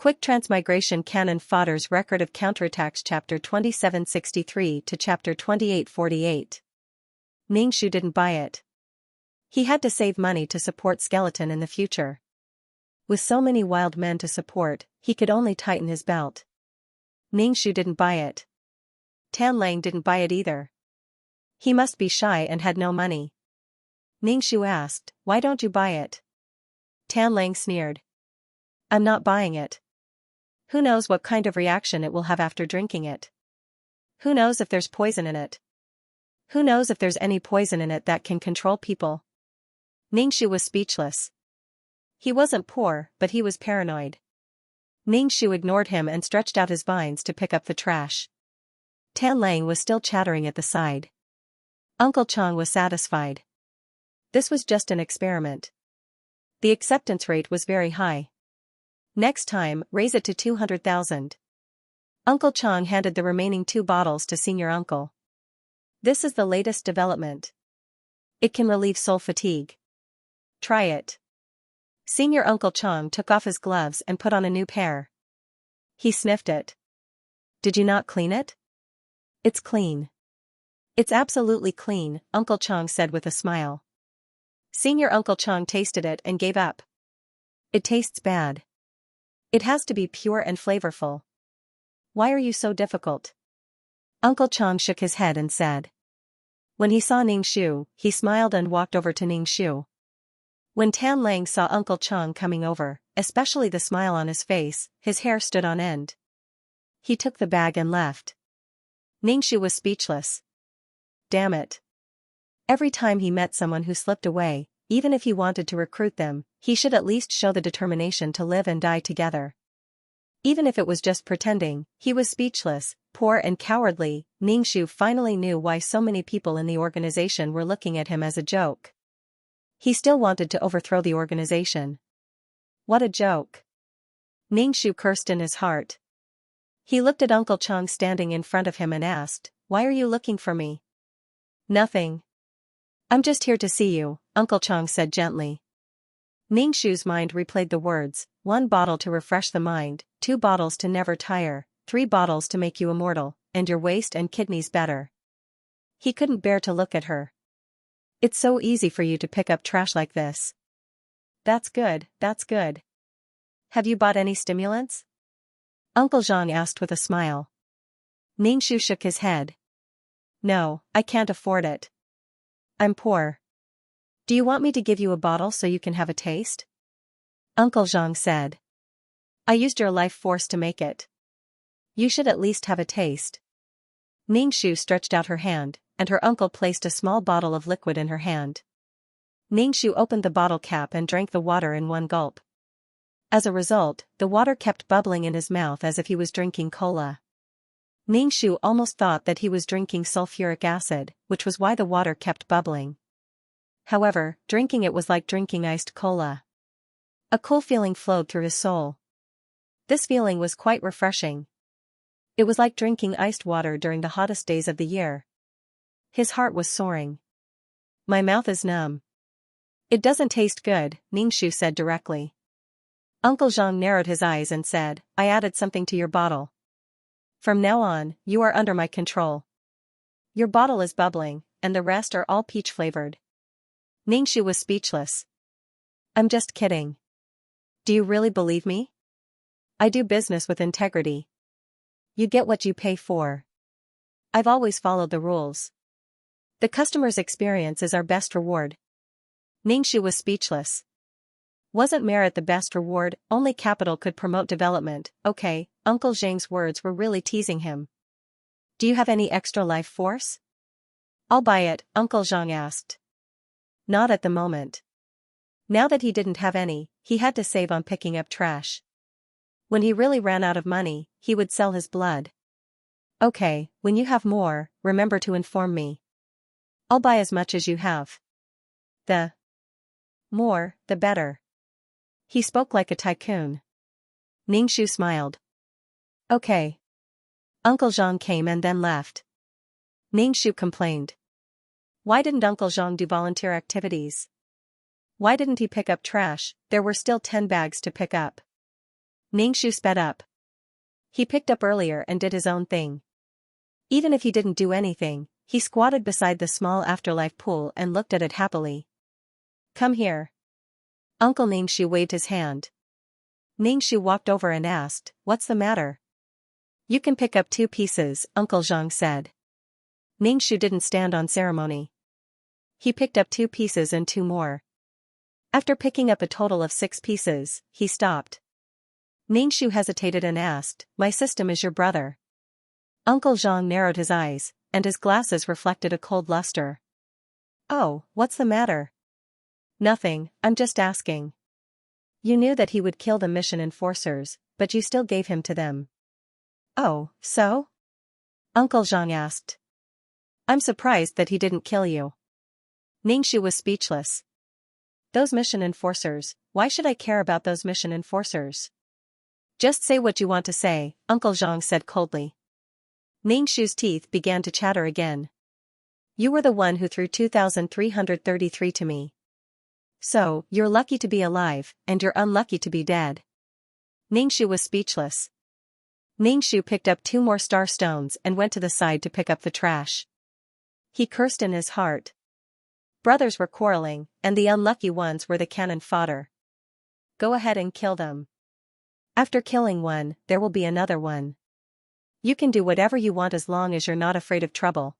Quick Transmigration Canon Fodder's Record of Counterattacks Chapter 2763 to Chapter 2848. Ningxu didn't buy it. He had to save money to support Skeleton in the future. With so many wild men to support, he could only tighten his belt. Ningxu didn't buy it. Tanlang didn't buy it either. He must be shy and had no money. Ningxu asked, "Why don't you buy it?" Tanlang sneered. "I'm not buying it. Who knows what kind of reaction it will have after drinking it? Who knows if there's poison in it? Who knows if there's any poison in it that can control people?" Ningxu was speechless. He wasn't poor, but he was paranoid. Ningxu ignored him and stretched out his vines to pick up the trash. Tanlang was still chattering at the side. Uncle Chang was satisfied. This was just an experiment. The acceptance rate was very high. Next time, raise it to 200,000. Uncle Chang handed the remaining 2 bottles to Senior Uncle. "This is the latest development. It can relieve soul fatigue. Try it." Senior Uncle Chang took off his gloves and put on a new pair. He sniffed it. "Did you not clean it?" "It's clean. It's absolutely clean," Uncle Chang said with a smile. Senior Uncle Chang tasted it and gave up. "It tastes bad. It has to be pure and flavorful. Why are you so difficult?" Uncle Chang shook his head and said. When he saw Ningxu, he smiled and walked over to Ningxu. When Tanlang saw Uncle Chang coming over, especially the smile on his face, his hair stood on end. He took the bag and left. Ningxu was speechless. Damn it. Every time he met someone who slipped away, even if he wanted to recruit them, he should at least show the determination to live and die together. Even if it was just pretending, he was speechless, poor and cowardly. Ningxu finally knew why so many people in the organization were looking at him as a joke. He still wanted to overthrow the organization. What a joke. Ningxu cursed in his heart. He looked at Uncle Chang standing in front of him and asked, "Why are you looking for me?" "Nothing. I'm just here to see you," Uncle Chang said gently. Ningxu's mind replayed the words, 1 bottle to refresh the mind, 2 bottles to never tire, 3 bottles to make you immortal, and your waist and kidneys better. He couldn't bear to look at her. "It's so easy for you to pick up trash like this." That's good, that's good. Have you bought any stimulants?" Uncle Zhang asked with a smile. Ningxu shook his head. "No, I can't afford it. I'm poor." "Do you want me to give you a bottle so you can have a taste?" Uncle Zhang said. "I used your life force to make it. You should at least have a taste." Ningxu stretched out her hand, and her uncle placed a small bottle of liquid in her hand. Ningxu opened the bottle cap and drank the water in 1 gulp. As a result, the water kept bubbling in his mouth as if he was drinking cola. Ningxu almost thought that he was drinking sulfuric acid, which was why the water kept bubbling. However, drinking it was like drinking iced cola. A cool feeling flowed through his soul. This feeling was quite refreshing. It was like drinking iced water during the hottest days of the year. His heart was soaring. "My mouth is numb." "It doesn't taste good," Ningxu said directly. Uncle Zhang narrowed his eyes and said, "I added something to your bottle. From now on, you are under my control. Your bottle is bubbling, and the rest are all peach-flavored." Ningxu was speechless. "I'm just kidding. Do you really believe me? I do business with integrity. You get what you pay for. I've always followed the rules. The customer's experience is our best reward." Ningxu was speechless. Wasn't merit the best reward? Only capital could promote development. Okay, Uncle Zhang's words were really teasing him. "Do you have any extra life force?" "I'll buy it," Uncle Zhang asked. Not at the moment. Now that he didn't have any, he had to save on picking up trash. When he really ran out of money, he would sell his blood. "Okay, when you have more, remember to inform me. I'll buy as much as you have. The more, the better." He spoke like a tycoon. Ningxu smiled. "Okay." Uncle Zhang came and then left. Ningxu complained. Why didn't Uncle Zhang do volunteer activities? Why didn't he pick up trash? There were still 10 bags to pick up. Ningxu sped up. He picked up earlier and did his own thing. Even if he didn't do anything, he squatted beside the small afterlife pool and looked at it happily. Come here. Uncle Ningxu waved his hand. Ningxu walked over and asked, What's the matter? You can pick up 2 pieces, Uncle Zhang said. Ningxu didn't stand on ceremony. He picked up 2 pieces and 2 more. After picking up a total of 6 pieces, he stopped. Ningxu hesitated and asked, My system is your brother. Uncle Zhang narrowed his eyes, and his glasses reflected a cold luster. Oh, what's the matter? Nothing, I'm just asking. You knew that he would kill the mission enforcers, but you still gave him to them. Oh, so? Uncle Zhang asked. I'm surprised that he didn't kill you. Ningxu was speechless. Those mission enforcers, why should I care about those mission enforcers? Just say what you want to say, Uncle Zhang said coldly. Ningxu's teeth began to chatter again. You were the one who threw 2,333 to me. So, you're lucky to be alive, and you're unlucky to be dead. Ningxu was speechless. Ningxu picked up 2 more star stones and went to the side to pick up the trash. He cursed in his heart. Brothers were quarreling, and the unlucky ones were the cannon fodder. Go ahead and kill them. After killing one, there will be another one. You can do whatever you want as long as you're not afraid of trouble.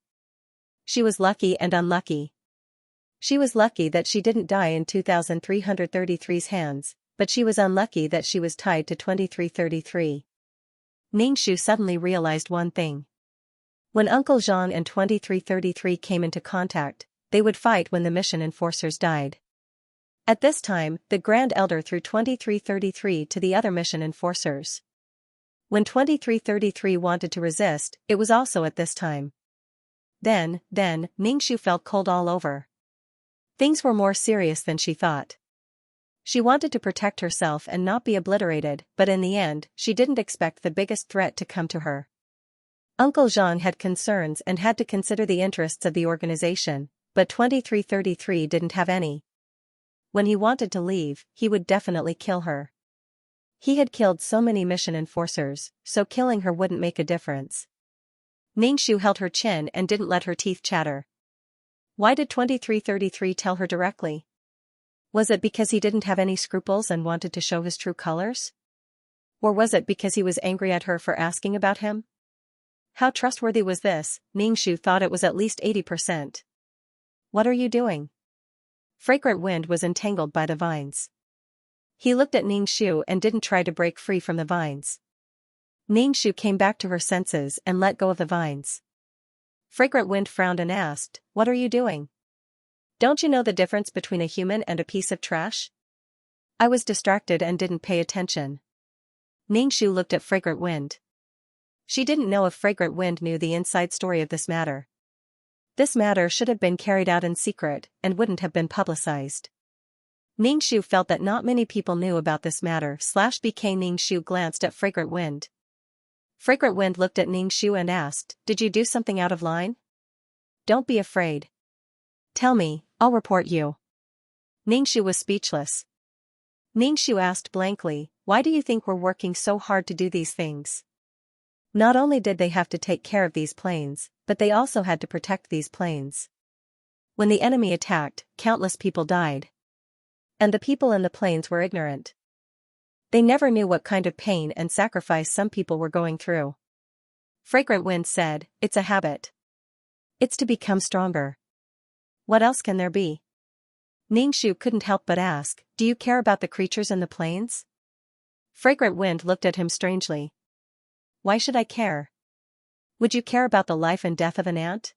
She was lucky and unlucky. She was lucky that she didn't die in 2333's hands, but she was unlucky that she was tied to 2333. Ningxu suddenly realized one thing. When Uncle Zhang and 2333 came into contact, they would fight when the mission enforcers died. At this time, the Grand Elder threw 2333 to the other mission enforcers. When 2333 wanted to resist, it was also at this time. Then, Ningxu felt cold all over. Things were more serious than she thought. She wanted to protect herself and not be obliterated, but in the end, she didn't expect the biggest threat to come to her. Uncle Zhang had concerns and had to consider the interests of the organization, but 2333 didn't have any. When he wanted to leave, he would definitely kill her. He had killed so many mission enforcers, so killing her wouldn't make a difference. Ningxu held her chin and didn't let her teeth chatter. Why did 2333 tell her directly? Was it because he didn't have any scruples and wanted to show his true colors? Or was it because he was angry at her for asking about him? How trustworthy was this? Ningxu thought it was at least 80%. What are you doing? Fragrant Wind was entangled by the vines. He looked at Ningxu and didn't try to break free from the vines. Ningxu came back to her senses and let go of the vines. Fragrant Wind frowned and asked, What are you doing? Don't you know the difference between a human and a piece of trash? I was distracted and didn't pay attention. Ningxu looked at Fragrant Wind. She didn't know if Fragrant Wind knew the inside story of this matter. This matter should have been carried out in secret and wouldn't have been publicized. Ningxu felt that not many people knew about this matter. BK Ningxu glanced at Fragrant Wind. Fragrant Wind looked at Ningxu and asked, Did you do something out of line? Don't be afraid. Tell me, I'll report you. Ningxu was speechless. Ningxu asked blankly, Why do you think we're working so hard to do these things? Not only did they have to take care of these planes, but they also had to protect these planes. When the enemy attacked, countless people died. And the people in the planes were ignorant. They never knew what kind of pain and sacrifice some people were going through. Fragrant Wind said, It's a habit. It's to become stronger. What else can there be? Ningxu couldn't help but ask, Do you care about the creatures in the planes? Fragrant Wind looked at him strangely. Why should I care? Would you care about the life and death of an ant?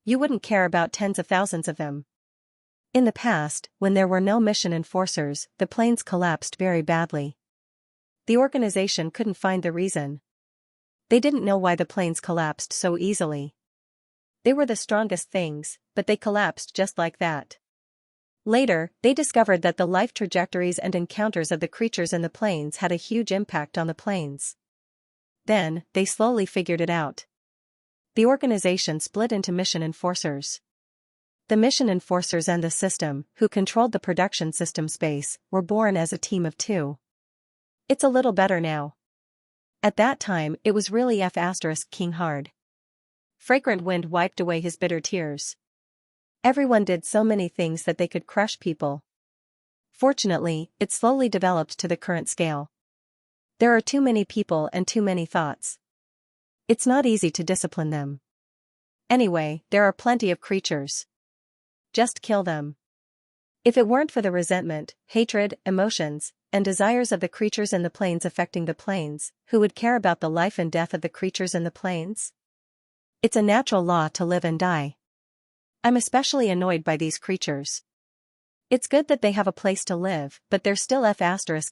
You wouldn't care about tens of thousands of them. In the past, when there were no mission enforcers, the planes collapsed very badly. The organization couldn't find the reason. They didn't know why the planes collapsed so easily. They were the strongest things, but they collapsed just like that. Later, they discovered that the life trajectories and encounters of the creatures in the planes had a huge impact on the planes. Then, they slowly figured it out. The organization split into mission enforcers. The mission enforcers and the system, who controlled the production system space, were born as a team of 2. It's a little better now. At that time, it was really King hard. Fragrant wind wiped away his bitter tears. Everyone did so many things that they could crush people. Fortunately, it slowly developed to the current scale. There are too many people and too many thoughts. It's not easy to discipline them. Anyway, there are plenty of creatures. Just kill them. If it weren't for the resentment, hatred, emotions, and desires of the creatures in the plains affecting the plains, who would care about the life and death of the creatures in the plains? It's a natural law to live and die. I'm especially annoyed by these creatures. It's good that they have a place to live, but they're still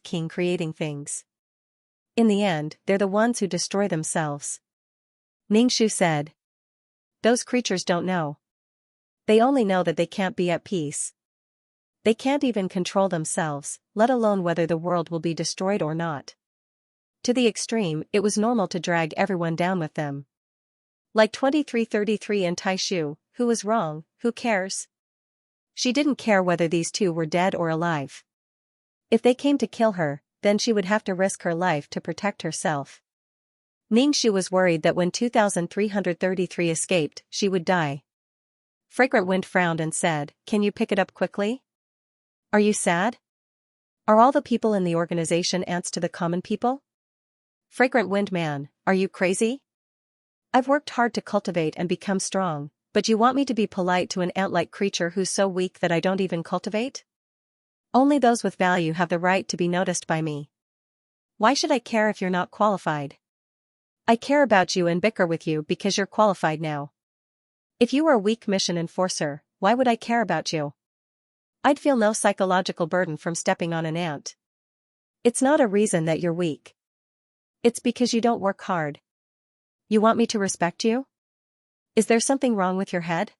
King creating things. In the end, they're the ones who destroy themselves. Ningxu said. Those creatures don't know. They only know that they can't be at peace. They can't even control themselves, let alone whether the world will be destroyed or not. To the extreme, it was normal to drag everyone down with them. Like 2333 and Taishu, who was wrong, who cares? She didn't care whether these two were dead or alive. If they came to kill her, then she would have to risk her life to protect herself. Ningxu was worried that when 2333 escaped, she would die. Fragrant Wind frowned and said, "Can you pick it up quickly? Are you sad? Are all the people in the organization ants to the common people? Fragrant Wind Man, are you crazy? I've worked hard to cultivate and become strong, but you want me to be polite to an ant-like creature who's so weak that I don't even cultivate? Only those with value have the right to be noticed by me. Why should I care if you're not qualified? I care about you and bicker with you because you're qualified now. If you were a weak mission enforcer, why would I care about you? I'd feel no psychological burden from stepping on an ant. It's not a reason that you're weak. It's because you don't work hard. You want me to respect you? Is there something wrong with your head?"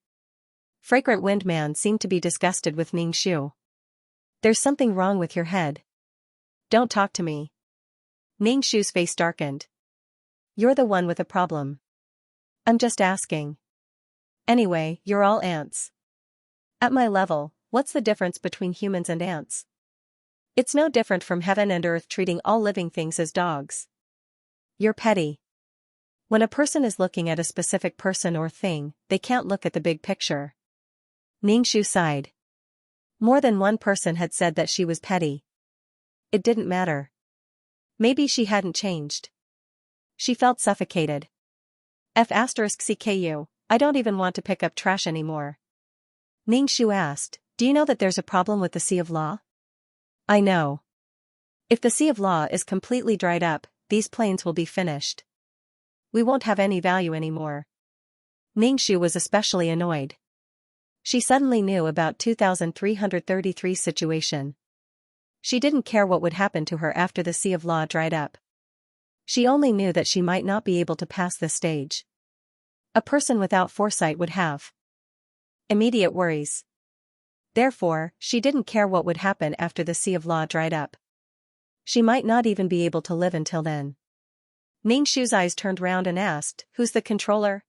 Fragrant Wind Man seemed to be disgusted with Ningxu. "There's something wrong with your head. Don't talk to me." Ningxu's face darkened. "You're the one with a problem. I'm just asking. Anyway, you're all ants. At my level, what's the difference between humans and ants? It's no different from heaven and earth treating all living things as dogs. You're petty. When a person is looking at a specific person or thing, they can't look at the big picture." Ningxu sighed. More than one person had said that she was petty. It didn't matter. Maybe she hadn't changed. She felt suffocated. CKU, I don't even want to pick up trash anymore. Ningxu asked, "Do you know that there's a problem with the Sea of Law?" "I know. If the Sea of Law is completely dried up, these plains will be finished. We won't have any value anymore." Ningxu was especially annoyed. She suddenly knew about 2333's situation. She didn't care what would happen to her after the Sea of Law dried up. She only knew that she might not be able to pass this stage. A person without foresight would have immediate worries. Therefore, she didn't care what would happen after the Sea of Law dried up. She might not even be able to live until then. Ningxu's eyes turned round and asked, "Who's the controller?"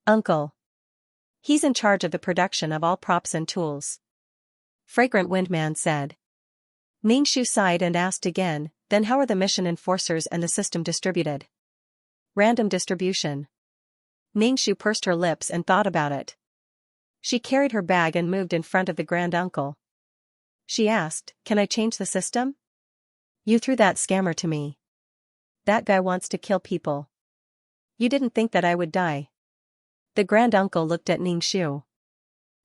"Uncle. He's in charge of the production of all props and tools." Fragrant Wind Man said. Ningxu sighed and asked again, "Then how are the mission enforcers and the system distributed?" "Random distribution." Ningxu pursed her lips and thought about it. She carried her bag and moved in front of the Grand Uncle. She asked, "Can I change the system? You threw that scammer to me. That guy wants to kill people. You didn't think that I would die." The Grand Uncle looked at Ningxu.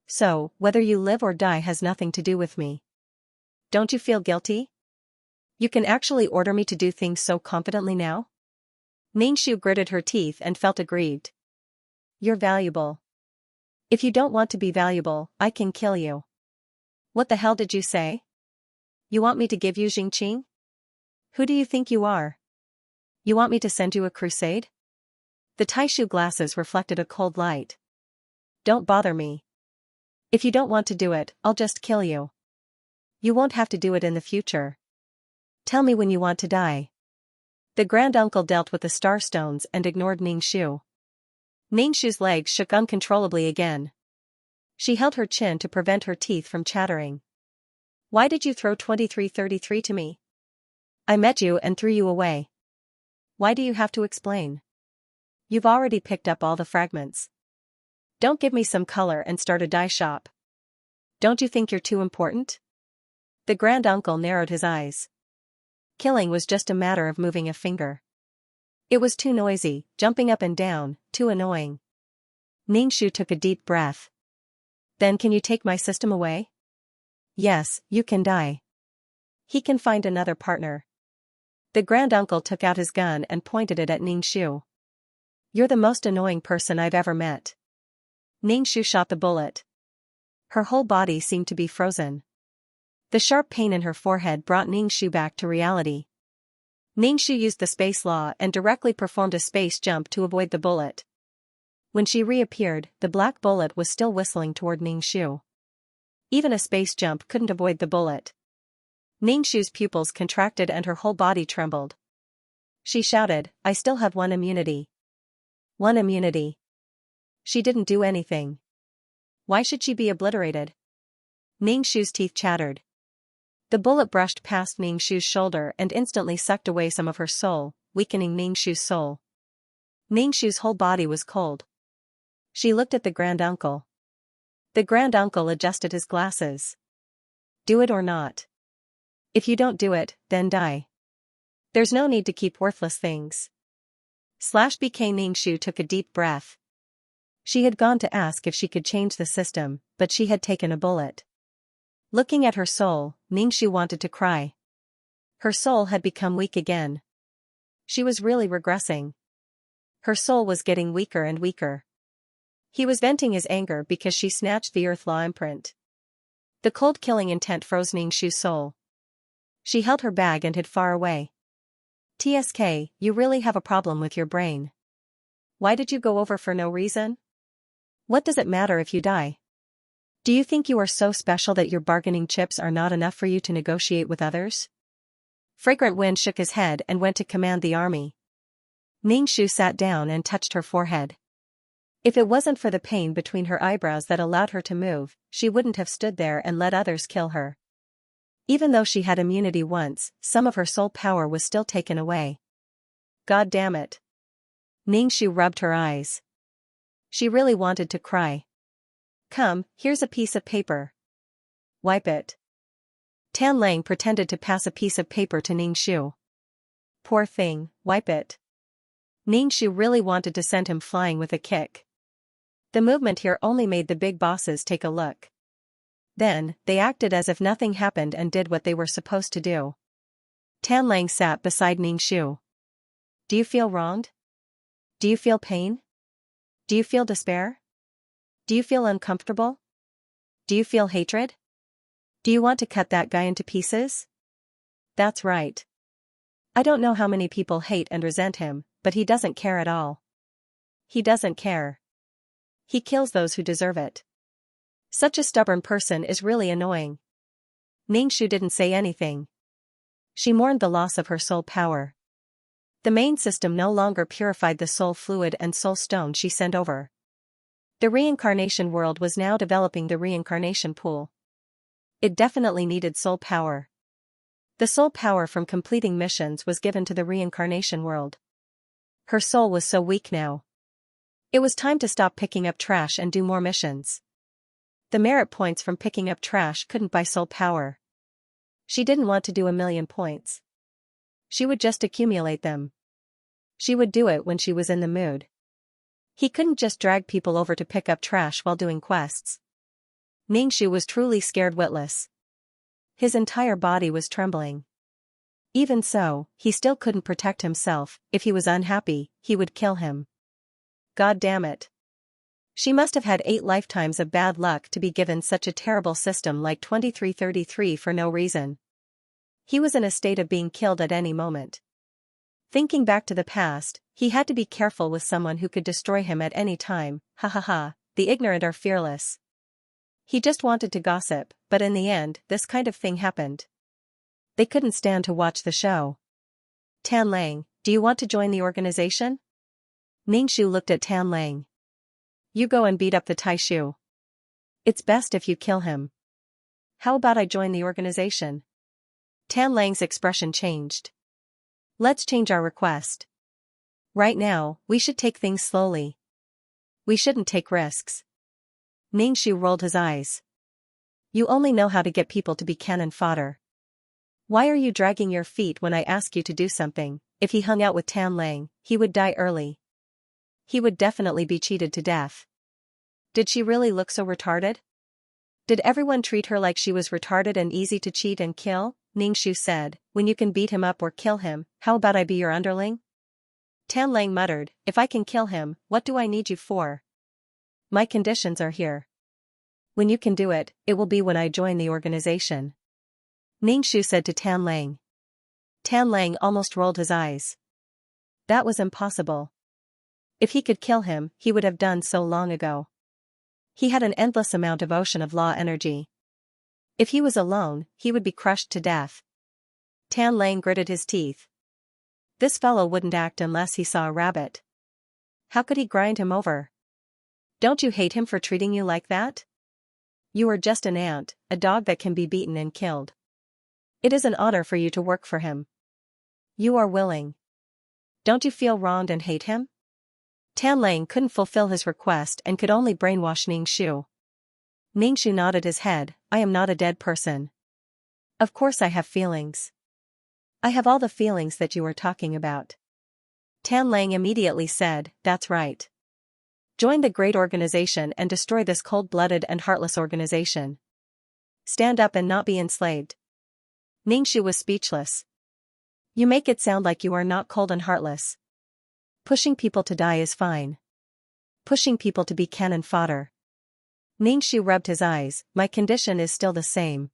"So, whether you live or die has nothing to do with me. Don't you feel guilty? You can actually order me to do things so confidently now?" Ningxu gritted her teeth and felt aggrieved. "You're valuable. If you don't want to be valuable, I can kill you." "What the hell did you say? You want me to give you Xingqing? Who do you think you are? You want me to send you a crusade?" The Taishu glasses reflected a cold light. "Don't bother me. If you don't want to do it, I'll just kill you. You won't have to do it in the future. Tell me when you want to die." The Grand Uncle dealt with the star stones and ignored Ningxu. Ningxu's legs shook uncontrollably again. She held her chin to prevent her teeth from chattering. "Why did you throw 2333 to me? I met you and threw you away. Why do you have to explain? You've already picked up all the fragments. Don't give me some color and start a dye shop. Don't you think you're too important? The granduncle narrowed his eyes. Killing was just a matter of moving a finger. It was too noisy, jumping up and down, too annoying. Ningxu took a deep breath. Then can you take my system away? Yes, you can die. He can find another partner. The granduncle took out his gun and pointed it at Ningxu. You're the most annoying person I've ever met. Ningxu shot the bullet. Her whole body seemed to be frozen. The sharp pain in her forehead brought Ningxu back to reality. Ningxu used the space law and directly performed a space jump to avoid the bullet. When she reappeared, the black bullet was still whistling toward Ningxu. Even a space jump couldn't avoid the bullet. Ningxu's pupils contracted and her whole body trembled. She shouted, I still have one immunity. One immunity. She didn't do anything. Why should she be obliterated? Ningxu's teeth chattered. The bullet brushed past Ningxu's shoulder and instantly sucked away some of her soul, weakening Ningxu's soul. Ningxu's whole body was cold. She looked at the granduncle. The granduncle adjusted his glasses. Do it or not. If you don't do it, then die. There's no need to keep worthless things. BK Ningxu took a deep breath. She had gone to ask if she could change the system, but she had taken a bullet. Looking at her soul, Ningxu wanted to cry. Her soul had become weak again. She was really regressing. Her soul was getting weaker and weaker. He was venting his anger because she snatched the Earth Law imprint. The cold killing intent froze Ningxu's soul. She held her bag and hid far away. TSK, you really have a problem with your brain. Why did you go over for no reason? What does it matter if you die? Do you think you are so special that your bargaining chips are not enough for you to negotiate with others? Fragrant Wind shook his head and went to command the army. Ningxu sat down and touched her forehead. If it wasn't for the pain between her eyebrows that allowed her to move, she wouldn't have stood there and let others kill her. Even though she had immunity once, some of her soul power was still taken away. God damn it. Ningxu rubbed her eyes. She really wanted to cry. Come, here's a piece of paper. Wipe it. Tan Lang pretended to pass a piece of paper to Ningxu. Poor thing, wipe it. Ningxu really wanted to send him flying with a kick. The movement here only made the big bosses take a look. Then, they acted as if nothing happened and did what they were supposed to do. Tan Lang sat beside Ningxu. Do you feel wronged? Do you feel pain? Do you feel despair? Do you feel uncomfortable? Do you feel hatred? Do you want to cut that guy into pieces? That's right. I don't know how many people hate and resent him, but he doesn't care at all. He doesn't care. He kills those who deserve it. Such a stubborn person is really annoying. Ningxu didn't say anything. She mourned the loss of her soul power. The main system no longer purified the soul fluid and soul stone she sent over. The reincarnation world was now developing the reincarnation pool. It definitely needed soul power. The soul power from completing missions was given to the reincarnation world. Her soul was so weak now. It was time to stop picking up trash and do more missions. The merit points from picking up trash couldn't buy soul power. She didn't want to do 1,000,000 points. She would just accumulate them. She would do it when she was in the mood. He couldn't just drag people over to pick up trash while doing quests. Ningxu was truly scared witless. His entire body was trembling. Even so, he still couldn't protect himself. If he was unhappy, he would kill him. God damn it. She must have had 8 lifetimes of bad luck to be given such a terrible system like 2333 for no reason. He was in a state of being killed at any moment. Thinking back to the past, he had to be careful with someone who could destroy him at any time. Ha ha ha, the ignorant are fearless. He just wanted to gossip, but in the end, this kind of thing happened. They couldn't stand to watch the show. Tan Lang, do you want to join the organization? Ningxu looked at Tan Lang. You go and beat up the Taishu. It's best if you kill him. How about I join the organization? Tan Lang's expression changed. Let's change our request. Right now, we should take things slowly. We shouldn't take risks. Ningxu rolled his eyes. You only know how to get people to be cannon fodder. Why are you dragging your feet when I ask you to do something? If he hung out with Tan Lang, he would die early. He would definitely be cheated to death. Did she really look so retarded? Did everyone treat her like she was retarded and easy to cheat and kill? Ningxu said, when you can beat him up or kill him, how about I be your underling? Tan Lang muttered, if I can kill him, what do I need you for? My conditions are here. When you can do it, it will be when I join the organization. Ningxu said to Tan Lang. Tan Lang almost rolled his eyes. That was impossible. If he could kill him, he would have done so long ago. He had an endless amount of ocean of law energy. If he was alone, he would be crushed to death. Tan Lang gritted his teeth. This fellow wouldn't act unless he saw a rabbit. How could he grind him over? Don't you hate him for treating you like that? You are just an ant, a dog that can be beaten and killed. It is an honor for you to work for him. You are willing. Don't you feel wronged and hate him? Tan Lang couldn't fulfill his request and could only brainwash Ningxu. Ningxu nodded his head, I am not a dead person. Of course I have feelings. I have all the feelings that you were talking about. Tan Lang immediately said, that's right. Join the great organization and destroy this cold-blooded and heartless organization. Stand up and not be enslaved. Ningxu was speechless. You make it sound like you are not cold and heartless. Pushing people to die is fine. Pushing people to be cannon fodder. Ningxu rubbed his eyes, my condition is still the same.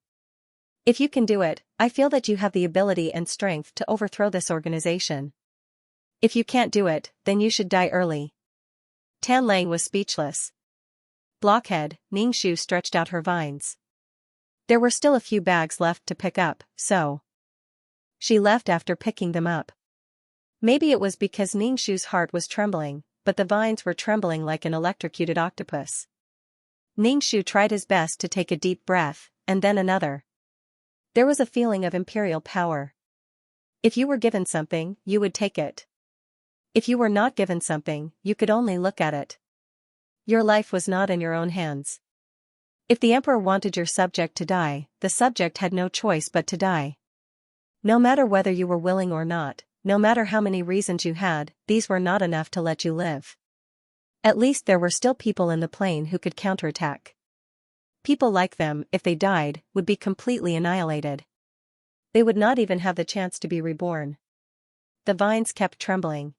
If you can do it, I feel that you have the ability and strength to overthrow this organization. If you can't do it, then you should die early. Tan Lang was speechless. Blockhead, Ningxu stretched out her vines. There were still a few bags left to pick up, so she left after picking them up. Maybe it was because Ningxu's heart was trembling, but the vines were trembling like an electrocuted octopus. Ningxu tried his best to take a deep breath, and then another. There was a feeling of imperial power. If you were given something, you would take it. If you were not given something, you could only look at it. Your life was not in your own hands. If the emperor wanted your subject to die, the subject had no choice but to die. No matter whether you were willing or not, no matter how many reasons you had, these were not enough to let you live. At least there were still people in the plane who could counterattack. People like them, if they died, would be completely annihilated. They would not even have the chance to be reborn. The vines kept trembling.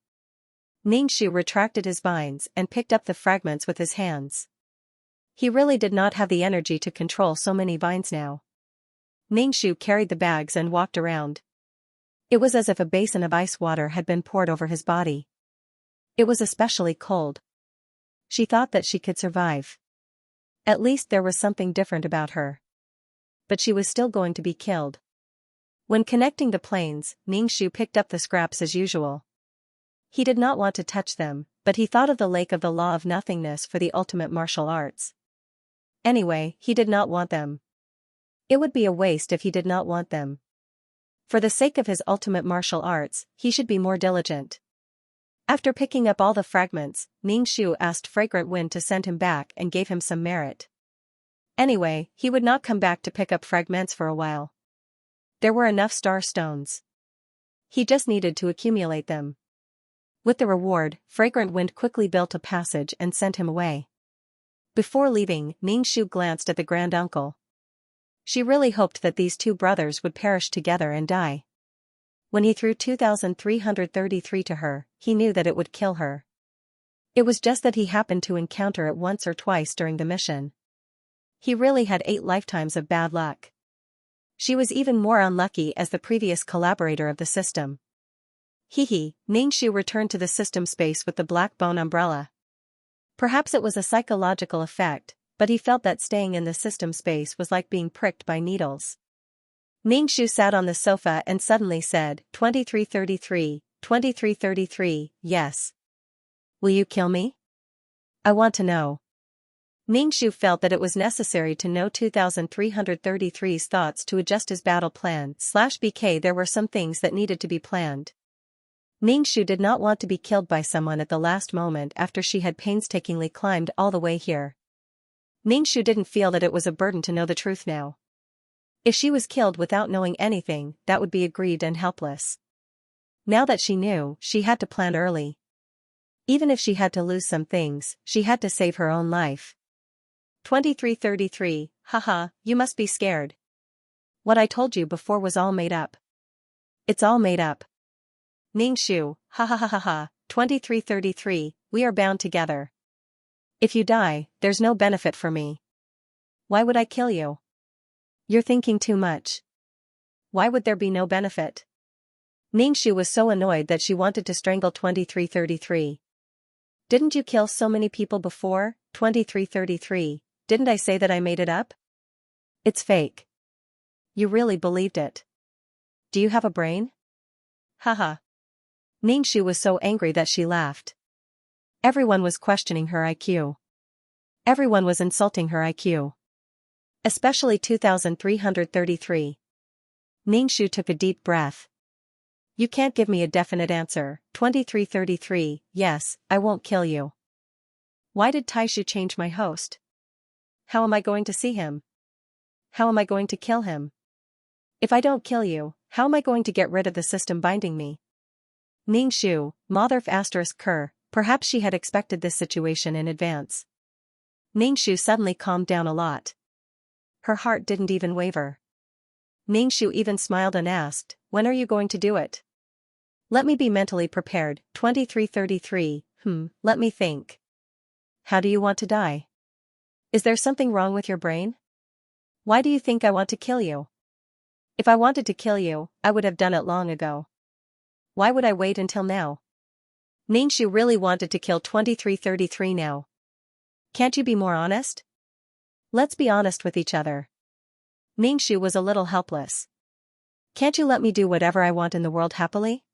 Ningxu retracted his vines and picked up the fragments with his hands. He really did not have the energy to control so many vines now. Ningxu carried the bags and walked around. It was as if a basin of ice water had been poured over his body. It was especially cold. She thought that she could survive. At least there was something different about her. But she was still going to be killed. When connecting the planes, Ningxu picked up the scraps as usual. He did not want to touch them, but he thought of the lake of the law of nothingness for the ultimate martial arts. Anyway, he did not want them. It would be a waste if he did not want them. For the sake of his ultimate martial arts, he should be more diligent. After picking up all the fragments, Ningxu asked Fragrant Wind to send him back and gave him some merit. Anyway, he would not come back to pick up fragments for a while. There were enough star stones. He just needed to accumulate them. With the reward, Fragrant Wind quickly built a passage and sent him away. Before leaving, Ningxu glanced at the grand uncle. She really hoped that these two brothers would perish together and die. When he threw 2,333 to her, he knew that it would kill her. It was just that he happened to encounter it once or twice during the mission. He really had 8 lifetimes of bad luck. She was even more unlucky as the previous collaborator of the system. Ningxu returned to the system space with the black bone umbrella. Perhaps it was a psychological effect, but he felt that staying in the system space was like being pricked by needles. Ningxu sat on the sofa and suddenly said, 2333, 2333, yes. Will you kill me? I want to know. Ningxu felt that it was necessary to know 2333's thoughts to adjust his battle plan /BK. There were some things that needed to be planned. Ningxu did not want to be killed by someone at the last moment after she had painstakingly climbed all the way here. Ningxu didn't feel that it was a burden to know the truth now. If she was killed without knowing anything, that would be aggrieved and helpless. Now that she knew, she had to plan early. Even if she had to lose some things, she had to save her own life. 2333, haha, you must be scared. What I told you before was all made up. It's all made up. Ningxu, ha ha ha ha ha, 2333, we are bound together. If you die, there's no benefit for me. Why would I kill you? You're thinking too much. Why would there be no benefit? Ningxu was so annoyed that she wanted to strangle 2333. Didn't you kill so many people before, 2333, didn't I say that I made it up? It's fake. You really believed it. Do you have a brain? Haha. Ningxu was so angry that she laughed. Everyone was questioning her IQ. Everyone was insulting her IQ. Especially 2333. Ningxu took a deep breath. You can't give me a definite answer, 2333, yes, I won't kill you. Why did Taishu change my host? How am I going to see him? How am I going to kill him? If I don't kill you, how am I going to get rid of the system binding me? Ningxu, Motherf *Ker, perhaps she had expected this situation in advance. Ningxu suddenly calmed down a lot. Her heart didn't even waver. Ningxu even smiled and asked, when are you going to do it? Let me be mentally prepared, 2333, let me think. How do you want to die? Is there something wrong with your brain? Why do you think I want to kill you? If I wanted to kill you, I would have done it long ago. Why would I wait until now? Ningxu really wanted to kill 2333 now. Can't you be more honest? Let's be honest with each other. Ningxu was a little helpless. Can't you let me do whatever I want in the world happily?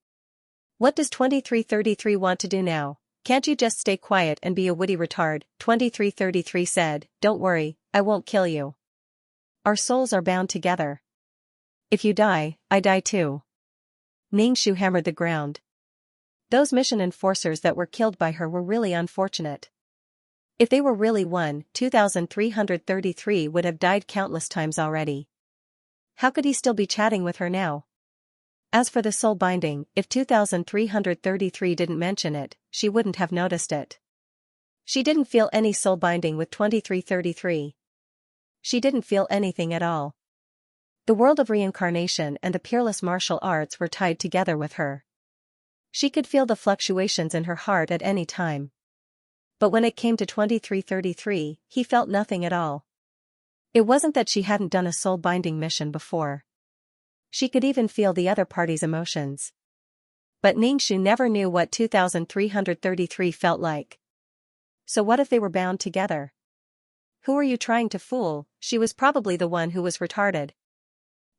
What does 2333 want to do now? Can't you just stay quiet and be a witty retard? 2333 said, don't worry, I won't kill you. Our souls are bound together. If you die, I die too. Ningxu hammered the ground. Those mission enforcers that were killed by her were really unfortunate. If they were really one, 2333 would have died countless times already. How could he still be chatting with her now? As for the soul binding, if 2333 didn't mention it, she wouldn't have noticed it. She didn't feel any soul binding with 2333. She didn't feel anything at all. The world of reincarnation and the peerless martial arts were tied together with her. She could feel the fluctuations in her heart at any time. But when it came to 2333, he felt nothing at all. It wasn't that she hadn't done a soul-binding mission before. She could even feel the other party's emotions. But Ningxu never knew what 2333 felt like. So what if they were bound together? Who were you trying to fool? She was probably the one who was retarded.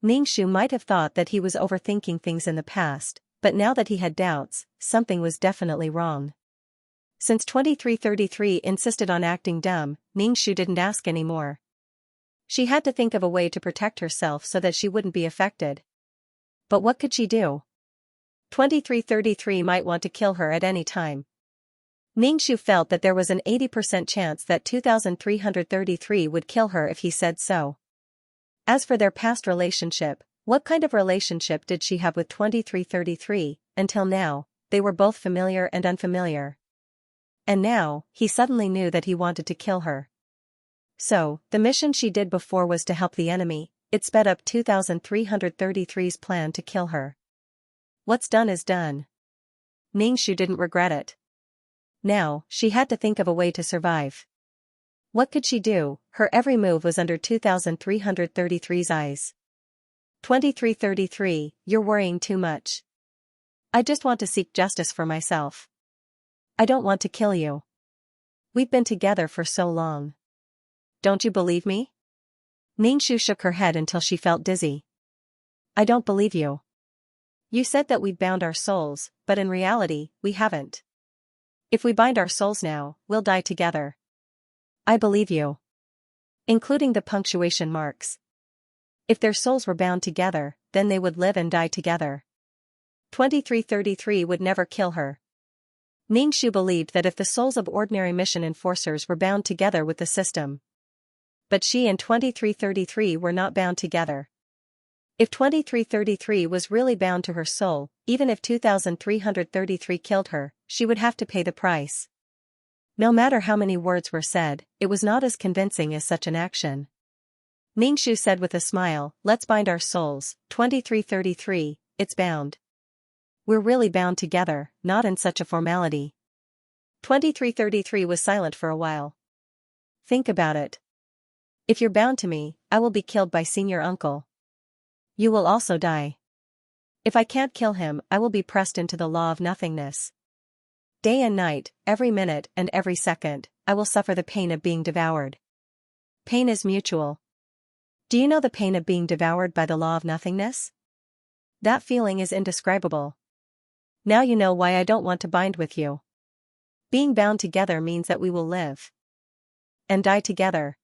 Ningxu might have thought that he was overthinking things in the past, but now that he had doubts, something was definitely wrong. Since 2333 insisted on acting dumb, Ningxu didn't ask anymore. She had to think of a way to protect herself so that she wouldn't be affected. But what could she do? 2333 might want to kill her at any time. Ningxu felt that there was an 80% chance that 2333 would kill her if he said so. As for their past relationship, what kind of relationship did she have with 2333? Until now, they were both familiar and unfamiliar. And now, he suddenly knew that he wanted to kill her. So, the mission she did before was to help the enemy. It sped up 2333's plan to kill her. What's done is done. Ningxu didn't regret it. Now, she had to think of a way to survive. What could she do? Her every move was under 2333's eyes. 2333, you're worrying too much. I just want to seek justice for myself. I don't want to kill you. We've been together for so long. Don't you believe me? Ningxu shook her head until she felt dizzy. I don't believe you. You said that we'd bound our souls, but in reality, we haven't. If we bind our souls now, we'll die together. I believe you. Including the punctuation marks. If their souls were bound together, then they would live and die together. 2333 would never kill her. Ningxu believed that if the souls of ordinary mission enforcers were bound together with the system. But she and 2333 were not bound together. If 2333 was really bound to her soul, even if 2333 killed her, she would have to pay the price. No matter how many words were said, it was not as convincing as such an action. Ningxu said with a smile, "Let's bind our souls, 2333, it's bound. We're really bound together, not in such a formality." 2333 was silent for a while. "Think about it. If you're bound to me, I will be killed by senior uncle. You will also die. If I can't kill him, I will be pressed into the law of nothingness. Day and night, every minute and every second, I will suffer the pain of being devoured. Pain is mutual. Do you know the pain of being devoured by the law of nothingness? That feeling is indescribable. Now you know why I don't want to bind with you. Being bound together means that we will live and die together.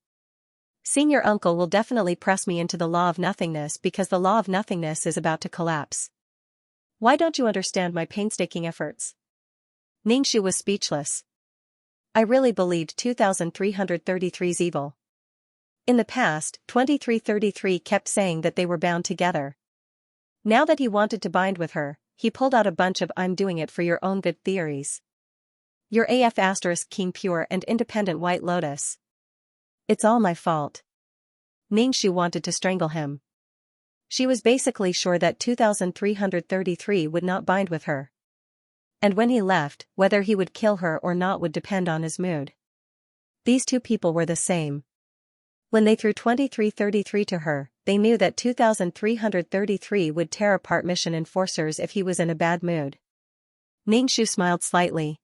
Senior uncle will definitely press me into the law of nothingness because the law of nothingness is about to collapse. Why don't you understand my painstaking efforts?" Ningxu was speechless. I really believed 2333's evil. In the past, 2333 kept saying that they were bound together. Now that he wanted to bind with her, he pulled out a bunch of "I'm doing it for your own good" theories. Your AF * King Pure and Independent White Lotus. It's all my fault. Ningxu wanted to strangle him. She was basically sure that 2333 would not bind with her. And when he left, whether he would kill her or not would depend on his mood. These two people were the same. When they threw 2333 to her, they knew that 2333 would tear apart mission enforcers if he was in a bad mood. Ningxu smiled slightly.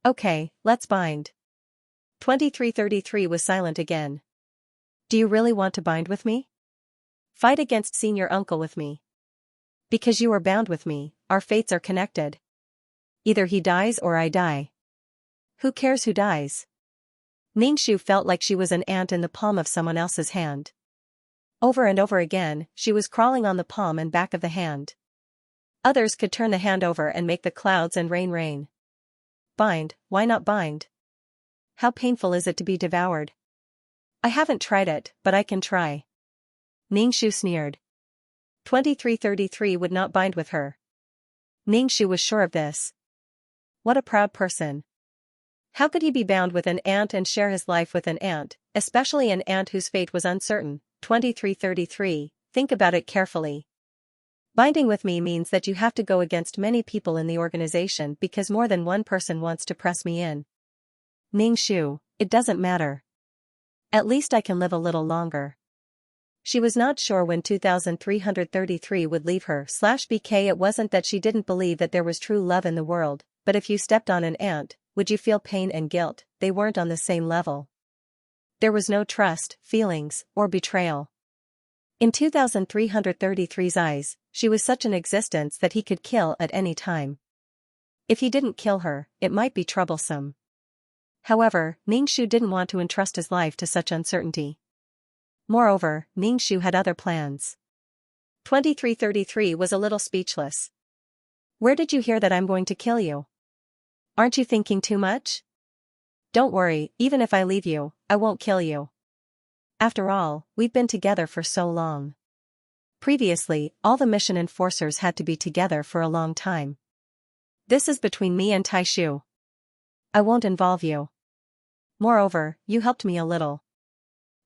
"Okay, let's bind." 2333 was silent again. "Do you really want to bind with me? Fight against senior uncle with me. Because you are bound with me, our fates are connected. Either he dies or I die. Who cares who dies?" Ningxu felt like she was an ant in the palm of someone else's hand. Over and over again, she was crawling on the palm and back of the hand. Others could turn the hand over and make the clouds and rain rain. Bind, why not bind? How painful is it to be devoured? I haven't tried it, but I can try. Ningxu sneered. 2333 would not bind with her. Ningxu was sure of this. What a proud person. How could he be bound with an ant and share his life with an ant, especially an ant whose fate was uncertain? 2333, think about it carefully. Binding with me means that you have to go against many people in the organization because more than one person wants to press me in. Ningxu, it doesn't matter. At least I can live a little longer. She was not sure when 2333 would leave her. /BK It wasn't that she didn't believe that there was true love in the world, but if you stepped on an ant, would you feel pain and guilt? They weren't on the same level. There was no trust, feelings, or betrayal. In 2333's eyes, she was such an existence that he could kill at any time. If he didn't kill her, it might be troublesome. However, Ningxu didn't want to entrust his life to such uncertainty. Moreover, Ningxu had other plans. 2333 was a little speechless. Where did you hear that I'm going to kill you? Aren't you thinking too much? Don't worry, even if I leave you, I won't kill you. After all, we've been together for so long. Previously, all the mission enforcers had to be together for a long time. This is between me and Taishu. I won't involve you. Moreover, you helped me a little.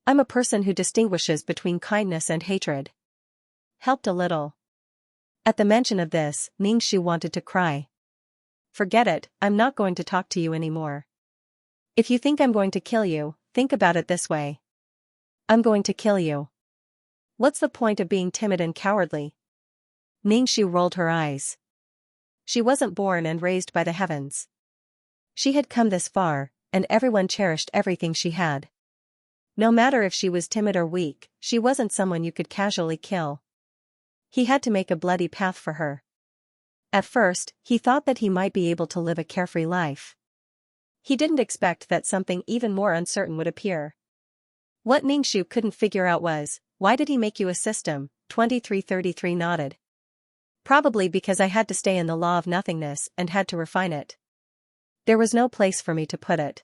I'm a person who distinguishes between kindness and hatred. Helped a little. At the mention of this, Ningxu wanted to cry. Forget it, I'm not going to talk to you anymore. If you think I'm going to kill you, think about it this way. I'm going to kill you. What's the point of being timid and cowardly? Ningxu rolled her eyes. She wasn't born and raised by the heavens. She had come this far, and everyone cherished everything she had. No matter if she was timid or weak, she wasn't someone you could casually kill. He had to make a bloody path for her. At first, he thought that he might be able to live a carefree life. He didn't expect that something even more uncertain would appear. What Ningxu couldn't figure out was, why did he make you a system? 2333 nodded. Probably because I had to stay in the law of nothingness and had to refine it. There was no place for me to put it.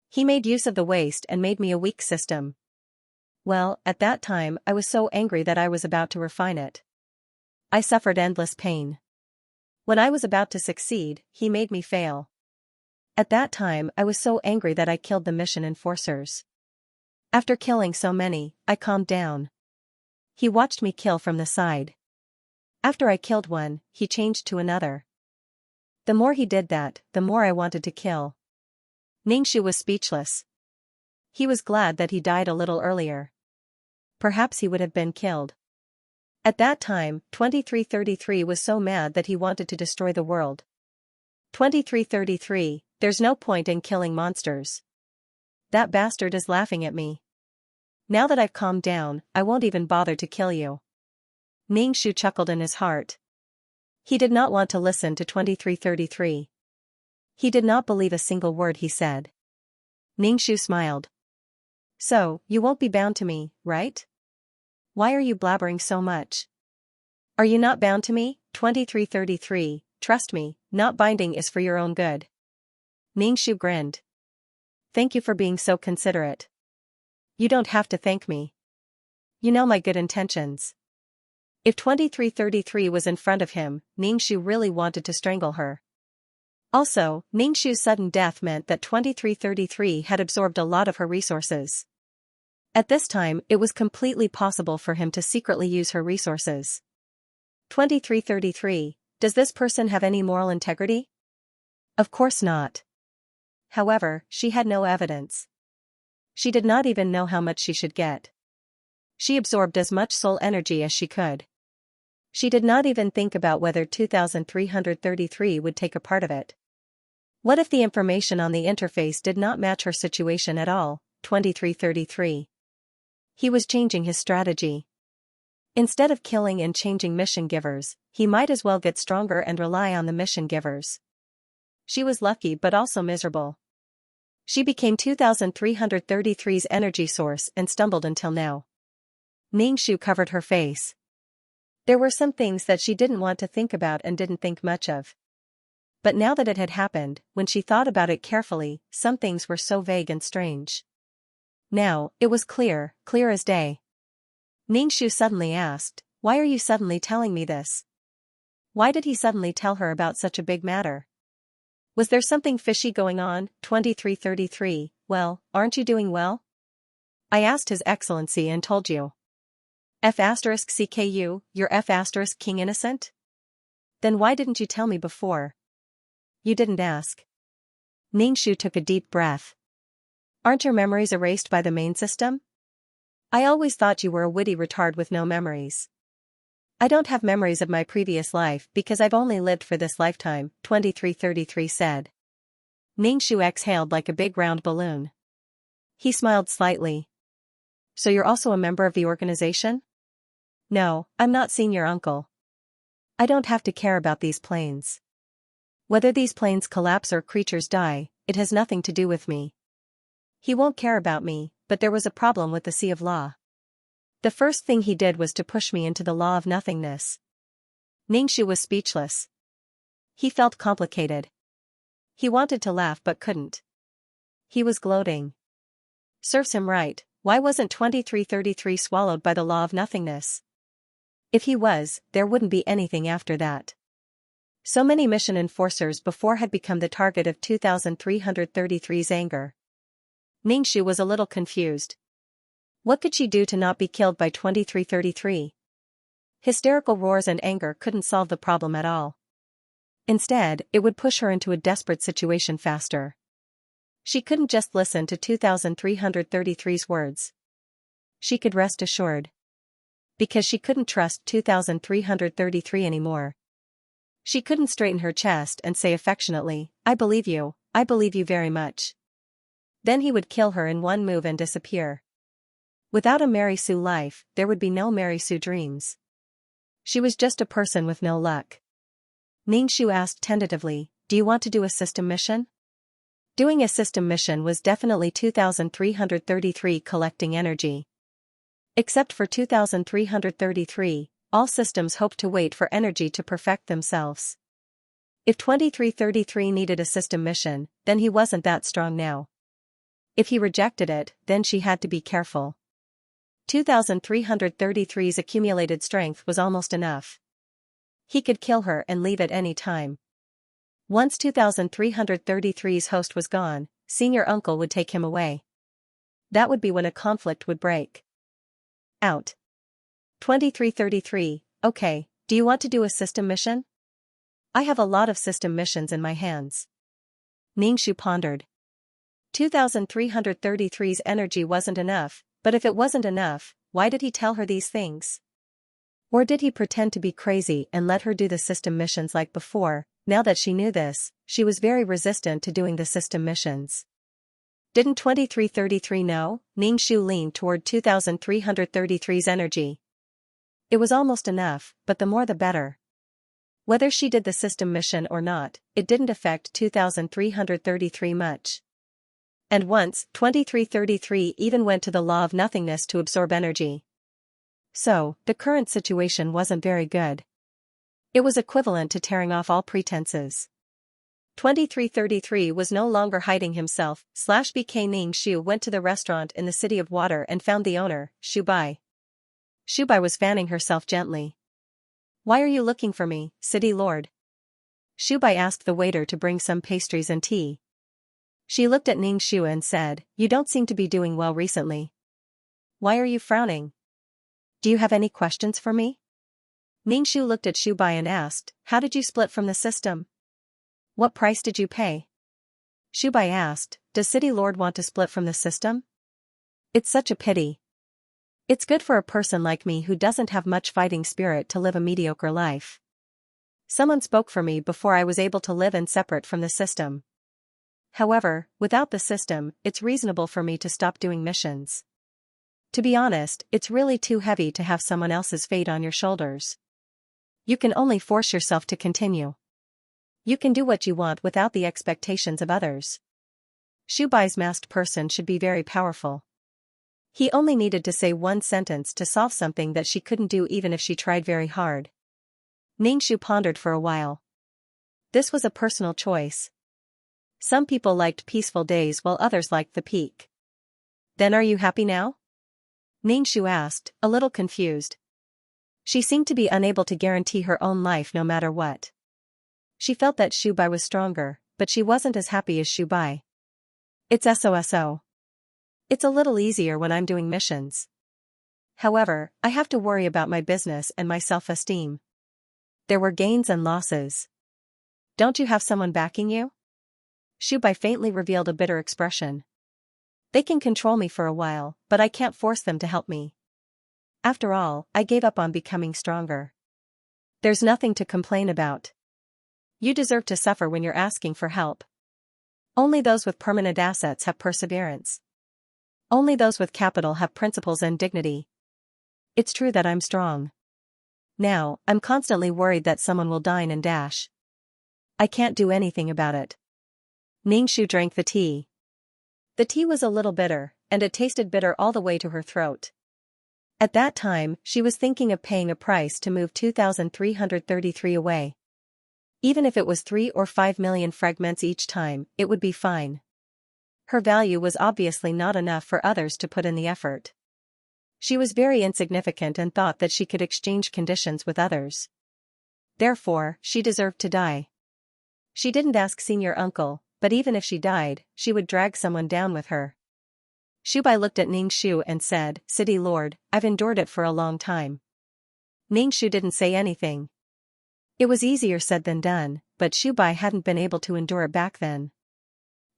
He made use of the waste and made me a weak system. Well, at that time I was so angry that I was about to refine it. I suffered endless pain. When I was about to succeed, he made me fail. At that time I was so angry that I killed the mission enforcers. After killing so many, I calmed down. He watched me kill from the side. After I killed one, he changed to another. The more he did that, the more I wanted to kill. Ningxu was speechless. He was glad that he died a little earlier. Perhaps he would have been killed. At that time, 2333 was so mad that he wanted to destroy the world. 2333, there's no point in killing monsters. That bastard is laughing at me. Now that I've calmed down, I won't even bother to kill you. Ningxu chuckled in his heart. He did not want to listen to 2333. He did not believe a single word he said. Ningxu smiled. So, you won't be bound to me, right? Why are you blabbering so much? Are you not bound to me? 2333, trust me, not binding is for your own good. Ningxu grinned. Thank you for being so considerate. You don't have to thank me. You know my good intentions. If 2333 was in front of him, Ningxu really wanted to strangle her. Also, Ningxu's sudden death meant that 2333 had absorbed a lot of her resources. At this time, it was completely possible for him to secretly use her resources. 2333, does this person have any moral integrity? Of course not. However, she had no evidence. She did not even know how much she should get. She absorbed as much soul energy as she could. She did not even think about whether 2333 would take a part of it. What if the information on the interface did not match her situation at all? 2333. He was changing his strategy. Instead of killing and changing mission givers, he might as well get stronger and rely on the mission givers. She was lucky but also miserable. She became 2333's energy source and stumbled until now. Ningxu covered her face. There were some things that she didn't want to think about and didn't think much of. But now that it had happened, when she thought about it carefully, some things were so vague and strange. Now, it was clear as day. Ningxu suddenly asked, why are you suddenly telling me this? Why did he suddenly tell her about such a big matter? Was there something fishy going on? 2333, well, aren't you doing well? I asked His Excellency and told you. F*CKU, you're F*King Innocent? Then why didn't you tell me before? You didn't ask. Ningxu took a deep breath. Aren't your memories erased by the main system? I always thought you were a witty retard with no memories. I don't have memories of my previous life because I've only lived for this lifetime, 2333 said. Ningxu exhaled like a big round balloon. He smiled slightly. So you're also a member of the organization? No, I'm not senior uncle. I don't have to care about these planes. Whether these planes collapse or creatures die, it has nothing to do with me. He won't care about me, but there was a problem with the Sea of Law. The first thing he did was to push me into the law of nothingness. Ningxu was speechless. He felt complicated. He wanted to laugh but couldn't. He was gloating. Serves him right, why wasn't 2333 swallowed by the law of nothingness? If he was, there wouldn't be anything after that. So many mission enforcers before had become the target of 2333's anger. Ningxu was a little confused. What could she do to not be killed by 2333? Hysterical roars and anger couldn't solve the problem at all. Instead, it would push her into a desperate situation faster. She couldn't just listen to 2333's words. She could rest assured. Because she couldn't trust 2333 anymore. She couldn't straighten her chest and say affectionately, I believe you very much. Then he would kill her in one move and disappear. Without a Mary Sue life, there would be no Mary Sue dreams. She was just a person with no luck. Ningxu asked tentatively, do you want to do a system mission? Doing a system mission was definitely 2333 collecting energy. Except for 2333, all systems hoped to wait for energy to perfect themselves. If 2333 needed a system mission, then he wasn't that strong now. If he rejected it, then she had to be careful. 2333's accumulated strength was almost enough. He could kill her and leave at any time. Once 2333's host was gone, senior uncle would take him away. That would be when a conflict would break out. 2333, okay, do you want to do a system mission? I have a lot of system missions in my hands. Ningxu pondered. 2333's energy wasn't enough, but if it wasn't enough, why did he tell her these things? Or did he pretend to be crazy and let her do the system missions like before? Now that she knew this, she was very resistant to doing the system missions. Didn't 2333 know? Ningxu leaned toward 2333's energy. It was almost enough, but the more the better. Whether she did the system mission or not, it didn't affect 2333 much. And once, 2333 even went to the law of nothingness to absorb energy. So, the current situation wasn't very good. It was equivalent to tearing off all pretenses. 2333 was no longer hiding himself. BK Ningxu went to the restaurant in the City of Water and found the owner, Shubai. Shubai was fanning herself gently. Why are you looking for me, city lord? Shubai asked the waiter to bring some pastries and tea. She looked at Ningxu and said, you don't seem to be doing well recently. Why are you frowning? Do you have any questions for me? Ningxu looked at Shubai and asked, how did you split from the system? What price did you pay? Shubai asked, does City Lord want to split from the system? It's such a pity. It's good for a person like me who doesn't have much fighting spirit to live a mediocre life. Someone spoke for me before I was able to live and separate from the system. However, without the system, it's reasonable for me to stop doing missions. To be honest, it's really too heavy to have someone else's fate on your shoulders. You can only force yourself to continue. You can do what you want without the expectations of others. Shubai's masked person should be very powerful. He only needed to say one sentence to solve something that she couldn't do even if she tried very hard. Ningxu pondered for a while. This was a personal choice. Some people liked peaceful days while others liked the peak. Then are you happy now? Ningxu asked, a little confused. She seemed to be unable to guarantee her own life no matter what. She felt that Shubai was stronger, but she wasn't as happy as Shubai. It's SOSO. It's a little easier when I'm doing missions. However, I have to worry about my business and my self-esteem. There were gains and losses. Don't you have someone backing you? Shubai faintly revealed a bitter expression. They can control me for a while, but I can't force them to help me. After all, I gave up on becoming stronger. There's nothing to complain about. You deserve to suffer when you're asking for help. Only those with permanent assets have perseverance. Only those with capital have principles and dignity. It's true that I'm strong. Now, I'm constantly worried that someone will dine and dash. I can't do anything about it. Ningxu drank the tea. The tea was a little bitter, and it tasted bitter all the way to her throat. At that time, she was thinking of paying a price to move 2333 away. Even if it was 3 or 5 million fragments each time, it would be fine. Her value was obviously not enough for others to put in the effort. She was very insignificant and thought that she could exchange conditions with others. Therefore, she deserved to die. She didn't ask senior uncle, but even if she died, she would drag someone down with her. Shubai looked at Ningxu and said, City Lord, I've endured it for a long time. Ningxu didn't say anything. It was easier said than done, but Shubai hadn't been able to endure it back then.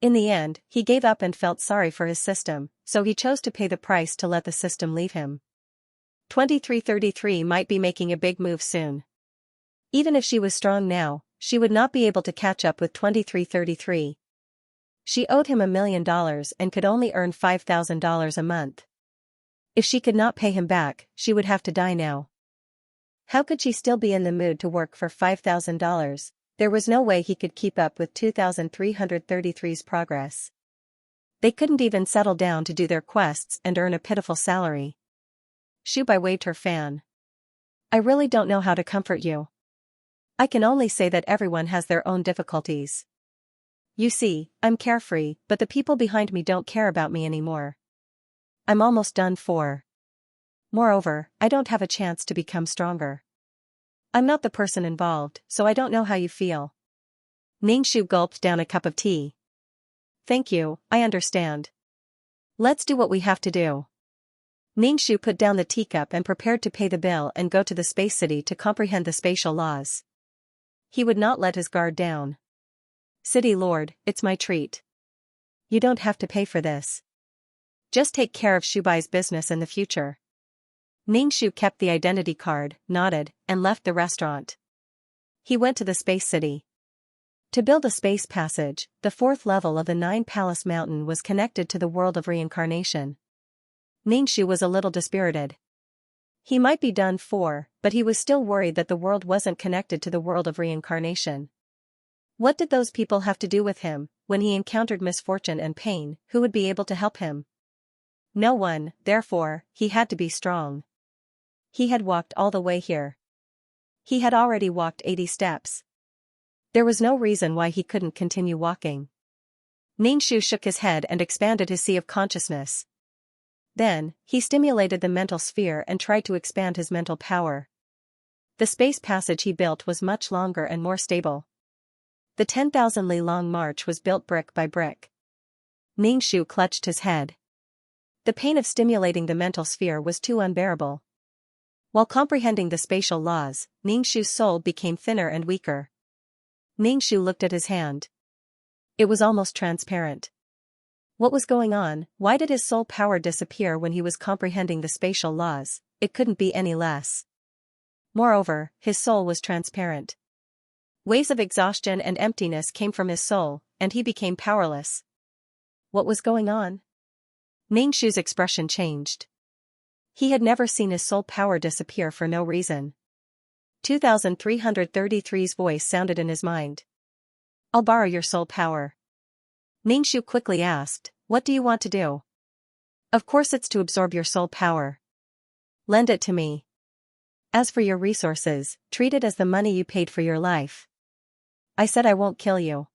In the end, he gave up and felt sorry for his system, so he chose to pay the price to let the system leave him. 2333 might be making a big move soon. Even if she was strong now, she would not be able to catch up with 2333. She owed him $1 million and could only earn $5,000 a month. If she could not pay him back, she would have to die now. How could she still be in the mood to work for $5,000? There was no way he could keep up with 2333's progress. They couldn't even settle down to do their quests and earn a pitiful salary. Shubai waved her fan. I really don't know how to comfort you. I can only say that everyone has their own difficulties. You see, I'm carefree, but the people behind me don't care about me anymore. I'm almost done for. Moreover, I don't have a chance to become stronger. I'm not the person involved, so I don't know how you feel. Ningshu gulped down a cup of tea. Thank you, I understand. Let's do what we have to do. Ningshu put down the teacup and prepared to pay the bill and go to the space city to comprehend the spatial laws. He would not let his guard down. City Lord, it's my treat. You don't have to pay for this. Just take care of Shubai's business in the future. Ningshu kept the identity card, nodded, and left the restaurant. He went to the space city. To build a space passage, the fourth level of the Nine Palace Mountain was connected to the world of reincarnation. Ningshu was a little dispirited. He might be done for, but he was still worried that the world wasn't connected to the world of reincarnation. What did those people have to do with him? When he encountered misfortune and pain, who would be able to help him? No one, therefore, he had to be strong. He had walked all the way here. He had already walked 80 steps. There was no reason why he couldn't continue walking. Ningshu shook his head and expanded his sea of consciousness. Then, he stimulated the mental sphere and tried to expand his mental power. The space passage he built was much longer and more stable. The 10,000 li long march was built brick by brick. Ningshu clutched his head. The pain of stimulating the mental sphere was too unbearable. While comprehending the spatial laws, Ningshu's soul became thinner and weaker. Ningshu looked at his hand. It was almost transparent. What was going on? Why did his soul power disappear when he was comprehending the spatial laws? It couldn't be any less. Moreover, his soul was transparent. Waves of exhaustion and emptiness came from his soul, and he became powerless. What was going on? Ningshu's expression changed. He had never seen his soul power disappear for no reason. 2333's voice sounded in his mind. I'll borrow your soul power. Ningshu quickly asked, what do you want to do? Of course it's to absorb your soul power. Lend it to me. As for your resources, treat it as the money you paid for your life. I said I won't kill you.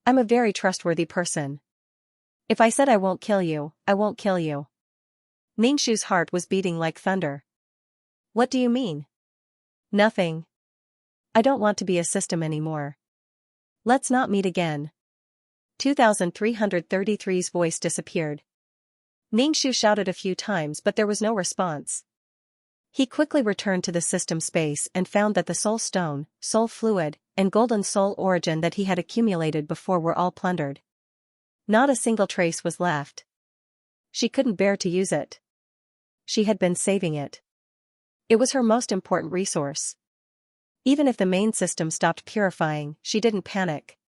I'm a very trustworthy person. If I said I won't kill you, I won't kill you. Ningshu's heart was beating like thunder. What do you mean? Nothing. I don't want to be a system anymore. Let's not meet again. 2333's voice disappeared. Ningshu shouted a few times but there was no response. He quickly returned to the system space and found that the soul stone, soul fluid, and golden soul origin that he had accumulated before were all plundered. Not a single trace was left. She couldn't bear to use it. She had been saving it. It was her most important resource. Even if the main system stopped purifying, she didn't panic.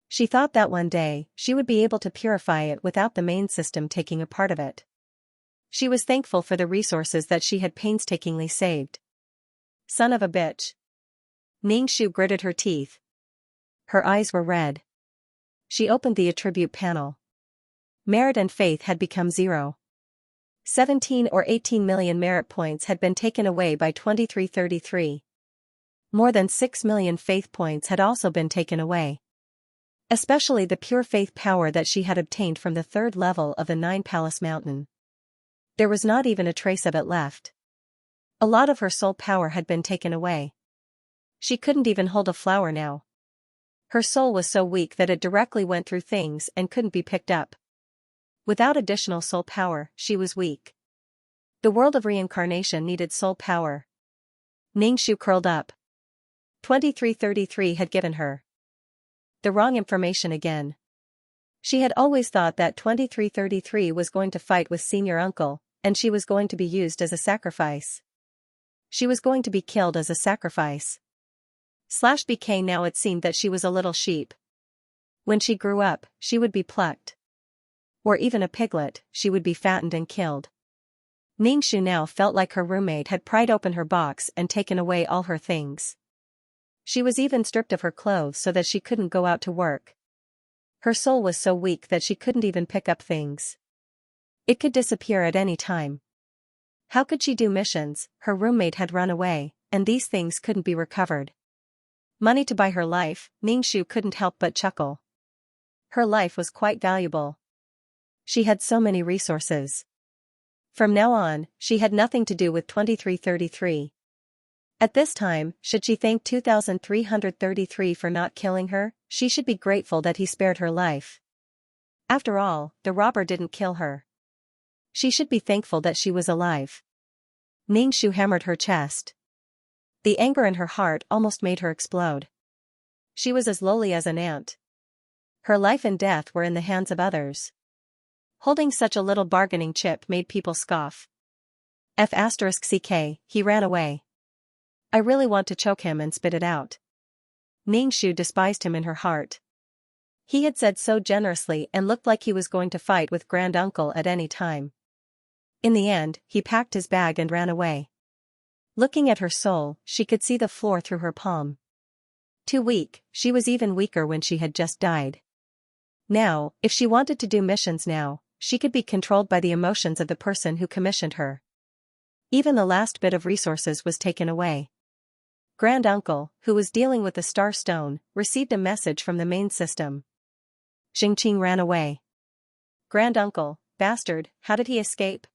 She thought that one day, she would be able to purify it without the main system taking a part of it. She was thankful for the resources that she had painstakingly saved. Son of a bitch. Ningshu gritted her teeth. Her eyes were red. She opened the attribute panel. Merit and faith had become 0. 17 or 18 million merit points had been taken away by 2333. More than 6 million faith points had also been taken away. Especially the pure faith power that she had obtained from the third level of the Nine Palace Mountain. There was not even a trace of it left. A lot of her soul power had been taken away. She couldn't even hold a flower now. Her soul was so weak that it directly went through things and couldn't be picked up. Without additional soul power, she was weak. The world of reincarnation needed soul power. Ningshu curled up. 2333 had given her the wrong information again. She had always thought that 2333 was going to fight with senior uncle, and she was going to be used as a sacrifice. She was going to be killed as a sacrifice. /BK now it seemed that she was a little sheep. When she grew up, she would be plucked. Or even a piglet, she would be fattened and killed. Ningshu now felt like her roommate had pried open her box and taken away all her things. She was even stripped of her clothes so that she couldn't go out to work. Her soul was so weak that she couldn't even pick up things. It could disappear at any time. How could she do missions? Her roommate had run away, and these things couldn't be recovered. Money to buy her life, Ningxu couldn't help but chuckle. Her life was quite valuable. She had so many resources. From now on, she had nothing to do with 2333. At this time, should she thank 2333 for not killing her, she should be grateful that he spared her life. After all, the robber didn't kill her. She should be thankful that she was alive. Ningxu hammered her chest. The anger in her heart almost made her explode. She was as lowly as an ant. Her life and death were in the hands of others. Holding such a little bargaining chip made people scoff. F*ck, he ran away. I really want to choke him and spit it out. Ningxu despised him in her heart. He had said so generously and looked like he was going to fight with granduncle at any time. In the end, he packed his bag and ran away. Looking at her soul, she could see the floor through her palm. Too weak, she was even weaker when she had just died. Now, if she wanted to do missions now, she could be controlled by the emotions of the person who commissioned her. Even the last bit of resources was taken away. Granduncle, who was dealing with the star stone, received a message from the main system. Xingqing ran away. Granduncle, bastard, how did he escape?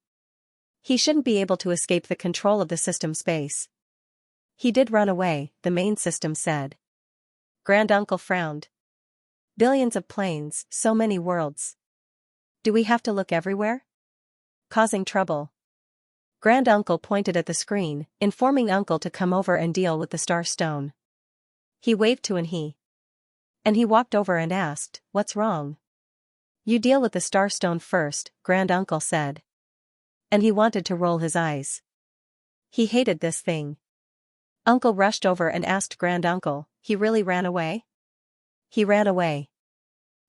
He shouldn't be able to escape the control of the system space. He did run away, the main system said. Granduncle frowned. Billions of planes, so many worlds. Do we have to look everywhere? Causing trouble. Granduncle pointed at the screen, informing Uncle to come over and deal with the star stone. He waved to Anhe. And he walked over and asked, what's wrong? You deal with the star stone first, Granduncle said. And he wanted to roll his eyes. He hated this thing. Uncle rushed over and asked Granduncle, he really ran away? He ran away.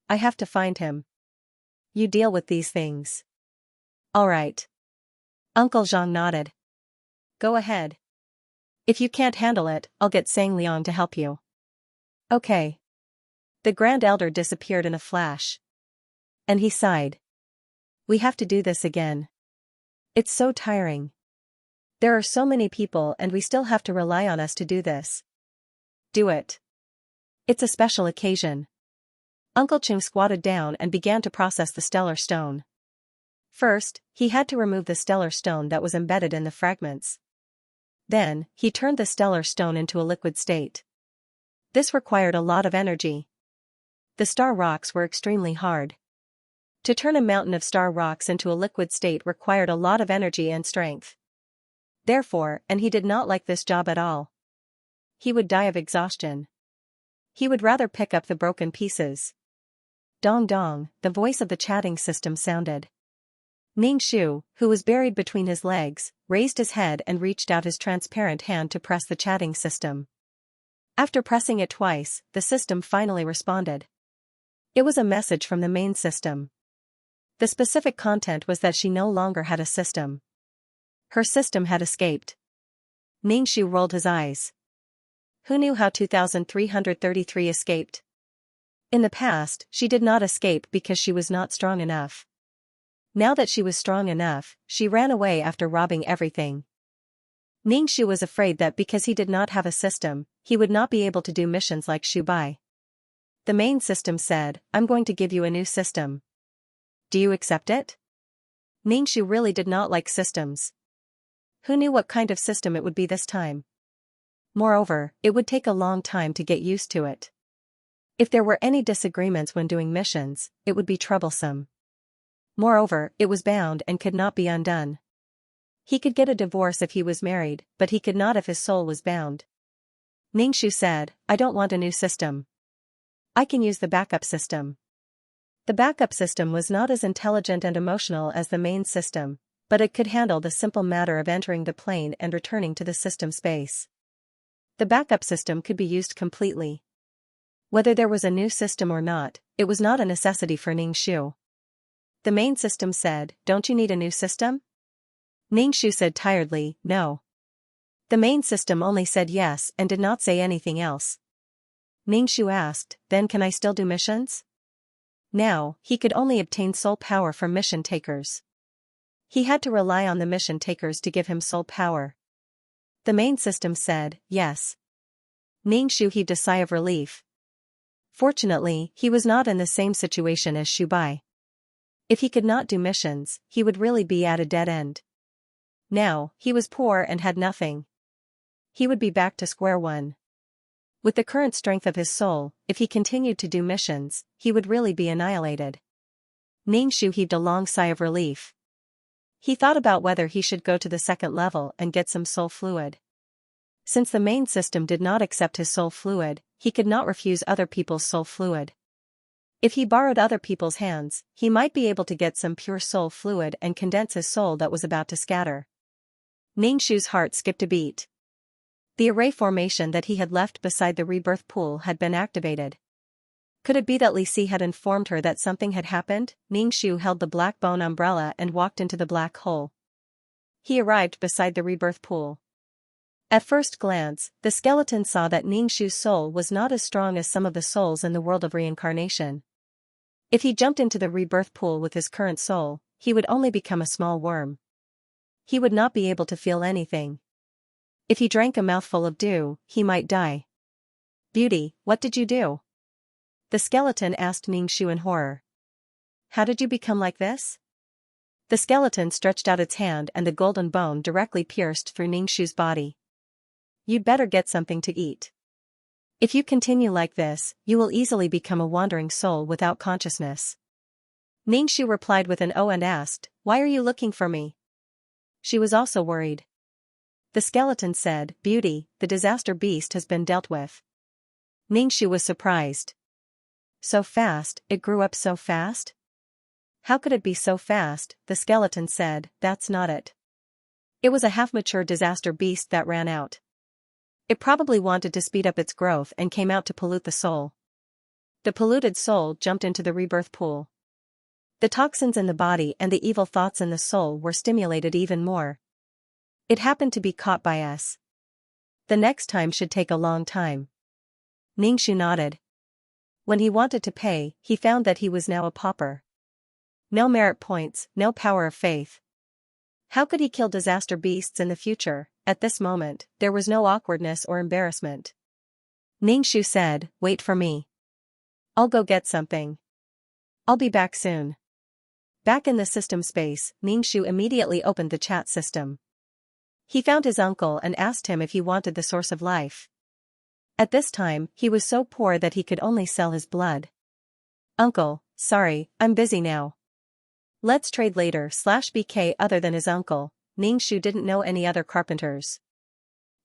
I have to find him. You deal with these things. All right. Uncle Zhang nodded. Go ahead. If you can't handle it, I'll get Sang Liang to help you. Okay. The Grand Elder disappeared in a flash. And he sighed. We have to do this again. It's so tiring. There are so many people and we still have to rely on us to do this. Do it. It's a special occasion. Uncle Chung squatted down and began to process the stellar stone. First, he had to remove the stellar stone that was embedded in the fragments. Then, he turned the stellar stone into a liquid state. This required a lot of energy. The star rocks were extremely hard. To turn a mountain of star rocks into a liquid state required a lot of energy and strength. Therefore, and he did not like this job at all. He would die of exhaustion. He would rather pick up the broken pieces. Dong dong, the voice of the chatting system sounded. Ningxu, who was buried between his legs, raised his head and reached out his transparent hand to press the chatting system. After pressing it twice, the system finally responded. It was a message from the main system. The specific content was that she no longer had a system. Her system had escaped. Ningxu rolled his eyes. Who knew how 2333 escaped? In the past, she did not escape because she was not strong enough. Now that she was strong enough, she ran away after robbing everything. Ningxu was afraid that because he did not have a system, he would not be able to do missions like Shubai. The main system said, I'm going to give you a new system. Do you accept it? Ningxu really did not like systems. Who knew what kind of system it would be this time? Moreover, it would take a long time to get used to it. If there were any disagreements when doing missions, it would be troublesome. Moreover, it was bound and could not be undone. He could get a divorce if he was married, but he could not if his soul was bound. Ningxu said, I don't want a new system. I can use the backup system. The backup system was not as intelligent and emotional as the main system, but it could handle the simple matter of entering the plane and returning to the system space. The backup system could be used completely. Whether there was a new system or not, it was not a necessity for Ningxu. The main system said, don't you need a new system? Ningxu said tiredly, no. The main system only said yes and did not say anything else. Ningxu asked, then can I still do missions? Now, he could only obtain soul power from mission takers. He had to rely on the mission takers to give him soul power. The main system said, yes. Ningxu heaved a sigh of relief. Fortunately, he was not in the same situation as Shubai. If he could not do missions, he would really be at a dead end. Now, he was poor and had nothing. He would be back to square one. With the current strength of his soul, if he continued to do missions, he would really be annihilated. Ningxu heaved a long sigh of relief. He thought about whether he should go to the second level and get some soul fluid. Since the main system did not accept his soul fluid, he could not refuse other people's soul fluid. If he borrowed other people's hands, he might be able to get some pure soul fluid and condense his soul that was about to scatter. Ningxu's heart skipped a beat. The array formation that he had left beside the rebirth pool had been activated. Could it be that Li Si had informed her that something had happened? Ningxu held the black bone umbrella and walked into the black hole. He arrived beside the rebirth pool. At first glance, the skeleton saw that Ningxu's soul was not as strong as some of the souls in the world of reincarnation. If he jumped into the rebirth pool with his current soul, he would only become a small worm. He would not be able to feel anything. If he drank a mouthful of dew, he might die. Beauty, what did you do? The skeleton asked Ningxu in horror. How did you become like this? The skeleton stretched out its hand and the golden bone directly pierced through Ningxu's body. You'd better get something to eat. If you continue like this, you will easily become a wandering soul without consciousness. Ningxu replied with an "oh" and asked, why are you looking for me? She was also worried. The skeleton said, Beauty, the disaster beast has been dealt with. Ningxu was surprised. So fast, it grew up so fast? How could it be so fast? The skeleton said, that's not it. It was a half-mature disaster beast that ran out. It probably wanted to speed up its growth and came out to pollute the soul. The polluted soul jumped into the rebirth pool. The toxins in the body and the evil thoughts in the soul were stimulated even more. It happened to be caught by us. The next time should take a long time. Ningxu nodded. When he wanted to pay, he found that he was now a pauper. No merit points, no power of faith. How could he kill disaster beasts in the future? At this moment, there was no awkwardness or embarrassment. Ningxu said, wait for me. I'll go get something. I'll be back soon. Back in the system space, Ningxu immediately opened the chat system. He found his uncle and asked him if he wanted the source of life. At this time, he was so poor that he could only sell his blood. Uncle, sorry, I'm busy now. Let's trade later. /BK. Other than his uncle, Ningxu didn't know any other carpenters.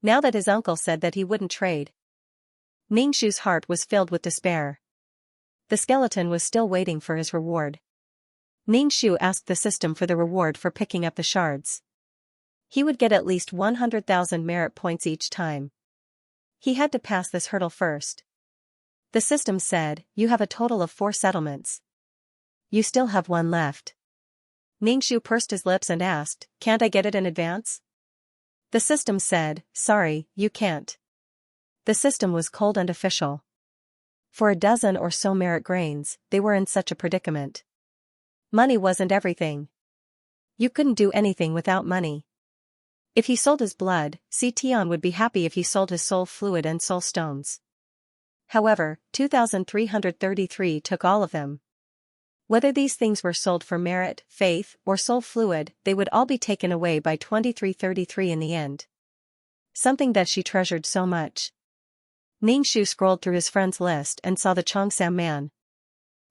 Now that his uncle said that he wouldn't trade, Ningxu's heart was filled with despair. The skeleton was still waiting for his reward. Ningxu asked the system for the reward for picking up the shards. He would get at least 100,000 merit points each time. He had to pass this hurdle first. The system said, you have a total of 4 settlements. You still have 1 left. Ningxu pursed his lips and asked, can't I get it in advance? The system said, sorry, you can't. The system was cold and official. For a dozen or so merit grains, they were in such a predicament. Money wasn't everything. You couldn't do anything without money. If he sold his blood, Tian would be happy if he sold his soul fluid and soul stones. However, 2,333 took all of them. Whether these things were sold for merit, faith, or soul fluid, they would all be taken away by 2333 in the end. Something that she treasured so much. Ningxu scrolled through his friends' list and saw the Xianxia man.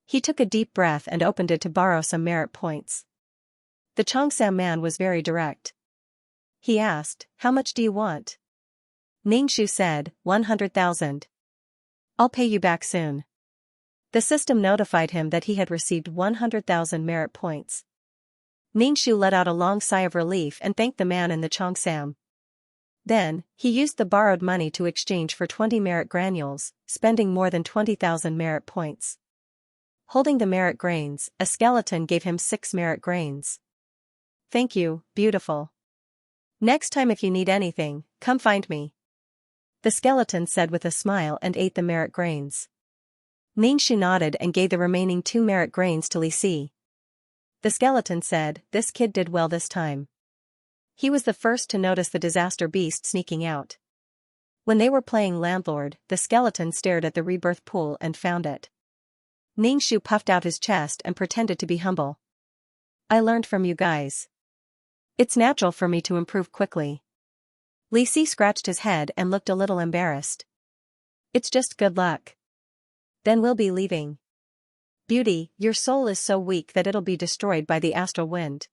He took a deep breath and opened it to borrow some merit points. The Xianxia man was very direct. He asked, how much do you want? Ningxu said, 100,000. I'll pay you back soon. The system notified him that he had received 100,000 merit points. Ningxu let out a long sigh of relief and thanked the man in the Xianxia. Then, he used the borrowed money to exchange for 20 merit granules, spending more than 20,000 merit points. Holding the merit grains, a skeleton gave him 6 merit grains. Thank you, beautiful. Next time if you need anything, come find me. The skeleton said with a smile and ate the merit grains. Ningxu nodded and gave the remaining 2 merit grains to Li Si. The skeleton said, "This kid did well this time." He was the first to notice the disaster beast sneaking out. When they were playing landlord, the skeleton stared at the rebirth pool and found it. Ningxu puffed out his chest and pretended to be humble. "I learned from you guys. It's natural for me to improve quickly." Li Si scratched his head and looked a little embarrassed. "It's just good luck. Then we'll be leaving." "Beauty, your soul is so weak that it'll be destroyed by the astral wind.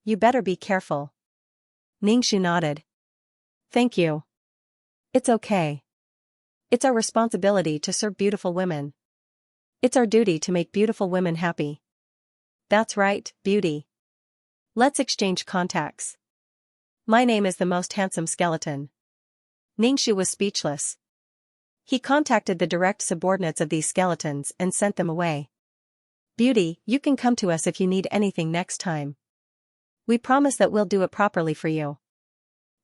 You better be careful." Ningxu nodded. "Thank you. It's okay. It's our responsibility to serve beautiful women. It's our duty to make beautiful women happy." "That's right, Beauty. Let's exchange contacts. My name is the most handsome skeleton." Ningxu was speechless. He contacted the direct subordinates of these skeletons and sent them away. "Beauty, you can come to us if you need anything next time. We promise that we'll do it properly for you.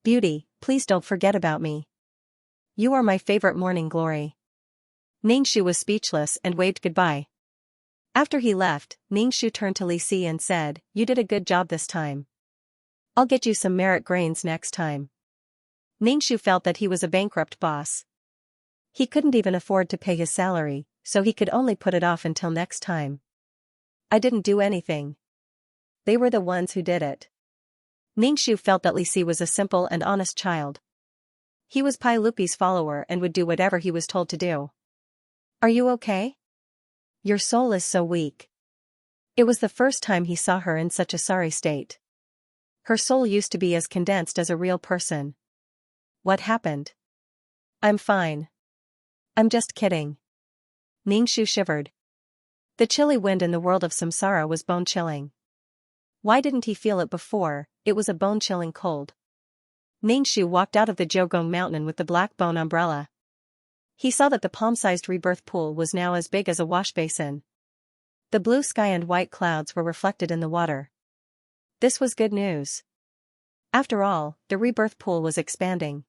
Beauty, please don't forget about me. You are my favorite morning glory." Ningxu was speechless and waved goodbye. After he left, Ningxu turned to Li Si and said, "You did a good job this time. I'll get you some merit grains next time." Ningxu felt that he was a bankrupt boss. He couldn't even afford to pay his salary, so he could only put it off until next time. "I didn't do anything. They were the ones who did it." Ningxu felt that Li Si was a simple and honest child. He was Pai Lupi's follower and would do whatever he was told to do. "Are you okay? Your soul is so weak." It was the first time he saw her in such a sorry state. Her soul used to be as condensed as a real person. "What happened?" "I'm fine. I'm just kidding." Ningxu shivered. The chilly wind in the world of samsara was bone-chilling. Why didn't he feel it before? It was a bone-chilling cold. Ningxu walked out of the Jiugong mountain with the black bone umbrella. He saw that the palm-sized rebirth pool was now as big as a wash basin. The blue sky and white clouds were reflected in the water. This was good news. After all, the rebirth pool was expanding.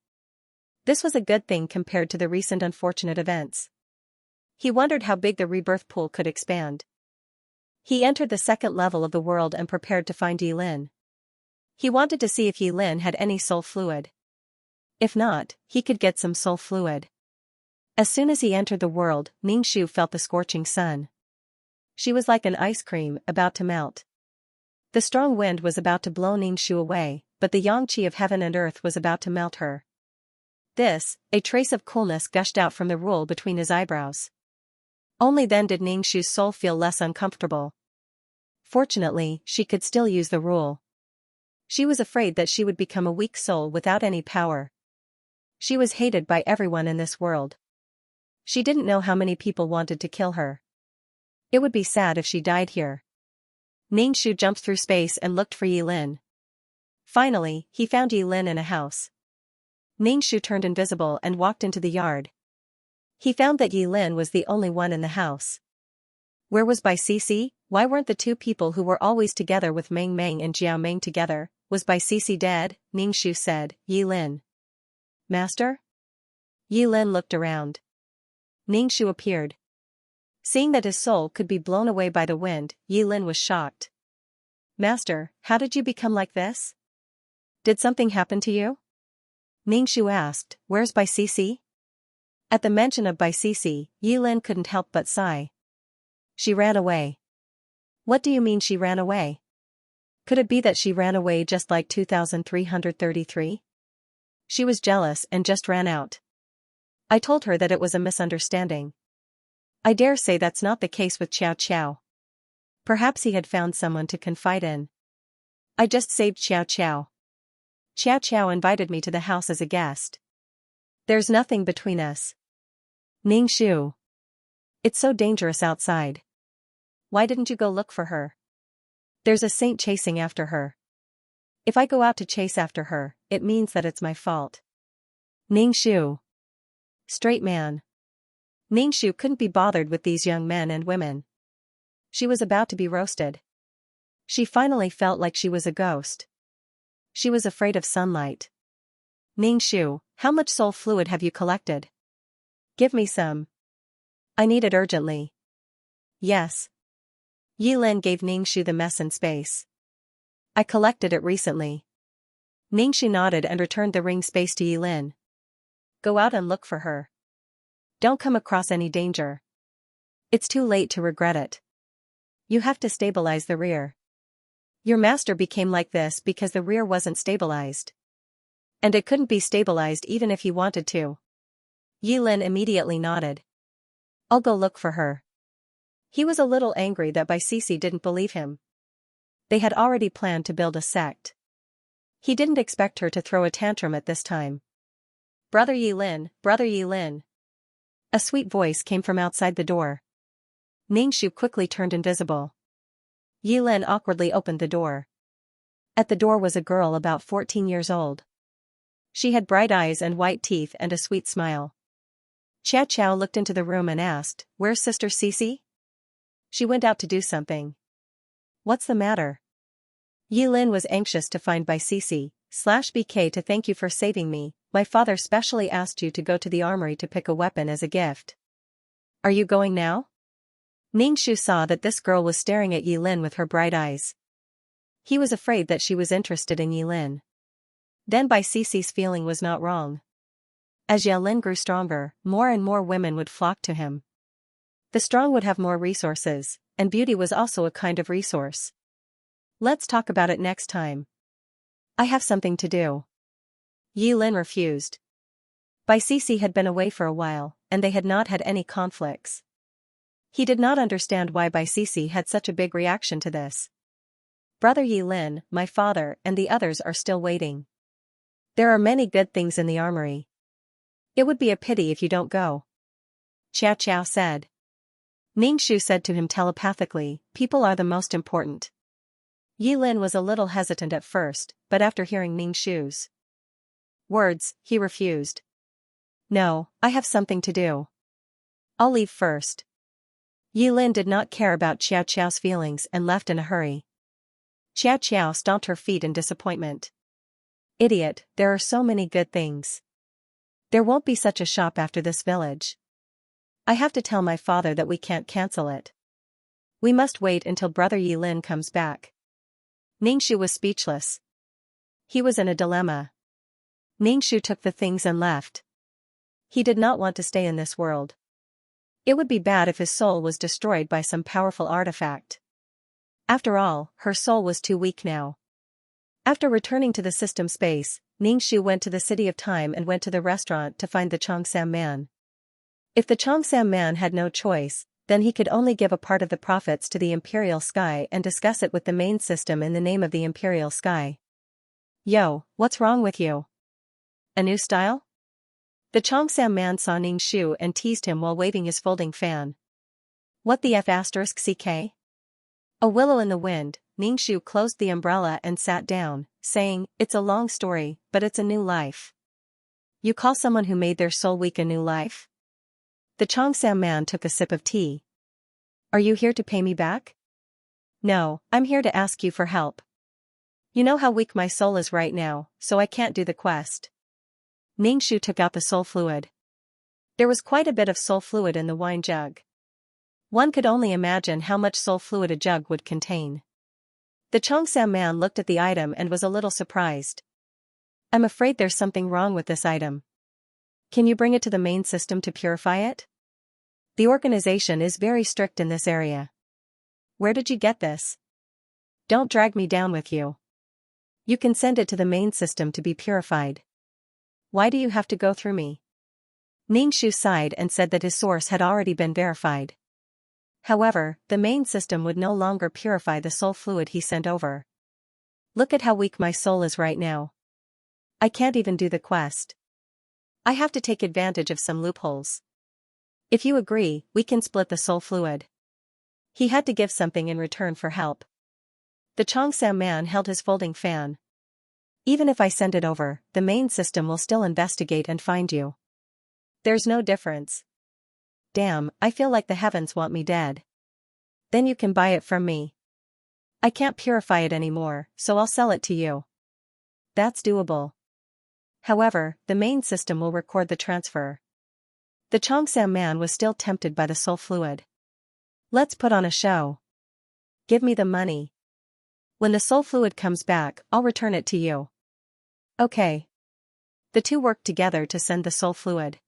This was a good thing compared to the recent unfortunate events. He wondered how big the rebirth pool could expand. He entered the second level of the world and prepared to find Yilin. He wanted to see if Yilin had any soul fluid. If not, he could get some soul fluid. As soon as he entered the world, Ningxu felt the scorching sun. She was like an ice cream about to melt. The strong wind was about to blow Ningxu away, but the yang-qi of heaven and earth was about to melt her. A trace of coolness gushed out from the rule between his eyebrows. Only then did Ningxu's soul feel less uncomfortable. Fortunately, she could still use the rule. She was afraid that she would become a weak soul without any power. She was hated by everyone in this world. She didn't know how many people wanted to kill her. It would be sad if she died here. Ningxu jumped through space and looked for Yilin. Finally, he found Yilin in a house. Ningxu turned invisible and walked into the yard. He found that Yilin was the only one in the house. Where was Bai Sisi? Why weren't the two people who were always together with Meng Meng and Jiao Meng together? Was Bai Sisi dead? Ningxu said, "Yilin." "Master?" Yilin looked around. Ningxu appeared. Seeing that his soul could be blown away by the wind, Yilin was shocked. "Master, how did you become like this? Did something happen to you?" Ningxu asked, "Where's Bai Sisi?" At the mention of Bai Sisi, Yilin couldn't help but sigh. "She ran away." "What do you mean she ran away? Could it be that she ran away just like 2333? She was jealous and just ran out. I told her that it was a misunderstanding. I dare say that's not the case with Xiao Xiao. Perhaps he had found someone to confide in. I just saved Xiao Xiao. Xiao Xiao invited me to the house as a guest. There's nothing between us." "Ningxu. It's so dangerous outside. Why didn't you go look for her? There's a saint chasing after her. If I go out to chase after her, it means that it's my fault." Ningxu. Straight man. Ningxu couldn't be bothered with these young men and women. She was about to be roasted. She finally felt like she was a ghost. She was afraid of sunlight. "Ningxu, how much soul fluid have you collected? Give me some. I need it urgently." "Yes. Yilin gave Ningxu the mess in space. I collected it recently. Ningxu nodded and returned the ring space to Yilin. Go out and look for her. Don't come across any danger. It's too late to regret it. You have to stabilize the rear. Your master became like this because the rear wasn't stabilized. And it couldn't be stabilized even if he wanted to. Yilin immediately nodded. I'll go look for her. He was a little angry that Bai Sisi didn't believe him. They had already planned to build a sect. He didn't expect her to throw a tantrum at this time. Brother Yilin, Brother Yilin. A sweet voice came from outside the door. Ningxu quickly turned invisible. Yilin awkwardly opened the door. At the door was a girl about 14 years old. She had bright eyes and white teeth and a sweet smile. Chia Chao looked into the room and asked, "Where's Sister Sisi?" She went out to do something. What's the matter? Yilin was anxious to find Bai Sisi/BK to thank you for saving me. My father specially asked you to go to the armory to pick a weapon as a gift. Are you going now? Ningxu saw that this girl was staring at Yilin with her bright eyes. He was afraid that she was interested in Yilin. Then Bai Sisi's feeling was not wrong. As Yilin grew stronger, more and more women would flock to him. The strong would have more resources, and beauty was also a kind of resource. Let's talk about it next time. I have something to do. Yilin refused. Bai Sisi had been away for a while, and they had not had any conflicts. He did not understand why Bai Sisi had such a big reaction to this. Brother Yilin, my father, and the others are still waiting. There are many good things in the armory. It would be a pity if you don't go. Chia Chao said. Ningxu said to him telepathically, people are the most important. Yilin was a little hesitant at first, but after hearing Ningxu's words, he refused. No, I have something to do. I'll leave first. Yilin did not care about Chia Chao's feelings and left in a hurry. Chia Chao stomped her feet in disappointment. Idiot, there are so many good things. There won't be such a shop after this village. I have to tell my father that we can't cancel it. We must wait until Brother Yilin comes back. Ningxu was speechless. He was in a dilemma. Ningxu took the things and left. He did not want to stay in this world. It would be bad if his soul was destroyed by some powerful artifact. After all, her soul was too weak now. After returning to the system space, Ningxu went to the City of Time and went to the restaurant to find the Cheongsam man. If the Cheongsam man had no choice, then he could only give a part of the profits to the Imperial Sky and discuss it with the main system in the name of the Imperial Sky. Yo, what's wrong with you? A new style? The Cheongsam man saw Ningxu and teased him while waving his folding fan. What the F***ck? A willow in the wind, Ningxu closed the umbrella and sat down, saying, it's a long story, but it's a new life. You call someone who made their soul weak a new life? The Cheongsam man took a sip of tea. Are you here to pay me back? No, I'm here to ask you for help. You know how weak my soul is right now, so I can't do the quest. Ningxu took out the soul fluid. There was quite a bit of soul fluid in the wine jug. One could only imagine how much soul fluid a jug would contain. The Cheongsam man looked at the item and was a little surprised. I'm afraid there's something wrong with this item. Can you bring it to the main system to purify it? The organization is very strict in this area. Where did you get this? Don't drag me down with you. You can send it to the main system to be purified. Why do you have to go through me? Ningxu sighed and said that his source had already been verified. However, the main system would no longer purify the soul fluid he sent over. Look at how weak my soul is right now. I can't even do the quest. I have to take advantage of some loopholes. If you agree, we can split the soul fluid. He had to give something in return for help. The Cheongsam man held his folding fan. Even if I send it over, the main system will still investigate and find you. There's no difference. Damn, I feel like the heavens want me dead. Then you can buy it from me. I can't purify it anymore, so I'll sell it to you. That's doable. However, the main system will record the transfer. The Cheongsam man was still tempted by the soul fluid. Let's put on a show. Give me the money. When the soul fluid comes back, I'll return it to you. Okay. The two worked together to send the soul fluid.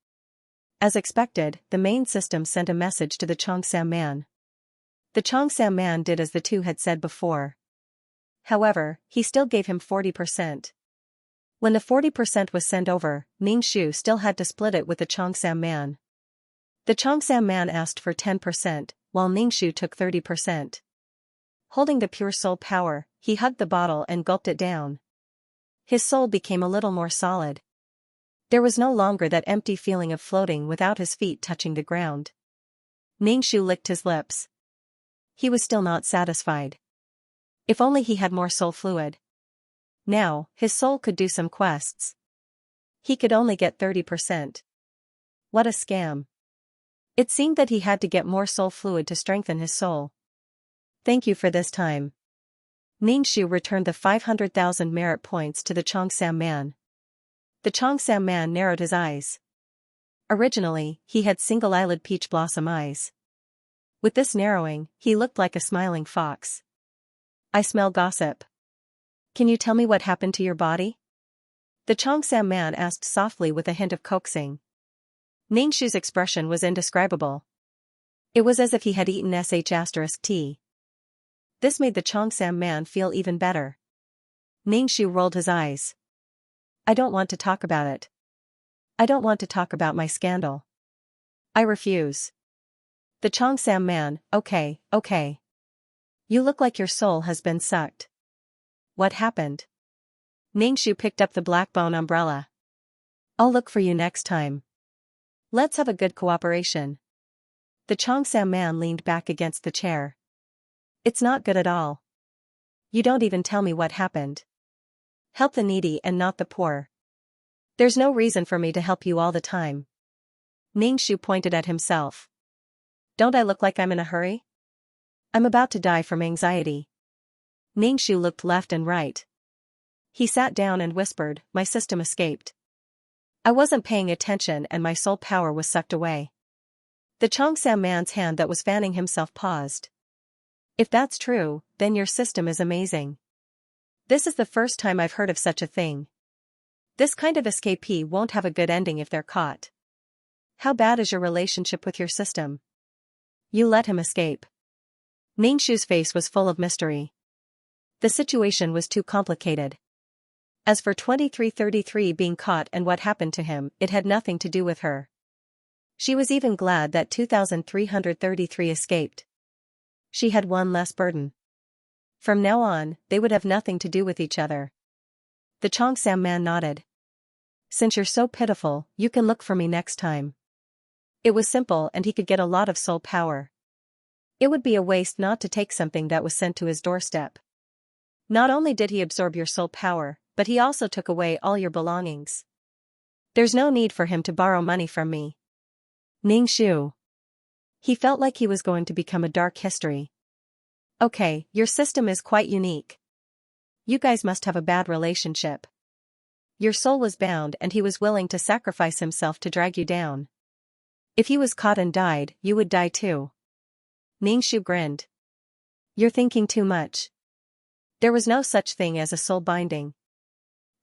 As expected, the main system sent a message to the Xianxia man. The Xianxia man did as the two had said before. However, he still gave him 40%. When the 40% was sent over, Xianxia still had to split it with the Xianxia man. The Xianxia man asked for 10%, while Xianxia took 30%. Holding the pure soul power, he hugged the bottle and gulped it down. His soul became a little more solid. There was no longer that empty feeling of floating without his feet touching the ground. Xianxia licked his lips. He was still not satisfied. If only he had more soul fluid. Now, his soul could do some quests. He could only get 30%. What a scam. It seemed that he had to get more soul fluid to strengthen his soul. Thank you for this time. Xianxia returned the 500,000 merit points to the Xianxia man. The Xianxia man narrowed his eyes. Originally, he had single-eyelid peach blossom eyes. With this narrowing, he looked like a smiling fox. I smell gossip. Can you tell me what happened to your body? The Xianxia man asked softly with a hint of coaxing. Xianxia's expression was indescribable. It was as if he had eaten sh*t. This made the Xianxia man feel even better. Xianxia rolled his eyes. I don't want to talk about it. I don't want to talk about my scandal. I refuse. The Xianxia man, okay. You look like your soul has been sucked. What happened? Xianxia picked up the black bone umbrella. I'll look for you next time. Let's have a good cooperation. The Xianxia man leaned back against the chair. It's not good at all. You don't even tell me what happened. Help the needy and not the poor. There's no reason for me to help you all the time. Xianxia pointed at himself. Don't I look like I'm in a hurry? I'm about to die from anxiety. Xianxia looked left and right. He sat down and whispered, my system escaped. I wasn't paying attention and my soul power was sucked away. The Xianxia man's hand that was fanning himself paused. If that's true, then your system is amazing. This is the first time I've heard of such a thing. This kind of escapee won't have a good ending if they're caught. How bad is your relationship with your system? You let him escape. Xianxia's face was full of mystery. The situation was too complicated. As for 2333 being caught and what happened to him, it had nothing to do with her. She was even glad that 2333 escaped. She had one less burden. From now on, they would have nothing to do with each other. The Xianxia man nodded. Since you're so pitiful, you can look for me next time. It was simple and he could get a lot of soul power. It would be a waste not to take something that was sent to his doorstep. Not only did he absorb your soul power, but he also took away all your belongings. There's no need for him to borrow money from me. Xianxia. He felt like he was going to become a dark history. Okay, your system is quite unique. You guys must have a bad relationship. Your soul was bound and he was willing to sacrifice himself to drag you down. If he was caught and died, you would die too. Xianxia grinned. You're thinking too much. There was no such thing as a soul binding.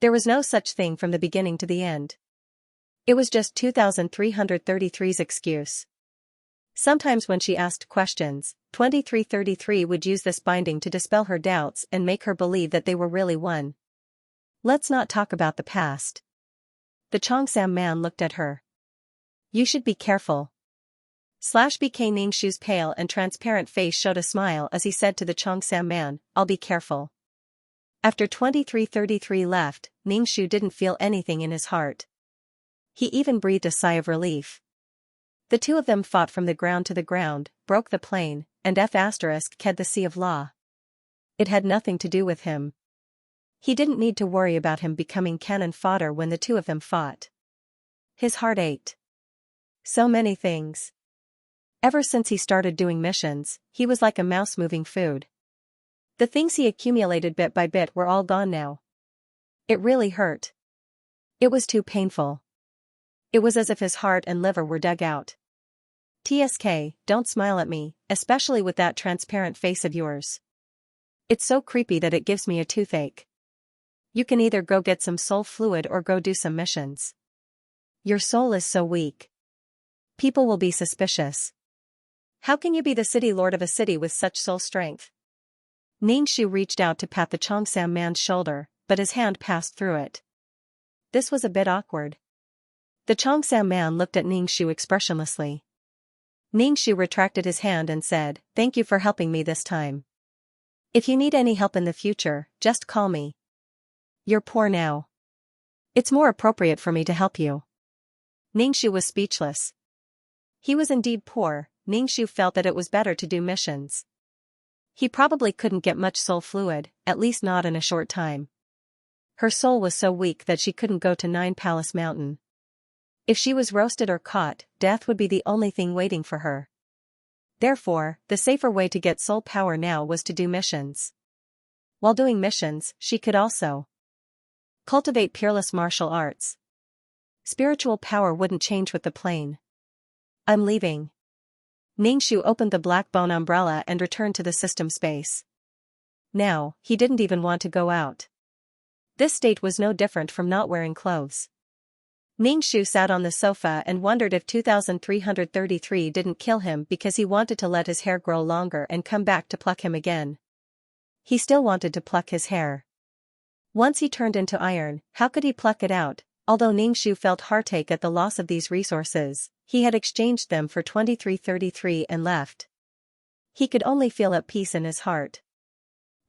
There was no such thing from the beginning to the end. It was just 2333's excuse. Sometimes when she asked questions, 2333 would use this binding to dispel her doubts and make her believe that they were really one. Let's not talk about the past. The Xianxia man looked at her. You should be careful. /BK Xianxia's pale and transparent face showed a smile as he said to the Xianxia man, I'll be careful. After 2333 left, Xianxia didn't feel anything in his heart. He even breathed a sigh of relief. The two of them fought from the ground to the ground, broke the plane, and F***ed the sea of law. It had nothing to do with him. He didn't need to worry about him becoming cannon fodder when the two of them fought. His heart ached. So many things. Ever since he started doing missions, he was like a mouse moving food. The things he accumulated bit by bit were all gone now. It really hurt. It was too painful. It was as if his heart and liver were dug out. TSK, don't smile at me, especially with that transparent face of yours. It's so creepy that it gives me a toothache. You can either go get some soul fluid or go do some missions. Your soul is so weak. People will be suspicious. How can you be the city lord of a city with such soul strength? Ningxu reached out to pat the Xianxia man's shoulder, but his hand passed through it. This was a bit awkward. The Xianxia man looked at Ningxu expressionlessly. Ningxu retracted his hand and said, "Thank you for helping me this time. If you need any help in the future, just call me. You're poor now. It's more appropriate for me to help you." Ningxu was speechless. He was indeed poor. Ningxu felt that it was better to do missions. He probably couldn't get much soul fluid, at least not in a short time. Her soul was so weak that she couldn't go to Nine Palace Mountain. If she was roasted or caught, death would be the only thing waiting for her. Therefore, the safer way to get soul power now was to do missions. While doing missions, she could also cultivate peerless martial arts. Spiritual power wouldn't change with the plane. "I'm leaving." Ningxu opened the black bone umbrella and returned to the system space. Now, he didn't even want to go out. This state was no different from not wearing clothes. Ningxu sat on the sofa and wondered if 2333 didn't kill him because he wanted to let his hair grow longer and come back to pluck him again. He still wanted to pluck his hair. Once he turned into iron, how could he pluck it out? Although Ningxu felt heartache at the loss of these resources, he had exchanged them for 2333 and left. He could only feel at peace in his heart.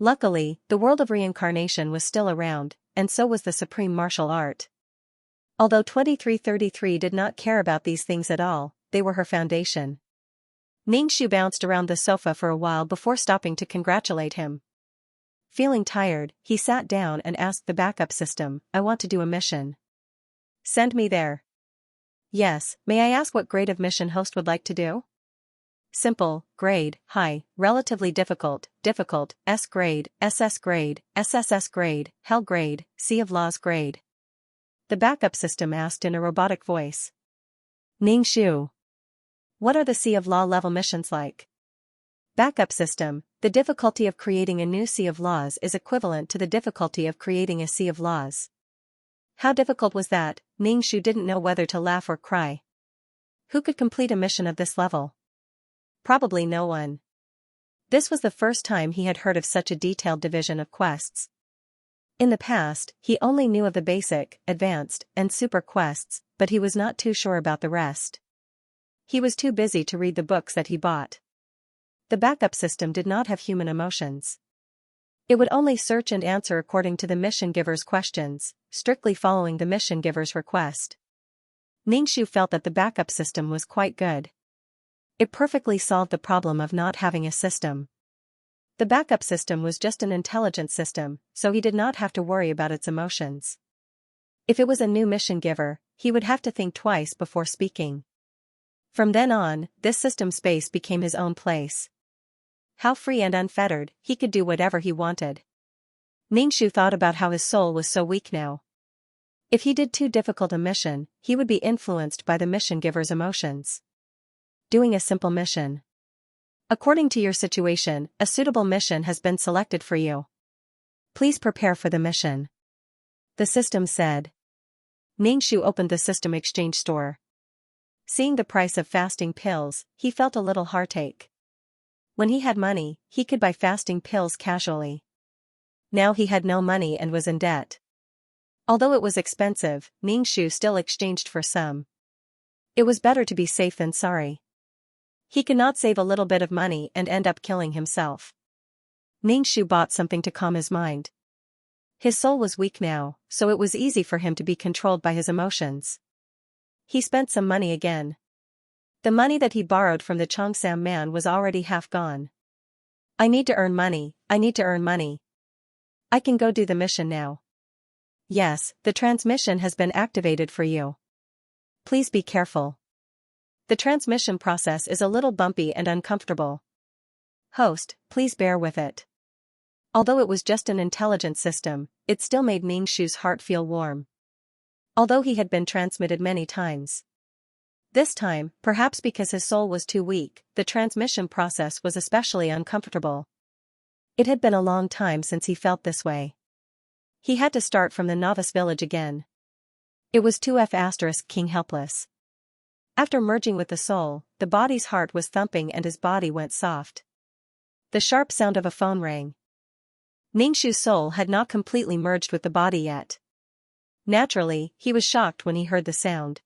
Luckily, the world of reincarnation was still around, and so was the supreme martial art. Although 2333 did not care about these things at all, they were her foundation. Ningxu bounced around the sofa for a while before stopping to congratulate him. Feeling tired, he sat down and asked the backup system, "I want to do a mission. Send me there." "Yes, may I ask what grade of mission host would like to do?" "Simple, grade, high, relatively difficult, difficult, S grade, SS grade, SSS grade, Hell grade, Sea of Laws grade." The backup system asked in a robotic voice. "Ningxu, what are the Sea of Law level missions like?" Backup system, the difficulty of creating a new Sea of Laws is equivalent to the difficulty of creating a Sea of Laws. How difficult was that? Ningxu didn't know whether to laugh or cry. Who could complete a mission of this level? Probably no one. This was the first time he had heard of such a detailed division of quests. In the past, he only knew of the basic, advanced, and super quests, but he was not too sure about the rest. He was too busy to read the books that he bought. The backup system did not have human emotions. It would only search and answer according to the mission giver's questions, strictly following the mission giver's request. Ningxu felt that the backup system was quite good. It perfectly solved the problem of not having a system. The backup system was just an intelligent system, so he did not have to worry about its emotions. If it was a new mission giver, he would have to think twice before speaking. From then on, this system space became his own place. How free and unfettered, he could do whatever he wanted. Ningxu thought about how his soul was so weak now. If he did too difficult a mission, he would be influenced by the mission giver's emotions. Doing a simple mission. According to your situation, a suitable mission has been selected for you. Please prepare for the mission. The system said. Ningxu opened the system exchange store. Seeing the price of fasting pills, he felt a little heartache. When he had money, he could buy fasting pills casually. Now he had no money and was in debt. Although it was expensive, Ningxu still exchanged for some. It was better to be safe than sorry. He could not save a little bit of money and end up killing himself. Ningxu bought something to calm his mind. His soul was weak now, so it was easy for him to be controlled by his emotions. He spent some money again. The money that he borrowed from the Xianxia man was already half gone. "I need to earn money, I need to earn money. I can go do the mission now." "Yes, the transmission has been activated for you. Please be careful. The transmission process is a little bumpy and uncomfortable. Host, please bear with it." Although it was just an intelligent system, it still made Ningxu's heart feel warm. Although he had been transmitted many times. This time, perhaps because his soul was too weak, the transmission process was especially uncomfortable. It had been a long time since he felt this way. He had to start from the novice village again. It was 2F** King helpless. After merging with the soul, the body's heart was thumping and his body went soft. The sharp sound of a phone rang. Ningxu's soul had not completely merged with the body yet. Naturally, he was shocked when he heard the sound.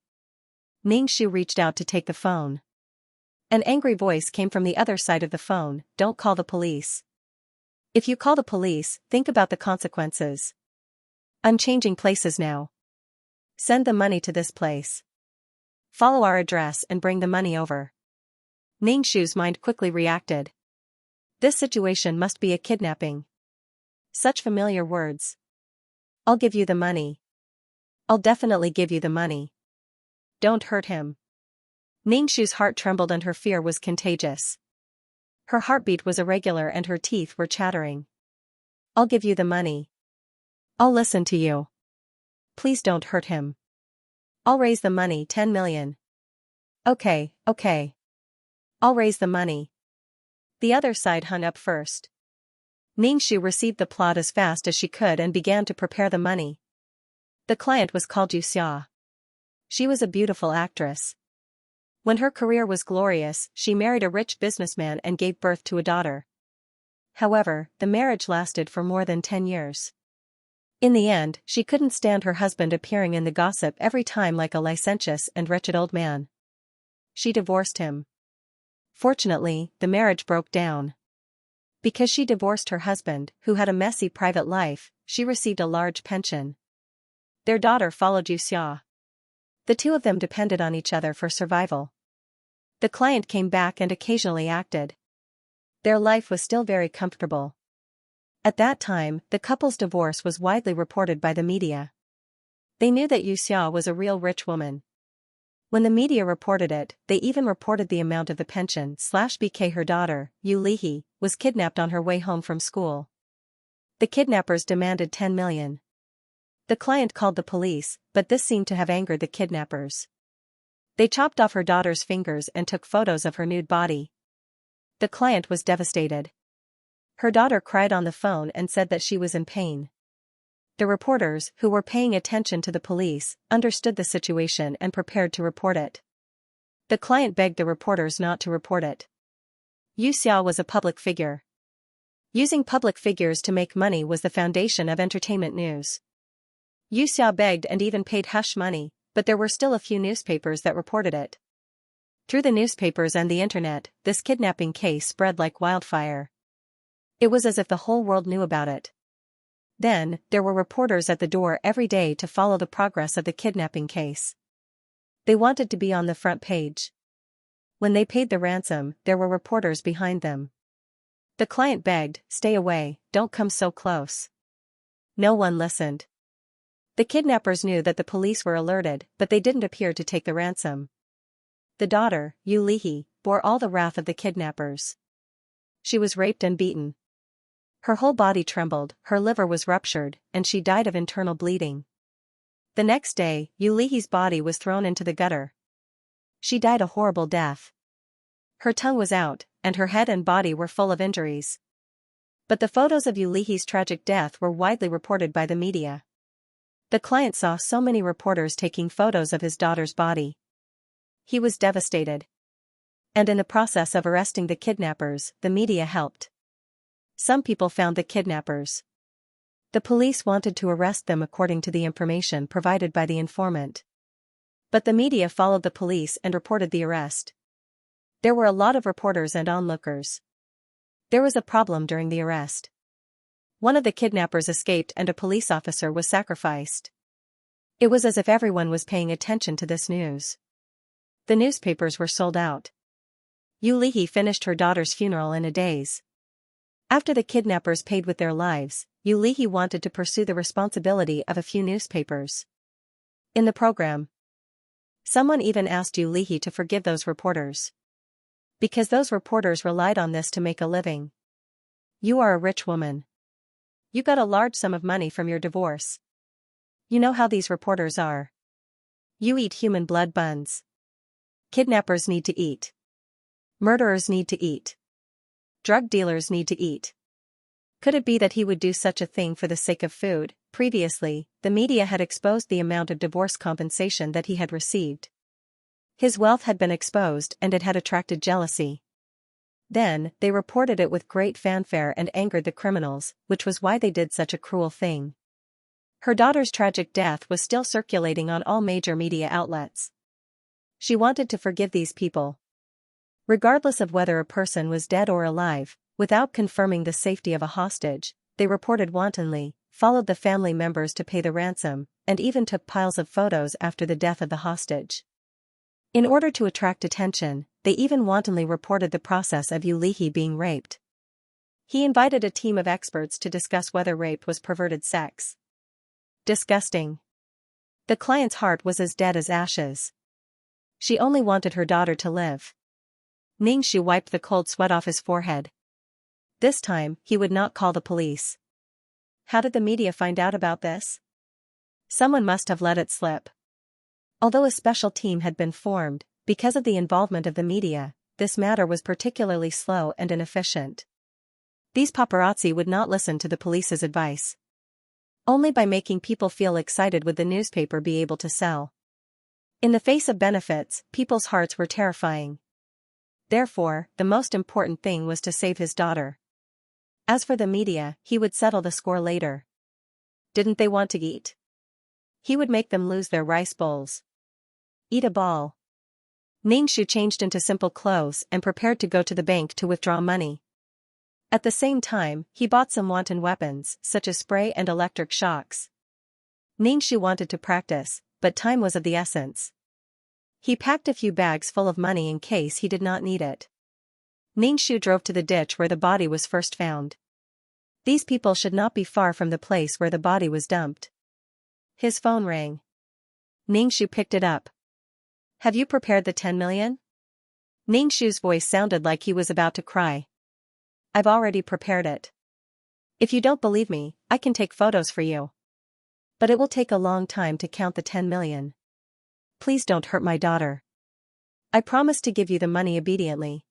Ningxu reached out to take the phone. An angry voice came from the other side of the phone, "Don't call the police. If you call the police, think about the consequences. I'm changing places now. Send the money to this place. Follow our address and bring the money over." Ningxu's mind quickly reacted. This situation must be a kidnapping. Such familiar words. "I'll give you the money. I'll definitely give you the money. Don't hurt him." Ningxu's heart trembled and her fear was contagious. Her heartbeat was irregular and her teeth were chattering. "I'll give you the money. I'll listen to you. Please don't hurt him. I'll raise the money, 10 million. Okay. I'll raise the money." The other side hung up first. Ningxu received the plot as fast as she could and began to prepare the money. The client was called Xianxia. She was a beautiful actress. When her career was glorious, she married a rich businessman and gave birth to a daughter. However, the marriage lasted for more than 10 years. In the end, she couldn't stand her husband appearing in the gossip every time like a licentious and wretched old man. She divorced him. Fortunately, the marriage broke down. Because she divorced her husband, who had a messy private life, she received a large pension. Their daughter followed Xianxia. The two of them depended on each other for survival. The client came back and occasionally acted. Their life was still very comfortable. At that time, the couple's divorce was widely reported by the media. They knew that Xianxia was a real rich woman. When the media reported it, they even reported the amount of the pension/BK her daughter, Yu Lihi, was kidnapped on her way home from school. The kidnappers demanded 10 million. The client called the police, but this seemed to have angered the kidnappers. They chopped off her daughter's fingers and took photos of her nude body. The client was devastated. Her daughter cried on the phone and said that she was in pain. The reporters, who were paying attention to the police, understood the situation and prepared to report it. The client begged the reporters not to report it. Xianxia was a public figure. Using public figures to make money was the foundation of entertainment news. Xianxia begged and even paid hush money, but there were still a few newspapers that reported it. Through the newspapers and the internet, this kidnapping case spread like wildfire. It was as if the whole world knew about it. Then, there were reporters at the door every day to follow the progress of the kidnapping case. They wanted to be on the front page. When they paid the ransom, there were reporters behind them. The client begged, "Stay away, don't come so close." No one listened. The kidnappers knew that the police were alerted, but they didn't appear to take the ransom. The daughter, Yu Lihi, bore all the wrath of the kidnappers. She was raped and beaten. Her whole body trembled, her liver was ruptured, and she died of internal bleeding. The next day, Yu Lihi's body was thrown into the gutter. She died a horrible death. Her tongue was out, and her head and body were full of injuries. But the photos of Yu Lihi's tragic death were widely reported by the media. The client saw so many reporters taking photos of his daughter's body. He was devastated. And in the process of arresting the kidnappers, the media helped. Some people found the kidnappers. The police wanted to arrest them according to the information provided by the informant. But the media followed the police and reported the arrest. There were a lot of reporters and onlookers. There was a problem during the arrest. One of the kidnappers escaped and a police officer was sacrificed. It was as if everyone was paying attention to this news. The newspapers were sold out. Yu Lihi finished her daughter's funeral in a daze. After the kidnappers paid with their lives, Yu Lihi wanted to pursue the responsibility of a few newspapers. In the program, someone even asked Yu Lihi to forgive those reporters. Because those reporters relied on this to make a living. You are a rich woman. You got a large sum of money from your divorce. You know how these reporters are. You eat human blood buns. Kidnappers need to eat. Murderers need to eat. Drug dealers need to eat. Could it be that he would do such a thing for the sake of food? Previously, the media had exposed the amount of divorce compensation that he had received. His wealth had been exposed and it had attracted jealousy. Then, they reported it with great fanfare and angered the criminals, which was why they did such a cruel thing. Her daughter's tragic death was still circulating on all major media outlets. She wanted to forgive these people. Regardless of whether a person was dead or alive, without confirming the safety of a hostage, they reported wantonly, followed the family members to pay the ransom, and even took piles of photos after the death of the hostage. In order to attract attention, they even wantonly reported the process of Yulihi being raped. He invited a team of experts to discuss whether rape was perverted sex. Disgusting. The client's heart was as dead as ashes. She only wanted her daughter to live. Ningshu wiped the cold sweat off his forehead. This time, he would not call the police. How did the media find out about this? Someone must have let it slip. Although a special team had been formed, because of the involvement of the media, this matter was particularly slow and inefficient. These paparazzi would not listen to the police's advice. Only by making people feel excited would the newspaper be able to sell. In the face of benefits, people's hearts were terrifying. Therefore, the most important thing was to save his daughter. As for the media, he would settle the score later. Didn't they want to eat? He would make them lose their rice bowls. Eat a ball. Ningshu changed into simple clothes and prepared to go to the bank to withdraw money. At the same time, he bought some wanton weapons, such as spray and electric shocks. Ningshu wanted to practice, but time was of the essence. He packed a few bags full of money in case he did not need it. Ningshu drove to the ditch where the body was first found. These people should not be far from the place where the body was dumped. His phone rang. Ningshu picked it up. Have you prepared the 10 million? Ningshu's voice sounded like he was about to cry. I've already prepared it. If you don't believe me, I can take photos for you. But it will take a long time to count the 10 million. Please don't hurt my daughter. I promise to give you the money obediently.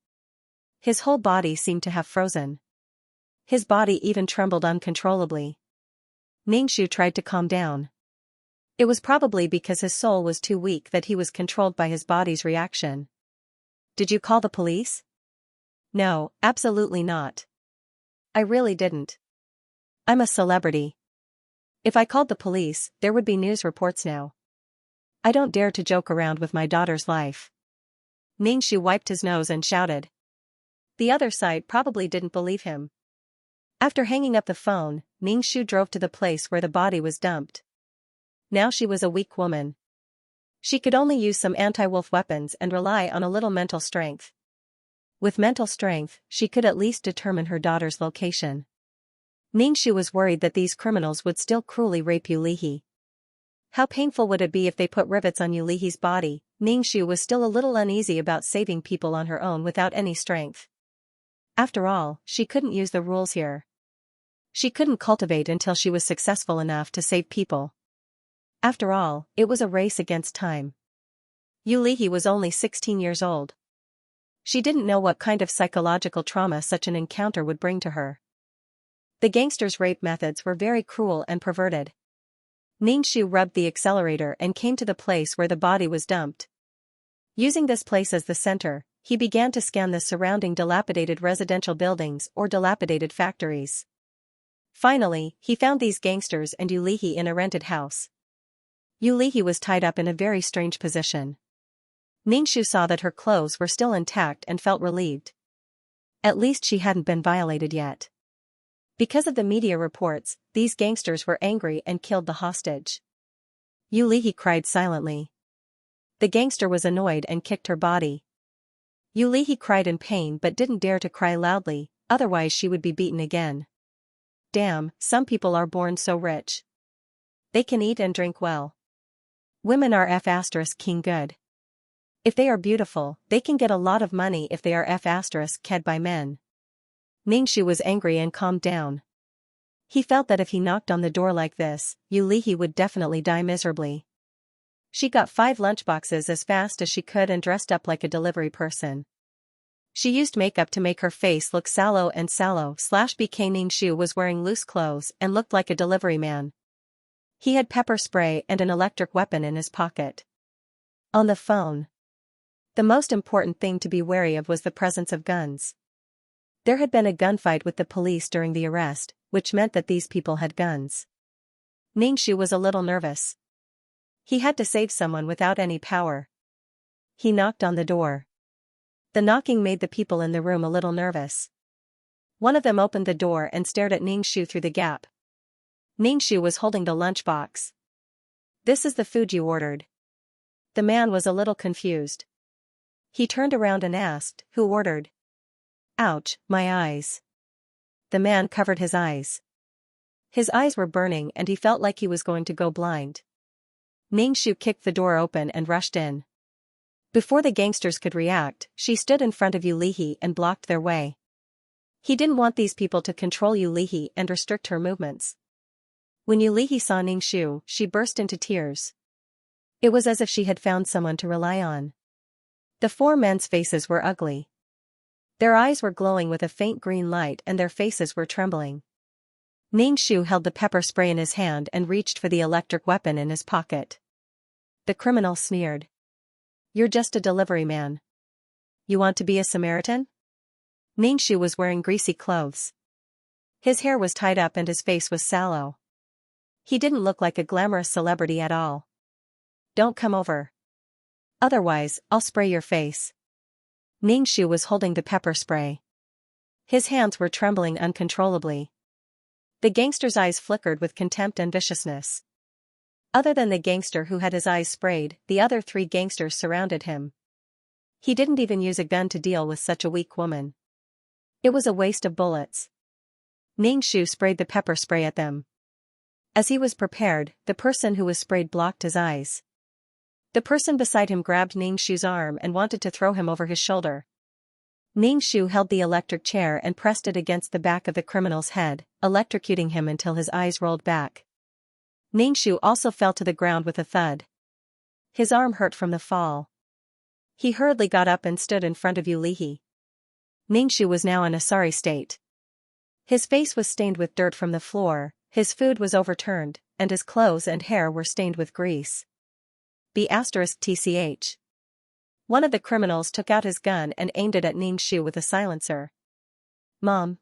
His whole body seemed to have frozen. His body even trembled uncontrollably. Ningshu tried to calm down. It was probably because his soul was too weak that he was controlled by his body's reaction. Did you call the police? No, absolutely not. I really didn't. I'm a celebrity. If I called the police, there would be news reports now. I don't dare to joke around with my daughter's life. Ningshu wiped his nose and shouted. The other side probably didn't believe him. After hanging up the phone, Ningshu drove to the place where the body was dumped. Now she was a weak woman. She could only use some anti-wolf weapons and rely on a little mental strength. With mental strength, she could at least determine her daughter's location. Ningshu was worried that these criminals would still cruelly rape Yulihi. How painful would it be if they put rivets on Yulihi's body? Ningshu was still a little uneasy about saving people on her own without any strength. After all, she couldn't use the rules here. She couldn't cultivate until she was successful enough to save people. After all, it was a race against time. Yulihi was only 16 years old. She didn't know what kind of psychological trauma such an encounter would bring to her. The gangsters' rape methods were very cruel and perverted. Ningshu rubbed the accelerator and came to the place where the body was dumped. Using this place as the center, he began to scan the surrounding dilapidated residential buildings or dilapidated factories. Finally, he found these gangsters and Yulihi in a rented house. Yulihi was tied up in a very strange position. Ningshu saw that her clothes were still intact and felt relieved. At least she hadn't been violated yet. Because of the media reports, these gangsters were angry and killed the hostage. Yulihi cried silently. The gangster was annoyed and kicked her body. Yulihi cried in pain but didn't dare to cry loudly, otherwise she would be beaten again. Damn, some people are born so rich. They can eat and drink well. Women are F***ing good. If they are beautiful, they can get a lot of money if they are F***ed by men. Ningshu was angry and calmed down. He felt that if he knocked on the door like this, Yulihi would definitely die miserably. She got 5 lunchboxes as fast as she could and dressed up like a delivery person. She used makeup to make her face look sallow and sallow/BK. Ningxu was wearing loose clothes and looked like a delivery man. He had pepper spray and an electric weapon in his pocket. On the phone. The most important thing to be wary of was the presence of guns. There had been a gunfight with the police during the arrest, which meant that these people had guns. Ningxu was a little nervous. He had to save someone without any power. He knocked on the door. The knocking made the people in the room a little nervous. One of them opened the door and stared at Ningxu through the gap. Ningxu was holding the lunchbox. "This is the food you ordered." The man was a little confused. He turned around and asked, "Who ordered?" "Ouch, my eyes." The man covered his eyes. His eyes were burning and he felt like he was going to go blind. Ningxu kicked the door open and rushed in. Before the gangsters could react, she stood in front of Yu Lihi and blocked their way. He didn't want these people to control Yu Lihi and restrict her movements. When Yu Lihi saw Ningxu, she burst into tears. It was as if she had found someone to rely on. The four men's faces were ugly. Their eyes were glowing with a faint green light and their faces were trembling. Ningxu held the pepper spray in his hand and reached for the electric weapon in his pocket. The criminal sneered. "You're just a delivery man. You want to be a Samaritan?" Ningxu was wearing greasy clothes. His hair was tied up and his face was sallow. He didn't look like a glamorous celebrity at all. "Don't come over. Otherwise, I'll spray your face." Ningxu was holding the pepper spray. His hands were trembling uncontrollably. The gangster's eyes flickered with contempt and viciousness. Other than the gangster who had his eyes sprayed, the other three gangsters surrounded him. He didn't even use a gun to deal with such a weak woman. It was a waste of bullets. Ningxu sprayed the pepper spray at them. As he was prepared, the person who was sprayed blocked his eyes. The person beside him grabbed Ningxu's arm and wanted to throw him over his shoulder. Ningxu held the electric chair and pressed it against the back of the criminal's head, electrocuting him until his eyes rolled back. Ningxu also fell to the ground with a thud. His arm hurt from the fall. He hurriedly got up and stood in front of Yu Lihi. Ningxu was now in a sorry state. His face was stained with dirt from the floor, his food was overturned, and his clothes and hair were stained with grease. B*TCH. One of the criminals took out his gun and aimed it at Ningxu with a silencer. "Mom."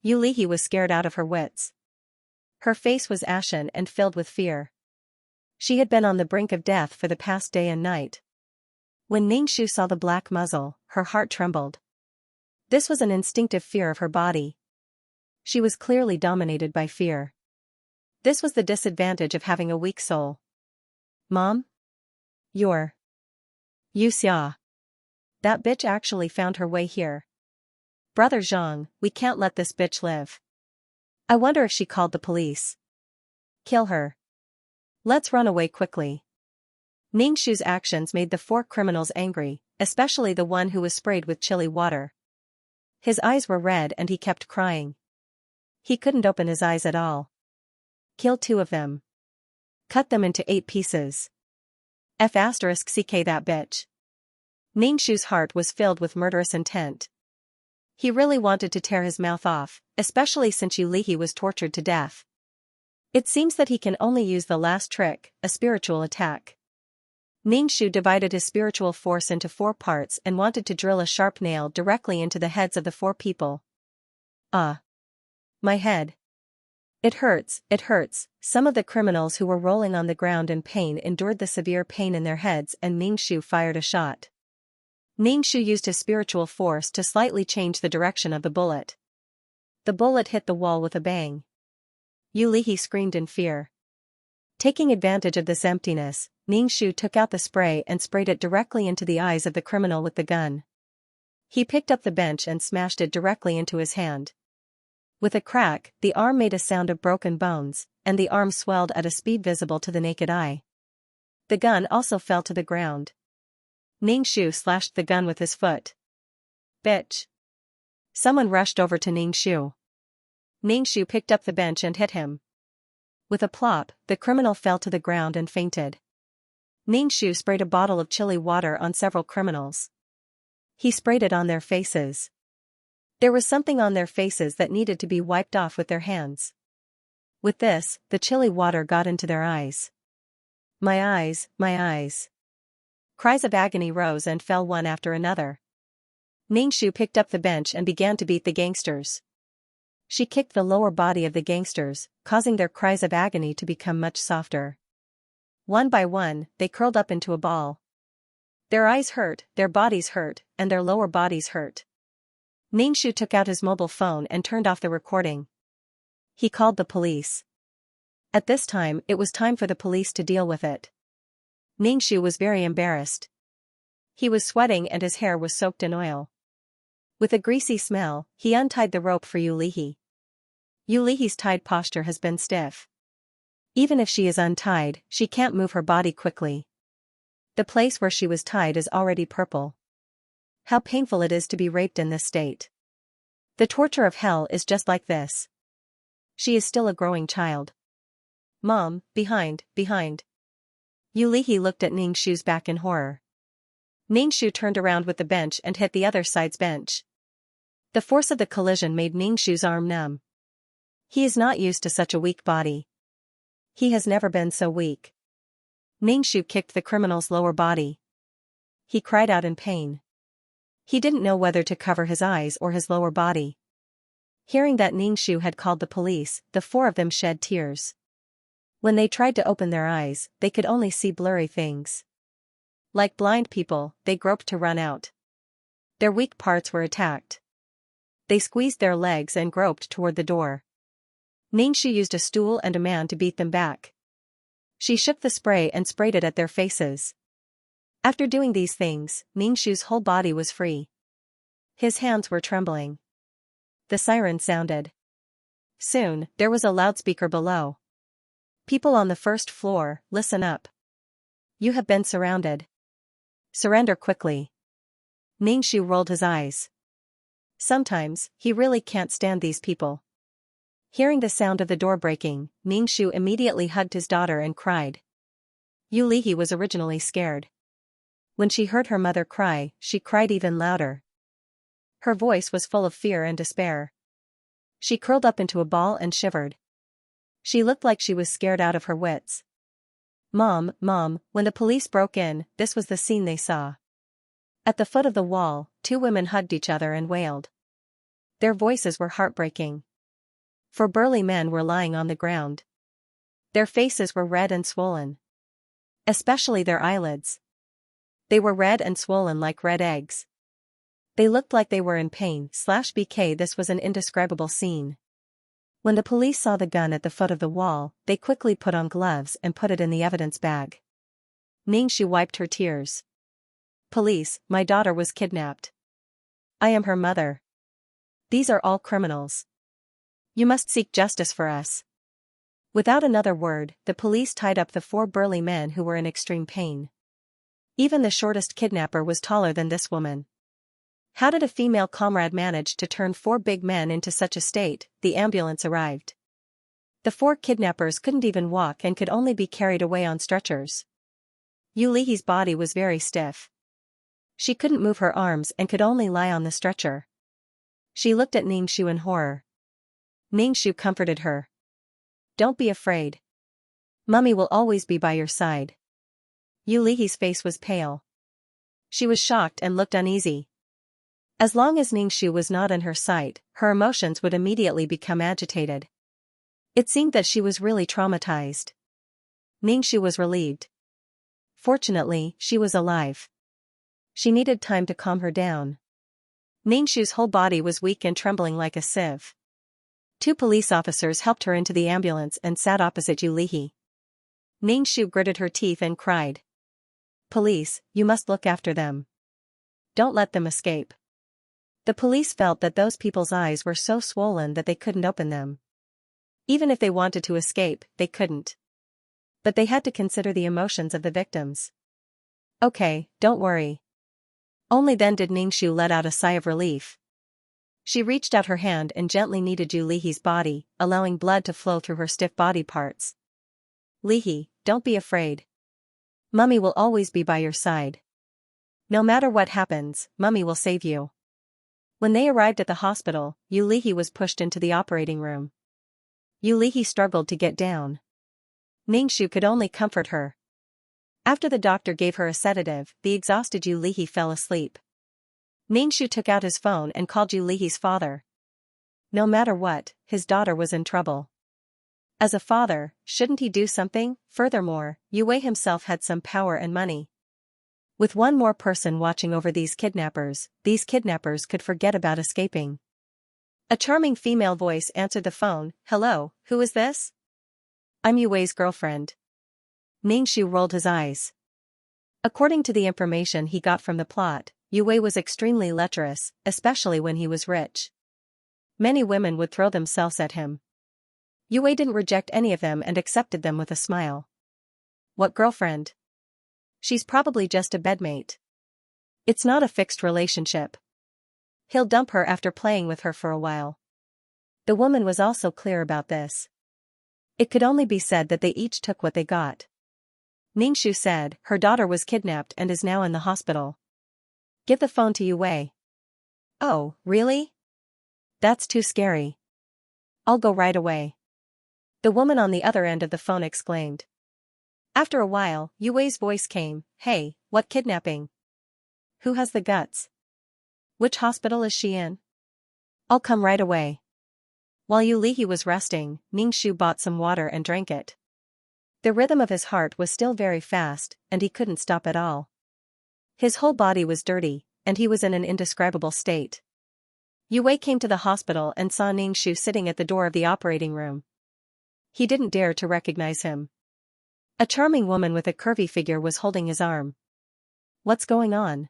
Yu Lihi was scared out of her wits. Her face was ashen and filled with fear. She had been on the brink of death for the past day and night. When Ningxu saw the black muzzle, her heart trembled. This was an instinctive fear of her body. She was clearly dominated by fear. This was the disadvantage of having a weak soul. "Mom? You're Xianxia. That bitch actually found her way here. Brother Zhang, we can't let this bitch live. I wonder if she called the police. Kill her. Let's run away quickly." Ningxu's actions made the four criminals angry, especially the one who was sprayed with chili water. His eyes were red and he kept crying. He couldn't open his eyes at all. "Kill 2 of them. Cut them into 8 pieces. F***ck that bitch." Ningxu's heart was filled with murderous intent. He really wanted to tear his mouth off, especially since Yu Lihi was tortured to death. It seems that he can only use the last trick, a spiritual attack. Ningxu divided his spiritual force into 4 parts and wanted to drill a sharp nail directly into the heads of the 4 people. My head. It hurts, it hurts." Some of the criminals who were rolling on the ground in pain endured the severe pain in their heads and Ningxu fired a shot. Ningxu used his spiritual force to slightly change the direction of the bullet. The bullet hit the wall with a bang. Yu Lihi screamed in fear. Taking advantage of this emptiness, Ningxu took out the spray and sprayed it directly into the eyes of the criminal with the gun. He picked up the bench and smashed it directly into his hand. With a crack, the arm made a sound of broken bones, and the arm swelled at a speed visible to the naked eye. The gun also fell to the ground. Ningxu slashed the gun with his foot. "Bitch." Someone rushed over to Ningxu. Ningxu picked up the bench and hit him. With a plop, the criminal fell to the ground and fainted. Ningxu sprayed a bottle of chili water on several criminals. He sprayed it on their faces. There was something on their faces that needed to be wiped off with their hands. With this, the chilly water got into their eyes. My eyes, my eyes. Cries of agony rose and fell one after another. Ningxu picked up the bench and began to beat the gangsters. She kicked the lower body of the gangsters, causing their cries of agony to become much softer. One by one, they curled up into a ball. Their eyes hurt, their bodies hurt, and their lower bodies hurt. Ningxu took out his mobile phone and turned off the recording. He called the police. At this time, it was time for the police to deal with it. Ningxu was very embarrassed. He was sweating and his hair was soaked in oil. With a greasy smell, he untied the rope for Yulihi. Yulihi's tied posture has been stiff. Even if she is untied, she can't move her body quickly. The place where she was tied is already purple. How painful it is to be raped in this state. The torture of hell is just like this. She is still a growing child. Mom, behind. Yulihi looked at Ningxu's back in horror. Ningxu turned around with the bench and hit the other side's bench. The force of the collision made Ningxu's arm numb. He is not used to such a weak body. He has never been so weak. Ningxu kicked the criminal's lower body. He cried out in pain. He didn't know whether to cover his eyes or his lower body. Hearing that Ningxu had called the police, the four of them shed tears. When they tried to open their eyes, they could only see blurry things. Like blind people, they groped to run out. Their weak parts were attacked. They squeezed their legs and groped toward the door. Ningxu used a stool and a man to beat them back. She shook the spray and sprayed it at their faces. After doing these things, Ningxu's whole body was free. His hands were trembling. The siren sounded. Soon, there was a loudspeaker below. People on the first floor, listen up. You have been surrounded. Surrender quickly. Ningxu rolled his eyes. Sometimes, he really can't stand these people. Hearing the sound of the door breaking, Ningxu immediately hugged his daughter and cried. Yulihi was originally scared. When she heard her mother cry, she cried even louder. Her voice was full of fear and despair. She curled up into a ball and shivered. She looked like she was scared out of her wits. Mom, when the police broke in, this was the scene they saw. At the foot of the wall, two women hugged each other and wailed. Their voices were heartbreaking. Four burly men were lying on the ground. Their faces were red and swollen. Especially their eyelids. They were red and swollen like red eggs. They looked like they were in pain. /BK This was an indescribable scene. When the police saw the gun at the foot of the wall, they quickly put on gloves and put it in the evidence bag. Ningxu wiped her tears. Police, my daughter was kidnapped. I am her mother. These are all criminals. You must seek justice for us. Without another word, the police tied up the four burly men who were in extreme pain. Even the shortest kidnapper was taller than this woman. How did a female comrade manage to turn four big men into such a state? The ambulance arrived. The four kidnappers couldn't even walk and could only be carried away on stretchers. Yulihi's body was very stiff. She couldn't move her arms and could only lie on the stretcher. She looked at Ningxu in horror. Ningxu comforted her. Don't be afraid. Mummy will always be by your side. Yulihi's face was pale. She was shocked and looked uneasy. As long as Ningxu was not in her sight, her emotions would immediately become agitated. It seemed that she was really traumatized. Ningxu was relieved. Fortunately, she was alive. She needed time to calm her down. Ningxu's whole body was weak and trembling like a sieve. Two police officers helped her into the ambulance and sat opposite Yulihi. Ningxu gritted her teeth and cried. Police, you must look after them. Don't let them escape. The police felt that those people's eyes were so swollen that they couldn't open them. Even if they wanted to escape, they couldn't. But they had to consider the emotions of the victims. Okay, don't worry. Only then did Ningxu let out a sigh of relief. She reached out her hand and gently kneaded Yulihi's body, allowing blood to flow through her stiff body parts. Lihi, don't be afraid. Mummy will always be by your side. No matter what happens, Mummy will save you. When they arrived at the hospital, Yulihi was pushed into the operating room. Yulihi struggled to get down. Ningxu could only comfort her. After the doctor gave her a sedative, the exhausted Yulihi fell asleep. Ningxu took out his phone and called Yulihi's father. No matter what, his daughter was in trouble. As a father, shouldn't he do something? Furthermore, Yue himself had some power and money. With one more person watching over these kidnappers could forget about escaping. A charming female voice answered the phone. Hello, who is this? I'm Yue's girlfriend. Ningxu rolled his eyes. According to the information he got from the plot, Yue was extremely lecherous, especially when he was rich. Many women would throw themselves at him. Yue didn't reject any of them and accepted them with a smile. What girlfriend? She's probably just a bedmate. It's not a fixed relationship. He'll dump her after playing with her for a while. The woman was also clear about this. It could only be said that they each took what they got. Ningxu said, her daughter was kidnapped and is now in the hospital. Give the phone to Yue. Oh, really? That's too scary. I'll go right away. The woman on the other end of the phone exclaimed. After a while, Yue's voice came, hey, what kidnapping? Who has the guts? Which hospital is she in? I'll come right away. While Yulihi was resting, Ningxu bought some water and drank it. The rhythm of his heart was still very fast, and he couldn't stop at all. His whole body was dirty, and he was in an indescribable state. Yue came to the hospital and saw Ningxu sitting at the door of the operating room. He didn't dare to recognize him. A charming woman with a curvy figure was holding his arm. What's going on?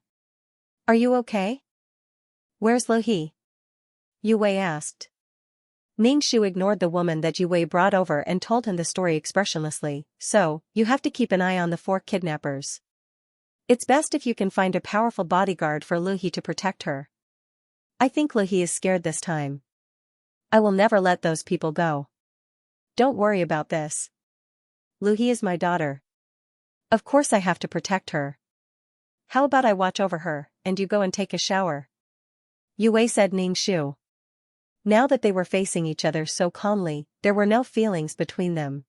Are you okay? Where's Lo-He? Yue asked. Ningxu ignored the woman that Yue brought over and told him the story expressionlessly. So, you have to keep an eye on the 4 kidnappers. It's best if you can find a powerful bodyguard for Lo-He to protect her. I think Lo-He is scared this time. I will never let those people go. Don't worry about this. Lo-He is my daughter. Of course I have to protect her. How about I watch over her, and you go and take a shower? Yue said Ningxu. Now that they were facing each other so calmly, there were no feelings between them.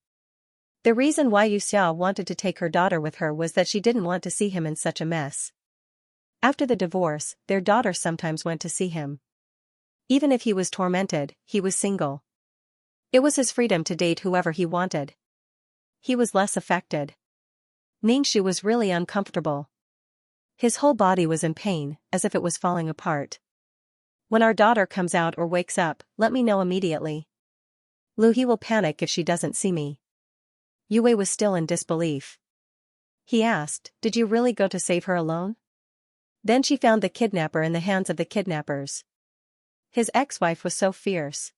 The reason why Xianxia wanted to take her daughter with her was that she didn't want to see him in such a mess. After the divorce, their daughter sometimes went to see him. Even if he was tormented, he was single. It was his freedom to date whoever he wanted. He was less affected. Ningxu was really uncomfortable. His whole body was in pain, as if it was falling apart. When our daughter comes out or wakes up, let me know immediately. Lo-He will panic if she doesn't see me. Yue was still in disbelief. He asked, did you really go to save her alone? Then she found the kidnapper in the hands of the kidnappers. His ex-wife was so fierce.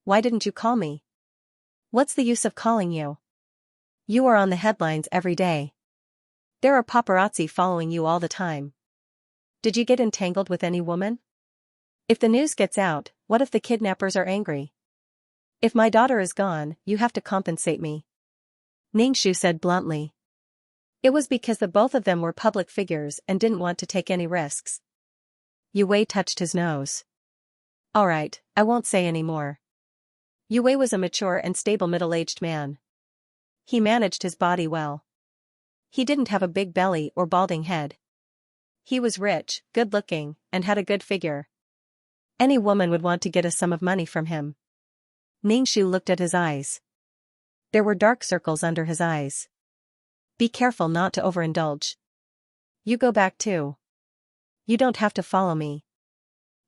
Why didn't you call me? What's the use of calling you? You are on the headlines every day. There are paparazzi following you all the time. Did you get entangled with any woman? If the news gets out, what if the kidnappers are angry? If my daughter is gone, you have to compensate me. Ningxu said bluntly. It was because the both of them were public figures and didn't want to take any risks. Yue touched his nose. All right, I won't say any more. Yue was a mature and stable middle-aged man. He managed his body well. He didn't have a big belly or balding head. He was rich, good-looking, and had a good figure. Any woman would want to get a sum of money from him. Ningxu looked at his eyes. There were dark circles under his eyes. Be careful not to overindulge. You go back too. You don't have to follow me.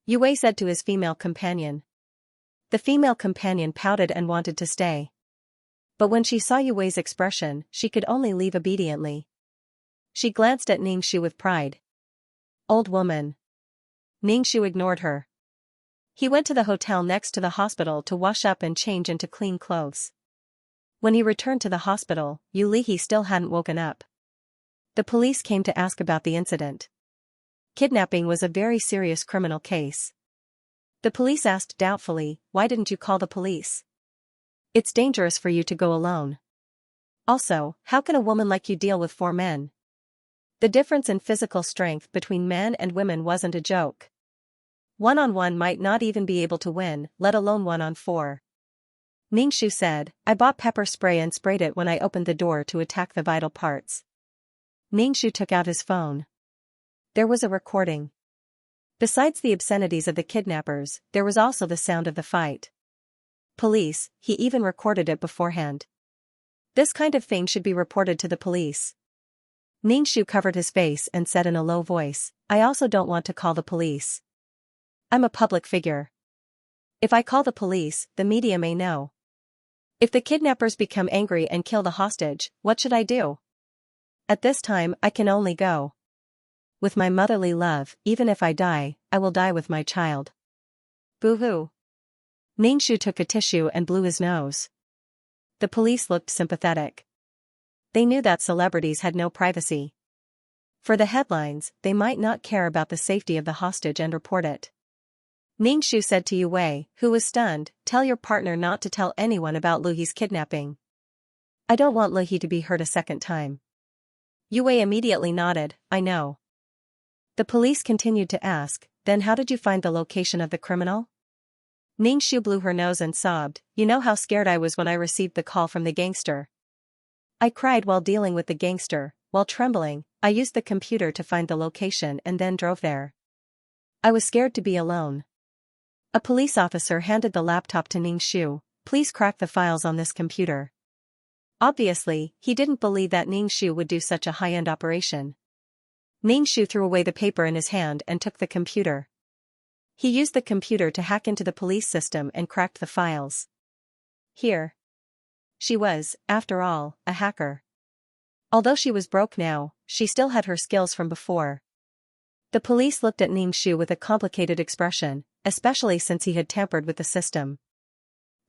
Yue said to his female companion. The female companion pouted and wanted to stay. But when she saw Yue's expression, she could only leave obediently. She glanced at Ningxu with pride. Old woman. Ningxu ignored her. He went to the hotel next to the hospital to wash up and change into clean clothes. When he returned to the hospital, Yulihi still hadn't woken up. The police came to ask about the incident. Kidnapping was a very serious criminal case. The police asked doubtfully, why didn't you call the police? It's dangerous for you to go alone. Also, how can a woman like you deal with 4 men? The difference in physical strength between men and women wasn't a joke. One-on-one might not even be able to win, let alone 1-on-4. Ningxu said, I bought pepper spray and sprayed it when I opened the door to attack the vital parts. Ningxu took out his phone. There was a recording. Besides the obscenities of the kidnappers, there was also the sound of the fight. Police, he even recorded it beforehand. This kind of thing should be reported to the police. Ningxu covered his face and said in a low voice, I also don't want to call the police. I'm a public figure. If I call the police, the media may know. If the kidnappers become angry and kill the hostage, what should I do? At this time, I can only go. With my motherly love, even if I die, I will die with my child. Boo-hoo. Ningxu took a tissue and blew his nose. The police looked sympathetic. They knew that celebrities had no privacy. For the headlines, they might not care about the safety of the hostage and report it. Ningxu said to Yu Wei, who was stunned, tell your partner not to tell anyone about Lu He's kidnapping. I don't want Lu He to be hurt a second time. Yu Wei immediately nodded, I know. The police continued to ask, then how did you find the location of the criminal? Ningxu blew her nose and sobbed, you know how scared I was when I received the call from the gangster. I cried while dealing with the gangster, while trembling, I used the computer to find the location and then drove there. I was scared to be alone. A police officer handed the laptop to Ningxu, please crack the files on this computer. Obviously, he didn't believe that Ningxu would do such a high-end operation. Ningxu threw away the paper in his hand and took the computer. He used the computer to hack into the police system and cracked the files. Here. She was, after all, a hacker. Although she was broke now, she still had her skills from before. The police looked at Ningxu with a complicated expression, especially since he had tampered with the system.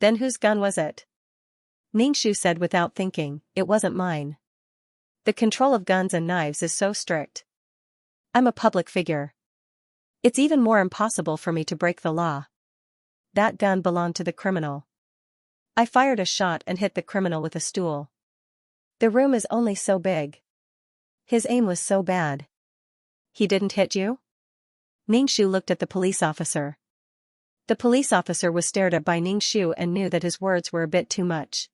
Then whose gun was it? Ningxu said without thinking, it wasn't mine. The control of guns and knives is so strict. I'm a public figure. It's even more impossible for me to break the law. That gun belonged to the criminal. I fired a shot and hit the criminal with a stool. The room is only so big. His aim was so bad. He didn't hit you? Ningxu looked at the police officer. The police officer was stared at by Ningxu and knew that his words were a bit too much.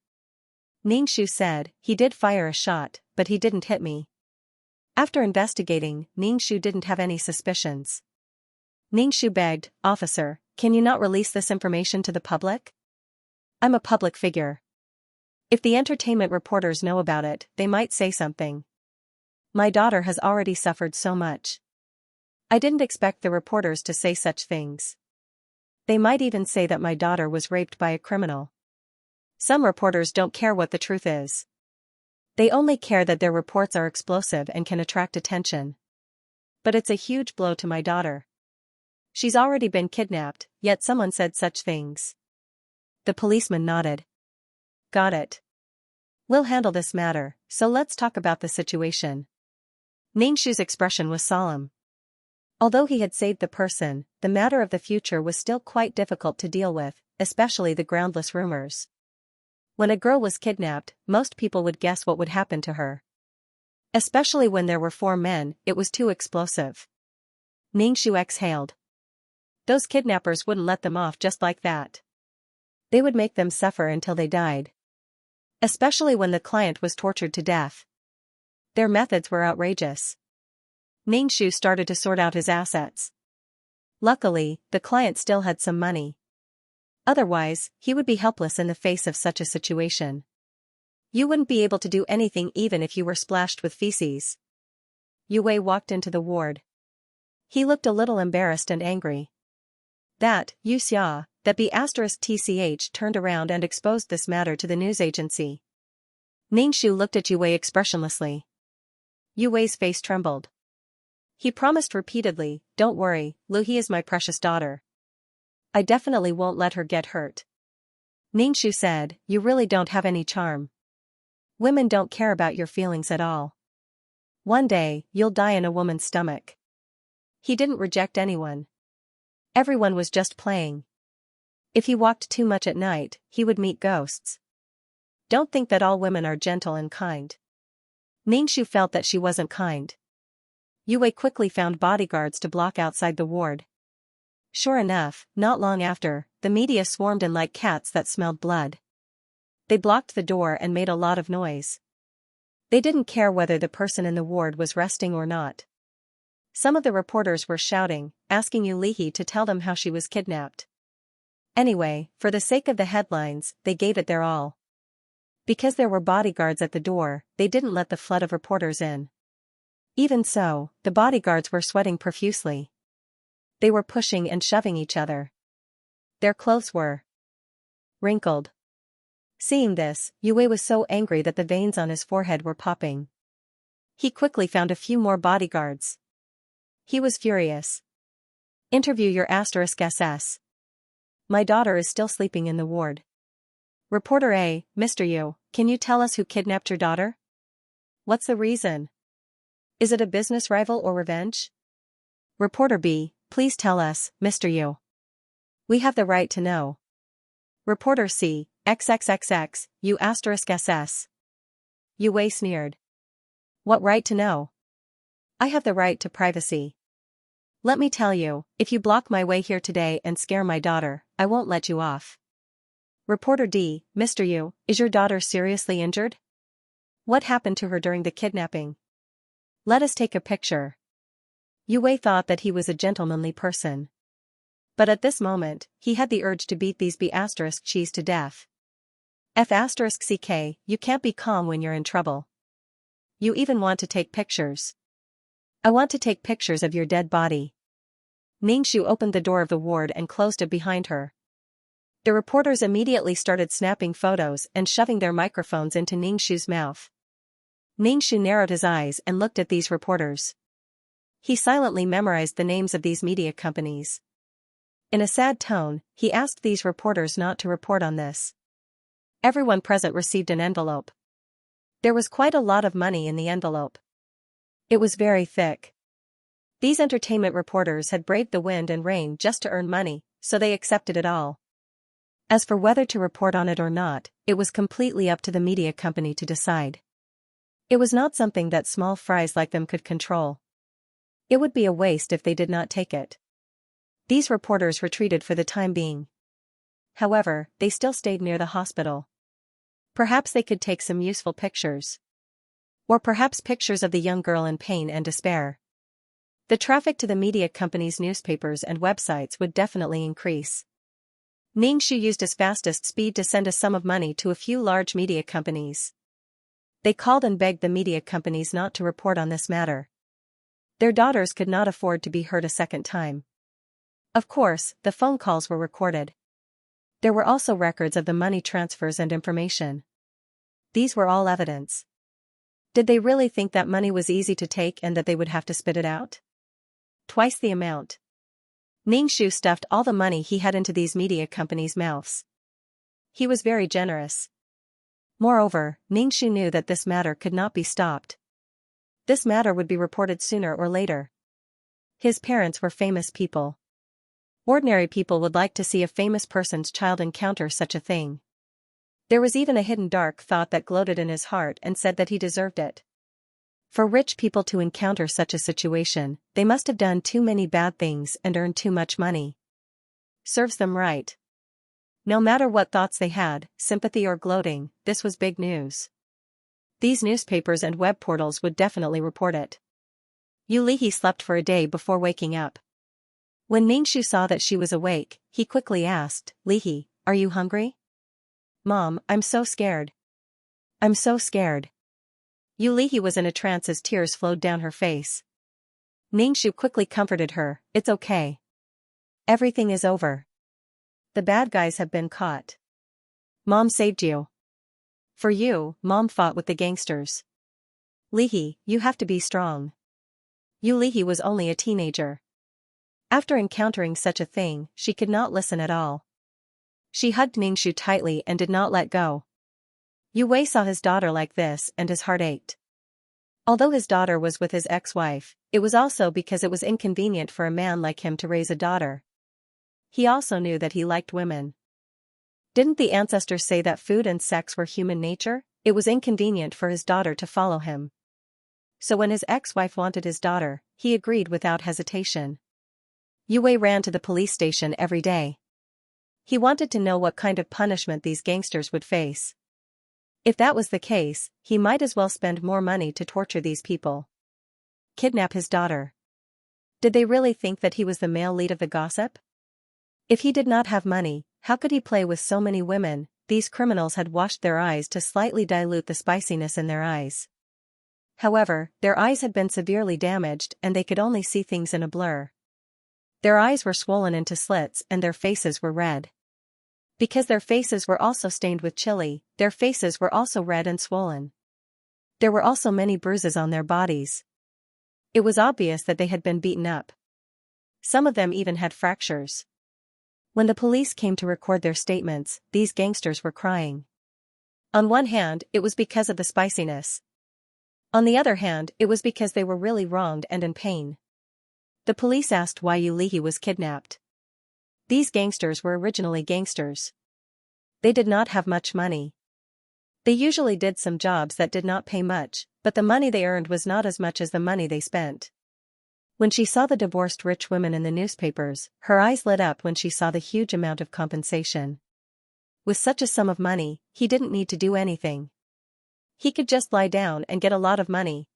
Ningxu said, he did fire a shot, but he didn't hit me. After investigating, Ningxu didn't have any suspicions. Ningxu begged, officer, can you not release this information to the public? I'm a public figure. If the entertainment reporters know about it, they might say something. My daughter has already suffered so much. I didn't expect the reporters to say such things. They might even say that my daughter was raped by a criminal. Some reporters don't care what the truth is. They only care that their reports are explosive and can attract attention. But it's a huge blow to my daughter. She's already been kidnapped, yet someone said such things. The policeman nodded. Got it. We'll handle this matter, so let's talk about the situation. Ningxu's expression was solemn. Although he had saved the person, the matter of the future was still quite difficult to deal with, especially the groundless rumors. When a girl was kidnapped, most people would guess what would happen to her. Especially when there were 4 men, it was too explosive. Ningxu exhaled. Those kidnappers wouldn't let them off just like that. They would make them suffer until they died. Especially when the client was tortured to death. Their methods were outrageous. Ningxu started to sort out his assets. Luckily, the client still had some money. Otherwise, he would be helpless in the face of such a situation. You wouldn't be able to do anything even if you were splashed with feces. Yu Wei walked into the ward. He looked a little embarrassed and angry. That, Xianxia, that B*TCH turned around and exposed this matter to the news agency. Ningxu looked at Yu Wei expressionlessly. Yu Wei's face trembled. He promised repeatedly, don't worry, Lu He is my precious daughter. I definitely won't let her get hurt. Ningxu said, you really don't have any charm. Women don't care about your feelings at all. One day, you'll die in a woman's stomach. He didn't reject anyone. Everyone was just playing. If he walked too much at night, he would meet ghosts. Don't think that all women are gentle and kind. Ningxu felt that she wasn't kind. Yue quickly found bodyguards to block outside the ward. Sure enough, not long after, the media swarmed in like cats that smelled blood. They blocked the door and made a lot of noise. They didn't care whether the person in the ward was resting or not. Some of the reporters were shouting, asking Yulihi to tell them how she was kidnapped. Anyway, for the sake of the headlines, they gave it their all. Because there were bodyguards at the door, they didn't let the flood of reporters in. Even so, the bodyguards were sweating profusely. They were pushing and shoving each other. Their clothes were wrinkled. Seeing this, Yue was so angry that the veins on his forehead were popping. He quickly found a few more bodyguards. He was furious. Interview your *SS. My daughter is still sleeping in the ward. Reporter A, Mr. Yu, can you tell us who kidnapped your daughter? What's the reason? Is it a business rival or revenge? Reporter B, please tell us, Mr. Yu. We have the right to know. Reporter C, XXXX, you *SS. Yue sneered. What right to know? I have the right to privacy. Let me tell you, if you block my way here today and scare my daughter, I won't let you off. Reporter D, Mr. Yu, is your daughter seriously injured? What happened to her during the kidnapping? Let us take a picture. Yue thought that he was a gentlemanly person. But at this moment, he had the urge to beat these B*****s to death. F***ck, you can't be calm when you're in trouble. You even want to take pictures. I want to take pictures of your dead body. Ningxu opened the door of the ward and closed it behind her. The reporters immediately started snapping photos and shoving their microphones into Ningxu's mouth. Ningxu narrowed his eyes and looked at these reporters. He silently memorized the names of these media companies. In a sad tone, he asked these reporters not to report on this. Everyone present received an envelope. There was quite a lot of money in the envelope. It was very thick. These entertainment reporters had braved the wind and rain just to earn money, so they accepted it all. As for whether to report on it or not, it was completely up to the media company to decide. It was not something that small fries like them could control. It would be a waste if they did not take it. These reporters retreated for the time being. However, they still stayed near the hospital. Perhaps they could take some useful pictures. Or perhaps pictures of the young girl in pain and despair. The traffic to the media company's newspapers and websites would definitely increase. Ningxu used his fastest speed to send a sum of money to a few large media companies. They called and begged the media companies not to report on this matter. Their daughters could not afford to be hurt a second time. Of course, the phone calls were recorded. There were also records of the money transfers and information. These were all evidence. Did they really think that money was easy to take and that they would have to spit it out? Twice the amount. Ningxu stuffed all the money he had into these media companies' mouths. He was very generous. Moreover, Ningxu knew that this matter could not be stopped. This matter would be reported sooner or later. His parents were famous people. Ordinary people would like to see a famous person's child encounter such a thing. There was even a hidden dark thought that gloated in his heart and said that he deserved it. For rich people to encounter such a situation, they must have done too many bad things and earned too much money. Serves them right. No matter what thoughts they had, sympathy or gloating, this was big news. These newspapers and web portals would definitely report it. Yulihi slept for a day before waking up. When Ningxu saw that she was awake, he quickly asked, "Lihi, are you hungry?" "Mom, I'm so scared. I'm so scared." Yulihi was in a trance as tears flowed down her face. Ningxu quickly comforted her, "It's okay. Everything is over. The bad guys have been caught. Mom saved you. For you, Mom fought with the gangsters. Lihi, you have to be strong." Yulihi was only a teenager. After encountering such a thing, she could not listen at all. She hugged Ningxu tightly and did not let go. Yue saw his daughter like this and his heart ached. Although his daughter was with his ex-wife, it was also because it was inconvenient for a man like him to raise a daughter. He also knew that he liked women. Didn't the ancestors say that food and sex were human nature? It was inconvenient for his daughter to follow him. So when his ex-wife wanted his daughter, he agreed without hesitation. Yue ran to the police station every day. He wanted to know what kind of punishment these gangsters would face. If that was the case, he might as well spend more money to torture these people. Kidnap his daughter. Did they really think that he was the male lead of the gossip? If he did not have money, how could he play with so many women? These criminals had washed their eyes to slightly dilute the spiciness in their eyes. However, their eyes had been severely damaged and they could only see things in a blur. Their eyes were swollen into slits and their faces were red. Because their faces were also stained with chili, their faces were also red and swollen. There were also many bruises on their bodies. It was obvious that they had been beaten up. Some of them even had fractures. When the police came to record their statements, these gangsters were crying. On one hand, it was because of the spiciness. On the other hand, it was because they were really wronged and in pain. The police asked why Yulihi was kidnapped. These gangsters were originally gangsters. They did not have much money. They usually did some jobs that did not pay much, but the money they earned was not as much as the money they spent. When she saw the divorced rich women in the newspapers, her eyes lit up when she saw the huge amount of compensation. With such a sum of money, he didn't need to do anything. He could just lie down and get a lot of money.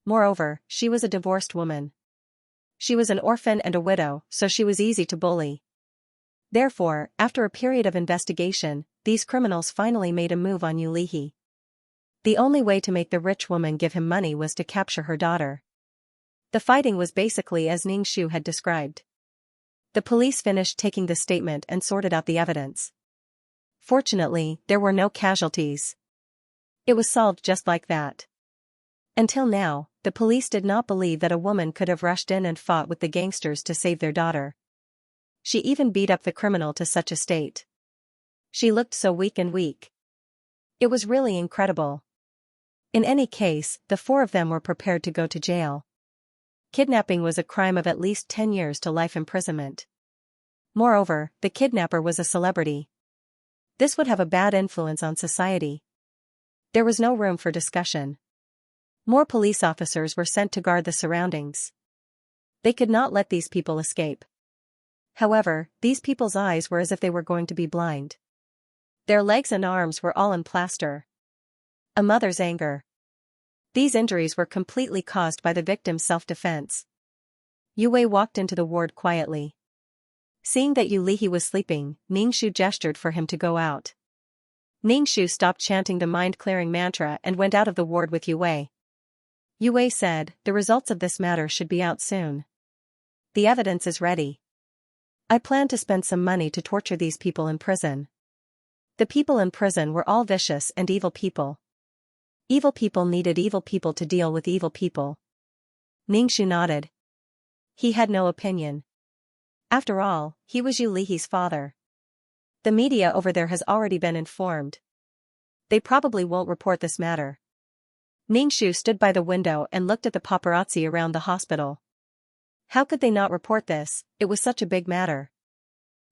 Moreover, she was a divorced woman. She was an orphan and a widow, so she was easy to bully. Therefore, after a period of investigation, these criminals finally made a move on Yulihi. The only way to make the rich woman give him money was to capture her daughter. The fighting was basically as Xianxia had described. The police finished taking the statement and sorted out the evidence. Fortunately, there were no casualties. It was solved just like that. Until now, the police did not believe that a woman could have rushed in and fought with the gangsters to save their daughter. She even beat up the criminal to such a state. She looked so weak and weak. It was really incredible. In any case, the four of them were prepared to go to jail. Kidnapping was a crime of at least 10 years to life imprisonment. Moreover, the kidnapper was a celebrity. This would have a bad influence on society. There was no room for discussion. More police officers were sent to guard the surroundings. They could not let these people escape. However, these people's eyes were as if they were going to be blind. Their legs and arms were all in plaster. A mother's anger. These injuries were completely caused by the victim's self-defense. Yue walked into the ward quietly. Seeing that Yulihi was sleeping, Xianxia gestured for him to go out. Xianxia stopped chanting the mind-clearing mantra and went out of the ward with Yue. Yue said, "The results of this matter should be out soon. The evidence is ready. I plan to spend some money to torture these people in prison." The people in prison were all vicious and evil people. Evil people needed evil people to deal with evil people. Xianxia nodded. He had no opinion. After all, he was Yulihi's father. The media over there has already been informed. They probably won't report this matter. Xianxia stood by the window and looked at the paparazzi around the hospital. How could they not report this? It was such a big matter.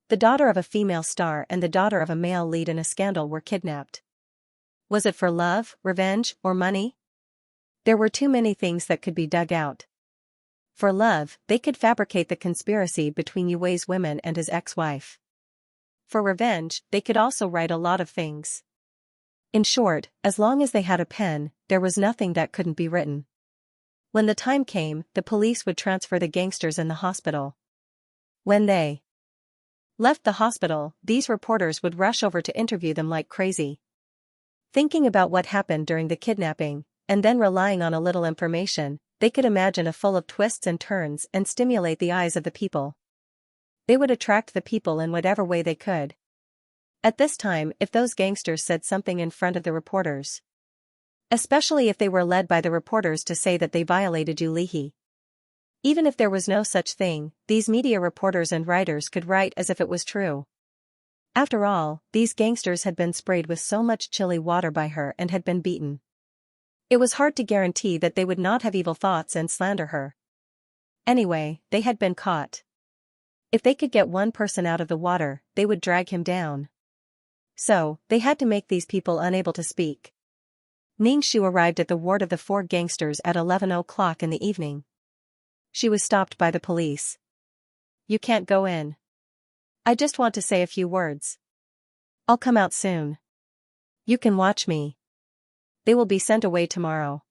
The daughter of a female star and the daughter of a male lead in a scandal were kidnapped. Was it for love, revenge, or money? There were too many things that could be dug out. For love, they could fabricate the conspiracy between Yue's women and his ex-wife. For revenge, they could also write a lot of things. In short, as long as they had a pen, there was nothing that couldn't be written. When the time came, the police would transfer the gangsters in the hospital. When they left the hospital, these reporters would rush over to interview them like crazy. Thinking about what happened during the kidnapping, and then relying on a little information, they could imagine a full of twists and turns and stimulate the eyes of the people. They would attract the people in whatever way they could. At this time, if those gangsters said something in front of the reporters, especially if they were led by the reporters to say that they violated Yulihi. Even if there was no such thing, these media reporters and writers could write as if it was true. After all, these gangsters had been sprayed with so much chilly water by her and had been beaten. It was hard to guarantee that they would not have evil thoughts and slander her. Anyway, they had been caught. If they could get one person out of the water, they would drag him down. So, they had to make these people unable to speak. Ning Shu arrived at the ward of the four gangsters at 11 o'clock in the evening. She was stopped by the police. "You can't go in. I just want to say a few words. I'll come out soon. You can watch me. They will be sent away tomorrow.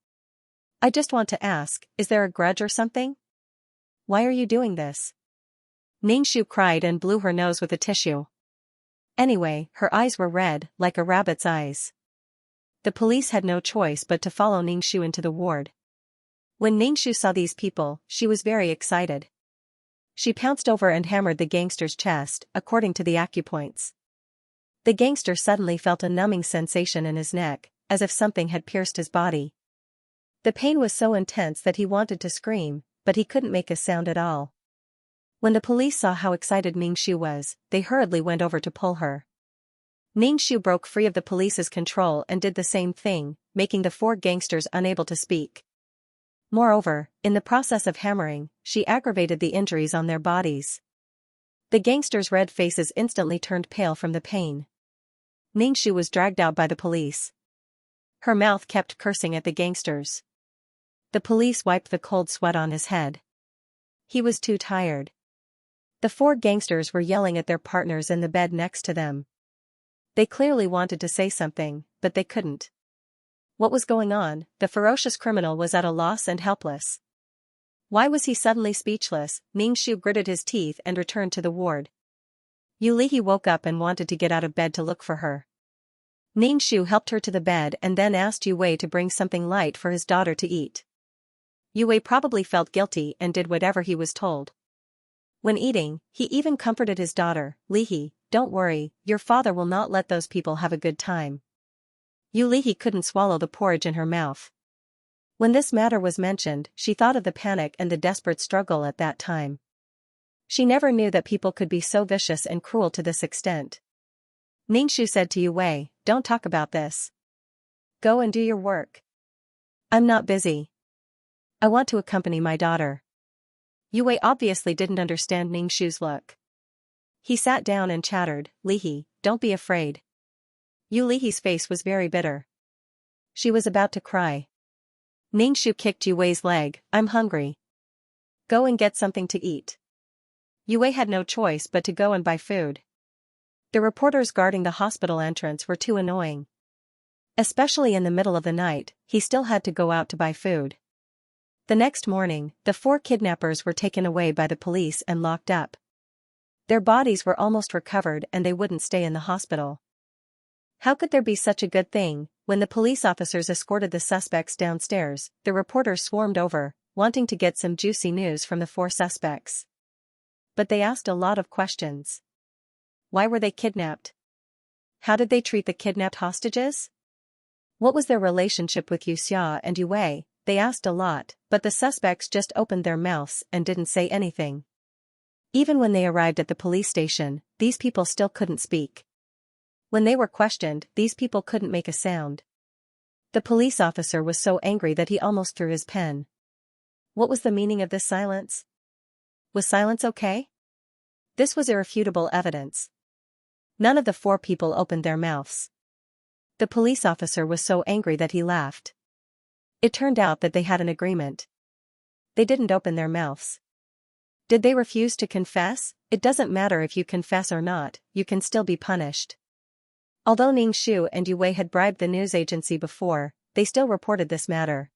I just want to ask, is there a grudge or something? Why are you doing this?" Ning Shu cried and blew her nose with a tissue. Anyway, her eyes were red, like a rabbit's eyes. The police had no choice but to follow Ning Shu into the ward. When Ning Shu saw these people, she was very excited. She pounced over and hammered the gangster's chest, according to the acupoints. The gangster suddenly felt a numbing sensation in his neck, as if something had pierced his body. The pain was so intense that he wanted to scream, but he couldn't make a sound at all. When the police saw how excited Ning Shu was, they hurriedly went over to pull her. Ning Shu broke free of the police's control and did the same thing, making the four gangsters unable to speak. Moreover, in the process of hammering, she aggravated the injuries on their bodies. The gangsters' red faces instantly turned pale from the pain. Ning Shu was dragged out by the police. Her mouth kept cursing at the gangsters. The police wiped the cold sweat on his head. He was too tired. The four gangsters were yelling at their partners in the bed next to them. They clearly wanted to say something, but they couldn't. What was going on? The ferocious criminal was at a loss and helpless. Why was he suddenly speechless? Ning Shu gritted his teeth and returned to the ward. Yu Lihi woke up and wanted to get out of bed to look for her. Ning Shu helped her to the bed and then asked Yu Wei to bring something light for his daughter to eat. Yu Wei probably felt guilty and did whatever he was told. When eating, he even comforted his daughter. "Lihi, don't worry, your father will not let those people have a good time." Yu Lihi couldn't swallow the porridge in her mouth. When this matter was mentioned, she thought of the panic and the desperate struggle at that time. She never knew that people could be so vicious and cruel to this extent. Ning Shu said to Yu Wei, "Don't talk about this. Go and do your work. I'm not busy. I want to accompany my daughter." Yu Wei obviously didn't understand Ning Shu's look. He sat down and chattered, "Lihi, don't be afraid." Yu Lihi's face was very bitter. She was about to cry. Ning Shu kicked Yu Wei's leg. "I'm hungry. Go and get something to eat." Yu Wei had no choice but to go and buy food. The reporters guarding the hospital entrance were too annoying. Especially in the middle of the night, he still had to go out to buy food. The next morning, the four kidnappers were taken away by the police and locked up. Their bodies were almost recovered and they wouldn't stay in the hospital. How could there be such a good thing? When the police officers escorted the suspects downstairs, the reporters swarmed over, wanting to get some juicy news from the four suspects. But they asked a lot of questions. Why were they kidnapped? How did they treat the kidnapped hostages? What was their relationship with Xianxia and Yu Wei? They asked a lot, but the suspects just opened their mouths and didn't say anything. Even when they arrived at the police station, these people still couldn't speak. When they were questioned, these people couldn't make a sound. The police officer was so angry that he almost threw his pen. What was the meaning of this silence? Was silence okay? This was irrefutable evidence. None of the four people opened their mouths. The police officer was so angry that he laughed. It turned out that they had an agreement. They didn't open their mouths. Did they refuse to confess? It doesn't matter if you confess or not, you can still be punished. Although Ning Shu and Yu Wei had bribed the news agency before, they still reported this matter.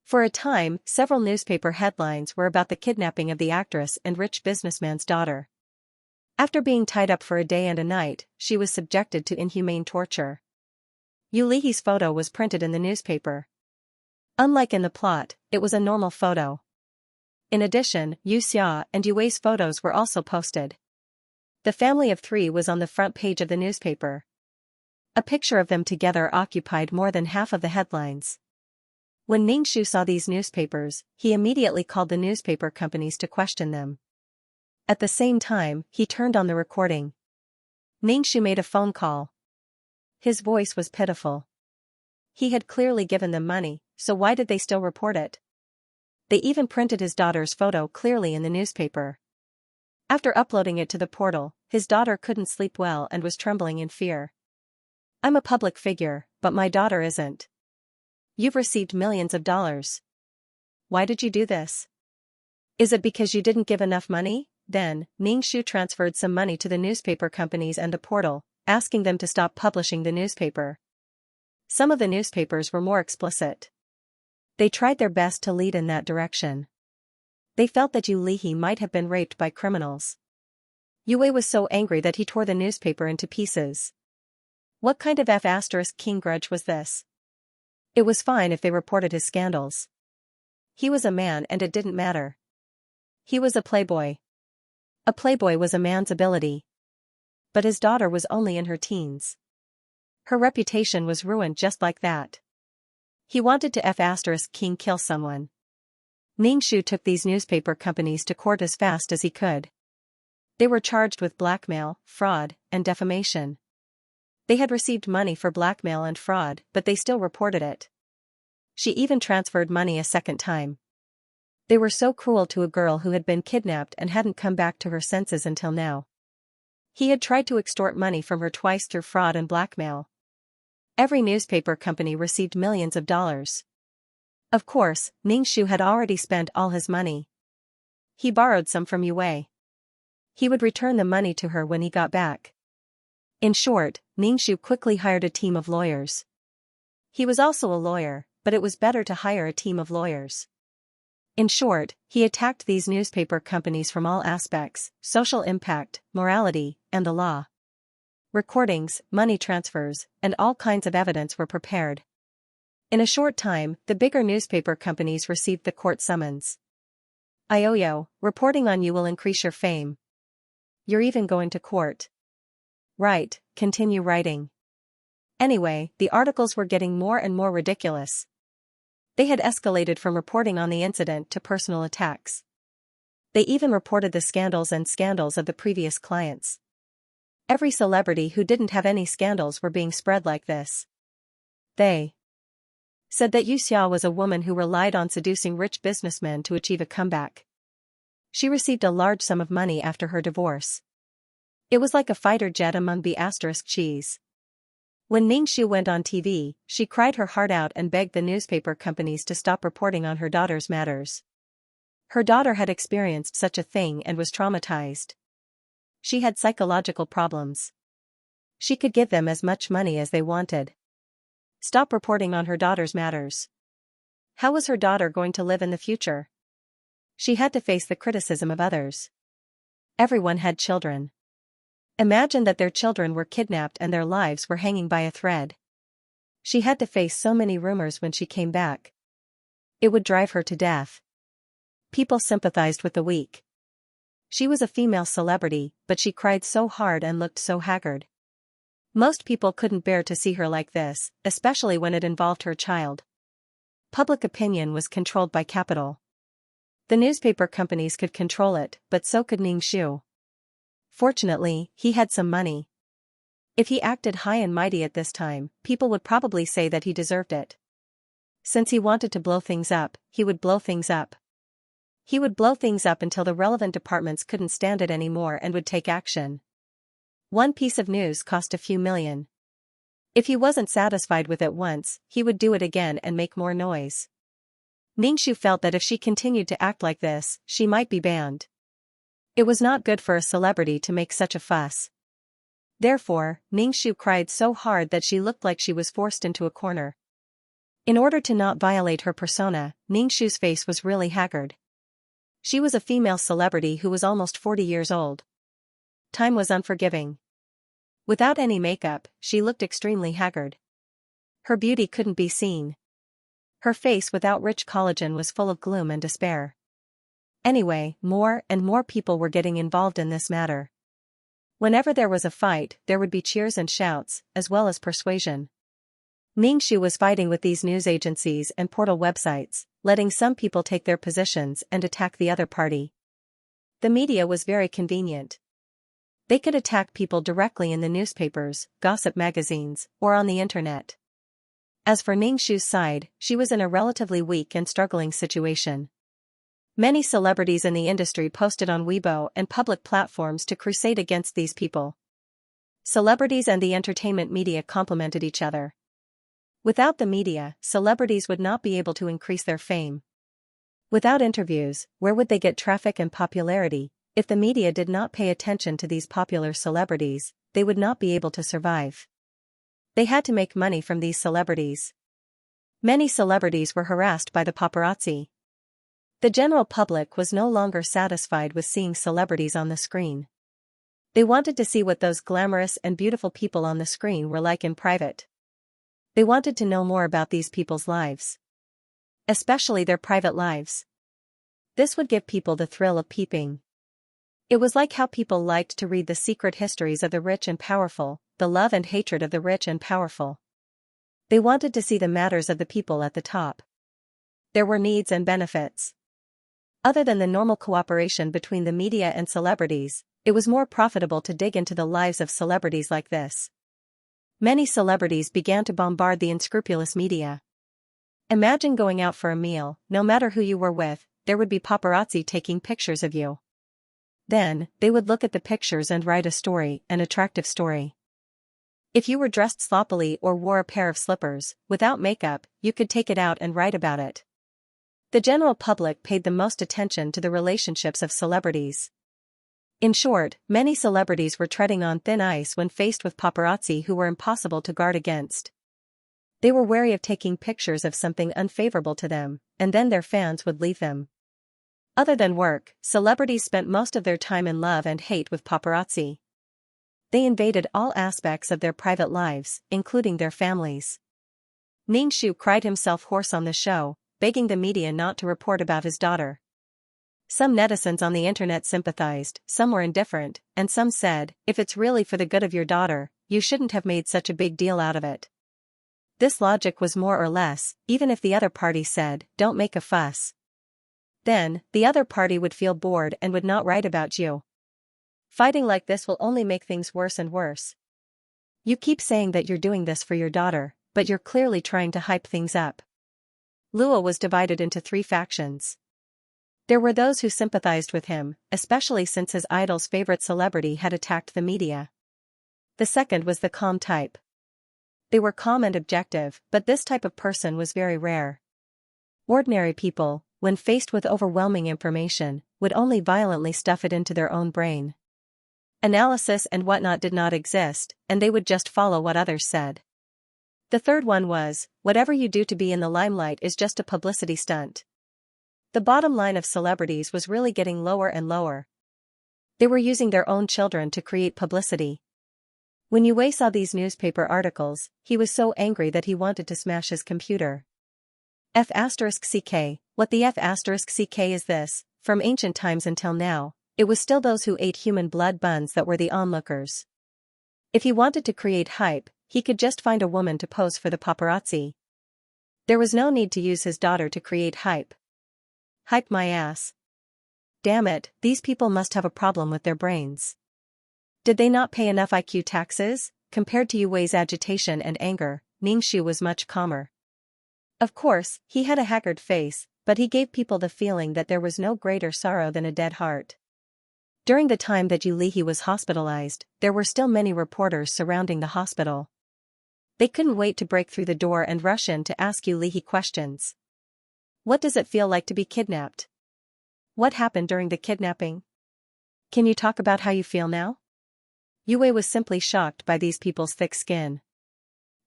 For a time, several newspaper headlines were about the kidnapping of the actress and rich businessman's daughter. After being tied up for a day and a night, she was subjected to inhumane torture. Yu Lihi's photo was printed in the newspaper. Unlike in the plot, it was a normal photo. In addition, Xianxia and Yu Wei's photos were also posted. The family of three was on the front page of the newspaper. A picture of them together occupied more than half of the headlines. When Ning Shu saw these newspapers, he immediately called the newspaper companies to question them. At the same time, he turned on the recording. Ning Shu made a phone call. His voice was pitiful. He had clearly given them money, so why did they still report it? They even printed his daughter's photo clearly in the newspaper. After uploading it to the portal, his daughter couldn't sleep well and was trembling in fear. "I'm a public figure, but my daughter isn't. You've received millions of dollars. Why did you do this? Is it because you didn't give enough money? Then, Ningxu transferred some money to the newspaper companies and the portal, asking them to stop publishing the newspaper. Some of the newspapers were more explicit. They tried their best to lead in that direction. They felt that Yu Lihe might have been raped by criminals. Yue was so angry that he tore the newspaper into pieces. What kind of F***king grudge was this? It was fine if they reported his scandals. He was a man and it didn't matter. He was a playboy. A playboy was a man's ability. But his daughter was only in her teens. Her reputation was ruined just like that. He wanted to F***king kill someone. Ningxu took these newspaper companies to court as fast as he could. They were charged with blackmail, fraud, and defamation. They had received money for blackmail and fraud, but they still reported it. She even transferred money a second time. They were so cruel to a girl who had been kidnapped and hadn't come back to her senses until now. He had tried to extort money from her twice through fraud and blackmail. Every newspaper company received millions of dollars. Of course, Ningxu had already spent all his money. He borrowed some from Yue. He would return the money to her when he got back. In short, Ningxu quickly hired a team of lawyers. He was also a lawyer, but it was better to hire a team of lawyers. In short, he attacked these newspaper companies from all aspects: social impact, morality, and the law. Recordings, money transfers, and all kinds of evidence were prepared. In a short time, the bigger newspaper companies received the court summons. Ioyo, reporting on you will increase your fame. You're even going to court. Right, continue writing. Anyway, the articles were getting more and more ridiculous. They had escalated from reporting on the incident to personal attacks. They even reported the scandals of the previous clients. Every celebrity who didn't have any scandals were being spread like this. They said that Xianxia was a woman who relied on seducing rich businessmen to achieve a comeback. She received a large sum of money after her divorce. It was like a fighter jet among B***cheese. When Ningxu went on TV, she cried her heart out and begged the newspaper companies to stop reporting on her daughter's matters. Her daughter had experienced such a thing and was traumatized. She had psychological problems. She could give them as much money as they wanted. Stop reporting on her daughter's matters. How was her daughter going to live in the future? She had to face the criticism of others. Everyone had children. Imagine that their children were kidnapped and their lives were hanging by a thread. She had to face so many rumors when she came back. It would drive her to death. People sympathized with the weak. She was a female celebrity, but she cried so hard and looked so haggard. Most people couldn't bear to see her like this, especially when it involved her child. Public opinion was controlled by capital. The newspaper companies could control it, but so could Ningxu. Fortunately, he had some money. If he acted high and mighty at this time, people would probably say that he deserved it. Since he wanted to blow things up, he would blow things up. He would blow things up until the relevant departments couldn't stand it anymore and would take action. One piece of news cost a few million. If he wasn't satisfied with it once, he would do it again and make more noise. Ningxu felt that if she continued to act like this, she might be banned. It was not good for a celebrity to make such a fuss. Therefore, Ningxu cried so hard that she looked like she was forced into a corner. In order to not violate her persona, Ningxu's face was really haggard. She was a female celebrity who was almost 40 years old. Time was unforgiving. Without any makeup, she looked extremely haggard. Her beauty couldn't be seen. Her face without rich collagen was full of gloom and despair. Anyway, more and more people were getting involved in this matter. Whenever there was a fight, there would be cheers and shouts, as well as persuasion. Ningxu was fighting with these news agencies and portal websites, letting some people take their positions and attack the other party. The media was very convenient. They could attack people directly in the newspapers, gossip magazines, or on the internet. As for Ningxu's side, she was in a relatively weak and struggling situation. Many celebrities in the industry posted on Weibo and public platforms to crusade against these people. Celebrities and the entertainment media complemented each other. Without the media, celebrities would not be able to increase their fame. Without interviews, where would they get traffic and popularity? If the media did not pay attention to these popular celebrities, they would not be able to survive. They had to make money from these celebrities. Many celebrities were harassed by the paparazzi. The general public was no longer satisfied with seeing celebrities on the screen. They wanted to see what those glamorous and beautiful people on the screen were like in private. They wanted to know more about these people's lives. Especially their private lives. This would give people the thrill of peeping. It was like how people liked to read the secret histories of the rich and powerful, the love and hatred of the rich and powerful. They wanted to see the matters of the people at the top. There were needs and benefits. Other than the normal cooperation between the media and celebrities, it was more profitable to dig into the lives of celebrities like this. Many celebrities began to bombard the unscrupulous media. Imagine going out for a meal, no matter who you were with, there would be paparazzi taking pictures of you. Then, they would look at the pictures and write a story, an attractive story. If you were dressed sloppily or wore a pair of slippers, without makeup, you could take it out and write about it. The general public paid the most attention to the relationships of celebrities. In short, many celebrities were treading on thin ice when faced with paparazzi who were impossible to guard against. They were wary of taking pictures of something unfavorable to them, and then their fans would leave them. Other than work, celebrities spent most of their time in love and hate with paparazzi. They invaded all aspects of their private lives, including their families. Xianxia cried himself hoarse on the show, begging the media not to report about his daughter. Some netizens on the internet sympathized, some were indifferent, and some said, if it's really for the good of your daughter, you shouldn't have made such a big deal out of it. This logic was more or less, even if the other party said, don't make a fuss. Then, the other party would feel bored and would not write about you. Fighting like this will only make things worse and worse. You keep saying that you're doing this for your daughter, but you're clearly trying to hype things up. Luo was divided into 3 factions. There were those who sympathized with him, especially since his idol's favorite celebrity had attacked the media. The second was the calm type. They were calm and objective, but this type of person was very rare. Ordinary people, when faced with overwhelming information, would only violently stuff it into their own brain. Analysis and whatnot did not exist, and they would just follow what others said. The third one was, whatever you do to be in the limelight is just a publicity stunt. The bottom line of celebrities was really getting lower and lower. They were using their own children to create publicity. When Yue saw these newspaper articles, he was so angry that he wanted to smash his computer. F***ck, what the F***ck is this? From ancient times until now, it was still those who ate human blood buns that were the onlookers. If he wanted to create hype, he could just find a woman to pose for the paparazzi. There was no need to use his daughter to create hype. Hype my ass. Damn it, these people must have a problem with their brains. Did they not pay enough IQ taxes? Compared to Yue's agitation and anger, Xianxia was much calmer. Of course, he had a haggard face, but he gave people the feeling that there was no greater sorrow than a dead heart. During the time that Yu Lihe was hospitalized, there were still many reporters surrounding the hospital. They couldn't wait to break through the door and rush in to ask Yu Lihe questions. What does it feel like to be kidnapped? What happened during the kidnapping? Can you talk about how you feel now? Yue was simply shocked by these people's thick skin.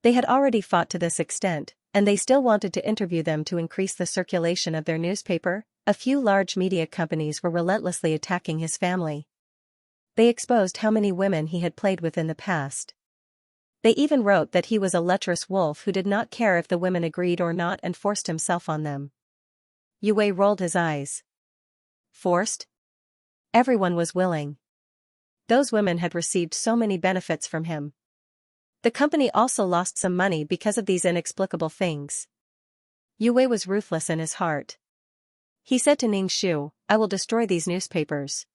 They had already fought to this extent, and they still wanted to interview them to increase the circulation of their newspaper. A few large media companies were relentlessly attacking his family. They exposed how many women he had played with in the past. They even wrote that he was a lecherous wolf who did not care if the women agreed or not and forced himself on them. Yue rolled his eyes. Forced? Everyone was willing. Those women had received so many benefits from him. The company also lost some money because of these inexplicable things. Yue was ruthless in his heart. He said to Xianxia, I will destroy these newspapers.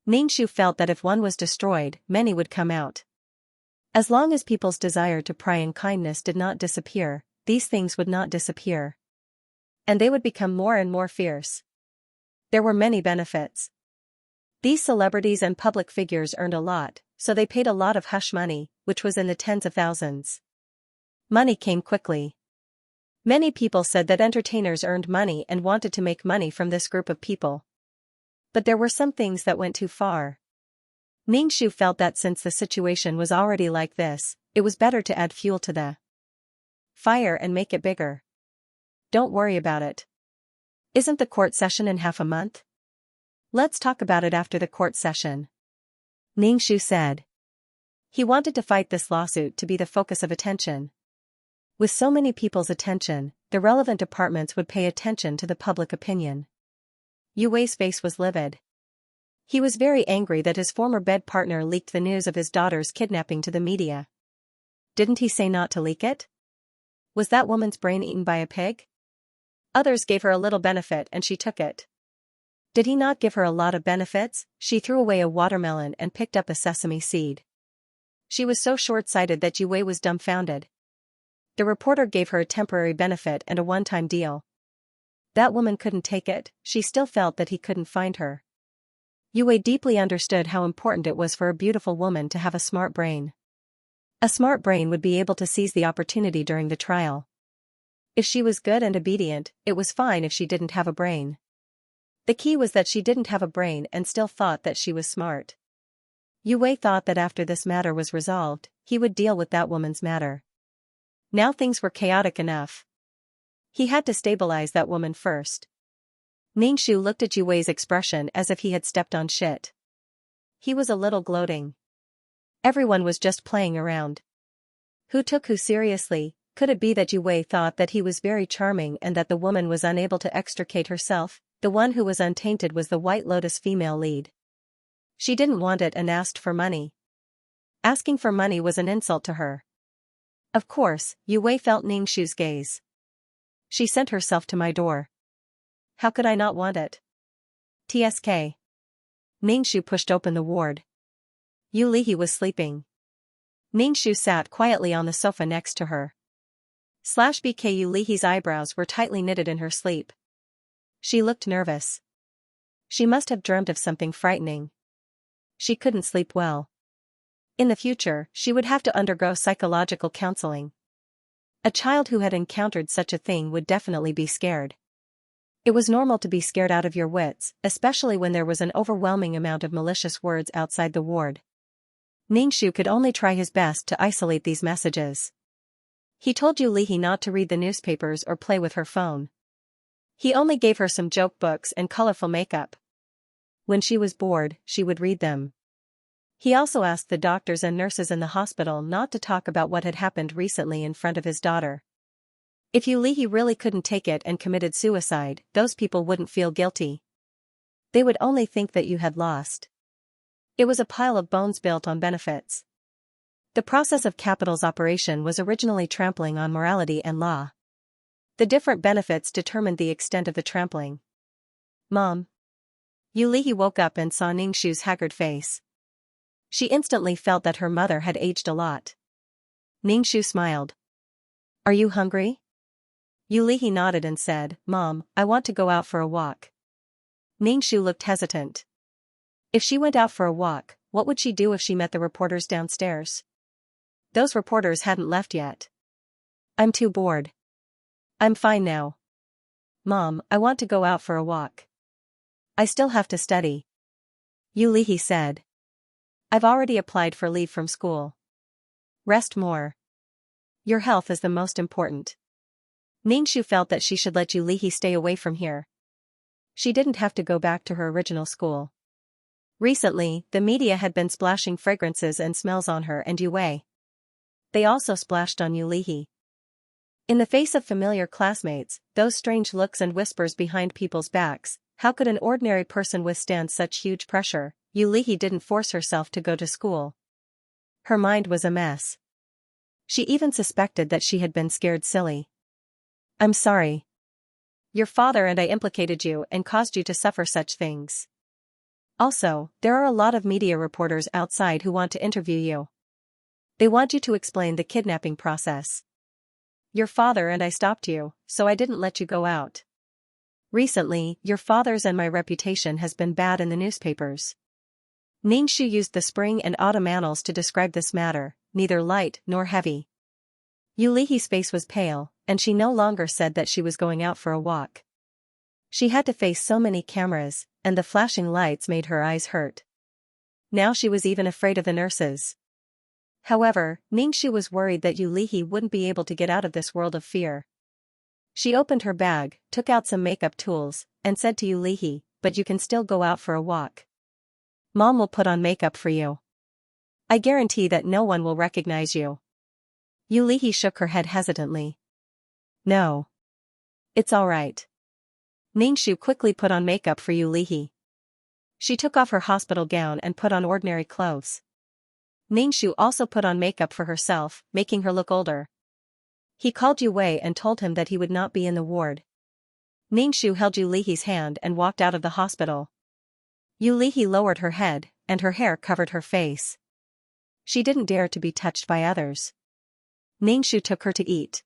Xianxia felt that if one was destroyed, many would come out. As long as people's desire to pry and kindness did not disappear, these things would not disappear. And they would become more and more fierce. There were many benefits. These celebrities and public figures earned a lot, so they paid a lot of hush money, which was in the tens of thousands. Money came quickly. Many people said that entertainers earned money and wanted to make money from this group of people. But there were some things that went too far. Ningxu felt that since the situation was already like this, it was better to add fuel to the fire and make it bigger. Don't worry about it. Isn't the court session in half a month? Let's talk about it after the court session, Ningxu said. He wanted to fight this lawsuit to be the focus of attention. With so many people's attention, the relevant departments would pay attention to the public opinion. Yu Wei's face was livid. He was very angry that his former bed partner leaked the news of his daughter's kidnapping to the media. Didn't he say not to leak it? Was that woman's brain eaten by a pig? Others gave her a little benefit and she took it. Did he not give her a lot of benefits? She threw away a watermelon and picked up a sesame seed. She was so short-sighted that Yu Wei was dumbfounded. The reporter gave her a temporary benefit and a one-time deal. That woman couldn't take it, she still felt that he couldn't find her. Yu Wei deeply understood how important it was for a beautiful woman to have a smart brain. A smart brain would be able to seize the opportunity during the trial. If she was good and obedient, it was fine if she didn't have a brain. The key was that she didn't have a brain and still thought that she was smart. Yu Wei thought that after this matter was resolved, he would deal with that woman's matter. Now things were chaotic enough. He had to stabilize that woman first. Ningxu looked at Yu Wei's expression as if he had stepped on shit. He was a little gloating. Everyone was just playing around. Who took who seriously? Could it be that Yu Wei thought that he was very charming and that the woman was unable to extricate herself? The one who was untainted was the White Lotus female lead. She didn't want it and asked for money. Asking for money was an insult to her. Of course, Yu Wei felt Ningxu's gaze. She sent herself to my door. How could I not want it? TSK. Ningxu pushed open the ward. Yu Lihi was sleeping. Ningxu sat quietly on the sofa next to her. /BK Yu Lihi's eyebrows were tightly knitted in her sleep. She looked nervous. She must have dreamt of something frightening. She couldn't sleep well. In the future, she would have to undergo psychological counseling. A child who had encountered such a thing would definitely be scared. It was normal to be scared out of your wits, especially when there was an overwhelming amount of malicious words outside the ward. Ningxu could only try his best to isolate these messages. He told Yu Lihi not to read the newspapers or play with her phone. He only gave her some joke books and colorful makeup. When she was bored, she would read them. He also asked the doctors and nurses in the hospital not to talk about what had happened recently in front of his daughter. If Yu Lihi really couldn't take it and committed suicide, those people wouldn't feel guilty. They would only think that you had lost. It was a pile of bones built on benefits. The process of capital's operation was originally trampling on morality and law. The different benefits determined the extent of the trampling. Mom. Yu Lihi woke up and saw Ningxu's haggard face. She instantly felt that her mother had aged a lot. Ningxu smiled. Are you hungry? Yu Lihi nodded and said, Mom, I want to go out for a walk. Ningxu looked hesitant. If she went out for a walk, what would she do if she met the reporters downstairs? Those reporters hadn't left yet. I'm too bored. I'm fine now. Mom, I want to go out for a walk. I still have to study. Yu Lihi said. I've already applied for leave from school. Rest more. Your health is the most important. Ningxu felt that she should let Yu Lihi stay away from here. She didn't have to go back to her original school. Recently, the media had been splashing fragrances and smells on her and Yu Wei. They also splashed on Yu Lihi. In the face of familiar classmates, those strange looks and whispers behind people's backs, how could an ordinary person withstand such huge pressure? Yu Lihi didn't force herself to go to school. Her mind was a mess. She even suspected that she had been scared silly. I'm sorry. Your father and I implicated you and caused you to suffer such things. Also, there are a lot of media reporters outside who want to interview you. They want you to explain the kidnapping process. Your father and I stopped you, so I didn't let you go out. Recently, your father's and my reputation has been bad in the newspapers. Ningxu used the spring and autumn annals to describe this matter, neither light nor heavy. Yulihi's face was pale, and she no longer said that she was going out for a walk. She had to face so many cameras, and the flashing lights made her eyes hurt. Now she was even afraid of the nurses. However, Xianxia was worried that Yulihi wouldn't be able to get out of this world of fear. She opened her bag, took out some makeup tools, and said to Yulihi, "But you can still go out for a walk. Mom will put on makeup for you. I guarantee that no one will recognize you." Yulihi shook her head hesitantly. "No. It's all right." Xianxia quickly put on makeup for Yulihi. She took off her hospital gown and put on ordinary clothes. Xianxia also put on makeup for herself, making her look older. He called Yue and told him that he would not be in the ward. Xianxia held Yulihi's hand and walked out of the hospital. Yulihi lowered her head, and her hair covered her face. She didn't dare to be touched by others. Xianxia took her to eat.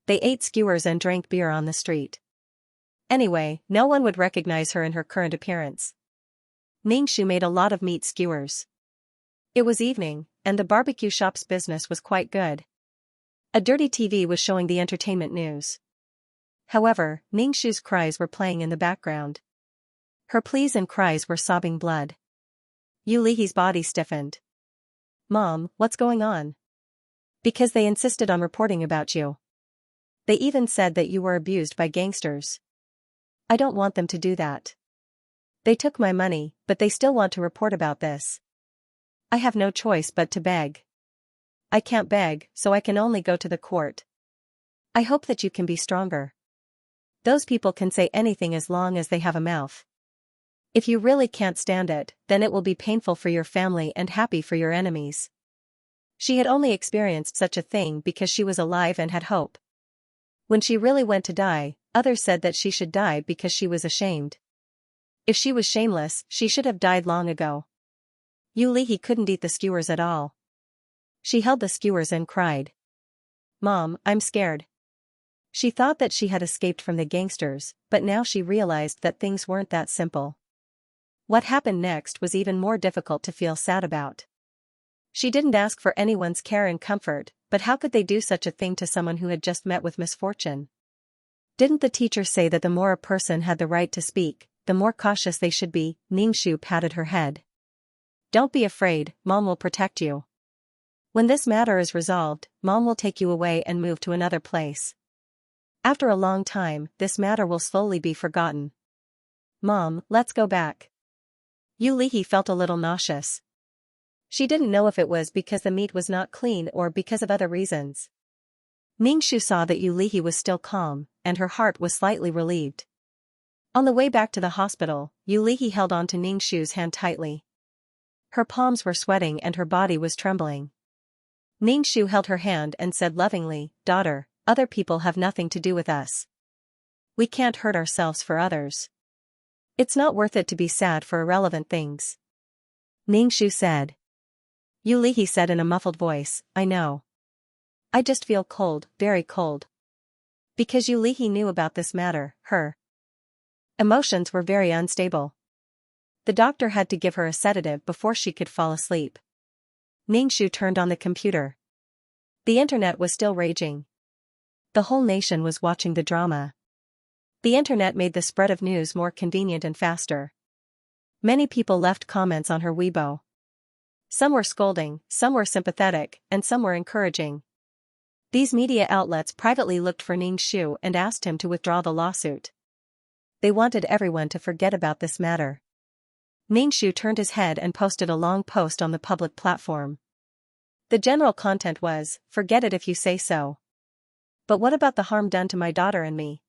They ate skewers and drank beer on the street. Anyway, no one would recognize her in her current appearance. Xianxia made a lot of meat skewers. It was evening, and the barbecue shop's business was quite good. A dirty TV was showing the entertainment news. However, Xianxia's cries were playing in the background. Her pleas and cries were sobbing blood. Yulihi's body stiffened. "Mom, what's going on?" "Because they insisted on reporting about you. They even said that you were abused by gangsters. I don't want them to do that. They took my money, but they still want to report about this. I have no choice but to beg. I can't beg, so I can only go to the court. I hope that you can be stronger. Those people can say anything as long as they have a mouth. If you really can't stand it, then it will be painful for your family and happy for your enemies." She had only experienced such a thing because she was alive and had hope. When she really went to die, others said that she should die because she was ashamed. If she was shameless, she should have died long ago. Yulihi couldn't eat the skewers at all. She held the skewers and cried. "Mom, I'm scared." She thought that she had escaped from the gangsters, but now she realized that things weren't that simple. What happened next was even more difficult to feel sad about. She didn't ask for anyone's care and comfort, but how could they do such a thing to someone who had just met with misfortune? Didn't the teacher say that the more a person had the right to speak, the more cautious they should be? Xianxia patted her head. "Don't be afraid, Mom will protect you. When this matter is resolved, Mom will take you away and move to another place. After a long time, this matter will slowly be forgotten. Mom, let's go back." Yulihi felt a little nauseous. She didn't know if it was because the meat was not clean or because of other reasons. Xianxia saw that Yulihi was still calm, and her heart was slightly relieved. On the way back to the hospital, Yulihi held on to Xianxia's hand tightly. Her palms were sweating and her body was trembling. Xianxia held her hand and said lovingly, "Daughter, other people have nothing to do with us. We can't hurt ourselves for others. It's not worth it to be sad for irrelevant things." Xianxia said. Yulihi said in a muffled voice, "I know. I just feel cold, very cold." Because Yulihi knew about this matter, her emotions were very unstable. The doctor had to give her a sedative before she could fall asleep. Xianxia turned on the computer. The internet was still raging. The whole nation was watching the drama. The internet made the spread of news more convenient and faster. Many people left comments on her Weibo. Some were scolding, some were sympathetic, and some were encouraging. These media outlets privately looked for Xianxia and asked him to withdraw the lawsuit. They wanted everyone to forget about this matter. Xianxia turned his head and posted a long post on the public platform. The general content was, "Forget it if you say so. But what about the harm done to my daughter and me?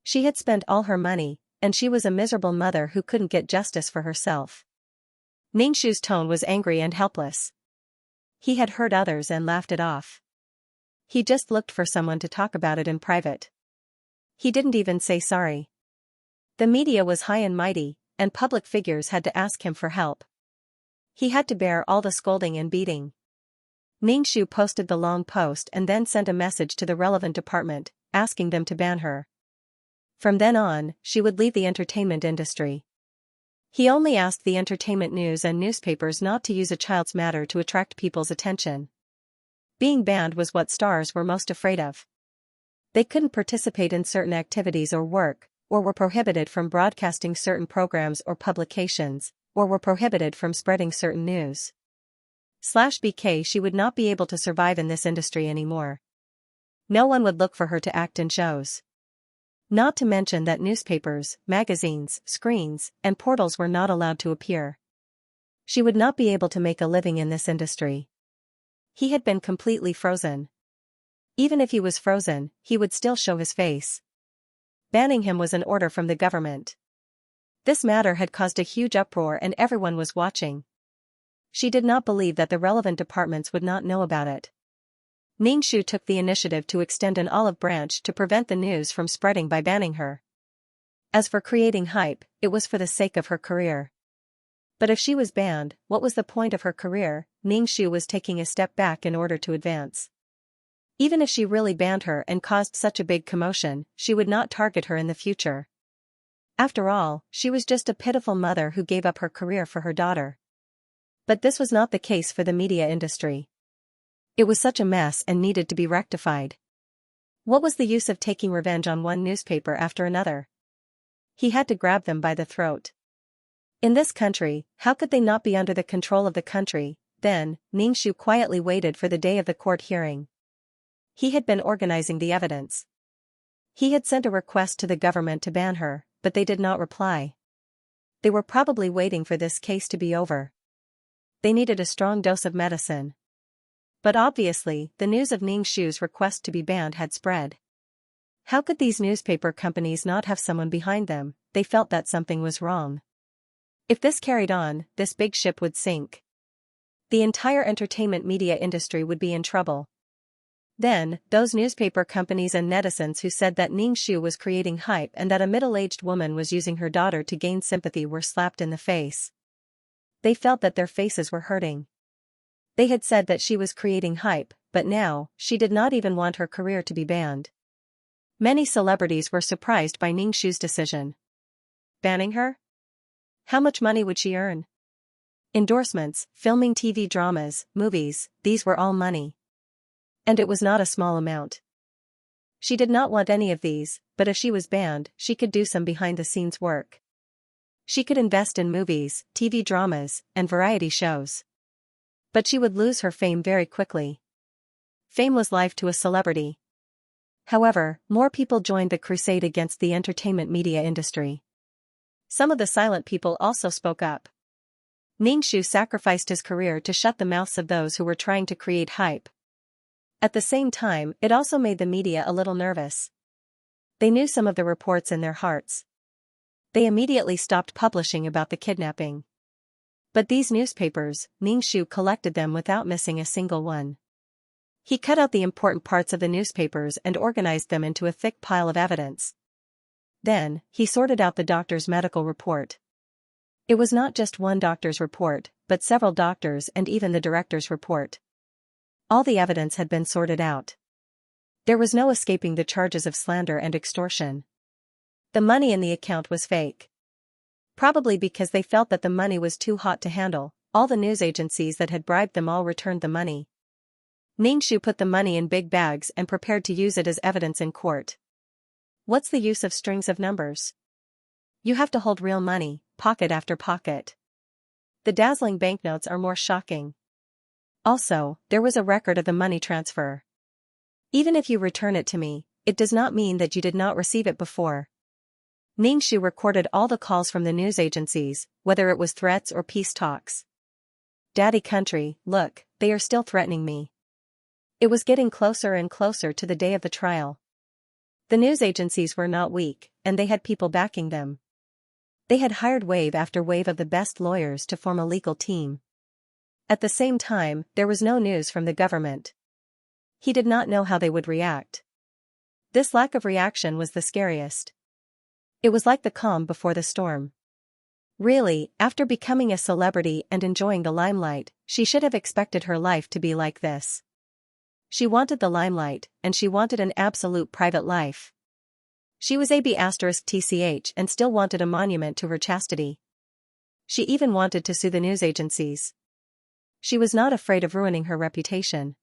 She had spent all her money, and she was a miserable mother who couldn't get justice for herself." Xianxia's tone was angry and helpless. He had hurt others and laughed it off. He just looked for someone to talk about it in private. He didn't even say sorry. The media was high and mighty, and public figures had to ask him for help. He had to bear all the scolding and beating. Xianxia posted the long post and then sent a message to the relevant department, asking them to ban her. From then on, she would leave the entertainment industry. He only asked the entertainment news and newspapers not to use a child's matter to attract people's attention. Being banned was what stars were most afraid of. They couldn't participate in certain activities or work, or were prohibited from broadcasting certain programs or publications, or were prohibited from spreading certain news. /BK She would not be able to survive in this industry anymore. No one would look for her to act in shows. Not to mention that newspapers, magazines, screens, and portals were not allowed to appear. She would not be able to make a living in this industry. He had been completely frozen. Even if he was frozen, he would still show his face. Banning him was an order from the government. This matter had caused a huge uproar and everyone was watching. She did not believe that the relevant departments would not know about it. Ningxu took the initiative to extend an olive branch to prevent the news from spreading by banning her. As for creating hype, it was for the sake of her career. But if she was banned, what was the point of her career? Ningxu was taking a step back in order to advance. Even if she really banned her and caused such a big commotion, she would not target her in the future. After all, she was just a pitiful mother who gave up her career for her daughter. But this was not the case for the media industry. It was such a mess and needed to be rectified. What was the use of taking revenge on one newspaper after another? He had to grab them by the throat. In this country, how could they not be under the control of the country? Then, Ningxu quietly waited for the day of the court hearing. He had been organizing the evidence. He had sent a request to the government to ban her, but they did not reply. They were probably waiting for this case to be over. They needed a strong dose of medicine. But obviously, the news of Ningxu's request to be banned had spread. How could these newspaper companies not have someone behind them? They felt that something was wrong. If this carried on, this big ship would sink. The entire entertainment media industry would be in trouble. Then, those newspaper companies and netizens who said that Ningxu was creating hype and that a middle-aged woman was using her daughter to gain sympathy were slapped in the face. They felt that their faces were hurting. They had said that she was creating hype, but now, she did not even want her career to be banned. Many celebrities were surprised by Ningxu's decision. Banning her? How much money would she earn? Endorsements, filming TV dramas, movies, these were all money. And it was not a small amount. She did not want any of these, but if she was banned, she could do some behind-the-scenes work. She could invest in movies, TV dramas, and variety shows. But she would lose her fame very quickly. Fame was life to a celebrity. However, more people joined the crusade against the entertainment media industry. Some of the silent people also spoke up. Ningxu sacrificed his career to shut the mouths of those who were trying to create hype. At the same time, it also made the media a little nervous. They knew some of the reports in their hearts. They immediately stopped publishing about the kidnapping. But these newspapers, Ningxu collected them without missing a single one. He cut out the important parts of the newspapers and organized them into a thick pile of evidence. Then, he sorted out the doctor's medical report. It was not just one doctor's report, but several doctors and even the director's report. All the evidence had been sorted out. There was no escaping the charges of slander and extortion. The money in the account was fake. Probably because they felt that the money was too hot to handle, all the news agencies that had bribed them all returned the money. Ningxu put the money in big bags and prepared to use it as evidence in court. What's the use of strings of numbers? You have to hold real money, pocket after pocket. The dazzling banknotes are more shocking. Also, there was a record of the money transfer. Even if you return it to me, it does not mean that you did not receive it before. Ningxu recorded all the calls from the news agencies, whether it was threats or peace talks. Daddy country, look, they are still threatening me. It was getting closer and closer to the day of the trial. The news agencies were not weak, and they had people backing them. They had hired wave after wave of the best lawyers to form a legal team. At the same time, there was no news from the government. He did not know how they would react. This lack of reaction was the scariest. It was like the calm before the storm. Really, after becoming a celebrity and enjoying the limelight, she should have expected her life to be like this. She wanted the limelight, and she wanted an absolute private life. She was AB*TCH and still wanted a monument to her chastity. She even wanted to sue the news agencies. She was not afraid of ruining her reputation.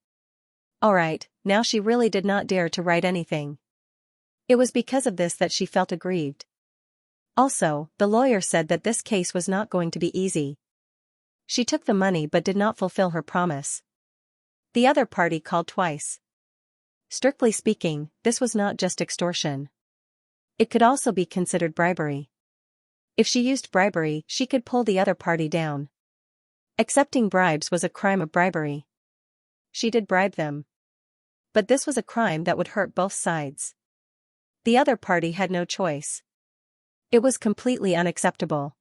Alright, now she really did not dare to write anything. It was because of this that she felt aggrieved. Also, the lawyer said that this case was not going to be easy. She took the money but did not fulfill her promise. The other party called twice. Strictly speaking, this was not just extortion. It could also be considered bribery. If she used bribery, she could pull the other party down. Accepting bribes was a crime of bribery. She did bribe them. But this was a crime that would hurt both sides. The other party had no choice. It was completely unacceptable.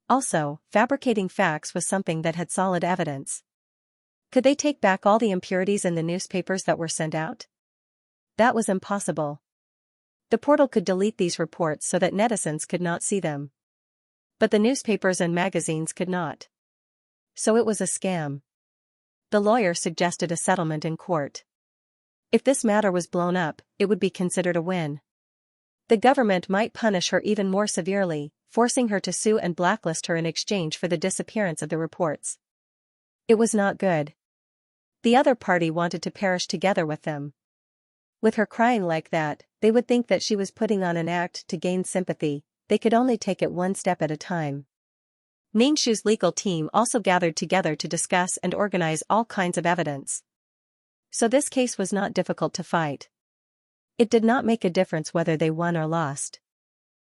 Also, fabricating facts was something that had solid evidence. Could they take back all the impurities in the newspapers that were sent out? That was impossible. The portal could delete these reports so that netizens could not see them. But the newspapers and magazines could not. So it was a scam. The lawyer suggested a settlement in court. If this matter was blown up, it would be considered a win. The government might punish her even more severely, forcing her to sue and blacklist her in exchange for the disappearance of the reports. It was not good. The other party wanted to perish together with them. With her crying like that, they would think that she was putting on an act to gain sympathy. They could only take it one step at a time. Ningshu's legal team also gathered together to discuss and organize all kinds of evidence. So this case was not difficult to fight. It did not make a difference whether they won or lost.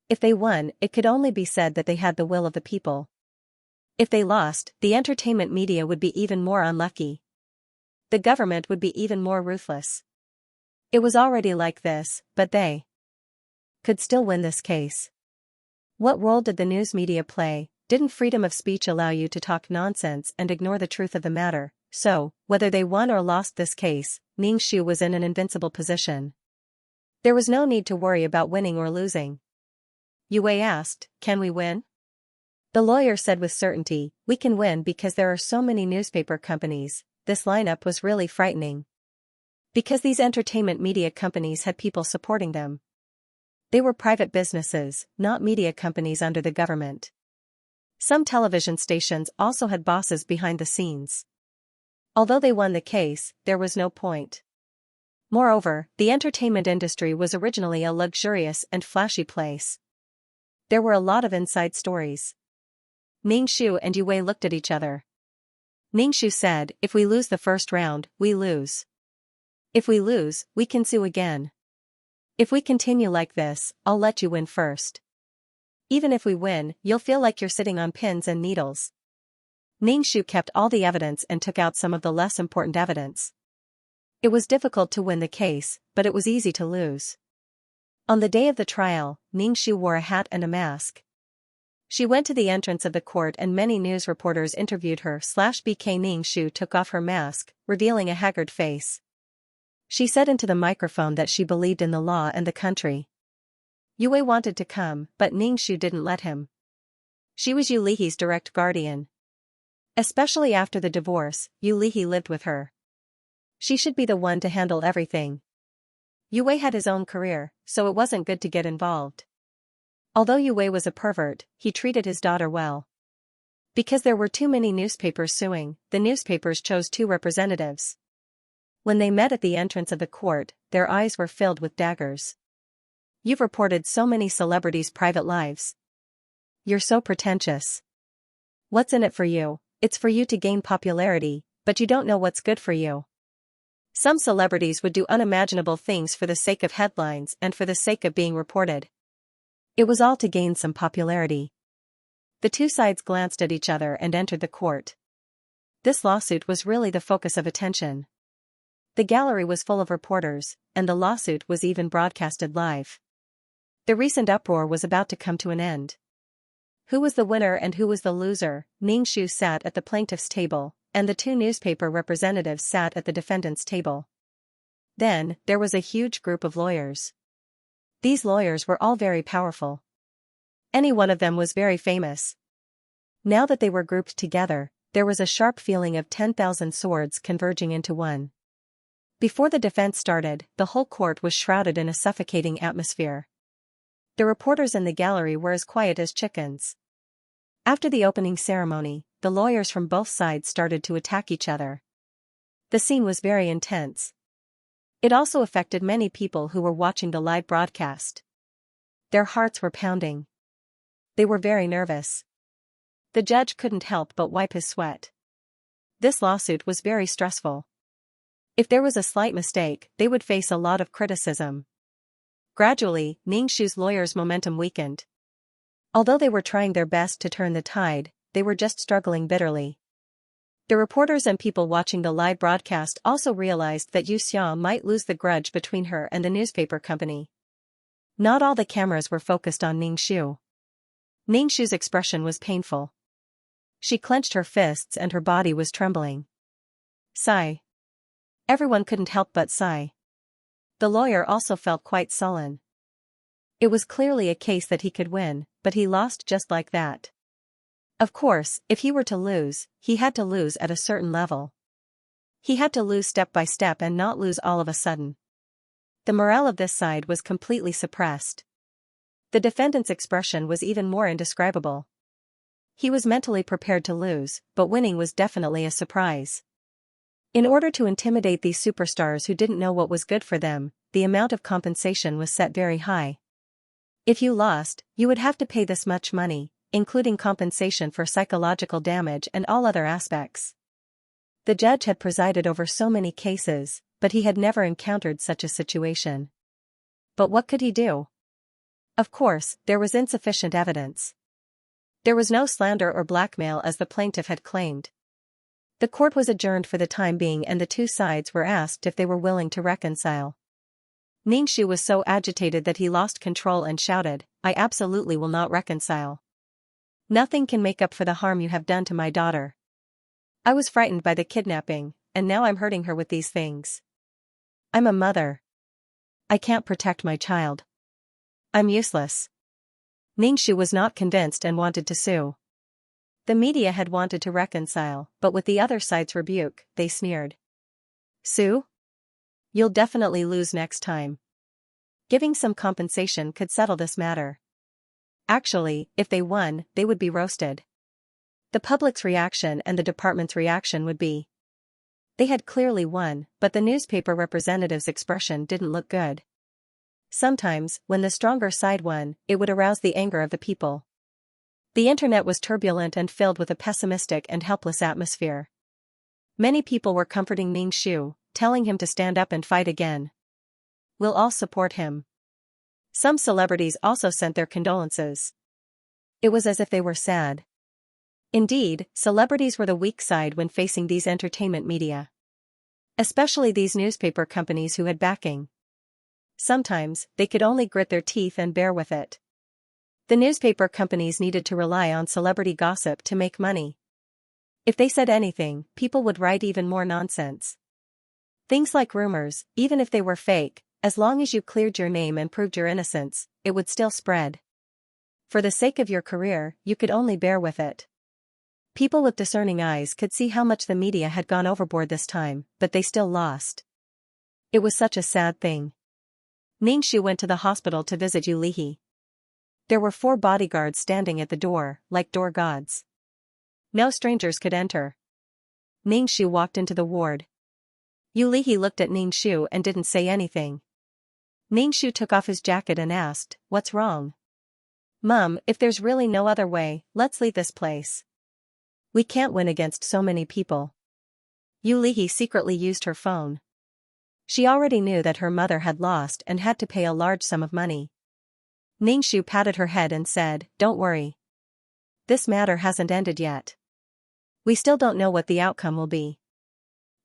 If they won, it could only be said that they had the will of the people. If they lost, the entertainment media would be even more unlucky. The government would be even more ruthless. It was already like this, but they could still win this case. What role did the news media play? Didn't freedom of speech allow you to talk nonsense and ignore the truth of the matter? So, whether they won or lost this case, Ningshu was in an invincible position. There was no need to worry about winning or losing. Yue asked, "Can we win?" The lawyer said with certainty, "We can win because there are so many newspaper companies." This lineup was really frightening. Because these entertainment media companies had people supporting them. They were private businesses, not media companies under the government. Some television stations also had bosses behind the scenes. Although they won the case, there was no point. Moreover, the entertainment industry was originally a luxurious and flashy place. There were a lot of inside stories. Ningshu and Yue looked at each other. Ningshu said, "If we lose the first round, we lose. If we lose, we can sue again. If we continue like this, I'll let you win first. Even if we win, you'll feel like you're sitting on pins and needles." Ningshu kept all the evidence and took out some of the less important evidence. It was difficult to win the case, but it was easy to lose. On the day of the trial, Ningshu wore a hat and a mask. She went to the entrance of the court and many news reporters interviewed her. BK Ningshu took off her mask, revealing a haggard face. She said into the microphone that she believed in the law and the country. Yue wanted to come, but Ningshu didn't let him. She was Yu Lihi's direct guardian. Especially after the divorce, Yu Lihi lived with her. She should be the one to handle everything. Yue had his own career, so it wasn't good to get involved. Although Yue was a pervert, he treated his daughter well. Because there were too many newspapers suing, the newspapers chose 2 representatives. When they met at the entrance of the court, their eyes were filled with daggers. "You've reported so many celebrities' private lives. You're so pretentious. What's in it for you? It's for you to gain popularity, but you don't know what's good for you. Some celebrities would do unimaginable things for the sake of headlines and for the sake of being reported. It was all to gain some popularity." The 2 sides glanced at each other and entered the court. This lawsuit was really the focus of attention. The gallery was full of reporters, and the lawsuit was even broadcasted live. The recent uproar was about to come to an end. Who was the winner and who was the loser? Ningshu sat at the plaintiff's table, and the 2 newspaper representatives sat at the defendant's table. Then, there was a huge group of lawyers. These lawyers were all very powerful. Any one of them was very famous. Now that they were grouped together, there was a sharp feeling of 10,000 swords converging into one. Before the defense started, the whole court was shrouded in a suffocating atmosphere. The reporters in the gallery were as quiet as chickens. After the opening ceremony, the lawyers from both sides started to attack each other. The scene was very intense. It also affected many people who were watching the live broadcast. Their hearts were pounding. They were very nervous. The judge couldn't help but wipe his sweat. This lawsuit was very stressful. If there was a slight mistake, they would face a lot of criticism. Gradually, Ningxu's lawyers' momentum weakened. Although they were trying their best to turn the tide, they were just struggling bitterly. The reporters and people watching the live broadcast also realized that Xianxia might lose the grudge between her and the newspaper company. Not all the cameras were focused on Ningxu. Ningxu's expression was painful. She clenched her fists and her body was trembling. Sigh. Everyone couldn't help but sigh. The lawyer also felt quite sullen. It was clearly a case that he could win, but he lost just like that. Of course, if he were to lose, he had to lose at a certain level. He had to lose step by step and not lose all of a sudden. The morale of this side was completely suppressed. The defendant's expression was even more indescribable. He was mentally prepared to lose, but winning was definitely a surprise. In order to intimidate these superstars who didn't know what was good for them, the amount of compensation was set very high. If you lost, you would have to pay this much money, including compensation for psychological damage and all other aspects. The judge had presided over so many cases, but he had never encountered such a situation. But what could he do? Of course, there was insufficient evidence. There was no slander or blackmail as the plaintiff had claimed. The court was adjourned for the time being and the two sides were asked if they were willing to reconcile. Ningxu was so agitated that he lost control and shouted, "I absolutely will not reconcile. Nothing can make up for the harm you have done to my daughter. I was frightened by the kidnapping, and now I'm hurting her with these things. I'm a mother. I can't protect my child. I'm useless." Ningxu was not convinced and wanted to sue. The media had wanted to reconcile, but with the other side's rebuke, they sneered. "Sue? You'll definitely lose next time. Giving some compensation could settle this matter." Actually, if they won, they would be roasted. The public's reaction and the department's reaction would be. They had clearly won, but the newspaper representative's expression didn't look good. Sometimes, when the stronger side won, it would arouse the anger of the people. The internet was turbulent and filled with a pessimistic and helpless atmosphere. Many people were comforting Ningxu, telling him to stand up and fight again. "We'll all support him." Some celebrities also sent their condolences. It was as if they were sad. Indeed, celebrities were the weak side when facing these entertainment media. Especially these newspaper companies who had backing. Sometimes, they could only grit their teeth and bear with it. The newspaper companies needed to rely on celebrity gossip to make money. If they said anything, people would write even more nonsense. Things like rumors, even if they were fake, as long as you cleared your name and proved your innocence, it would still spread. For the sake of your career, you could only bear with it. People with discerning eyes could see how much the media had gone overboard this time, but they still lost. It was such a sad thing. Ningxu went to the hospital to visit Yulihi. There were 4 bodyguards standing at the door, like door gods. No strangers could enter. Ningxu walked into the ward. Yulihi looked at Ningxu and didn't say anything. Ningxu took off his jacket and asked, "What's wrong?" "Mum, if there's really no other way, let's leave this place. We can't win against so many people." Yulihi secretly used her phone. She already knew that her mother had lost and had to pay a large sum of money. Ningxu patted her head and said, "Don't worry. This matter hasn't ended yet. We still don't know what the outcome will be."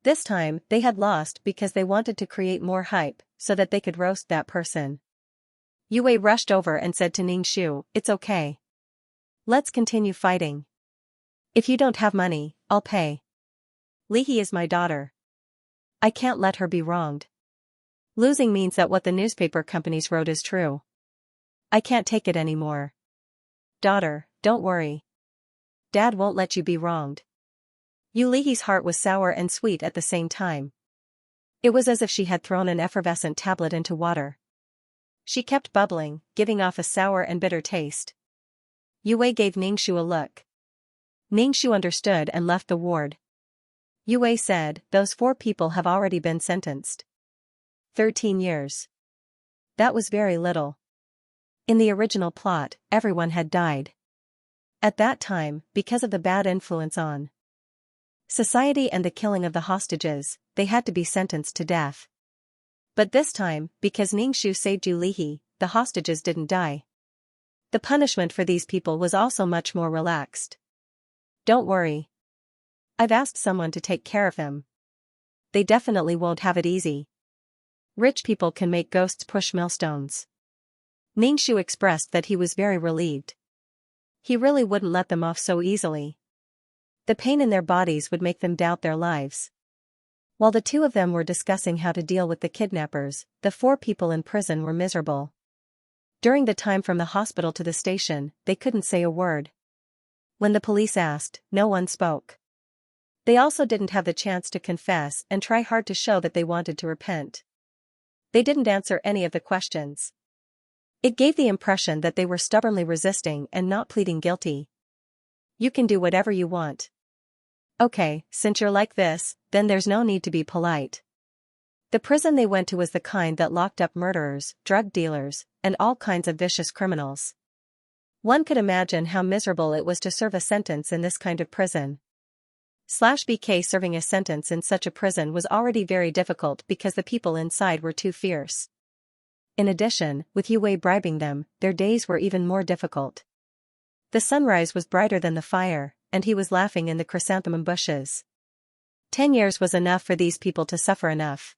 This time, they had lost because they wanted to create more hype, so that they could roast that person. Yue rushed over and said to Ningxu, "It's okay. Let's continue fighting. If you don't have money, I'll pay. Lihi is my daughter. I can't let her be wronged. Losing means that what the newspaper companies wrote is true. I can't take it anymore. Daughter, don't worry. Dad won't let you be wronged." Yulihi's heart was sour and sweet at the same time. It was as if she had thrown an effervescent tablet into water. She kept bubbling, giving off a sour and bitter taste. Yue gave Ningxu a look. Ningxu understood and left the ward. Yue said, those 4 people have already been sentenced. 13 years. That was very little. In the original plot, everyone had died. At that time, because of the bad influence on society and the killing of the hostages, they had to be sentenced to death. But this time, because Ningxu saved Yu Lihi, the hostages didn't die. The punishment for these people was also much more relaxed. Don't worry. I've asked someone to take care of him. They definitely won't have it easy. Rich people can make ghosts push millstones. Ningxu expressed that he was very relieved. He really wouldn't let them off so easily. The pain in their bodies would make them doubt their lives. While the 2 of them were discussing how to deal with the kidnappers, the 4 people in prison were miserable. During the time from the hospital to the station, they couldn't say a word. When the police asked, no one spoke. They also didn't have the chance to confess and try hard to show that they wanted to repent. They didn't answer any of the questions. It gave the impression that they were stubbornly resisting and not pleading guilty. You can do whatever you want. Okay, since you're like this, then there's no need to be polite. The prison they went to was the kind that locked up murderers, drug dealers, and all kinds of vicious criminals. One could imagine how miserable it was to serve a sentence in this kind of prison. BK serving a sentence in such a prison was already very difficult because the people inside were too fierce. In addition, with Yue bribing them, their days were even more difficult. The sunrise was brighter than the fire, and he was laughing in the chrysanthemum bushes. 10 years was enough for these people to suffer enough.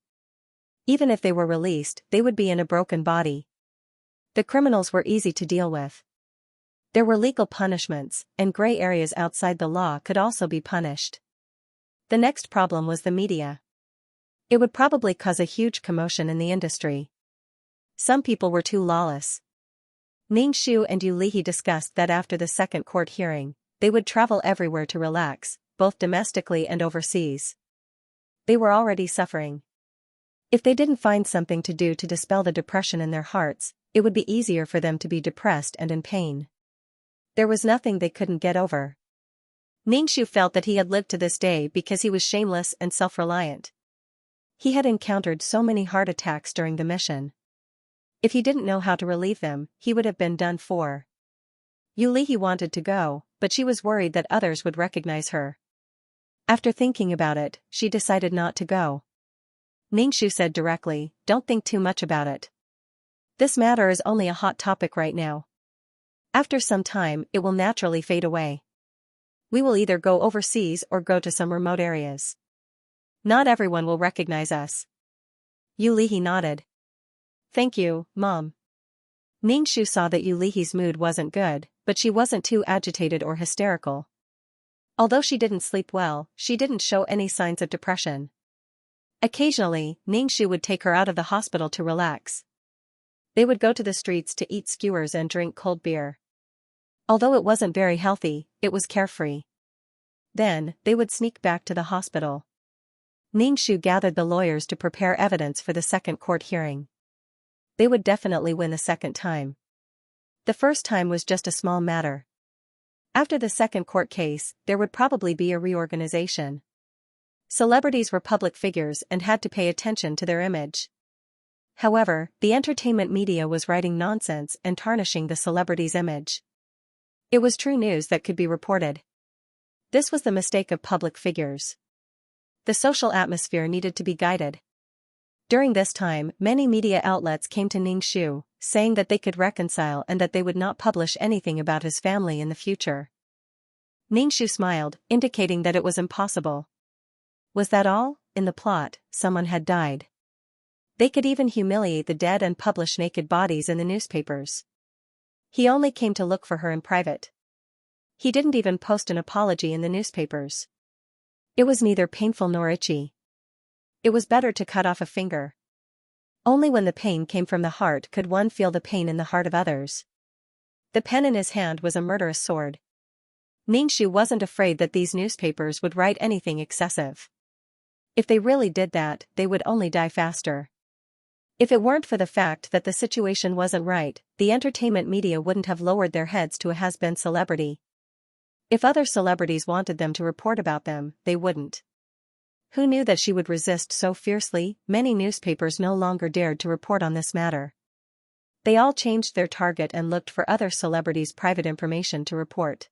Even if they were released, they would be in a broken body. The criminals were easy to deal with. There were legal punishments, and gray areas outside the law could also be punished. The next problem was the media. It would probably cause a huge commotion in the industry. Some people were too lawless. Ningxu and Yu Lihi discussed that after the second court hearing, they would travel everywhere to relax, both domestically and overseas. They were already suffering. If they didn't find something to do to dispel the depression in their hearts, it would be easier for them to be depressed and in pain. There was nothing they couldn't get over. Ningxu felt that he had lived to this day because he was shameless and self-reliant. He had encountered so many heart attacks during the mission. If he didn't know how to relieve them, he would have been done for. Yu Lihi wanted to go, but she was worried that others would recognize her. After thinking about it, she decided not to go. Ningxu said directly, "Don't think too much about it. This matter is only a hot topic right now. After some time, it will naturally fade away. We will either go overseas or go to some remote areas. Not everyone will recognize us." Yu Lihi nodded. "Thank you, Mom." Ningxu saw that Yu Lihi's mood wasn't good, but she wasn't too agitated or hysterical. Although she didn't sleep well, she didn't show any signs of depression. Occasionally, Ningxu would take her out of the hospital to relax. They would go to the streets to eat skewers and drink cold beer. Although it wasn't very healthy, it was carefree. Then, they would sneak back to the hospital. Ningxu gathered the lawyers to prepare evidence for the second court hearing. They would definitely win the second time. The first time was just a small matter. After the second court case, there would probably be a reorganization. Celebrities were public figures and had to pay attention to their image. However, the entertainment media was writing nonsense and tarnishing the celebrity's image. It was true news that could be reported. This was the mistake of public figures. The social atmosphere needed to be guided. During this time, many media outlets came to Ningxu, saying that they could reconcile and that they would not publish anything about his family in the future. Ningxu smiled, indicating that it was impossible. Was that all? In the plot, someone had died. They could even humiliate the dead and publish naked bodies in the newspapers. He only came to look for her in private. He didn't even post an apology in the newspapers. It was neither painful nor itchy. It was better to cut off a finger. Only when the pain came from the heart could one feel the pain in the heart of others. The pen in his hand was a murderous sword. Ningxu wasn't afraid that these newspapers would write anything excessive. If they really did that, they would only die faster. If it weren't for the fact that the situation wasn't right, the entertainment media wouldn't have lowered their heads to a has-been celebrity. If other celebrities wanted them to report about them, they wouldn't. Who knew that she would resist so fiercely? Many newspapers no longer dared to report on this matter. They all changed their target and looked for other celebrities' private information to report.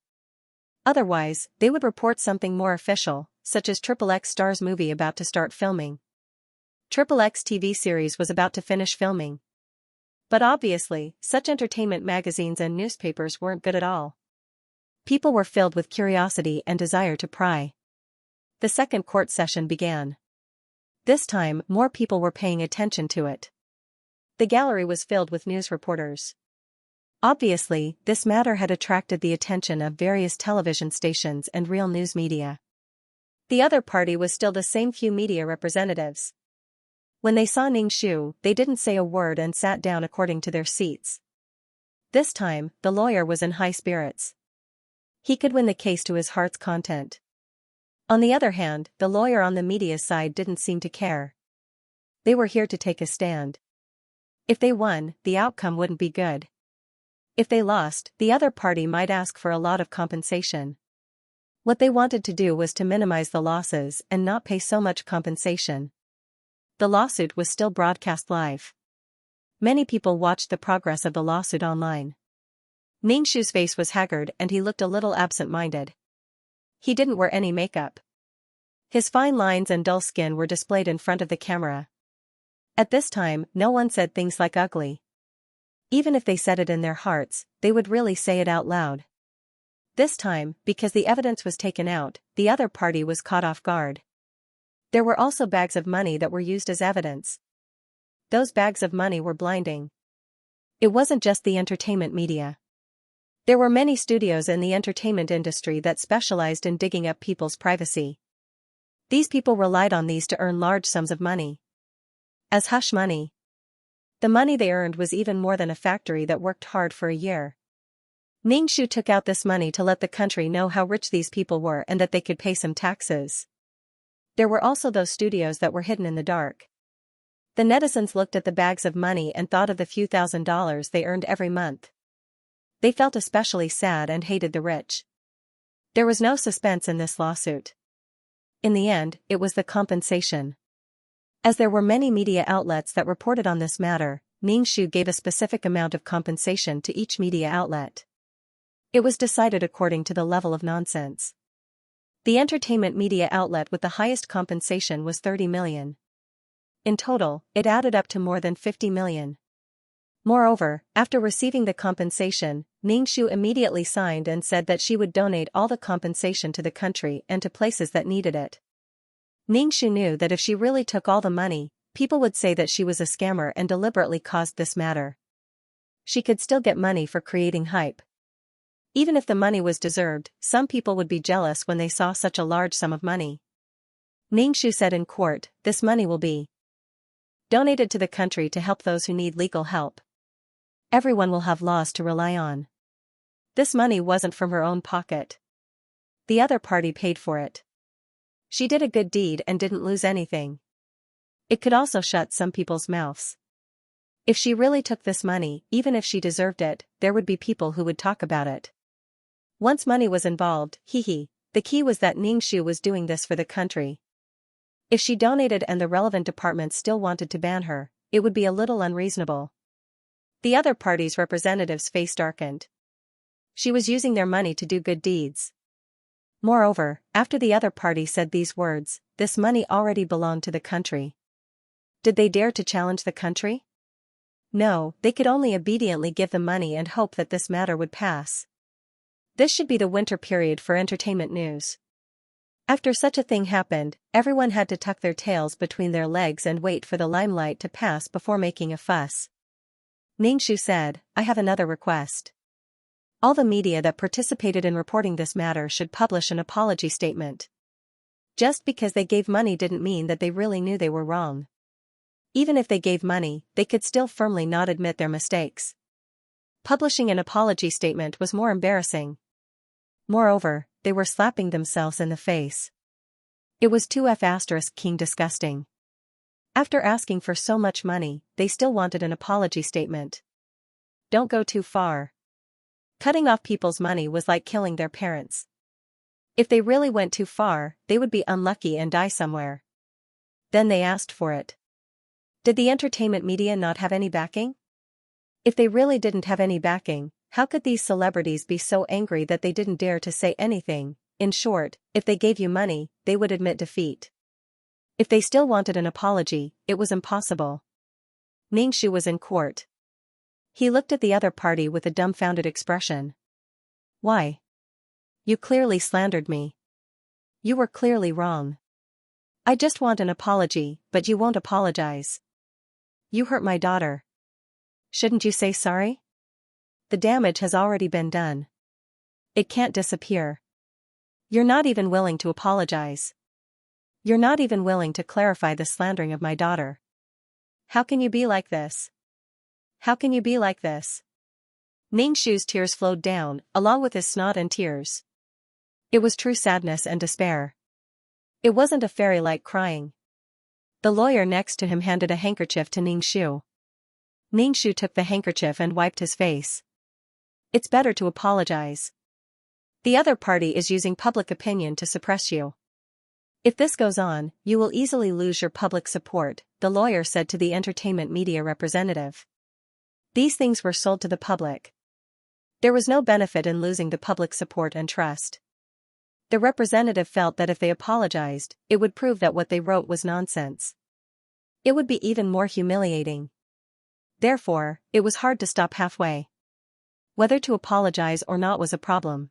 Otherwise, they would report something more official, such as XXX star's movie about to start filming. XXX TV series was about to finish filming. But obviously, such entertainment magazines and newspapers weren't good at all. People were filled with curiosity and desire to pry. The second court session began. This time, more people were paying attention to it. The gallery was filled with news reporters. Obviously, this matter had attracted the attention of various television stations and real news media. The other party was still the same few media representatives. When they saw Xianxia, they didn't say a word and sat down according to their seats. This time, the lawyer was in high spirits. He could win the case to his heart's content. On the other hand, the lawyer on the media side didn't seem to care. They were here to take a stand. If they won, the outcome wouldn't be good. If they lost, the other party might ask for a lot of compensation. What they wanted to do was to minimize the losses and not pay so much compensation. The lawsuit was still broadcast live. Many people watched the progress of the lawsuit online. Xianxia's face was haggard and he looked a little absent-minded. He didn't wear any makeup. His fine lines and dull skin were displayed in front of the camera. At this time, no one said things like ugly. Even if they said it in their hearts, they would really say it out loud. This time, because the evidence was taken out, the other party was caught off guard. There were also bags of money that were used as evidence. Those bags of money were blinding. It wasn't just the entertainment media. There were many studios in the entertainment industry that specialized in digging up people's privacy. These people relied on these to earn large sums of money. As hush money. The money they earned was even more than a factory that worked hard for a year. Xianxia took out this money to let the country know how rich these people were and that they could pay some taxes. There were also those studios that were hidden in the dark. The netizens looked at the bags of money and thought of the few $1,000s they earned every month. They felt especially sad and hated the rich. There was no suspense in this lawsuit. In the end, it was the compensation. As there were many media outlets that reported on this matter, Xianxia gave a specific amount of compensation to each media outlet. It was decided according to the level of nonsense. The entertainment media outlet with the highest compensation was 30 million. In total, it added up to more than 50 million. Moreover, after receiving the compensation, Xianxia immediately signed and said that she would donate all the compensation to the country and to places that needed it. Xianxia knew that if she really took all the money, people would say that she was a scammer and deliberately caused this matter. She could still get money for creating hype. Even if the money was deserved, some people would be jealous when they saw such a large sum of money. Xianxia said in court, "This money will be donated to the country to help those who need legal help. Everyone will have laws to rely on." This money wasn't from her own pocket. The other party paid for it. She did a good deed and didn't lose anything. It could also shut some people's mouths. If she really took this money, even if she deserved it, there would be people who would talk about it. Once money was involved, the key was that Xianxia was doing this for the country. If she donated and the relevant departments still wanted to ban her, it would be a little unreasonable. The other party's representatives' face darkened. She was using their money to do good deeds. Moreover, after the other party said these words, this money already belonged to the country. Did they dare to challenge the country? No, they could only obediently give the money and hope that this matter would pass. This should be the winter period for entertainment news. After such a thing happened, everyone had to tuck their tails between their legs and wait for the limelight to pass before making a fuss. Xianxia said, "I have another request. All the media that participated in reporting this matter should publish an apology statement. Just because they gave money didn't mean that they really knew they were wrong. Even if they gave money, they could still firmly not admit their mistakes. Publishing an apology statement was more embarrassing. Moreover, they were slapping themselves in the face. It was too disgusting. After asking for so much money, they still wanted an apology statement. Don't go too far. Cutting off people's money was like killing their parents. If they really went too far, they would be unlucky and die somewhere. Then they asked for it. Did the entertainment media not have any backing? If they really didn't have any backing, how could these celebrities be so angry that they didn't dare to say anything? In short, if they gave you money, they would admit defeat. If they still wanted an apology, it was impossible. Xianxia was in court. He looked at the other party with a dumbfounded expression. Why? You clearly slandered me. You were clearly wrong. I just want an apology, but you won't apologize. You hurt my daughter. Shouldn't you say sorry? The damage has already been done. It can't disappear. You're not even willing to apologize. You're not even willing to clarify the slandering of my daughter. How can you be like this? How can you be like this? Xianxia's tears flowed down, along with his snot and tears. It was true sadness and despair. It wasn't a fairy-like crying. The lawyer next to him handed a handkerchief to Xianxia. Xianxia took the handkerchief and wiped his face. It's better to apologize. The other party is using public opinion to suppress you. If this goes on, you will easily lose your public support, the lawyer said to the entertainment media representative. These things were sold to the public. There was no benefit in losing the public support and trust. The representative felt that if they apologized, it would prove that what they wrote was nonsense. It would be even more humiliating. Therefore, it was hard to stop halfway. Whether to apologize or not was a problem.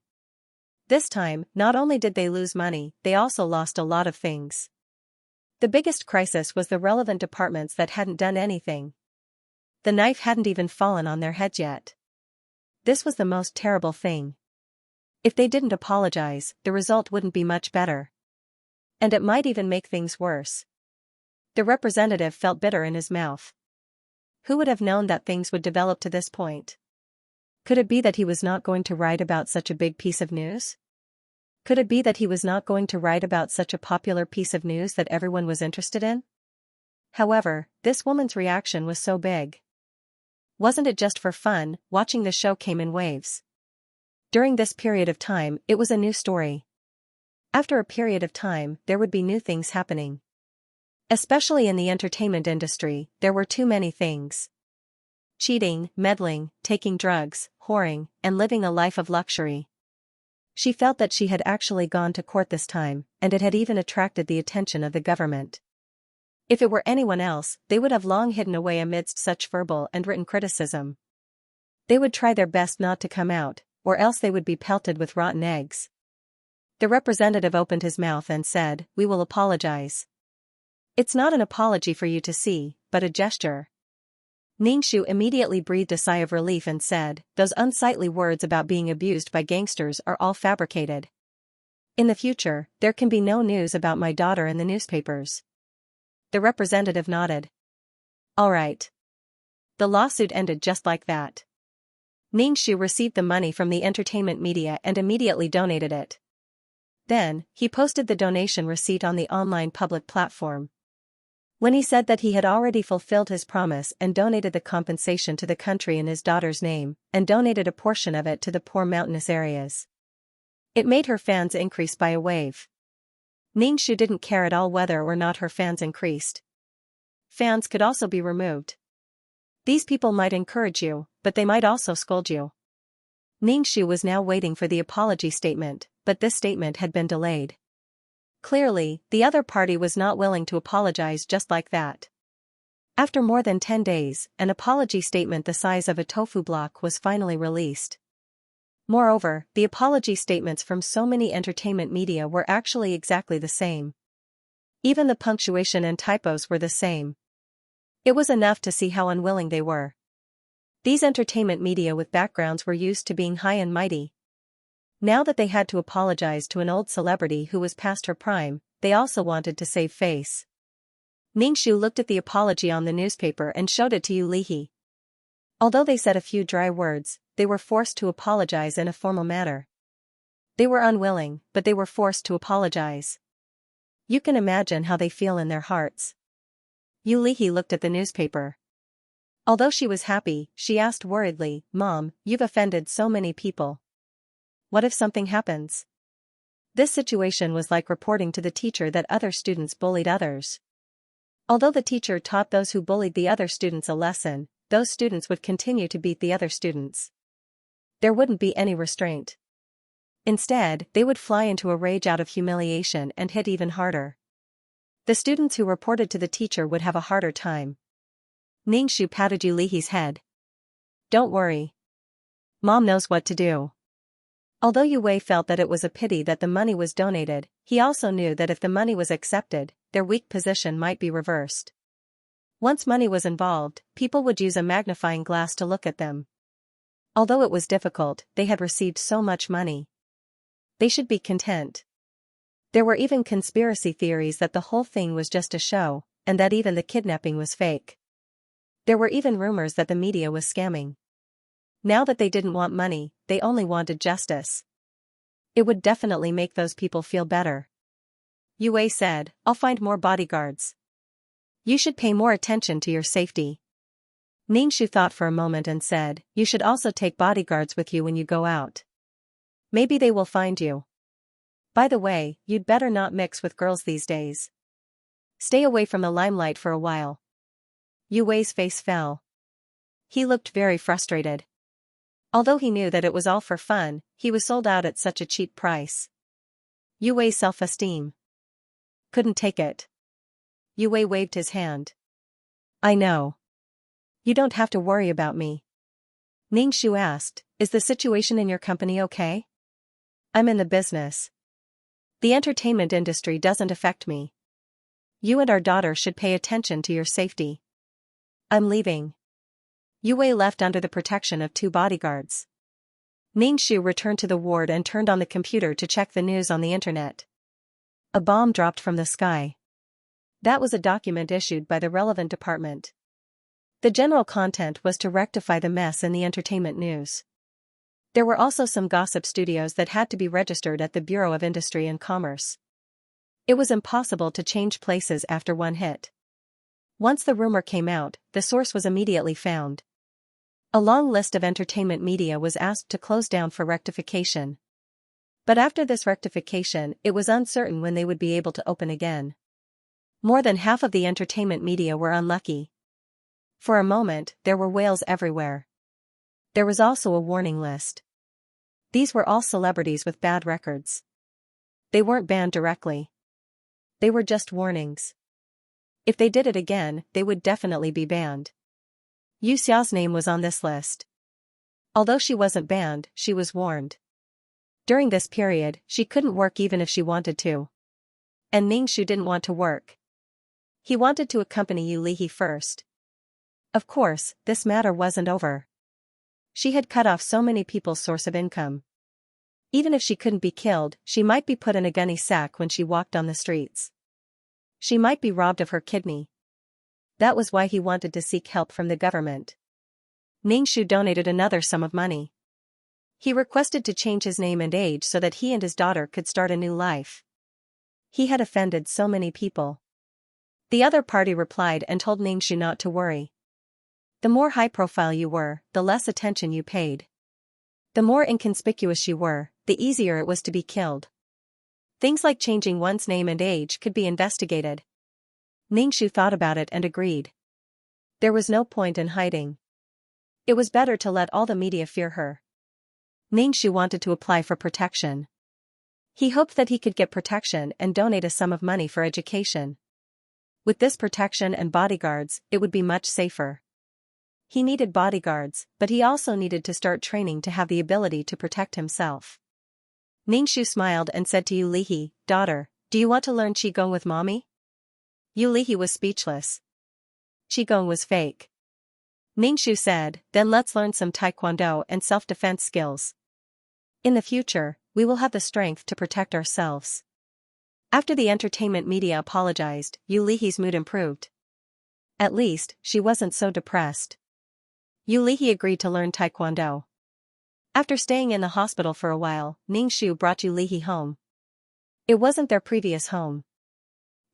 This time, not only did they lose money, they also lost a lot of things. The biggest crisis was the relevant departments that hadn't done anything. The knife hadn't even fallen on their heads yet. This was the most terrible thing. If they didn't apologize, the result wouldn't be much better. And it might even make things worse. The representative felt bitter in his mouth. Who would have known that things would develop to this point? Could it be that he was not going to write about such a big piece of news? Could it be that he was not going to write about such a popular piece of news that everyone was interested in? However, this woman's reaction was so big. Wasn't it just for fun? Watching the show came in waves. During this period of time, it was a new story. After a period of time, there would be new things happening. Especially in the entertainment industry, there were too many things. Cheating, meddling, taking drugs, whoring, and living a life of luxury. She felt that she had actually gone to court this time, and it had even attracted the attention of the government. If it were anyone else, they would have long hidden away amidst such verbal and written criticism. They would try their best not to come out, or else they would be pelted with rotten eggs. The representative opened his mouth and said, "We will apologize." It's not an apology for you to see, but a gesture. Xianxia immediately breathed a sigh of relief and said, "Those unsightly words about being abused by gangsters are all fabricated. In the future, there can be no news about my daughter in the newspapers." The representative nodded. All right. The lawsuit ended just like that. Xianxia received the money from the entertainment media and immediately donated it. Then, he posted the donation receipt on the online public platform. When he said that he had already fulfilled his promise and donated the compensation to the country in his daughter's name, and donated a portion of it to the poor mountainous areas, it made her fans increase by a wave. Xianxia didn't care at all whether or not her fans increased. Fans could also be removed. These people might encourage you, but they might also scold you. Xianxia was now waiting for the apology statement, but this statement had been delayed. Clearly, the other party was not willing to apologize just like that. After more than 10 days, an apology statement the size of a tofu block was finally released. Moreover, the apology statements from so many entertainment media were actually exactly the same. Even the punctuation and typos were the same. It was enough to see how unwilling they were. These entertainment media with backgrounds were used to being high and mighty. Now that they had to apologize to an old celebrity who was past her prime, they also wanted to save face. Xianxia looked at the apology on the newspaper and showed it to Yu Lihi. Although they said a few dry words, they were forced to apologize in a formal manner. They were unwilling, but they were forced to apologize. You can imagine how they feel in their hearts. Yu Lihi looked at the newspaper. Although she was happy, she asked worriedly, "Mom, you've offended so many people. What if something happens?" This situation was like reporting to the teacher that other students bullied others. Although the teacher taught those who bullied the other students a lesson, those students would continue to beat the other students. There wouldn't be any restraint. Instead, they would fly into a rage out of humiliation and hit even harder. The students who reported to the teacher would have a harder time. Ningxu patted Yu Lihi's head. Don't worry. Mom knows what to do. Although Yu Wei felt that it was a pity that the money was donated, he also knew that if the money was accepted, their weak position might be reversed. Once money was involved, people would use a magnifying glass to look at them. Although it was difficult, they had received so much money. They should be content. There were even conspiracy theories that the whole thing was just a show, and that even the kidnapping was fake. There were even rumors that the media was scamming. Now that they didn't want money, they only wanted justice. It would definitely make those people feel better. Yu Wei said, I'll find more bodyguards. You should pay more attention to your safety. Ningxu thought for a moment and said, you should also take bodyguards with you when you go out. Maybe they will find you. By the way, you'd better not mix with girls these days. Stay away from the limelight for a while. Yu Wei's face fell. He looked very frustrated. Although he knew that it was all for fun, he was sold out at such a cheap price. Yu Wei's self-esteem. Couldn't take it. Yu Wei waved his hand. I know. You don't have to worry about me. Ningxu asked, is the situation in your company okay? I'm in the business. The entertainment industry doesn't affect me. You and our daughter should pay attention to your safety. I'm leaving. Yu Wei left under the protection of 2 bodyguards. Ningxu returned to the ward and turned on the computer to check the news on the internet. A bomb dropped from the sky. That was a document issued by the relevant department. The general content was to rectify the mess in the entertainment news. There were also some gossip studios that had to be registered at the Bureau of Industry and Commerce. It was impossible to change places after one hit. Once the rumor came out, the source was immediately found. A long list of entertainment media was asked to close down for rectification. But after this rectification, it was uncertain when they would be able to open again. More than half of the entertainment media were unlucky. For a moment, there were whales everywhere. There was also a warning list. These were all celebrities with bad records. They weren't banned directly. They were just warnings. If they did it again, they would definitely be banned. Xiao's name was on this list. Although she wasn't banned, she was warned. During this period, she couldn't work even if she wanted to. And Ningxu didn't want to work. He wanted to accompany Yu Lihi first. Of course, this matter wasn't over. She had cut off so many people's source of income. Even if she couldn't be killed, she might be put in a gunny sack when she walked on the streets. She might be robbed of her kidney. That was why he wanted to seek help from the government. Ningxu donated another sum of money. He requested to change his name and age so that he and his daughter could start a new life. He had offended so many people. The other party replied and told Ningxu not to worry. The more high-profile you were, the less attention you paid. The more inconspicuous you were, the easier it was to be killed. Things like changing one's name and age could be investigated. Ningxu thought about it and agreed. There was no point in hiding. It was better to let all the media fear her. Ningxu wanted to apply for protection. He hoped that he could get protection and donate a sum of money for education. With this protection and bodyguards, it would be much safer. He needed bodyguards, but he also needed to start training to have the ability to protect himself. Ningxu smiled and said to Yu Lihi, daughter, do you want to learn Qigong with mommy? Yu Lihi was speechless. Qigong was fake. Ningxu said, then let's learn some taekwondo and self-defense skills. In the future, we will have the strength to protect ourselves. After the entertainment media apologized, Yu Lihi's mood improved. At least, she wasn't so depressed. Yu Lihi agreed to learn taekwondo. After staying in the hospital for a while, Ningxu brought Yu Lihi home. It wasn't their previous home.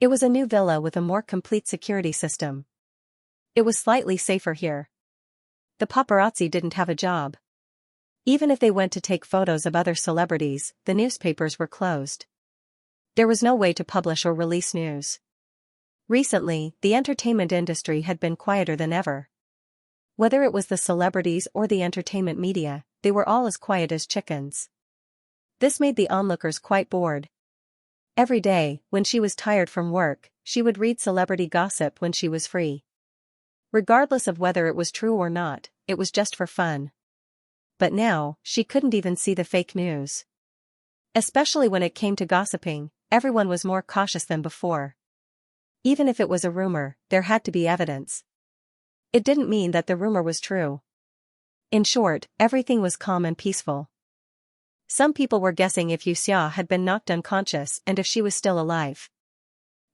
It was a new villa with a more complete security system. It was slightly safer here. The paparazzi didn't have a job. Even if they went to take photos of other celebrities, the newspapers were closed. There was no way to publish or release news. Recently, the entertainment industry had been quieter than ever. Whether it was the celebrities or the entertainment media, they were all as quiet as chickens. This made the onlookers quite bored. Every day, when she was tired from work, she would read celebrity gossip when she was free. Regardless of whether it was true or not, it was just for fun. But now, she couldn't even see the fake news. Especially when it came to gossiping, everyone was more cautious than before. Even if it was a rumor, there had to be evidence. It didn't mean that the rumor was true. In short, everything was calm and peaceful. Some people were guessing if Xianxia had been knocked unconscious and if she was still alive.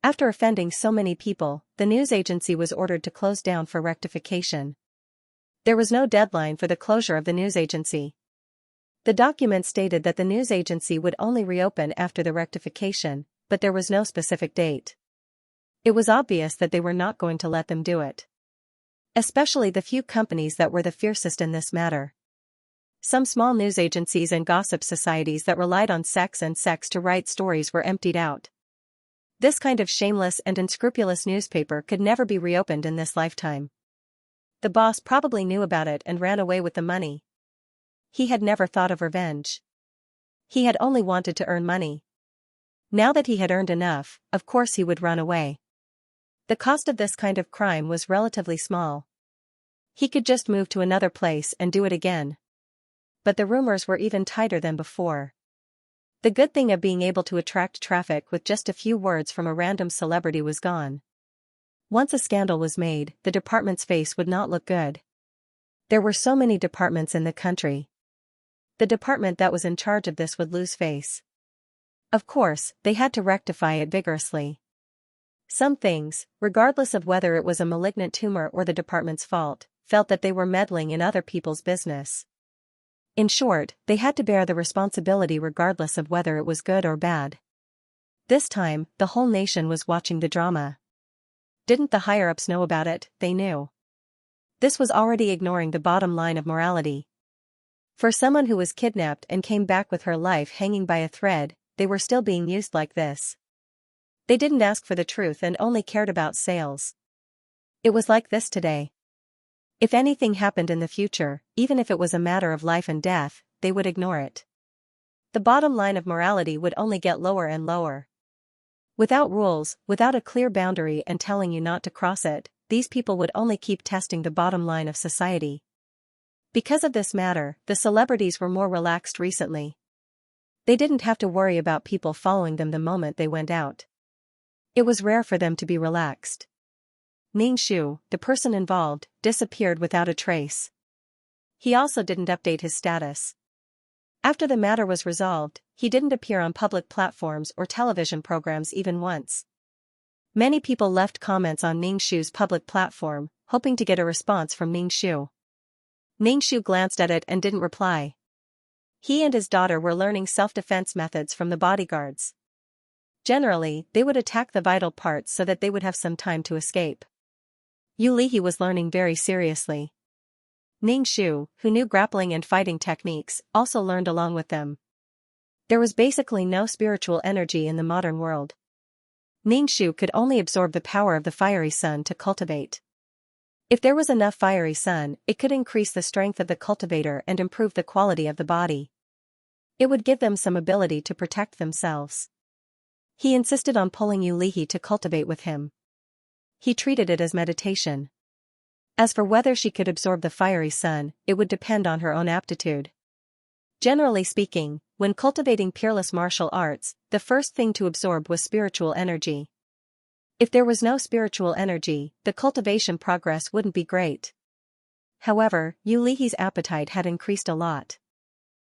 After offending so many people, the news agency was ordered to close down for rectification. There was no deadline for the closure of the news agency. The document stated that the news agency would only reopen after the rectification, but there was no specific date. It was obvious that they were not going to let them do it. Especially the few companies that were the fiercest in this matter. Some small news agencies and gossip societies that relied on sex to write stories were emptied out. This kind of shameless and unscrupulous newspaper could never be reopened in this lifetime. The boss probably knew about it and ran away with the money. He had never thought of revenge. He had only wanted to earn money. Now that he had earned enough, of course he would run away. The cost of this kind of crime was relatively small. He could just move to another place and do it again. But the rumors were even tighter than before. The good thing of being able to attract traffic with just a few words from a random celebrity was gone. Once a scandal was made, the department's face would not look good. There were so many departments in the country. The department that was in charge of this would lose face. Of course, they had to rectify it vigorously. Some things, regardless of whether it was a malignant tumor or the department's fault, felt that they were meddling in other people's business. In short, they had to bear the responsibility regardless of whether it was good or bad. This time, the whole nation was watching the drama. Didn't the higher-ups know about it? They knew. This was already ignoring the bottom line of morality. For someone who was kidnapped and came back with her life hanging by a thread, they were still being used like this. They didn't ask for the truth and only cared about sales. It was like this today. If anything happened in the future, even if it was a matter of life and death, they would ignore it. The bottom line of morality would only get lower and lower. Without rules, without a clear boundary and telling you not to cross it, these people would only keep testing the bottom line of society. Because of this matter, the celebrities were more relaxed recently. They didn't have to worry about people following them the moment they went out. It was rare for them to be relaxed. Xianxia, the person involved, disappeared without a trace. He also didn't update his status. After the matter was resolved, he didn't appear on public platforms or television programs even once. Many people left comments on Xianxia's public platform, hoping to get a response from Xianxia. Xianxia glanced at it and didn't reply. He and his daughter were learning self-defense methods from the bodyguards. Generally, they would attack the vital parts so that they would have some time to escape. Xianxia was learning very seriously. Xianxia, who knew grappling and fighting techniques, also learned along with them. There was basically no spiritual energy in the modern world. Xianxia could only absorb the power of the fiery sun to cultivate. If there was enough fiery sun, it could increase the strength of the cultivator and improve the quality of the body. It would give them some ability to protect themselves. He insisted on pulling Xianxia to cultivate with him. He treated it as meditation. As for whether she could absorb the fiery sun, it would depend on her own aptitude. Generally speaking, when cultivating peerless martial arts, the first thing to absorb was spiritual energy. If there was no spiritual energy, the cultivation progress wouldn't be great. However, Xianxia's appetite had increased a lot.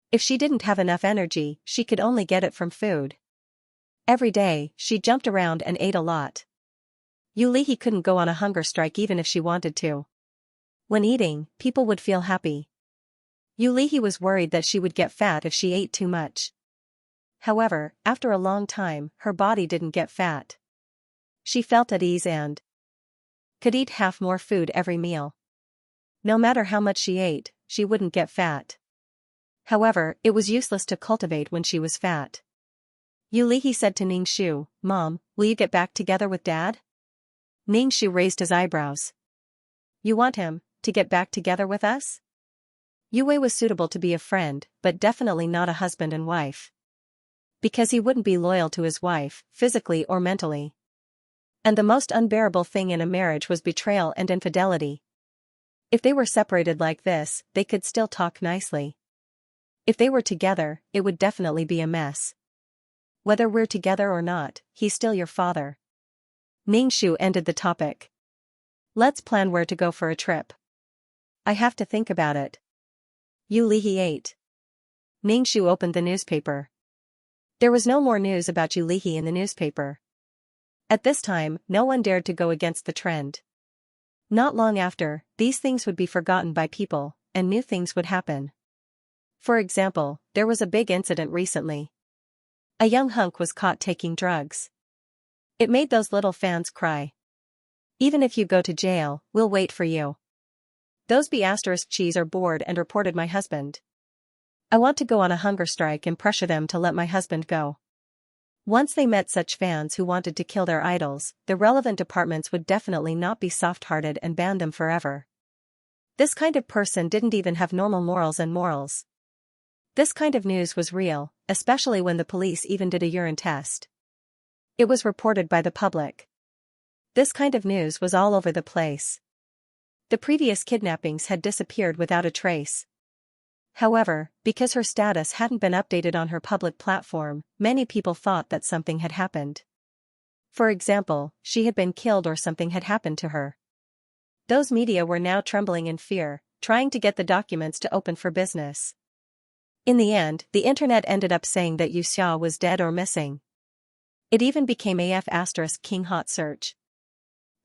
If she didn't have enough energy, she could only get it from food. Every day, she jumped around and ate a lot. Xianxia couldn't go on a hunger strike even if she wanted to. When eating, people would feel happy. Xianxia was worried that she would get fat if she ate too much. However, after a long time, her body didn't get fat. She felt at ease and could eat half more food every meal. No matter how much she ate, she wouldn't get fat. However, it was useless to cultivate when she was fat. Xianxia said to Xianxia, "Mom, will you get back together with Dad?" Ningxu raised his eyebrows. You want him to get back together with us? Yue was suitable to be a friend, but definitely not a husband and wife. Because he wouldn't be loyal to his wife, physically or mentally. And the most unbearable thing in a marriage was betrayal and infidelity. If they were separated like this, they could still talk nicely. If they were together, it would definitely be a mess. Whether we're together or not, he's still your father. Ningxu ended the topic. Let's plan where to go for a trip. I have to think about it. Yu Lihe ate. Ningxu opened the newspaper. There was no more news about Yu Lihe in the newspaper. At this time, no one dared to go against the trend. Not long after, these things would be forgotten by people, and new things would happen. For example, there was a big incident recently. A young hunk was caught taking drugs. It made those little fans cry. Even if you go to jail, we'll wait for you. Those B*cheese are bored and reported my husband. I want to go on a hunger strike and pressure them to let my husband go. Once they met such fans who wanted to kill their idols, the relevant departments would definitely not be soft-hearted and ban them forever. This kind of person didn't even have normal morals and morals. This kind of news was real, especially when the police even did a urine test. It was reported by the public. This kind of news was all over the place. The previous kidnappings had disappeared without a trace. However, because her status hadn't been updated on her public platform, many people thought that something had happened. For example, she had been killed or something had happened to her. Those media were now trembling in fear, trying to get the documents to open for business. In the end, the internet ended up saying that Xianxia was dead or missing. It even became *King hot search.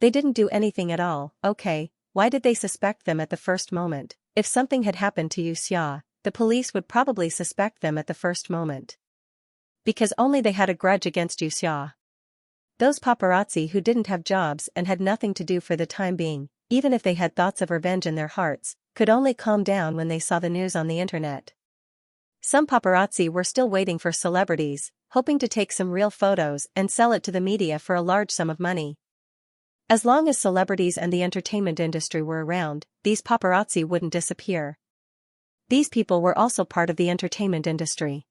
They didn't do anything at all. Okay, why did they suspect them at the first moment? If something had happened to Xianxia, the police would probably suspect them at the first moment. Because only they had a grudge against Xianxia. Those paparazzi who didn't have jobs and had nothing to do for the time being, even if they had thoughts of revenge in their hearts, could only calm down when they saw the news on the internet. Some paparazzi were still waiting for celebrities, hoping to take some real photos and sell it to the media for a large sum of money. As long as celebrities and the entertainment industry were around, these paparazzi wouldn't disappear. These people were also part of the entertainment industry.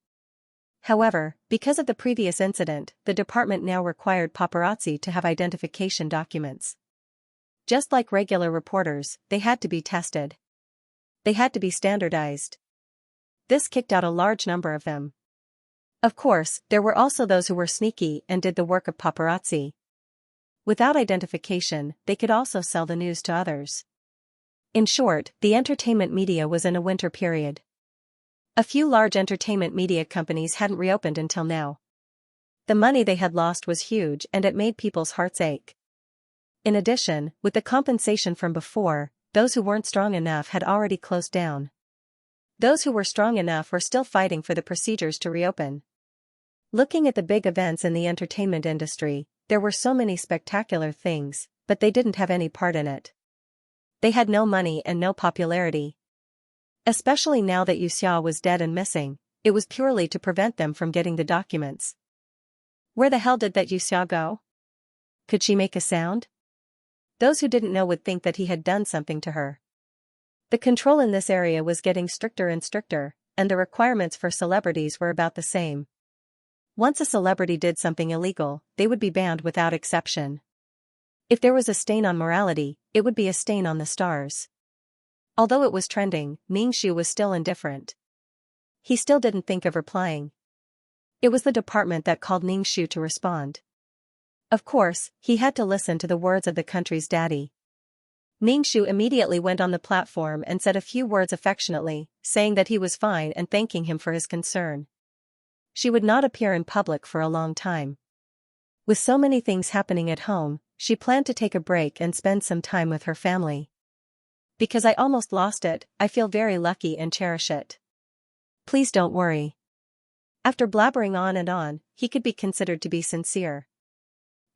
However, because of the previous incident, the department now required paparazzi to have identification documents. Just like regular reporters, they had to be tested. They had to be standardized. This kicked out a large number of them. Of course, there were also those who were sneaky and did the work of paparazzi. Without identification, they could also sell the news to others. In short, the entertainment media was in a winter period. A few large entertainment media companies hadn't reopened until now. The money they had lost was huge and it made people's hearts ache. In addition, with the compensation from before, those who weren't strong enough had already closed down. Those who were strong enough were still fighting for the procedures to reopen. Looking at the big events in the entertainment industry, there were so many spectacular things, but they didn't have any part in it. They had no money and no popularity. Especially now that Xianxia was dead and missing, it was purely to prevent them from getting the documents. Where the hell did that Xianxia go? Could she make a sound? Those who didn't know would think that he had done something to her. The control in this area was getting stricter and stricter, and the requirements for celebrities were about the same. Once a celebrity did something illegal, they would be banned without exception. If there was a stain on morality, it would be a stain on the stars. Although it was trending, Ningxu was still indifferent. He still didn't think of replying. It was the department that called Ningxu to respond. Of course, he had to listen to the words of the country's daddy. Ningxu immediately went on the platform and said a few words affectionately, saying that he was fine and thanking him for his concern. She would not appear in public for a long time. With so many things happening at home, she planned to take a break and spend some time with her family. Because I almost lost it, I feel very lucky and cherish it. Please don't worry. After blabbering on and on, he could be considered to be sincere.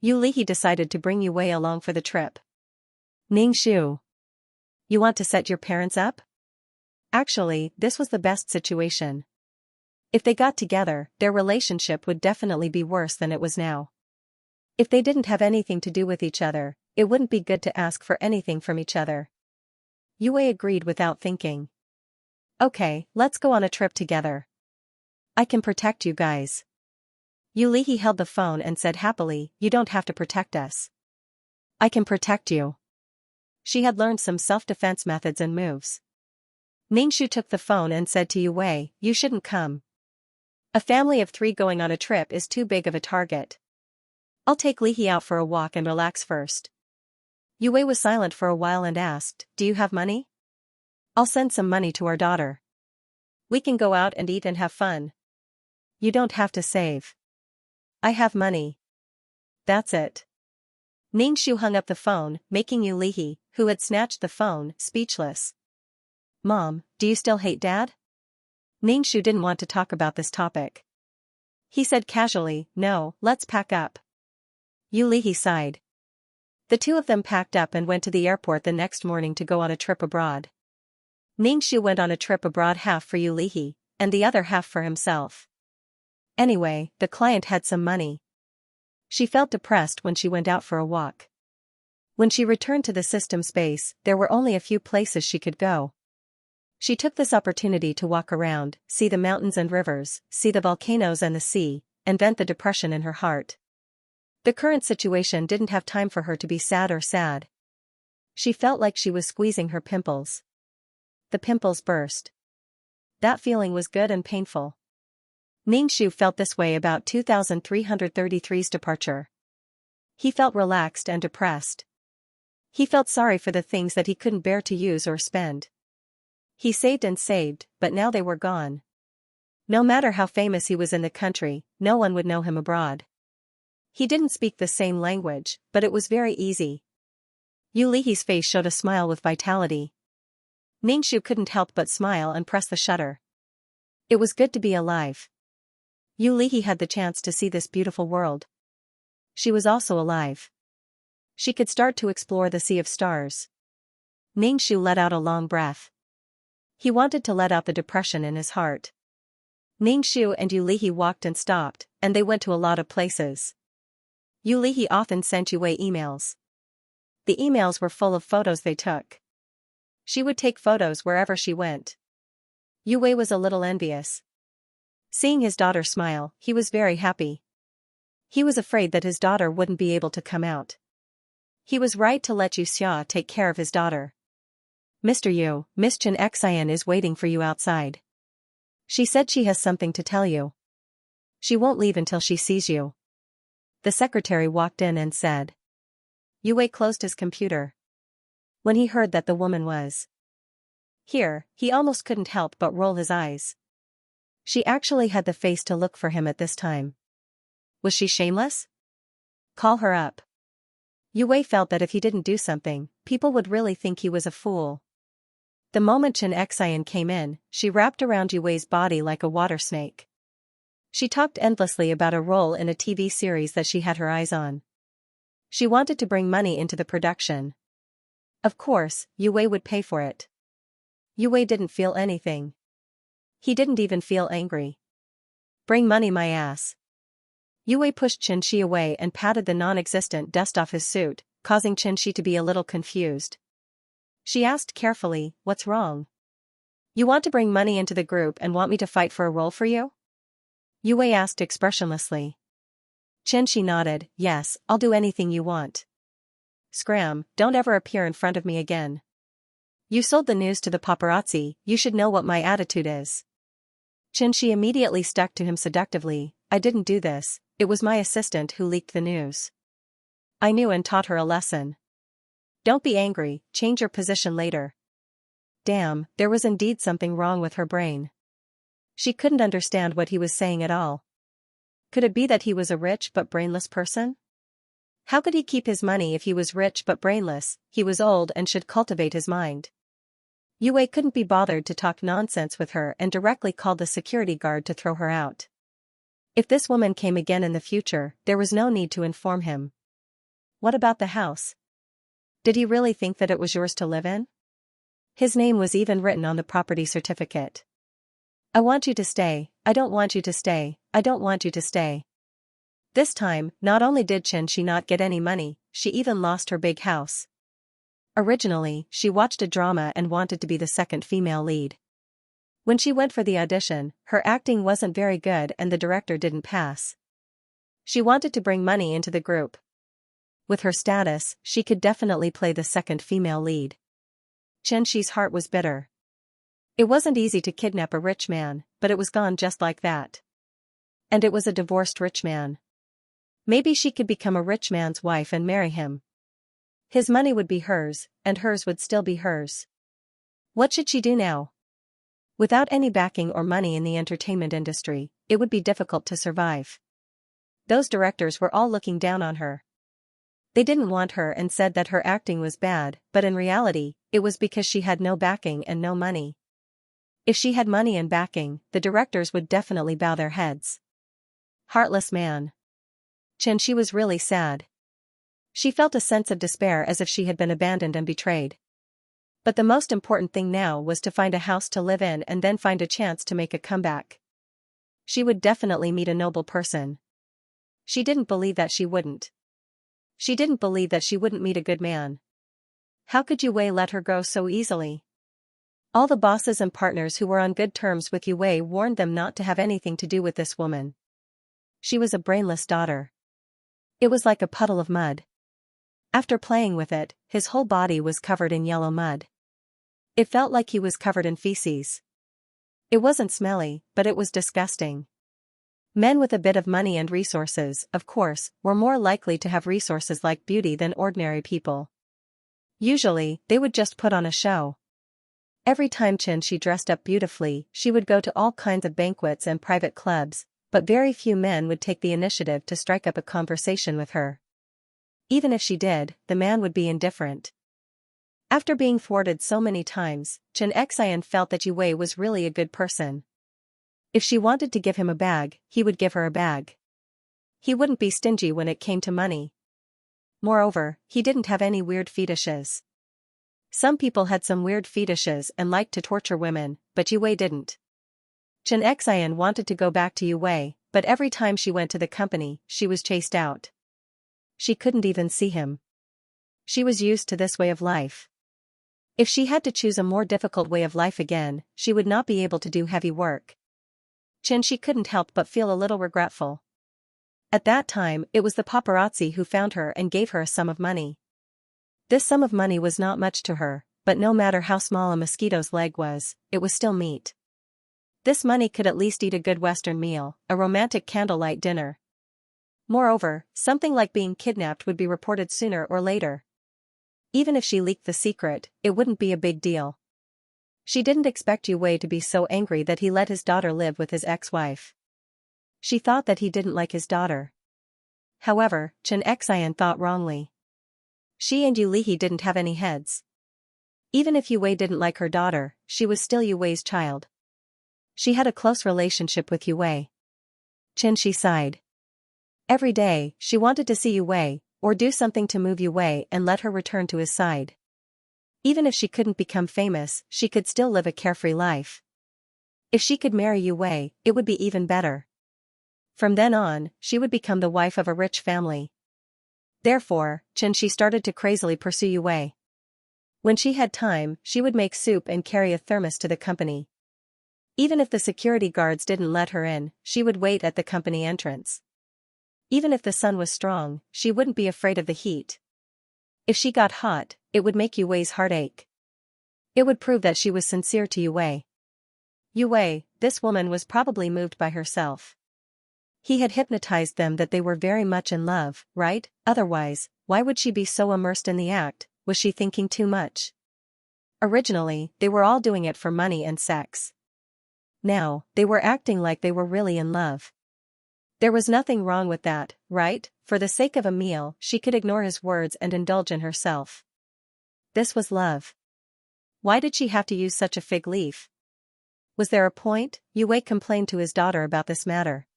Yu Lihe decided to bring Yue along for the trip. Ningxu. You want to set your parents up? Actually, this was the best situation. If they got together, their relationship would definitely be worse than it was now. If they didn't have anything to do with each other, It wouldn't be good to ask for anything from each other. Yue agreed without thinking. Okay, let's go on a trip together. I can protect you guys. Yulihi held the phone and said happily, you don't have to protect us. I can protect you. She had learned some self-defense methods and moves. Ningxu took the phone and said to Yue, you shouldn't come. A family of 3 going on a trip is too big of a target. I'll take Lihi out for a walk and relax first. Yue was silent for a while and asked, do you have money? I'll send some money to our daughter. We can go out and eat and have fun. You don't have to save. I have money. That's it. Ningxu hung up the phone, making Yulihi, who had snatched the phone, speechless. Mom, do you still hate Dad? Ningxu didn't want to talk about this topic. He said casually, no, let's pack up. Yulihi sighed. The two of them packed up and went to the airport the next morning to go on a trip abroad. Ningxu went on a trip abroad half for Yulihi, and the other half for himself. Anyway, the client had some money. She felt depressed when she went out for a walk. When she returned to the system space, there were only a few places she could go. She took this opportunity to walk around, see the mountains and rivers, see the volcanoes and the sea, and vent the depression in her heart. The current situation didn't have time for her to be sad. She felt like she was squeezing her pimples. The pimples burst. That feeling was good and painful. Ningxu felt this way about 2333's departure. He felt relaxed and depressed. He felt sorry for the things that he couldn't bear to use or spend. He saved and saved, but now they were gone. No matter how famous he was in the country, no one would know him abroad. He didn't speak the same language, but it was very easy. Yulihi's face showed a smile with vitality. Ningxu couldn't help but smile and press the shutter. It was good to be alive. Yulihi had the chance to see this beautiful world. She was also alive. She could start to explore the sea of stars. Ningxu let out a long breath. He wanted to let out the depression in his heart. Ningxu and Yulihi walked and stopped, and they went to a lot of places. Yulihi often sent Yue emails. The emails were full of photos they took. She would take photos wherever she went. Yue was a little envious. Seeing his daughter smile, he was very happy. He was afraid that his daughter wouldn't be able to come out. He was right to let Xianxia take care of his daughter. Mr. Yu, Miss Xianxia is waiting for you outside. She said she has something to tell you. She won't leave until she sees you. The secretary walked in and said. Yue closed his computer. When he heard that the woman was here, he almost couldn't help but roll his eyes. She actually had the face to look for him at this time. Was she shameless? Call her up. Yue felt that if he didn't do something, people would really think he was a fool. The moment Xianxia came in, she wrapped around Yue's body like a water snake. She talked endlessly about a role in a TV series that she had her eyes on. She wanted to bring money into the production. Of course, Yue would pay for it. Yue didn't feel anything. He didn't even feel angry. Bring money my ass. Yue pushed Xianxia away and patted the non-existent dust off his suit, causing Xianxia to be a little confused. She asked carefully, what's wrong? You want to bring money into the group and want me to fight for a role for you? Yue asked expressionlessly. Xianxia nodded, yes, I'll do anything you want. Scram, don't ever appear in front of me again. You sold the news to the paparazzi, you should know what my attitude is. Xianxia immediately stuck to him seductively, I didn't do this, it was my assistant who leaked the news. I knew and taught her a lesson. Don't be angry, change your position later. Damn, there was indeed something wrong with her brain. She couldn't understand what he was saying at all. Could it be that he was a rich but brainless person? How could he keep his money if he was rich but brainless? He was old and should cultivate his mind. Yue couldn't be bothered to talk nonsense with her and directly called the security guard to throw her out. If this woman came again in the future, there was no need to inform him. What about the house? Did he really think that it was yours to live in? His name was even written on the property certificate. I want you to stay, I don't want you to stay, I don't want you to stay. This time, not only did Xianxia not get any money, she even lost her big house. Originally, she watched a drama and wanted to be the second female lead. When she went for the audition, her acting wasn't very good and the director didn't pass. She wanted to bring money into the group. With her status, she could definitely play the second female lead. Xianxia's heart was bitter. It wasn't easy to kidnap a rich man, but it was gone just like that. And it was a divorced rich man. Maybe she could become a rich man's wife and marry him. His money would be hers, and hers would still be hers. What should she do now? Without any backing or money in the entertainment industry, it would be difficult to survive. Those directors were all looking down on her. They didn't want her and said that her acting was bad, but in reality, it was because she had no backing and no money. If she had money and backing, the directors would definitely bow their heads. Heartless man. Xianxia was really sad. She felt a sense of despair as if she had been abandoned and betrayed. But the most important thing now was to find a house to live in and then find a chance to make a comeback. She would definitely meet a noble person. She didn't believe that she wouldn't. She didn't believe that she wouldn't meet a good man. How could Yue let her go so easily? All the bosses and partners who were on good terms with Yue warned them not to have anything to do with this woman. She was a brainless daughter. It was like a puddle of mud. After playing with it, his whole body was covered in yellow mud. It felt like he was covered in feces. It wasn't smelly, but it was disgusting. Men with a bit of money and resources, of course, were more likely to have resources like beauty than ordinary people. Usually, they would just put on a show. Every time Xianxia dressed up beautifully, she would go to all kinds of banquets and private clubs, but very few men would take the initiative to strike up a conversation with her. Even if she did, the man would be indifferent. After being thwarted so many times, Xianxia felt that Yue was really a good person. If she wanted to give him a bag, he would give her a bag. He wouldn't be stingy when it came to money. Moreover, he didn't have any weird fetishes. Some people had some weird fetishes and liked to torture women, but Yue didn't. Xianxia wanted to go back to Yue, but every time she went to the company, she was chased out. She couldn't even see him. She was used to this way of life. If she had to choose a more difficult way of life again, she would not be able to do heavy work. Xianxia couldn't help but feel a little regretful. At that time, it was the paparazzi who found her and gave her a sum of money. This sum of money was not much to her, but no matter how small a mosquito's leg was, it was still meat. This money could at least eat a good Western meal, a romantic candlelight dinner. Moreover, something like being kidnapped would be reported sooner or later. Even if she leaked the secret, it wouldn't be a big deal. She didn't expect Yue to be so angry that he let his daughter live with his ex-wife. She thought that he didn't like his daughter. However, Xianxia thought wrongly. She and Yulihi didn't have any heads. Even if Yue didn't like her daughter, she was still Yue's child. She had a close relationship with Yue. Xianxia sighed. Every day, she wanted to see Yue, or do something to move Yue and let her return to his side. Even if she couldn't become famous, she could still live a carefree life. If she could marry Yue, it would be even better. From then on, she would become the wife of a rich family. Therefore, Xianxia started to crazily pursue Yue. When she had time, she would make soup and carry a thermos to the company. Even if the security guards didn't let her in, she would wait at the company entrance. Even if the sun was strong, she wouldn't be afraid of the heat. If she got hot, it would make Yue's heart ache. It would prove that she was sincere to Yue. Yue, this woman was probably moved by herself. He had hypnotized them that they were very much in love, right? Otherwise, why would she be so immersed in the act? Was she thinking too much? Originally, they were all doing it for money and sex. Now, they were acting like they were really in love. There was nothing wrong with that, right? For the sake of a meal, she could ignore his words and indulge in herself. This was love. Why did she have to use such a fig leaf? Was there a point? Yue complained to his daughter about this matter.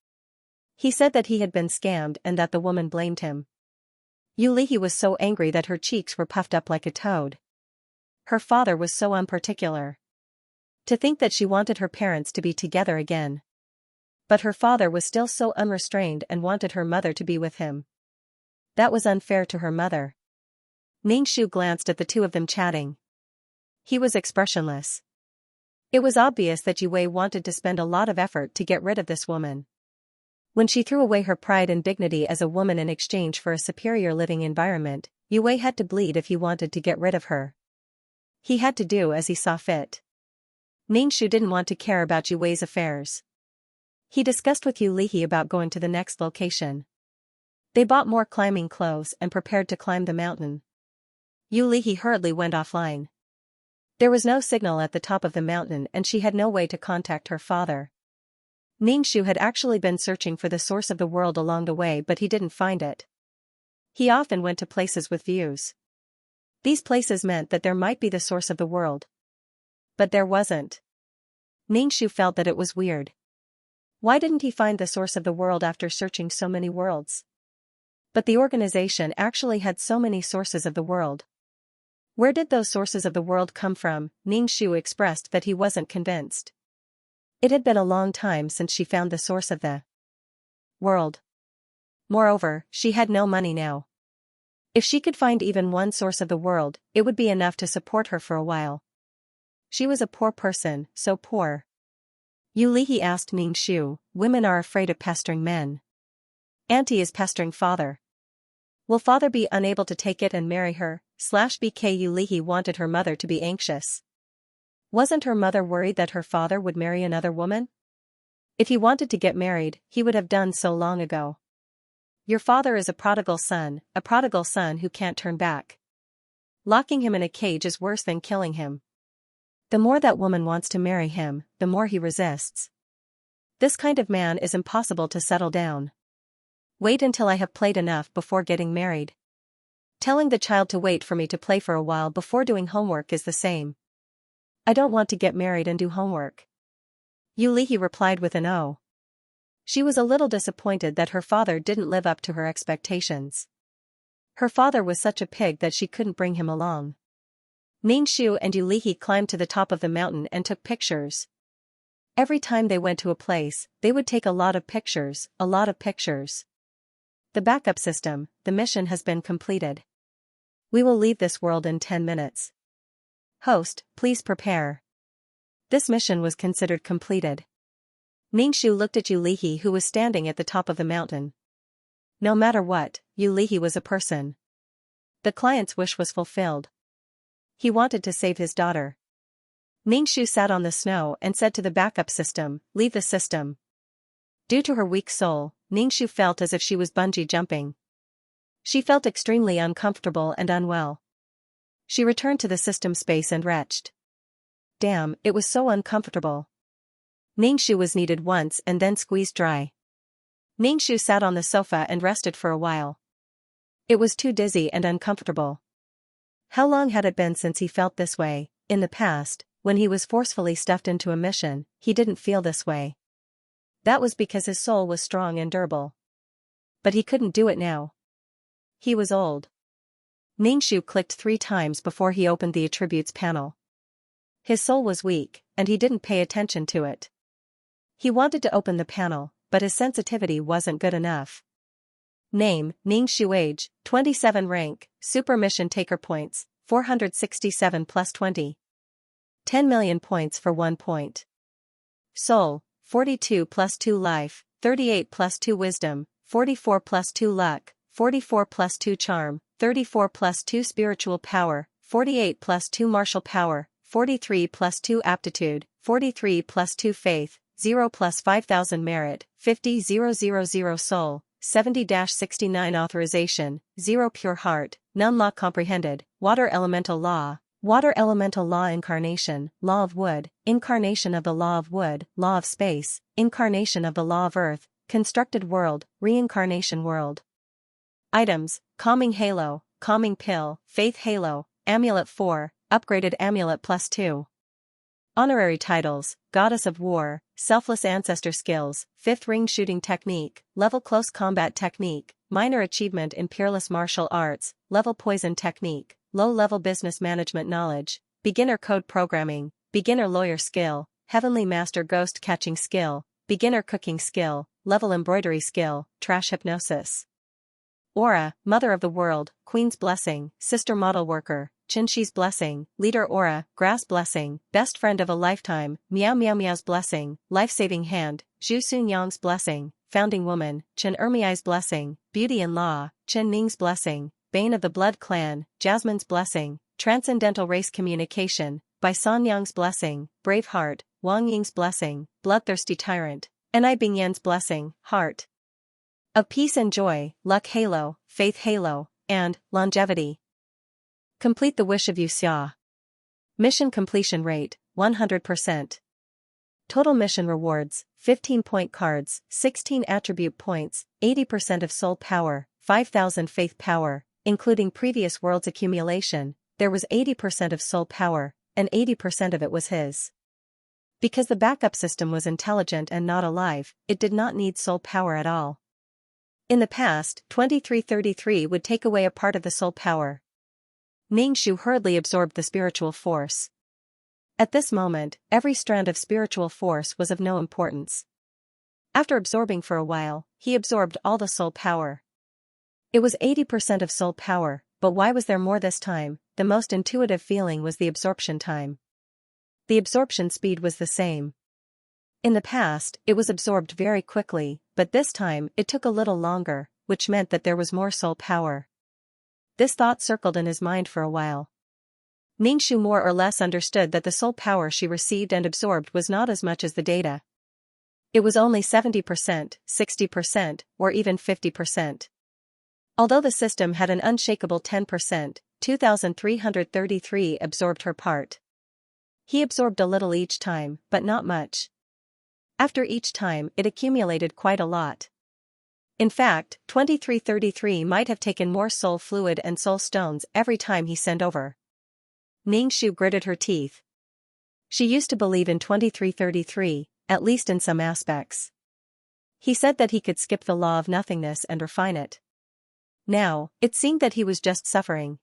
He said that he had been scammed and that the woman blamed him. Yulihi was so angry that her cheeks were puffed up like a toad. Her father was so unparticular. To think that she wanted her parents to be together again. But her father was still so unrestrained and wanted her mother to be with him. That was unfair to her mother. Ningshu glanced at the two of them chatting. He was expressionless. It was obvious that Yue wanted to spend a lot of effort to get rid of this woman. When she threw away her pride and dignity as a woman in exchange for a superior living environment, Yue had to bleed if he wanted to get rid of her. He had to do as he saw fit. Ningshu didn't want to care about Yue's affairs. He discussed with Yu Lihi about going to the next location. They bought more climbing clothes and prepared to climb the mountain. Yu Lihi hurriedly went offline. There was no signal at the top of the mountain and she had no way to contact her father. Ningshu had actually been searching for the source of the world along the way, but he didn't find it. He often went to places with views. These places meant that there might be the source of the world. But there wasn't. Ningshu felt that it was weird. Why didn't he find the source of the world after searching so many worlds? But the organization actually had so many sources of the world. Where did those sources of the world come from? Ningshu expressed that he wasn't convinced. It had been a long time since she found the source of the world. Moreover, she had no money now. If she could find even one source of the world, it would be enough to support her for a while. She was a poor person, so poor. Yu Lihi asked Ningshu, women are afraid of pestering men. Auntie is pestering father. Will father be unable to take it and marry her? BK Yu Lihi wanted her mother to be anxious. Wasn't her mother worried that her father would marry another woman? If he wanted to get married, he would have done so long ago. Your father is a prodigal son who can't turn back. Locking him in a cage is worse than killing him. The more that woman wants to marry him, the more he resists. This kind of man is impossible to settle down. Wait until I have played enough before getting married. Telling the child to wait for me to play for a while before doing homework is the same. I don't want to get married and do homework. Yu Lihi replied with an "oh." She was a little disappointed that her father didn't live up to her expectations. Her father was such a pig that she couldn't bring him along. Ningshu and Yu Lihi climbed to the top of the mountain and took pictures. Every time they went to a place, they would take a lot of pictures. The backup system, the mission has been completed. We will leave this world in 10 minutes. Host, please prepare. This mission was considered completed. Ningshu looked at Yu Lihi, who was standing at the top of the mountain. No matter what, Yu Lihi was a person. The client's wish was fulfilled. He wanted to save his daughter. Ningshu sat on the snow and said to the backup system, leave the system. Due to her weak soul, Ningshu felt as if she was bungee jumping. She felt extremely uncomfortable and unwell. She returned to the system space and retched. Damn, it was so uncomfortable. Ningshu was kneaded once and then squeezed dry. Ningshu sat on the sofa and rested for a while. It was too dizzy and uncomfortable. How long had it been since he felt this way? In the past, when he was forcefully stuffed into a mission, he didn't feel this way. That was because his soul was strong and durable. But he couldn't do it now. He was old. Ningshu clicked 3 times before he opened the attributes panel. His soul was weak, and he didn't pay attention to it. He wanted to open the panel, but his sensitivity wasn't good enough. Name, Ningshu. Age, 27. Rank, Super Mission Taker. Points, 467 plus 20. 10 million points for 1 point. Soul, 42 plus 2 life, 38 plus 2 wisdom, 44 plus 2 luck, 44 plus 2 charm, 34 plus 2 spiritual power, 48 plus 2 martial power, 43 plus 2 aptitude, 43 plus 2 faith, 0 plus 5000 merit, 50,000 soul, 70-69 authorization, 0 pure heart, none law comprehended, water elemental law incarnation, law of wood, incarnation of the law of wood, law of space, incarnation of the law of earth, constructed world, reincarnation world. Items, calming halo, calming pill, faith halo, amulet 4, upgraded amulet plus 2. Honorary titles, Goddess of War, Selfless Ancestor Skills, 5th Ring Shooting Technique, Level Close Combat Technique, Minor Achievement in Peerless Martial Arts, Level Poison Technique, Low-Level Business Management Knowledge, Beginner Code Programming, Beginner Lawyer Skill, Heavenly Master Ghost Catching Skill, Beginner Cooking Skill, Level Embroidery Skill, Trash Hypnosis. Aura, Mother of the World, Queen's Blessing, Sister Model Worker, Xianxia's Blessing, Leader Aura, Grass Blessing, Best Friend of a Lifetime, Miao Miao Miao's Blessing, Life-Saving Hand, Zhu Sunyang's Blessing, Founding Woman, Chen Ermiai's Blessing, Beauty-in-Law, Chen Ning's Blessing, Bane of the Blood Clan, Jasmine's Blessing, Transcendental Race Communication, Bai Sanyang's Blessing, Brave Heart, Wang Ying's Blessing, Bloodthirsty Tyrant, Enai Bingyan's Blessing, Heart of Peace and Joy, Luck Halo, Faith Halo, and Longevity. Complete the wish of Xianxia. Mission completion rate, 100%. Total mission rewards, 15-point cards, 16 attribute points, 80% of soul power, 5,000 faith power, including previous world's accumulation. There was 80% of soul power, and 80% of it was his. Because the backup system was intelligent and not alive, it did not need soul power at all. In the past, 2333 would take away a part of the soul power. Ningxu hurriedly absorbed the spiritual force. At this moment, every strand of spiritual force was of no importance. After absorbing for a while, he absorbed all the soul power. It was 80% of soul power, but why was there more this time? The most intuitive feeling was the absorption time. The absorption speed was the same. In the past, it was absorbed very quickly, but this time it took a little longer, which meant that there was more soul power. This thought circled in his mind for a while. Ningxu more or less understood that the soul power she received and absorbed was not as much as the data. It was only 70%, 60%, or even 50%. Although the system had an unshakable 10%, 2333 absorbed her part. He absorbed a little each time, but not much. After each time, it accumulated quite a lot. In fact, 2333 might have taken more soul fluid and soul stones every time he sent over. Ningxu gritted her teeth. She used to believe in 2333, at least in some aspects. He said that he could skip the law of nothingness and refine it. Now, it seemed that he was just suffering.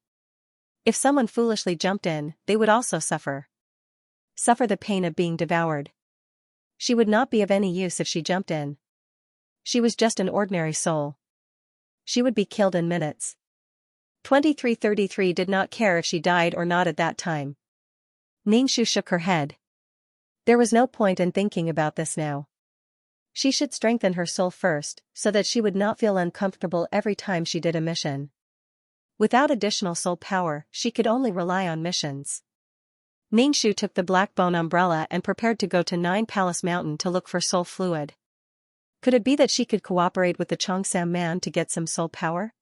If someone foolishly jumped in, they would also suffer. Suffer the pain of being devoured. She would not be of any use if she jumped in. She was just an ordinary soul. She would be killed in minutes. 2333 did not care if she died or not at that time. Ningxu shook her head. There was no point in thinking about this now. She should strengthen her soul first, so that she would not feel uncomfortable every time she did a mission. Without additional soul power, she could only rely on missions. Ningxu took the black bone umbrella and prepared to go to Nine Palace Mountain to look for soul fluid. Could it be that she could cooperate with the Cheongsam man to get some soul power?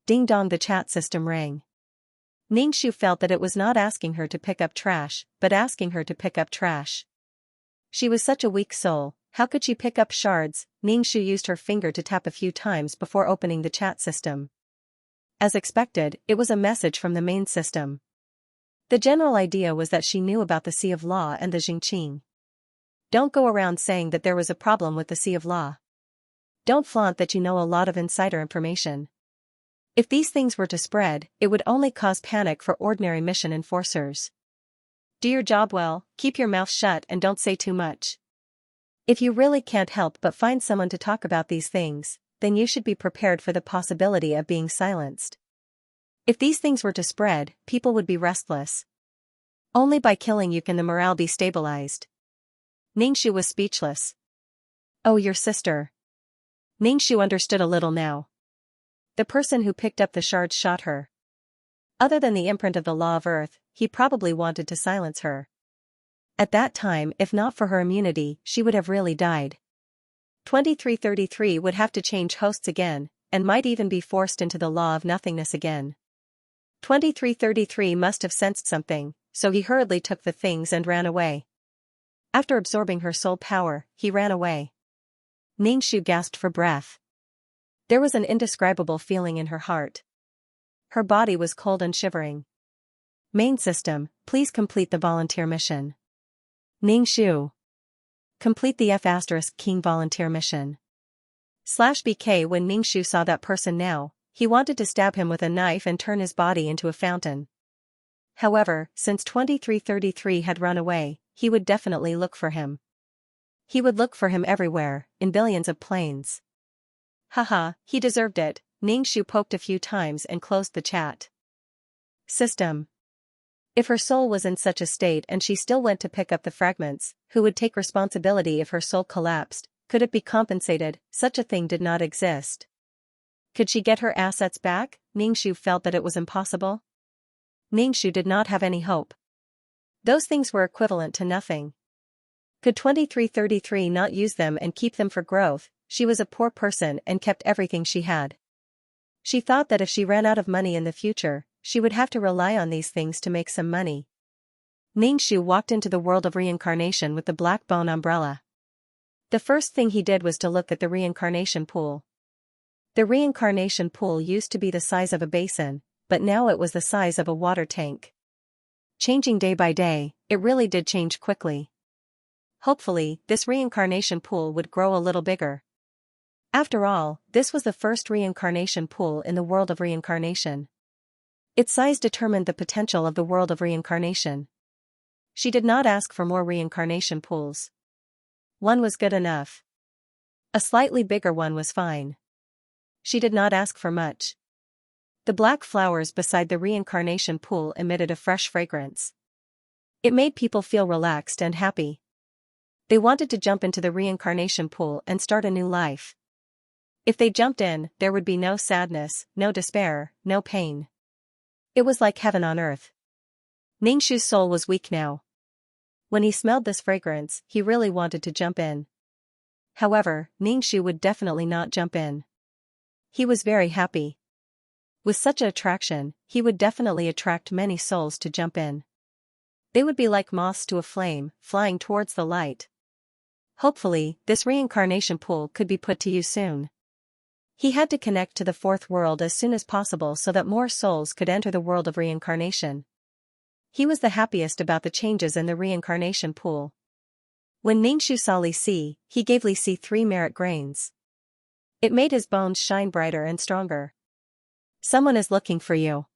Ding dong, the chat system rang. Ningxu felt that it was not asking her to pick up trash, but asking her to pick up trash. She was such a weak soul, how could she pick up shards? Ningxu used her finger to tap a few times before opening the chat system. As expected, it was a message from the main system. The general idea was that she knew about the Sea of Law and the Jingqing. Don't go around saying that there was a problem with the Sea of Law. Don't flaunt that you know a lot of insider information. If these things were to spread, it would only cause panic for ordinary mission enforcers. Do your job well, keep your mouth shut and don't say too much. If you really can't help but find someone to talk about these things, then you should be prepared for the possibility of being silenced. If these things were to spread, people would be restless. Only by killing you can the morale be stabilized. Ningxu was speechless. Oh, your sister. Ningxu understood a little now. The person who picked up the shards shot her. Other than the imprint of the law of earth, he probably wanted to silence her. At that time, if not for her immunity, she would have really died. 2333 would have to change hosts again, and might even be forced into the law of nothingness again. 2333 must have sensed something, so he hurriedly took the things and ran away. After absorbing her soul power, he ran away. Ningxu gasped for breath. There was an indescribable feeling in her heart. Her body was cold and shivering. Main system, please complete the volunteer mission. Ningxu. Complete the F*King volunteer mission. /BK. When Ningxu saw that person now, he wanted to stab him with a knife and turn his body into a fountain. However, since 2333 had run away, he would definitely look for him. He would look for him everywhere, in billions of planes. Haha, he deserved it. Ningxu poked a few times and closed the chat system. If her soul was in such a state and she still went to pick up the fragments, who would take responsibility if her soul collapsed? Could it be compensated? Such a thing did not exist. Could she get her assets back? Ningxu felt that it was impossible. Ningxu did not have any hope. Those things were equivalent to nothing. Could 2333 not use them and keep them for growth? She was a poor person and kept everything she had. She thought that if she ran out of money in the future, she would have to rely on these things to make some money. Ningxu walked into the world of reincarnation with the black bone umbrella. The first thing he did was to look at the reincarnation pool. The reincarnation pool used to be the size of a basin, but now it was the size of a water tank. Changing day by day, it really did change quickly. Hopefully, this reincarnation pool would grow a little bigger. After all, this was the first reincarnation pool in the world of reincarnation. Its size determined the potential of the world of reincarnation. She did not ask for more reincarnation pools. One was good enough. A slightly bigger one was fine. She did not ask for much. The black flowers beside the reincarnation pool emitted a fresh fragrance. It made people feel relaxed and happy. They wanted to jump into the reincarnation pool and start a new life. If they jumped in, there would be no sadness, no despair, no pain. It was like heaven on earth. Ningxu's soul was weak now. When he smelled this fragrance, he really wanted to jump in. However, Ningxu would definitely not jump in. He was very happy. With such an attraction, he would definitely attract many souls to jump in. They would be like moths to a flame, flying towards the light. Hopefully, this reincarnation pool could be put to use soon. He had to connect to the fourth world as soon as possible so that more souls could enter the world of reincarnation. He was the happiest about the changes in the reincarnation pool. When Ningxu saw Li Si, he gave Li Si 3 merit grains. It made his bones shine brighter and stronger. Someone is looking for you.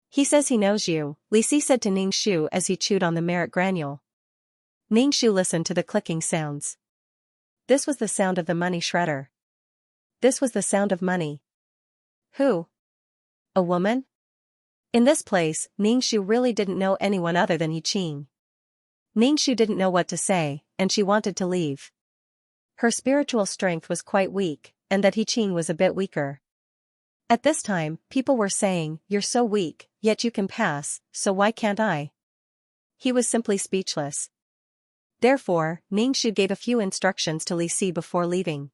He says he knows you, Li Si said to Ningxu as he chewed on the merit granule. Ningxu listened to the clicking sounds. This was the sound of the money shredder. This was the sound of money. Who? A woman? In this place, Ningxu really didn't know anyone other than Yi Qing. Ningxu didn't know what to say, and she wanted to leave. Her spiritual strength was quite weak, and that Yi Qing was a bit weaker. At this time, people were saying, "You're so weak, yet you can pass, so why can't I?" He was simply speechless. Therefore, Ningxu gave a few instructions to Li Si before leaving.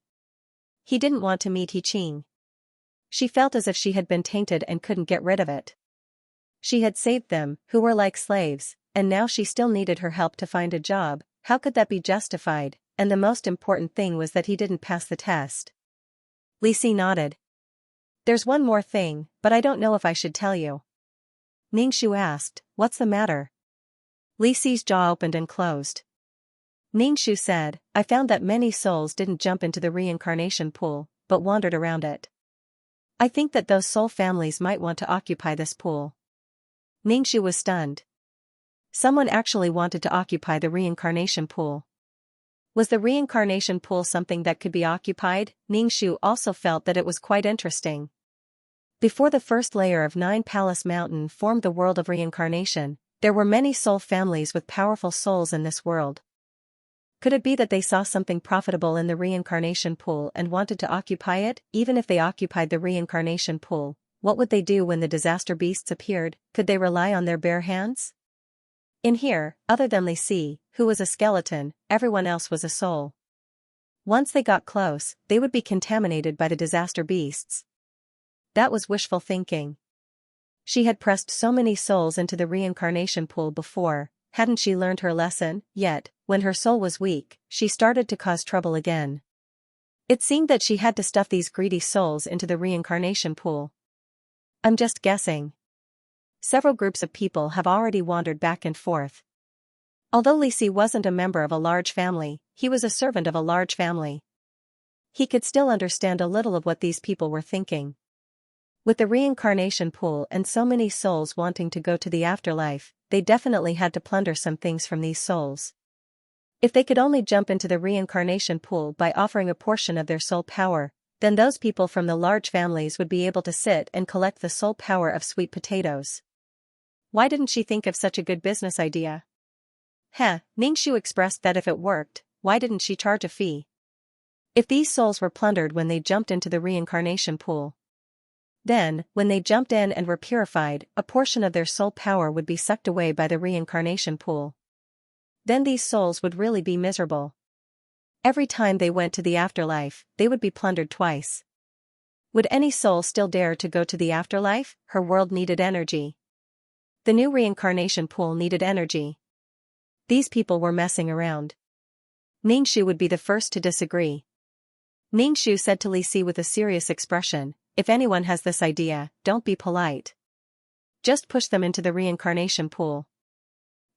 He didn't want to meet Yi Qing. She felt as if she had been tainted and couldn't get rid of it. She had saved them, who were like slaves, and now she still needed her help to find a job. How could that be justified? And the most important thing was that he didn't pass the test. Li Si nodded. "There's one more thing, but I don't know if I should tell you." Ningxu asked, "What's the matter?" Li Si's jaw opened and closed. Ningxu said, "I found that many souls didn't jump into the reincarnation pool, but wandered around it. I think that those soul families might want to occupy this pool." Ningxu was stunned. Someone actually wanted to occupy the reincarnation pool. Was the reincarnation pool something that could be occupied? Ningxu also felt that it was quite interesting. Before the first layer of 9 Palace Mountain formed the world of reincarnation, there were many soul families with powerful souls in this world. Could it be that they saw something profitable in the reincarnation pool and wanted to occupy it? Even if they occupied the reincarnation pool, what would they do when the disaster beasts appeared? Could they rely on their bare hands? In here, other than Li Si, who was a skeleton, everyone else was a soul. Once they got close, they would be contaminated by the disaster beasts. That was wishful thinking. She had pressed so many souls into the reincarnation pool before. Hadn't she learned her lesson? Yet, when her soul was weak, she started to cause trouble again. It seemed that she had to stuff these greedy souls into the reincarnation pool. I'm just guessing. Several groups of people have already wandered back and forth. Although Li Si wasn't a member of a large family, he was a servant of a large family. He could still understand a little of what these people were thinking. With the reincarnation pool and so many souls wanting to go to the afterlife, they definitely had to plunder some things from these souls. If they could only jump into the reincarnation pool by offering a portion of their soul power, Then those people from the large families would be able to sit and collect the soul power of sweet potatoes. Why didn't she think of such a good business idea? Ningxu expressed that if it worked, why didn't she charge a fee? If these souls were plundered when they jumped into the reincarnation pool, then, when they jumped in and were purified, a portion of their soul power would be sucked away by the reincarnation pool. Then these souls would really be miserable. Every time they went to the afterlife, they would be plundered twice. Would any soul still dare to go to the afterlife? Her world needed energy. The new reincarnation pool needed energy. These people were messing around. Ningxu would be the first to disagree. Ningxu said to Li Si with a serious expression, "If anyone has this idea, don't be polite. Just push them into the reincarnation pool.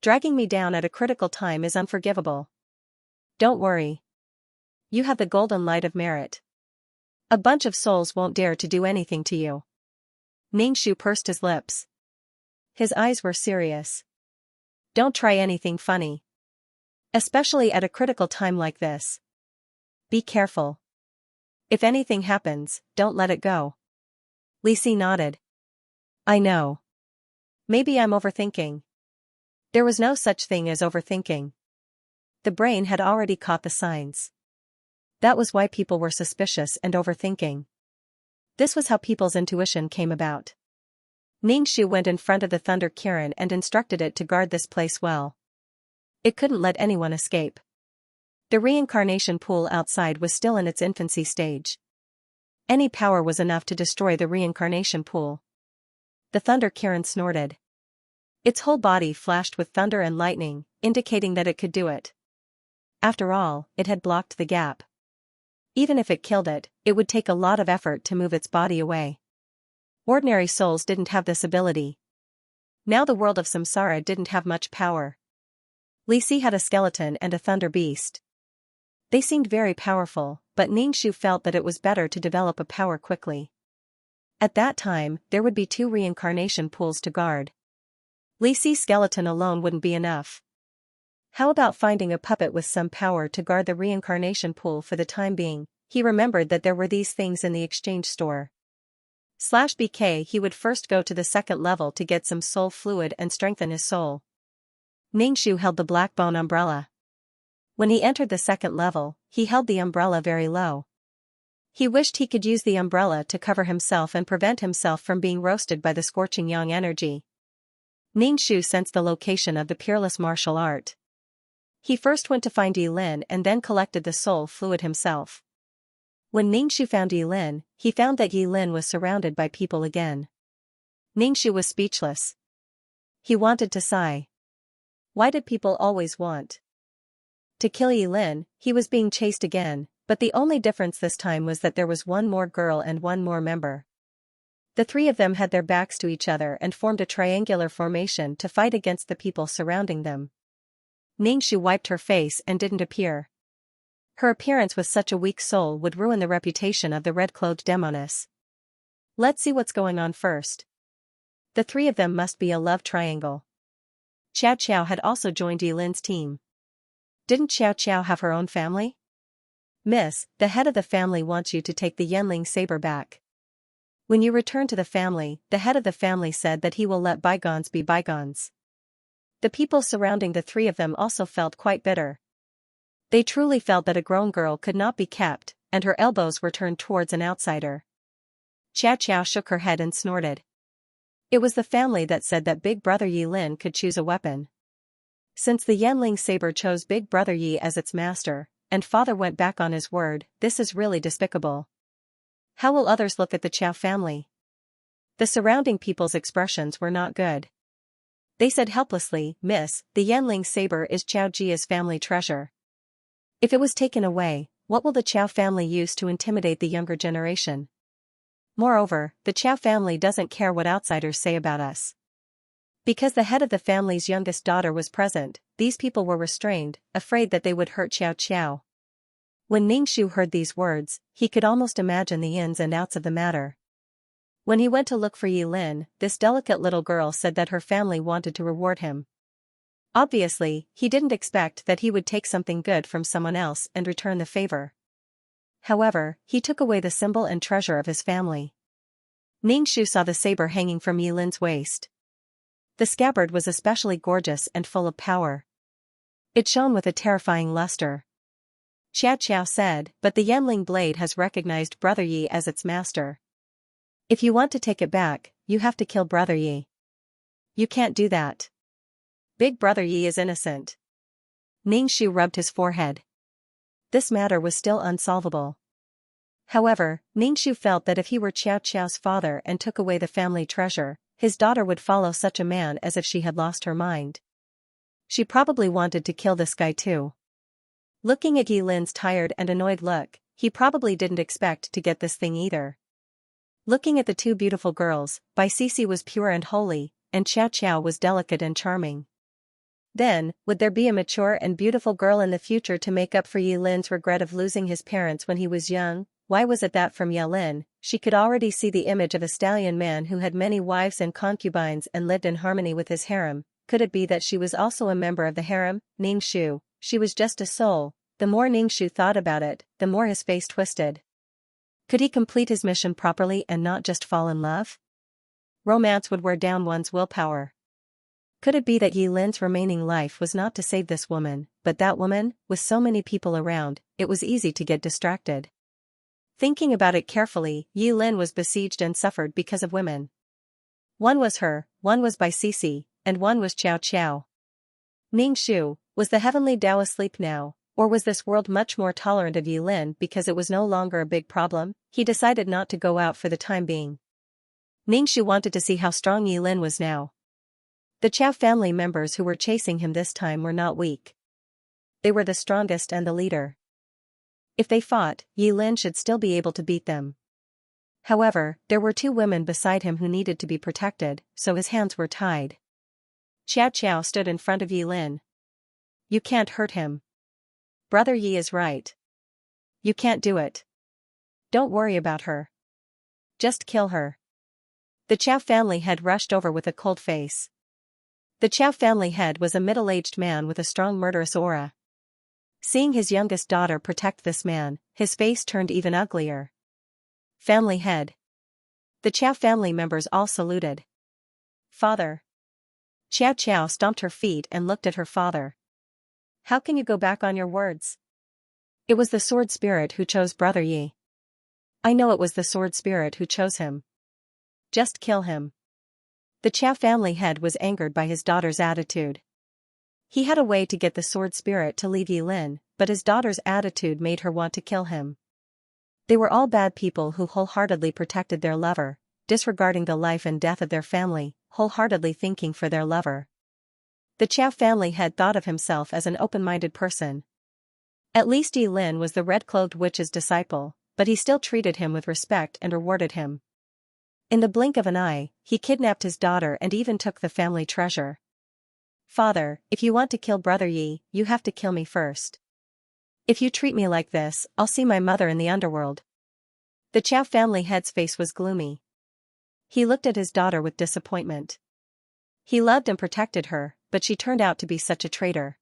Dragging me down at a critical time is unforgivable. Don't worry. You have the golden light of merit. A bunch of souls won't dare to do anything to you." Ningxu pursed his lips. His eyes were serious. Don't try anything funny. Especially at a critical time like this. Be careful. If anything happens, don't let it go. Li Si nodded. I know. Maybe I'm overthinking. There was no such thing as overthinking. The brain had already caught the signs. That was why people were suspicious and overthinking. This was how people's intuition came about. Ningxu went in front of the Thunder Kirin and instructed it to guard this place well. It couldn't let anyone escape. The reincarnation pool outside was still in its infancy stage. Any power was enough to destroy the reincarnation pool. The Thunder Kirin snorted. Its whole body flashed with thunder and lightning, indicating that it could do it. After all, it had blocked the gap. Even if it killed it, it would take a lot of effort to move its body away. Ordinary souls didn't have this ability. Now the world of samsara didn't have much power. Li Si had a skeleton and a thunder beast. They seemed very powerful, but Ningxu felt that it was better to develop a power quickly. At that time, there would be 2 reincarnation pools to guard. Li Si's skeleton alone wouldn't be enough. How about finding a puppet with some power to guard the reincarnation pool for the time being? He remembered that there were these things in the exchange store. /BK He would first go to the 2nd level to get some soul fluid and strengthen his soul. Ningxu held the black bone umbrella. When he entered the 2nd level, he held the umbrella very low. He wished he could use the umbrella to cover himself and prevent himself from being roasted by the scorching yang energy. Ningxu sensed the location of the peerless martial art. He first went to find Yilin and then collected the soul fluid himself. When Ningxu found Yilin, he found that Yilin was surrounded by people again. Ningxu was speechless. He wanted to sigh. Why did people always want to kill Yilin? He was being chased again, but the only difference this time was that there was one more girl and one more member. The 3 of them had their backs to each other and formed a triangular formation to fight against the people surrounding them. Ningxu wiped her face and didn't appear. Her appearance with such a weak soul would ruin the reputation of the red-clothed demoness. Let's see what's going on first. The 3 of them must be a love triangle. Xiao Qiao had also joined Yilin's team. Didn't Xiao Qiao have her own family? Miss, the head of the family wants you to take the Yanling saber back. When you return to the family, the head of the family said that he will let bygones be bygones. The people surrounding the 3 of them also felt quite bitter. They truly felt that a grown girl could not be kept, and her elbows were turned towards an outsider. Xiao Qiao shook her head and snorted. It was the family that said that Big Brother Yilin could choose a weapon. Since the Yanling saber chose Big Brother Yi as its master, and father went back on his word, this is really despicable. How will others look at the Qiao family? The surrounding people's expressions were not good. They said helplessly, Miss, the Yanling saber is Qiao Jia's family treasure. If it was taken away, what will the Qiao family use to intimidate the younger generation? Moreover, the Qiao family doesn't care what outsiders say about us. Because the head of the family's youngest daughter was present, these people were restrained, afraid that they would hurt Xiao Qiao. When Ningxu heard these words, he could almost imagine the ins and outs of the matter. When he went to look for Yilin, this delicate little girl said that her family wanted to reward him. Obviously, he didn't expect that he would take something good from someone else and return the favor. However, he took away the symbol and treasure of his family. Ningxu saw the saber hanging from Yilin's waist. The scabbard was especially gorgeous and full of power. It shone with a terrifying luster. Xiao said, "But the Yanling blade has recognized Brother Yi as its master. If you want to take it back, you have to kill Brother Yi." "You can't do that. Big Brother Yi is innocent." Ningxu rubbed his forehead. This matter was still unsolvable. However, Ningxu felt that if he were Xiao's father and took away the family treasure, his daughter would follow such a man as if she had lost her mind. She probably wanted to kill this guy too. Looking at Yilin's tired and annoyed look, he probably didn't expect to get this thing either. Looking at the two beautiful girls, Bai Sisi was pure and holy, and Xiao was delicate and charming. Then, would there be a mature and beautiful girl in the future to make up for Yilin's regret of losing his parents when he was young? Why was it that from Yilin, she could already see the image of a stallion man who had many wives and concubines and lived in harmony with his harem? Could it be that she was also a member of the harem? Ningxu, she was just a soul. The more Ningxu thought about it, the more his face twisted. Could he complete his mission properly and not just fall in love? Romance would wear down one's willpower. Could it be that Yilin's remaining life was not to save this woman, but that woman? With so many people around, it was easy to get distracted. Thinking about it carefully, Yilin was besieged and suffered because of women. One was her, one was Bai Sisi, and one was Xiao. Ningxu, was the heavenly Tao asleep now, or was this world much more tolerant of Yilin because it was no longer a big problem? He decided not to go out for the time being. Ningxu wanted to see how strong Yilin was now. The Qiao family members who were chasing him this time were not weak. They were the strongest and the leader. If they fought, Yilin should still be able to beat them. However, there were two women beside him who needed to be protected, so his hands were tied. Xiao stood in front of Yilin. "You can't hurt him. Brother Yi is right. You can't do it. Don't worry about her. Just kill her." The Qiao family head rushed over with a cold face. The Qiao family head was a middle-aged man with a strong murderous aura. Seeing his youngest daughter protect this man, his face turned even uglier. Family head. The Qiao family members all saluted. "Father." Xiao stomped her feet and looked at her father. "How can you go back on your words? It was the sword spirit who chose Brother Yi." "I know it was the sword spirit who chose him. Just kill him." The Qiao family head was angered by his daughter's attitude. He had a way to get the sword spirit to leave Yilin, but his daughter's attitude made her want to kill him. They were all bad people who wholeheartedly protected their lover, disregarding the life and death of their family, wholeheartedly thinking for their lover. The Qiao family head thought of himself as an open-minded person. At least Yilin was the red-clothed witch's disciple, but he still treated him with respect and rewarded him. In the blink of an eye, he kidnapped his daughter and even took the family treasure. "Father, if you want to kill Brother Yi, you have to kill me first. If you treat me like this, I'll see my mother in the underworld." The Qiao family head's face was gloomy. He looked at his daughter with disappointment. He loved and protected her, but she turned out to be such a traitor.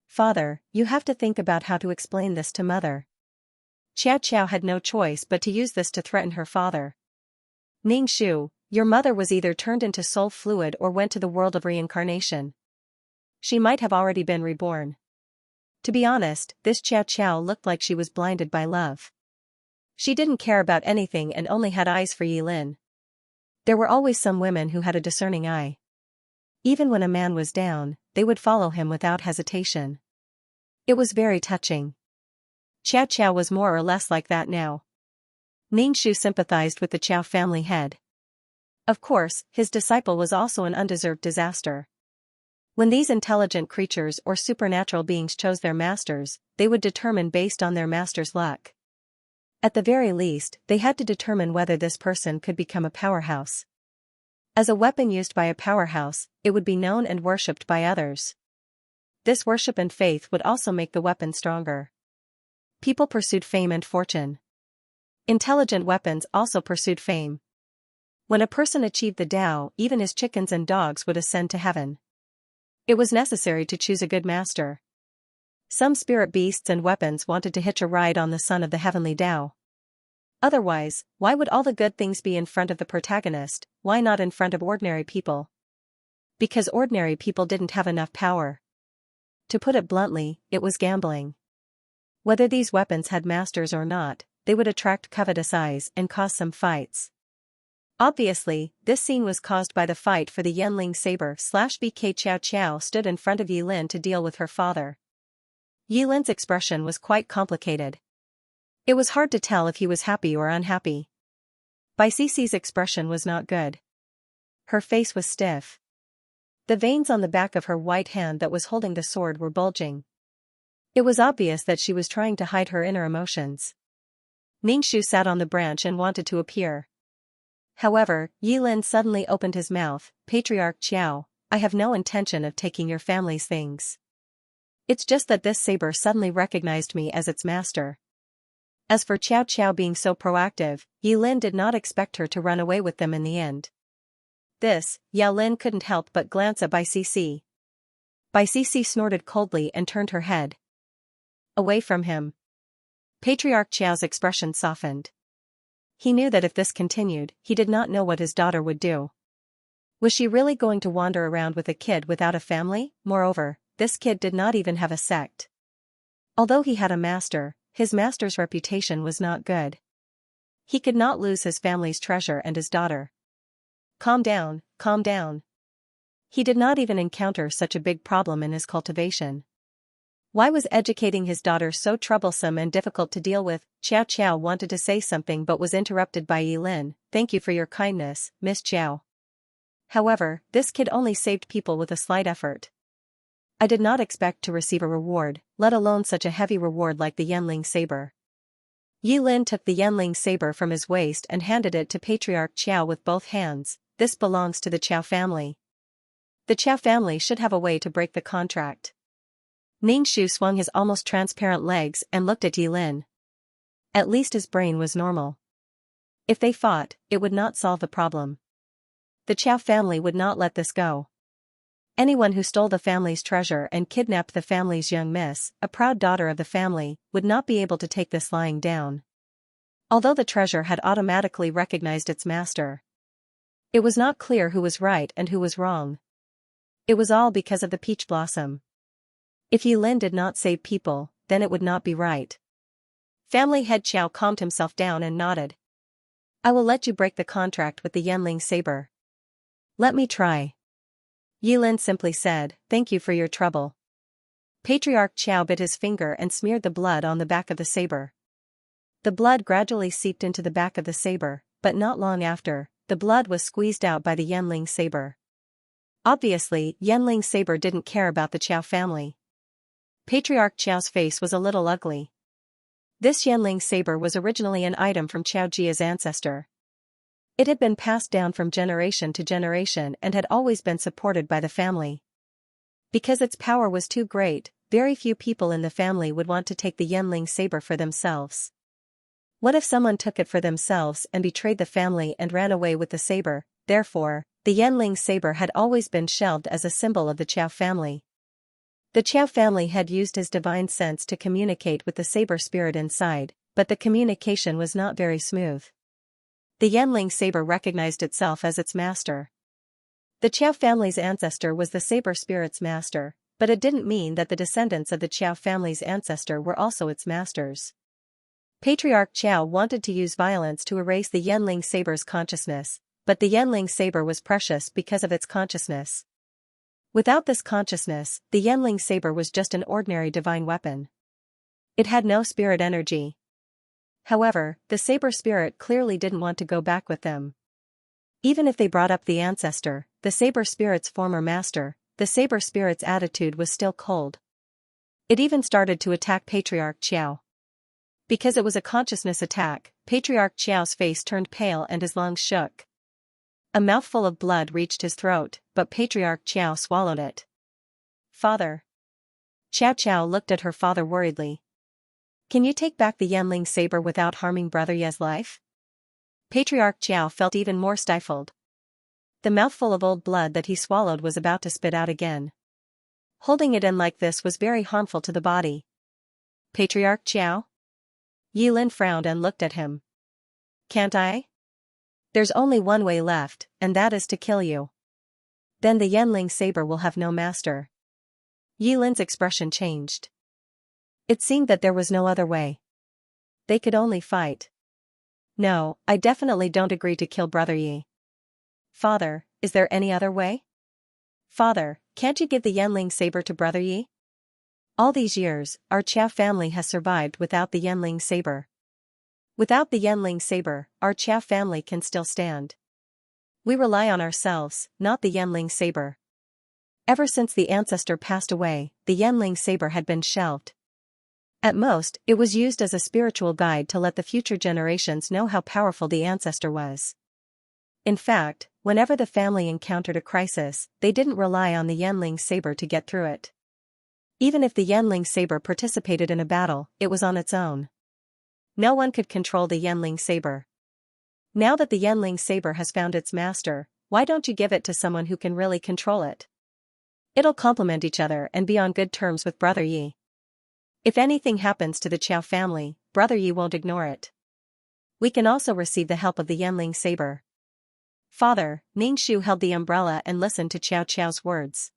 "Father, you have to think about how to explain this to Mother." Xiao had no choice but to use this to threaten her father. "Ningxu, your mother was either turned into soul fluid or went to the world of reincarnation. She might have already been reborn." To be honest, this Xiao looked like she was blinded by love. She didn't care about anything and only had eyes for Yilin. There were always some women who had a discerning eye. Even when a man was down, they would follow him without hesitation. It was very touching. Xiao was more or less like that now. Ningxu sympathized with the Qiao family head. Of course, his disciple was also an undeserved disaster. When these intelligent creatures or supernatural beings chose their masters, they would determine based on their master's luck. At the very least, they had to determine whether this person could become a powerhouse. As a weapon used by a powerhouse, it would be known and worshipped by others. This worship and faith would also make the weapon stronger. People pursued fame and fortune. Intelligent weapons also pursued fame. When a person achieved the Tao, even his chickens and dogs would ascend to heaven. It was necessary to choose a good master. Some spirit beasts and weapons wanted to hitch a ride on the son of the heavenly Tao. Otherwise, why would all the good things be in front of the protagonist? Why not in front of ordinary people? Because ordinary people didn't have enough power. To put it bluntly, it was gambling. Whether these weapons had masters or not, they would attract covetous eyes and cause some fights. Obviously, this scene was caused by the fight for the Yanling saber / BK. Xiao Xiao stood in front of Yilin to deal with her father. Yilin's expression was quite complicated. It was hard to tell if he was happy or unhappy. Bai Cici's expression was not good. Her face was stiff. The veins on the back of her white hand that was holding the sword were bulging. It was obvious that she was trying to hide her inner emotions. Ningxu sat on the branch and wanted to appear. However, Yilin suddenly opened his mouth. Patriarch Qiao, I have no intention of taking your family's things. It's just that this saber suddenly recognized me as its master. As for Xiao Xiao being so proactive, Yilin did not expect her to run away with them in the end. This, Yao Lin couldn't help but glance at Bai Cici. Bai Cici snorted coldly and turned her head away from him. Patriarch Qiao's expression softened. He knew that if this continued, he did not know what his daughter would do. Was she really going to wander around with a kid without a family? Moreover, this kid did not even have a sect. Although he had a master, his master's reputation was not good. He could not lose his family's treasure and his daughter. Calm down, calm down. He did not even encounter such a big problem in his cultivation. Why was educating his daughter so troublesome and difficult to deal with? Xiao Xiao wanted to say something but was interrupted by Yilin. Thank you for your kindness, Miss Xiao. However, this kid only saved people with a slight effort. I did not expect to receive a reward, let alone such a heavy reward like the Yanling saber. Yilin took the Yanling saber from his waist and handed it to Patriarch Qiao with both hands. This belongs to the Qiao family. The Qiao family should have a way to break the contract. Ningxu swung his almost transparent legs and looked at Yilin. At least his brain was normal. If they fought, it would not solve the problem. The Qiao family would not let this go. Anyone who stole the family's treasure and kidnapped the family's young miss, a proud daughter of the family, would not be able to take this lying down. Although the treasure had automatically recognized its master, it was not clear who was right and who was wrong. It was all because of the peach blossom. If Yilin did not save people, then it would not be right. Family head Qiao calmed himself down and nodded. I will let you break the contract with the Yanling saber. Let me try. Yilin simply said, thank you for your trouble. Patriarch Qiao bit his finger and smeared the blood on the back of the saber. The blood gradually seeped into the back of the saber, but not long after, the blood was squeezed out by the Yanling saber. Obviously, Yanling saber didn't care about the Qiao family. Patriarch Qiao's face was a little ugly. This Yanling saber was originally an item from Qiao Jia's ancestor. It had been passed down from generation to generation and had always been supported by the family. Because its power was too great, very few people in the family would want to take the Yanling saber for themselves. What if someone took it for themselves and betrayed the family and ran away with the saber? Therefore, the Yanling saber had always been shelved as a symbol of the Qiao family. The Qiao family had used his divine sense to communicate with the saber spirit inside, but the communication was not very smooth. The Yanling saber recognized itself as its master. The Qiao family's ancestor was the saber spirit's master, but it didn't mean that the descendants of the Qiao family's ancestor were also its masters. Patriarch Qiao wanted to use violence to erase the Yanling saber's consciousness, but the Yanling saber was precious because of its consciousness. Without this consciousness, the Yanling saber was just an ordinary divine weapon. It had no spirit energy. However, the saber spirit clearly didn't want to go back with them. Even if they brought up the ancestor, the saber spirit's former master, the saber spirit's attitude was still cold. It even started to attack Patriarch Qiao. Because it was a consciousness attack, Patriarch Qiao's face turned pale and his lungs shook. A mouthful of blood reached his throat, but Patriarch Qiao swallowed it. Father. Xiao Xiao looked at her father worriedly. Can you take back the Yanling saber without harming Brother Ye's life? Patriarch Qiao felt even more stifled. The mouthful of old blood that he swallowed was about to spit out again. Holding it in like this was very harmful to the body. Patriarch Xiao? Yilin frowned and looked at him. Can't I? There's only one way left, and that is to kill you. Then the Yanling saber will have no master. Yilin's expression changed. It seemed that there was no other way. They could only fight. No, I definitely don't agree to kill Brother Yi. Father, is there any other way? Father, can't you give the Yanling saber to Brother Yi? All these years, our Qiao family has survived without the Yanling saber. Without the Yanling saber, our Qiao family can still stand. We rely on ourselves, not the Yanling saber. Ever since the ancestor passed away, the Yanling saber had been shelved. At most, it was used as a spiritual guide to let the future generations know how powerful the ancestor was. In fact, whenever the family encountered a crisis, they didn't rely on the Yanling saber to get through it. Even if the Yanling saber participated in a battle, it was on its own. No one could control the Yanling saber. Now that the Yanling saber has found its master, why don't you give it to someone who can really control it? It'll complement each other and be on good terms with Brother Yi. If anything happens to the Qiao family, Brother Yi won't ignore it. We can also receive the help of the Yanling saber. Father, Ningxu held the umbrella and listened to Qiao Qiao's words.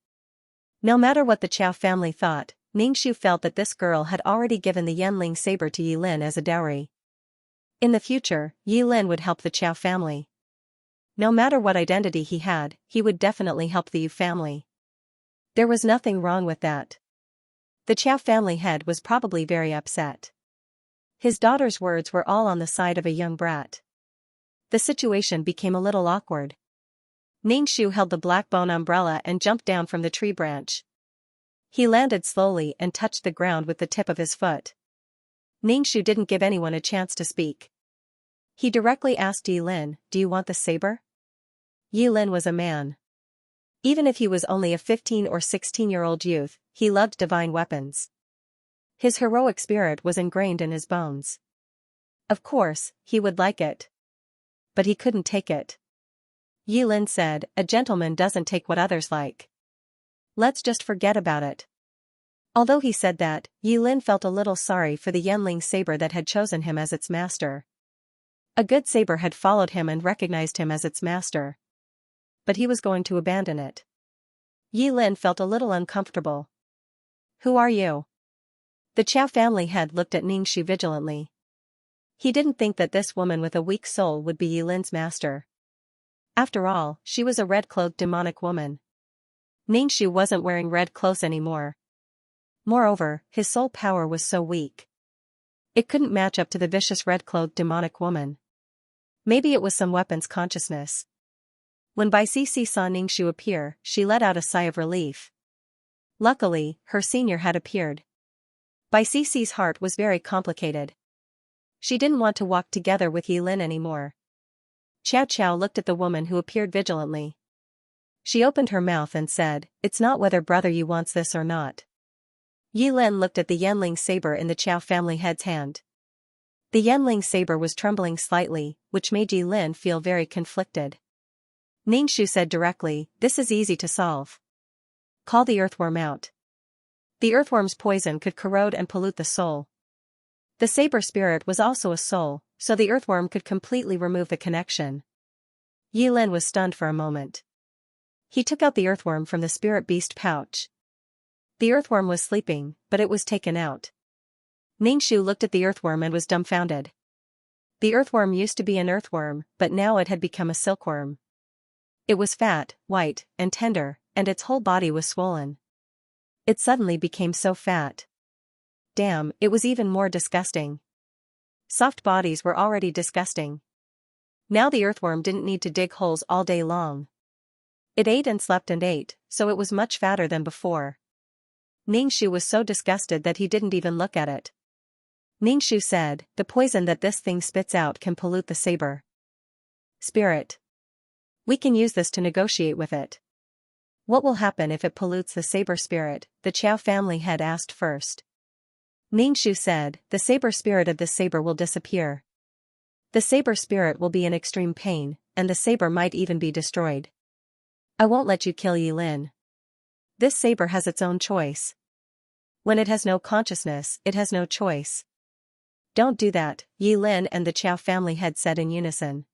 No matter what the Qiao family thought, Ningxu felt that this girl had already given the Yanling saber to Yilin as a dowry. In the future, Yilin would help the Qiao family. No matter what identity he had, he would definitely help the Yu family. There was nothing wrong with that. The Qiao family head was probably very upset. His daughter's words were all on the side of a young brat. The situation became a little awkward. Ningxu held the black bone umbrella and jumped down from the tree branch. He landed slowly and touched the ground with the tip of his foot. Ningxu didn't give anyone a chance to speak. He directly asked Yilin, "Do you want the saber?" Yilin was a man. Even if he was only a 15 or 16-year-old youth, he loved divine weapons. His heroic spirit was ingrained in his bones. Of course, he would like it. But he couldn't take it. Yilin said, "A gentleman doesn't take what others like. Let's just forget about it." Although he said that, Yilin felt a little sorry for the Yanling saber that had chosen him as its master. A good saber had followed him and recognized him as its master. But he was going to abandon it. Yilin felt a little uncomfortable. "Who are you?" The Qiao family head looked at Ningxu vigilantly. He didn't think that this woman with a weak soul would be Yilin's master. After all, she was a red-cloaked demonic woman. Ningxu wasn't wearing red clothes anymore. Moreover, his soul power was so weak. It couldn't match up to the vicious red-cloaked demonic woman. Maybe it was some weapons consciousness. When Bai Sisi saw Ningxu appear, she let out a sigh of relief. Luckily, her senior had appeared. Bai Sisi's heart was very complicated. She didn't want to walk together with Yilin anymore. Qiao Qiao looked at the woman who appeared vigilantly. She opened her mouth and said, "It's not whether Brother Yi wants this or not." Yilin looked at the Yanling saber in the Qiao family head's hand. The Yanling saber was trembling slightly, which made Yilin feel very conflicted. Ningxu said directly, "This is easy to solve. Call the earthworm out." The earthworm's poison could corrode and pollute the soul. The saber spirit was also a soul, so the earthworm could completely remove the connection. Yilin was stunned for a moment. He took out the earthworm from the spirit beast pouch. The earthworm was sleeping, but it was taken out. Ningxu looked at the earthworm and was dumbfounded. The earthworm used to be an earthworm, but now it had become a silkworm. It was fat, white, and tender, and its whole body was swollen. It suddenly became so fat. Damn, it was even more disgusting. Soft bodies were already disgusting. Now the earthworm didn't need to dig holes all day long. It ate and slept and ate, so it was much fatter than before. Ningxu was so disgusted that he didn't even look at it. Ningxu said, "The poison that this thing spits out can pollute the saber. Spirit. We can use this to negotiate with it." "What will happen if it pollutes the saber spirit?" the Qiao family head asked first. Ningxu said, "The saber spirit of this saber will disappear. The saber spirit will be in extreme pain, and the saber might even be destroyed. I won't let you kill Yilin." This saber has its own choice. When it has no consciousness, it has no choice. Don't do that, Yi Lin and the Qiao family head said in unison.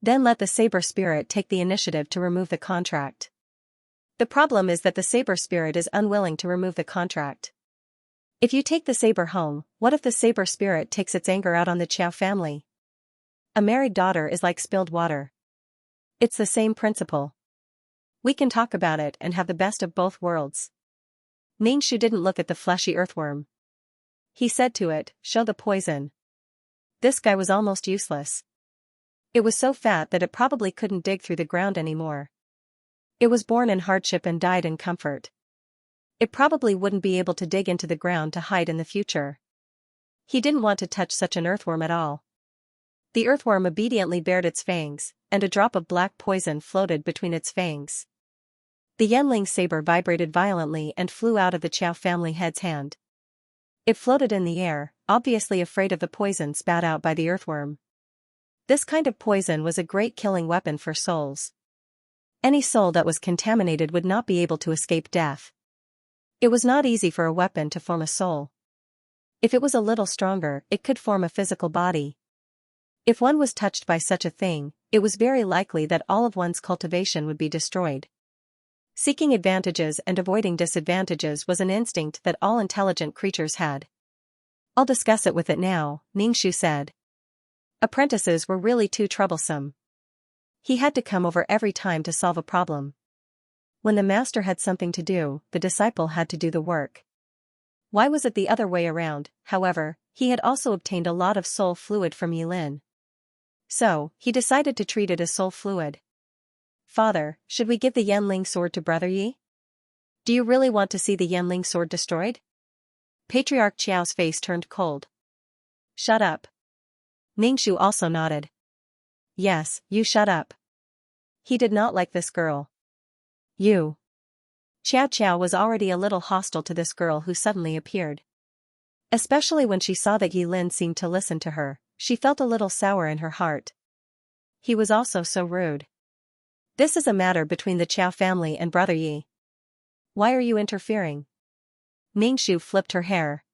Then let the saber spirit take the initiative to remove the contract. The problem is that the saber spirit is unwilling to remove the contract. If you take the saber home, what if the saber spirit takes its anger out on the Qiao family? A married daughter is like spilled water. It's the same principle. We can talk about it and have the best of both worlds. Ningxu didn't look at the fleshy earthworm. He said to it, show the poison. This guy was almost useless. It was so fat that it probably couldn't dig through the ground anymore. It was born in hardship and died in comfort. It probably wouldn't be able to dig into the ground to hide in the future. He didn't want to touch such an earthworm at all. The earthworm obediently bared its fangs, and a drop of black poison floated between its fangs. The Yanling saber vibrated violently and flew out of the Qiao family head's hand. It floated in the air, obviously afraid of the poison spat out by the earthworm. This kind of poison was a great killing weapon for souls. Any soul that was contaminated would not be able to escape death. It was not easy for a weapon to form a soul. If it was a little stronger, it could form a physical body. If one was touched by such a thing, it was very likely that all of one's cultivation would be destroyed. Seeking advantages and avoiding disadvantages was an instinct that all intelligent creatures had. I'll discuss it with it now, Ningxu said. Apprentices were really too troublesome. He had to come over every time to solve a problem. When the master had something to do, the disciple had to do the work. Why was it the other way around? However, he had also obtained a lot of soul fluid from Yi Lin. So, he decided to treat it as soul fluid. Father, should we give the Yanling sword to Brother Yi? Do you really want to see the Yanling sword destroyed? Patriarch Qiao's face turned cold. Shut up. Ningxu also nodded. Yes, you shut up. He did not like this girl. You. Qiao was already a little hostile to this girl who suddenly appeared. Especially when she saw that Yi Lin seemed to listen to her, she felt a little sour in her heart. He was also so rude. This is a matter between the Qiao family and Brother Yi. Why are you interfering? Ningxu flipped her hair.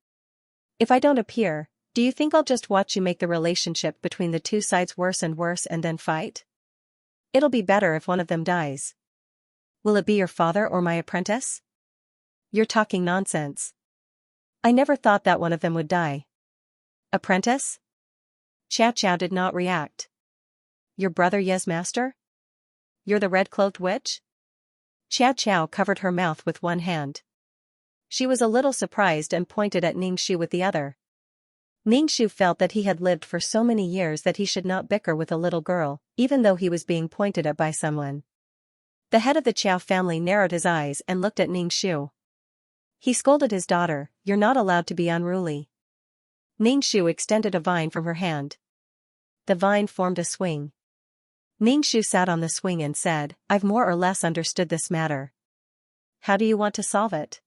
If I don't appear, do you think I'll just watch you make the relationship between the two sides worse and then fight? It'll be better if one of them dies. Will it be your father or my apprentice? You're talking nonsense. I never thought that one of them would die. Apprentice? Xiao did not react. Your brother Ye's master? You're the red-cloaked witch? Xiao covered her mouth with one hand. She was a little surprised and pointed at Ningxu with the other. Ningxu felt that he had lived for so many years that he should not bicker with a little girl, even though he was being pointed at by someone. The head of the Qiao family narrowed his eyes and looked at Ningxu. He scolded his daughter, "You're not allowed to be unruly." Ningxu extended a vine from her hand. The vine formed a swing. Ningxu sat on the swing and said, "I've more or less understood this matter. How do you want to solve it?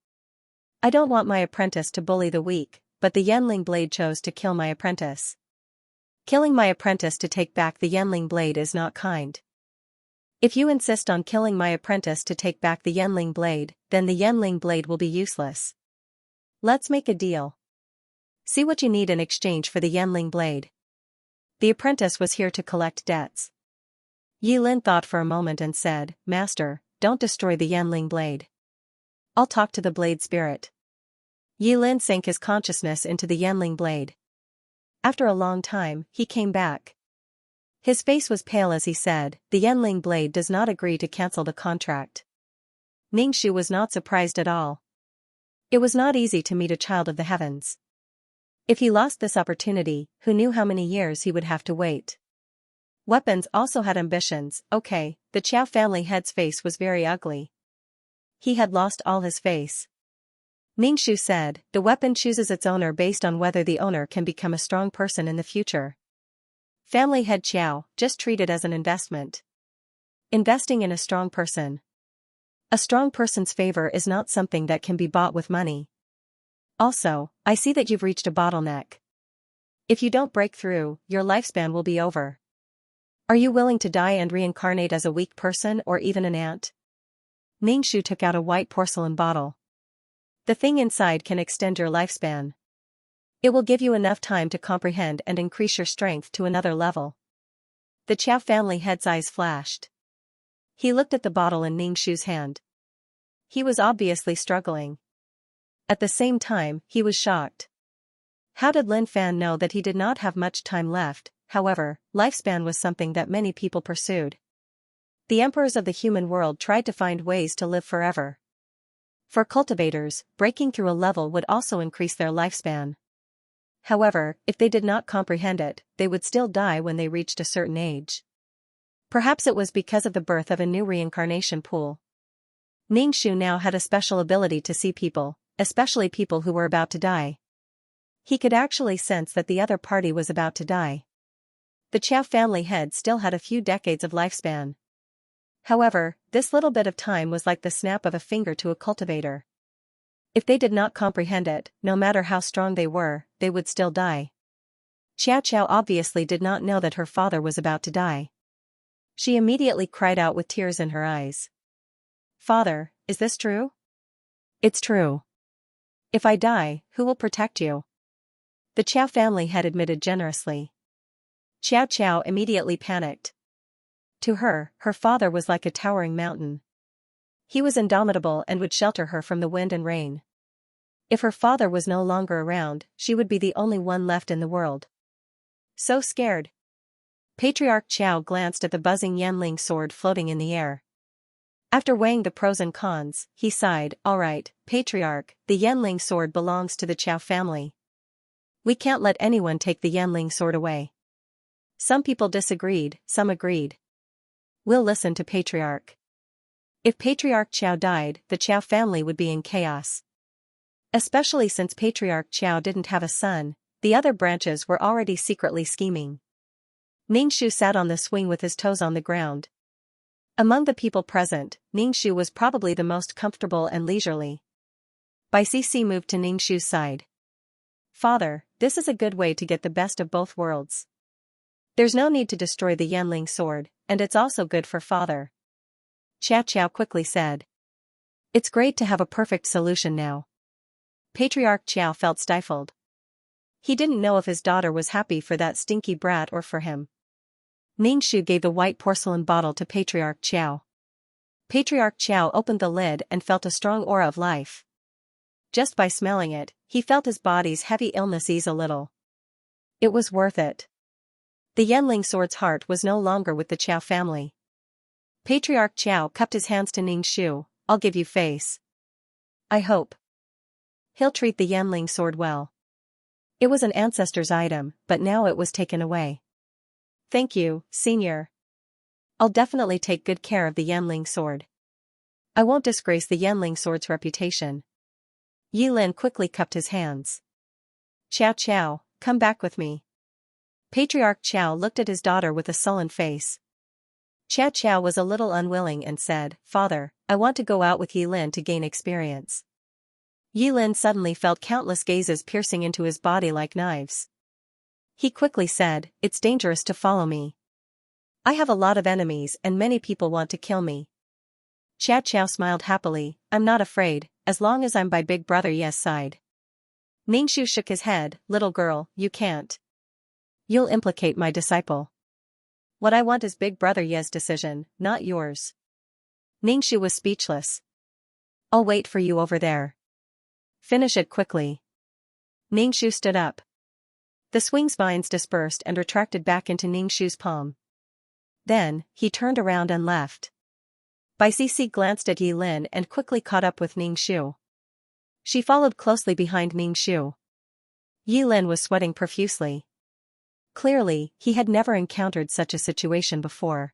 I don't want my apprentice to bully the weak, but the Yanling blade chose to kill my apprentice. Killing my apprentice to take back the Yanling blade is not kind. If you insist on killing my apprentice to take back the Yanling blade, then the Yanling blade will be useless. Let's make a deal. See what you need in exchange for the Yanling blade." The apprentice was here to collect debts. Yi Lin thought for a moment and said, "Master, don't destroy the Yanling blade. I'll talk to the blade spirit." Yi Lin sank his consciousness into the Yanling blade. After a long time, he came back. His face was pale as he said, "The Yanling blade does not agree to cancel the contract." Ningxu was not surprised at all. It was not easy to meet a child of the heavens. If he lost this opportunity, who knew how many years he would have to wait. Weapons also had ambitions. Okay, the Qiao family head's face was very ugly. He had lost all his face. Ningxu said, "The weapon chooses its owner based on whether the owner can become a strong person in the future. Family head Qiao, just treat it as an investment. Investing in a strong person. A strong person's favor is not something that can be bought with money. Also, I see that you've reached a bottleneck. If you don't break through, your lifespan will be over. Are you willing to die and reincarnate as a weak person or even an ant?" Ningxu took out a white porcelain bottle. The thing inside can extend your lifespan. It will give you enough time to comprehend and increase your strength to another level. The Qiao family head's eyes flashed. He looked at the bottle in Ningxu's hand. He was obviously struggling. At the same time, he was shocked. How did Lin Fan know that he did not have much time left? However, lifespan was something that many people pursued. The emperors of the human world tried to find ways to live forever. For cultivators, breaking through a level would also increase their lifespan. However, if they did not comprehend it, they would still die when they reached a certain age. Perhaps it was because of the birth of a new reincarnation pool. Ningxu now had a special ability to see people, especially people who were about to die. He could actually sense that the other party was about to die. The Qiao family head still had a few decades of lifespan. However, this little bit of time was like the snap of a finger to a cultivator. If they did not comprehend it, no matter how strong they were, they would still die. Xiao obviously did not know that her father was about to die. She immediately cried out with tears in her eyes. "Father, is this true?" "It's true. If I die, who will protect you?" The Qiao family had admitted generously. Xiao immediately panicked. To her, her father was like a towering mountain. He was indomitable and would shelter her from the wind and rain. If her father was no longer around, she would be the only one left in the world. So scared. Patriarch Qiao glanced at the buzzing Yanling sword floating in the air. After weighing the pros and cons, he sighed, "All right, Patriarch, the Yanling sword belongs to the Qiao family. We can't let anyone take the Yanling sword away." Some people disagreed, some agreed. "We'll listen to Patriarch." If Patriarch Qiao died, the Qiao family would be in chaos. Especially since Patriarch Qiao didn't have a son, the other branches were already secretly scheming. Ningxu sat on the swing with his toes on the ground. Among the people present, Ningxu was probably the most comfortable and leisurely. Bai Cixi moved to Ningxu's side. "Father, this is a good way to get the best of both worlds. There's no need to destroy the Yanling sword, and it's also good for father." Xiao quickly said. "It's great to have a perfect solution now." Patriarch Qiao felt stifled. He didn't know if his daughter was happy for that stinky brat or for him. Ningxu gave the white porcelain bottle to Patriarch Qiao. Patriarch Qiao opened the lid and felt a strong aura of life. Just by smelling it, he felt his body's heavy illness ease a little. It was worth it. The Yanling sword's heart was no longer with the Qiao family. Patriarch Qiao cupped his hands to Ningxu. "I'll give you face. I hope he'll treat the Yanling sword well." It was an ancestor's item, but now it was taken away. "Thank you, Senior. I'll definitely take good care of the Yanling sword. I won't disgrace the Yanling sword's reputation." Yilin quickly cupped his hands. Qiao, come back with me." Patriarch Qiao looked at his daughter with a sullen face. Qiao was a little unwilling and said, "Father, I want to go out with Yilin to gain experience." Yilin suddenly felt countless gazes piercing into his body like knives. He quickly said, "It's dangerous to follow me. I have a lot of enemies and many people want to kill me." Qiao smiled happily, "I'm not afraid, as long as I'm by Big Brother Ye's side." Ningxu shook his head, "Little girl, you can't. You'll implicate my disciple. What I want is Big Brother Ye's decision, not yours." Ningxu was speechless. "I'll wait for you over there. Finish it quickly." Ningxu stood up. The swing's vines dispersed and retracted back into Ningxu's palm. Then, he turned around and left. Bai Cixi glanced at Yilin and quickly caught up with Ningxu. She followed closely behind Ningxu. Yilin was sweating profusely. Clearly, he had never encountered such a situation before.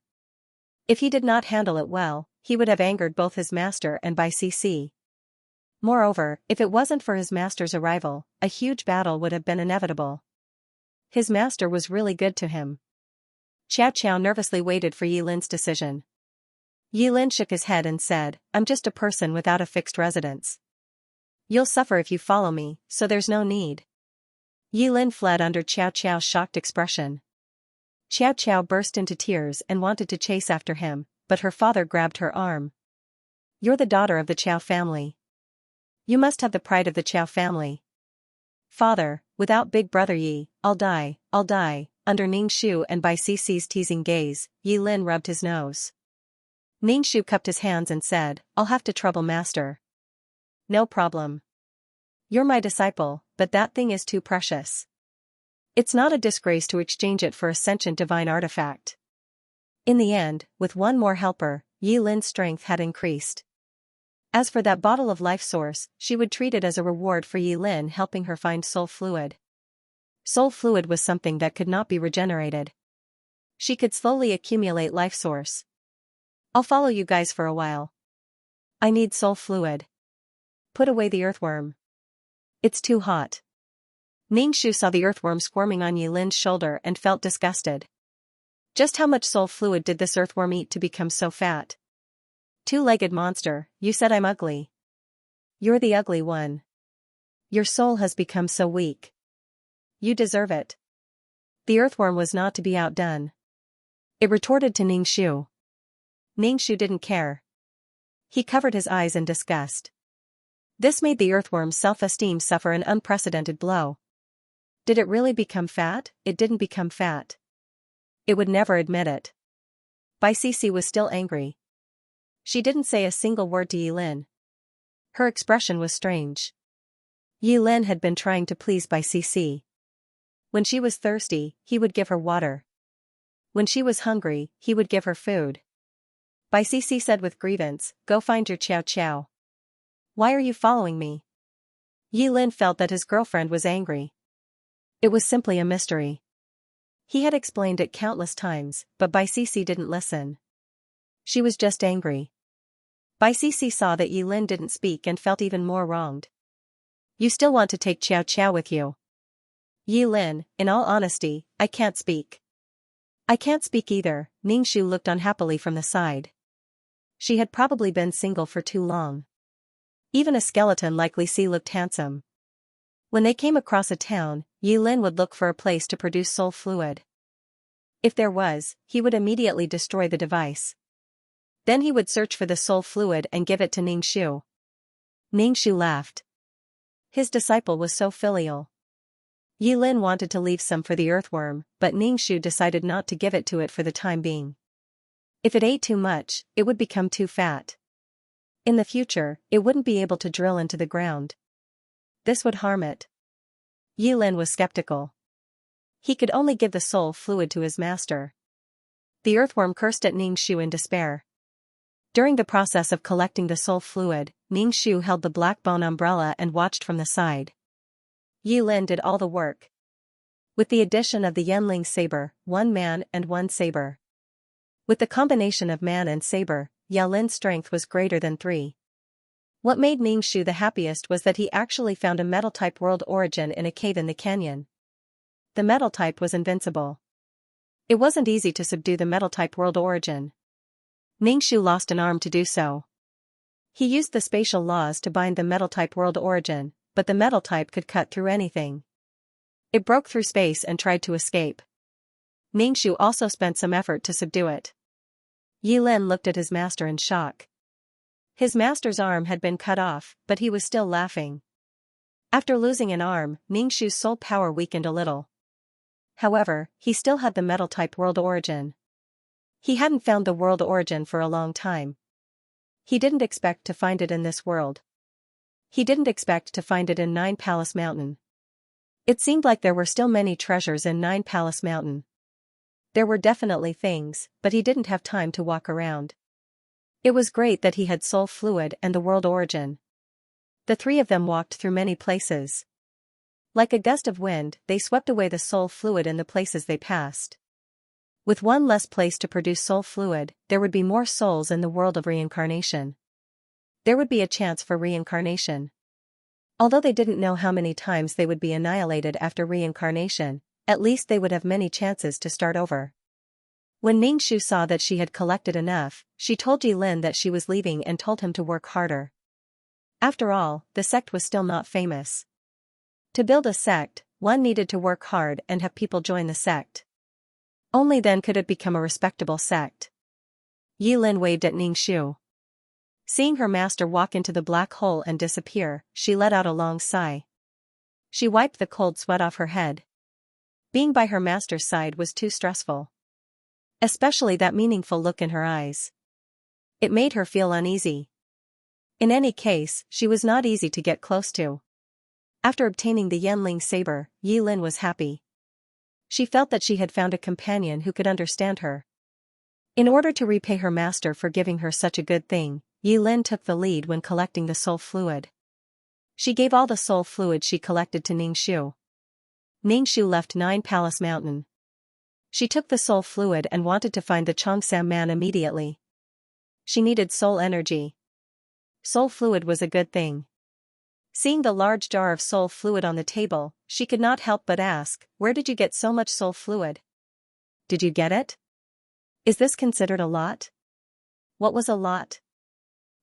If he did not handle it well, he would have angered both his master and Bai Cixi. Moreover, if it wasn't for his master's arrival, a huge battle would have been inevitable. His master was really good to him. Qiao nervously waited for Yilin's decision. Yilin shook his head and said, "I'm just a person without a fixed residence. You'll suffer if you follow me, so there's no need." Yilin fled under Qiao's shocked expression. Qiao burst into tears and wanted to chase after him, but her father grabbed her arm. You're the daughter of the Qiao family. You must have the pride of the Qiao family. Father, without big brother Yi, I'll die. Under Ningxu and Bai Cici's teasing gaze, Yi Lin rubbed his nose. Ningxu cupped his hands and said, I'll have to trouble master. No problem. You're my disciple, but that thing is too precious. It's not a disgrace to exchange it for a sentient divine artifact. In the end, with one more helper, Yi Lin's strength had increased. As for that bottle of life source, she would treat it as a reward for Yi Lin helping her find soul fluid. Soul fluid was something that could not be regenerated. She could slowly accumulate life source. I'll follow you guys for a while. I need soul fluid. Put away the earthworm. It's too hot. Ningxu saw the earthworm squirming on Yi Lin's shoulder and felt disgusted. Just how much soul fluid did this earthworm eat to become so fat? Two-legged monster, you said I'm ugly. You're the ugly one. Your soul has become so weak. You deserve it. The earthworm was not to be outdone. It retorted to Ningxu. Ningxu didn't care. He covered his eyes in disgust. This made the earthworm's self-esteem suffer an unprecedented blow. Did it really become fat? It didn't become fat. It would never admit it. Bai Cici was still angry. She didn't say a single word to Yi Lin. Her expression was strange. Yi Lin had been trying to please Bai Cici. When she was thirsty, he would give her water. When she was hungry, he would give her food. Bai Cici said with grievance, Go find your Qiao Qiao. Why are you following me? Yi Lin felt that his girlfriend was angry. It was simply a mystery. He had explained it countless times, but Bai Cici didn't listen. She was just angry. Bai Cici saw that Yi Lin didn't speak and felt even more wronged. You still want to take Qiao Qiao with you? Yi Lin, in all honesty, I can't speak. I can't speak either, Ningxu looked unhappily from the side. She had probably been single for too long. Even a skeleton like Li Si looked handsome. When they came across a town, Yi Lin would look for a place to produce soul fluid. If there was, he would immediately destroy the device. Then he would search for the soul fluid and give it to Ningxu. Ningxu laughed. His disciple was so filial. Yi Lin wanted to leave some for the earthworm, but Ningxu decided not to give it to it for the time being. If it ate too much, it would become too fat. In the future, it wouldn't be able to drill into the ground. This would harm it. Yi Lin was skeptical. He could only give the soul fluid to his master. The earthworm cursed at Ningxu in despair. During the process of collecting the soul fluid, Ningxu held the black bone umbrella and watched from the side. Yi Lin did all the work. With the addition of the Yanling saber, one man and one saber. With the combination of man and saber, Yi Lin's strength was greater than 3. What made Ningxu the happiest was that he actually found a metal-type world origin in a cave in the canyon. The metal type was invincible. It wasn't easy to subdue the metal-type world origin. Ningxu lost an arm to do so. He used the spatial laws to bind the metal-type world origin, but the metal type could cut through anything. It broke through space and tried to escape. Ningxu also spent some effort to subdue it. Yi Lin looked at his master in shock. His master's arm had been cut off, but he was still laughing. After losing an arm, Ningxu's soul power weakened a little. However, he still had the metal-type world origin. He hadn't found the world origin for a long time. He didn't expect to find it in this world. He didn't expect to find it in Nine Palace Mountain. It seemed like there were still many treasures in Nine Palace Mountain. There were definitely things, but he didn't have time to walk around. It was great that he had soul fluid and the world origin. The three of them walked through many places. Like a gust of wind, they swept away the soul fluid in the places they passed. With one less place to produce soul fluid, there would be more souls in the world of reincarnation. There would be a chance for reincarnation. Although they didn't know how many times they would be annihilated after reincarnation, at least they would have many chances to start over. When Ningxu saw that she had collected enough, she told Yi Lin that she was leaving and told him to work harder. After all, the sect was still not famous. To build a sect, one needed to work hard and have people join the sect. Only then could it become a respectable sect. Yi Lin waved at Ningxu. Seeing her master walk into the black hole and disappear, she let out a long sigh. She wiped the cold sweat off her head. Being by her master's side was too stressful. Especially that meaningful look in her eyes. It made her feel uneasy. In any case, she was not easy to get close to. After obtaining the Yanling saber, Yi Lin was happy. She felt that she had found a companion who could understand her. In order to repay her master for giving her such a good thing, Yi Lin took the lead when collecting the soul fluid. She gave all the soul fluid she collected to Ningxu. Ningxu left 9 Palace Mountain. She took the soul fluid and wanted to find the Xianxia man immediately. She needed soul energy. Soul fluid was a good thing. Seeing the large jar of soul fluid on the table, she could not help but ask, "Where did you get so much soul fluid? Did you get it? Is this considered a lot?" What was a lot?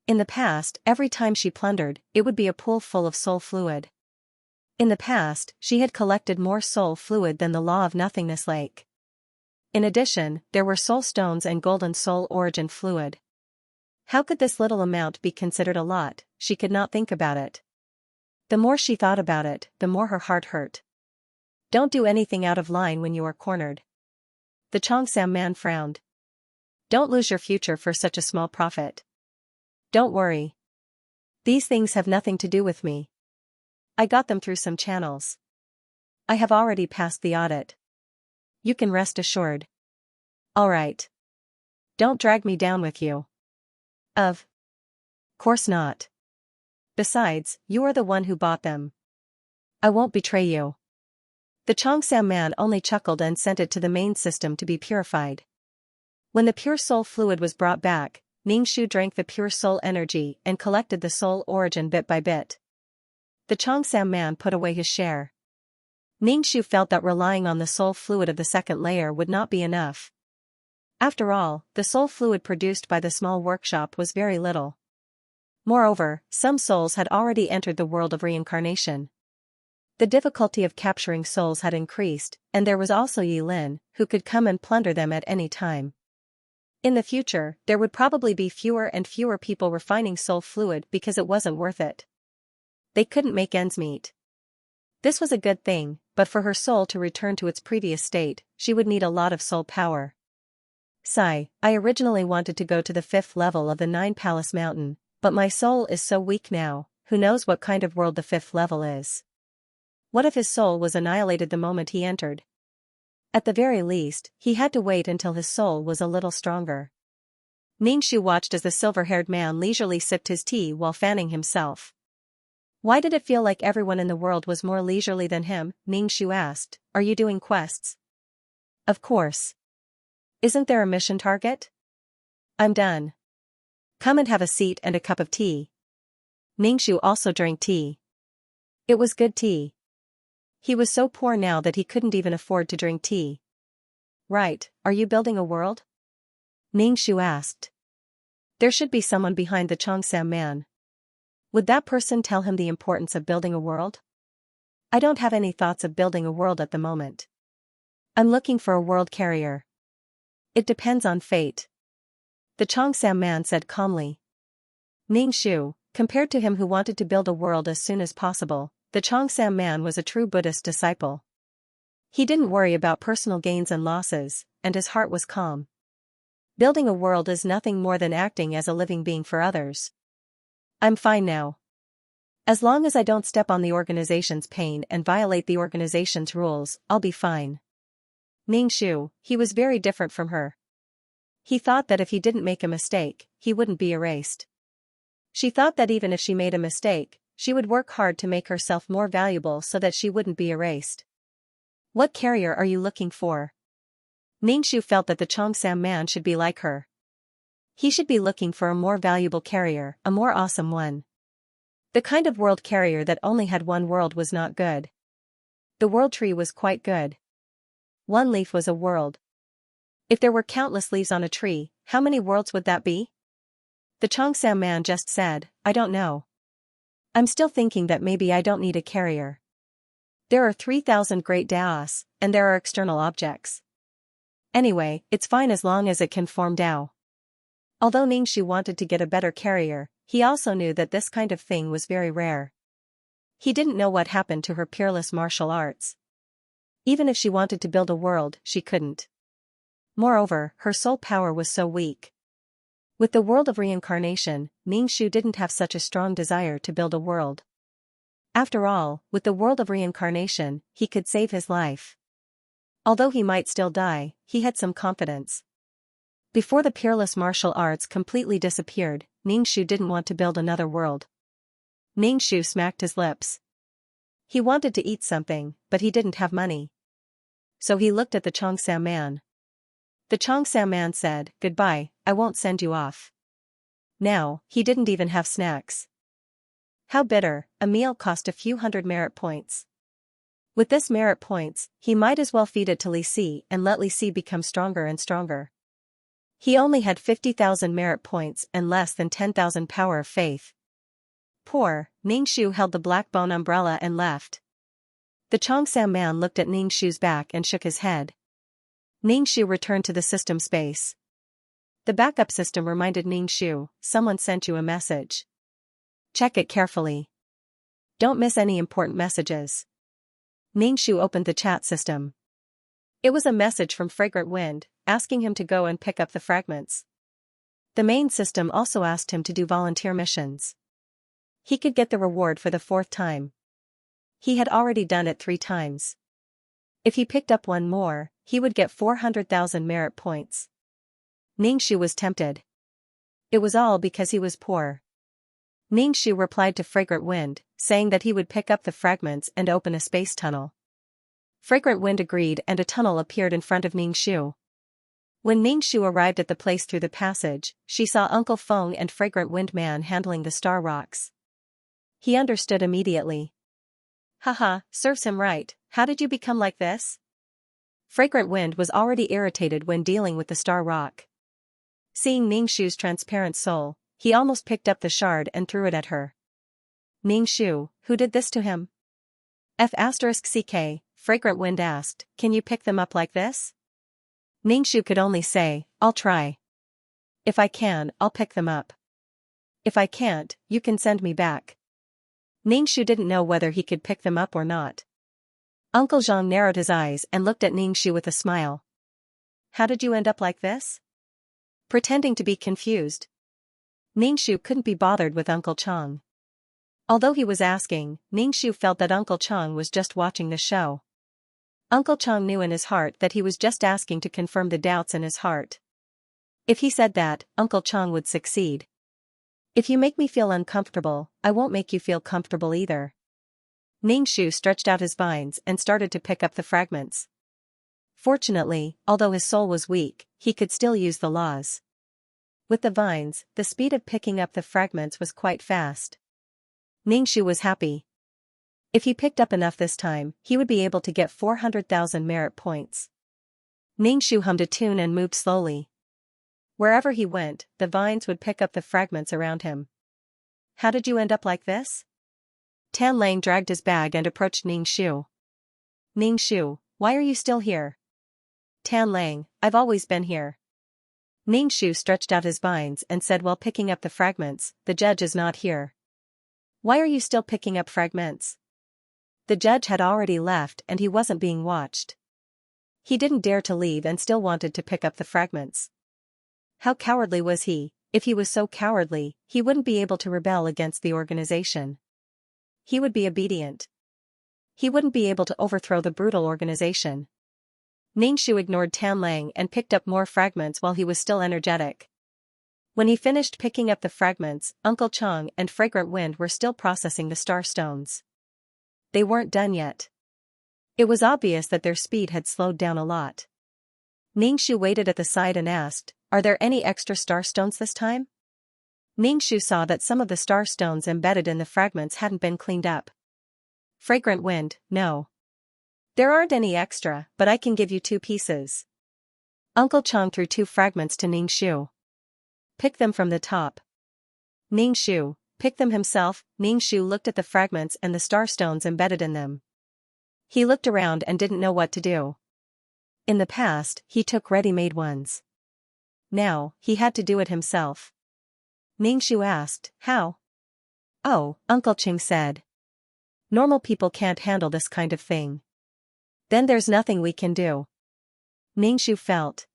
In the past, every time she plundered, it would be a pool full of soul fluid. In the past, she had collected more soul fluid than the Law of Nothingness Lake. In addition, there were soul stones and golden soul origin fluid. How could this little amount be considered a lot? She could not think about it. The more she thought about it, the more her heart hurt. Don't do anything out of line when you are cornered. The Xianxia man frowned. Don't lose your future for such a small profit. Don't worry. These things have nothing to do with me. I got them through some channels. I have already passed the audit. You can rest assured. All right. Don't drag me down with you. Of course not. Besides, you are the one who bought them. I won't betray you. The Xianxia man only chuckled and sent it to the main system to be purified. When the pure soul fluid was brought back, Ningxu drank the pure soul energy and collected the soul origin bit by bit. The Xianxia man put away his share. Ningxu felt that relying on the soul fluid of the second layer would not be enough. After all, the soul fluid produced by the small workshop was very little. Moreover, some souls had already entered the world of reincarnation. The difficulty of capturing souls had increased, and there was also Yi Lin, who could come and plunder them at any time. In the future, there would probably be fewer and fewer people refining soul fluid because it wasn't worth it. They couldn't make ends meet. This was a good thing, but for her soul to return to its previous state, she would need a lot of soul power. Sigh, I originally wanted to go to the 5th level of the 9 Palace Mountain, but my soul is so weak now, who knows what kind of world the 5th level is. What if his soul was annihilated the moment he entered? At the very least, he had to wait until his soul was a little stronger. Ningxu watched as the silver-haired man leisurely sipped his tea while fanning himself. Why did it feel like everyone in the world was more leisurely than him? Ningxu asked, "Are you doing quests?" Of course. Isn't there a mission target? I'm done. Come and have a seat and a cup of tea. Ningxu also drank tea. It was good tea. He was so poor now that he couldn't even afford to drink tea. Right, are you building a world? Ningxu asked. There should be someone behind the Xianxia man. Would that person tell him the importance of building a world? I don't have any thoughts of building a world at the moment. I'm looking for a world carrier. It depends on fate. The Xianxia man said calmly. Ningxu, compared to him who wanted to build a world as soon as possible, the Xianxia man was a true Buddhist disciple. He didn't worry about personal gains and losses, and his heart was calm. Building a world is nothing more than acting as a living being for others. I'm fine now. As long as I don't step on the organization's pain and violate the organization's rules, I'll be fine. Ningxu, he was very different from her. He thought that if he didn't make a mistake, he wouldn't be erased. She thought that even if she made a mistake, she would work hard to make herself more valuable so that she wouldn't be erased. What carrier are you looking for? Ningxu felt that the Xianxia man should be like her. He should be looking for a more valuable carrier, a more awesome one. The kind of world carrier that only had one world was not good. The world tree was quite good. One leaf was a world. If there were countless leaves on a tree, how many worlds would that be? The Xianxia man just said, I don't know. I'm still thinking that maybe I don't need a carrier. There are 3,000 great Daos, and there are external objects. Anyway, it's fine as long as it can form Dao. Although Ningxu wanted to get a better carrier, he also knew that this kind of thing was very rare. He didn't know what happened to her peerless martial arts. Even if she wanted to build a world, she couldn't. Moreover, her soul power was so weak. With the world of reincarnation, Ningshu didn't have such a strong desire to build a world. After all, with the world of reincarnation, he could save his life. Although he might still die, he had some confidence. Before the peerless martial arts completely disappeared, Ningshu didn't want to build another world. Ningshu smacked his lips. He wanted to eat something, but he didn't have money. So he looked at the Xianxia man. The Xianxia man said, "Goodbye, I won't send you off." Now, he didn't even have snacks. How bitter, a meal cost a few hundred merit points. With this merit points, he might as well feed it to Li Si and let Li Si become stronger and stronger. He only had 50,000 merit points and less than 10,000 power of faith. Poor, Ningshu held the black bone umbrella and left. The Xianxia man looked at Ningshu's back and shook his head. Ningshu returned to the system space. The backup system reminded Ningshu, "Someone sent you a message. Check it carefully. Don't miss any important messages." Ningshu opened the chat system. It was a message from Fragrant Wind, asking him to go and pick up the fragments. The main system also asked him to do volunteer missions. He could get the reward for the 4th time. He had already done it 3 times. If he picked up one more, he would get 400,000 merit points. Ningshu was tempted. It was all because he was poor. Ningshu replied to Fragrant Wind, saying that he would pick up the fragments and open a space tunnel. Fragrant Wind agreed and a tunnel appeared in front of Ningshu. When Ningshu arrived at the place through the passage, she saw Uncle Feng and Fragrant Wind Man handling the star rocks. He understood immediately. "Haha, serves him right, how did you become like this?" Fragrant Wind was already irritated when dealing with the star rock. Seeing Ningshu's transparent soul, he almost picked up the shard and threw it at her. "Ningshu, who did this to him?" F***ck, Fragrant Wind asked, "Can you pick them up like this?" Ningshu could only say, "I'll try. If I can, I'll pick them up. If I can't, you can send me back." Ningshu didn't know whether he could pick them up or not. Uncle Zhang narrowed his eyes and looked at Ningshu with a smile. "How did you end up like this?" Pretending to be confused. Ningshu couldn't be bothered with Uncle Chang. Although he was asking, Ningshu felt that Uncle Chang was just watching the show. Uncle Chang knew in his heart that he was just asking to confirm the doubts in his heart. If he said that, Uncle Chang would succeed. "If you make me feel uncomfortable, I won't make you feel comfortable either." Ningshu stretched out his vines and started to pick up the fragments. Fortunately, although his soul was weak, he could still use the laws. With the vines, the speed of picking up the fragments was quite fast. Ningshu was happy. If he picked up enough this time, he would be able to get 400,000 merit points. Ningshu hummed a tune and moved slowly. Wherever he went, the vines would pick up the fragments around him. "How did you end up like this?" Tan Lang dragged his bag and approached Ningshu. "Ningshu, why are you still here?" Tan Lang, "I've always been here." Ningshu stretched out his vines and said while picking up the fragments, "The judge is not here." "Why are you still picking up fragments?" The judge had already left and he wasn't being watched. He didn't dare to leave and still wanted to pick up the fragments. How cowardly was he? If he was so cowardly, he wouldn't be able to rebel against the organization. He would be obedient. He wouldn't be able to overthrow the brutal organization. Ningshu ignored Tan Lang and picked up more fragments while he was still energetic. When he finished picking up the fragments, Uncle Chang and Fragrant Wind were still processing the star stones. They weren't done yet. It was obvious that their speed had slowed down a lot. Ningshu waited at the side and asked, "Are there any extra star stones this time?" Ningshu saw that some of the star stones embedded in the fragments hadn't been cleaned up. Fragrant Wind, "No. There aren't any extra, but I can give you 2 pieces." Uncle Chang threw 2 fragments to Ningshu. "Pick them from the top." Ningshu picked them himself. Ningshu looked at the fragments and the star stones embedded in them. He looked around and didn't know what to do. In the past, he took ready-made ones. Now, he had to do it himself. Ningshu asked, how? Oh, Uncle Ching said. Normal people can't handle this kind of thing. Then there's nothing we can do. Ningshu felt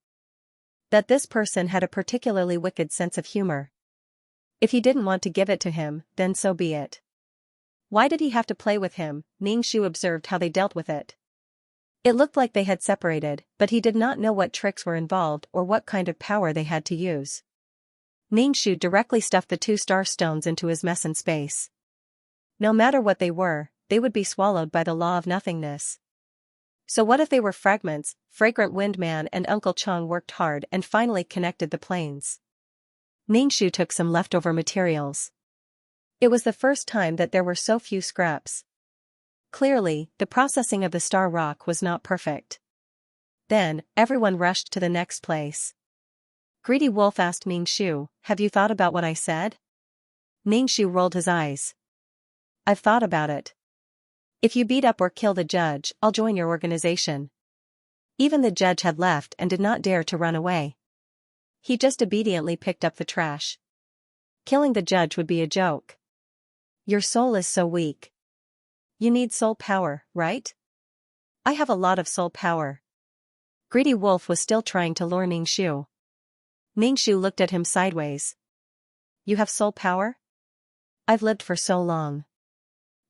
that this person had a particularly wicked sense of humor. If he didn't want to give it to him, then so be it. Why did he have to play with him? Ningshu observed how they dealt with it. It looked like they had separated, but he did not know what tricks were involved or what kind of power they had to use. Ningshu directly stuffed the 2 star stones into his mess in space. No matter what they were, they would be swallowed by the law of nothingness. So what if they were fragments? Fragrant Windman and Uncle Chong worked hard and finally connected the planes. Ningshu took some leftover materials. It was the first time that there were so few scraps. Clearly, the processing of the star rock was not perfect. Then, everyone rushed to the next place. Greedy Wolf asked Ningshu, have you thought about what I said? Ningshu rolled his eyes. I've thought about it. If you beat up or kill the judge, I'll join your organization. Even the judge had left and did not dare to run away. He just obediently picked up the trash. Killing the judge would be a joke. Your soul is so weak. You need soul power, right? I have a lot of soul power. Greedy Wolf was still trying to lure Ningshu. Ningshu looked at him sideways. You have soul power? I've lived for so long.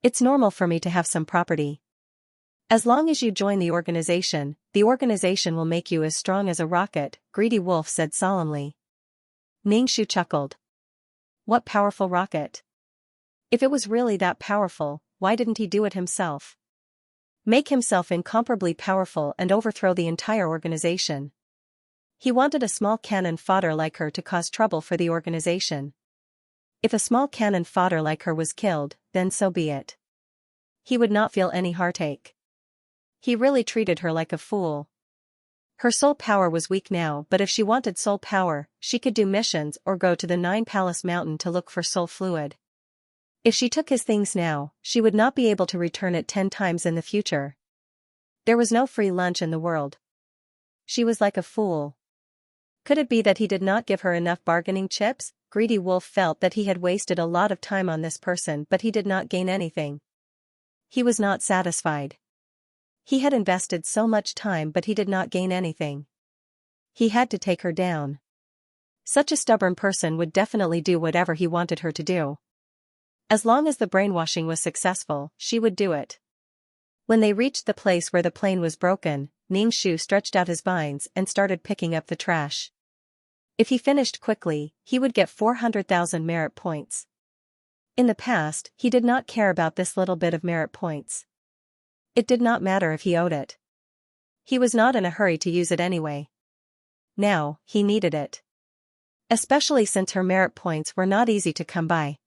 It's normal for me to have some property. As long as you join the organization will make you as strong as a rocket, Greedy Wolf said solemnly. Ningshu chuckled. What powerful rocket? If it was really that powerful, why didn't he do it himself? Make himself incomparably powerful and overthrow the entire organization. He wanted a small cannon fodder like her to cause trouble for the organization. If a small cannon fodder like her was killed, then so be it. He would not feel any heartache. He really treated her like a fool. Her soul power was weak now, but if she wanted soul power, she could do missions or go to the 9 Palace Mountain to look for soul fluid. If she took his things now, she would not be able to return it 10 times in the future. There was no free lunch in the world. She was like a fool. Could it be that he did not give her enough bargaining chips? Greedy Wolf felt that he had wasted a lot of time on this person, but he did not gain anything. He was not satisfied. He had invested so much time, but he did not gain anything. He had to take her down. Such a stubborn person would definitely do whatever he wanted her to do. As long as the brainwashing was successful, she would do it. When they reached the place where the plane was broken, Ningshu stretched out his vines and started picking up the trash. If he finished quickly, he would get 400,000 merit points. In the past, he did not care about this little bit of merit points. It did not matter if he owed it. He was not in a hurry to use it anyway. Now, he needed it. Especially since her merit points were not easy to come by.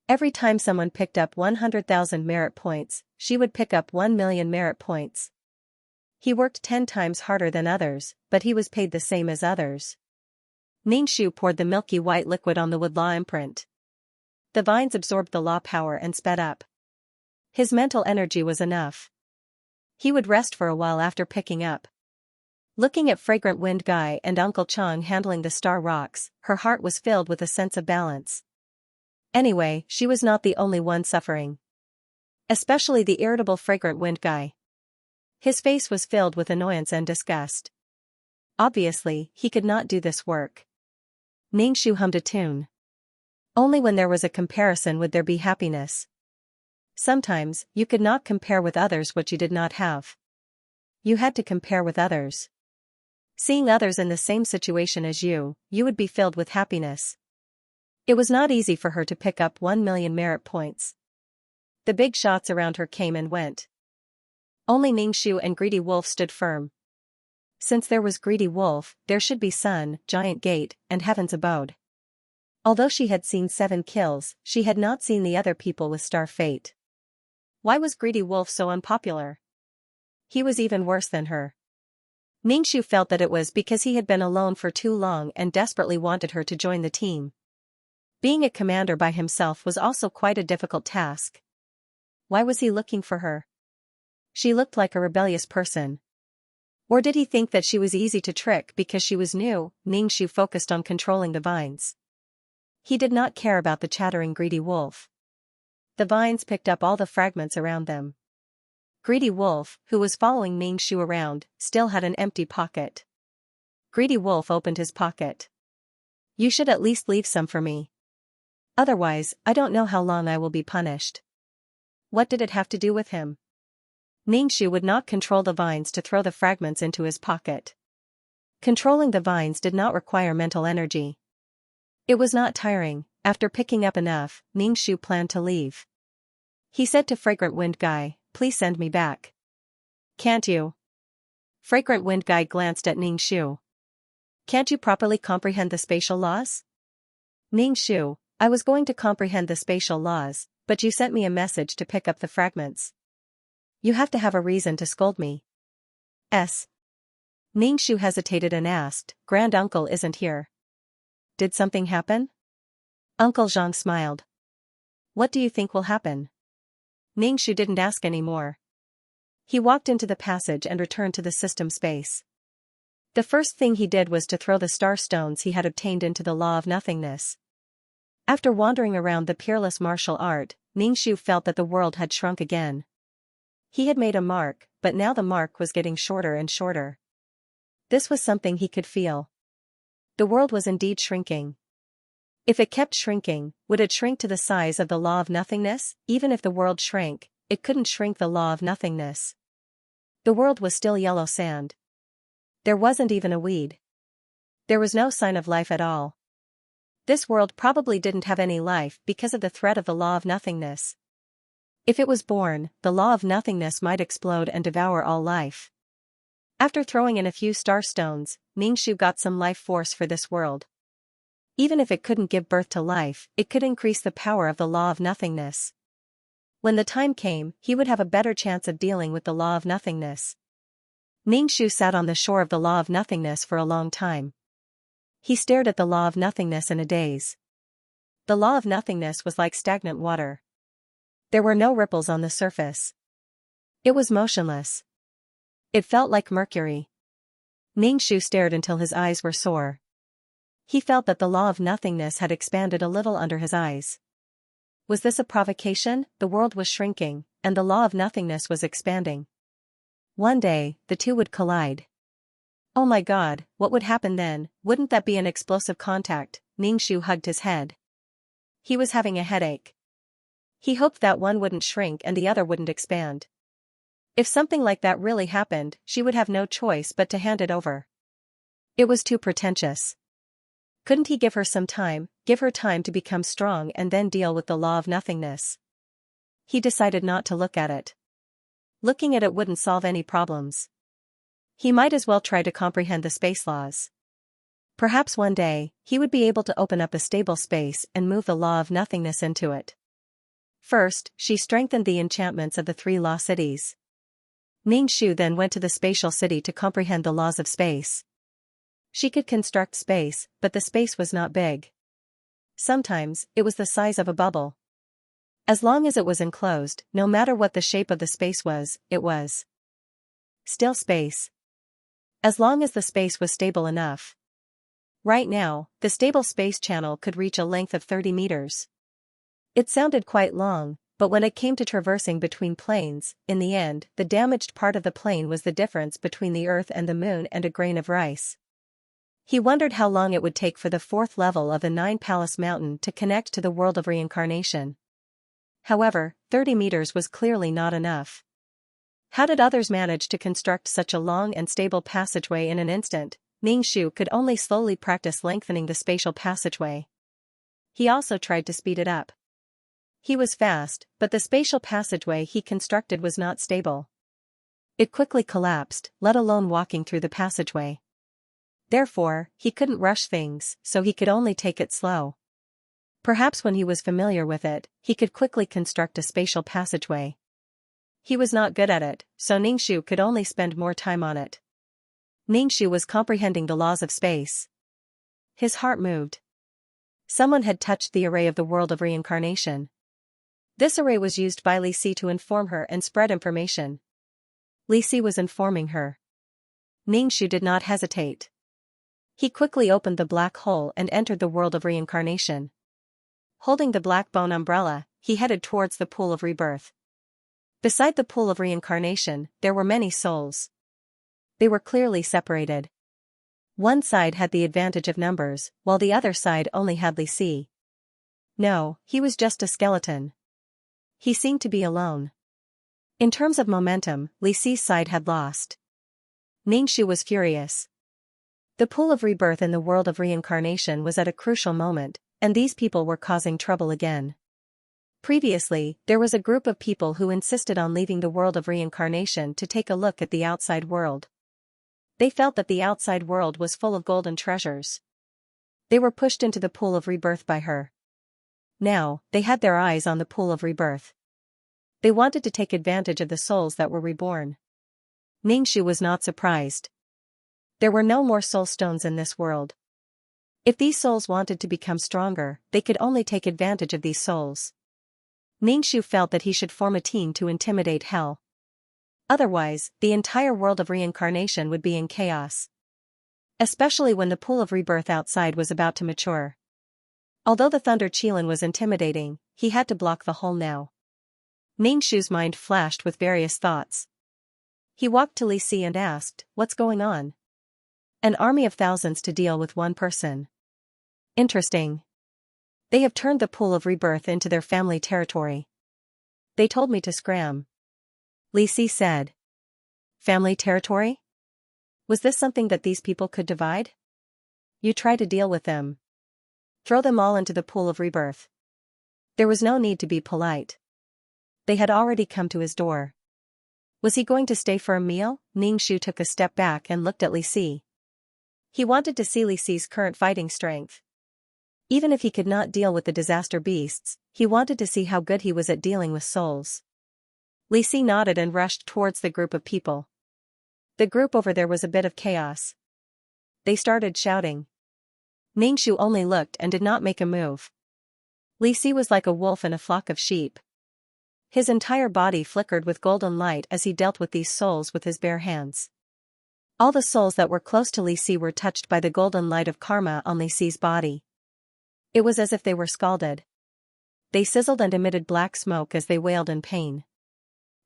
Every time someone picked up 100,000 merit points, she would pick up 1 million merit points. He worked 10 times harder than others, but he was paid the same as others. Ningshu poured the milky white liquid on the wood law imprint. The vines absorbed the law power and sped up. His mental energy was enough. He would rest for a while after picking up. Looking at Fragrant Wind Guy and Uncle Chong handling the star rocks, her heart was filled with a sense of balance. Anyway, she was not the only one suffering. Especially the irritable Fragrant Wind Guy. His face was filled with annoyance and disgust. Obviously, he could not do this work. Ningshu hummed a tune. Only when there was a comparison would there be happiness. Sometimes, you could not compare with others what you did not have. You had to compare with others. Seeing others in the same situation as you would be filled with happiness. It was not easy for her to pick up 1 million merit points. The big shots around her came and went. Only Ningshu and Greedy Wolf stood firm. Since there was Greedy Wolf, there should be Sun, Giant Gate, and Heaven's Abode. Although she had seen 7 kills, she had not seen the other people with Star Fate. Why was Greedy Wolf so unpopular? He was even worse than her. Ningshu felt that it was because he had been alone for too long and desperately wanted her to join the team. Being a commander by himself was also quite a difficult task. Why was he looking for her? She looked like a rebellious person. Or did he think that she was easy to trick because she was new? Ningshu focused on controlling the vines. He did not care about the chattering greedy wolf. The vines picked up all the fragments around them. Greedy wolf, who was following Ning Shu around, still had an empty pocket. Greedy wolf opened his pocket. You should at least leave some for me. Otherwise, I don't know how long I will be punished. What did it have to do with him? Ning Shu would not control the vines to throw the fragments into his pocket. Controlling the vines did not require mental energy. It was not tiring. After picking up enough, Ning Shu planned to leave. He said to Fragrant Wind Guy, "Please send me back." "Can't you?" Fragrant Wind Guy glanced at Ning Shu. "Can't you properly comprehend the spatial laws?" Ning Shu, "I was going to comprehend the spatial laws, but you sent me a message to pick up the fragments. You have to have a reason to scold me." Ning Shu hesitated and asked, "Grand Uncle isn't here. Did something happen?" Uncle Zhang smiled. "What do you think will happen?" Ning Shu didn't ask any more. He walked into the passage and returned to the system space. The first thing he did was to throw the star stones he had obtained into the law of nothingness. After wandering around the peerless martial art, Ning Shu felt that the world had shrunk again. He had made a mark, but now the mark was getting shorter and shorter. This was something he could feel. The world was indeed shrinking. If it kept shrinking, would it shrink to the size of the law of nothingness? Even if the world shrank, it couldn't shrink the law of nothingness. The world was still yellow sand. There wasn't even a weed. There was no sign of life at all. This world probably didn't have any life because of the threat of the law of nothingness. If it was born, the law of nothingness might explode and devour all life. After throwing in a few star stones, Ning Shu got some life force for this world. Even if it couldn't give birth to life, it could increase the power of the law of nothingness. When the time came, he would have a better chance of dealing with the law of nothingness. Ning Shu sat on the shore of the law of nothingness for a long time. He stared at the law of nothingness in a daze. The law of nothingness was like stagnant water. There were no ripples on the surface. It was motionless. It felt like mercury. Ning Shu stared until his eyes were sore. He felt that the law of nothingness had expanded a little under his eyes. Was this a provocation? The world was shrinking, and the law of nothingness was expanding. One day, the two would collide. Oh my God, what would happen then? Wouldn't that be an explosive contact? Ning Shu hugged his head. He was having a headache. He hoped that one wouldn't shrink and the other wouldn't expand. If something like that really happened, she would have no choice but to hand it over. It was too pretentious. Couldn't he give her some time, give her time to become strong and then deal with the law of nothingness? He decided not to look at it. Looking at it wouldn't solve any problems. He might as well try to comprehend the space laws. Perhaps one day, he would be able to open up a stable space and move the law of nothingness into it. First, she strengthened the enchantments of the 3 law cities. Ning Shu then went to the spatial city to comprehend the laws of space. She could construct space, but the space was not big. Sometimes, it was the size of a bubble. As long as it was enclosed, no matter what the shape of the space was, it was still space. As long as the space was stable enough. Right now, the stable space channel could reach a length of 30 meters. It sounded quite long, but when it came to traversing between planes, in the end, the damaged part of the plane was the difference between the Earth and the Moon and a grain of rice. He wondered how long it would take for the 4th level of the 9-Palace Mountain to connect to the world of reincarnation. However, 30 meters was clearly not enough. How did others manage to construct such a long and stable passageway in an instant? Ning Shu could only slowly practice lengthening the spatial passageway. He also tried to speed it up. He was fast, but the spatial passageway he constructed was not stable. It quickly collapsed, let alone walking through the passageway. Therefore, he couldn't rush things, so he could only take it slow. Perhaps when he was familiar with it, he could quickly construct a spatial passageway. He was not good at it, so Ning Shu could only spend more time on it. Ning Shu was comprehending the laws of space. His heart moved. Someone had touched the array of the world of reincarnation. This array was used by Li Si to inform her and spread information. Li Si was informing her. Ning Shu did not hesitate. He quickly opened the black hole and entered the world of reincarnation. Holding the black bone umbrella, he headed towards the pool of rebirth. Beside the pool of reincarnation, there were many souls. They were clearly separated. One side had the advantage of numbers, while the other side only had Li Si. No, he was just a skeleton. He seemed to be alone. In terms of momentum, Li Si's side had lost. Ningxu was furious. The pool of rebirth in the world of reincarnation was at a crucial moment, and these people were causing trouble again. Previously, there was a group of people who insisted on leaving the world of reincarnation to take a look at the outside world. They felt that the outside world was full of golden treasures. They were pushed into the pool of rebirth by her. Now, they had their eyes on the pool of rebirth. They wanted to take advantage of the souls that were reborn. Ningxu was not surprised. There were no more soul stones in this world. If these souls wanted to become stronger, they could only take advantage of these souls. Ningxu felt that he should form a team to intimidate hell. Otherwise, the entire world of reincarnation would be in chaos. Especially when the pool of rebirth outside was about to mature. Although the Thunder Qilin was intimidating, he had to block the hole now. Ningxu's mind flashed with various thoughts. He walked to Li Si and asked, "What's going on?" "An army of thousands to deal with one person." "Interesting. They have turned the pool of rebirth into their family territory. They told me to scram." Li Si said. Family territory? Was this something that these people could divide? You try to deal with them. Throw them all into the pool of rebirth. There was no need to be polite. They had already come to his door. Was he going to stay for a meal? Ningxu took a step back and looked at Li Si. He wanted to see Li Si's current fighting strength. Even if he could not deal with the disaster beasts, he wanted to see how good he was at dealing with souls. Li Si nodded and rushed towards the group of people. The group over there was a bit of chaos. They started shouting. Ningxu only looked and did not make a move. Li Si was like a wolf in a flock of sheep. His entire body flickered with golden light as he dealt with these souls with his bare hands. All the souls that were close to Li Si were touched by the golden light of karma on Li Si's body. It was as if they were scalded. They sizzled and emitted black smoke as they wailed in pain.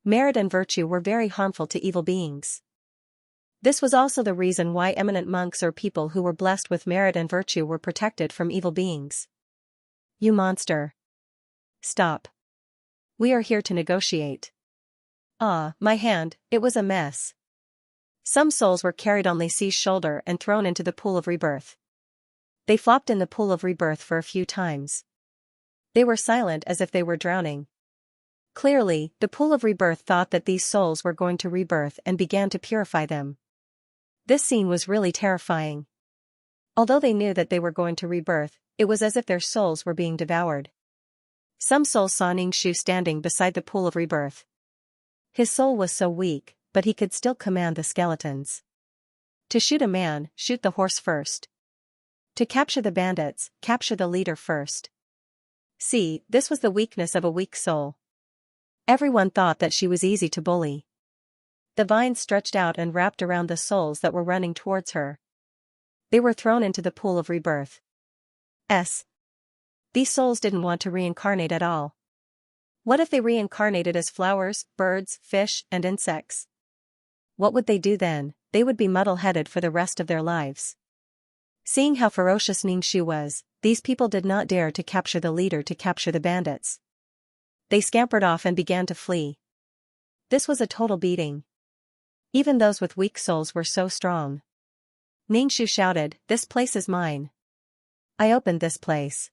Merit and virtue were very harmful to evil beings. This was also the reason why eminent monks or people who were blessed with merit and virtue were protected from evil beings. You monster. Stop. We are here to negotiate. Ah, my hand, it was a mess. Some souls were carried on Li Si's shoulder and thrown into the pool of rebirth. They flopped in the pool of rebirth for a few times. They were silent as if they were drowning. Clearly, the pool of rebirth thought that these souls were going to rebirth and began to purify them. This scene was really terrifying. Although they knew that they were going to rebirth, it was as if their souls were being devoured. Some souls saw Ningxu standing beside the pool of rebirth. His soul was so weak, but he could still command the skeletons. To shoot a man, shoot the horse first. To capture the bandits, capture the leader first. See, this was the weakness of a weak soul. Everyone thought that she was easy to bully. The vines stretched out and wrapped around the souls that were running towards her. They were thrown into the pool of rebirth. These souls didn't want to reincarnate at all. What if they reincarnated as flowers, birds, fish, and insects? What would they do then? They would be muddle-headed for the rest of their lives. Seeing how ferocious Ningxu was, these people did not dare to capture the leader to capture the bandits. They scampered off and began to flee. This was a total beating. Even those with weak souls were so strong. Ningxu shouted, "This place is mine. I opened this place.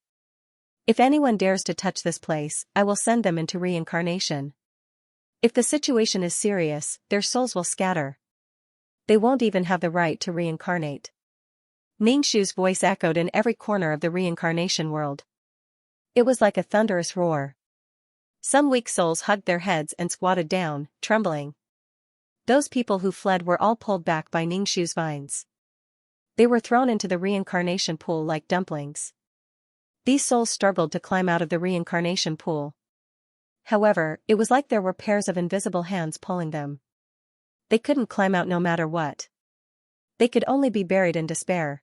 If anyone dares to touch this place, I will send them into reincarnation. If the situation is serious, their souls will scatter. They won't even have the right to reincarnate." Ningxu's voice echoed in every corner of the reincarnation world. It was like a thunderous roar. Some weak souls hugged their heads and squatted down, trembling. Those people who fled were all pulled back by Ningxu's vines. They were thrown into the reincarnation pool like dumplings. These souls struggled to climb out of the reincarnation pool. However, it was like there were pairs of invisible hands pulling them. They couldn't climb out no matter what. They could only be buried in despair.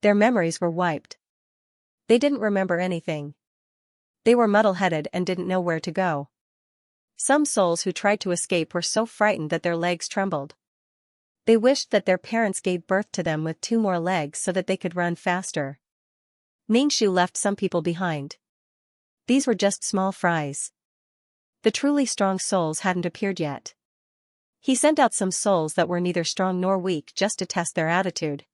Their memories were wiped. They didn't remember anything. They were muddle-headed and didn't know where to go. Some souls who tried to escape were so frightened that their legs trembled. They wished that their parents gave birth to them with 2 more legs so that they could run faster. Ningxu left some people behind. These were just small fries. The truly strong souls hadn't appeared yet. He sent out some souls that were neither strong nor weak just to test their attitude.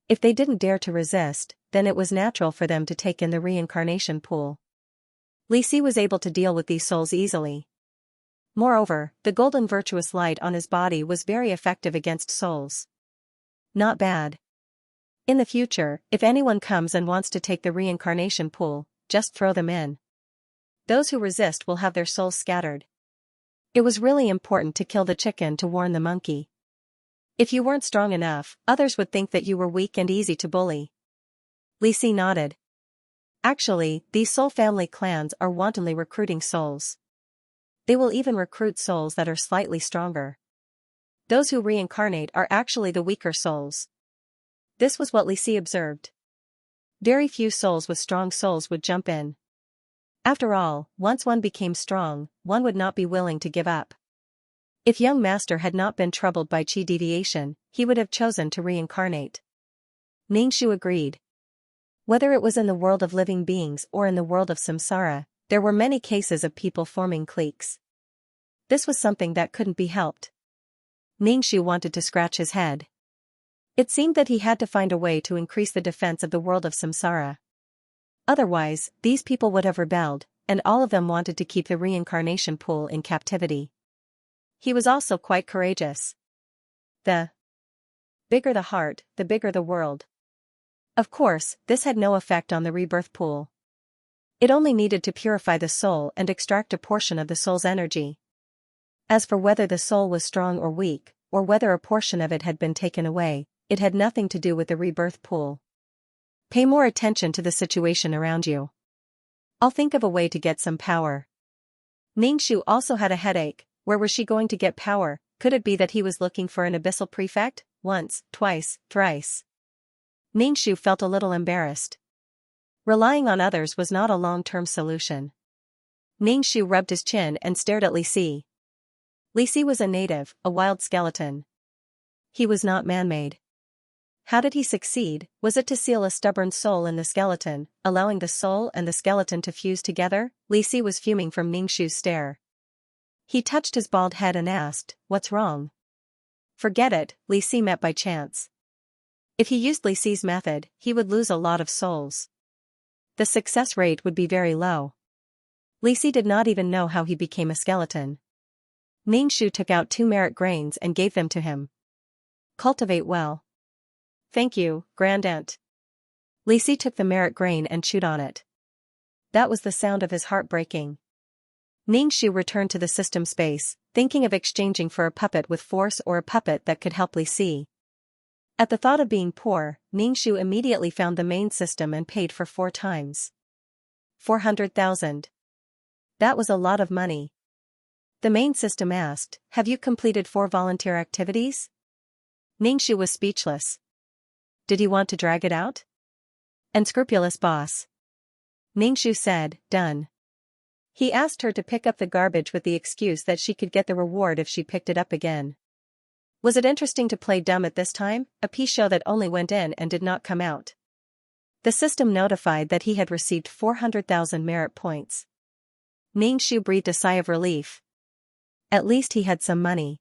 If they didn't dare to resist, then it was natural for them to take in the reincarnation pool. Li Si was able to deal with these souls easily. Moreover, the golden virtuous light on his body was very effective against souls. Not bad. In the future, if anyone comes and wants to take the reincarnation pool, just throw them in. Those who resist will have their souls scattered. It was really important to kill the chicken to warn the monkey. If you weren't strong enough, others would think that you were weak and easy to bully. Li Si nodded. Actually, these soul family clans are wantonly recruiting souls. They will even recruit souls that are slightly stronger. Those who reincarnate are actually the weaker souls. This was what Li Si observed. Very few souls with strong souls would jump in. After all, once one became strong, one would not be willing to give up. If young master had not been troubled by chi deviation, he would have chosen to reincarnate. Ningxu agreed. Whether it was in the world of living beings or in the world of samsara, there were many cases of people forming cliques. This was something that couldn't be helped. Ningxu wanted to scratch his head. It seemed that he had to find a way to increase the defense of the world of samsara. Otherwise, these people would have rebelled, and all of them wanted to keep the reincarnation pool in captivity. He was also quite courageous. The bigger the heart, the bigger the world. Of course, this had no effect on the rebirth pool. It only needed to purify the soul and extract a portion of the soul's energy. As for whether the soul was strong or weak, or whether a portion of it had been taken away, it had nothing to do with the rebirth pool. Pay more attention to the situation around you. I'll think of a way to get some power. Ningxu also had a headache. Where was she going to get power? Could it be that he was looking for an abyssal prefect? Once, twice, thrice. Ningxu felt a little embarrassed. Relying on others was not a long-term solution. Ningxu rubbed his chin and stared at Li Si. Li Si was a native, a wild skeleton. He was not man-made. How did he succeed? Was it to seal a stubborn soul in the skeleton, allowing the soul and the skeleton to fuse together? Li Si was fuming from Ningxu's stare. He touched his bald head and asked, "What's wrong?" Forget it, Li Si met by chance. If he used Li Si's method, he would lose a lot of souls. The success rate would be very low. Li Si did not even know how he became a skeleton. Ningxu took out 2 merit grains and gave them to him. Cultivate well. Thank you, Grandaunt. Li Si took the merit grain and chewed on it. That was the sound of his heart breaking. Ningxu returned to the system space, thinking of exchanging for a puppet with force or a puppet that could help Li Si. At the thought of being poor, Ningxu immediately found the main system and paid for 4 times. 400,000. That was a lot of money. The main system asked, "Have you completed 4 volunteer activities?" Ningxu was speechless. Did he want to drag it out? Unscrupulous boss. Ningxu said, "Done." He asked her to pick up the garbage with the excuse that she could get the reward if she picked it up again. Was it interesting to play dumb at this time? A pea show that only went in and did not come out. The system notified that he had received 400,000 merit points. Ningxu breathed a sigh of relief. At least he had some money.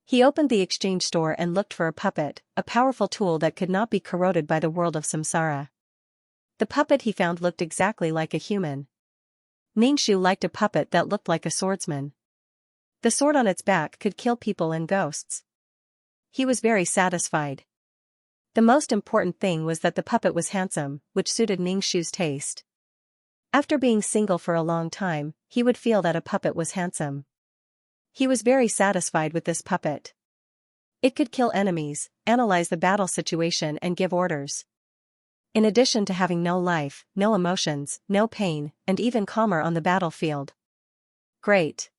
He opened the exchange store and looked for a puppet, a powerful tool that could not be corroded by the world of samsara. The puppet he found looked exactly like a human. Ningxu liked a puppet that looked like a swordsman. The sword on its back could kill people and ghosts. He was very satisfied. The most important thing was that the puppet was handsome, which suited Ningxu's taste. After being single for a long time, he would feel that a puppet was handsome. He was very satisfied with this puppet. It could kill enemies, analyze the battle situation and give orders. In addition to having no life, no emotions, no pain, and even calmer on the battlefield. Great.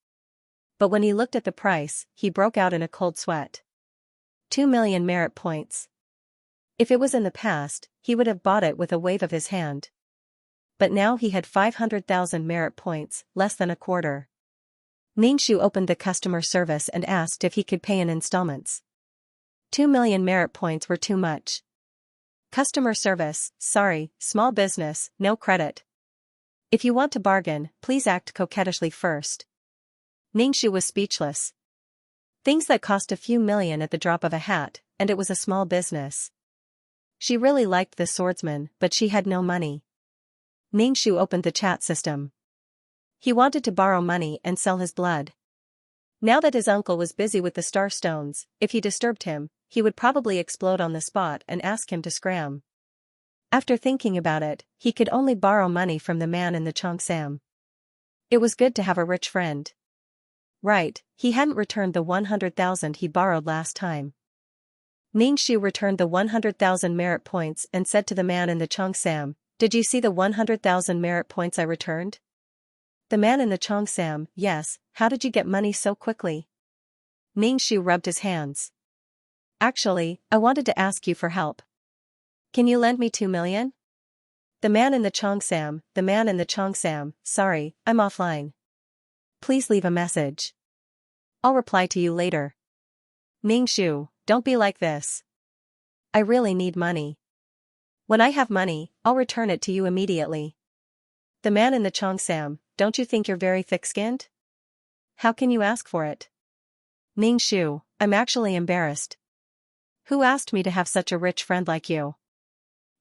But when he looked at the price, he broke out in a cold sweat. 2 million merit points. If it was in the past, he would have bought it with a wave of his hand. but now he had 500,000 merit points, less than a quarter. Xianxia opened the customer service and asked if he could pay in installments. 2 million merit points were too much. Customer service, sorry, small business, no credit. If you want to bargain, please act coquettishly first. Xianxia was speechless. Things that cost a few million at the drop of a hat, and it was a small business. She really liked the swordsman, but she had no money. Xianxia opened the chat system. He wanted to borrow money and sell his blood. Now that his uncle was busy with the star stones, if he disturbed him, he would probably explode on the spot and ask him to scram. After thinking about it, he could only borrow money from the man in the Xianxia. It was good to have a rich friend. Right, he hadn't returned the 100,000 he borrowed last time. Xianxia returned the 100,000 merit points and said to the man in the Xianxia, "Did you see the 100,000 merit points I returned?" The man in the Xianxia, "Yes, how did you get money so quickly?" Xianxia rubbed his hands. "Actually, I wanted to ask you for help. Can you lend me 2 million? The man in the Xianxia, sorry, I'm offline. Please leave a message. I'll reply to you later. Xianxia, don't be like this. I really need money. When I have money, I'll return it to you immediately. The man in the Xianxia, don't you think you're very thick-skinned? How can you ask for it? Xianxia, I'm actually embarrassed. Who asked me to have such a rich friend like you?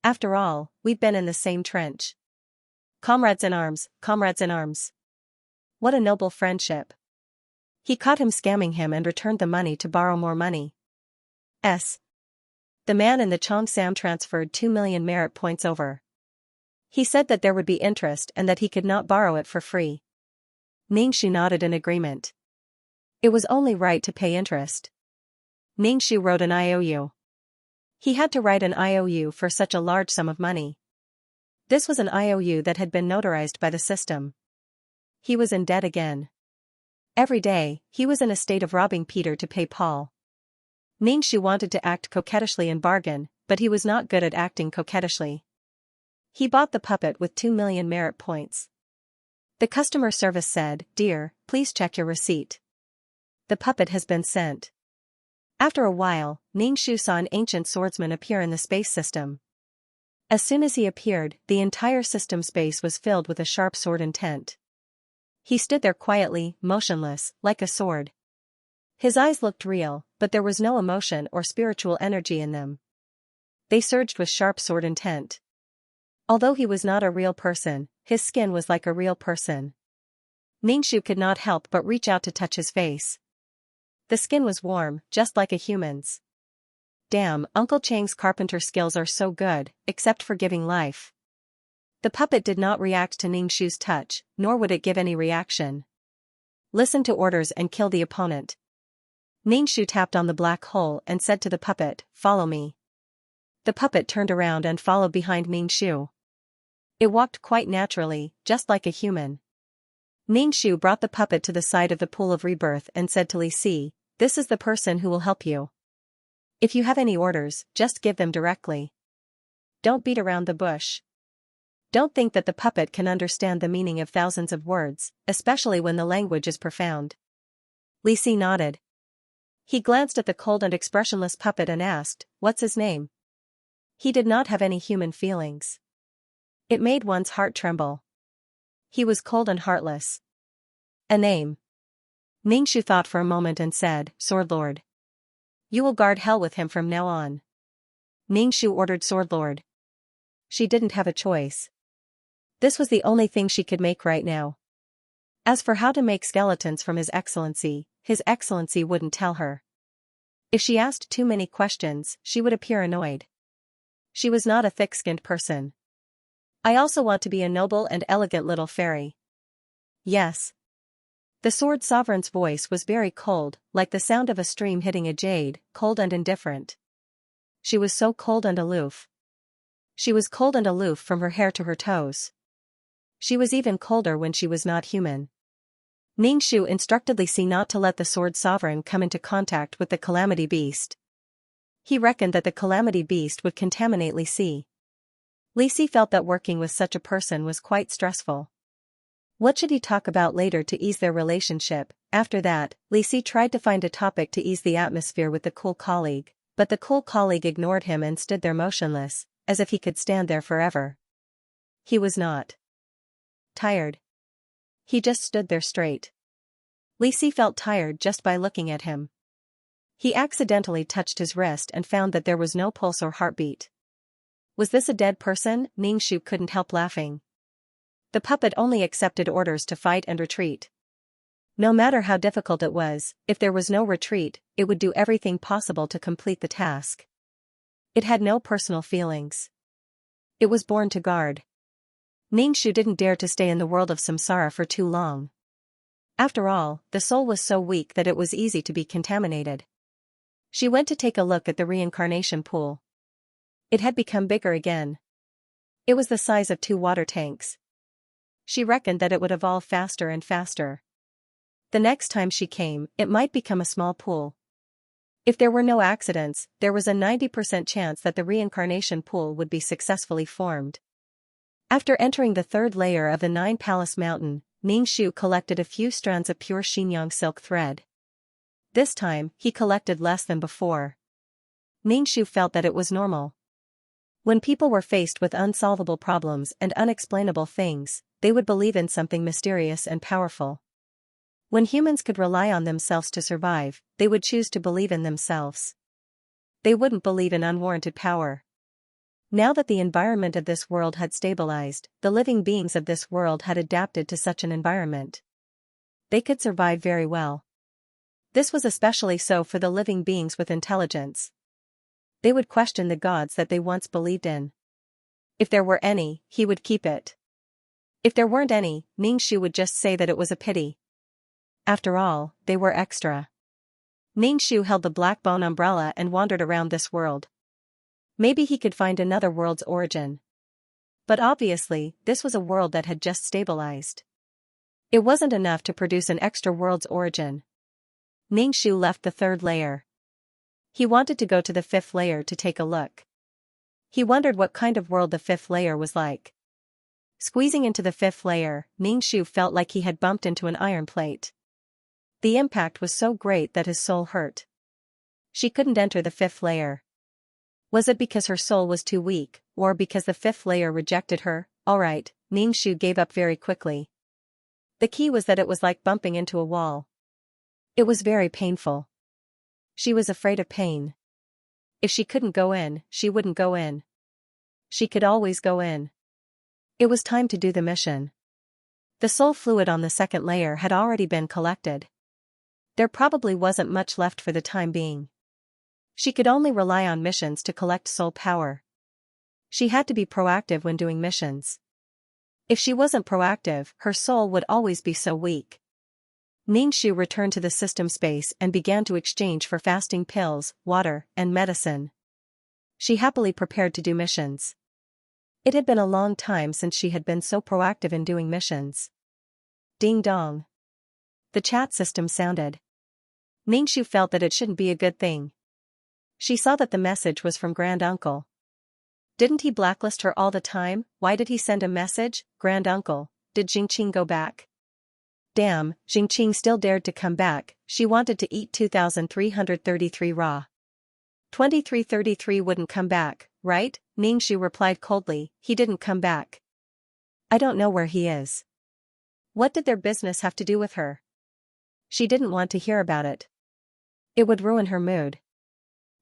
After all, we've been in the same trench. Comrades in arms, comrades in arms. What a noble friendship. He caught him scamming him and returned the money to borrow more money. The man in the Xianxia transferred 2 million merit points over. He said that there would be interest and that he could not borrow it for free. Xianxia nodded in agreement. It was only right to pay interest. Xianxia wrote an IOU. He had to write an IOU for such a large sum of money. This was an IOU that had been notarized by the system. He was in debt again. Every day, he was in a state of robbing Peter to pay Paul. Xianxia wanted to act coquettishly and bargain, but he was not good at acting coquettishly. He bought the puppet with 2 million merit points. The customer service said, "Dear, please check your receipt. The puppet has been sent." After a while, Xianxia saw an ancient swordsman appear in the space system. As soon as he appeared, the entire system space was filled with a sharp sword intent. He stood there quietly, motionless, like a sword. His eyes looked real, but there was no emotion or spiritual energy in them. They surged with sharp sword intent. Although he was not a real person, his skin was like a real person. Xianxia could not help but reach out to touch his face. The skin was warm, just like a human's. Damn, Uncle Chang's carpenter skills are so good, except for giving life. The puppet did not react to Xianxia's touch, nor would it give any reaction. Listen to orders and kill the opponent. Xianxia tapped on the black hole and said to the puppet, "Follow me." The puppet turned around and followed behind Xianxia. It walked quite naturally, just like a human. Xianxia brought the puppet to the side of the pool of rebirth and said to Li Si, "This is the person who will help you. If you have any orders, just give them directly. Don't beat around the bush. Don't think that the puppet can understand the meaning of thousands of words, especially when the language is profound." Li Si nodded. He glanced at the cold and expressionless puppet and asked, "What's his name?" He did not have any human feelings. It made one's heart tremble. He was cold and heartless. A name. Xianxia thought for a moment and said, "Sword Lord. You will guard hell with him from now on." Xianxia ordered Sword Lord. She didn't have a choice. This was the only thing she could make right now. As for how to make skeletons from His Excellency wouldn't tell her. If she asked too many questions, she would appear annoyed. She was not a thick-skinned person. "I also want to be a noble and elegant little fairy." "Yes." The sword sovereign's voice was very cold, like the sound of a stream hitting a jade, cold and indifferent. She was so cold and aloof. She was cold and aloof from her hair to her toes. She was even colder when she was not human. Xianxia instructed Li Si not to let the sword sovereign come into contact with the calamity beast. He reckoned that the calamity beast would contaminate Li Si. Lisi felt that working with such a person was quite stressful. What should he talk about later to ease their relationship? After that, Lisi tried to find a topic to ease the atmosphere with the cool colleague, but the cool colleague ignored him and stood there motionless, as if he could stand there forever. He was not tired. He just stood there straight. Lisi felt tired just by looking at him. He accidentally touched his wrist and found that there was no pulse or heartbeat. Was this a dead person? Ningshu couldn't help laughing. The puppet only accepted orders to fight and retreat. No matter how difficult it was, if there was no retreat, it would do everything possible to complete the task. It had no personal feelings. It was born to guard. Ningshu didn't dare to stay in the world of samsara for too long. After all, the soul was so weak that it was easy to be contaminated. She went to take a look at the reincarnation pool. It had become bigger again. It was the size of 2 water tanks. She reckoned that it would evolve faster and faster. The next time she came, it might become a small pool. If there were no accidents, there was a 90% chance that the reincarnation pool would be successfully formed. After entering the 3rd layer of the 9 Palace Mountain, Ningshu collected a few strands of pure Xianxia silk thread. This time, he collected less than before. Ningshu felt that it was normal. When people were faced with unsolvable problems and unexplainable things, they would believe in something mysterious and powerful. When humans could rely on themselves to survive, they would choose to believe in themselves. They wouldn't believe in unwarranted power. Now that the environment of this world had stabilized, the living beings of this world had adapted to such an environment. They could survive very well. This was especially so for the living beings with intelligence. They would question the gods that they once believed in. If there were any, he would keep it. If there weren't any, Ningshu would just say that it was a pity. After all, they were extra. Ningshu held the black bone umbrella and wandered around this world. Maybe he could find another world's origin. But obviously, this was a world that had just stabilized. It wasn't enough to produce an extra world's origin. Ningshu left the 3rd layer. He wanted to go to the 5th layer to take a look. He wondered what kind of world the 5th layer was like. Squeezing into the 5th layer, Ningshu felt like he had bumped into an iron plate. The impact was so great that his soul hurt. She couldn't enter the 5th layer. Was it because her soul was too weak, or because the 5th layer rejected her? Alright, Ningshu gave up very quickly. The key was that it was like bumping into a wall. It was very painful. She was afraid of pain. If she couldn't go in, she wouldn't go in. She could always go in. It was time to do the mission. The soul fluid on the 2nd layer had already been collected. There probably wasn't much left for the time being. She could only rely on missions to collect soul power. She had to be proactive when doing missions. If she wasn't proactive, her soul would always be so weak. Ningshu returned to the system space and began to exchange for fasting pills, water, and medicine. She happily prepared to do missions. It had been a long time since she had been so proactive in doing missions. Ding dong. The chat system sounded. Ningshu felt that it shouldn't be a good thing. She saw that the message was from Grand Uncle. Didn't he blacklist her all the time? Why did he send a message? Grand Uncle, did Xianxia go back? Damn, Xianxia still dared to come back. She wanted to eat 2,333 raw. 2333 wouldn't come back, right? Ningshu replied coldly, he didn't come back. I don't know where he is. What did their business have to do with her? She didn't want to hear about it. It would ruin her mood.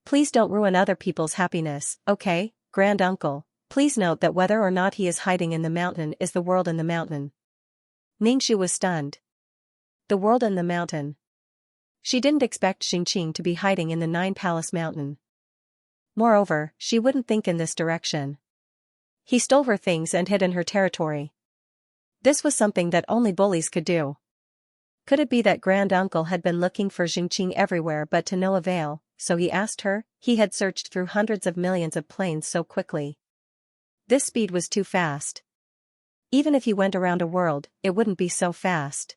Please don't ruin other people's happiness, okay, Grand Uncle? Please note that whether or not he is hiding in the mountain is the world in the mountain. Ningshu was stunned. The world in the mountain. She didn't expect Xianxia to be hiding in the 9 Palace Mountain. Moreover, she wouldn't think in this direction. He stole her things and hid in her territory. This was something that only bullies could do. Could it be that Grand Uncle had been looking for Xianxia everywhere but to no avail, so he asked her? He had searched through hundreds of millions of planes so quickly. This speed was too fast. Even if he went around a world, it wouldn't be so fast.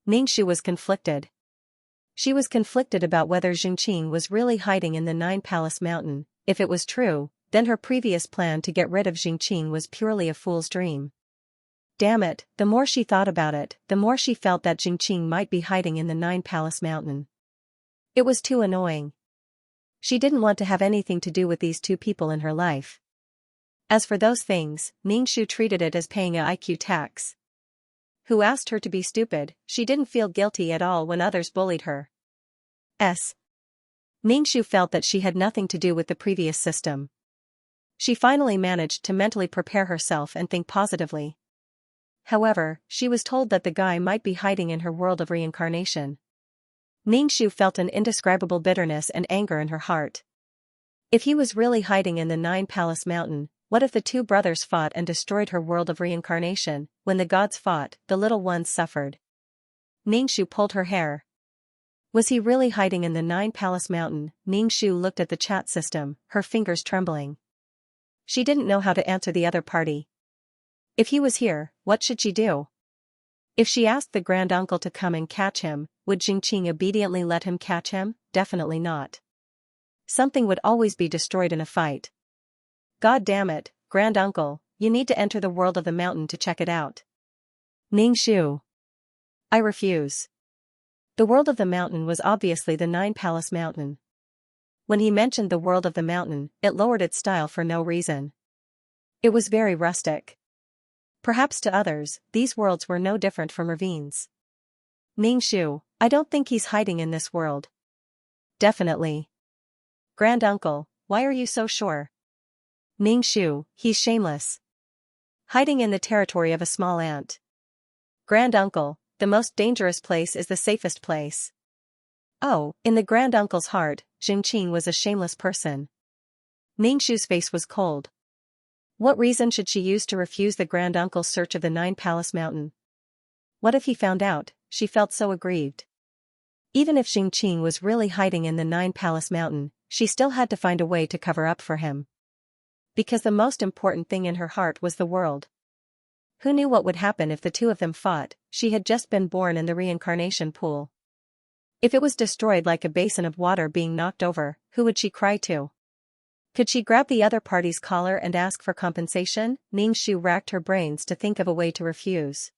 Ningshu was conflicted. She was conflicted about whether Xianxia was really hiding in the 9 Palace Mountain. If it was true, then her previous plan to get rid of Xianxia was purely a fool's dream. Damn it, the more she thought about it, the more she felt that Xianxia might be hiding in the Nine Palace Mountain. It was too annoying. She didn't want to have anything to do with these two people in her life. As for those things, Ningxu treated it as paying a IQ tax. Who asked her to be stupid? She didn't feel guilty at all when others bullied her. Ningxu felt that she had nothing to do with the previous system. She finally managed to mentally prepare herself and think positively. However, she was told that the guy might be hiding in her world of reincarnation. Ningxu felt an indescribable bitterness and anger in her heart. If he was really hiding in the Nine Palace Mountain, what if the two brothers fought and destroyed her world of reincarnation? When the gods fought, the little ones suffered. Ningxu pulled her hair. Was he really hiding in the Nine Palace Mountain? Ningxu looked at the chat system, her fingers trembling. She didn't know how to answer the other party. If he was here, what should she do? If she asked the granduncle to come and catch him, would Xianxia obediently let him catch him? Definitely not. Something would always be destroyed in a fight. God damn it, granduncle, you need to enter the world of the mountain to check it out. Ningxu. I refuse. The world of the mountain was obviously the Nine Palace Mountain. When he mentioned the world of the mountain, it lowered its style for no reason. It was very rustic. Perhaps to others, these worlds were no different from ravines. Ningxu, I don't think he's hiding in this world. Definitely. Granduncle, why are you so sure? Ningxu, he's shameless. Hiding in the territory of a small ant. Granduncle, the most dangerous place is the safest place. Oh, in the granduncle's heart, Xianxia was a shameless person. Ningxu's face was cold. What reason should she use to refuse the granduncle's search of the Nine Palace Mountain? What if he found out? She felt so aggrieved. Even if Xianxia was really hiding in the Nine Palace Mountain, she still had to find a way to cover up for him. Because the most important thing in her heart was the world. Who knew what would happen if the two of them fought? She had just been born in the reincarnation pool. If it was destroyed like a basin of water being knocked over, who would she cry to? Could she grab the other party's collar and ask for compensation? Ningxu racked her brains to think of a way to refuse.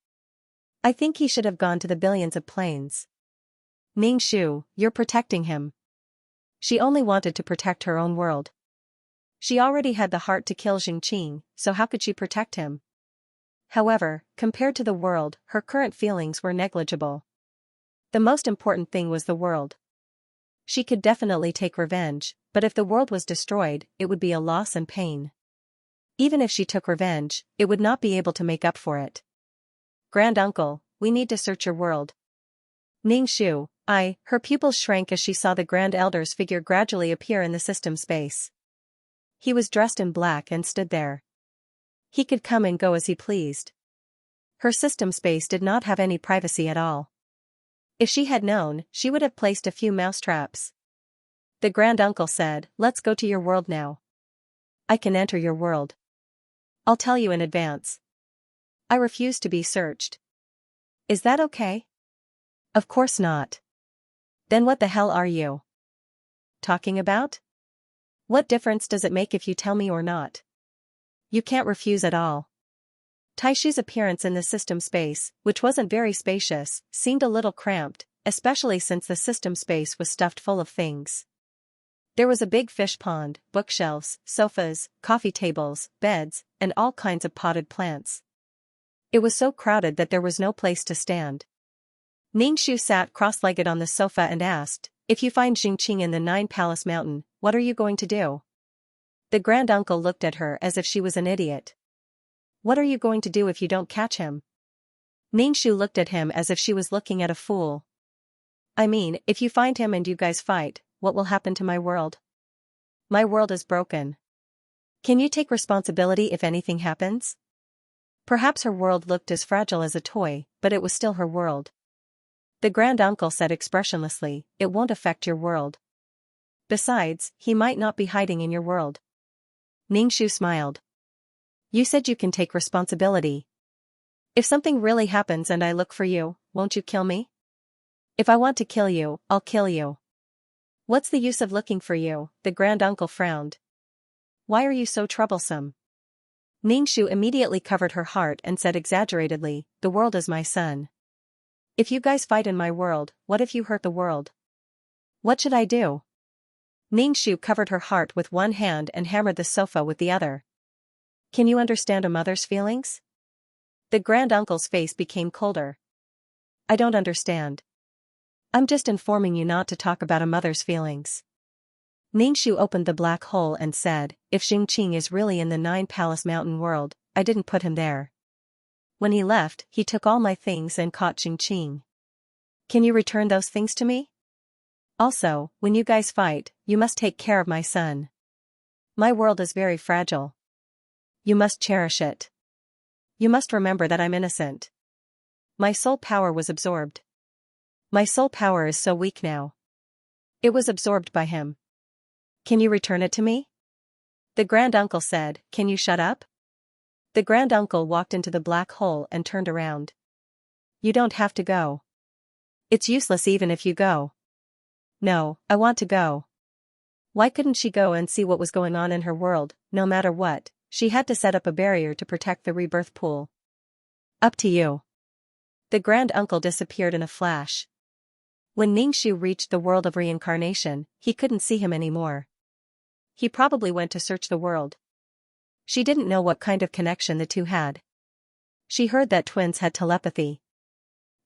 I think he should have gone to the billions of planes. Ningxu, you're protecting him. She only wanted to protect her own world. She already had the heart to kill Xianxia, so how could she protect him? However, compared to the world, her current feelings were negligible. The most important thing was the world. She could definitely take revenge, but if the world was destroyed, it would be a loss and pain. Even if she took revenge, it would not be able to make up for it. Granduncle, we need to search your world. Ningxu, her pupils shrank as she saw the Grand Elder's figure gradually appear in the system space. He was dressed in black and stood there. He could come and go as he pleased. Her system space did not have any privacy at all. If she had known, she would have placed a few mousetraps. The granduncle said, let's go to your world now. I can enter your world. I'll tell you in advance. I refuse to be searched. Is that okay? Of course not. Then what the hell are you talking about? What difference does it make if you tell me or not? You can't refuse at all. Taishu's appearance in the system space, which wasn't very spacious, seemed a little cramped, especially since the system space was stuffed full of things. There was a big fish pond, bookshelves, sofas, coffee tables, beds, and all kinds of potted plants. It was so crowded that there was no place to stand. Ningxu sat cross-legged on the sofa and asked, if you find Xianxia in the Nine Palace Mountain, what are you going to do? The granduncle looked at her as if she was an idiot. What are you going to do if you don't catch him? Ningxu looked at him as if she was looking at a fool. I mean, if you find him and you guys fight, what will happen to my world? My world is broken. Can you take responsibility if anything happens? Perhaps her world looked as fragile as a toy, but it was still her world. The granduncle said expressionlessly, it won't affect your world. Besides, he might not be hiding in your world. Ningxu smiled. You said you can take responsibility. If something really happens and I look for you, won't you kill me? If I want to kill you, I'll kill you. What's the use of looking for you? The granduncle frowned. Why are you so troublesome? Ningxu immediately covered her heart and said exaggeratedly, the world is my son. If you guys fight in my world, what if you hurt the world? What should I do? Ningxu covered her heart with one hand and hammered the sofa with the other. Can you understand a mother's feelings? The granduncle's face became colder. I don't understand. I'm just informing you not to talk about a mother's feelings. Ningxu opened the black hole and said, if Xianxia is really in the 9 Palace Mountain world, I didn't put him there. When he left, he took all my things and caught Xianxia. Can you return those things to me? Also, when you guys fight, you must take care of my son. My world is very fragile. You must cherish it. You must remember that I'm innocent. My soul power was absorbed. My soul power is so weak now. It was absorbed by him. Can you return it to me? The granduncle said, can you shut up? The granduncle walked into the black hole and turned around. You don't have to go. It's useless even if you go. No, I want to go. Why couldn't she go and see what was going on in her world? No matter what, she had to set up a barrier to protect the rebirth pool. Up to you. The granduncle disappeared in a flash. When Ningxu reached the world of reincarnation, he couldn't see him anymore. He probably went to search the world. She didn't know what kind of connection the two had. She heard that twins had telepathy.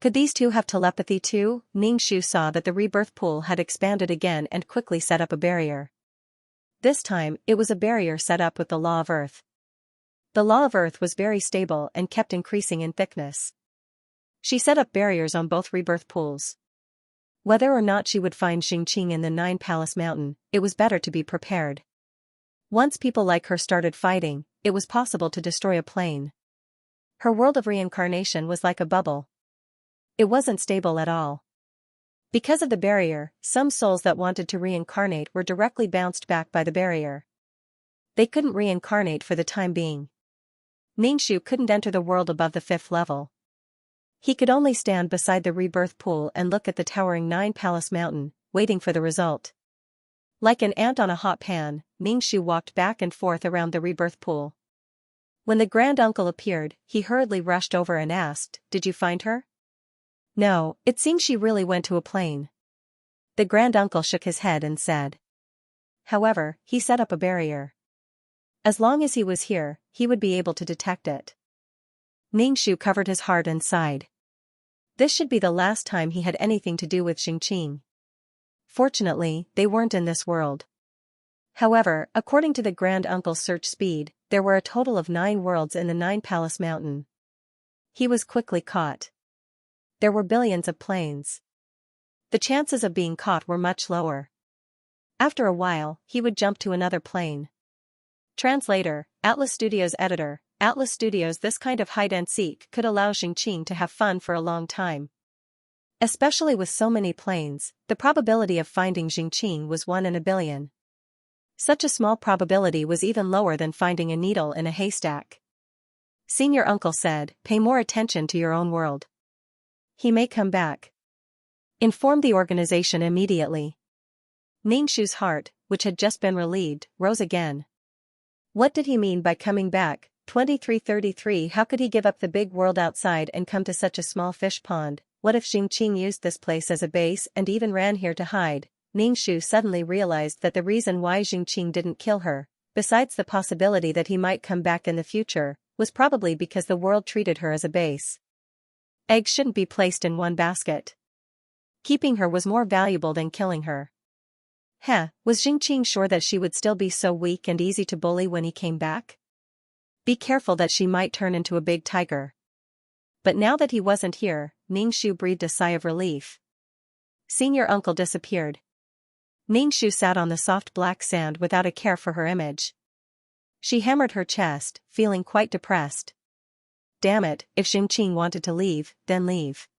Could these two have telepathy too? Ningxu saw that the rebirth pool had expanded again and quickly set up a barrier. This time, it was a barrier set up with the law of Earth. The law of Earth was very stable and kept increasing in thickness. She set up barriers on both rebirth pools. Whether or not she would find Xianxia in the 9 Palace Mountain, it was better to be prepared. Once people like her started fighting, it was possible to destroy a plane. Her world of reincarnation was like a bubble. It wasn't stable at all. Because of the barrier, some souls that wanted to reincarnate were directly bounced back by the barrier. They couldn't reincarnate for the time being. Ningxu couldn't enter the world above the 5th level. He could only stand beside the rebirth pool and look at the towering 9 Palace Mountain, waiting for the result. Like an ant on a hot pan, Ningxu walked back and forth around the rebirth pool. When the granduncle appeared, he hurriedly rushed over and asked, "Did you find her?" "No, it seems she really went to a plane." The granduncle shook his head and said. However, he set up a barrier. As long as he was here, he would be able to detect it. Ningxu covered his heart and sighed. This should be the last time he had anything to do with Xianxia. Fortunately, they weren't in this world. However, according to the granduncle's search speed, there were a total of 9 worlds in the 9 Palace Mountain. He was quickly caught. There were billions of planes. The chances of being caught were much lower. After a while, he would jump to another plane. Translator, Atlas Studios editor, Atlas Studios. This kind of hide-and-seek could allow Xianxia to have fun for a long time. Especially with so many planes, the probability of finding Xianxia was 1 in a billion. Such a small probability was even lower than finding a needle in a haystack. Senior Uncle said, "Pay more attention to your own world. He may come back. Inform the organization immediately." Ningxu's heart, which had just been relieved, rose again. What did he mean by coming back? 2333. How could he give up the big world outside and come to such a small fish pond? What if Xianxia used this place as a base and even ran here to hide? Ningxu suddenly realized that the reason why Xianxia didn't kill her, besides the possibility that he might come back in the future, was probably because the world treated her as a base. Eggs shouldn't be placed in one basket. Keeping her was more valuable than killing her. Was Xianxia sure that she would still be so weak and easy to bully when he came back? Be careful that she might turn into a big tiger. But now that he wasn't here, Ningxu breathed a sigh of relief. Senior Uncle disappeared. Ningxu sat on the soft black sand without a care for her image. She hammered her chest, feeling quite depressed. Damn it, if Xianxia wanted to leave, then leave.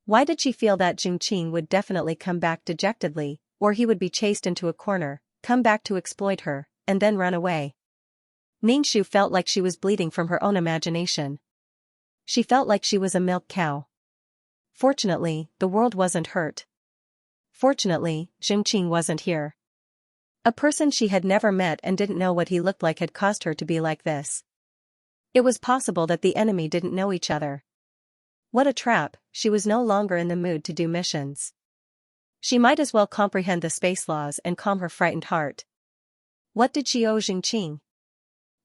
Why did she feel that Xianxia would definitely come back dejectedly, or he would be chased into a corner, come back to exploit her, and then run away? Ningxu felt like she was bleeding from her own imagination. She felt like she was a milk cow. Fortunately, the world wasn't hurt. Fortunately, Xianxia wasn't here. A person she had never met and didn't know what he looked like had caused her to be like this. It was possible that the enemy didn't know each other. What a trap, she was no longer in the mood to do missions. She might as well comprehend the space laws and calm her frightened heart. What did she owe Xianxia?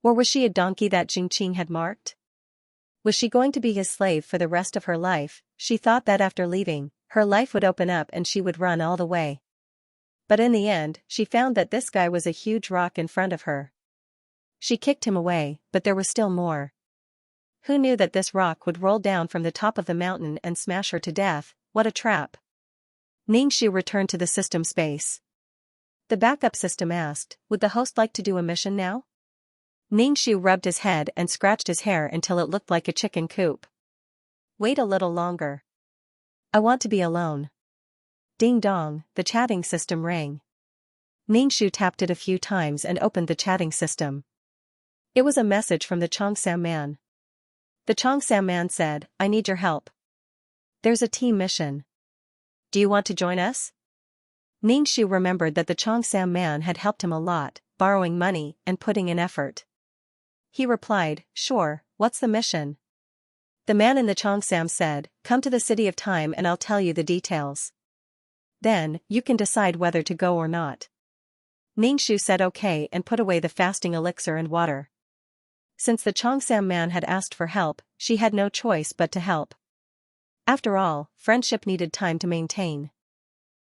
Or was she a donkey that Xianxia had marked? Was she going to be his slave for the rest of her life? She thought that after leaving, her life would open up and she would run all the way. But in the end, she found that this guy was a huge rock in front of her. She kicked him away, but there was still more. Who knew that this rock would roll down from the top of the mountain and smash her to death? What a trap. Xianxia returned to the system space. The backup system asked, would the host like to do a mission now? Xianxia rubbed his head and scratched his hair until it looked like a chicken coop. Wait a little longer. I want to be alone. Ding dong, the chatting system rang. Xianxia tapped it a few times and opened the chatting system. It was a message from the Xianxia man. The Xianxia man said, I need your help. There's a team mission. Do you want to join us? Xianxia remembered that the Xianxia man had helped him a lot, borrowing money and putting in effort. He replied, sure, what's the mission? The man in the Xianxia said, come to the city of time and I'll tell you the details. Then, you can decide whether to go or not. Xianxia said okay and put away the fasting elixir and water. Since the Xianxia man had asked for help, she had no choice but to help. After all, friendship needed time to maintain.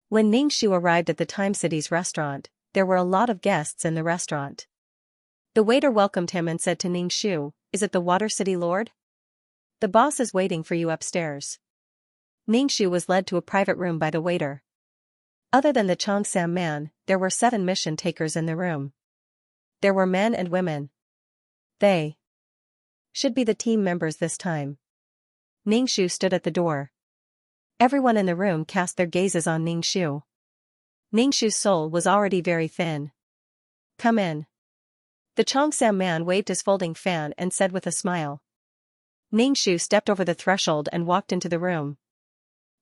When Xianxia arrived at the Time City's restaurant, there were a lot of guests in the restaurant. The waiter welcomed him and said to Xianxia, is it the Water City Lord? The boss is waiting for you upstairs. Xianxia was led to a private room by the waiter. Other than the Xianxia man, there were 7 mission takers in the room. There were men and women. They should be the team members this time. Xianxia stood at the door. Everyone in the room cast their gazes on Xianxia. Xianxia's soul was already very thin. Come in. The Xianxia man waved his folding fan and said with a smile. Xianxia stepped over the threshold and walked into the room.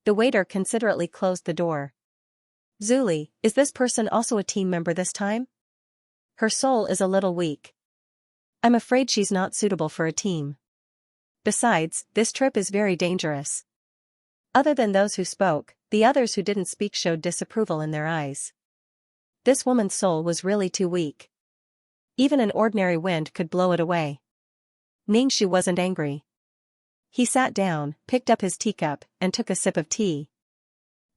The waiter considerately closed the door. Zuli, is this person also a team member this time? Her soul is a little weak. I'm afraid she's not suitable for a team. Besides, this trip is very dangerous. Other than those who spoke, the others who didn't speak showed disapproval in their eyes. This woman's soul was really too weak. Even an ordinary wind could blow it away. Xianxia wasn't angry. He sat down, picked up his teacup, and took a sip of tea.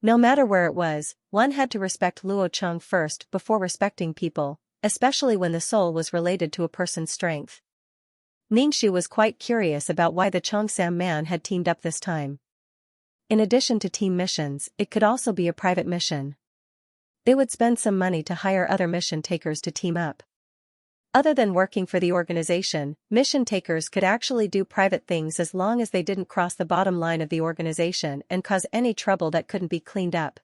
No matter where it was, one had to respect Luo Cheng first before respecting people, especially when the soul was related to a person's strength. Xianxia was quite curious about why the Xianxia man had teamed up this time. In addition to team missions, it could also be a private mission. They would spend some money to hire other mission takers to team up. Other than working for the organization, mission takers could actually do private things as long as they didn't cross the bottom line of the organization and cause any trouble that couldn't be cleaned up.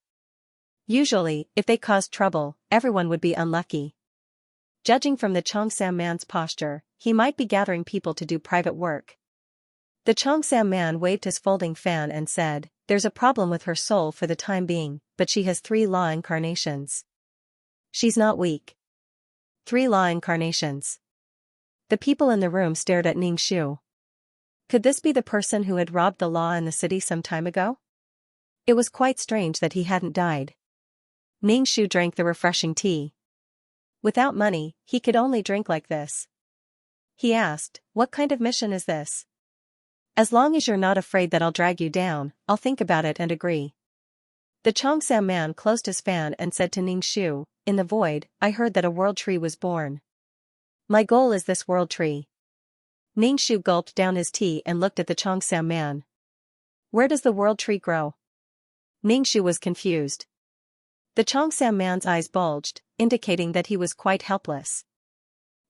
Usually, if they caused trouble, everyone would be unlucky. Judging from the Xianxia man's posture, he might be gathering people to do private work. The Xianxia man waved his folding fan and said, there's a problem with her soul for the time being, but she has 3 law incarnations. She's not weak. 3 law incarnations. The people in the room stared at Xianxia. Could this be the person who had robbed the law in the city some time ago? It was quite strange that he hadn't died. Xianxia drank the refreshing tea. Without money, he could only drink like this. He asked, what kind of mission is this? As long as you're not afraid that I'll drag you down, I'll think about it and agree. The Xianxia man closed his fan and said to Xianxia, in the void, I heard that a world tree was born. My goal is this world tree. Xianxia gulped down his tea and looked at the Xianxia man. Where does the world tree grow? Xianxia was confused. The Xianxia man's eyes bulged, indicating that he was quite helpless.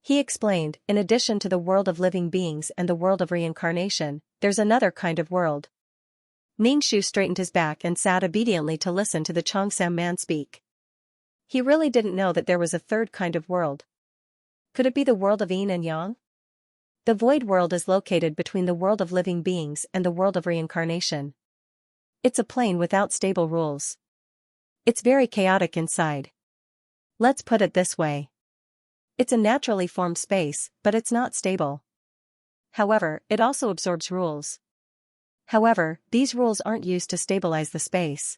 He explained, in addition to the world of living beings and the world of reincarnation, there's another kind of world. Xianxia straightened his back and sat obediently to listen to the Xianxia man speak. He really didn't know that there was a third kind of world. Could it be the world of yin and yang? The void world is located between the world of living beings and the world of reincarnation. It's a plane without stable rules. It's very chaotic inside. Let's put it this way. It's a naturally formed space, but it's not stable. However, it also absorbs rules. However, these rules aren't used to stabilize the space.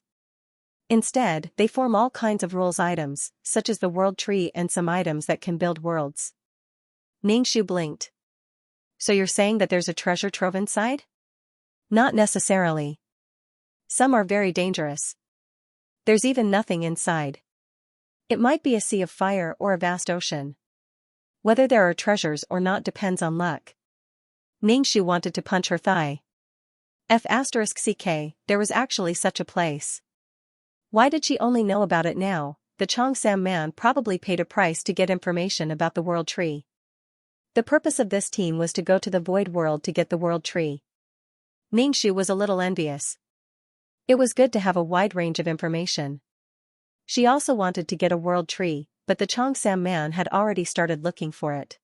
Instead, they form all kinds of rules items, such as the world tree and some items that can build worlds. Ningxu blinked. So you're saying that there's a treasure trove inside? Not necessarily. Some are very dangerous. There's even nothing inside. It might be a sea of fire or a vast ocean. Whether there are treasures or not depends on luck. Ningxu wanted to punch her thigh. F*ck, there was actually such a place. Why did she only know about it now? The Xianxia man probably paid a price to get information about the world tree. The purpose of this team was to go to the void world to get the world tree. Ningxu was a little envious. It was good to have a wide range of information. She also wanted to get a world tree, but the Xianxia man had already started looking for it.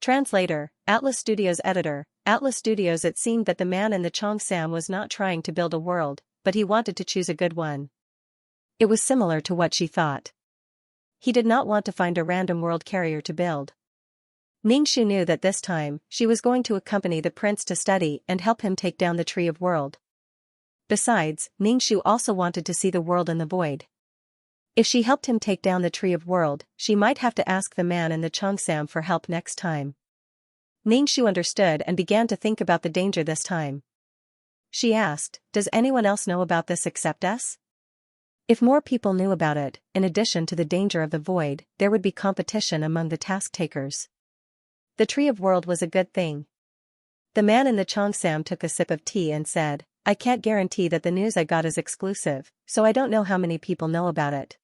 Translator, Atlas Studios editor, Atlas Studios. It seemed that the man in the Xianxia was not trying to build a world, but he wanted to choose a good one. It was similar to what she thought. He did not want to find a random world carrier to build. Ningxu knew that this time, she was going to accompany the prince to study and help him take down the Tree of World. Besides, Ningxu also wanted to see the world in the void. If she helped him take down the Tree of World, she might have to ask the man in the Xianxia for help next time. Ningxu understood and began to think about the danger this time. She asked, "Does anyone else know about this except us?" If more people knew about it, in addition to the danger of the void, there would be competition among the task takers. The Tree of World was a good thing. The man in the Xianxia took a sip of tea and said, "I can't guarantee that the news I got is exclusive, so I don't know how many people know about it.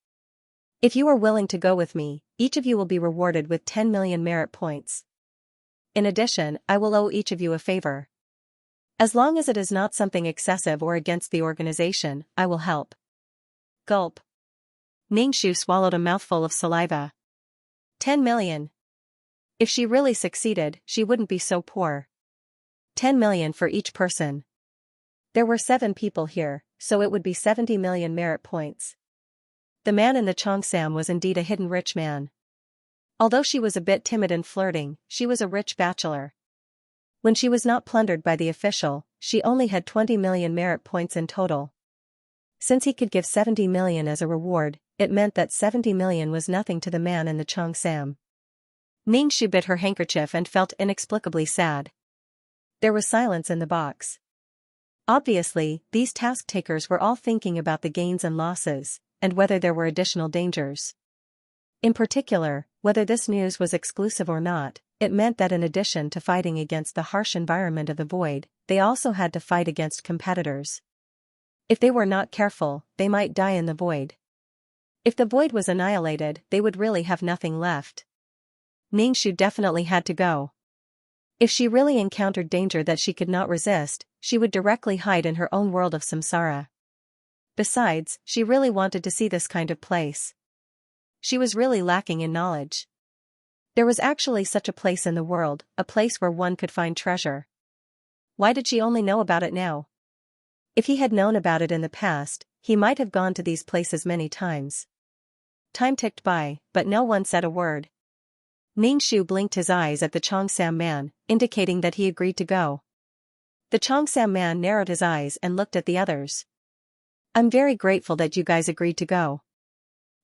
If you are willing to go with me, each of you will be rewarded with 10 million merit points. In addition, I will owe each of you a favor. As long as it is not something excessive or against the organization, I will help." Gulp. Ningxu swallowed a mouthful of saliva. 10 million. If she really succeeded, she wouldn't be so poor. 10 million for each person. There were 7 people here, so it would be 70 million merit points. The man in the Xianxia was indeed a hidden rich man. Although she was a bit timid and flirting, she was a rich bachelor. When she was not plundered by the official, she only had 20 million merit points in total. Since he could give 70 million as a reward, it meant that 70 million was nothing to the man in the Xianxia. Ningxu bit her handkerchief and felt inexplicably sad. There was silence in the box. Obviously, these task takers were all thinking about the gains and losses, and whether there were additional dangers. In particular, whether this news was exclusive or not, it meant that in addition to fighting against the harsh environment of the void, they also had to fight against competitors. If they were not careful, they might die in the void. If the void was annihilated, they would really have nothing left. Ningxu definitely had to go. If she really encountered danger that she could not resist, she would directly hide in her own world of samsara. Besides, she really wanted to see this kind of place. She was really lacking in knowledge. There was actually such a place in the world, a place where one could find treasure. Why did she only know about it now? If he had known about it in the past, he might have gone to these places many times. Time ticked by, but no one said a word. Ningxu blinked his eyes at the Xianxia man, indicating that he agreed to go. The Xianxia man narrowed his eyes and looked at the others. "I'm very grateful that you guys agreed to go.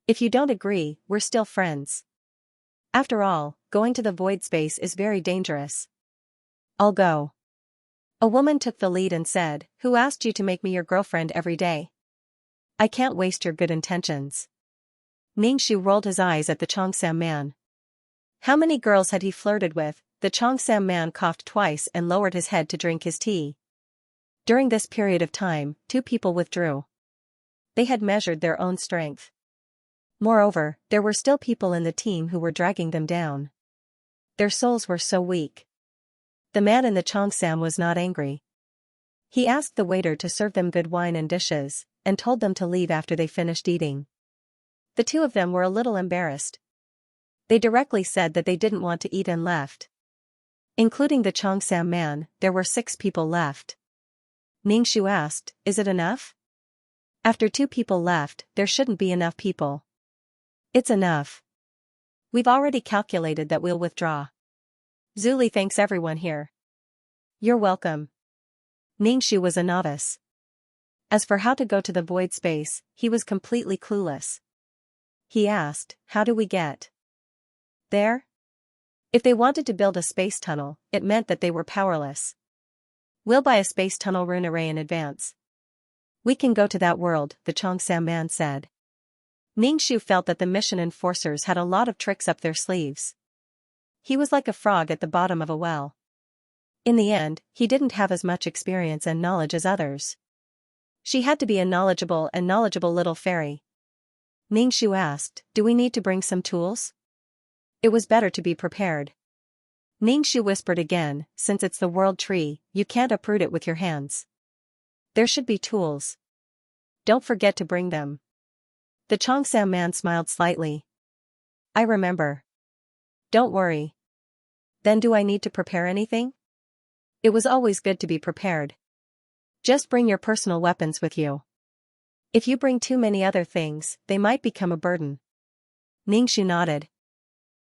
If you don't agree, we're still friends. After all, going to the void space is very dangerous." "I'll go." A woman took the lead and said, "Who asked you to make me your girlfriend every day? I can't waste your good intentions." Ningxu rolled his eyes at the Xianxia man. How many girls had he flirted with? The Xianxia man coughed twice and lowered his head to drink his tea. During this period of time, 2 people withdrew. They had measured their own strength. Moreover, there were still people in the team who were dragging them down. Their souls were so weak. The man in the Xianxia was not angry. He asked the waiter to serve them good wine and dishes, and told them to leave after they finished eating. The 2 of them were a little embarrassed. They directly said that they didn't want to eat and left. Including the Xianxia man, there were 6 people left. Ningxu asked, "Is it enough?" After 2 people left, there shouldn't be enough people. It's enough. We've already calculated that we'll withdraw. Zuli thanks everyone here. You're welcome. Ningxu was a novice. As for how to go to the void space, he was completely clueless. He asked, how do we get there? If they wanted to build a space tunnel, it meant that they were powerless. We'll buy a space tunnel rune array in advance. We can go to that world, the Xianxia man said. Ningxu felt that the mission enforcers had a lot of tricks up their sleeves. He was like a frog at the bottom of a well. In the end, he didn't have as much experience and knowledge as others. She had to be a knowledgeable little fairy. Ningxu asked, do we need to bring some tools? It was better to be prepared. Ningxu whispered again, since it's the world tree, you can't uproot it with your hands. There should be tools. Don't forget to bring them. The Xianxia man smiled slightly. I remember. Don't worry. Then do I need to prepare anything? It was always good to be prepared. Just bring your personal weapons with you. If you bring too many other things, they might become a burden. Ningxu nodded.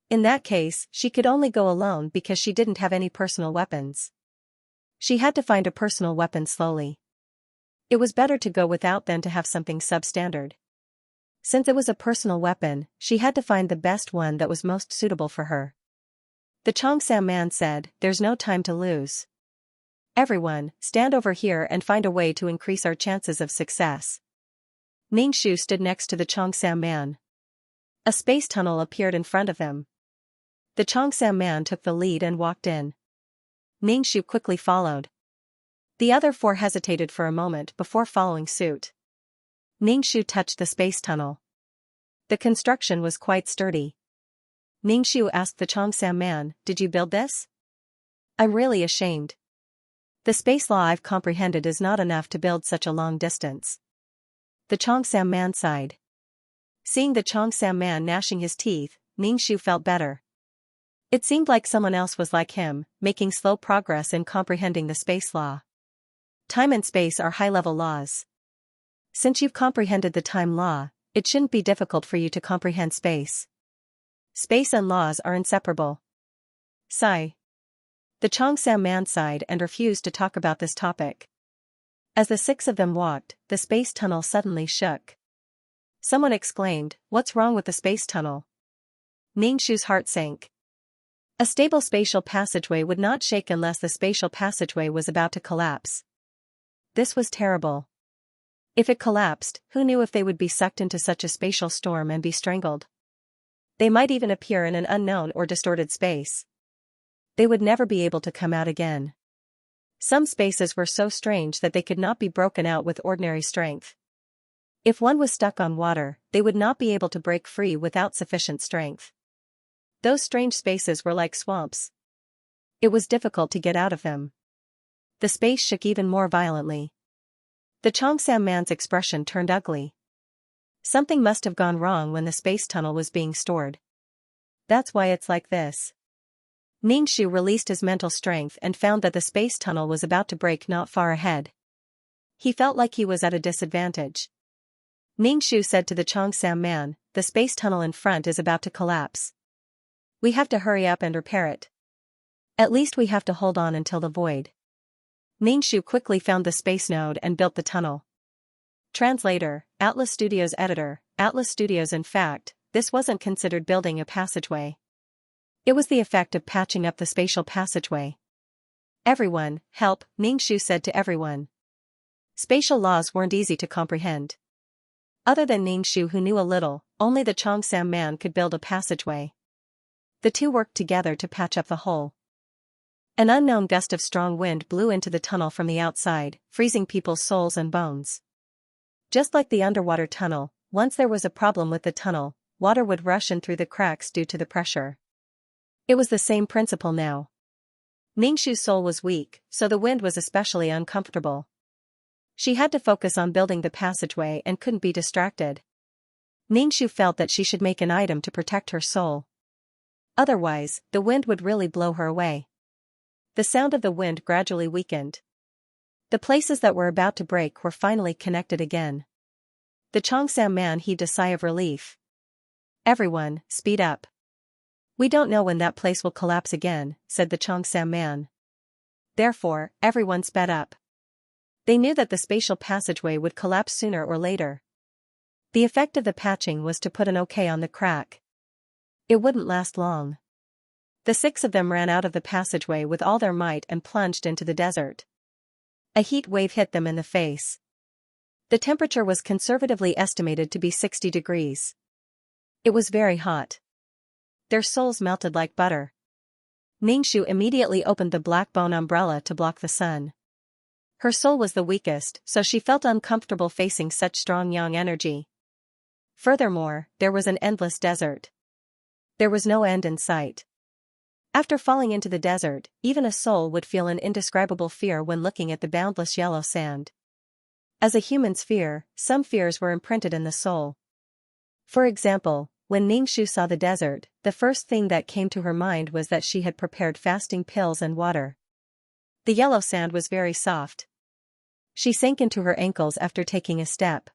In that case, she could only go alone because she didn't have any personal weapons. She had to find a personal weapon slowly. It was better to go without than to have something substandard. Since it was a personal weapon, she had to find the best one that was most suitable for her. The Xianxia man said, there's no time to lose. Everyone, stand over here and find a way to increase our chances of success. Ningxu stood next to the Xianxia man. A space tunnel appeared in front of them. The Xianxia man took the lead and walked in. Ningxu quickly followed. The other four hesitated for a moment before following suit. Ningxu touched the space tunnel. The construction was quite sturdy. Ningxu asked the Xianxia man, did you build this? I'm really ashamed. The space law I've comprehended is not enough to build such a long distance. The Xianxia man sighed. Seeing the Xianxia man gnashing his teeth, Ningxu felt better. It seemed like someone else was like him, making slow progress in comprehending the space law. Time and space are high-level laws. Since you've comprehended the time law, it shouldn't be difficult for you to comprehend space. Space and laws are inseparable. Sigh. The Xianxia man sighed and refused to talk about this topic. As the six of them walked, the space tunnel suddenly shook. Someone exclaimed, what's wrong with the space tunnel? Ningxu's heart sank. A stable spatial passageway would not shake unless the spatial passageway was about to collapse. This was terrible. If it collapsed, who knew if they would be sucked into such a spatial storm and be strangled? They might even appear in an unknown or distorted space. They would never be able to come out again. Some spaces were so strange that they could not be broken out with ordinary strength. If one was stuck on water, they would not be able to break free without sufficient strength. Those strange spaces were like swamps. It was difficult to get out of them. The space shook even more violently. The Xianxia man's expression turned ugly. Something must have gone wrong when the space tunnel was being stored. That's why it's like this. Ningxu released his mental strength and found that the space tunnel was about to break not far ahead. He felt like he was at a disadvantage. Ningxu said to the Xianxia man, the space tunnel in front is about to collapse. We have to hurry up and repair it. At least we have to hold on until the void. Ningxu quickly found the space node and built the tunnel. Translator, Atlas Studios editor, Atlas Studios. In fact, this wasn't considered building a passageway. It was the effect of patching up the spatial passageway. Everyone, help, Ningxu said to everyone. Spatial laws weren't easy to comprehend. Other than Ningxu, who knew a little, only the Xianxia man could build a passageway. The two worked together to patch up the hole. An unknown gust of strong wind blew into the tunnel from the outside, freezing people's souls and bones. Just like the underwater tunnel, once there was a problem with the tunnel, water would rush in through the cracks due to the pressure. It was the same principle now. Ningxu's soul was weak, so the wind was especially uncomfortable. She had to focus on building the passageway and couldn't be distracted. Ningxu felt that she should make an item to protect her soul. Otherwise, the wind would really blow her away. The sound of the wind gradually weakened. The places that were about to break were finally connected again. The Xianxia man heaved a sigh of relief. Everyone, speed up. We don't know when that place will collapse again, said the Xianxia man. Therefore, everyone sped up. They knew that the spatial passageway would collapse sooner or later. The effect of the patching was to put an okay on the crack. It wouldn't last long. The 6 of them ran out of the passageway with all their might and plunged into the desert. A heat wave hit them in the face. The temperature was conservatively estimated to be 60 degrees. It was very hot. Their souls melted like butter. Ningxu immediately opened the black bone umbrella to block the sun. Her soul was the weakest, so she felt uncomfortable facing such strong yang energy. Furthermore, there was an endless desert. There was no end in sight. After falling into the desert, even a soul would feel an indescribable fear when looking at the boundless yellow sand. As a human's fear, some fears were imprinted in the soul. For example, when Ningxu saw the desert, the first thing that came to her mind was that she had prepared fasting pills and water. The yellow sand was very soft. She sank into her ankles after taking a step.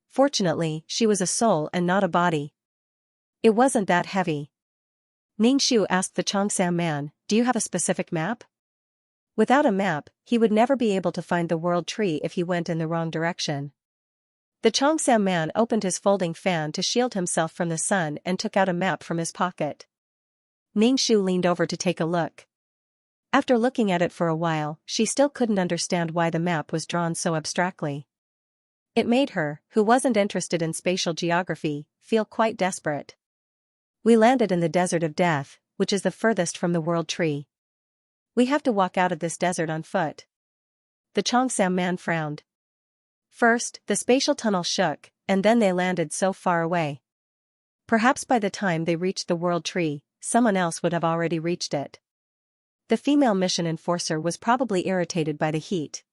Fortunately, she was a soul and not a body. It wasn't that heavy. Ningxu asked the Xianxia man, "Do you have a specific map?" Without a map, he would never be able to find the world tree if he went in the wrong direction. The Xianxia man opened his folding fan to shield himself from the sun and took out a map from his pocket. Ningxu leaned over to take a look. After looking at it for a while, she still couldn't understand why the map was drawn so abstractly. It made her, who wasn't interested in spatial geography, feel quite desperate. We landed in the desert of death, which is the furthest from the world tree. We have to walk out of this desert on foot. The Xianxia man frowned. First, the spatial tunnel shook, and then they landed so far away. Perhaps by the time they reached the world tree, someone else would have already reached it. The female mission enforcer was probably irritated by the heat.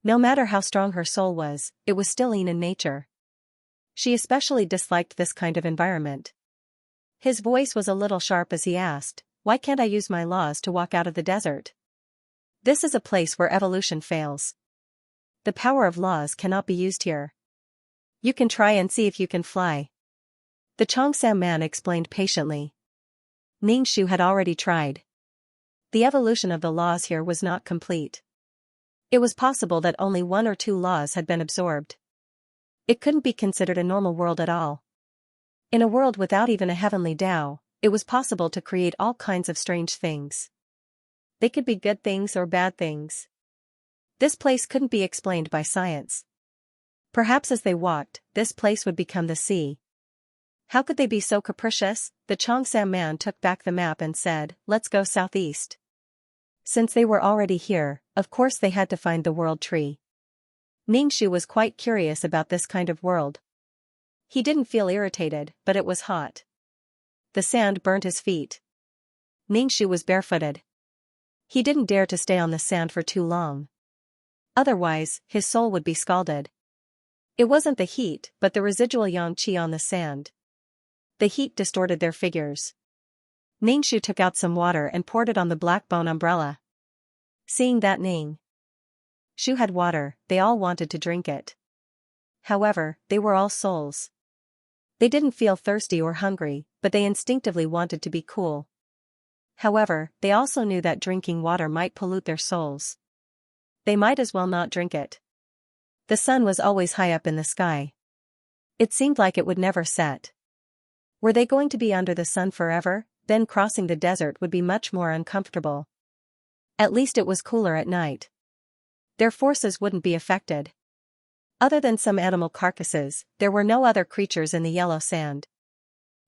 No matter how strong her soul was, it was still in nature. She especially disliked this kind of environment. His voice was a little sharp as he asked, "Why can't I use my laws to walk out of the desert? This is a place where evolution fails. The power of laws cannot be used here. You can try and see if you can fly." The Xianxia man explained patiently. Ningxu had already tried. The evolution of the laws here was not complete. It was possible that only 1 or 2 laws had been absorbed. It couldn't be considered a normal world at all. In a world without even a heavenly Tao, it was possible to create all kinds of strange things. They could be good things or bad things. This place couldn't be explained by science. Perhaps as they walked, this place would become the sea. How could they be so capricious? The Xianxia man took back the map and said, "Let's go southeast." Since they were already here, of course they had to find the world tree. Ningxu was quite curious about this kind of world. He didn't feel irritated, but it was hot. The sand burned his feet. Ningxu was barefooted. He didn't dare to stay on the sand for too long. Otherwise, his soul would be scalded. It wasn't the heat, but the residual yang qi on the sand. The heat distorted their figures. Ningxu took out some water and poured it on the black bone umbrella. Seeing that Ningxu had water, they all wanted to drink it. However, they were all souls. They didn't feel thirsty or hungry, but they instinctively wanted to be cool. However, they also knew that drinking water might pollute their souls. They might as well not drink it. The sun was always high up in the sky. It seemed like it would never set. Were they going to be under the sun forever? Then crossing the desert would be much more uncomfortable. At least it was cooler at night. Their forces wouldn't be affected. Other than some animal carcasses, there were no other creatures in the yellow sand.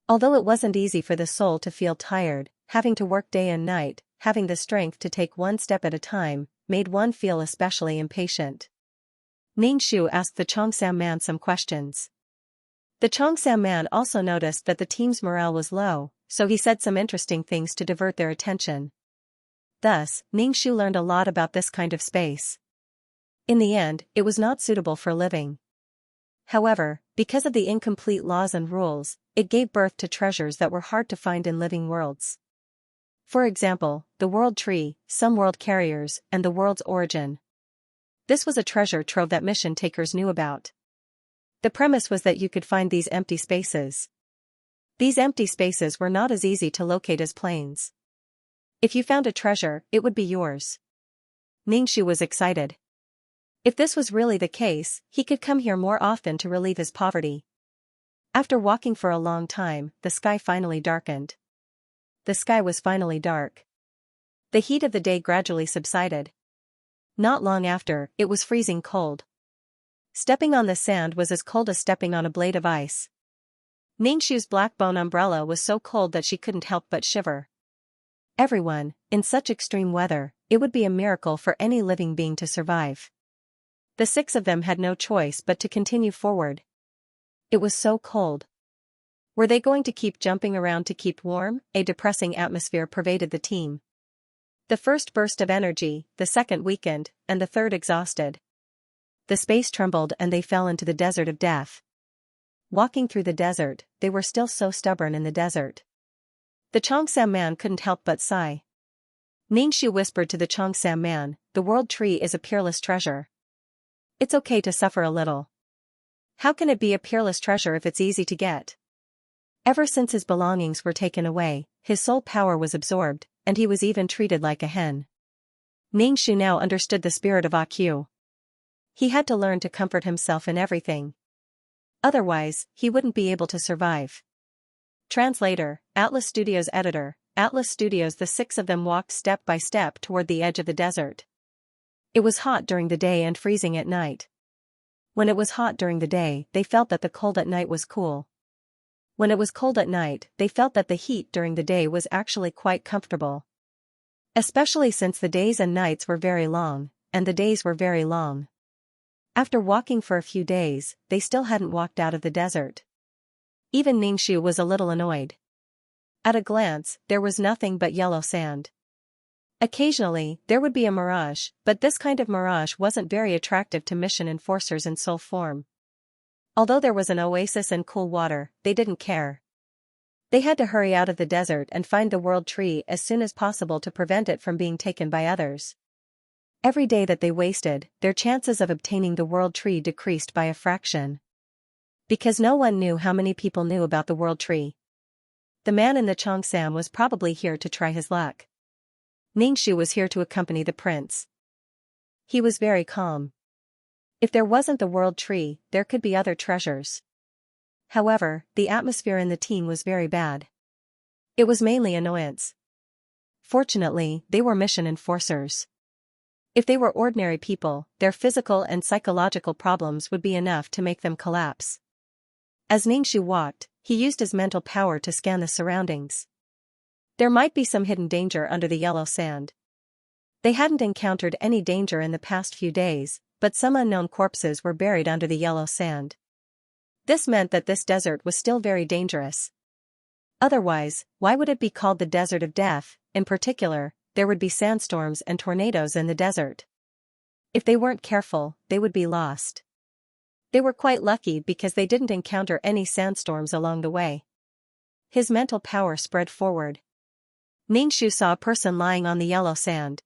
Although it wasn't easy for the soul to feel tired, having to work day and night, having the strength to take one step at a time, made one feel especially impatient. Ningxu asked the Xianxia man some questions. The Xianxia man also noticed that the team's morale was low, so he said some interesting things to divert their attention. Thus, Ningxu learned a lot about this kind of space. In the end, it was not suitable for living. However, because of the incomplete laws and rules, it gave birth to treasures that were hard to find in living worlds. For example, the world tree, some world carriers, and the world's origin. This was a treasure trove that mission takers knew about. The premise was that you could find these empty spaces. These empty spaces were not as easy to locate as plains. If you found a treasure, it would be yours. Ningxu was excited. If this was really the case, he could come here more often to relieve his poverty. After walking for a long time, the sky finally darkened. The sky was finally dark. The heat of the day gradually subsided. Not long after, it was freezing cold. Stepping on the sand was as cold as stepping on a blade of ice. Ningxu's black bone umbrella was so cold that she couldn't help but shiver. Everyone, in such extreme weather, it would be a miracle for any living being to survive. The 6 of them had no choice but to continue forward. It was so cold. Were they going to keep jumping around to keep warm? A depressing atmosphere pervaded the team. The first burst of energy, the second weakened, and the third exhausted. The space trembled and they fell into the desert of death. Walking through the desert, they were still so stubborn in the desert. The Xianxia man couldn't help but sigh. Ningxu whispered to the Xianxia man, "The world tree is a peerless treasure. It's okay to suffer a little. How can it be a peerless treasure if it's easy to get?" Ever since his belongings were taken away, his soul power was absorbed, and he was even treated like a hen. Ningxu now understood the spirit of AQ. He had to learn to comfort himself in everything. Otherwise, he wouldn't be able to survive. Translator, Atlas Studios editor, Atlas Studios. The 6 of them walked step by step toward the edge of the desert. It was hot during the day and freezing at night. When it was hot during the day, they felt that the cold at night was cool. When it was cold at night, they felt that the heat during the day was actually quite comfortable. Especially since the days and nights were very long, and the days were very long. After walking for a few days, they still hadn't walked out of the desert. Even Ningxu was a little annoyed. At a glance, there was nothing but yellow sand. Occasionally, there would be a mirage, but this kind of mirage wasn't very attractive to mission enforcers in soul form. Although there was an oasis and cool water, they didn't care. They had to hurry out of the desert and find the world tree as soon as possible to prevent it from being taken by others. Every day that they wasted, their chances of obtaining the world tree decreased by a fraction. Because no one knew how many people knew about the world tree. The man in the Xianxia was probably here to try his luck. Ningxu was here to accompany the prince. He was very calm. If there wasn't the world tree, there could be other treasures. However, the atmosphere in the team was very bad. It was mainly annoyance. Fortunately, they were mission enforcers. If they were ordinary people, their physical and psychological problems would be enough to make them collapse. As Ningxu walked, he used his mental power to scan the surroundings. There might be some hidden danger under the yellow sand. They hadn't encountered any danger in the past few days, but some unknown corpses were buried under the yellow sand. This meant that this desert was still very dangerous. Otherwise, why would it be called the Desert of Death? In particular, there would be sandstorms and tornadoes in the desert. If they weren't careful, they would be lost. They were quite lucky because they didn't encounter any sandstorms along the way. His mental power spread forward. Ningxu saw a person lying on the yellow sand.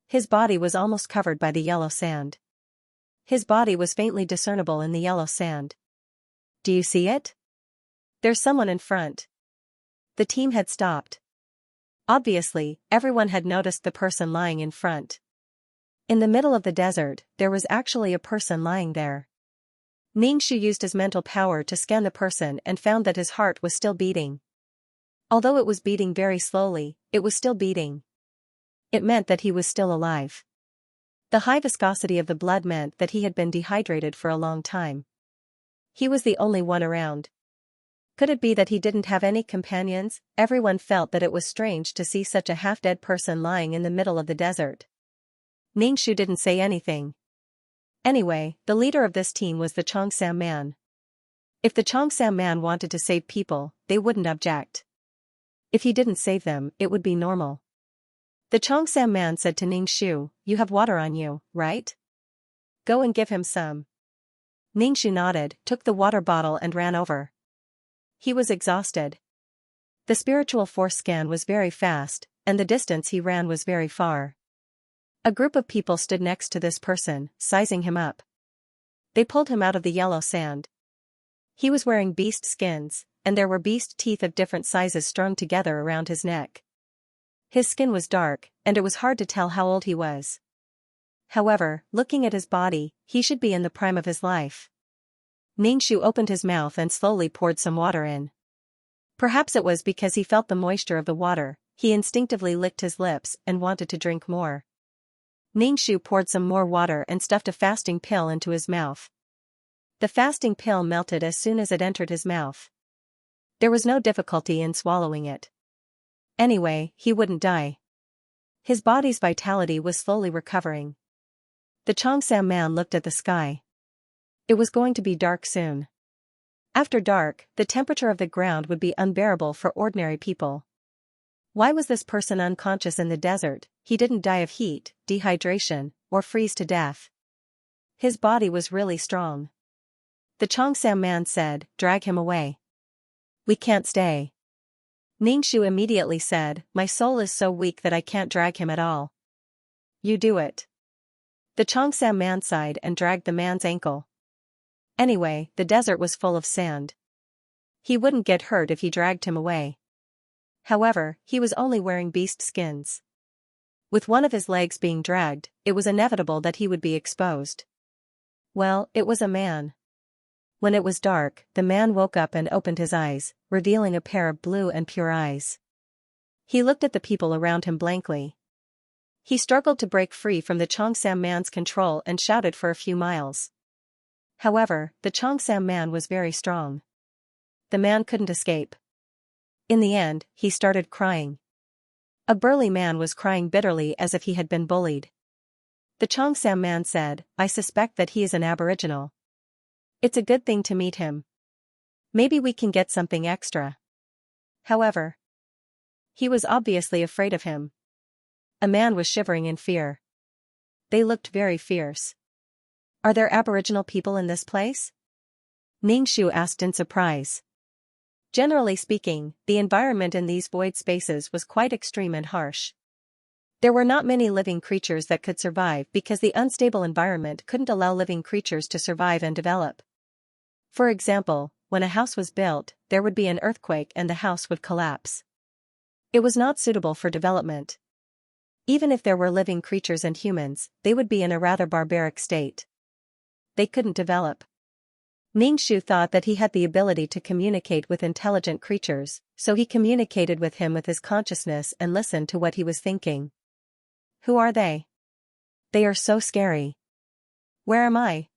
His body was almost covered by the yellow sand. His body was faintly discernible in the yellow sand. Do you see it? There's someone in front. The team had stopped. Obviously, everyone had noticed the person lying in front. In the middle of the desert, there was actually a person lying there. Ningxu used his mental power to scan the person and found that his heart was still beating. Although it was beating very slowly, it was still beating. It meant that he was still alive. The high viscosity of the blood meant that he had been dehydrated for a long time. He was the only one around. Could it be that he didn't have any companions? Everyone felt that it was strange to see such a half-dead person lying in the middle of the desert. Ningxu didn't say anything. Anyway, the leader of this team was the Xianxia man. If the Xianxia man wanted to save people, they wouldn't object. If he didn't save them, it would be normal. The Xianxia man said to Ningxu, "You have water on you, right? Go and give him some." Ningxu nodded, took the water bottle and ran over. He was exhausted. The spiritual force scan was very fast, and the distance he ran was very far. A group of people stood next to this person, sizing him up. They pulled him out of the yellow sand. He was wearing beast skins, and there were beast teeth of different sizes strung together around his neck. His skin was dark, and it was hard to tell how old he was. However, looking at his body, he should be in the prime of his life. Ningxu opened his mouth and slowly poured some water in. Perhaps it was because he felt the moisture of the water, he instinctively licked his lips and wanted to drink more. Ningxu poured some more water and stuffed a fasting pill into his mouth. The fasting pill melted as soon as it entered his mouth. There was no difficulty in swallowing it. Anyway, he wouldn't die. His body's vitality was slowly recovering. The Xianxia man looked at the sky. It was going to be dark soon. After dark, the temperature of the ground would be unbearable for ordinary people. Why was this person unconscious in the desert? He didn't die of heat, dehydration, or freeze to death. His body was really strong. The Xianxia man said, "Drag him away." "We can't stay." Ningxu immediately said, "My soul is so weak that I can't drag him at all." "You do it." The Xianxia man sighed and dragged the man's ankle. Anyway, the desert was full of sand. He wouldn't get hurt if he dragged him away. However, he was only wearing beast skins. With one of his legs being dragged, it was inevitable that he would be exposed. Well, it was a man. When it was dark, the man woke up and opened his eyes, revealing a pair of blue and pure eyes. He looked at the people around him blankly. He struggled to break free from the Xianxia man's control and shouted for a few miles. However, the Xianxia man was very strong. The man couldn't escape. In the end, he started crying. A burly man was crying bitterly as if he had been bullied. The Xianxia man said, "I suspect that he is an aboriginal. It's a good thing to meet him. Maybe we can get something extra." However, he was obviously afraid of him. A man was shivering in fear. They looked very fierce. "Are there aboriginal people in this place?" Ningxu asked in surprise. Generally speaking, the environment in these void spaces was quite extreme and harsh. There were not many living creatures that could survive because the unstable environment couldn't allow living creatures to survive and develop. For example, when a house was built, there would be an earthquake and the house would collapse. It was not suitable for development. Even if there were living creatures and humans, they would be in a rather barbaric state. They couldn't develop. Ningxu thought that he had the ability to communicate with intelligent creatures, so he communicated with him with his consciousness and listened to what he was thinking. "Who are they? They are so scary. Where am I?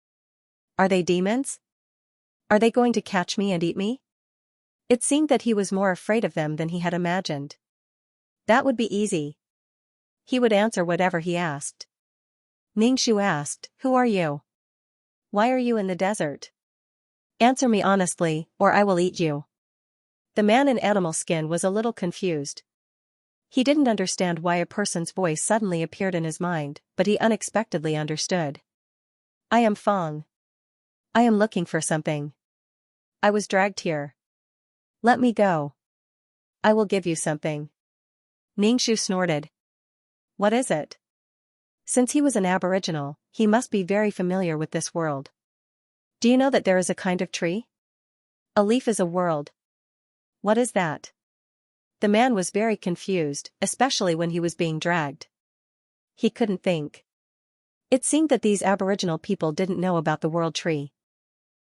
Are they demons? Are they going to catch me and eat me?" It seemed that he was more afraid of them than he had imagined. That would be easy. He would answer whatever he asked. Ningxu asked, "Who are you? Why are you in the desert? Answer me honestly, or I will eat you." The man in animal skin was a little confused. He didn't understand why a person's voice suddenly appeared in his mind, but he unexpectedly understood. "I am Fong. I am looking for something. I was dragged here. Let me go. I will give you something." Ningxu snorted. "What is it?" Since he was an aboriginal, he must be very familiar with this world. "Do you know that there is a kind of tree? A leaf is a world." "What is that?" The man was very confused, especially when he was being dragged. He couldn't think. It seemed that these aboriginal people didn't know about the world tree.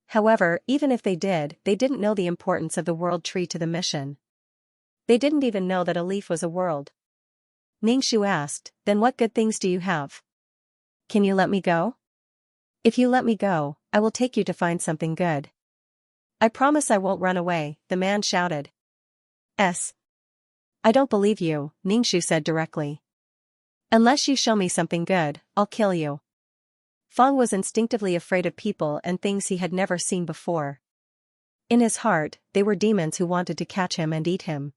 However, even if they didn't know the importance of the world tree to the mission. They didn't even know that a leaf was a world. Ningxu asked, "Then what good things do you have? Can you let me go? If you let me go, I will take you to find something good." "I promise I won't run away," the man shouted. "I don't believe you," Ningxu said directly. "Unless you show me something good, I'll kill you." Fong was instinctively afraid of people and things he had never seen before. In his heart, they were demons who wanted to catch him and eat him.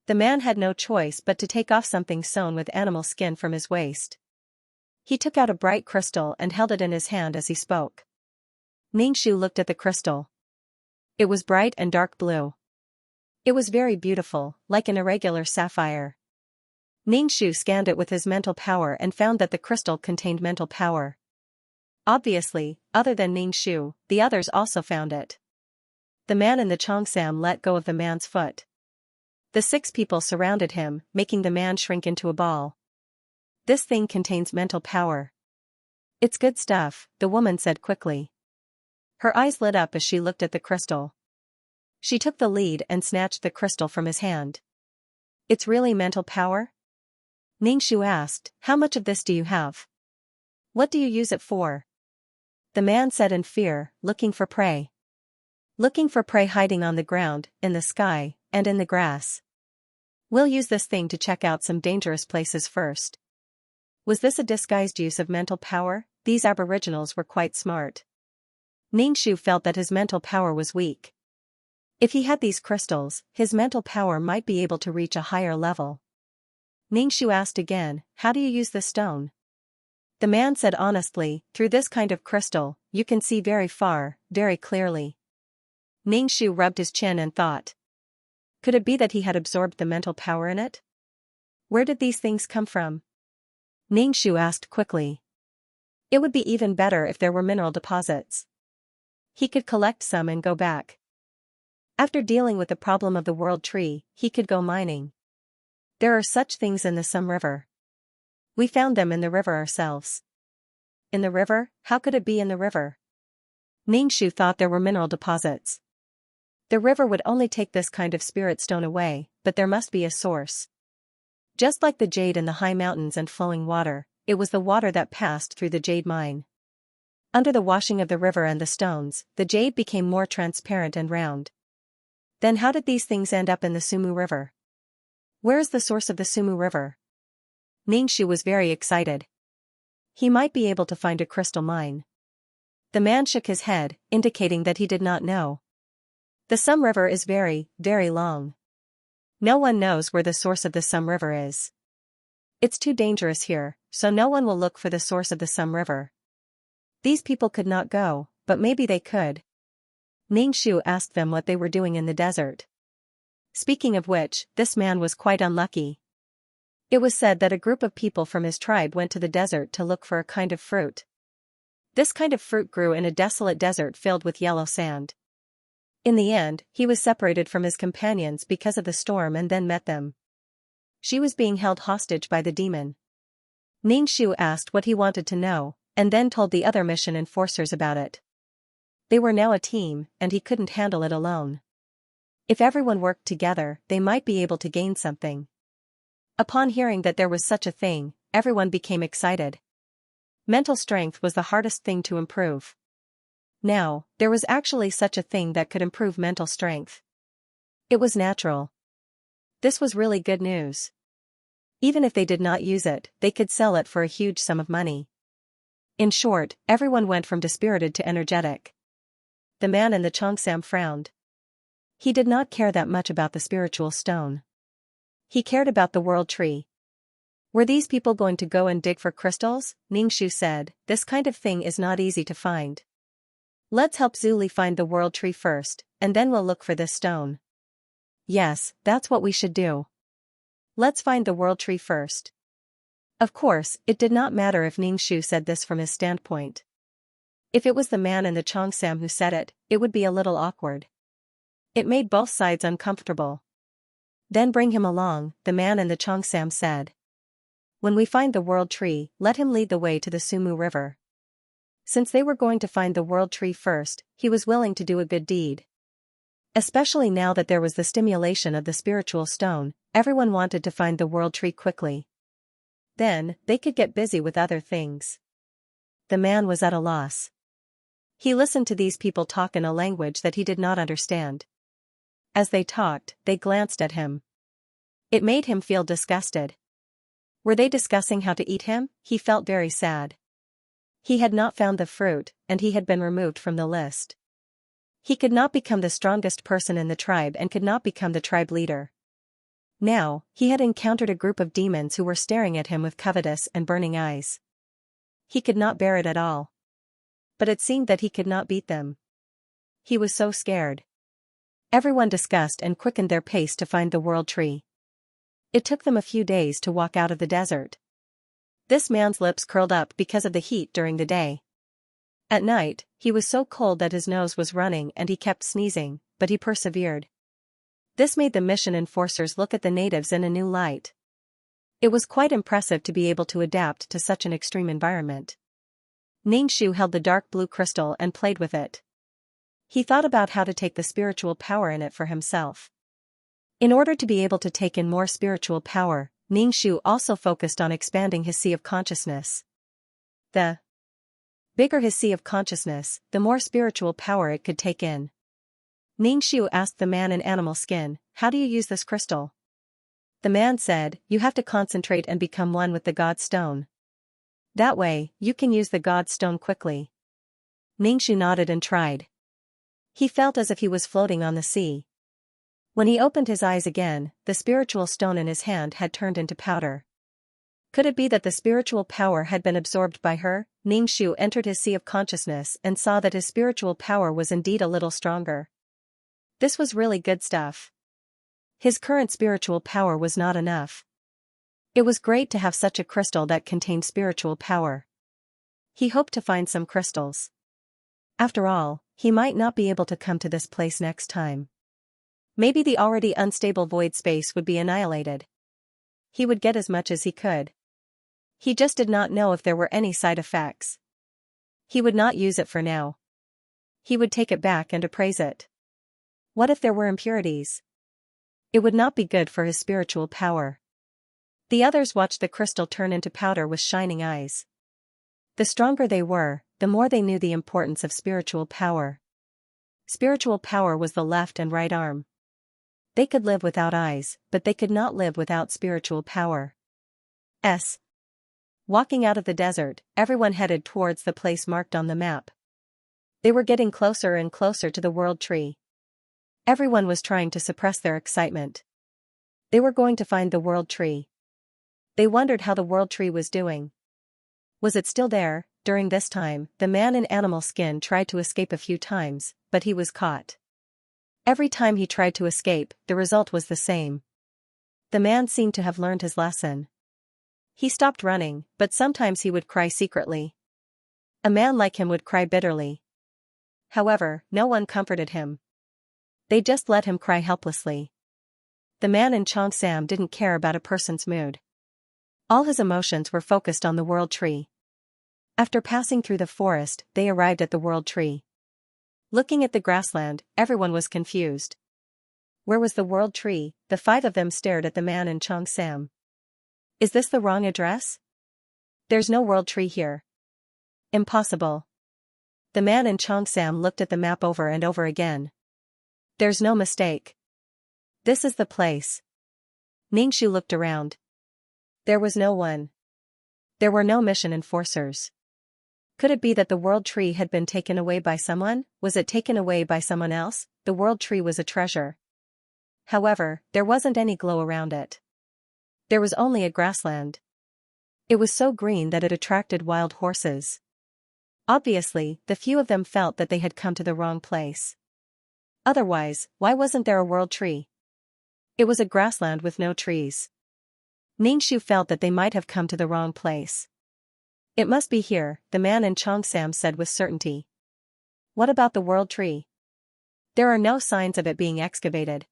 The man had no choice but to take off something sewn with animal skin from his waist. He took out a bright crystal and held it in his hand as he spoke. Ningxu looked at the crystal. It was bright and dark blue. It was very beautiful, like an irregular sapphire. Ningxu scanned it with his mental power and found that the crystal contained mental power. Obviously, other than Ningxu, the others also found it. The man in the cheongsam let go of the man's foot. The 6 people surrounded him, making the man shrink into a ball. This thing contains mental power. It's good stuff, the woman said quickly. Her eyes lit up as she looked at the crystal. She took the lead and snatched the crystal from his hand. It's really mental power? Ningxu asked, how much of this do you have? What do you use it for? The man said in fear, looking for prey. Looking for prey hiding on the ground, in the sky, and in the grass. We'll use this thing to check out some dangerous places first. Was this a disguised use of mental power? These aboriginals were quite smart. Ningxu felt that his mental power was weak. If he had these crystals, his mental power might be able to reach a higher level. Ningxu asked again, how do you use this stone? The man said honestly, through this kind of crystal, you can see very far, very clearly. Ningxu rubbed his chin and thought. Could it be that he had absorbed the mental power in it? Where did these things come from? Ningxu asked quickly. It would be even better if there were mineral deposits. He could collect some and go back. After dealing with the problem of the world tree, he could go mining. There are such things in the Sum River. We found them in the river ourselves. In the river? How could it be in the river? Ningxu thought there were mineral deposits. The river would only take this kind of spirit stone away, but there must be a source. Just like the jade in the high mountains and flowing water, it was the water that passed through the jade mine. Under the washing of the river and the stones, the jade became more transparent and round. Then how did these things end up in the Sumu River? Where is the source of the Sumu River? Ningxu was very excited. He might be able to find a crystal mine. The man shook his head, indicating that he did not know. The Sum River is very, very long. No one knows where the source of the Sum River is. It's too dangerous here, so no one will look for the source of the Sum River. These people could not go, but maybe they could. Ningxu asked them what they were doing in the desert. Speaking of which, this man was quite unlucky. It was said that a group of people from his tribe went to the desert to look for a kind of fruit. This kind of fruit grew in a desolate desert filled with yellow sand. In the end, he was separated from his companions because of the storm and then met them. She was being held hostage by the demon. Ningxu asked what he wanted to know, and then told the other mission enforcers about it. They were now a team, and he couldn't handle it alone. If everyone worked together, they might be able to gain something. Upon hearing that there was such a thing, everyone became excited. Mental strength was the hardest thing to improve. Now, there was actually such a thing that could improve mental strength. It was natural. This was really good news. Even if they did not use it, they could sell it for a huge sum of money. In short, everyone went from dispirited to energetic. The man in the cheongsam frowned. He did not care that much about the spiritual stone. He cared about the world tree. Were these people going to go and dig for crystals? Ningxu said, this kind of thing is not easy to find. Let's help Zuli find the world tree first, and then we'll look for this stone. Yes, that's what we should do. Let's find the world tree first. Of course, it did not matter if Ningxu said this from his standpoint. If it was the man in the cheongsam who said it, it would be a little awkward. It made both sides uncomfortable. Then bring him along, the man in the cheongsam said. When we find the world tree, let him lead the way to the Sumu River. Since they were going to find the world tree first, he was willing to do a good deed. Especially now that there was the stimulation of the spiritual stone, everyone wanted to find the world tree quickly. Then, they could get busy with other things. The man was at a loss. He listened to these people talk in a language that he did not understand. As they talked, they glanced at him. It made him feel disgusted. Were they discussing how to eat him? He felt very sad. He had not found the fruit, and he had been removed from the list. He could not become the strongest person in the tribe and could not become the tribe leader. Now, he had encountered a group of demons who were staring at him with covetous and burning eyes. He could not bear it at all. But it seemed that he could not beat them. He was so scared. Everyone discussed and quickened their pace to find the world tree. It took them a few days to walk out of the desert. This man's lips curled up because of the heat during the day. At night, he was so cold that his nose was running and he kept sneezing, but he persevered. This made the mission enforcers look at the natives in a new light. It was quite impressive to be able to adapt to such an extreme environment. Xianxia held the dark blue crystal and played with it. He thought about how to take the spiritual power in it for himself. In order to be able to take in more spiritual power, Xianxia also focused on expanding his sea of consciousness. The bigger his sea of consciousness, the more spiritual power it could take in. Xianxia asked the man in animal skin, "How do you use this crystal?" The man said, "You have to concentrate and become one with the God Stone. That way, you can use the God Stone quickly." Xianxia nodded and tried. He felt as if he was floating on the sea. When he opened his eyes again, the spiritual stone in his hand had turned into powder. Could it be that the spiritual power had been absorbed by her? Xianxia entered his sea of consciousness and saw that his spiritual power was indeed a little stronger. This was really good stuff. His current spiritual power was not enough. It was great to have such a crystal that contained spiritual power. He hoped to find some crystals. After all, he might not be able to come to this place next time. Maybe the already unstable void space would be annihilated. He would get as much as he could. He just did not know if there were any side effects. He would not use it for now. He would take it back and appraise it. What if there were impurities? It would not be good for his spiritual power. The others watched the crystal turn into powder with shining eyes. The stronger they were, the more they knew the importance of spiritual power. Spiritual power was the left and right arm. They could live without eyes, but they could not live without spiritual power. Walking out of the desert, everyone headed towards the place marked on the map. They were getting closer and closer to the world tree. Everyone was trying to suppress their excitement. They were going to find the world tree. They wondered how the world tree was doing. Was it still there? During this time, the man in animal skin tried to escape a few times, but he was caught. Every time he tried to escape, the result was the same. The man seemed to have learned his lesson. He stopped running, but sometimes he would cry secretly. A man like him would cry bitterly. However, no one comforted him. They just let him cry helplessly. The man in Xianxia didn't care about a person's mood. All his emotions were focused on the world tree. After passing through the forest, they arrived at the world tree. Looking at the grassland, everyone was confused. Where was the world tree? The five of them stared at the man in Xianxia. Is this the wrong address? There's no world tree here. Impossible. The man in Xianxia looked at the map over and over again. There's no mistake. This is the place. Xianxia looked around. There was no one. There were no mission enforcers. Could it be that the world tree had been taken away by someone? Was it taken away by someone else? The world tree was a treasure. However, there wasn't any glow around it. There was only a grassland. It was so green that it attracted wild horses. Obviously, the few of them felt that they had come to the wrong place. Otherwise, why wasn't there a world tree? It was a grassland with no trees. Xianxia felt that they might have come to the wrong place. It must be here, the man in Xianxia said with certainty. What about the world tree? There are no signs of it being excavated.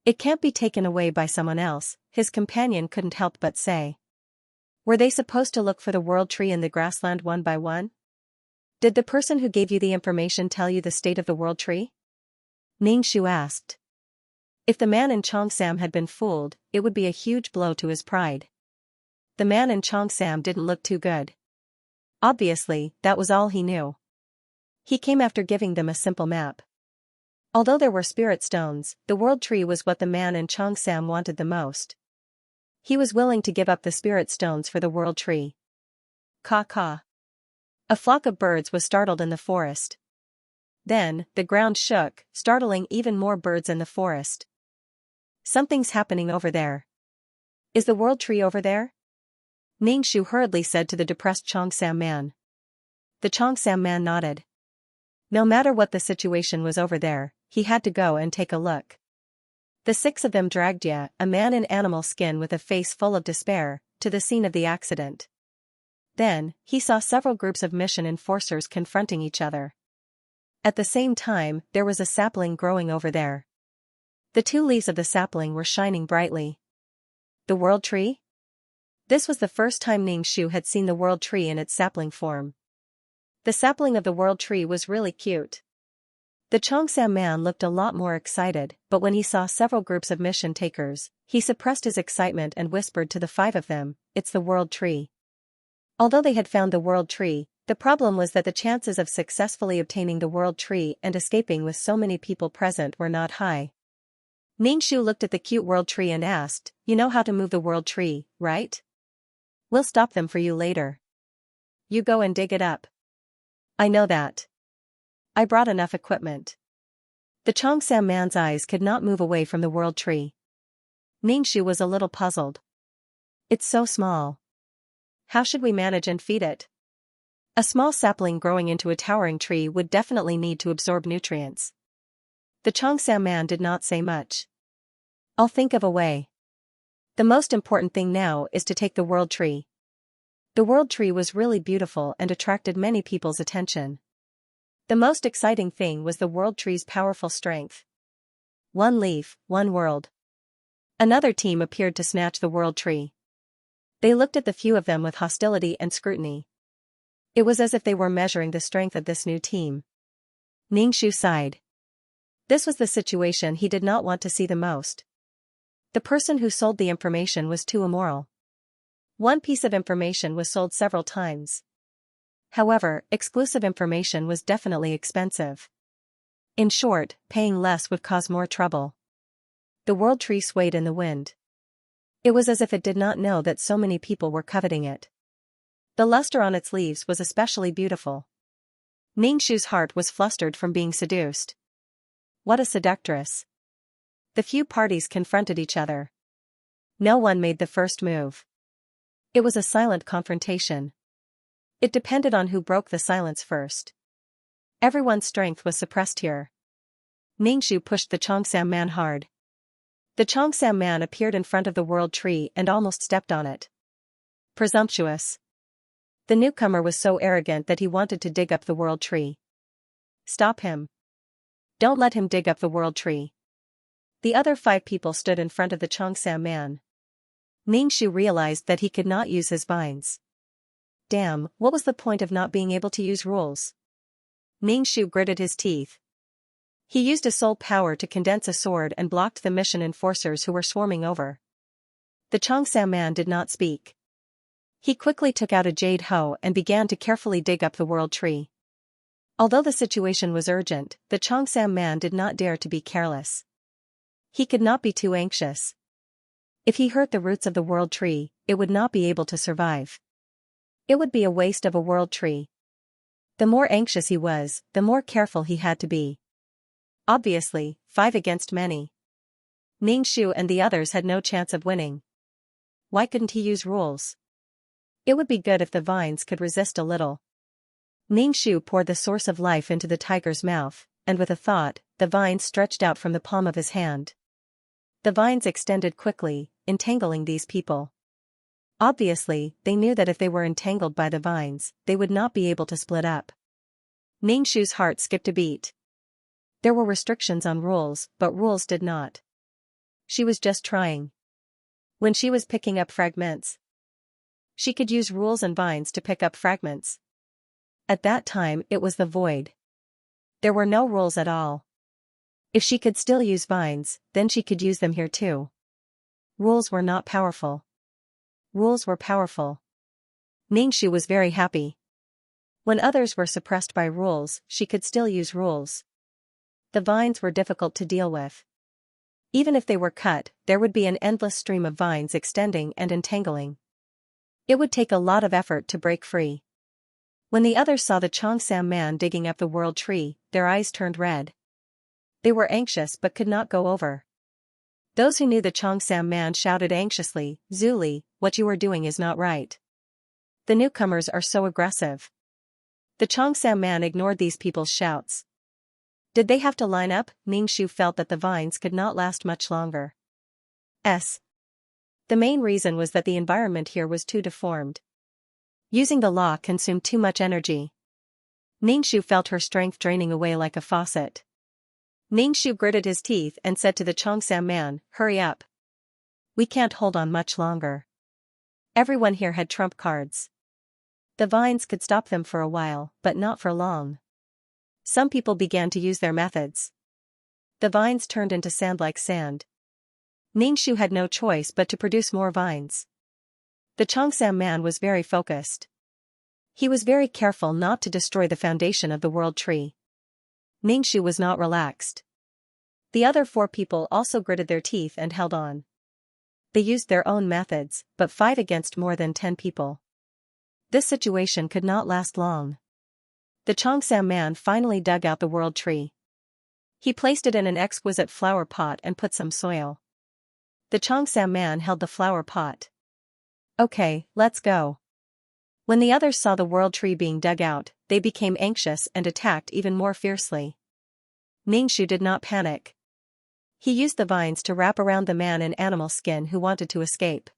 It can't be taken away by someone else, his companion couldn't help but say. Were they supposed to look for the world tree in the grassland one by one? Did the person who gave you the information tell you the state of the world tree? Xianxia asked. If the man in Xianxia had been fooled, it would be a huge blow to his pride. The man in Xianxia didn't look too good. Obviously, that was all he knew. He came after giving them a simple map. Although there were spirit stones, the world tree was what the man in Xianxia wanted the most. He was willing to give up the spirit stones for the world tree. Caw-caw. A flock of birds was startled in the forest. Then, the ground shook, startling even more birds in the forest. Something's happening over there. Is the world tree over there? Xianxia hurriedly said to the depressed Xianxia man. The Xianxia man nodded. No matter what the situation was over there, he had to go and take a look. The six of them dragged Ya, a man in animal skin with a face full of despair, to the scene of the accident. Then, he saw several groups of mission enforcers confronting each other. At the same time, there was a sapling growing over there. The 2 leaves of the sapling were shining brightly. The world tree? This was the first time Ningxu had seen the world tree in its sapling form. The sapling of the world tree was really cute. The Xianxia man looked a lot more excited, but when he saw several groups of mission takers, he suppressed his excitement and whispered to the 5 of them, "It's the world tree." Although they had found the world tree, the problem was that the chances of successfully obtaining the world tree and escaping with so many people present were not high. Ningxu looked at the cute world tree and asked, "You know how to move the world tree, right? We'll stop them for you later. You go and dig it up." "I know that. I brought enough equipment." The Xianxia man's eyes could not move away from the world tree. Ningxu was a little puzzled. "It's so small. How should we manage and feed it?" A small sapling growing into a towering tree would definitely need to absorb nutrients. The Xianxia man did not say much. "I'll think of a way. The most important thing now is to take the world tree." The world tree was really beautiful and attracted many people's attention. The most exciting thing was the world tree's powerful strength. 1 leaf, 1 world. Another team appeared to snatch the world tree. They looked at the few of them with hostility and scrutiny. It was as if they were measuring the strength of this new team. Ningxu sighed. This was the situation he did not want to see the most. The person who sold the information was too immoral. One piece of information was sold several times. However, exclusive information was definitely expensive. In short, paying less would cause more trouble. The world tree swayed in the wind. It was as if it did not know that so many people were coveting it. The luster on its leaves was especially beautiful. Ningxu's heart was flustered from being seduced. What a seductress. The few parties confronted each other. No one made the first move. It was a silent confrontation. It depended on who broke the silence first. Everyone's strength was suppressed here. Ningxu pushed the Xianxia man hard. The Xianxia man appeared in front of the world tree and almost stepped on it. Presumptuous. The newcomer was so arrogant that he wanted to dig up the world tree. "Stop him. Don't let him dig up the world tree." The other 5 people stood in front of the Xianxia man. Ningxu realized that he could not use his vines. Damn, what was the point of not being able to use rules? Ningxu gritted his teeth. He used his soul power to condense a sword and blocked the mission enforcers who were swarming over. The Xianxia man did not speak. He quickly took out a jade hoe and began to carefully dig up the world tree. Although the situation was urgent, the Xianxia man did not dare to be careless. He could not be too anxious. If he hurt the roots of the world tree, it would not be able to survive. It would be a waste of a world tree. The more anxious he was, the more careful he had to be. Obviously, 5 against many. Ningxu and the others had no chance of winning. Why couldn't he use rules? It would be good if the vines could resist a little. Ningxu poured the source of life into the tiger's mouth, and with a thought, the vines stretched out from the palm of his hand. The vines extended quickly, entangling these people. Obviously, they knew that if they were entangled by the vines, they would not be able to split up. Ningxu's heart skipped a beat. There were restrictions on rules, but rules did not. She was just trying. When she was picking up fragments, she could use rules and vines to pick up fragments. At that time it was the void. There were no rules at all. If she could still use vines, then she could use them here too. Rules were not powerful. Rules were powerful. Ningxu was very happy. When others were suppressed by rules, she could still use rules. The vines were difficult to deal with. Even if they were cut, there would be an endless stream of vines extending and entangling. It would take a lot of effort to break free. When the others saw the Xianxia man digging up the world tree, their eyes turned red. They were anxious but could not go over. Those who knew the Xianxia man shouted anxiously, "Zuli, what you are doing is not right. The newcomers are so aggressive." The Xianxia man ignored these people's shouts. Did they have to line up? Ningxu felt that the vines could not last much longer. The main reason was that the environment here was too deformed. Using the law consumed too much energy. Ningshu felt her strength draining away like a faucet. Ningshu gritted his teeth and said to the Xianxia man, "Hurry up. We can't hold on much longer." Everyone here had trump cards. The vines could stop them for a while, but not for long. Some people began to use their methods. The vines turned into sand like sand. Ningshu had no choice but to produce more vines. The Xianxia man was very focused. He was very careful not to destroy the foundation of the world tree. Ningshu was not relaxed. The other 4 people also gritted their teeth and held on. They used their own methods, but 5 against more than 10 people. This situation could not last long. The Xianxia man finally dug out the world tree. He placed it in an exquisite flower pot and put some soil. The Xianxia man held the flower pot. "Okay, let's go." When the others saw the world tree being dug out, they became anxious and attacked even more fiercely. Ningshu did not panic. He used the vines to wrap around the man in animal skin who wanted to escape.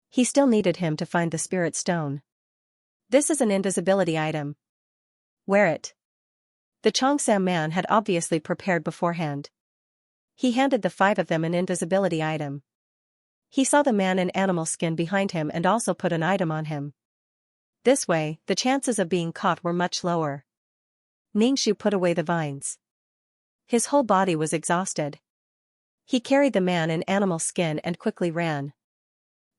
He still needed him to find the spirit stone. "This is an invisibility item. Wear it." The Xianxia man had obviously prepared beforehand. He handed the 5 of them an invisibility item. He saw the man in animal skin behind him and also put an item on him. This way, the chances of being caught were much lower. Ningshu put away the vines. His whole body was exhausted. He carried the man in animal skin and quickly ran.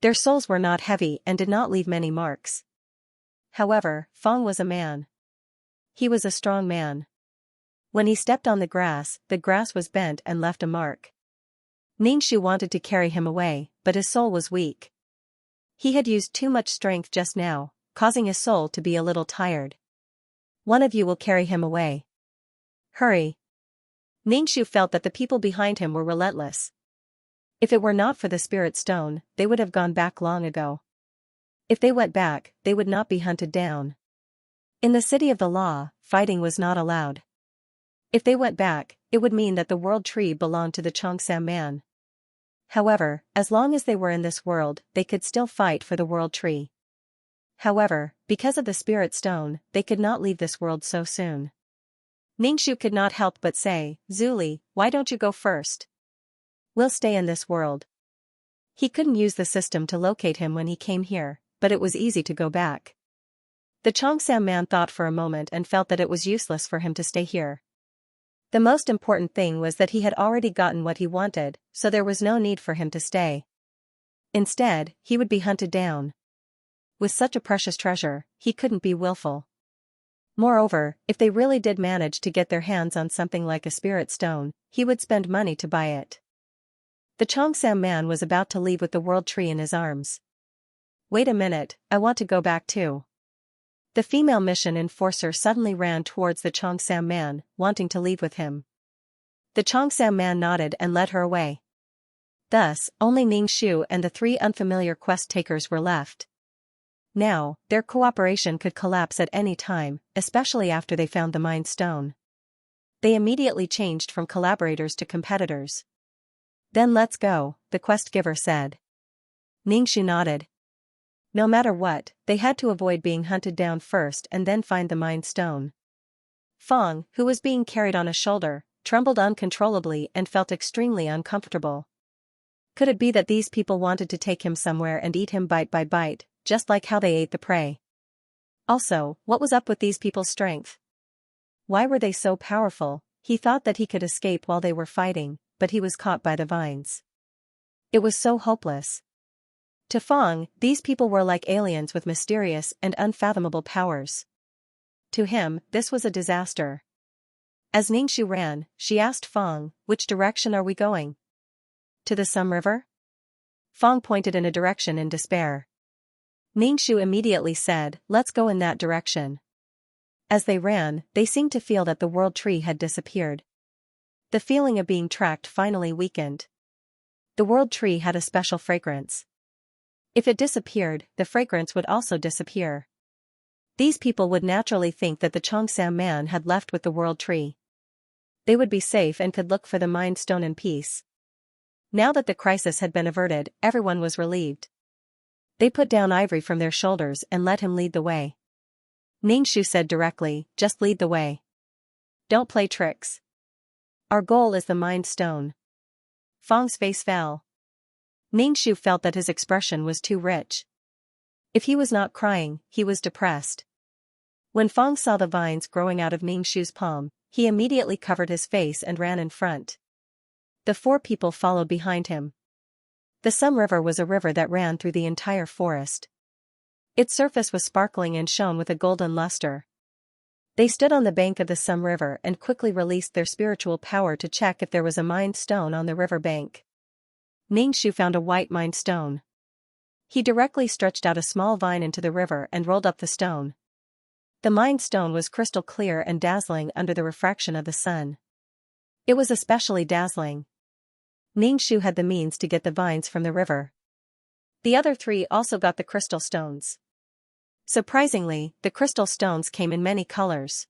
Their souls were not heavy and did not leave many marks. However, Fong was a man. He was a strong man. When he stepped on the grass was bent and left a mark. Ningshu wanted to carry him away, but his soul was weak. He had used too much strength just now, causing his soul to be a little tired. "One of you will carry him away. Hurry." Ningshu felt that the people behind him were relentless. If it were not for the spirit stone, they would have gone back long ago. If they went back, they would not be hunted down. In the city of the law, fighting was not allowed. If they went back, it would mean that the world tree belonged to the Xianxia man. However, as long as they were in this world, they could still fight for the world tree. However, because of the spirit stone, they could not leave this world so soon. Ningshu could not help but say, "Zuli, why don't you go first? We'll stay in this world." He couldn't use the system to locate him when he came here, but it was easy to go back. The Xianxia man thought for a moment and felt that it was useless for him to stay here. The most important thing was that he had already gotten what he wanted, so there was no need for him to stay. Instead, he would be hunted down. With such a precious treasure, he couldn't be willful. Moreover, if they really did manage to get their hands on something like a spirit stone, he would spend money to buy it. The Xianxia man was about to leave with the world tree in his arms. "Wait a minute, I want to go back too." The female mission enforcer suddenly ran towards the Xianxia man, wanting to leave with him. The Xianxia man nodded and led her away. Thus, only Ningshu and the 3 unfamiliar quest takers were left. Now, their cooperation could collapse at any time, especially after they found the Mind Stone. They immediately changed from collaborators to competitors. "Then let's go," the quest giver said. Ningshu nodded. No matter what, they had to avoid being hunted down first and then find the Mind Stone. Fong, who was being carried on a shoulder, trembled uncontrollably and felt extremely uncomfortable. Could it be that these people wanted to take him somewhere and eat him bite by bite, just like how they ate the prey? Also, what was up with these people's strength? Why were they so powerful? He thought that he could escape while they were fighting, but he was caught by the vines. It was so hopeless. To Fong, these people were like aliens with mysterious and unfathomable powers. To him, this was a disaster. As Ningshu ran, she asked Fong, "Which direction are we going?" "To the Sum River?" Fong pointed in a direction in despair. Ningshu immediately said, "Let's go in that direction." As they ran, they seemed to feel that the world tree had disappeared. The feeling of being tracked finally weakened. The world tree had a special fragrance. If it disappeared, the fragrance would also disappear. These people would naturally think that the Xianxia man had left with the world tree. They would be safe and could look for the Mind Stone in peace. Now that the crisis had been averted, everyone was relieved. They put down Ivory from their shoulders and let him lead the way. Ningshu said directly, just lead the way. Don't play tricks. Our goal is the Mind Stone. Fang's face fell. Ningshu felt that his expression was too rich. If he was not crying, he was depressed. When Fang saw the vines growing out of Ningshu's palm, he immediately covered his face and ran in front. The 4 people followed behind him. The Sum River was a river that ran through the entire forest. Its surface was sparkling and shone with a golden luster. They stood on the bank of the Sum River and quickly released their spiritual power to check if there was a Mind Stone on the river bank. Ningshu found a white Mind Stone. He directly stretched out a small vine into the river and rolled up the stone. The Mind Stone was crystal clear and dazzling under the refraction of the sun. It was especially dazzling. Ningshu had the means to get the vines from the river. The other 3 also got the crystal stones. Surprisingly, the crystal stones came in many colors.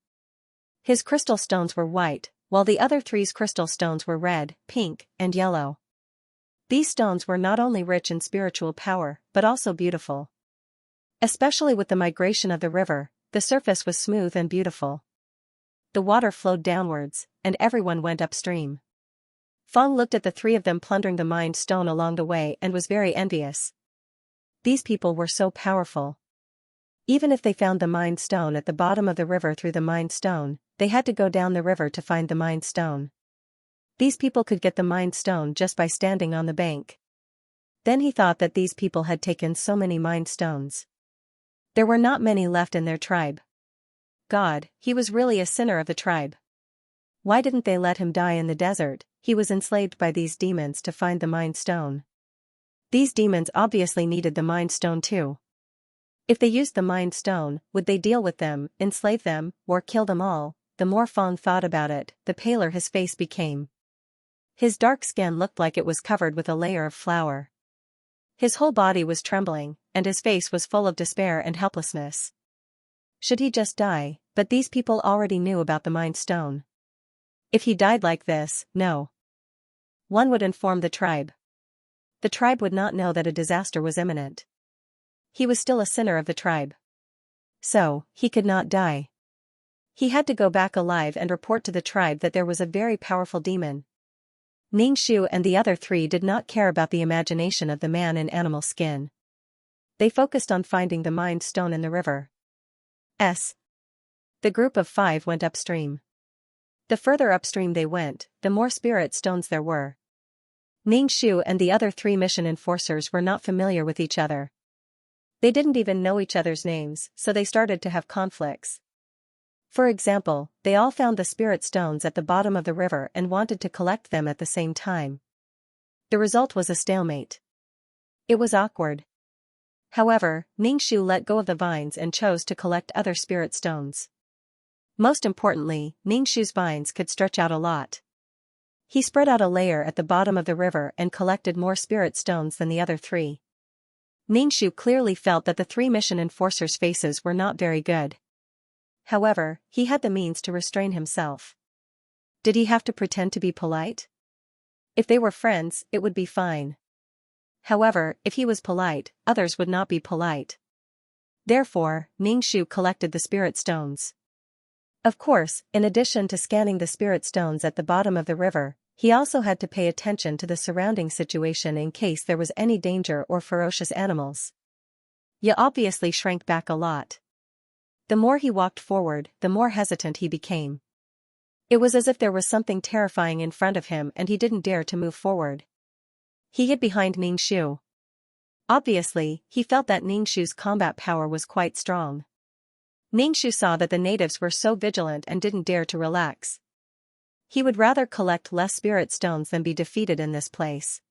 His crystal stones were white, while the other 3's crystal stones were red, pink, and yellow. These stones were not only rich in spiritual power, but also beautiful. Especially with the migration of the river, the surface was smooth and beautiful. The water flowed downwards, and everyone went upstream. Fang looked at the 3 of them plundering the Mind Stone along the way and was very envious. These people were so powerful. Even if they found the Mind Stone at the bottom of the river through the Mind Stone, they had to go down the river to find the Mind Stone. These people could get the Mind Stone just by standing on the bank. Then he thought that these people had taken so many Mind Stones. There were not many left in their tribe. God, he was really a sinner of the tribe. Why didn't they let him die in the desert? He was enslaved by these demons to find the Mind Stone. These demons obviously needed the Mind Stone too. If they used the Mind Stone, would they deal with them, enslave them, or kill them all? The more Fang thought about it, the paler his face became. His dark skin looked like it was covered with a layer of flour. His whole body was trembling, and his face was full of despair and helplessness. Should he just die? But these people already knew about the Mind Stone. If he died like this, no one would inform the tribe. The tribe would not know that a disaster was imminent. He was still a sinner of the tribe. So, he could not die. He had to go back alive and report to the tribe that there was a very powerful demon. Ningshu and the other 3 did not care about the imagination of the man in animal skin. They focused on finding the Mind Stone in the river. The group of 5 went upstream. The further upstream they went, the more spirit stones there were. Ningshu and the other 3 mission enforcers were not familiar with each other. They didn't even know each other's names, so they started to have conflicts. For example, they all found the spirit stones at the bottom of the river and wanted to collect them at the same time. The result was a stalemate. It was awkward. However, Ningshu let go of the vines and chose to collect other spirit stones. Most importantly, Ningshu's vines could stretch out a lot. He spread out a layer at the bottom of the river and collected more spirit stones than the other 3. Ningshu clearly felt that the 3 mission enforcers' faces were not very good. However, he had the means to restrain himself. Did he have to pretend to be polite? If they were friends, it would be fine. However, if he was polite, others would not be polite. Therefore, Ningshu collected the spirit stones. Of course, in addition to scanning the spirit stones at the bottom of the river, he also had to pay attention to the surrounding situation in case there was any danger or ferocious animals. Ye obviously shrank back a lot. The more he walked forward, the more hesitant he became. It was as if there was something terrifying in front of him and he didn't dare to move forward. He hid behind Ningshu. Obviously, he felt that Ningshu's combat power was quite strong. Ningshu saw that the natives were so vigilant and didn't dare to relax. He would rather collect less spirit stones than be defeated in this place.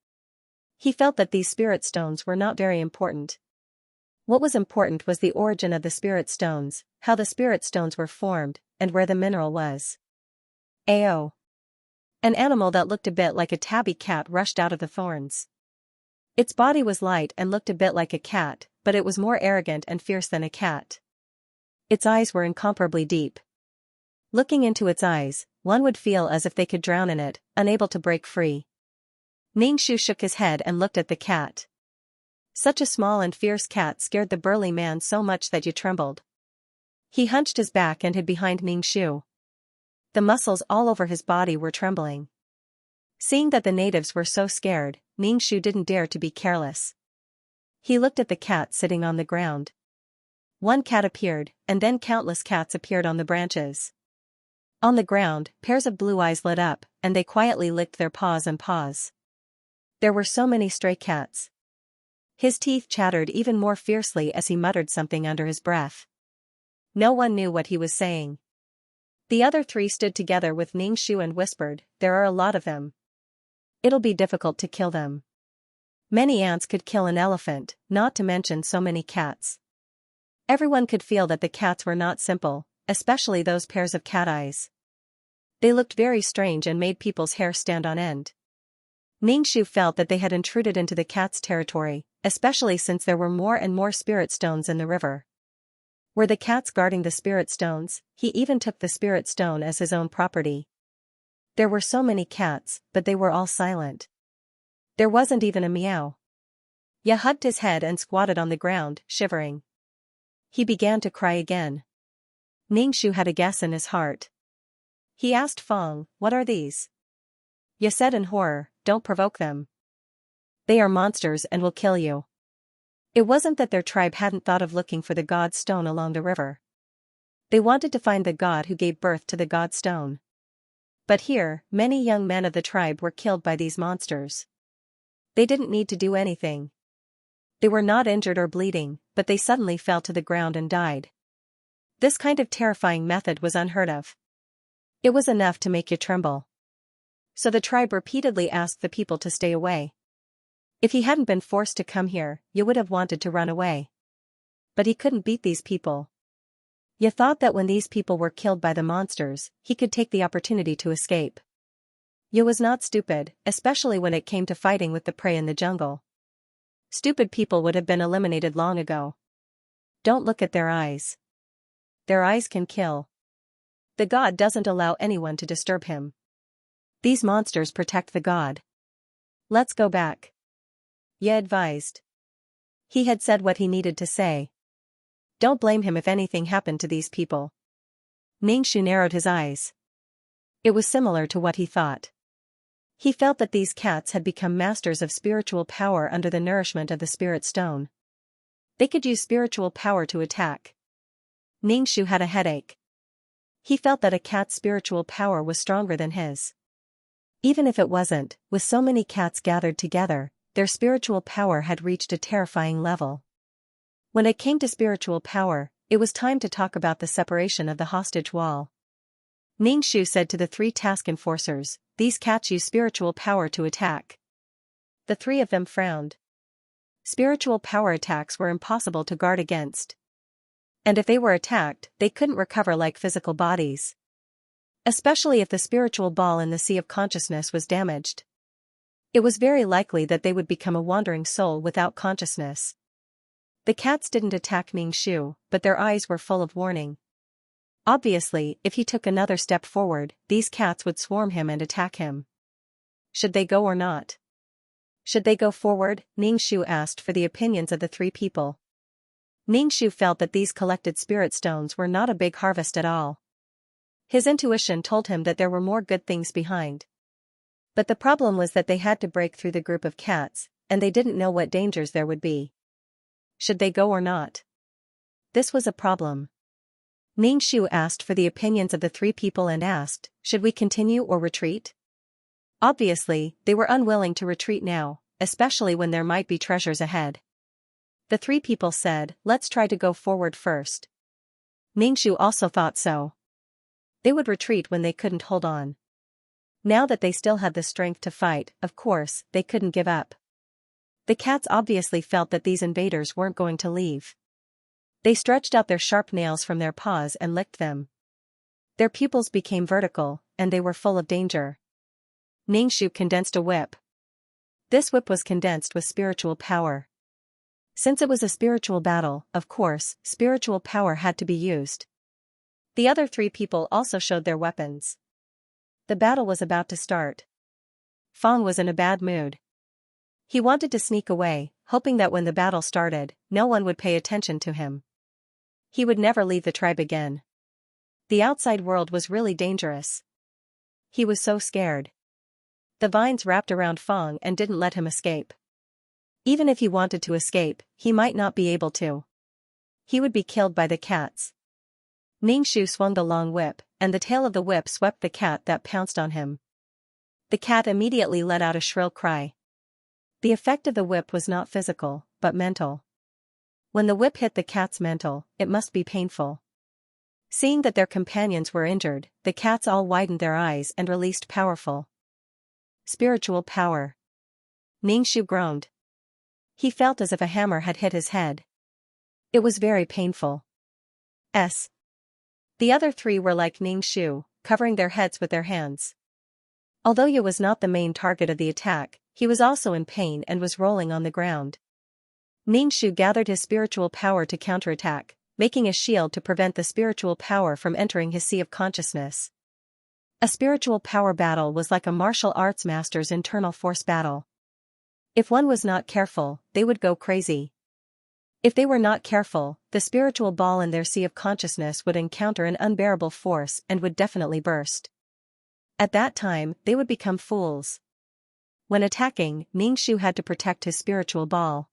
He felt that these spirit stones were not very important. What was important was the origin of the spirit stones, how the spirit stones were formed, and where the mineral was. Ao. An animal that looked a bit like a tabby cat rushed out of the thorns. Its body was light and looked a bit like a cat, but it was more arrogant and fierce than a cat. Its eyes were incomparably deep. Looking into its eyes, one would feel as if they could drown in it, unable to break free. Ningshu shook his head and looked at the cat. Such a small and fierce cat scared the burly man so much that you trembled. He hunched his back and hid behind Ning Shu. The muscles all over his body were trembling. Seeing that the natives were so scared, Ning Shu didn't dare to be careless. He looked at the cat sitting on the ground. One cat appeared, and then countless cats appeared on the branches. On the ground, pairs of blue eyes lit up, and they quietly licked their paws and paws. There were so many stray cats. His teeth chattered even more fiercely as he muttered something under his breath. No one knew what he was saying. The other three stood together with Ning Shu and whispered, "There are a lot of them. It'll be difficult to kill them. Many ants could kill an elephant, not to mention so many cats." Everyone could feel that the cats were not simple, especially those pairs of cat eyes. They looked very strange and made people's hair stand on end. Ning Shu felt that they had intruded into the cat's territory, especially since there were more and more spirit stones in the river. Were the cats guarding the spirit stones? He even took the spirit stone as his own property. There were so many cats, but they were all silent. There wasn't even a meow. Ye hugged his head and squatted on the ground, shivering. He began to cry again. Ning Shu had a guess in his heart. He asked Fong, "What are these?" Ye said in horror, "Don't provoke them. They are monsters and will kill you." It wasn't that their tribe hadn't thought of looking for the god stone along the river. They wanted to find the god who gave birth to the god stone. But here, many young men of the tribe were killed by these monsters. They didn't need to do anything. They were not injured or bleeding, but they suddenly fell to the ground and died. This kind of terrifying method was unheard of. It was enough to make you tremble. So the tribe repeatedly asked the people to stay away. If he hadn't been forced to come here, you would have wanted to run away. But he couldn't beat these people. You thought that when these people were killed by the monsters, he could take the opportunity to escape. You was not stupid, especially when it came to fighting with the prey in the jungle. Stupid people would have been eliminated long ago. Don't look at their eyes. Their eyes can kill. The god doesn't allow anyone to disturb him. These monsters protect the god. Let's go back. Ye advised. He had said what he needed to say. Don't blame him if anything happened to these people. Ning Shu narrowed his eyes. It was similar to what he thought. He felt that these cats had become masters of spiritual power under the nourishment of the spirit stone. They could use spiritual power to attack. Ning Shu had a headache. He felt that a cat's spiritual power was stronger than his. Even if it wasn't, with so many cats gathered together, their spiritual power had reached a terrifying level. When it came to spiritual power, it was time to talk about the separation of the hostage wall. Ning Shu said to the three task enforcers, "These cats use spiritual power to attack." The three of them frowned. Spiritual power attacks were impossible to guard against. And if they were attacked, they couldn't recover like physical bodies. Especially if the spiritual ball in the sea of consciousness was damaged. It was very likely that they would become a wandering soul without consciousness. The cats didn't attack Ning Shu, but their eyes were full of warning. Obviously, if he took another step forward, these cats would swarm him and attack him. Should they go or not? Should they go forward? Ning Shu asked for the opinions of the three people. Ning Shu felt that these collected spirit stones were not a big harvest at all. His intuition told him that there were more good things behind. But the problem was that they had to break through the group of cats, and they didn't know what dangers there would be. Should they go or not? This was a problem. Ning Shu asked for the opinions of the three people and asked, "Should we continue or retreat?" Obviously, they were unwilling to retreat now, especially when there might be treasures ahead. The three people said, "Let's try to go forward first." Ning Shu also thought so. They would retreat when they couldn't hold on. Now that they still had the strength to fight, of course, they couldn't give up. The cats obviously felt that these invaders weren't going to leave. They stretched out their sharp nails from their paws and licked them. Their pupils became vertical, and they were full of danger. Ning Shu condensed a whip. This whip was condensed with spiritual power. Since it was a spiritual battle, of course, spiritual power had to be used. The other three people also showed their weapons. The battle was about to start. Fong was in a bad mood. He wanted to sneak away, hoping that when the battle started, no one would pay attention to him. He would never leave the tribe again. The outside world was really dangerous. He was so scared. The vines wrapped around Fong and didn't let him escape. Even if he wanted to escape, he might not be able to. He would be killed by the cats. Ningxu swung the long whip, and the tail of the whip swept the cat that pounced on him. The cat immediately let out a shrill cry. The effect of the whip was not physical, but mental. When the whip hit the cat's mental, it must be painful. Seeing that their companions were injured, the cats all widened their eyes and released powerful spiritual power. Ningxu groaned. He felt as if a hammer had hit his head. It was very painful. The other three were like Ningxu, covering their heads with their hands. Although Ye was not the main target of the attack, he was also in pain and was rolling on the ground. Ningxu gathered his spiritual power to counterattack, making a shield to prevent the spiritual power from entering his sea of consciousness. A spiritual power battle was like a martial arts master's internal force battle. If one was not careful, they would go crazy. If they were not careful, the spiritual ball in their sea of consciousness would encounter an unbearable force and would definitely burst. At that time, they would become fools. When attacking, Ningxu had to protect his spiritual ball.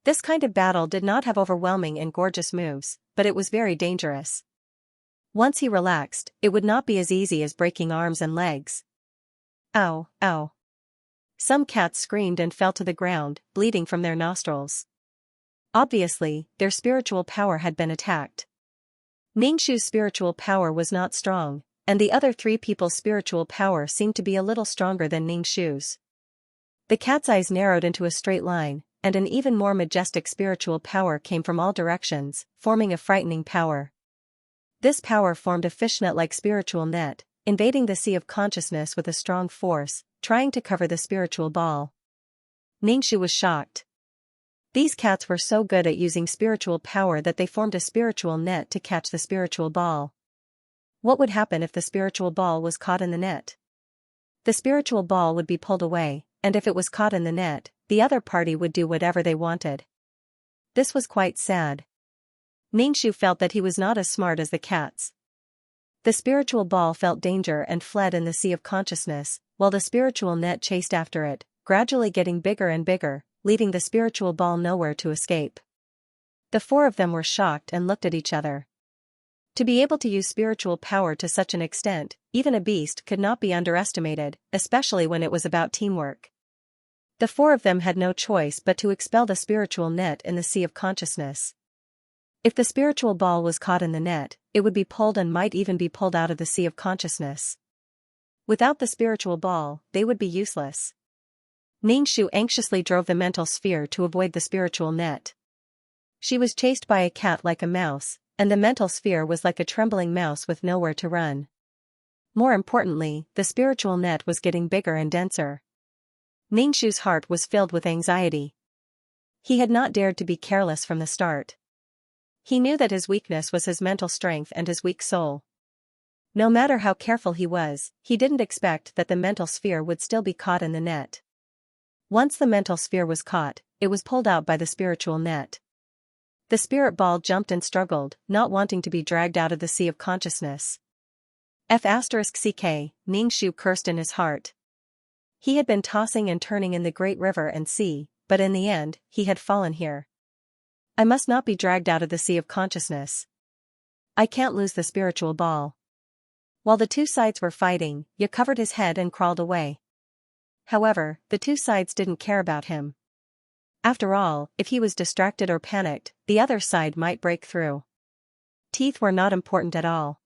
This kind of battle did not have overwhelming and gorgeous moves, but it was very dangerous. Once he relaxed, it would not be as easy as breaking arms and legs. Ow, ow. Some cats screamed and fell to the ground, bleeding from their nostrils. Obviously, their spiritual power had been attacked. Ningxu's spiritual power was not strong, and the other three people's spiritual power seemed to be a little stronger than Ningxu's. The cat's eyes narrowed into a straight line, and an even more majestic spiritual power came from all directions, forming a frightening power. This power formed a fishnet-like spiritual net, invading the sea of consciousness with a strong force, trying to cover the spiritual ball. Ningxu was shocked. These cats were so good at using spiritual power that they formed a spiritual net to catch the spiritual ball. What would happen if the spiritual ball was caught in the net? The spiritual ball would be pulled away, and if it was caught in the net, the other party would do whatever they wanted. This was quite sad. Ningxu felt that he was not as smart as the cats. The spiritual ball felt danger and fled in the sea of consciousness, while the spiritual net chased after it, gradually getting bigger and bigger, leaving the spiritual ball nowhere to escape. The four of them were shocked and looked at each other. To be able to use spiritual power to such an extent, even a beast could not be underestimated, especially when it was about teamwork. The four of them had no choice but to expel the spiritual net in the sea of consciousness. If the spiritual ball was caught in the net, it would be pulled and might even be pulled out of the sea of consciousness. Without the spiritual ball, they would be useless. Ningxu anxiously drove the mental sphere to avoid the spiritual net. She was chased by a cat like a mouse, and the mental sphere was like a trembling mouse with nowhere to run. More importantly, the spiritual net was getting bigger and denser. Ningxu's heart was filled with anxiety. He had not dared to be careless from the start. He knew that his weakness was his mental strength and his weak soul. No matter how careful he was, he didn't expect that the mental sphere would still be caught in the net. Once the mental sphere was caught, it was pulled out by the spiritual net. The spirit ball jumped and struggled, not wanting to be dragged out of the sea of consciousness. *CK, Ningxu cursed in his heart. He had been tossing and turning in the great river and sea, but in the end, he had fallen here. I must not be dragged out of the sea of consciousness. I can't lose the spiritual ball. While the two sides were fighting, Ye covered his head and crawled away. However, the two sides didn't care about him. After all, if he was distracted or panicked, the other side might break through. Teeth were not important at all.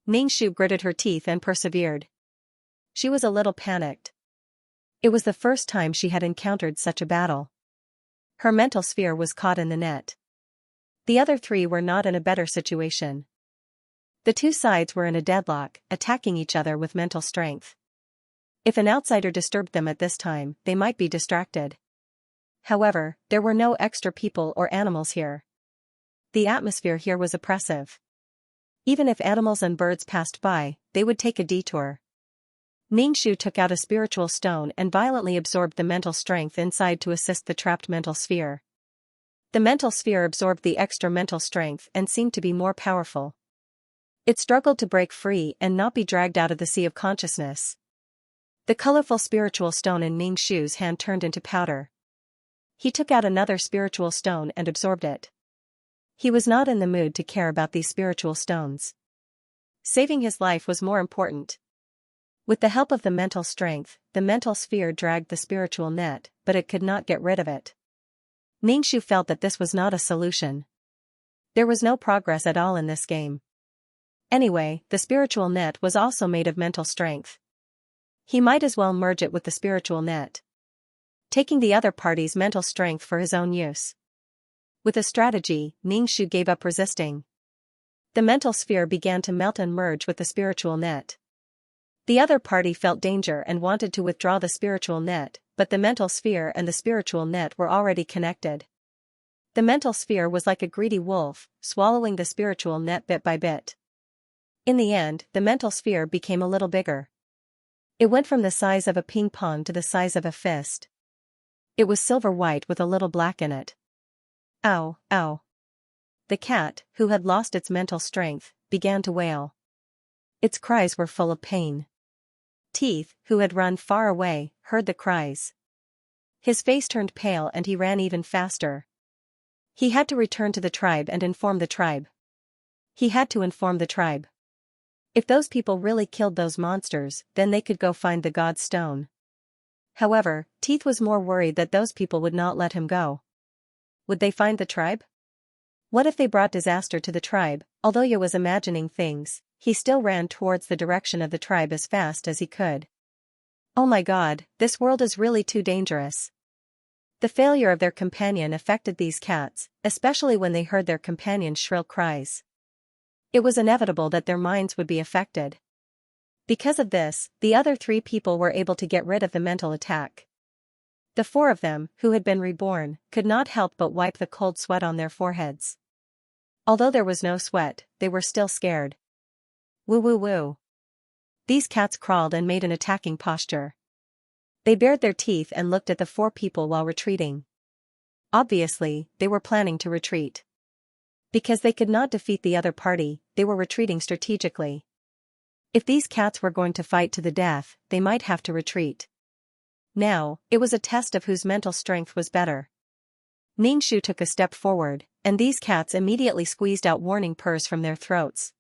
Ningxu gritted her teeth and persevered. She was a little panicked. It was the first time she had encountered such a battle. Her mental sphere was caught in the net. The other three were not in a better situation. The two sides were in a deadlock, attacking each other with mental strength. If an outsider disturbed them at this time, they might be distracted. However, there were no extra people or animals here. The atmosphere here was oppressive. Even if animals and birds passed by, they would take a detour. Ningxu took out a spiritual stone and violently absorbed the mental strength inside to assist the trapped mental sphere. The mental sphere absorbed the extra mental strength and seemed to be more powerful. It struggled to break free and not be dragged out of the sea of consciousness. The colorful spiritual stone in Ning Shu's hand turned into powder. He took out another spiritual stone and absorbed it. He was not in the mood to care about these spiritual stones. Saving his life was more important. With the help of the mental strength, the mental sphere dragged the spiritual net, but it could not get rid of it. Ning Shu felt that this was not a solution. There was no progress at all in this game. Anyway, the spiritual net was also made of mental strength. He might as well merge it with the spiritual net, taking the other party's mental strength for his own use. With a strategy, Ning Shu gave up resisting. The mental sphere began to melt and merge with the spiritual net. The other party felt danger and wanted to withdraw the spiritual net, but the mental sphere and the spiritual net were already connected. The mental sphere was like a greedy wolf, swallowing the spiritual net bit by bit. In the end, the mental sphere became a little bigger. It went from the size of a ping pong to the size of a fist. It was silver white with a little black in it. Ow, ow. The cat, who had lost its mental strength, began to wail. Its cries were full of pain. Teeth, who had run far away, heard the cries. His face turned pale and he ran even faster. He had to return to the tribe and inform the tribe. He had to inform the tribe. If those people really killed those monsters, then they could go find the God's stone. However, Teeth was more worried that those people would not let him go. Would they find the tribe? What if they brought disaster to the tribe? Although Ye was imagining things, he still ran towards the direction of the tribe as fast as he could. Oh my God, this world is really too dangerous. The failure of their companion affected these cats, especially when they heard their companion's shrill cries. It was inevitable that their minds would be affected. Because of this, the other three people were able to get rid of the mental attack. The four of them, who had been reborn, could not help but wipe the cold sweat on their foreheads. Although there was no sweat, they were still scared. Woo woo woo. These cats crawled and made an attacking posture. They bared their teeth and looked at the four people while retreating. Obviously, they were planning to retreat. Because they could not defeat the other party, they were retreating strategically. If these cats were going to fight to the death, they might have to retreat. Now, it was a test of whose mental strength was better. Ning Shu took a step forward, and these cats immediately squeezed out warning purrs from their throats.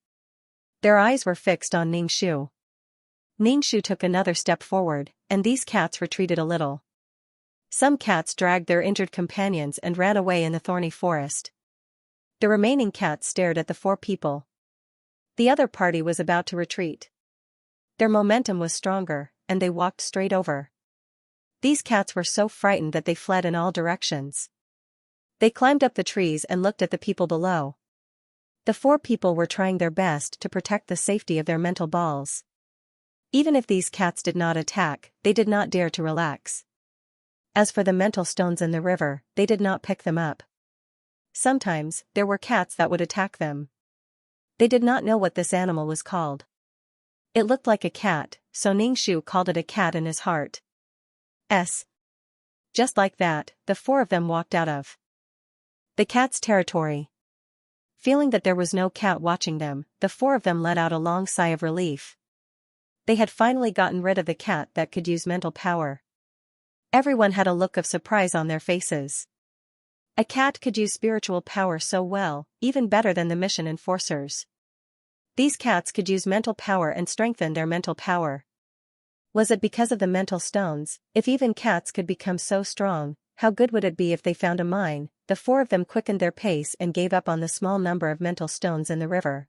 Their eyes were fixed on Ning Shu. Ning Shu took another step forward, and these cats retreated a little. Some cats dragged their injured companions and ran away in the thorny forest. The remaining cats stared at the four people. The other party was about to retreat. Their momentum was stronger, and they walked straight over. These cats were so frightened that they fled in all directions. They climbed up the trees and looked at the people below. The four people were trying their best to protect the safety of their mental balls. Even if these cats did not attack, they did not dare to relax. As for the mental stones in the river, they did not pick them up. Sometimes, there were cats that would attack them. They did not know what this animal was called. It looked like a cat, so Ning Shu called it a cat in his heart. Just like that, the four of them walked out of the cat's territory. Feeling that there was no cat watching them, the four of them let out a long sigh of relief. They had finally gotten rid of the cat that could use mental power. Everyone had a look of surprise on their faces. A cat could use spiritual power so well, even better than the mission enforcers. These cats could use mental power and strengthen their mental power. Was it because of the mental stones? If even cats could become so strong, how good would it be if they found a mine? The four of them quickened their pace and gave up on the small number of mental stones in the river.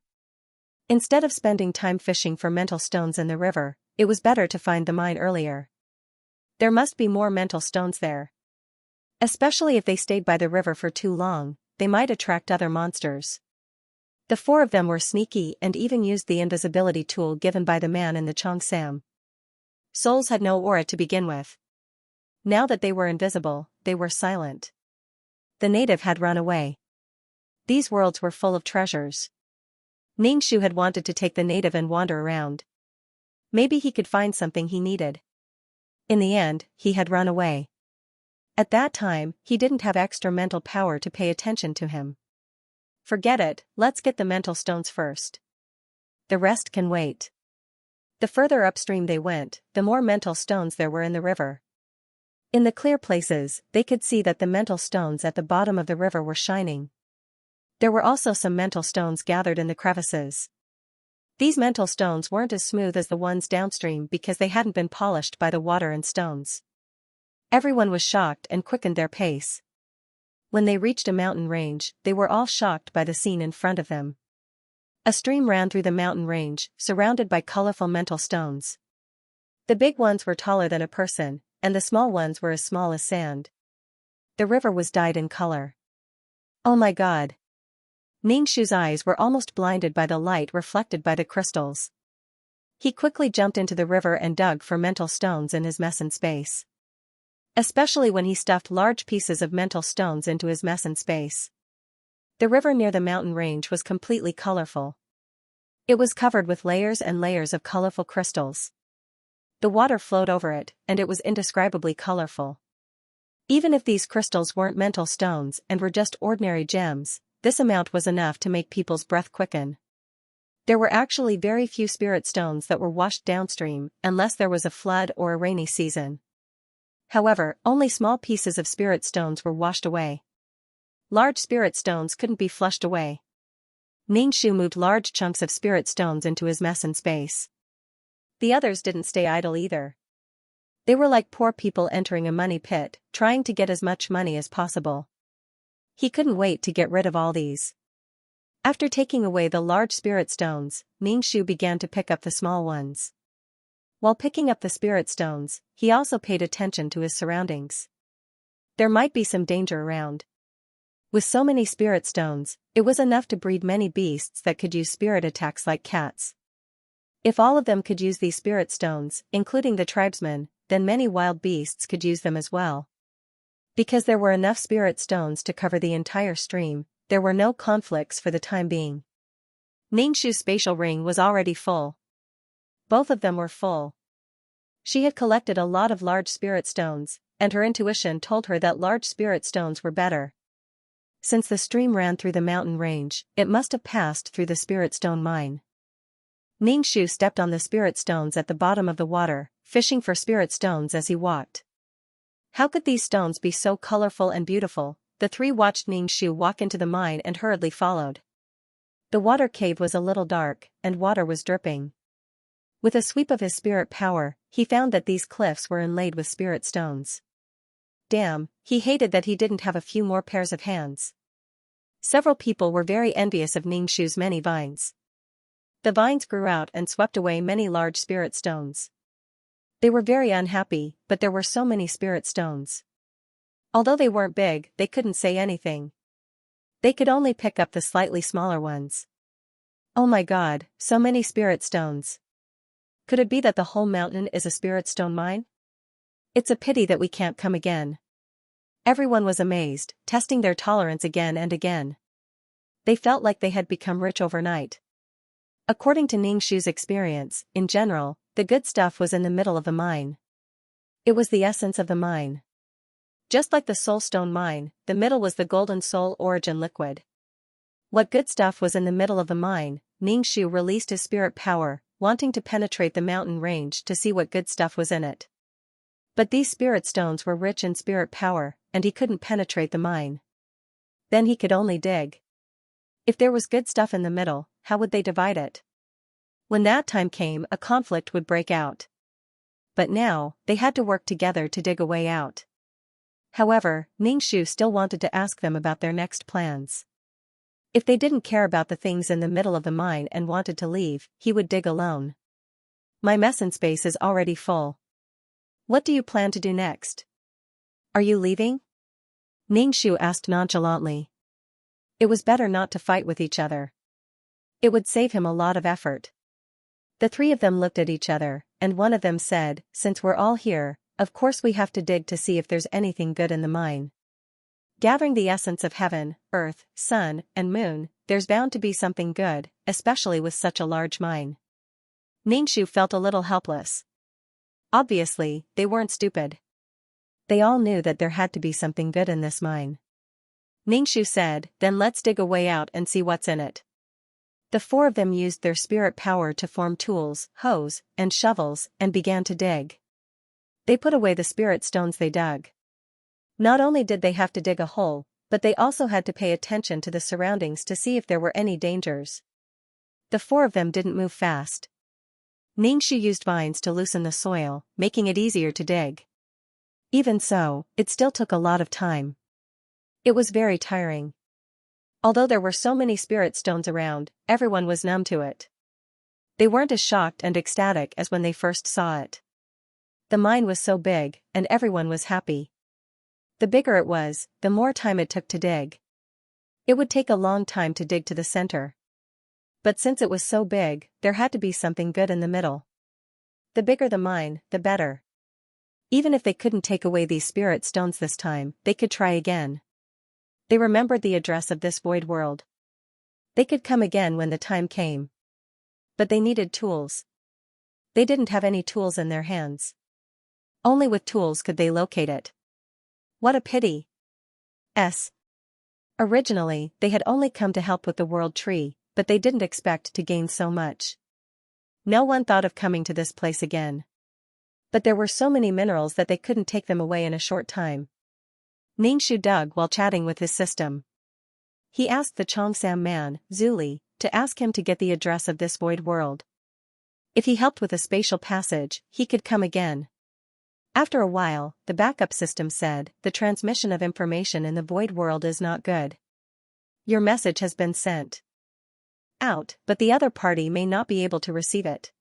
Instead of spending time fishing for mental stones in the river, it was better to find the mine earlier. There must be more mental stones there. Especially if they stayed by the river for too long, they might attract other monsters. The four of them were sneaky and even used the invisibility tool given by the man in the Xianxia. Souls had no aura to begin with. Now that they were invisible, they were silent. The native had run away. These worlds were full of treasures. Ning Shu had wanted to take the native and wander around. Maybe he could find something he needed. In the end, he had run away. At that time, he didn't have extra mental power to pay attention to him. Forget it, let's get the mental stones first. The rest can wait. The further upstream they went, the more mental stones there were in the river. In the clear places, they could see that the mental stones at the bottom of the river were shining. There were also some mental stones gathered in the crevices. These mental stones weren't as smooth as the ones downstream because they hadn't been polished by the water and stones. Everyone was shocked and quickened their pace. When they reached a mountain range, they were all shocked by the scene in front of them. A stream ran through the mountain range, surrounded by colorful mental stones. The big ones were taller than a person, and the small ones were as small as sand. The river was dyed in color. Oh my God! Ningshu's eyes were almost blinded by the light reflected by the crystals. He quickly jumped into the river and dug for mental stones in his mess in space. Especially when he stuffed large pieces of mental stones into his mess in space. The river near the mountain range was completely colorful. It was covered with layers and layers of colorful crystals. The water flowed over it, and it was indescribably colorful. Even if these crystals weren't mental stones and were just ordinary gems, this amount was enough to make people's breath quicken. There were actually very few spirit stones that were washed downstream unless there was a flood or a rainy season. However, only small pieces of spirit stones were washed away. Large spirit stones couldn't be flushed away. Ningshu moved large chunks of spirit stones into his mess in space. The others didn't stay idle either. They were like poor people entering a money pit, trying to get as much money as possible. He couldn't wait to get rid of all these. After taking away the large spirit stones, Ningshu began to pick up the small ones. While picking up the spirit stones, he also paid attention to his surroundings. There might be some danger around. With so many spirit stones, it was enough to breed many beasts that could use spirit attacks like cats. If all of them could use these spirit stones, including the tribesmen, then many wild beasts could use them as well. Because there were enough spirit stones to cover the entire stream, there were no conflicts for the time being. Ningshu's spatial ring was already full. Both of them were full. She had collected a lot of large spirit stones, and her intuition told her that large spirit stones were better. Since the stream ran through the mountain range, it must have passed through the spirit stone mine. Ningshu stepped on the spirit stones at the bottom of the water, fishing for spirit stones as he walked. How could these stones be so colorful and beautiful? The three watched Ningshu walk into the mine and hurriedly followed. The water cave was a little dark, and water was dripping. With a sweep of his spirit power, he found that these cliffs were inlaid with spirit stones. Damn, he hated that he didn't have a few more pairs of hands. Several people were very envious of Ningshu's many vines. The vines grew out and swept away many large spirit stones. They were very unhappy, but there were so many spirit stones. Although they weren't big, they couldn't say anything. They could only pick up the slightly smaller ones. Oh my God, so many spirit stones. Could it be that the whole mountain is a spirit stone mine? It's a pity that we can't come again. Everyone was amazed, testing their tolerance again and again. They felt like they had become rich overnight. According to Ningshu's experience, in general, the good stuff was in the middle of the mine. It was the essence of the mine. Just like the soul stone mine, the middle was the golden soul origin liquid. What good stuff was in the middle of the mine? Ningshu released his spirit power, wanting to penetrate the mountain range to see what good stuff was in it. But these spirit stones were rich in spirit power, and he couldn't penetrate the mine. Then he could only dig. If there was good stuff in the middle, how would they divide it? When that time came, a conflict would break out. But now, they had to work together to dig a way out. However, Ningshu still wanted to ask them about their next plans. If they didn't care about the things in the middle of the mine and wanted to leave, he would dig alone. My mess in space is already full. What do you plan to do next? Are you leaving? Ningshu asked nonchalantly. It was better not to fight with each other. It would save him a lot of effort. The three of them looked at each other, and one of them said, "Since we're all here, of course we have to dig to see if there's anything good in the mine. Gathering the essence of heaven, earth, sun, and moon, there's bound to be something good, especially with such a large mine." Ningshu felt a little helpless. Obviously, they weren't stupid. They all knew that there had to be something good in this mine. Ningshu said, "Then let's dig a way out and see what's in it." The four of them used their spirit power to form tools, hoes, and shovels, and began to dig. They put away the spirit stones they dug. Not only did they have to dig a hole, but they also had to pay attention to the surroundings to see if there were any dangers. The four of them didn't move fast. Ningshu used vines to loosen the soil, making it easier to dig. Even so, it still took a lot of time. It was very tiring. Although there were so many spirit stones around, everyone was numb to it. They weren't as shocked and ecstatic as when they first saw it. The mine was so big, and everyone was happy. The bigger it was, the more time it took to dig. It would take a long time to dig to the center. But since it was so big, there had to be something good in the middle. The bigger the mine, the better. Even if they couldn't take away these spirit stones this time, they could try again. They remembered the address of this void world. They could come again when the time came. But they needed tools. They didn't have any tools in their hands. Only with tools could they locate it. What a pity. Originally, they had only come to help with the world tree, but they didn't expect to gain so much. No one thought of coming to this place again. But there were so many minerals that they couldn't take them away in a short time. Ningshu dug while chatting with his system. He asked the Xianxia man, Zuli, to ask him to get the address of this void world. If he helped with a spatial passage, he could come again. After a while, the backup system said, "The transmission of information in the void world is not good. Your message has been sent out, but the other party may not be able to receive it."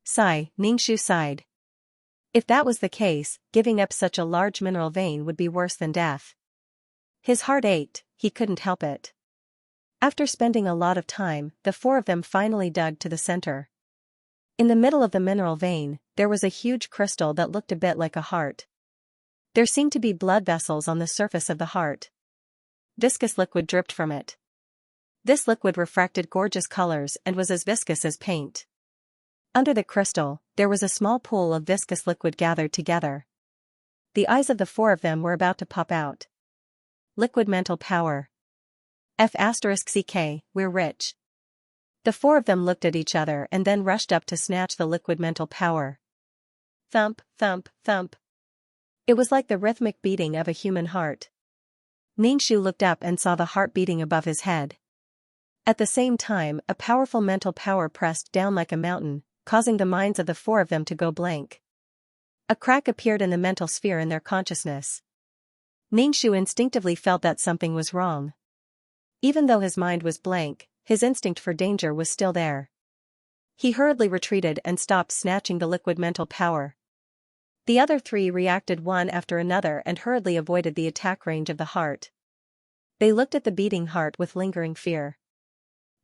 Ningshu sighed. If that was the case, giving up such a large mineral vein would be worse than death. His heart ached, he couldn't help it. After spending a lot of time, the four of them finally dug to the center. In the middle of the mineral vein, there was a huge crystal that looked a bit like a heart. There seemed to be blood vessels on the surface of the heart. Viscous liquid dripped from it. This liquid refracted gorgeous colors and was as viscous as paint. Under the crystal, there was a small pool of viscous liquid gathered together. The eyes of the four of them were about to pop out. Liquid mental power. F*CK, we're rich. The four of them looked at each other and then rushed up to snatch the liquid mental power. Thump, thump, thump. It was like the rhythmic beating of a human heart. Ningshu looked up and saw the heart beating above his head. At the same time, a powerful mental power pressed down like a mountain, causing the minds of the four of them to go blank. A crack appeared in the mental sphere in their consciousness. Ningshu instinctively felt that something was wrong. Even though his mind was blank, his instinct for danger was still there. He hurriedly retreated and stopped snatching the liquid mental power. The other three reacted one after another and hurriedly avoided the attack range of the heart. They looked at the beating heart with lingering fear.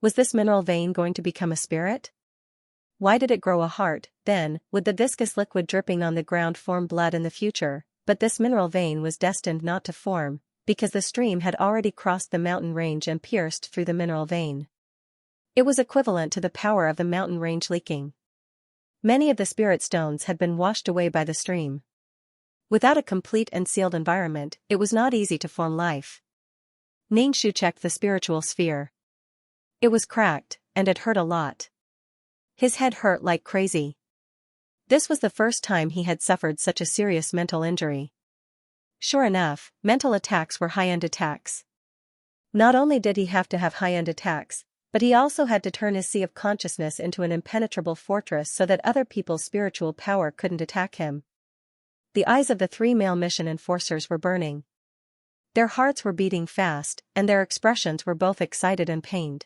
Was this mineral vein going to become a spirit? Why did it grow a heart, then? Would the viscous liquid dripping on the ground form blood in the future? But this mineral vein was destined not to form, because the stream had already crossed the mountain range and pierced through the mineral vein. It was equivalent to the power of the mountain range leaking. Many of the spirit stones had been washed away by the stream. Without a complete and sealed environment, it was not easy to form life. Ningshu checked the spiritual sphere. It was cracked, and it hurt a lot. His head hurt like crazy. This was the first time he had suffered such a serious mental injury. Sure enough, mental attacks were high-end attacks. Not only did he have to have high-end attacks, but he also had to turn his sea of consciousness into an impenetrable fortress so that other people's spiritual power couldn't attack him. The eyes of the three male mission enforcers were burning. Their hearts were beating fast, and their expressions were both excited and pained.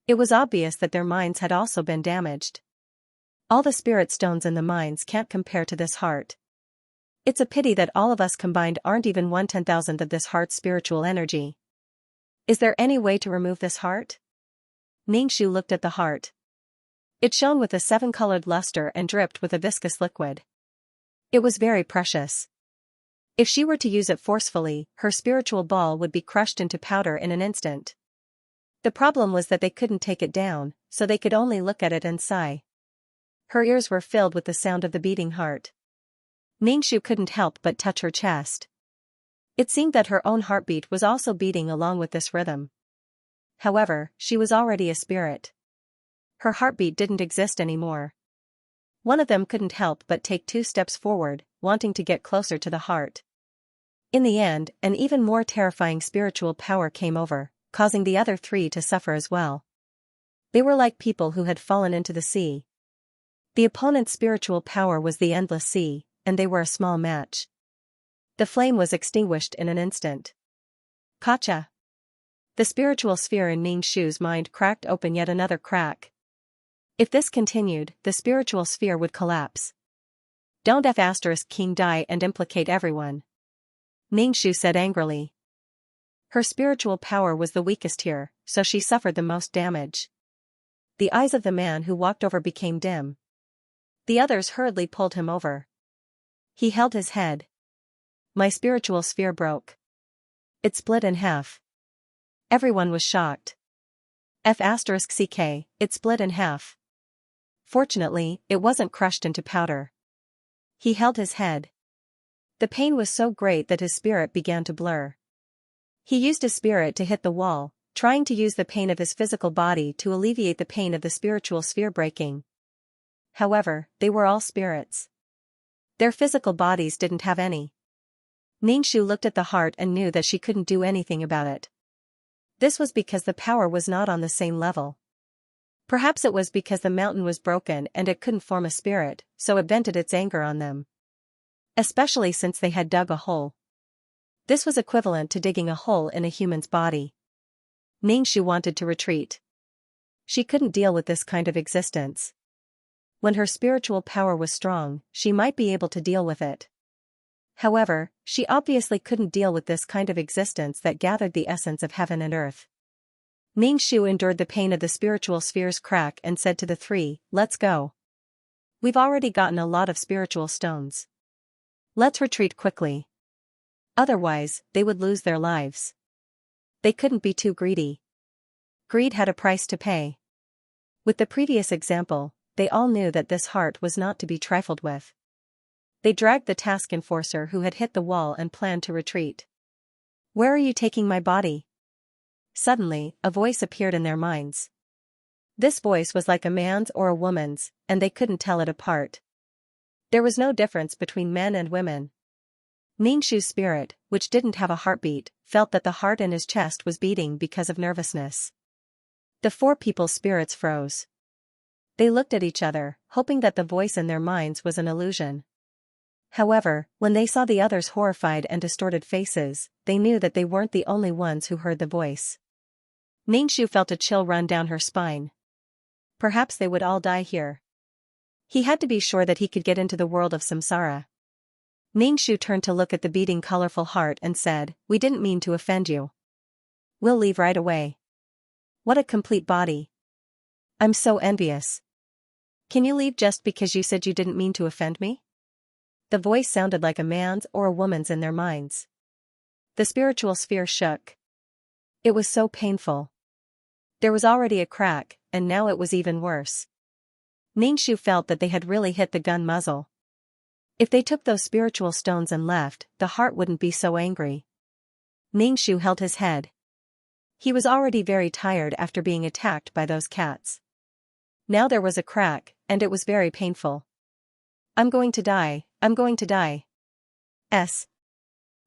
It was obvious that their minds had also been damaged. All the spirit stones in the mines can't compare to this heart. It's a pity that all of us combined aren't even 1/10,000th of this heart's spiritual energy. Is there any way to remove this heart? Ningshu looked at the heart. It shone with a 7-colored luster and dripped with a viscous liquid. It was very precious. If she were to use it forcefully, her spiritual ball would be crushed into powder in an instant. The problem was that they couldn't take it down, so they could only look at it and sigh. Her ears were filled with the sound of the beating heart. Ningxu couldn't help but touch her chest. It seemed that her own heartbeat was also beating along with this rhythm. However, she was already a spirit. Her heartbeat didn't exist anymore. One of them couldn't help but take 2 steps forward, wanting to get closer to the heart. In the end, an even more terrifying spiritual power came over, causing the other 3 to suffer as well. They were like people who had fallen into the sea. The opponent's spiritual power was the endless sea, and they were a small match. The flame was extinguished in an instant. Gotcha! The spiritual sphere in Ningxu's mind cracked open yet another crack. If this continued, the spiritual sphere would collapse. Don't King die and implicate everyone. Ningxu said angrily. Her spiritual power was the weakest here, so she suffered the most damage. The eyes of the man who walked over became dim. The others hurriedly pulled him over. He held his head. My spiritual sphere broke. It split in half. Everyone was shocked. It split in half. Fortunately, it wasn't crushed into powder. He held his head. The pain was so great that his spirit began to blur. He used his spirit to hit the wall, trying to use the pain of his physical body to alleviate the pain of the spiritual sphere breaking. However, they were all spirits. Their physical bodies didn't have any. Ningxu looked at the heart and knew that she couldn't do anything about it. This was because the power was not on the same level. Perhaps it was because the mountain was broken and it couldn't form a spirit, so it vented its anger on them. Especially since they had dug a hole. This was equivalent to digging a hole in a human's body. Ningxu wanted to retreat. She couldn't deal with this kind of existence. When her spiritual power was strong, she might be able to deal with it. However, she obviously couldn't deal with this kind of existence that gathered the essence of heaven and earth. Ningxu endured the pain of the spiritual sphere's crack and said to the 3, let's go. We've already gotten a lot of spiritual stones. Let's retreat quickly. Otherwise, they would lose their lives. They couldn't be too greedy. Greed had a price to pay. With the previous example, they all knew that this heart was not to be trifled with. They dragged the task enforcer who had hit the wall and planned to retreat. Where are you taking my body? Suddenly, a voice appeared in their minds. This voice was like a man's or a woman's, and they couldn't tell it apart. There was no difference between men and women. Ningxu's spirit, which didn't have a heartbeat, felt that the heart in his chest was beating because of nervousness. The 4 people's spirits froze. They looked at each other, hoping that the voice in their minds was an illusion. However, when they saw the others' horrified and distorted faces, they knew that they weren't the only ones who heard the voice. Ningxu felt a chill run down her spine. Perhaps they would all die here. He had to be sure that he could get into the world of samsara. Ningxu turned to look at the beating colorful heart and said, we didn't mean to offend you. We'll leave right away. What a complete body. I'm so envious. Can you leave just because you said you didn't mean to offend me? The voice sounded like a man's or a woman's in their minds. The spiritual sphere shook. It was so painful. There was already a crack, and now it was even worse. Ningxu felt that they had really hit the gun muzzle. If they took those spiritual stones and left, the heart wouldn't be so angry. Ningxu held his head. He was already very tired after being attacked by those cats. Now there was a crack, and it was very painful. I'm going to die, I'm going to die.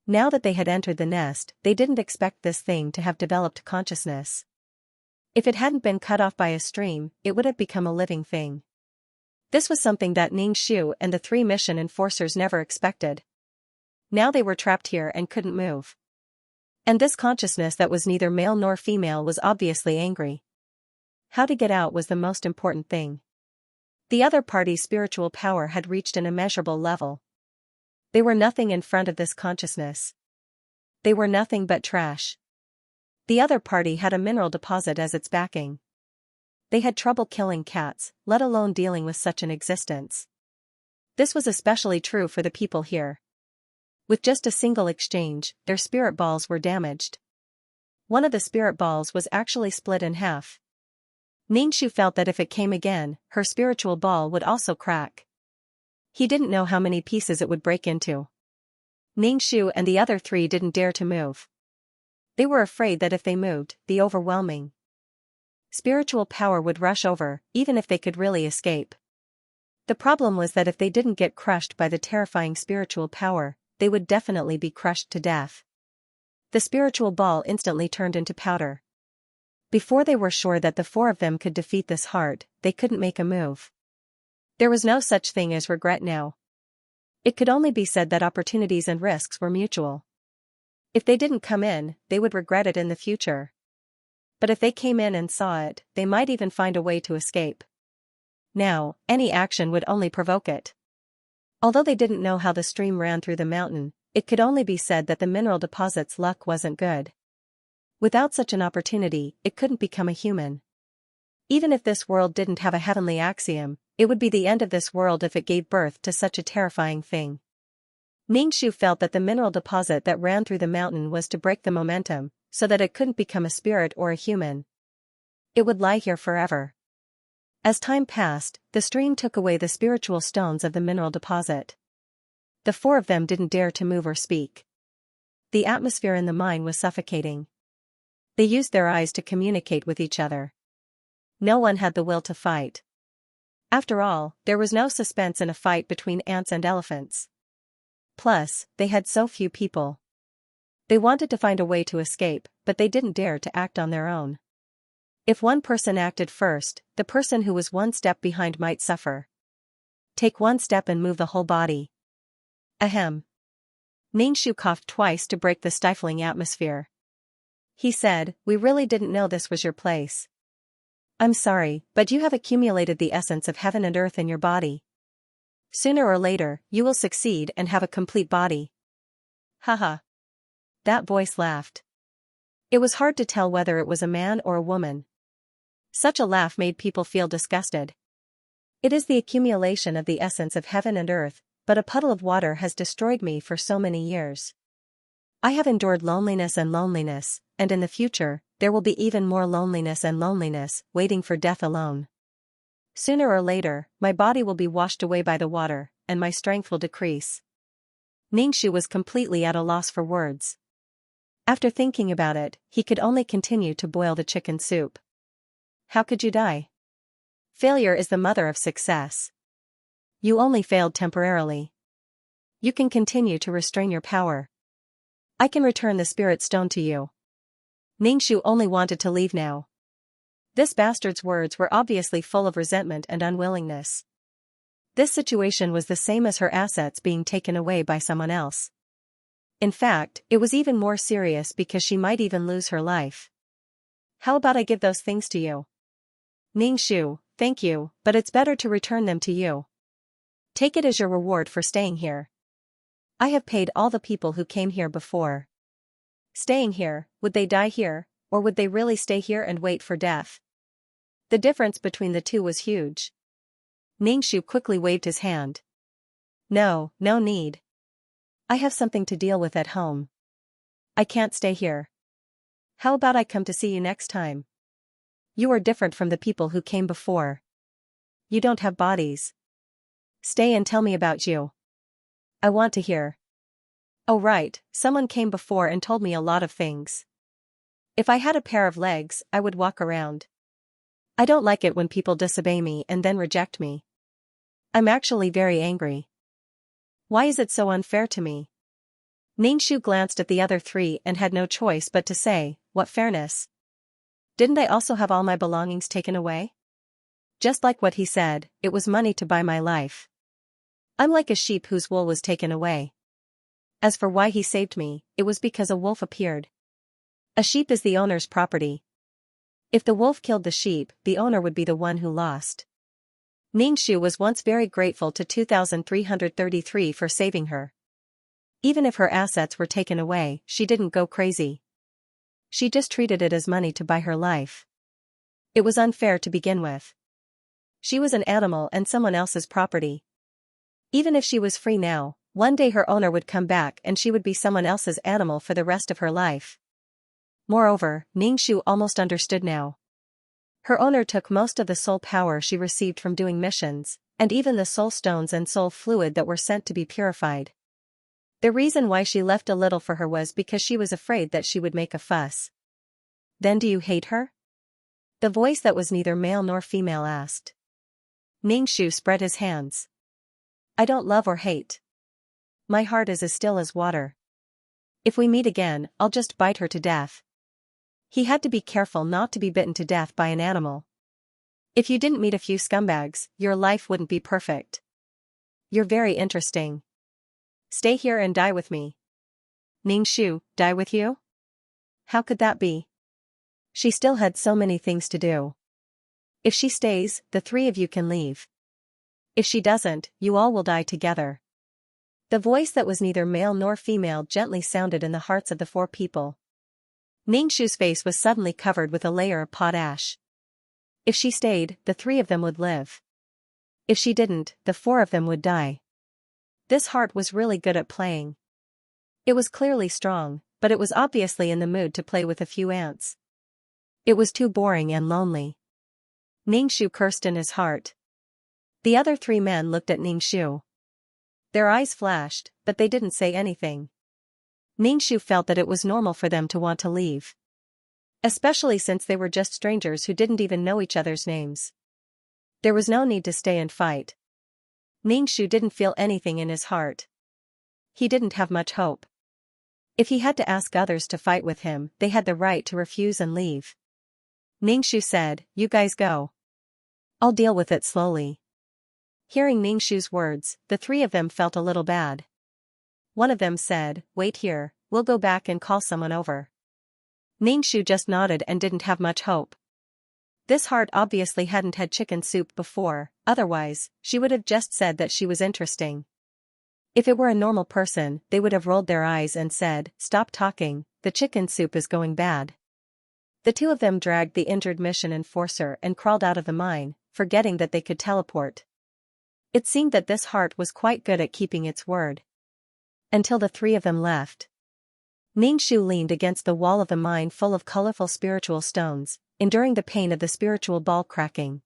Now that they had entered the nest, they didn't expect this thing to have developed consciousness. If it hadn't been cut off by a stream, it would have become a living thing. This was something that Ningxu and the 3 mission enforcers never expected. Now they were trapped here and couldn't move. And this consciousness that was neither male nor female was obviously angry. How to get out was the most important thing. The other party's spiritual power had reached an immeasurable level. They were nothing in front of this consciousness. They were nothing but trash. The other party had a mineral deposit as its backing. They had trouble killing cats, let alone dealing with such an existence. This was especially true for the people here. With just a single exchange, their spirit balls were damaged. One of the spirit balls was actually split in half. Ningxu felt that if it came again, her spiritual ball would also crack. He didn't know how many pieces it would break into. Ningxu and the other three didn't dare to move. They were afraid that if they moved, the overwhelming spiritual power would rush over, even if they could really escape. The problem was that if they didn't get crushed by the terrifying spiritual power, they would definitely be crushed to death. The spiritual ball instantly turned into powder. Before they were sure that the four of them could defeat this heart, they couldn't make a move. There was no such thing as regret now. It could only be said that opportunities and risks were mutual. If they didn't come in, they would regret it in the future. But if they came in and saw it, they might even find a way to escape. Now, any action would only provoke it. Although they didn't know how the stream ran through the mountain, it could only be said that the mineral deposit's luck wasn't good. Without such an opportunity, it couldn't become a human. Even if this world didn't have a heavenly axiom, it would be the end of this world if it gave birth to such a terrifying thing. Ningxu felt that the mineral deposit that ran through the mountain was to break the momentum, so that it couldn't become a spirit or a human. It would lie here forever. As time passed, the stream took away the spiritual stones of the mineral deposit. The four of them didn't dare to move or speak. The atmosphere in the mine was suffocating. They used their eyes to communicate with each other. No one had the will to fight. After all, there was no suspense in a fight between ants and elephants. Plus, they had so few people. They wanted to find a way to escape, but they didn't dare to act on their own. If one person acted first, the person who was one step behind might suffer. Take one step and move the whole body. Ahem. Ningxu coughed twice to break the stifling atmosphere. He said, "We really didn't know this was your place. I'm sorry, but you have accumulated the essence of heaven and earth in your body. Sooner or later, you will succeed and have a complete body." Haha. That voice laughed. It was hard to tell whether it was a man or a woman. Such a laugh made people feel disgusted. It is the accumulation of the essence of heaven and earth, but a puddle of water has destroyed me for so many years. I have endured loneliness, and in the future, there will be even more loneliness, waiting for death alone. Sooner or later, my body will be washed away by the water, and my strength will decrease. Ningxu was completely at a loss for words. After thinking about it, he could only continue to boil the chicken soup. How could you die? Failure is the mother of success. You only failed temporarily. You can continue to restrain your power. I can return the spirit stone to you. Ningxu only wanted to leave now. This bastard's words were obviously full of resentment and unwillingness. This situation was the same as her assets being taken away by someone else. In fact, it was even more serious because she might even lose her life. How about I give those things to you? Ningxu, thank you, but it's better to return them to you. Take it as your reward for staying here. I have paid all the people who came here before. Staying here, would they die here, or would they really stay here and wait for death? The difference between the two was huge. Ningxu quickly waved his hand. No need. I have something to deal with at home. I can't stay here. How about I come to see you next time? You are different from the people who came before. You don't have bodies. Stay and tell me about you. I want to hear. Oh right, someone came before and told me a lot of things. If I had a pair of legs, I would walk around. I don't like it when people disobey me and then reject me. I'm actually very angry. Why is it so unfair to me? Ningxu glanced at the other three and had no choice but to say, what fairness? Didn't I also have all my belongings taken away? Just like what he said, it was money to buy my life. I'm like a sheep whose wool was taken away. As for why he saved me, it was because a wolf appeared. A sheep is the owner's property. If the wolf killed the sheep, the owner would be the one who lost. Ningxu was once very grateful to 2333 for saving her. Even if her assets were taken away, she didn't go crazy. She just treated it as money to buy her life. It was unfair to begin with. She was an animal and someone else's property. Even if she was free now, one day her owner would come back and she would be someone else's animal for the rest of her life. Moreover, Ningxu almost understood now. Her owner took most of the soul power she received from doing missions, And even the soul stones and soul fluid that were sent to be purified. The reason why she left a little for her was because she was afraid that she would make a fuss. Then do you hate her? The voice that was neither male nor female asked. Ningshu spread his hands. I don't love or hate. My heart is as still as water. If we meet again, I'll just bite her to death. He had to be careful not to be bitten to death by an animal. If you didn't meet a few scumbags, your life wouldn't be perfect. You're very interesting. Stay here and die with me. Ningshu, die with you? How could that be? She still had so many things to do. If she stays, the three of you can leave. If she doesn't, you all will die together. The voice that was neither male nor female gently sounded in the hearts of the four people. Ningshu's face was suddenly covered with a layer of pot ash. If she stayed, the three of them would live. If she didn't, the four of them would die. This heart was really good at playing. It was clearly strong, but it was obviously in the mood to play with a few ants. It was too boring and lonely. Ningshu cursed in his heart. The other three men looked at Ningshu. Their eyes flashed, but they didn't say anything. Ningshu felt that it was normal for them to want to leave. Especially since they were just strangers who didn't even know each other's names. There was no need to stay and fight. Ningshu didn't feel anything in his heart. He didn't have much hope. If he had to ask others to fight with him, they had the right to refuse and leave. Ningshu said, "You guys go. I'll deal with it slowly." Hearing Ningshu's words, the three of them felt a little bad. One of them said, "Wait here, we'll go back and call someone over." Ningshu just nodded and didn't have much hope. This heart obviously hadn't had chicken soup before, otherwise, she would have just said that she was interesting. If it were a normal person, they would have rolled their eyes and said, "Stop talking, the chicken soup is going bad." The two of them dragged the injured mission enforcer and crawled out of the mine, forgetting that they could teleport. It seemed that this heart was quite good at keeping its word. Until the three of them left. Ningshu leaned against the wall of the mine full of colorful spiritual stones, enduring the pain of the spiritual ball cracking.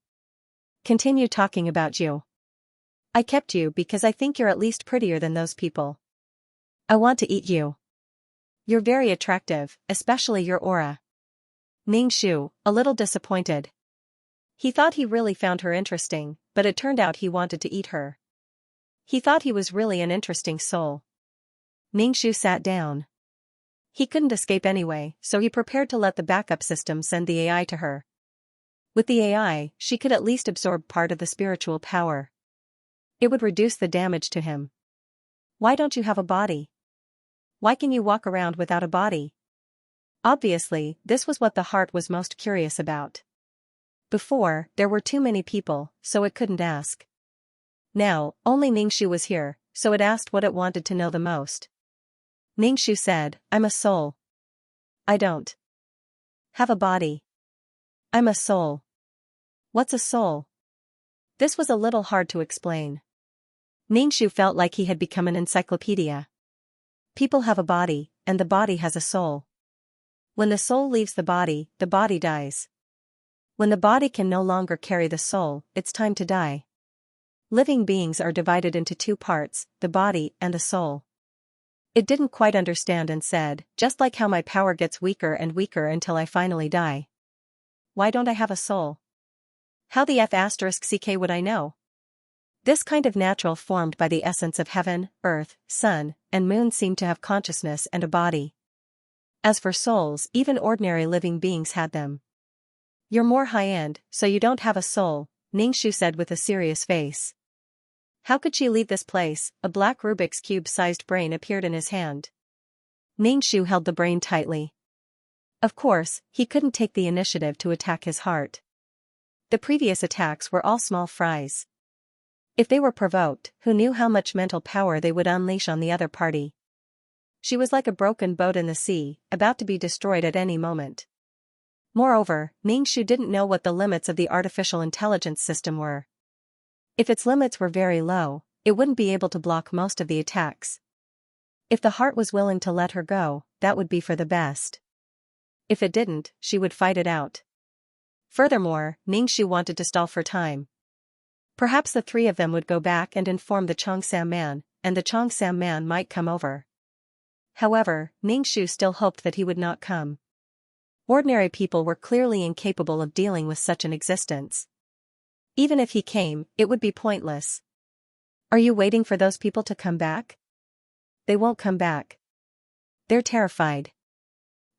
Continue talking about you. I kept you because I think you're at least prettier than those people. I want to eat you. You're very attractive, especially your aura. Ningshu, a little disappointed. He thought he really found her interesting, but it turned out he wanted to eat her. He thought he was really an interesting soul. Ningshu sat down. He couldn't escape anyway, so he prepared to let the backup system send the AI to her. With the AI, she could at least absorb part of the spiritual power. It would reduce the damage to him. Why don't you have a body? Why can you walk around without a body? Obviously, this was what the heart was most curious about. Before, there were too many people, so it couldn't ask. Now, only Ningshu was here, so it asked what it wanted to know the most. Ningshu said, "I'm a soul. I don't have a body. I'm a soul." What's a soul? This was a little hard to explain. Ningshu felt like he had become an encyclopedia. People have a body, and the body has a soul. When the soul leaves the body dies. When the body can no longer carry the soul, it's time to die. Living beings are divided into two parts, the body and the soul. It didn't quite understand and said, "Just like how my power gets weaker and weaker until I finally die. Why don't I have a soul? How the f*ck would I know? This kind of natural formed by the essence of heaven, earth, sun, and moon seemed to have consciousness and a body. As for souls, even ordinary living beings had them." "You're more high-end, so you don't have a soul," Ningshu said with a serious face. How could she leave this place? A black Rubik's Cube-sized brain appeared in his hand. Ningshu held the brain tightly. Of course, he couldn't take the initiative to attack his heart. The previous attacks were all small fries. If they were provoked, who knew how much mental power they would unleash on the other party? She was like a broken boat in the sea, about to be destroyed at any moment. Moreover, Ningshu didn't know what the limits of the artificial intelligence system were. If its limits were very low, it wouldn't be able to block most of the attacks. If the heart was willing to let her go, that would be for the best. If it didn't, she would fight it out. Furthermore, Ningshu wanted to stall for time. Perhaps the three of them would go back and inform the Xianxia man, and the Xianxia man might come over. However, Ningxu still hoped that he would not come. Ordinary people were clearly incapable of dealing with such an existence. Even if he came, it would be pointless. Are you waiting for those people to come back? They won't come back. They're terrified.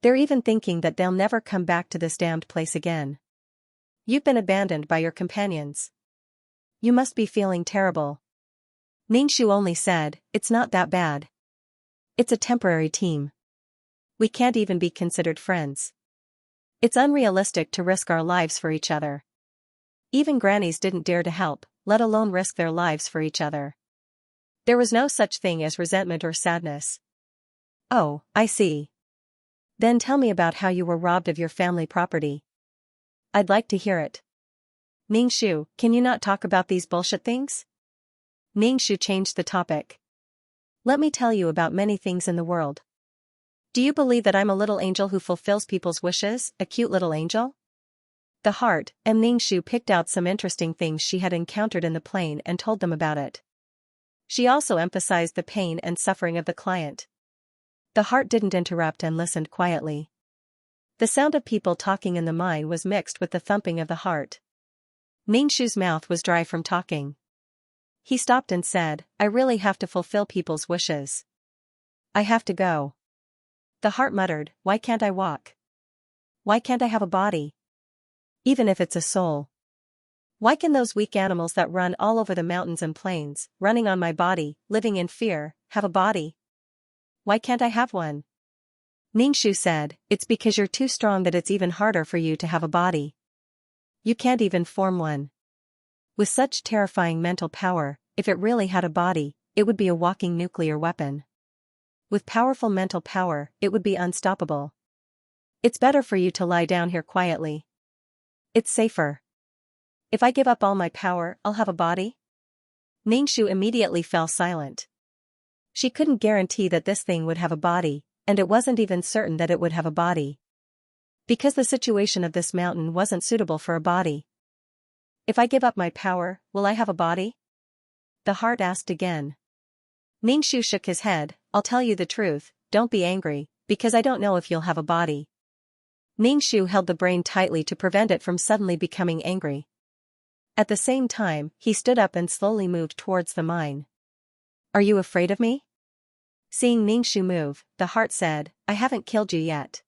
They're even thinking that they'll never come back to this damned place again. You've been abandoned by your companions. You must be feeling terrible. Ningxu only said, it's not that bad. It's a temporary team. We can't even be considered friends. It's unrealistic to risk our lives for each other. Even grannies didn't dare to help, let alone risk their lives for each other. There was no such thing as resentment or sadness. Oh, I see. Then tell me about how you were robbed of your family property. I'd like to hear it. Ningxu, can you not talk about these bullshit things? Ningxu changed the topic. Let me tell you about many things in the world. Do you believe that I'm a little angel who fulfills people's wishes, a cute little angel? The heart, and Ningxu picked out some interesting things she had encountered in the plane and told them about it. She also emphasized the pain and suffering of the client. The heart didn't interrupt and listened quietly. The sound of people talking in the mine was mixed with the thumping of the heart. Ningxu's mouth was dry from talking. He stopped and said, I really have to fulfill people's wishes. I have to go. The heart muttered, why can't I walk? Why can't I have a body? Even if it's a soul. Why can those weak animals that run all over the mountains and plains, running on my body, living in fear, have a body? Why can't I have one? Ningxu said, it's because you're too strong that it's even harder for you to have a body. You can't even form one. With such terrifying mental power, if it really had a body, it would be a walking nuclear weapon. With powerful mental power, it would be unstoppable. It's better for you to lie down here quietly. It's safer. If I give up all my power, I'll have a body? Ningxu immediately fell silent. She couldn't guarantee that this thing would have a body, and it wasn't even certain that it would have a body. Because the situation of this mountain wasn't suitable for a body. If I give up my power, will I have a body? The heart asked again. Ningxu shook his head, I'll tell you the truth, don't be angry, because I don't know if you'll have a body. Ningxu held the brain tightly to prevent it from suddenly becoming angry. At the same time, he stood up and slowly moved towards the mine. Are you afraid of me? Seeing Ningxu move, the heart said, I haven't killed you yet.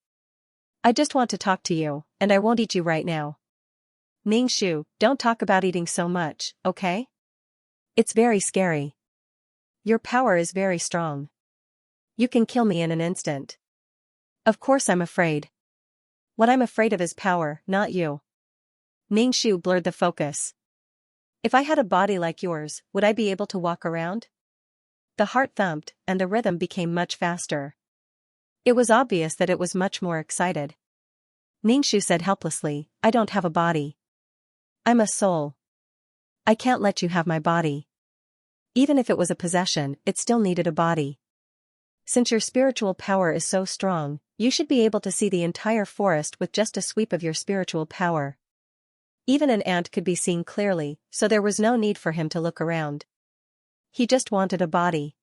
I just want to talk to you, and I won't eat you right now. Ningxu, don't talk about eating so much, okay? It's very scary. Your power is very strong. You can kill me in an instant. Of course I'm afraid. What I'm afraid of is power, not you. Ningxu blurred the focus. If I had a body like yours, would I be able to walk around? The heart thumped, and the rhythm became much faster. It was obvious that it was much more excited. Ningxu said helplessly, I don't have a body. I'm a soul. I can't let you have my body. Even if it was a possession, it still needed a body. Since your spiritual power is so strong, you should be able to see the entire forest with just a sweep of your spiritual power. Even an ant could be seen clearly, so there was no need for him to look around. He just wanted a body.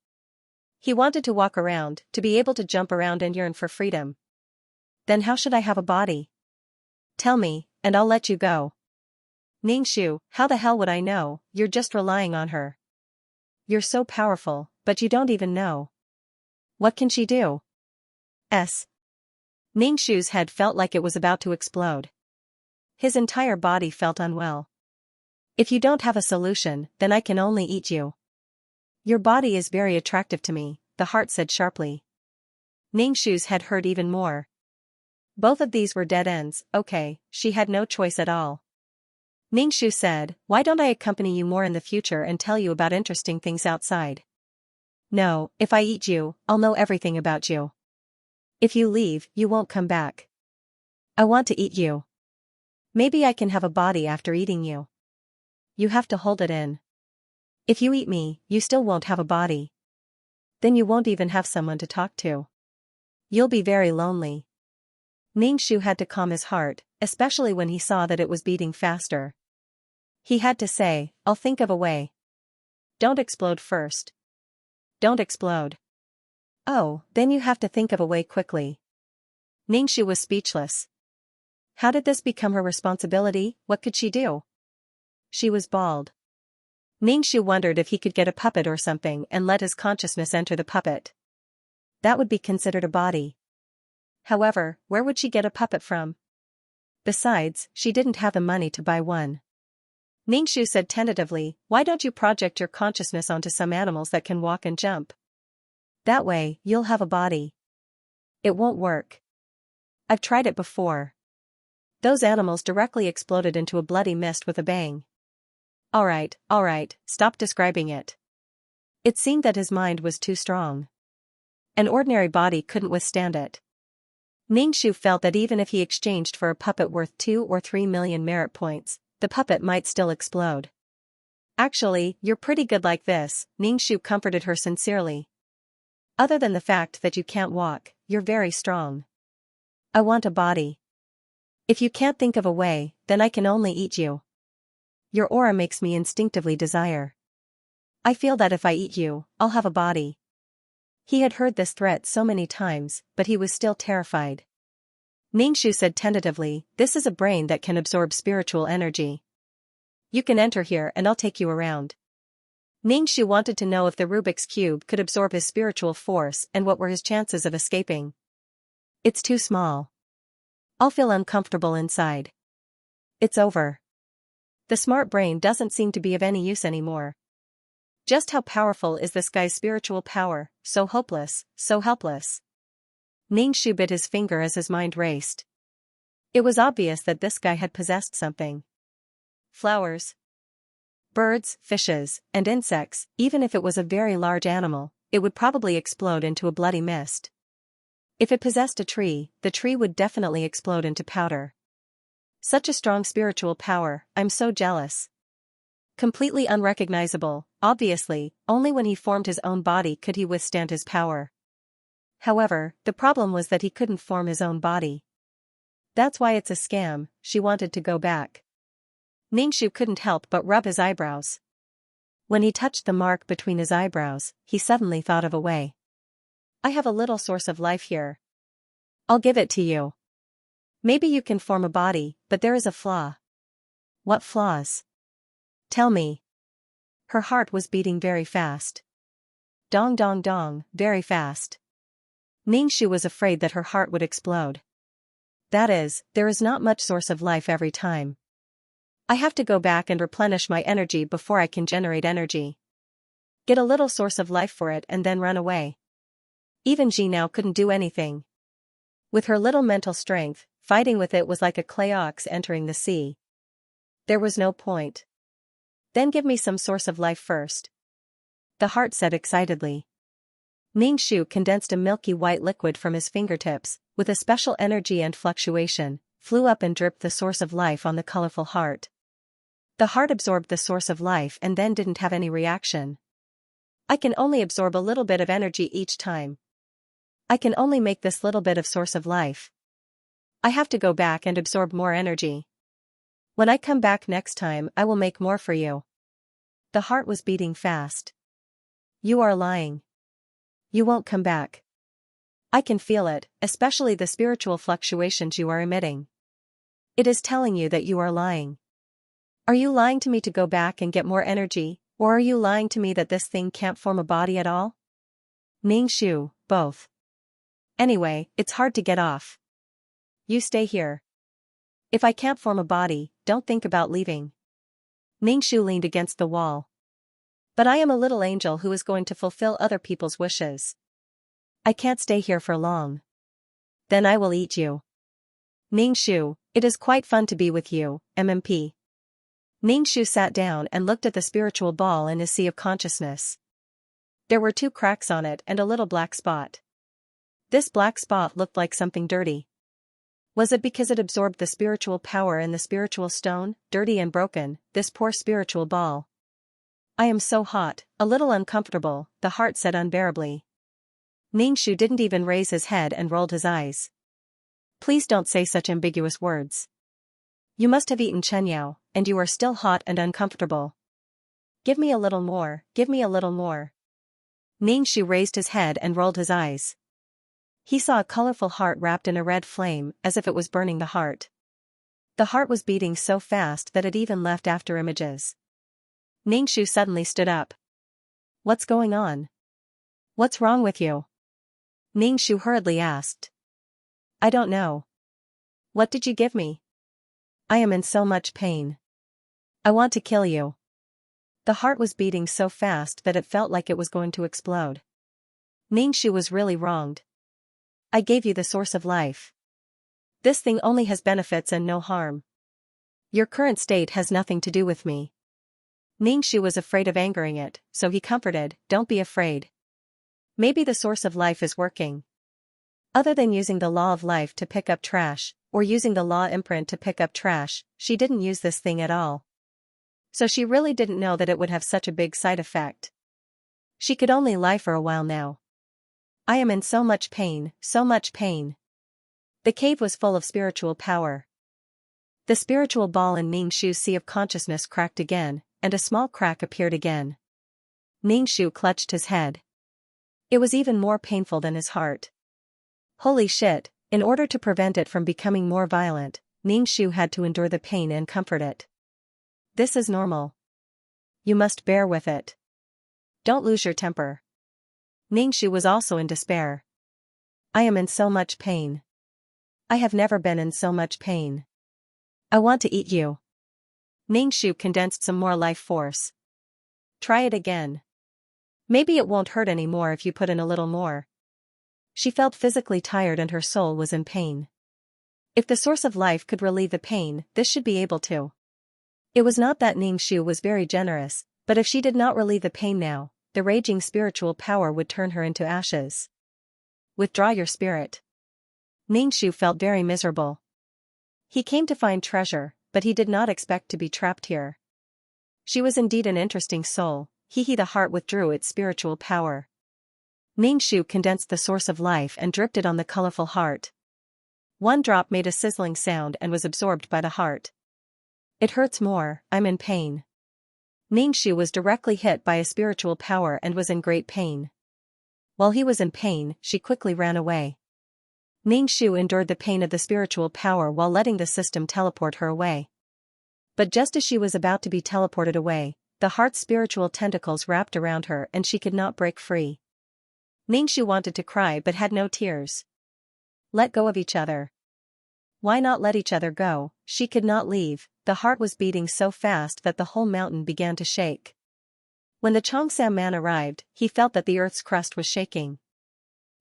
He wanted to walk around, to be able to jump around and yearn for freedom. Then how should I have a body? Tell me, and I'll let you go. Ningxu, how the hell would I know? You're just relying on her. You're so powerful, but you don't even know. What can she do? Ningxu's head felt like it was about to explode. His entire body felt unwell. If you don't have a solution, then I can only eat you. Your body is very attractive to me, the heart said sharply. Ningxu's head hurt even more. Both of these were dead ends, okay, she had no choice at all. Ningxu said, why don't I accompany you more in the future and tell you about interesting things outside? No, if I eat you, I'll know everything about you. If you leave, you won't come back. I want to eat you. Maybe I can have a body after eating you. You have to hold it in. If you eat me, you still won't have a body. Then you won't even have someone to talk to. You'll be very lonely. Ningxu had to calm his heart, especially when he saw that it was beating faster. He had to say, I'll think of a way. Don't explode first. Don't explode. Oh, then you have to think of a way quickly. Ningxu was speechless. How did this become her responsibility? What could she do? She was bald. Ningxu wondered if he could get a puppet or something and let his consciousness enter the puppet. That would be considered a body. However, where would she get a puppet from? Besides, she didn't have the money to buy one. Ningxu said tentatively, why don't you project your consciousness onto some animals that can walk and jump? That way, you'll have a body. It won't work. I've tried it before. Those animals directly exploded into a bloody mist with a bang. Alright, stop describing it. It seemed that his mind was too strong. An ordinary body couldn't withstand it. Ningxu felt that even if he exchanged for a puppet worth 2 or 3 million merit points, the puppet might still explode. Actually, you're pretty good like this, Ningxu comforted her sincerely. Other than the fact that you can't walk, you're very strong. I want a body. If you can't think of a way, then I can only eat you. Your aura makes me instinctively desire. I feel that if I eat you, I'll have a body. He had heard this threat so many times, but he was still terrified. Ningxu said tentatively, this is a brain that can absorb spiritual energy. You can enter here and I'll take you around. Ningxu wanted to know if the Rubik's Cube could absorb his spiritual force and what were his chances of escaping. It's too small. I'll feel uncomfortable inside. It's over. The smart brain doesn't seem to be of any use anymore. Just how powerful is this guy's spiritual power, so hopeless, so helpless. Ningxu bit his finger as his mind raced. It was obvious that this guy had possessed something. Flowers, birds, fishes, and insects, even if it was a very large animal, it would probably explode into a bloody mist. If it possessed a tree, the tree would definitely explode into powder. Such a strong spiritual power, I'm so jealous. Completely unrecognizable, obviously, only when he formed his own body could he withstand his power. However, the problem was that he couldn't form his own body. That's why it's a scam, she wanted to go back. Ningxu couldn't help but rub his eyebrows. When he touched the mark between his eyebrows, he suddenly thought of a way. I have a little source of life here. I'll give it to you. Maybe you can form a body, but there is a flaw. What flaws? Tell me. Her heart was beating very fast. Dong dong dong, very fast. Ningxu was afraid that her heart would explode. That is, there is not much source of life every time. I have to go back and replenish my energy before I can generate energy. Get a little source of life for it and then run away. Even Ji now couldn't do anything. With her little mental strength, fighting with it was like a clay ox entering the sea. There was no point. Then give me some source of life first. The heart said excitedly. Ningxu condensed a milky white liquid from his fingertips, with a special energy and fluctuation, flew up and dripped the source of life on the colorful heart. The heart absorbed the source of life and then didn't have any reaction. I can only absorb a little bit of energy each time. I can only make this little bit of source of life. I have to go back and absorb more energy. When I come back next time, I will make more for you. The heart was beating fast. You are lying. You won't come back. I can feel it, especially the spiritual fluctuations you are emitting. It is telling you that you are lying. Are you lying to me to go back and get more energy, or are you lying to me that this thing can't form a body at all? Ningxu, both. Anyway, it's hard to get off. You stay here. If I can't form a body, don't think about leaving. Ningxu leaned against the wall. But I am a little angel who is going to fulfill other people's wishes. I can't stay here for long. Then I will eat you. Ningxu, it is quite fun to be with you, MMP. Ningxu sat down and looked at the spiritual ball in his sea of consciousness. There were 2 cracks on it and a little black spot. This black spot looked like something dirty. Was it because it absorbed the spiritual power in the spiritual stone, dirty and broken, this poor spiritual ball? I am so hot, a little uncomfortable, the heart said unbearably. Ningxu didn't even raise his head and rolled his eyes. Please don't say such ambiguous words. You must have eaten chenyao, and you are still hot and uncomfortable. Give me a little more, give me a little more. Ningxu raised his head and rolled his eyes. He saw a colorful heart wrapped in a red flame, as if it was burning the heart. The heart was beating so fast that it even left after images. Ningxu suddenly stood up. What's going on? What's wrong with you? Ningxu hurriedly asked. I don't know. What did you give me? I am in so much pain. I want to kill you. The heart was beating so fast that it felt like it was going to explode. Ningxu was really wronged. I gave you the source of life. This thing only has benefits and no harm. Your current state has nothing to do with me. Ningxu was afraid of angering it, so he comforted, don't be afraid. Maybe the source of life is working. Other than using the law of life to pick up trash, or using the law imprint to pick up trash, she didn't use this thing at all. So she really didn't know that it would have such a big side effect. She could only lie for a while now. I am in so much pain, so much pain. The cave was full of spiritual power. The spiritual ball in Ningxu's sea of consciousness cracked again, and a small crack appeared again. Ningxu clutched his head. It was even more painful than his heart. Holy shit, in order to prevent it from becoming more violent, Ningxu had to endure the pain and comfort it. This is normal. You must bear with it. Don't lose your temper. Ningxu was also in despair. I am in so much pain. I have never been in so much pain. I want to eat you. Ningxu condensed some more life force. Try it again. Maybe it won't hurt anymore if you put in a little more. She felt physically tired and her soul was in pain. If the source of life could relieve the pain, this should be able to. It was not that Ningxu was very generous, but if she did not relieve the pain now, the raging spiritual power would turn her into ashes. Withdraw your spirit. Ningxu felt very miserable. He came to find treasure, but he did not expect to be trapped here. She was indeed an interesting soul. The heart withdrew its spiritual power. Ningxu condensed the source of life and dripped it on the colorful heart. One drop made a sizzling sound and was absorbed by the heart. It hurts more, I'm in pain. Ningxu was directly hit by a spiritual power and was in great pain. While he was in pain, she quickly ran away. Ningxu endured the pain of the spiritual power while letting the system teleport her away. But just as she was about to be teleported away, the heart's spiritual tentacles wrapped around her and she could not break free. Ningxu wanted to cry but had no tears. Let go of each other. Why not let each other go? She could not leave. The heart was beating so fast that the whole mountain began to shake. When the Xianxia man arrived, he felt that the earth's crust was shaking.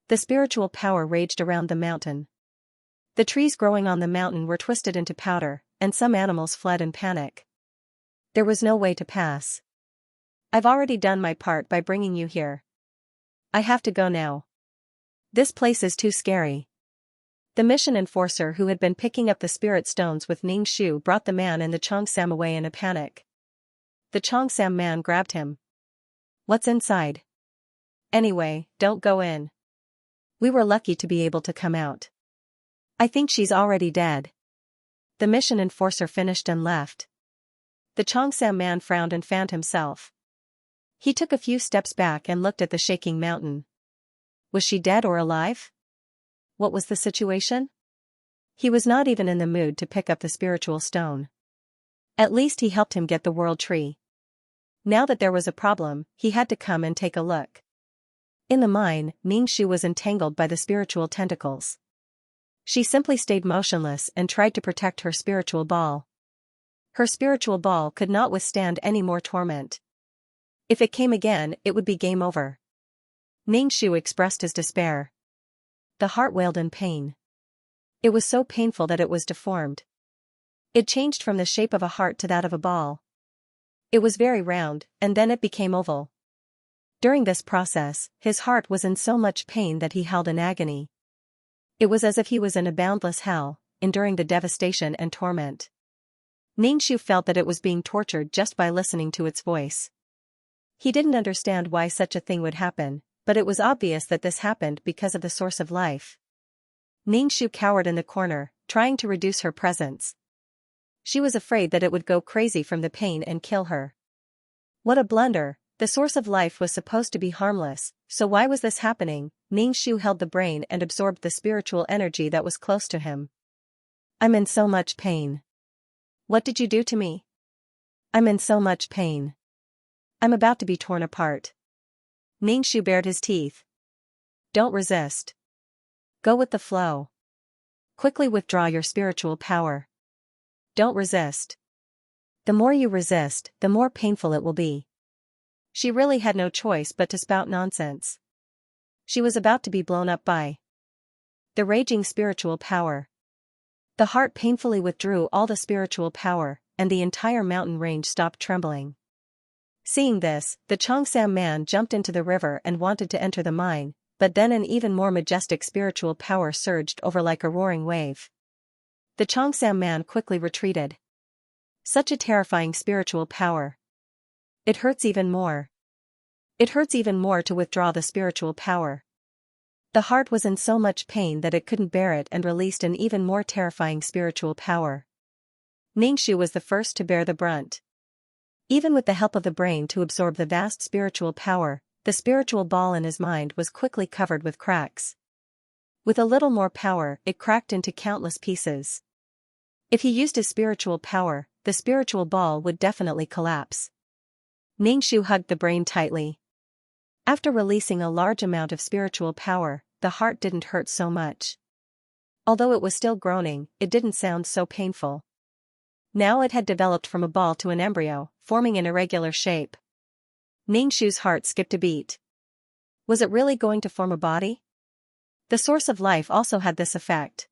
The spiritual power raged around the mountain. The trees growing on the mountain were twisted into powder, and some animals fled in panic. There was no way to pass. I've already done my part by bringing you here. I have to go now. This place is too scary. The mission enforcer who had been picking up the spirit stones with Ningxu brought the man and the Xianxia away in a panic. The Xianxia man grabbed him. What's inside? Anyway, don't go in. We were lucky to be able to come out. I think she's already dead. The mission enforcer finished and left. The Xianxia man frowned and fanned himself. He took a few steps back and looked at the shaking mountain. Was she dead or alive? What was the situation? He was not even in the mood to pick up the spiritual stone. At least he helped him get the world tree. Now that there was a problem, he had to come and take a look. In the mine, Ningxu was entangled by the spiritual tentacles. She simply stayed motionless and tried to protect her spiritual ball. Her spiritual ball could not withstand any more torment. If it came again, it would be game over. Ningxu expressed his despair. The heart wailed in pain. It was so painful that it was deformed. It changed from the shape of a heart to that of a ball. It was very round, and then it became oval. During this process, his heart was in so much pain that he held in agony. It was as if he was in a boundless hell, enduring the devastation and torment. Ningxu felt that it was being tortured just by listening to its voice. He didn't understand why such a thing would happen, but it was obvious that this happened because of the source of life. Ningxu cowered in the corner, trying to reduce her presence. She was afraid that it would go crazy from the pain and kill her. What a blunder! The source of life was supposed to be harmless, so why was this happening? Ningxu held the brain and absorbed the spiritual energy that was close to him. I'm in so much pain. What did you do to me? I'm in so much pain. I'm about to be torn apart. Ningxu bared his teeth. Don't resist. Go with the flow. Quickly withdraw your spiritual power. Don't resist. The more you resist, the more painful it will be. She really had no choice but to spout nonsense. She was about to be blown up by the raging spiritual power. The heart painfully withdrew all the spiritual power, and the entire mountain range stopped trembling. Seeing this, the Xianxia man jumped into the river and wanted to enter the mine, but then an even more majestic spiritual power surged over like a roaring wave. The Xianxia man quickly retreated. Such a terrifying spiritual power. It hurts even more. It hurts even more to withdraw the spiritual power. The heart was in so much pain that it couldn't bear it and released an even more terrifying spiritual power. Ningxu was the first to bear the brunt. Even with the help of the brain to absorb the vast spiritual power, the spiritual ball in his mind was quickly covered with cracks. With a little more power, it cracked into countless pieces. If he used his spiritual power, the spiritual ball would definitely collapse. Ningxu hugged the brain tightly. After releasing a large amount of spiritual power, the heart didn't hurt so much. Although it was still groaning, it didn't sound so painful. Now it had developed from a ball to an embryo, forming an irregular shape. Ningxu's heart skipped a beat. Was it really going to form a body? The source of life also had this effect.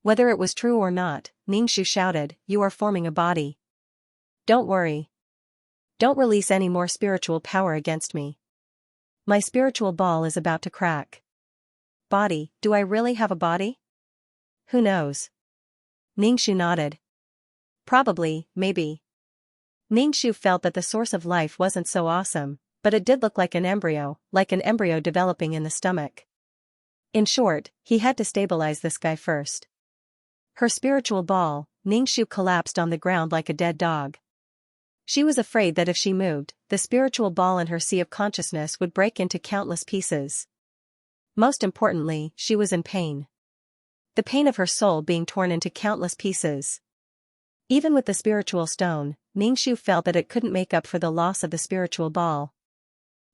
Whether it was true or not, Ningxu shouted, "You are forming a body. Don't worry. Don't release any more spiritual power against me. My spiritual ball is about to crack." Body, do I really have a body? Who knows? Ningxu nodded. Probably, maybe. Ningxu felt that the source of life wasn't so awesome, but it did look like an embryo developing in the stomach. In short, he had to stabilize this guy first. Her spiritual ball, Ningxu collapsed on the ground like a dead dog. She was afraid that if she moved, the spiritual ball in her sea of consciousness would break into countless pieces. Most importantly, she was in pain. The pain of her soul being torn into countless pieces. Even with the spiritual stone, Ningxu felt that it couldn't make up for the loss of the spiritual ball.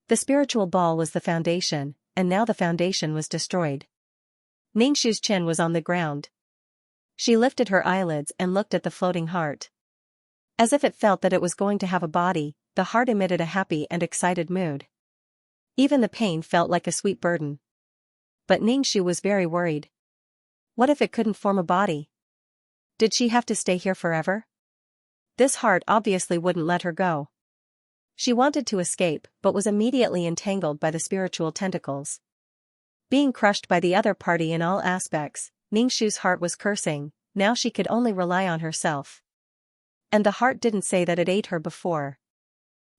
The spiritual ball was the foundation, and now the foundation was destroyed. Ningxu's chin was on the ground. She lifted her eyelids and looked at the floating heart. As if it felt that it was going to have a body, the heart emitted a happy and excited mood. Even the pain felt like a sweet burden. But Ningxu was very worried. What if it couldn't form a body? Did she have to stay here forever? This heart obviously wouldn't let her go. She wanted to escape, but was immediately entangled by the spiritual tentacles. Being crushed by the other party in all aspects, Ningxu's heart was cursing, now she could only rely on herself. And the heart didn't say that it ate her before.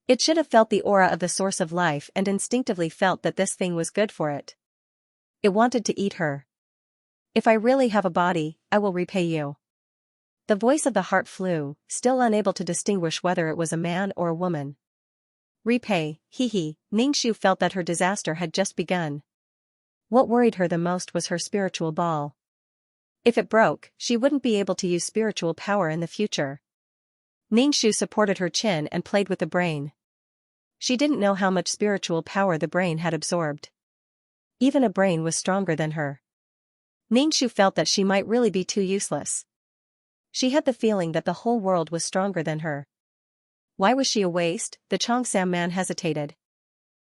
It should have felt the aura of the source of life and instinctively felt that this thing was good for it. It wanted to eat her. If I really have a body, I will repay you. The voice of the heart flew, still unable to distinguish whether it was a man or a woman. Repay, Ningxu felt that her disaster had just begun. What worried her the most was her spiritual ball. If it broke, she wouldn't be able to use spiritual power in the future. Ningxu supported her chin and played with the brain. She didn't know how much spiritual power the brain had absorbed. Even a brain was stronger than her. Ningxu felt that she might really be too useless. She had the feeling that the whole world was stronger than her. Why was she a waste? The Xianxia man hesitated.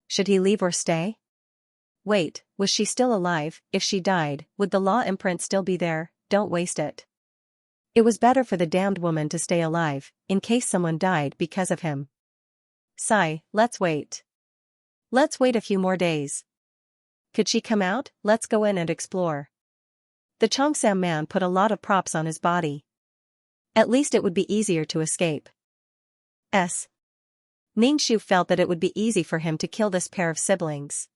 Should he leave or stay? Wait, was she still alive? If she died, would the law imprint still be there? Don't waste it. It was better for the damned woman to stay alive, in case someone died because of him. Sigh, let's wait. Let's wait a few more days. Could she come out? Let's go in and explore. The Xianxia man put a lot of props on his body. At least it would be easier to escape. Ningxu felt that it would be easy for him to kill this pair of siblings.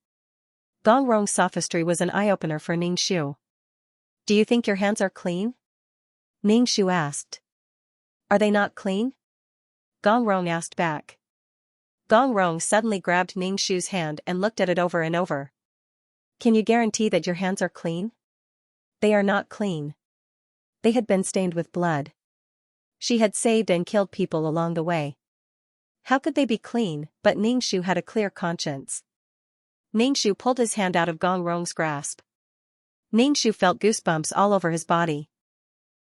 Gongrong's sophistry was an eye-opener for Ningxu. Do you think your hands are clean? Ningxu asked. Are they not clean? Gong Rong asked back. Gong Rong suddenly grabbed Ning Shu's hand and looked at it over and over. Can you guarantee that your hands are clean? They are not clean. They had been stained with blood. She had saved and killed people along the way. How could they be clean? But Ning Shu had a clear conscience. Ning Shu pulled his hand out of Gong Rong's grasp. Ning Shu felt goosebumps all over his body.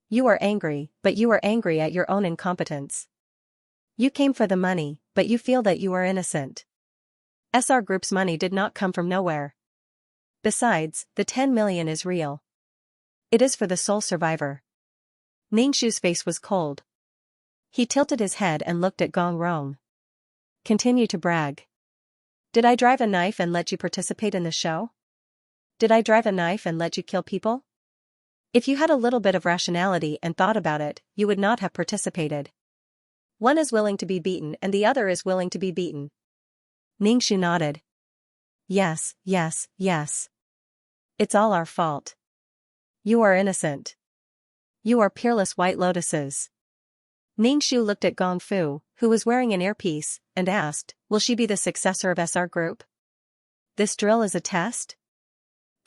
You are angry, but you are angry at your own incompetence. You came for the money, but you feel that you are innocent. SR Group's money did not come from nowhere. Besides, the 10 million is real. It is for the sole survivor. Ning Shu's face was cold. He tilted his head and looked at Gong Rong. Continue to brag. Did I drive a knife and let you participate in the show? Did I drive a knife and let you kill people? If you had a little bit of rationality and thought about it, you would not have participated. One is willing to be beaten and the other is willing to be beaten. Ning Shu nodded. Yes, yes, yes. It's all our fault. You are innocent. You are peerless white lotuses. Ning Shu looked at Gong Fu, who was wearing an earpiece, and asked, will she be the successor of SR Group? This drill is a test?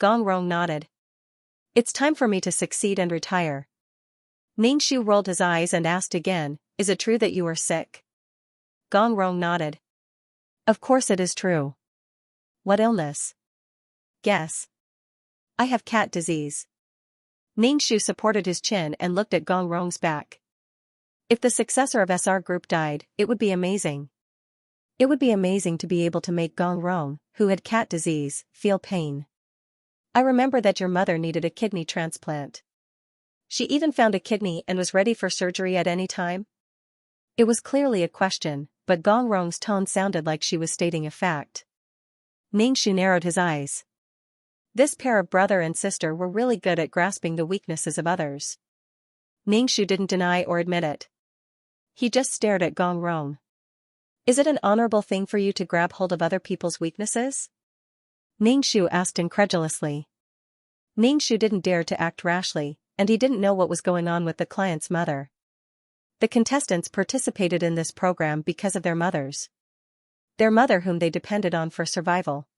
Gong Rong nodded. It's time for me to succeed and retire. Ning Shu rolled his eyes and asked again, is it true that you are sick? Gong Rong nodded. Of course it is true. What illness? Guess. I have cat disease. Ning Shu supported his chin and looked at Gong Rong's back. If the successor of SR Group died, it would be amazing. It would be amazing to be able to make Gong Rong, who had cat disease, feel pain. I remember that your mother needed a kidney transplant. She even found a kidney and was ready for surgery at any time? It was clearly a question, but Gong Rong's tone sounded like she was stating a fact. Ning Shu narrowed his eyes. This pair of brother and sister were really good at grasping the weaknesses of others. Ning Shu didn't deny or admit it. He just stared at Gong Rong. Is it an honorable thing for you to grab hold of other people's weaknesses? Ning Shu asked incredulously. Ning Shu didn't dare to act rashly, and he didn't know what was going on with the client's mother. The contestants participated in this program because of their mothers. Their mother whom they depended on for survival.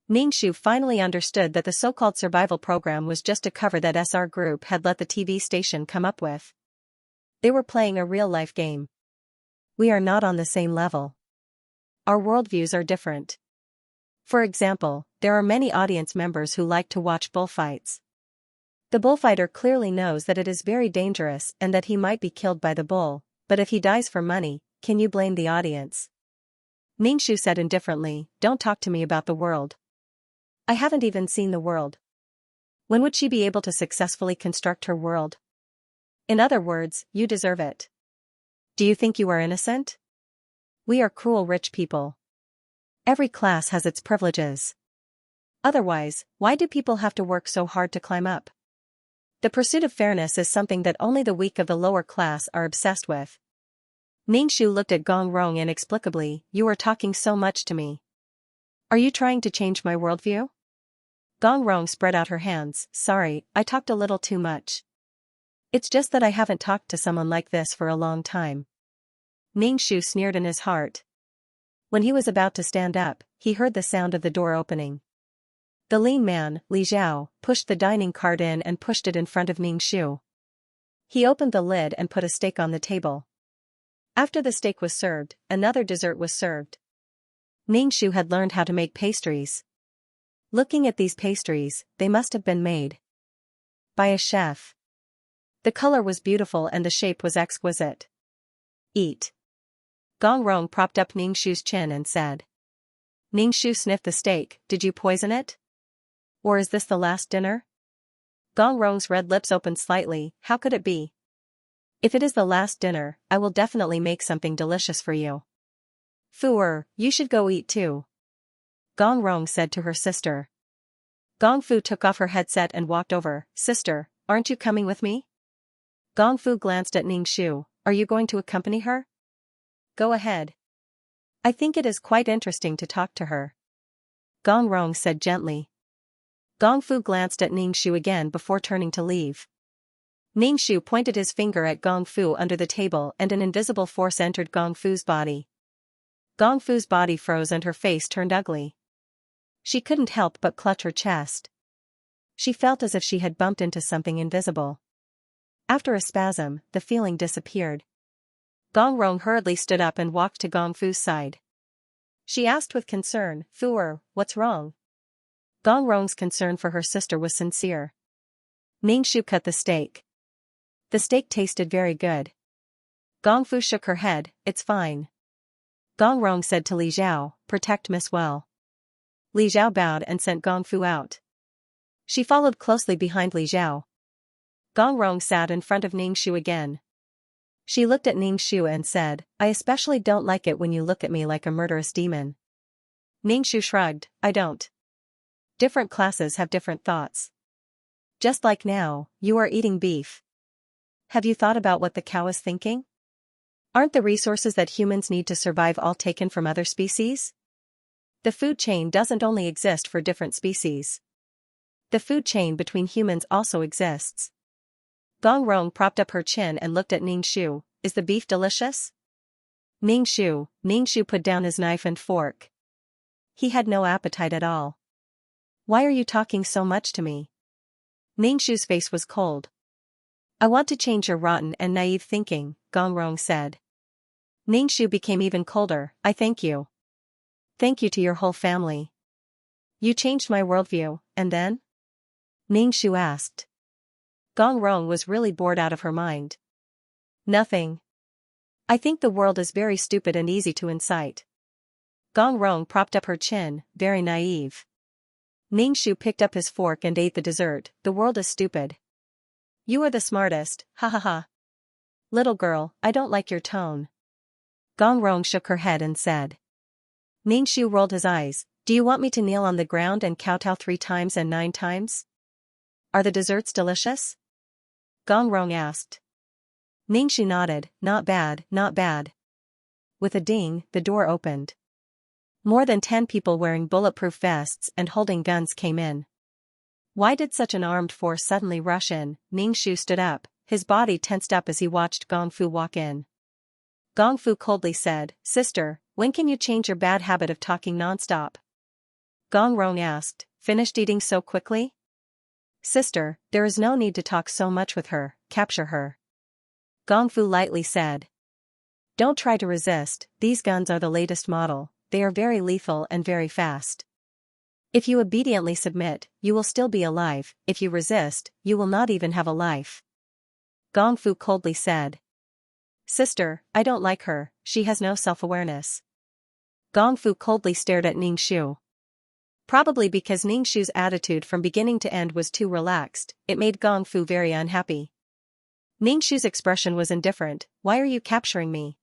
Ning Shu finally understood that the so-called survival program was just a cover that SR Group had let the TV station come up with. They were playing a real-life game. We are not on the same level. Our worldviews are different. For example, there are many audience members who like to watch bullfights. The bullfighter clearly knows that it is very dangerous and that he might be killed by the bull, but if he dies for money, can you blame the audience? Ning Shu said indifferently, don't talk to me about the world. I haven't even seen the world. When would she be able to successfully construct her world? In other words, you deserve it. Do you think you are innocent? We are cruel rich people. Every class has its privileges. Otherwise, why do people have to work so hard to climb up? The pursuit of fairness is something that only the weak of the lower class are obsessed with. Ning Shu looked at Gong Rong inexplicably, you are talking so much to me. Are you trying to change my worldview? Gong Rong spread out her hands, sorry, I talked a little too much. It's just that I haven't talked to someone like this for a long time. Ning Shu sneered in his heart. When he was about to stand up, he heard the sound of the door opening. The lean man, Li Zhao, pushed the dining cart in and pushed it in front of Ning Shu. He opened the lid and put a steak on the table. After the steak was served, another dessert was served. Ning Shu had learned how to make pastries. Looking at these pastries, they must have been made by a chef. The color was beautiful and the shape was exquisite. Eat. Gong Rong propped up Ning Shu's chin and said. Ning Shu sniffed the steak, did you poison it? Or is this the last dinner? Gong Rong's red lips opened slightly, how could it be? If it is the last dinner, I will definitely make something delicious for you. Fu, you should go eat too. Gong Rong said to her sister. Gong Fu took off her headset and walked over, sister, aren't you coming with me? Gong Fu glanced at Ning Shu, are you going to accompany her? Go ahead. I think it is quite interesting to talk to her. Gong Rong said gently. Gong Fu glanced at Ning Shu again before turning to leave. Ning Shu pointed his finger at Gong Fu under the table and an invisible force entered Gong Fu's body. Gong Fu's body froze and her face turned ugly. She couldn't help but clutch her chest. She felt as if she had bumped into something invisible. After a spasm, the feeling disappeared. Gong Rong hurriedly stood up and walked to Gong Fu's side. She asked with concern, "Fuer, what's wrong?" Gong Rong's concern for her sister was sincere. Ning Shu cut the steak. The steak tasted very good. Gong Fu shook her head, "It's fine." Gong Rong said to Li Zhao, "Protect Miss well." Li Zhao bowed and sent Gong Fu out. She followed closely behind Li Zhao. Gong Rong sat in front of Ning Shu again. She looked at Ning Shu and said, "I especially don't like it when you look at me like a murderous demon." Ning Shu shrugged, "I don't. Different classes have different thoughts. Just like now, you are eating beef. Have you thought about what the cow is thinking? Aren't the resources that humans need to survive all taken from other species? The food chain doesn't only exist for different species. The food chain between humans also exists." Gong Rong propped up her chin and looked at Ning Shu, "Is the beef delicious?" Ning Shu put down his knife and fork. He had no appetite at all. "Why are you talking so much to me?" Ning Shu's face was cold. "I want to change your rotten and naive thinking," Gong Rong said. Ning Shu became even colder, "I thank you. Thank you to your whole family. You changed my worldview, and then?" Ning Shu asked. Gong Rong was really bored out of her mind. "Nothing. I think the world is very stupid and easy to incite." Gong Rong propped up her chin, very naive. Ning Shu picked up his fork and ate the dessert. "The world is stupid. You are the smartest, ha ha ha. Little girl, I don't like your tone." Gong Rong shook her head and said. Ning Shu rolled his eyes, "Do you want me to kneel on the ground and kowtow 3 times and 9 times? Are the desserts delicious?" Gong Rong asked. Ning Shu nodded, "Not bad, not bad." With a ding, the door opened. More than 10 people wearing bulletproof vests and holding guns came in. Why did such an armed force suddenly rush in? Ning Shu stood up, his body tensed up as he watched Gong Fu walk in. Gong Fu coldly said, "Sister, when can you change your bad habit of talking nonstop?" Gong Rong asked, "Finished eating so quickly?" "Sister, there is no need to talk so much with her, capture her." Gong Fu lightly said. "Don't try to resist, these guns are the latest model, they are very lethal and very fast. If you obediently submit, you will still be alive, if you resist, you will not even have a life." Gong Fu coldly said. "Sister, I don't like her, she has no self-awareness." Gong Fu coldly stared at Ning Shu. Probably because Ning Shu's attitude from beginning to end was too relaxed, it made Gong Fu very unhappy. Ning Shu's expression was indifferent. "Why are you capturing me?"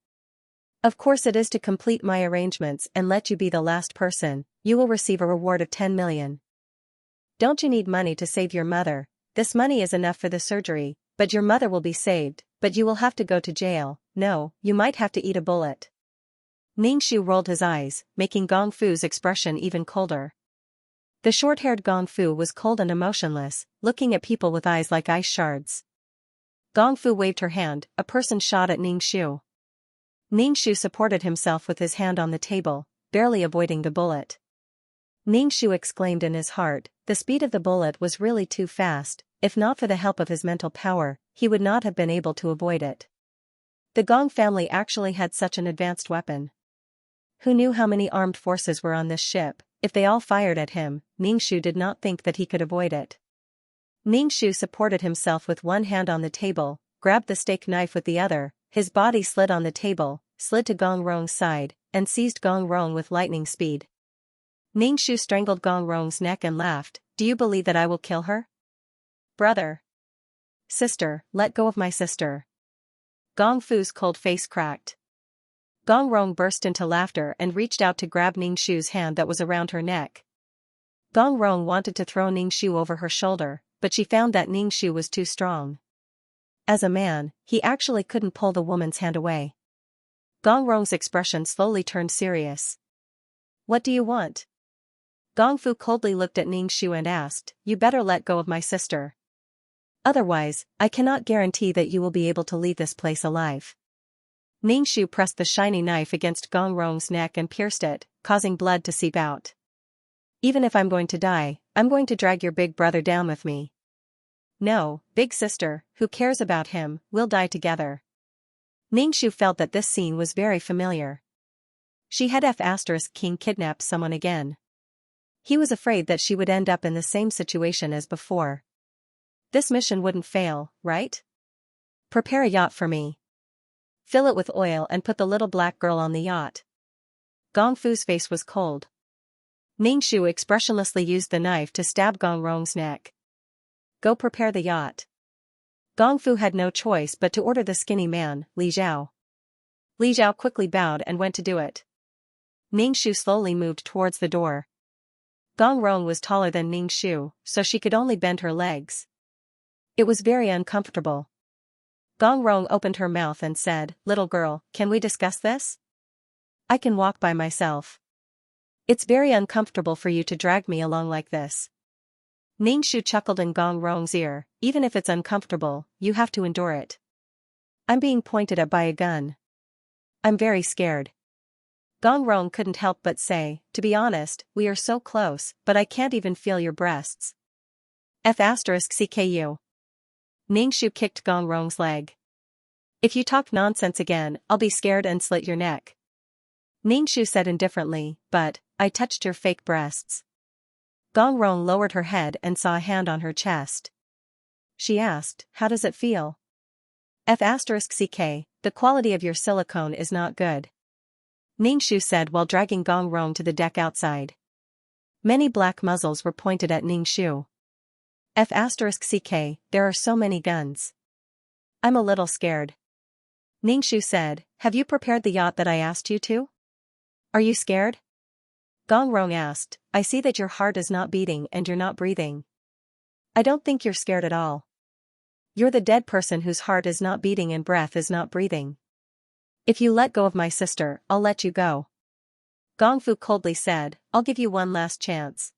"Of course it is to complete my arrangements and let you be the last person. You will receive a reward of 10 million. Don't you need money to save your mother? This money is enough for the surgery, but your mother will be saved, but you will have to go to jail. No, you might have to eat a bullet." Ning Shu rolled his eyes, making Gong Fu's expression even colder. The short-haired Gong Fu was cold and emotionless, looking at people with eyes like ice shards. Gong Fu waved her hand, a person shot at Ning Shu. Ning Shu supported himself with his hand on the table, barely avoiding the bullet. Ning Shu exclaimed in his heart, the speed of the bullet was really too fast, if not for the help of his mental power, he would not have been able to avoid it. The Gong family actually had such an advanced weapon. Who knew how many armed forces were on this ship? If they all fired at him, Ning Shu did not think that he could avoid it. Ning Shu supported himself with one hand on the table, grabbed the steak knife with the other, his body slid on the table, slid to Gong Rong's side, and seized Gong Rong with lightning speed. Ning Shu strangled Gong Rong's neck and laughed, "Do you believe that I will kill her? Brother. Sister, let go of my sister." Gong Fu's cold face cracked. Gong Rong burst into laughter and reached out to grab Ning Shu's hand that was around her neck. Gong Rong wanted to throw Ning Shu over her shoulder, but she found that Ning Shu was too strong. As a man, he actually couldn't pull the woman's hand away. Gong Rong's expression slowly turned serious. "What do you want?" Gong Fu coldly looked at Ning Shu and asked, "You better let go of my sister." Otherwise, I cannot guarantee that you will be able to leave this place alive. Ningshu pressed the shiny knife against Gong Rong's neck and pierced it, causing blood to seep out. Even if I'm going to die, I'm going to drag your big brother down with me. No, big sister, who cares about him, we'll die together. Ningshu felt that this scene was very familiar. She had King kidnapped someone again. He was afraid that she would end up in the same situation as before. This mission wouldn't fail, right? Prepare a yacht for me. Fill it with oil and put the little black girl on the yacht. Gong Fu's face was cold. Ningshu expressionlessly used the knife to stab Gong Rong's neck. Go prepare the yacht. Gong Fu had no choice but to order the skinny man, Li Zhao. Li Zhao quickly bowed and went to do it. Ningshu slowly moved towards the door. Gong Rong was taller than Ningshu, so she could only bend her legs. It was very uncomfortable. Gong Rong opened her mouth and said, "Little girl, can we discuss this? I can walk by myself. It's very uncomfortable for you to drag me along like this." Ningshu chuckled in Gong Rong's ear, "Even if it's uncomfortable, you have to endure it. I'm being pointed at by a gun. I'm very scared." Gong Rong couldn't help but say, "To be honest, we are so close, but I can't even feel your breasts." CKU. Ningshu kicked Gong Rong's leg. "If you talk nonsense again, I'll be scared and slit your neck." Ningshu said indifferently, "But, I touched your fake breasts." Gong Rong lowered her head and saw a hand on her chest. She asked, "How does it feel?" CK, "The quality of your silicone is not good," Ningshu said while dragging Gong Rong to the deck outside. Many black muzzles were pointed at Ningshu. CK, "There are so many guns. I'm a little scared." Ningshu said, "Have you prepared the yacht that I asked you to? Are you scared?" Gong Rong asked, "I see that your heart is not beating and you're not breathing. I don't think you're scared at all. You're the dead person whose heart is not beating and breath is not breathing. If you let go of my sister, I'll let you go." Gong Fu coldly said, "I'll give you one last chance."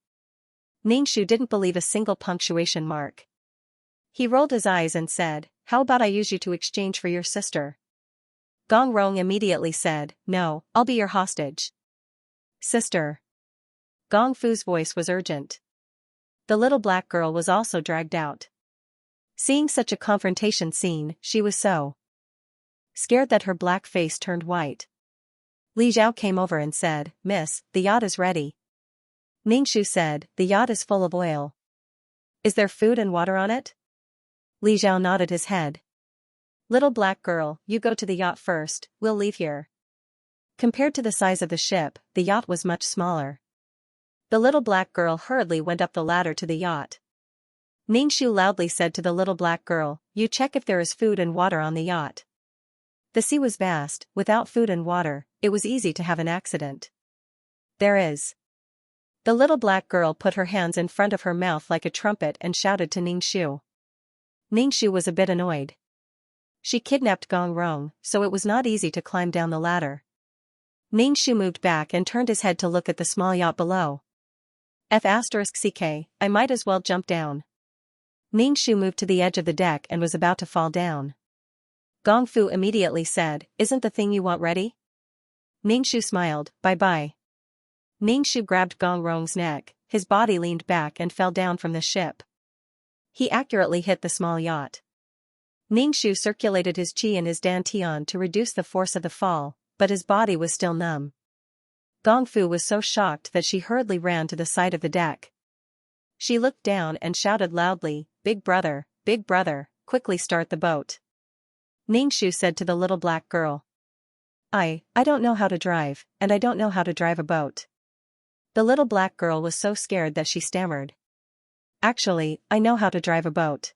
Ningshu didn't believe a single punctuation mark. He rolled his eyes and said, "How about I use you to exchange for your sister?" Gong Rong immediately said, "No, I'll be your hostage." "Sister." Gong Fu's voice was urgent. The little black girl was also dragged out. Seeing such a confrontation scene, she was so scared that her black face turned white. Li Zhao came over and said, "Miss, the yacht is ready." Ningshu said, "The yacht is full of oil. Is there food and water on it?" Li Zhao nodded his head. "Little black girl, you go to the yacht first, we'll leave here." Compared to the size of the ship, the yacht was much smaller. The little black girl hurriedly went up the ladder to the yacht. Ningshu loudly said to the little black girl, "You check if there is food and water on the yacht." The sea was vast, without food and water, it was easy to have an accident. "There is." The little black girl put her hands in front of her mouth like a trumpet and shouted to Ningshu. Ningshu was a bit annoyed. She kidnapped Gong Rong, so it was not easy to climb down the ladder. Ningshu moved back and turned his head to look at the small yacht below. CK, I might as well jump down. Ningshu moved to the edge of the deck and was about to fall down. Gong Fu immediately said, "Isn't the thing you want ready?" Ningshu smiled, "Bye-bye." Ningshu grabbed Gong Rong's neck, his body leaned back and fell down from the ship. He accurately hit the small yacht. Ningshu circulated his qi and his dantian to reduce the force of the fall, but his body was still numb. Gong Fu was so shocked that she hurriedly ran to the side of the deck. She looked down and shouted loudly, big brother, quickly start the boat." Ningshu said to the little black girl. I don't know how to drive, and I don't know how to drive a boat." The little black girl was so scared that she stammered. "Actually, I know how to drive a boat."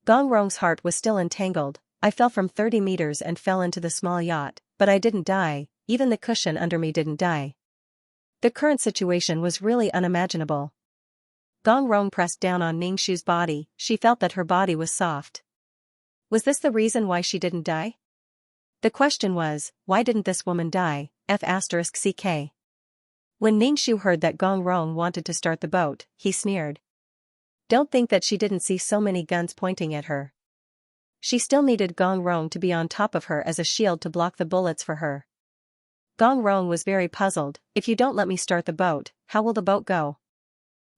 Gong Rong's heart was still entangled. "I fell from 30 meters and fell into the small yacht, but I didn't die, even the cushion under me didn't die." The current situation was really unimaginable. Gong Rong pressed down on Ningshu's body, she felt that her body was soft. Was this the reason why she didn't die? The question was, why didn't this woman die? CK. When Ningshu heard that Gong Rong wanted to start the boat, he sneered. Don't think that she didn't see so many guns pointing at her. She still needed Gong Rong to be on top of her as a shield to block the bullets for her. Gong Rong was very puzzled. If you don't let me start the boat, how will the boat go?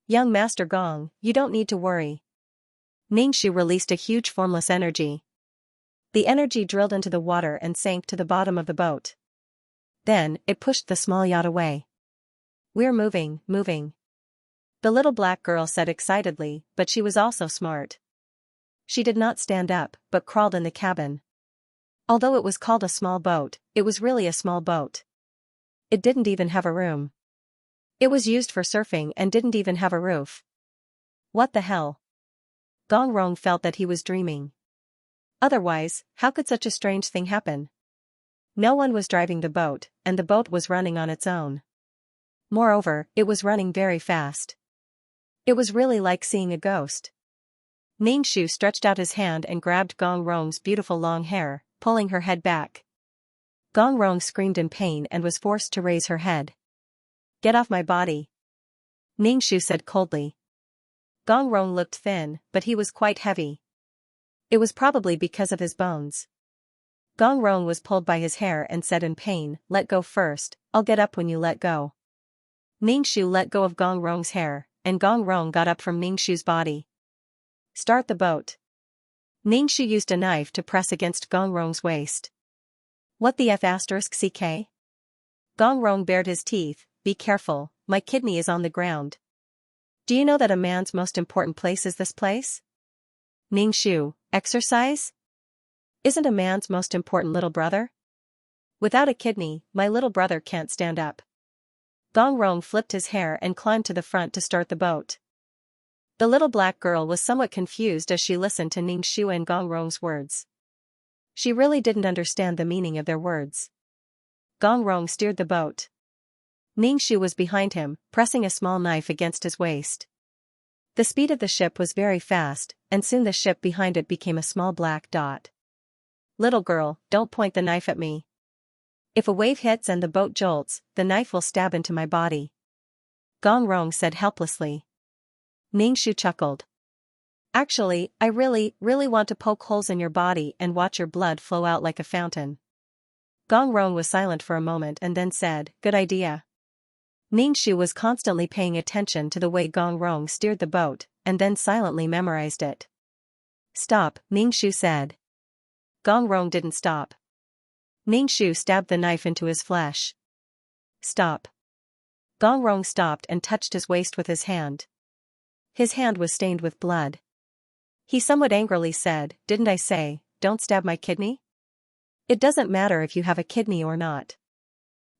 Young Master Gong, you don't need to worry. Ningxu released a huge formless energy. The energy drilled into the water and sank to the bottom of the boat. Then, it pushed the small yacht away. We're moving, moving. The little black girl said excitedly, but she was also smart. She did not stand up, but crawled in the cabin. Although it was called a small boat, it was really a small boat. It didn't even have a room. It was used for surfing and didn't even have a roof. What the hell? Gong Rong felt that he was dreaming. Otherwise, how could such a strange thing happen? No one was driving the boat, and the boat was running on its own. Moreover, it was running very fast. It was really like seeing a ghost. Ningxu stretched out his hand and grabbed Gong Rong's beautiful long hair, pulling her head back. Gong Rong screamed in pain and was forced to raise her head. Get off my body, Ningxu said coldly. Gong Rong looked thin, but he was quite heavy. It was probably because of his bones. Gong Rong was pulled by his hair and said in pain, let go first, I'll get up when you let go. Ningxu let go of Gong Rong's hair, and Gong Rong got up from Ningxu's body. Start the boat. Ningxu used a knife to press against Gong Rong's waist. What the F***ck? Gong Rong bared his teeth, be careful, my kidney is on the ground. Do you know that a man's most important place is this place? Ningxu, exercise? Isn't a man's most important little brother? Without a kidney, my little brother can't stand up. Gong Rong flipped his hair and climbed to the front to start the boat. The little black girl was somewhat confused as she listened to Ningxu and Gong Rong's words. She really didn't understand the meaning of their words. Gong Rong steered the boat. Ningxu was behind him, pressing a small knife against his waist. The speed of the ship was very fast, and soon the ship behind it became a small black dot. Little girl, don't point the knife at me. If a wave hits and the boat jolts, the knife will stab into my body. Gong Rong said helplessly. Ningxu chuckled. Actually, I really want to poke holes in your body and watch your blood flow out like a fountain. Gong Rong was silent for a moment and then said, good idea. Ningxu was constantly paying attention to the way Gong Rong steered the boat, and then silently memorized it. Stop, Ningxu said. Gong Rong didn't stop. Ningxu stabbed the knife into his flesh. Stop. Gong Rong stopped and touched his waist with his hand. His hand was stained with blood. He somewhat angrily said, didn't I say, don't stab my kidney? It doesn't matter if you have a kidney or not.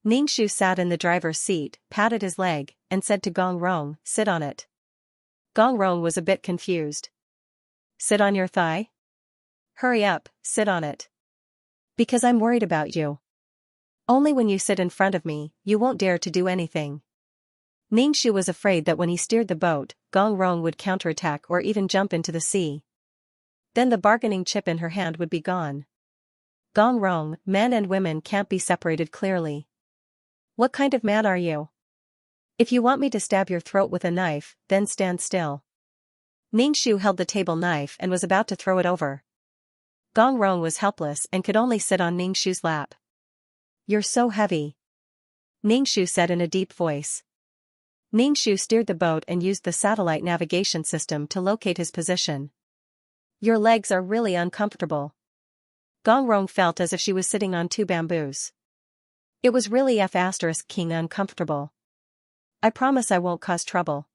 Ningxu sat in the driver's seat, patted his leg, and said to Gong Rong, sit on it. Gong Rong was a bit confused. Sit on your thigh? Hurry up, sit on it. Because I'm worried about you. Only when you sit in front of me, you won't dare to do anything. Ningxu was afraid that when he steered the boat, Gong Rong would counterattack or even jump into the sea. Then the bargaining chip in her hand would be gone. Gong Rong, men and women can't be separated clearly. What kind of man are you? If you want me to stab your throat with a knife, then stand still. Ningxu held the table knife and was about to throw it over. Gong Rong was helpless and could only sit on Ningxu's lap. You're so heavy, Ningxu said in a deep voice. Ningxu steered the boat and used the satellite navigation system to locate his position. Your legs are really uncomfortable. Gong Rong felt as if she was sitting on two bamboos. It was really F***king uncomfortable. I promise I won't cause trouble.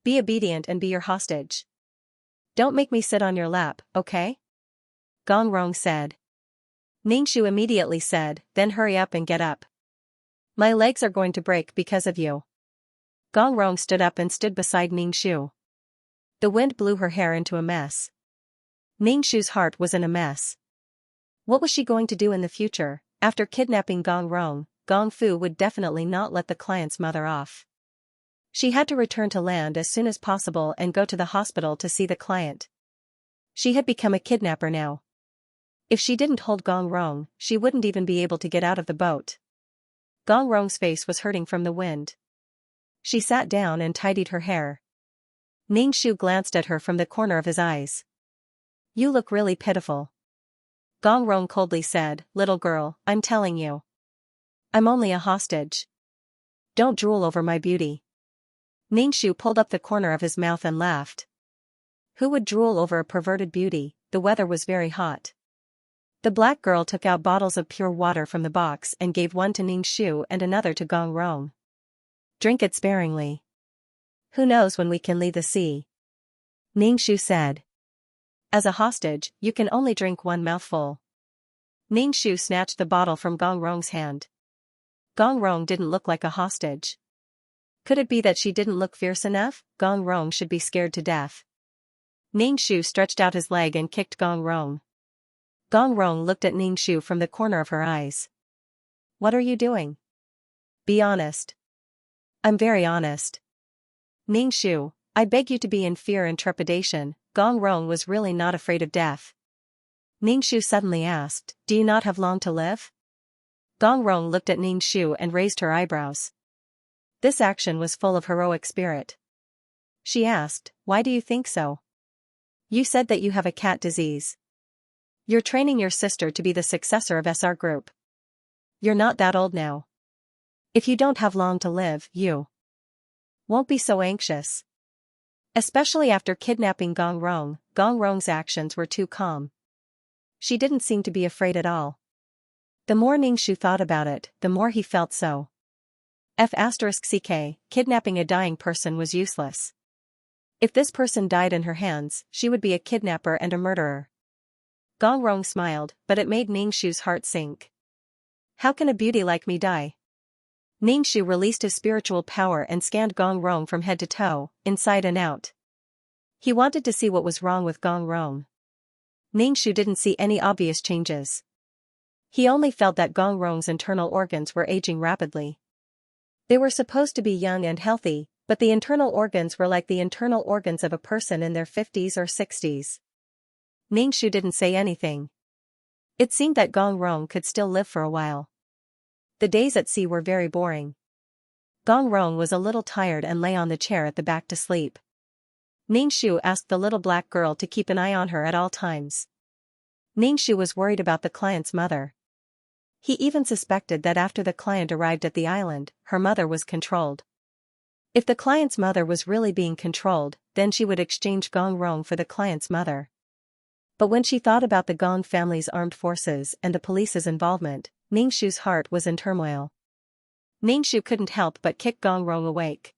Be obedient and be your hostage. Don't make me sit on your lap, okay? Gong Rong said. Ningxu immediately said, then hurry up and get up. My legs are going to break because of you. Gong Rong stood up and stood beside Ningxu. The wind blew her hair into a mess. Ningxu's heart was in a mess. What was she going to do in the future? After kidnapping Gong Rong, Gong Fu would definitely not let the client's mother off. She had to return to land as soon as possible and go to the hospital to see the client. She had become a kidnapper now. If she didn't hold Gong Rong, she wouldn't even be able to get out of the boat. Gong Rong's face was hurting from the wind. She sat down and tidied her hair. Ning Shu glanced at her from the corner of his eyes. You look really pitiful. Gong Rong coldly said, little girl, I'm telling you. I'm only a hostage. Don't drool over my beauty. Ning Shu pulled up the corner of his mouth and laughed. Who would drool over a perverted beauty? The weather was very hot. The black girl took out bottles of pure water from the box and gave one to Ning Shu and another to Gong Rong. Drink it sparingly. Who knows when we can leave the sea? Ning Shu said. As a hostage, you can only drink one mouthful. Ning Shu snatched the bottle from Gong Rong's hand. Gong Rong didn't look like a hostage. Could it be that she didn't look fierce enough? Gong Rong should be scared to death. Ning Shu stretched out his leg and kicked Gong Rong. Gong Rong looked at Ning Shu from the corner of her eyes. What are you doing? Be honest. I'm very honest. Ning Shu, I beg you to be in fear and trepidation. Gong Rong was really not afraid of death. Ning Shu suddenly asked, do you not have long to live? Gong Rong looked at Ning Shu and raised her eyebrows. This action was full of heroic spirit. She asked, why do you think so? You said that you have a cat disease. You're training your sister to be the successor of SR Group. You're not that old now. If you don't have long to live, you won't be so anxious. Especially after kidnapping Gong Rong, Gong Rong's actions were too calm. She didn't seem to be afraid at all. The more Ning Shu thought about it, the more he felt so. F***ck, kidnapping a dying person was useless. If this person died in her hands, she would be a kidnapper and a murderer. Gong Rong smiled, but it made Ning Shu's heart sink. How can a beauty like me die? Ning Shu released his spiritual power and scanned Gong Rong from head to toe, inside and out. He wanted to see what was wrong with Gong Rong. Ning Shu didn't see any obvious changes. He only felt that Gong Rong's internal organs were aging rapidly. They were supposed to be young and healthy, but the internal organs were like the internal organs of a person in their 50s or 60s. Ning Shu didn't say anything. It seemed that Gong Rong could still live for a while. The days at sea were very boring. Gong Rong was a little tired and lay on the chair at the back to sleep. Ning Shu asked the little black girl to keep an eye on her at all times. Ning Shu was worried about the client's mother. He even suspected that after the client arrived at the island, her mother was controlled. If the client's mother was really being controlled, then she would exchange Gong Rong for the client's mother. But when she thought about the Gong family's armed forces and the police's involvement, Ning Shu's heart was in turmoil. Ning Shu couldn't help but kick Gong Rong awake.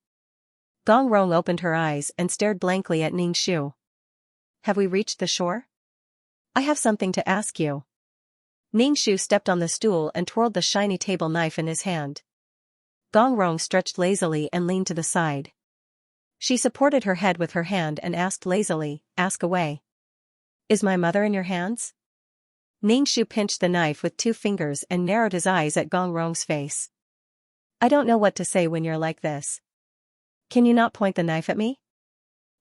Gong Rong opened her eyes and stared blankly at Ning Shu. Have we reached the shore? I have something to ask you. Ning Shu stepped on the stool and twirled the shiny table knife in his hand. Gong Rong stretched lazily and leaned to the side. She supported her head with her hand and asked lazily, ask away. Is my mother in your hands? Ning Shu pinched the knife with 2 fingers and narrowed his eyes at Gong Rong's face. I don't know what to say when you're like this. Can you not point the knife at me?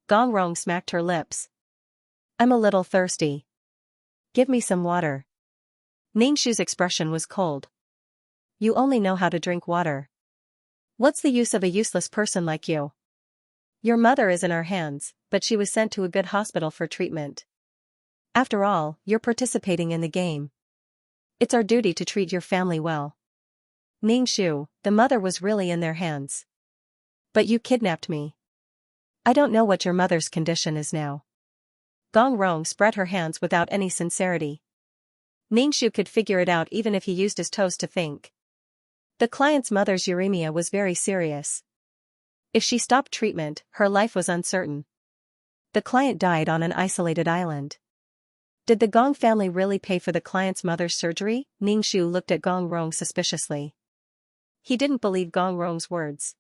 Gong Rong smacked her lips. I'm a little thirsty. Give me some water. Ning Shu's expression was cold. You only know how to drink water. What's the use of a useless person like you? Your mother is in our hands, but she was sent to a good hospital for treatment. After all, you're participating in the game. It's our duty to treat your family well. Ning Shu, the mother was really in their hands. But you kidnapped me. I don't know what your mother's condition is now. Gong Rong spread her hands without any sincerity. Ning Shu could figure it out even if he used his toes to think. The client's mother's uremia was very serious. If she stopped treatment, her life was uncertain. The client died on an isolated island. Did the Gong family really pay for the client's mother's surgery? Ning Shu looked at Gong Rong suspiciously. He didn't believe Gong Rong's words.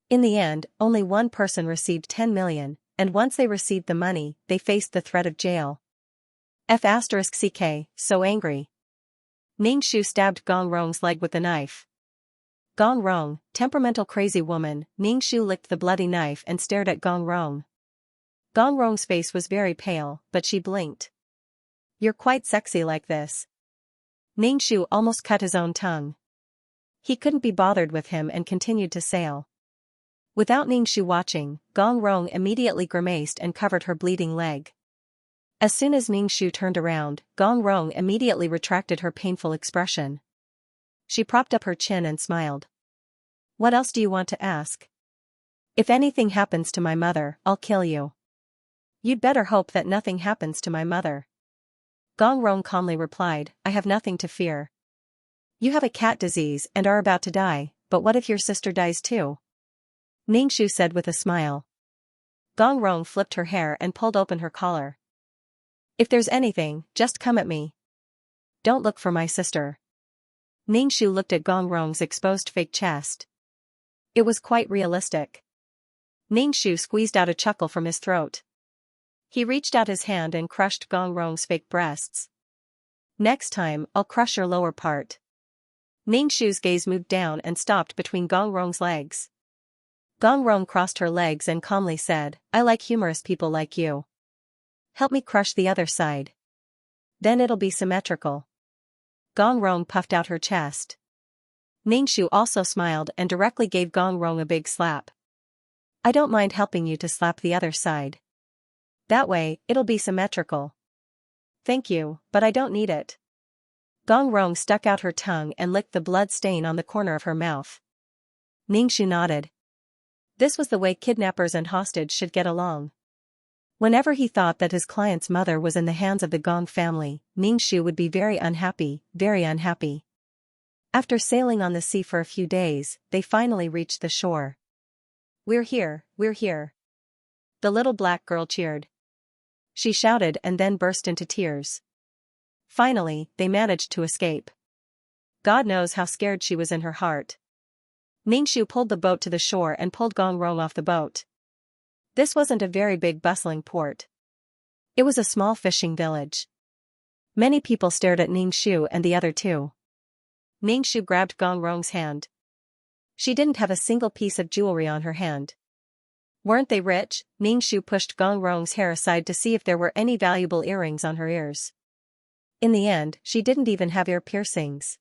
In the end, only one person received 10 million, and once they received the money, they faced the threat of jail. F***ck, so angry. Ning Shu stabbed Gong Rong's leg with the knife. Gong Rong, temperamental crazy woman. Ning Shu licked the bloody knife and stared at Gong Rong. Gong Rong's face was very pale, but she blinked. You're quite sexy like this. Ning Shu almost cut his own tongue. He couldn't be bothered with him and continued to sail. Without Ningxu watching, Gong Rong immediately grimaced and covered her bleeding leg. As soon as Ningxu turned around, Gong Rong immediately retracted her painful expression. She propped up her chin and smiled. What else do you want to ask? If anything happens to my mother, I'll kill you. You'd better hope that nothing happens to my mother. Gong Rong calmly replied, I have nothing to fear. You have a cat disease and are about to die, but what if your sister dies too? Ningxu said with a smile. Gong Rong flipped her hair and pulled open her collar. If there's anything, just come at me. Don't look for my sister. Ningxu looked at Gong Rong's exposed fake chest. It was quite realistic. Ningxu squeezed out a chuckle from his throat. He reached out his hand and crushed Gong Rong's fake breasts. Next time, I'll crush your lower part. Ningxu's gaze moved down and stopped between Gong Rong's legs. Gong Rong crossed her legs and calmly said, I like humorous people like you. Help me crush the other side. Then it'll be symmetrical. Gong Rong puffed out her chest. Ningxu also smiled and directly gave Gong Rong a big slap. I don't mind helping you to slap the other side. That way, it'll be symmetrical. Thank you, but I don't need it. Gong Rong stuck out her tongue and licked the blood stain on the corner of her mouth. Ningxu nodded. This was the way kidnappers and hostage should get along. Whenever he thought that his client's mother was in the hands of the Gong family, Ningxu would be very unhappy, very unhappy. After sailing on the sea for a few days, they finally reached the shore. We're here, we're here. The little black girl cheered. She shouted and then burst into tears. Finally, they managed to escape. God knows how scared she was in her heart. Ningxu pulled the boat to the shore and pulled Gong Rong off the boat. This wasn't a very big bustling port. It was a small fishing village. Many people stared at Ningxu and the other two. Ningxu grabbed Gong Rong's hand. She didn't have a single piece of jewelry on her hand. Weren't they rich? Ningxu pushed Gong Rong's hair aside to see if there were any valuable earrings on her ears. In the end, she didn't even have ear piercings.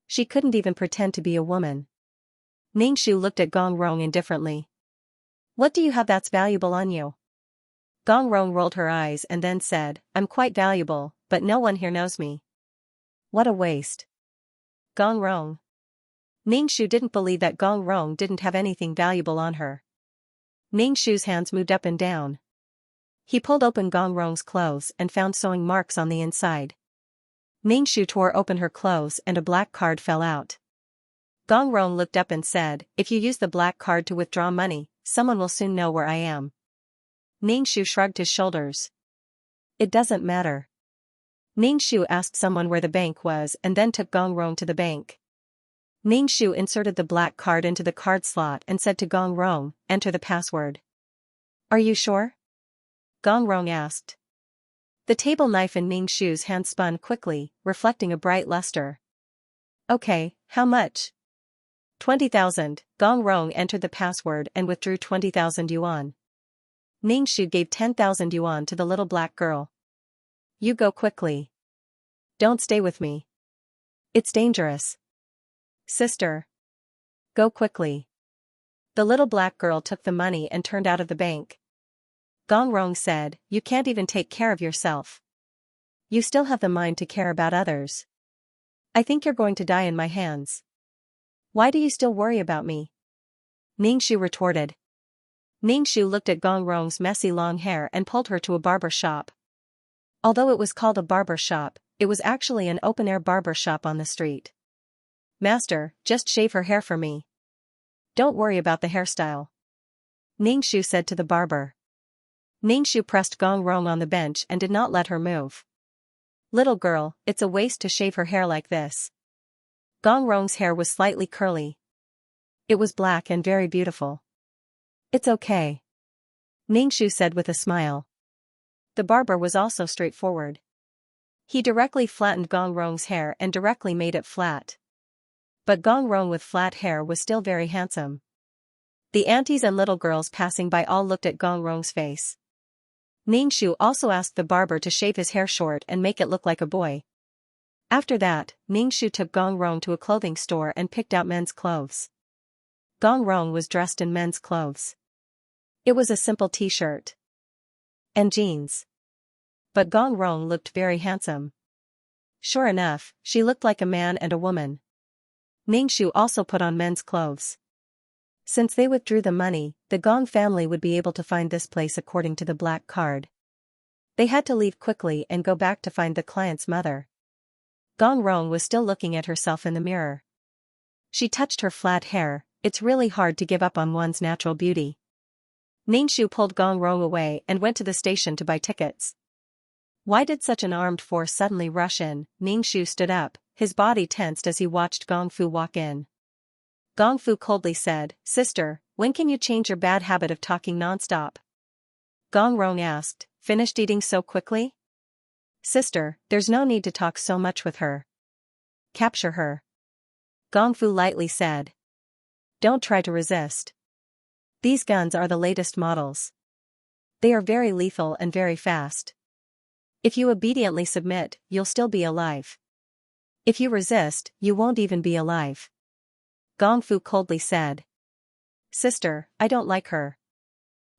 She couldn't even pretend to be a woman. Ningxu looked at Gong Rong indifferently. What do you have that's valuable on you? Gong Rong rolled her eyes and then said, I'm quite valuable, but no one here knows me. What a waste. Gong Rong. Ningxu didn't believe that Gong Rong didn't have anything valuable on her. Ningxu's hands moved up and down. He pulled open Gong Rong's clothes and found sewing marks on the inside. Ningxu tore open her clothes and a black card fell out. Gong Rong looked up and said, if you use the black card to withdraw money, someone will soon know where I am. Ningxu shrugged his shoulders. It doesn't matter. Ningxu asked someone where the bank was and then took Gong Rong to the bank. Ningxu inserted the black card into the card slot and said to Gong Rong, enter the password. Are you sure? Gong Rong asked. The table knife in Ningxu's hand spun quickly, reflecting a bright luster. Okay, how much? 20,000. Gong Rong entered the password and withdrew 20,000 yuan. Ningxu gave 10,000 yuan to the little black girl. You go quickly. Don't stay with me. It's dangerous. Sister. Go quickly. The little black girl took the money and turned out of the bank. Gong Rong said, you can't even take care of yourself. You still have the mind to care about others. I think you're going to die in my hands. Why do you still worry about me? Ningxu retorted. Ningxu looked at Gong Rong's messy long hair and pulled her to a barber shop. Although it was called a barber shop, it was actually an open-air barber shop on the street. Master, just shave her hair for me. Don't worry about the hairstyle. Ningxu said to the barber. Ningxu pressed Gong Rong on the bench and did not let her move. Little girl, it's a waste to shave her hair like this. Gong Rong's hair was slightly curly. It was black and very beautiful. It's okay. Ningxu said with a smile. The barber was also straightforward. He directly flattened Gong Rong's hair and directly made it flat. But Gong Rong with flat hair was still very handsome. The aunties and little girls passing by all looked at Gong Rong's face. Ningxu also asked the barber to shave his hair short and make it look like a boy. After that, Ningxu took Gong Rong to a clothing store and picked out men's clothes. Gong Rong was dressed in men's clothes. It was a simple t-shirt and jeans. But Gong Rong looked very handsome. Sure enough, she looked like a man and a woman. Ningshu also put on men's clothes. Since they withdrew the money, the Gong family would be able to find this place according to the black card. They had to leave quickly and go back to find the client's mother. Gong Rong was still looking at herself in the mirror. She touched her flat hair. It's really hard to give up on one's natural beauty. Ningshu pulled Gong Rong away and went to the station to buy tickets. Why did such an armed force suddenly rush in? Ningshu stood up, his body tensed as he watched Gong Fu walk in. Gong Fu coldly said, "Sister, when can you change your bad habit of talking nonstop?" Gong Rong asked, "Finished eating so quickly?" "Sister, there's no need to talk so much with her. Capture her," Gong Fu lightly said. "Don't try to resist. These guns are the latest models. They are very lethal and very fast. If you obediently submit, you'll still be alive. If you resist, you won't even be alive." Gong Fu coldly said. "Sister, I don't like her.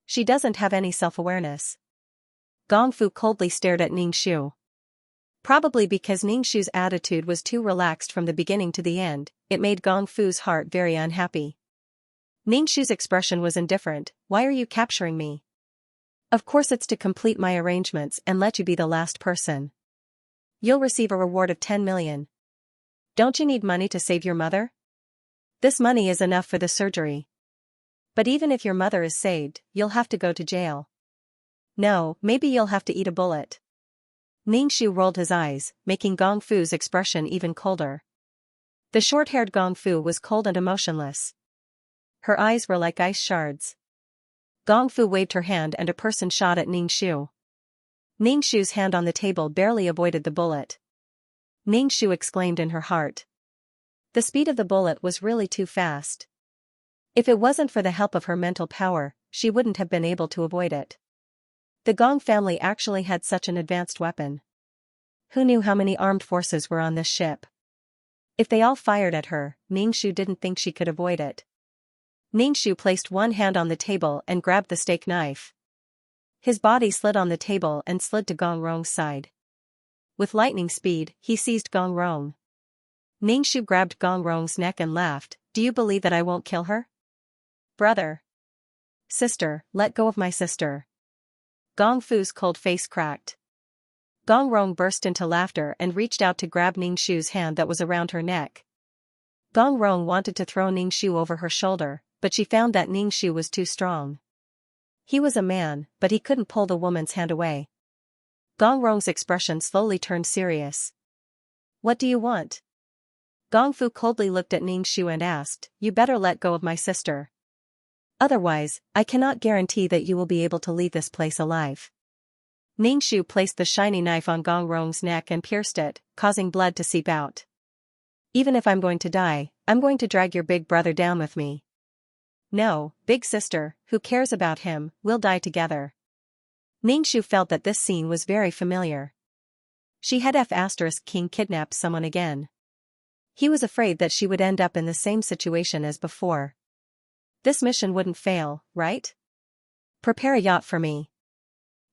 She doesn't have any self-awareness." Gong Fu coldly stared at Ningshu. Probably because Ningshu's attitude was too relaxed from the beginning to the end, it made Gong Fu's heart very unhappy. Ningshu's expression was indifferent. "Why are you capturing me?" "Of course it's to complete my arrangements and let you be the last person. You'll receive a reward of 10 million. Don't you need money to save your mother? This money is enough for the surgery. But even if your mother is saved, you'll have to go to jail. No, maybe you'll have to eat a bullet." Ningshu rolled his eyes, making Gong Fu's expression even colder. The short-haired Gong Fu was cold and emotionless. Her eyes were like ice shards. Gong Fu waved her hand and a person shot at Ningshu. Ningshu's hand on the table barely avoided the bullet. Ningshu exclaimed in her heart. The speed of the bullet was really too fast. If it wasn't for the help of her mental power, she wouldn't have been able to avoid it. The Gong family actually had such an advanced weapon. Who knew how many armed forces were on this ship? If they all fired at her, Ningshu didn't think she could avoid it. Ningshu placed one hand on the table and grabbed the steak knife. His body slid on the table and slid to Gong Rong's side. With lightning speed, he seized Gong Rong. Ningshu grabbed Gong Rong's neck and laughed. "Do you believe that I won't kill her? Brother. Sister, let go of my sister." Gong Fu's cold face cracked. Gong Rong burst into laughter and reached out to grab Ningshu's hand that was around her neck. Gong Rong wanted to throw Ningshu over her shoulder, but she found that Ningshu was too strong. He was a man, but he couldn't pull the woman's hand away. Gong Rong's expression slowly turned serious. "What do you want?" Gong Fu coldly looked at Ningshu and asked, "You better let go of my sister. Otherwise, I cannot guarantee that you will be able to leave this place alive." Ningshu placed the shiny knife on Gong Rong's neck and pierced it, causing blood to seep out. "Even if I'm going to die, I'm going to drag your big brother down with me." "No, big sister, who cares about him, we'll die together." Ningshu felt that this scene was very familiar. She had King kidnapped someone again. He was afraid that she would end up in the same situation as before. This mission wouldn't fail, right? "Prepare a yacht for me.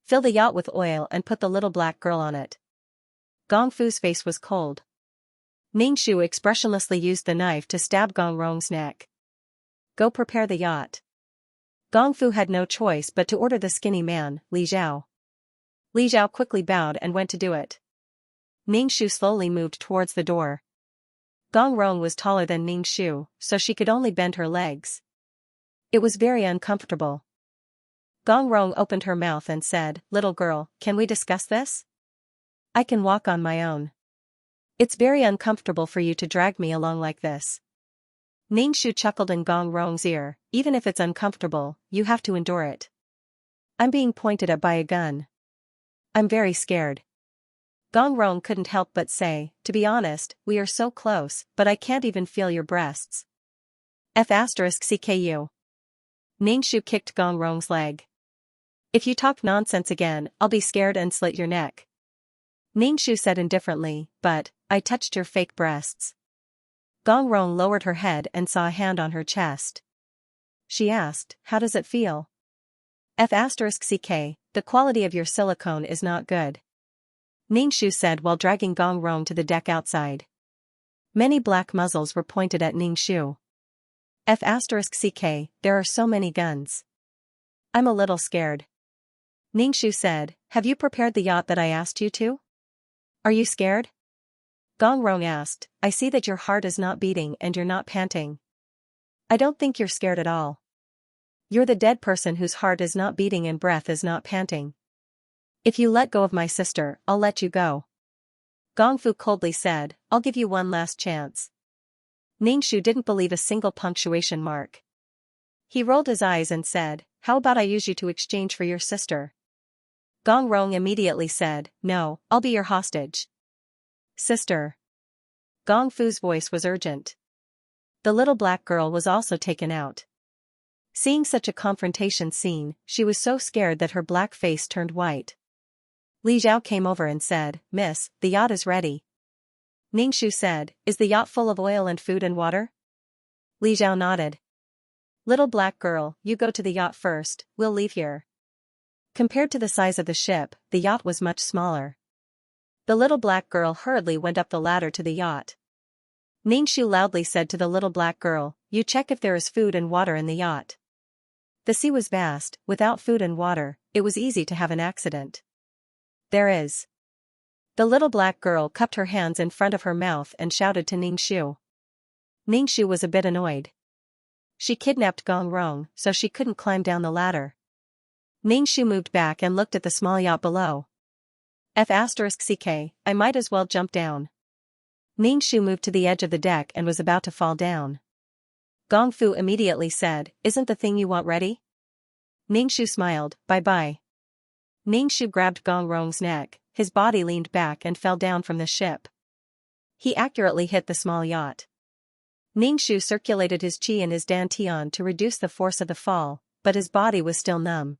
Fill the yacht with oil and put the little black girl on it." Gong Fu's face was cold. Ningshu expressionlessly used the knife to stab Gong Rong's neck. "Go prepare the yacht." Gong Fu had no choice but to order the skinny man, Li Zhao. Li Zhao quickly bowed and went to do it. Ningshu slowly moved towards the door. Gong Rong was taller than Ningshu, so she could only bend her legs. It was very uncomfortable. Gong Rong opened her mouth and said, "Little girl, can we discuss this? I can walk on my own. It's very uncomfortable for you to drag me along like this." Ningshu chuckled in Gong Rong's ear, "Even if it's uncomfortable, you have to endure it. I'm being pointed at by a gun. I'm very scared." Gong Rong couldn't help but say, "To be honest, we are so close, but I can't even feel your breasts." CKU. Ningshu kicked Gong Rong's leg. "If you talk nonsense again, I'll be scared and slit your neck." Ningshu said indifferently, "But, I touched your fake breasts." Gong Rong lowered her head and saw a hand on her chest. she asked, how does it feel? F***ck, the quality of your silicone is not good. Ningxu said while dragging Gong Rong to the deck outside. Many black muzzles were pointed at Ningxu. F***ck, there are so many guns. I'm a little scared. Ningxu said, have you prepared the yacht that I asked you to? Are you scared? Gong Rong asked, I see that your heart is not beating and you're not panting. I don't think you're scared at all. You're the dead person whose heart is not beating and breath is not panting. If you let go of my sister, I'll let you go. Gong Fu coldly said, I'll give you one last chance. Ningxu didn't believe a single punctuation mark. He rolled his eyes and said, how about I use you to exchange for your sister? Gong Rong immediately said, no, I'll be your hostage. Sister. Gong Fu's voice was urgent. The little black girl was also taken out. Seeing such a confrontation scene, she was so scared that her black face turned white. Li Zhao came over and said, Miss, the yacht is ready. Ningxu said, is the yacht full of oil and food and water? Li Zhao nodded. Little black girl, you go to the yacht first, we'll leave here. Compared to the size of the ship, the yacht was much smaller. The little black girl hurriedly went up the ladder to the yacht. Ningxu loudly said to the little black girl, you check if there is food and water in the yacht. The sea was vast, without food and water, it was easy to have an accident. There is. The little black girl cupped her hands in front of her mouth and shouted to Ningxu. Ningxu was a bit annoyed. She kidnapped Gong Rong, so she couldn't climb down the ladder. Ningxu moved back and looked at the small yacht below. F***ck, I might as well jump down. Ningxu moved to the edge of the deck and was about to fall down. Gong Fu immediately said, isn't the thing you want ready? Ningxu smiled, bye-bye. Ningxu grabbed Gong Rong's neck, his body leaned back and fell down from the ship. He accurately hit the small yacht. Ningxu circulated his qi and his dantian to reduce the force of the fall, but his body was still numb.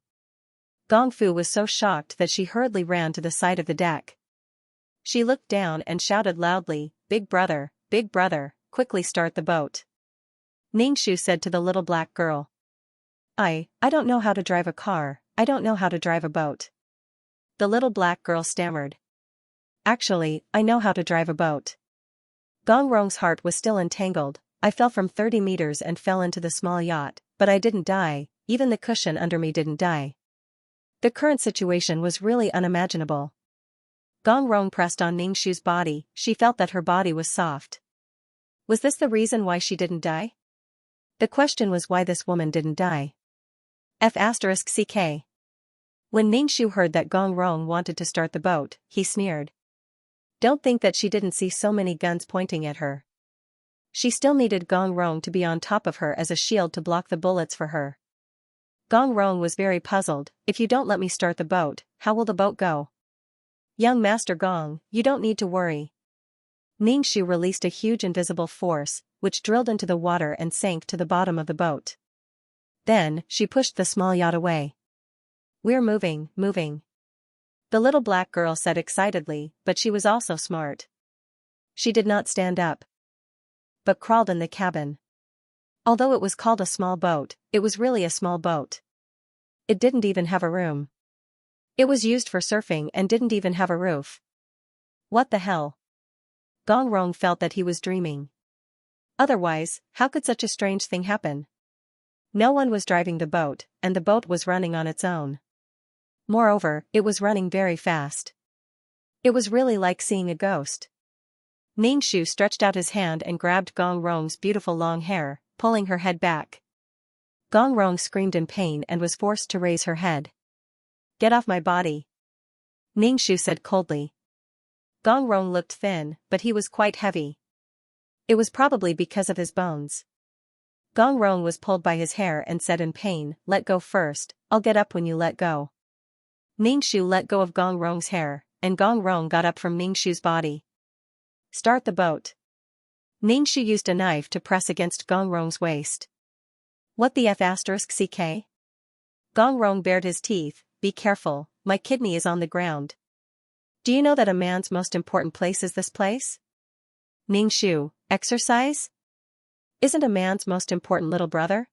Gong Fu was so shocked that she hurriedly ran to the side of the deck. She looked down and shouted loudly, big brother, quickly start the boat. Ningxu said to the little black girl. I don't know how to drive a car, I don't know how to drive a boat. The little black girl stammered. Actually, I know how to drive a boat. Gong Rong's heart was still entangled. I fell from 30 meters and fell into the small yacht, but I didn't die, even the cushion under me didn't die. The current situation was really unimaginable. Gong Rong pressed on Ningxu's body, she felt that her body was soft. Was this the reason why she didn't die? The question was why this woman didn't die. F***ck. When Ningxu heard that Gong Rong wanted to start the boat, he sneered. Don't think that she didn't see so many guns pointing at her. She still needed Gong Rong to be on top of her as a shield to block the bullets for her. Gong Rong was very puzzled, if you don't let me start the boat, how will the boat go? Young Master Gong, you don't need to worry. Ningxu released a huge invisible force, which drilled into the water and sank to the bottom of the boat. Then, she pushed the small yacht away. We're moving. The little black girl said excitedly, but she was also smart. She did not stand up, but crawled in the cabin. Although it was called a small boat, it was really a small boat. It didn't even have a room. It was used for surfing and didn't even have a roof. What the hell? Gong Rong felt that he was dreaming. Otherwise, how could such a strange thing happen? No one was driving the boat, and the boat was running on its own. Moreover, it was running very fast. It was really like seeing a ghost. Ningxu stretched out his hand and grabbed Gong Rong's beautiful long hair, pulling her head back. Gong Rong screamed in pain and was forced to raise her head. Get off my body. Ningxu said coldly. Gong Rong looked thin, but he was quite heavy. It was probably because of his bones. Gong Rong was pulled by his hair and said in pain, let go first, I'll get up when you let go. Ningxu let go of Gong Rong's hair, and Gong Rong got up from Ningxu's body. Start the boat. Ningxu used a knife to press against Gong Rong's waist. What the F***ck? Gong Rong bared his teeth, be careful, my kidney is on the ground. Do you know that a man's most important place is this place? Ningxu, exercise? Isn't a man's most important little brother?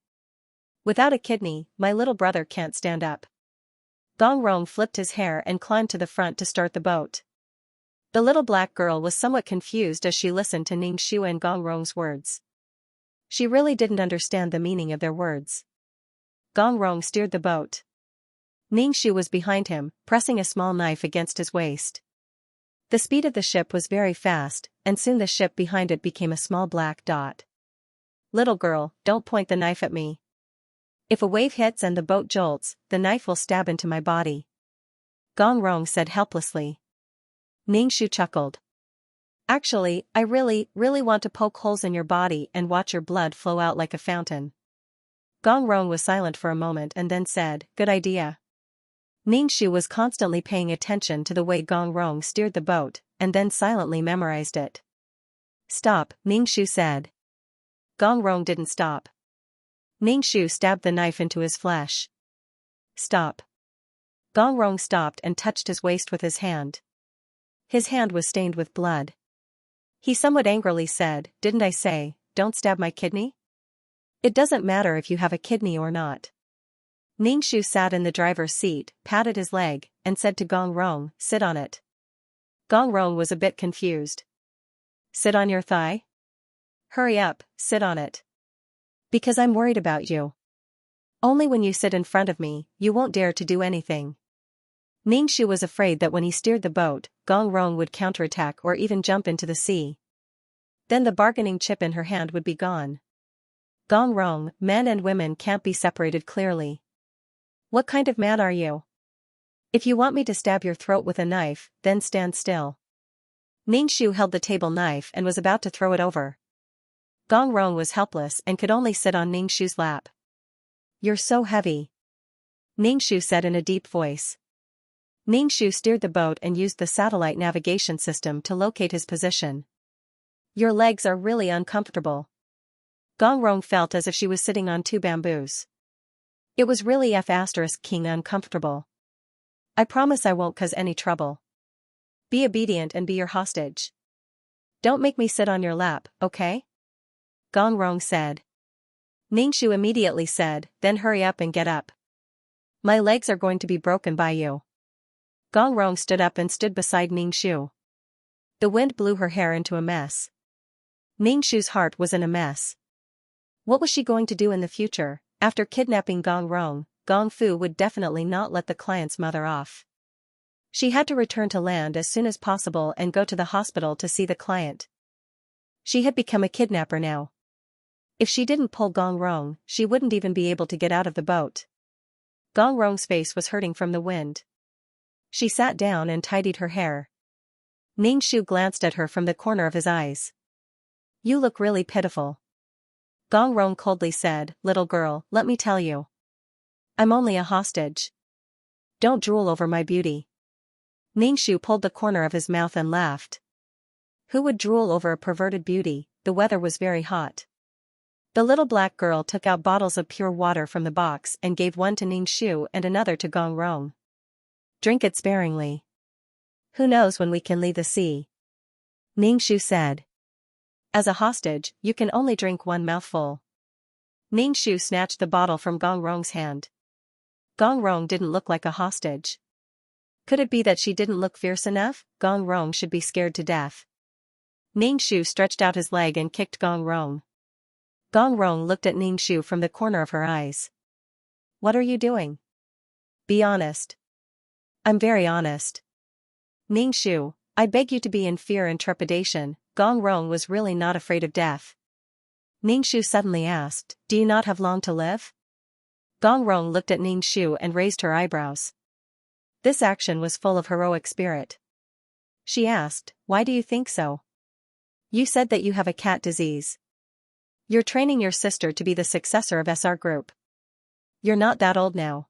Without a kidney, my little brother can't stand up. Gong Rong flipped his hair and climbed to the front to start the boat. The little black girl was somewhat confused as she listened to Ningxu and Gong Rong's words. She really didn't understand the meaning of their words. Gong Rong steered the boat. Ningxu was behind him, pressing a small knife against his waist. The speed of the ship was very fast, and soon the ship behind it became a small black dot. Little girl, don't point the knife at me. If a wave hits and the boat jolts, the knife will stab into my body. Gong Rong said helplessly. Ningxu chuckled. Actually, I really want to poke holes in your body and watch your blood flow out like a fountain. Gong Rong was silent for a moment and then said, good idea. Ningxu was constantly paying attention to the way Gong Rong steered the boat, and then silently memorized it. Stop, Ningxu said. Gong Rong didn't stop. Ningxu stabbed the knife into his flesh. Stop. Gong Rong stopped and touched his waist with his hand. His hand was stained with blood. He somewhat angrily said, didn't I say, don't stab my kidney? It doesn't matter if you have a kidney or not. Ningxu sat in the driver's seat, patted his leg, and said to Gong Rong, sit on it. Gong Rong was a bit confused. Sit on your thigh? Hurry up, sit on it. Because I'm worried about you. Only when you sit in front of me, you won't dare to do anything. Ningxu was afraid that when he steered the boat, Gong Rong would counterattack or even jump into the sea. Then the bargaining chip in her hand would be gone. Gong Rong, men and women can't be separated clearly. What kind of man are you? If you want me to stab your throat with a knife, then stand still. Ningxu held the table knife and was about to throw it over. Gong Rong was helpless and could only sit on Ningxu's lap. You're so heavy. Ningxu said in a deep voice. Ningxu steered the boat and used the satellite navigation system to locate his position. Your legs are really uncomfortable. Gong Rong felt as if she was sitting on two bamboos. It was really King uncomfortable. I promise I won't cause any trouble. Be obedient and be your hostage. Don't make me sit on your lap, okay? Gong Rong said. Ningxu immediately said, then hurry up and get up. My legs are going to be broken by you. Gong Rong stood up and stood beside Ningxu. The wind blew her hair into a mess. Ningxu's heart was in a mess. What was she going to do in the future? After kidnapping Gong Rong, Gong Fu would definitely not let the client's mother off. She had to return to land as soon as possible and go to the hospital to see the client. She had become a kidnapper now. If she didn't pull Gong Rong, she wouldn't even be able to get out of the boat. Gong Rong's face was hurting from the wind. She sat down and tidied her hair. Ningxu glanced at her from the corner of his eyes. You look really pitiful. Gong Rong coldly said, little girl, let me tell you. I'm only a hostage. Don't drool over my beauty. Ningxu pulled the corner of his mouth and laughed. Who would drool over a perverted beauty? The weather was very hot. The little black girl took out bottles of pure water from the box and gave one to Ningxu and another to Gong Rong. Drink it sparingly. Who knows when we can leave the sea? Ningxu said. As a hostage, you can only drink one mouthful. Ningxu snatched the bottle from Gong Rong's hand. Gong Rong didn't look like a hostage. Could it be that she didn't look fierce enough? Gong Rong should be scared to death. Ningxu stretched out his leg and kicked Gong Rong. Gong Rong looked at Ningxu from the corner of her eyes. What are you doing? Be honest. I'm very honest. Ningxu, I beg you to be in fear and trepidation. Gong Rong was really not afraid of death. Ningxu suddenly asked, do you not have long to live? Gong Rong looked at Ningxu and raised her eyebrows. This action was full of heroic spirit. She asked, why do you think so? You said that you have a cat disease. You're training your sister to be the successor of SR Group. You're not that old now.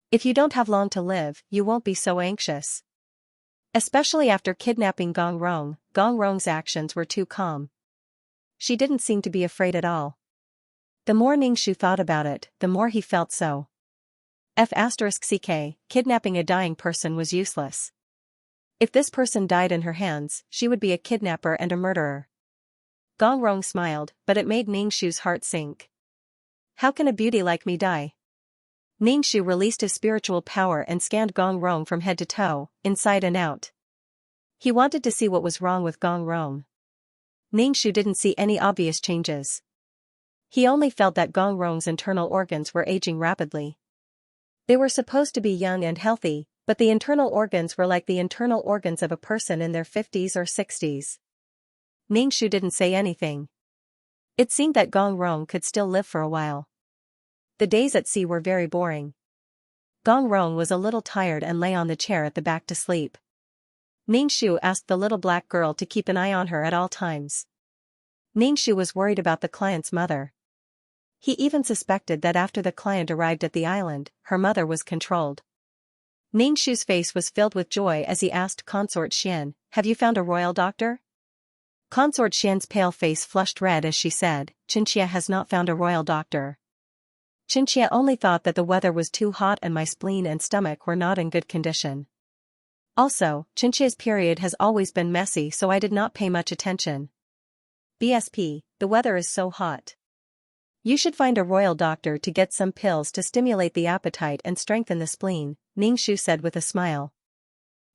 If you don't have long to live, you won't be so anxious. Especially after kidnapping Gong Rong, Gong Rong's actions were too calm. She didn't seem to be afraid at all. The more Ningxu thought about it, the more he felt so. *CK, kidnapping a dying person was useless. If this person died in her hands, she would be a kidnapper and a murderer. Gong Rong smiled, but it made Ningxu's heart sink. How can a beauty like me die? Ningxu released his spiritual power and scanned Gong Rong from head to toe, inside and out. He wanted to see what was wrong with Gong Rong. Ningxu didn't see any obvious changes. He only felt that Gong Rong's internal organs were aging rapidly. They were supposed to be young and healthy, but the internal organs were like the internal organs of a person in their 50s or 60s. Ningxu didn't say anything. It seemed that Gong Rong could still live for a while. The days at sea were very boring. Gong Rong was a little tired and lay on the chair at the back to sleep. Ningxu asked the little black girl to keep an eye on her at all times. Ningxu was worried about the client's mother. He even suspected that after the client arrived at the island, her mother was controlled. Ningxu's face was filled with joy as he asked Consort Xian, "Have you found a royal doctor?" Consort Xian's pale face flushed red as she said, "Xianxia has not found a royal doctor. Xianxia only thought that the weather was too hot and my spleen and stomach were not in good condition. Also, Xianxia's period has always been messy, so I did not pay much attention. BSP, the weather is so hot. You should find a royal doctor to get some pills to stimulate the appetite and strengthen the spleen," Ningxu said with a smile.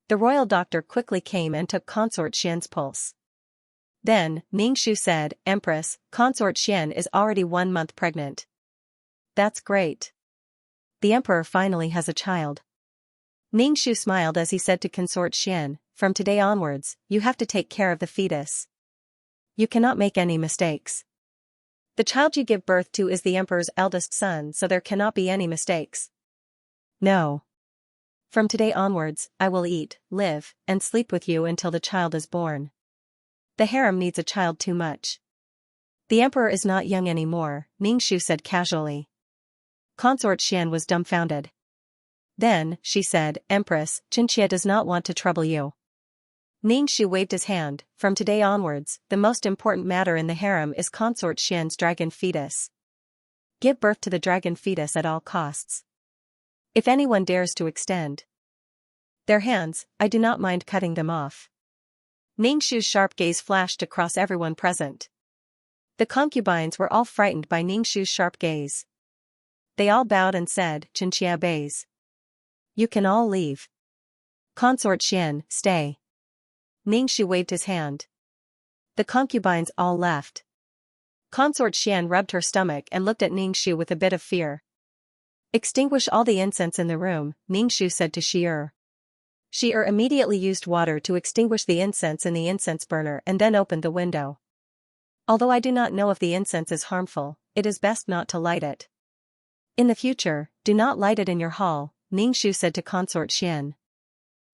The royal doctor quickly came and took Consort Xian's pulse. Then, Ningxu said, "Empress, Consort Xian is already 1 month pregnant." "That's great. The emperor finally has a child." Ningxu smiled as he said to Consort Xian, "From today onwards, you have to take care of the fetus. You cannot make any mistakes. The child you give birth to is the emperor's eldest son, so there cannot be any mistakes." "No. From today onwards, I will eat, live, and sleep with you until the child is born. The harem needs a child too much. The emperor is not young anymore," Ningxu said casually. Consort Xian was dumbfounded. Then, she said, "Empress, Xianxia does not want to trouble you." Ningxu waved his hand, "From today onwards, the most important matter in the harem is Consort Xian's dragon fetus. Give birth to the dragon fetus at all costs. If anyone dares to extend their hands, I do not mind cutting them off." Ningxu's sharp gaze flashed across everyone present. The concubines were all frightened by Ningxu's sharp gaze. They all bowed and said, "Xianxia obeys. You can all leave. Consort Xian, stay." Ningxu waved his hand. The concubines all left. Consort Xian rubbed her stomach and looked at Ningxu with a bit of fear. "Extinguish all the incense in the room," Ningxu said to Shi. Shi immediately used water to extinguish the incense in the incense burner and then opened the window. "Although I do not know if the incense is harmful, it is best not to light it. In the future, do not light it in your hall," Ningxu said to Consort Xian.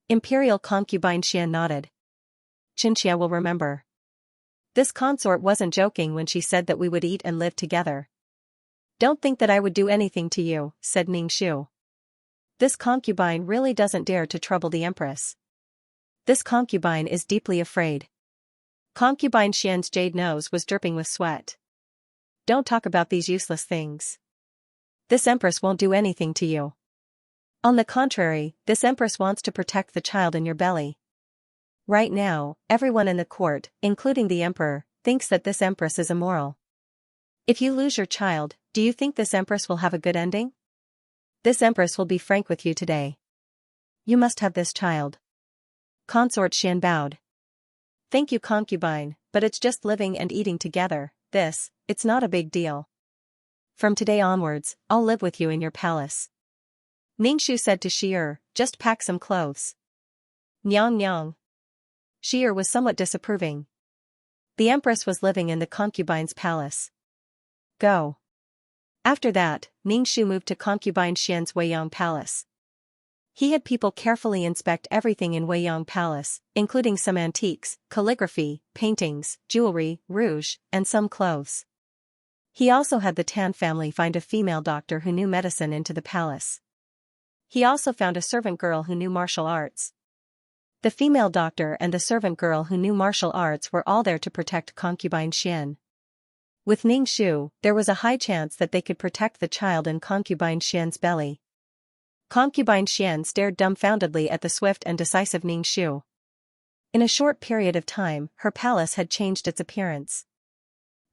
Imperial concubine Xian nodded. "Xianxia will remember." This consort wasn't joking when she said that we would eat and live together. "Don't think that I would do anything to you," said Ningxu. This concubine really doesn't dare to trouble the empress. This concubine is deeply afraid. Concubine Xian's jade nose was dripping with sweat. "Don't talk about these useless things. This empress won't do anything to you. On the contrary, this empress wants to protect the child in your belly. Right now, everyone in the court, including the emperor, thinks that this empress is immoral. If you lose your child, do you think this empress will have a good ending? This empress will be frank with you today. You must have this child." Consort Xian bowed. "Thank you, concubine, but it's just living and eating together, it's not a big deal. From today onwards, I'll live with you in your palace." Ningxu said to Shi, "Just pack some clothes." "Nyang nyang." Shi was somewhat disapproving. The empress was living in the concubine's palace. "Go." After that, Ningxu moved to concubine Xian's Weiyang palace. He had people carefully inspect everything in Weiyang palace, including some antiques, calligraphy, paintings, jewelry, rouge, and some clothes. He also had the Tan family find a female doctor who knew medicine into the palace. He also found a servant girl who knew martial arts. The female doctor and the servant girl who knew martial arts were all there to protect concubine Xian. With Ningxu, there was a high chance that they could protect the child in concubine Xian's belly. Concubine Xian stared dumbfoundedly at the swift and decisive Ningxu. In a short period of time, her palace had changed its appearance.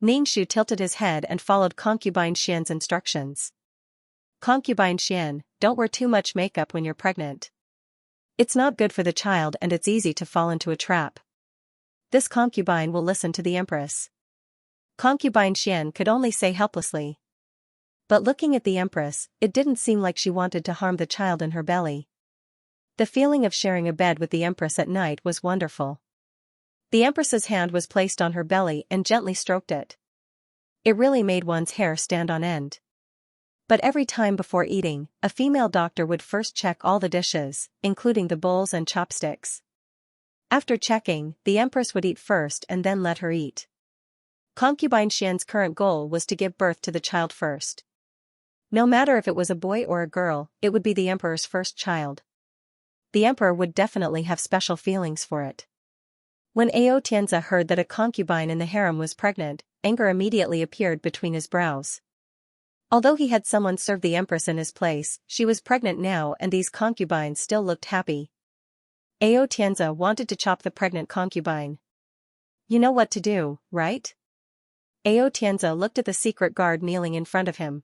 Ningxu tilted his head and followed Concubine Xian's instructions. Concubine Xian, don't wear too much makeup when you're pregnant. It's not good for the child and it's easy to fall into a trap. This concubine will listen to the empress. Concubine Xian could only say helplessly. But looking at the empress, it didn't seem like she wanted to harm the child in her belly. The feeling of sharing a bed with the empress at night was wonderful. The empress's hand was placed on her belly and gently stroked it. It really made one's hair stand on end. But every time before eating, a female doctor would first check all the dishes, including the bowls and chopsticks. After checking, the empress would eat first and then let her eat. Concubine Xian's current goal was to give birth to the child first. No matter if it was a boy or a girl, it would be the emperor's first child. The emperor would definitely have special feelings for it. When Xianxia heard that a concubine in the harem was pregnant, anger immediately appeared between his brows. Although he had someone serve the empress in his place, she was pregnant now and these concubines still looked happy. Xianxia wanted to chop the pregnant concubine. You know what to do, right? Xianxia looked at the secret guard kneeling in front of him.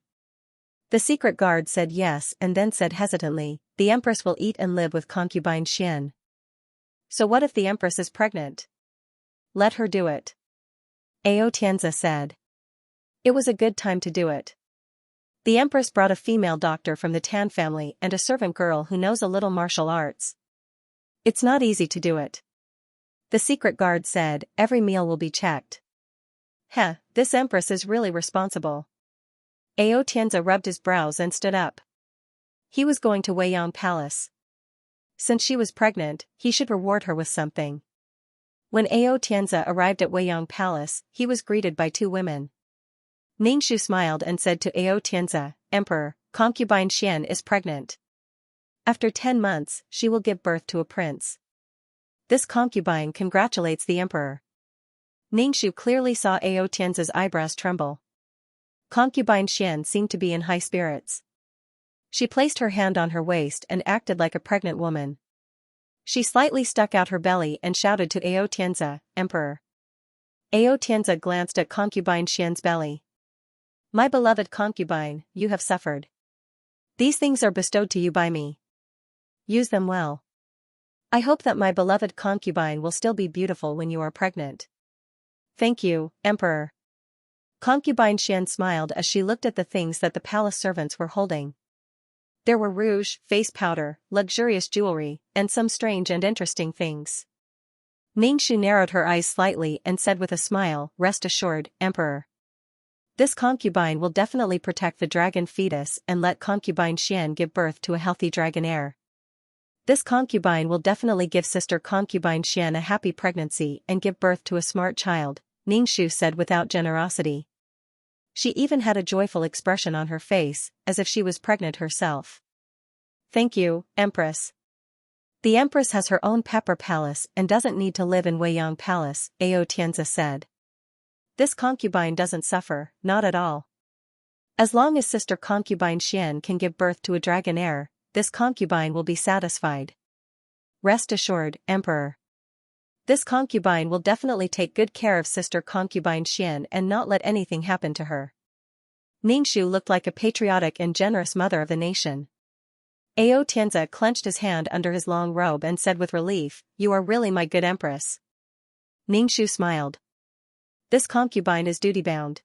The secret guard said yes and then said hesitantly, the empress will eat and live with concubine Xian. So what if the empress is pregnant? Let her do it. Xianxia said. It was a good time to do it. The empress brought a female doctor from the Tan family and a servant girl who knows a little martial arts. It's not easy to do it. The secret guard said, every meal will be checked. This empress is really responsible. Xianxia rubbed his brows and stood up. He was going to Weiyang Palace. Since she was pregnant, he should reward her with something. When Xianxia arrived at Weiyang Palace, he was greeted by two women. Ningxu smiled and said to Xianxia, Emperor, concubine Xian is pregnant. After 10 months, she will give birth to a prince. This concubine congratulates the emperor. Ningxu clearly saw Xianxia's eyebrows tremble. Concubine Xian seemed to be in high spirits. She placed her hand on her waist and acted like a pregnant woman. She slightly stuck out her belly and shouted to Xianxia, Emperor. Xianxia glanced at concubine Xian's belly. My beloved concubine, you have suffered. These things are bestowed to you by me. Use them well. I hope that my beloved concubine will still be beautiful when you are pregnant. Thank you, Emperor. Concubine Xian smiled as she looked at the things that the palace servants were holding. There were rouge, face powder, luxurious jewelry, and some strange and interesting things. Ningxu narrowed her eyes slightly and said with a smile, rest assured, Emperor. This concubine will definitely protect the dragon fetus and let concubine Xian give birth to a healthy dragon heir. This concubine will definitely give sister concubine Xian a happy pregnancy and give birth to a smart child, Ningxu said without generosity. She even had a joyful expression on her face, as if she was pregnant herself. Thank you, Empress. The Empress has her own pepper palace and doesn't need to live in Weiyang Palace, Xianxia said. This concubine doesn't suffer, not at all. As long as sister concubine Xian can give birth to a dragon heir, this concubine will be satisfied. Rest assured, Emperor. This concubine will definitely take good care of sister concubine Xian and not let anything happen to her. Ningxu looked like a patriotic and generous mother of the nation. Xianxia clenched his hand under his long robe and said with relief, you are really my good empress. Ningxu smiled. This concubine is duty-bound.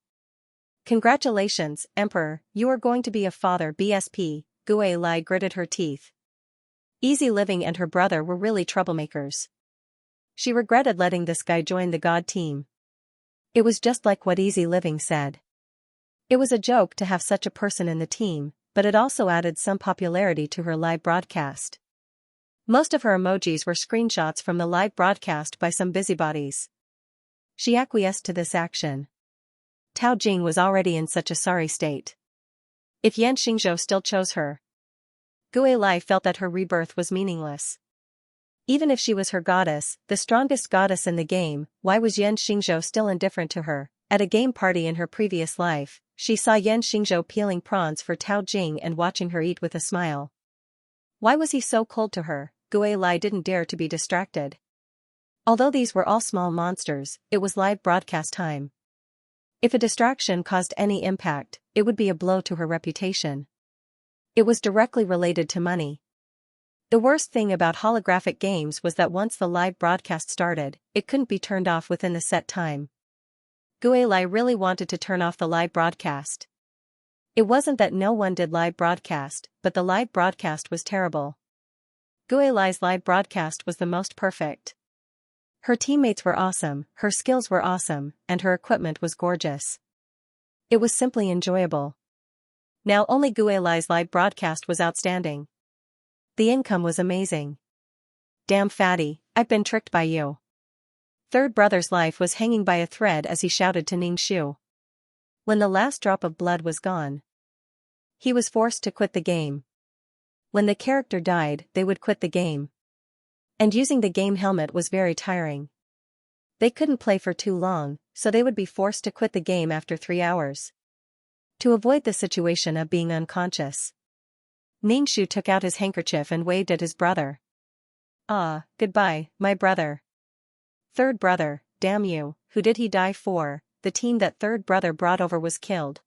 Congratulations, Emperor, you are going to be a father. BSP, Gui Lai gritted her teeth. Easy Living and her brother were really troublemakers. She regretted letting this guy join the God team. It was just like what Easy Living said. It was a joke to have such a person in the team, but it also added some popularity to her live broadcast. Most of her emojis were screenshots from the live broadcast by some busybodies. She acquiesced to this action. Tao Jing was already in such a sorry state. If Yan Xingzhou still chose her, Gui Lai felt that her rebirth was meaningless. Even if she was her goddess, the strongest goddess in the game, why was Yan Xingzhou still indifferent to her? At a game party in her previous life, she saw Yan Xingzhou peeling prawns for Tao Jing and watching her eat with a smile. Why was he so cold to her? Gui Lai didn't dare to be distracted. Although these were all small monsters, it was live broadcast time. If a distraction caused any impact, it would be a blow to her reputation. It was directly related to money. The worst thing about holographic games was that once the live broadcast started, it couldn't be turned off within the set time. Guilai really wanted to turn off the live broadcast. It wasn't that no one did live broadcast, but the live broadcast was terrible. Guilai's live broadcast was the most perfect. Her teammates were awesome, her skills were awesome, and her equipment was gorgeous. It was simply enjoyable. Now only Guilai's live broadcast was outstanding. The income was amazing. Damn fatty, I've been tricked by you. Third brother's life was hanging by a thread as he shouted to Ningxu. When the last drop of blood was gone, he was forced to quit the game. When the character died, they would quit the game. And using the game helmet was very tiring. They couldn't play for too long, so they would be forced to quit the game after 3 hours. To avoid the situation of being unconscious, Ningxu took out his handkerchief and waved at his brother. Ah, goodbye, my brother. Third brother, damn you, who did he die for? The team that third brother brought over was killed.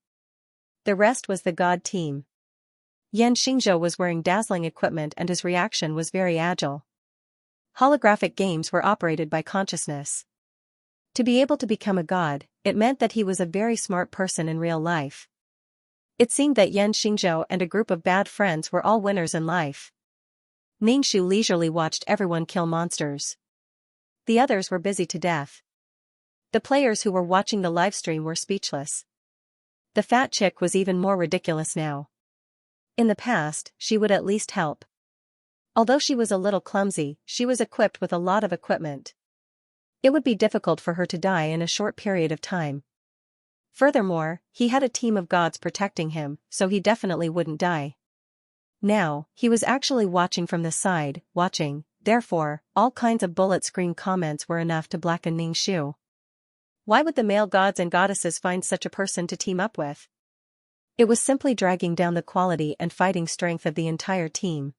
The rest was the god team. Xianxia was wearing dazzling equipment and his reaction was very agile. Holographic games were operated by consciousness. To be able to become a god, it meant that he was a very smart person in real life. It seemed that Xianxia and a group of bad friends were all winners in life. Ningxu leisurely watched everyone kill monsters. The others were busy to death. The players who were watching the livestream were speechless. The fat chick was even more ridiculous now. In the past, she would at least help. Although she was a little clumsy, she was equipped with a lot of equipment. It would be difficult for her to die in a short period of time. Furthermore, he had a team of gods protecting him, so he definitely wouldn't die. Now, he was actually watching from the side, therefore, all kinds of bullet screen comments were enough to blacken Ningxu. Why would the male gods and goddesses find such a person to team up with? It was simply dragging down the quality and fighting strength of the entire team.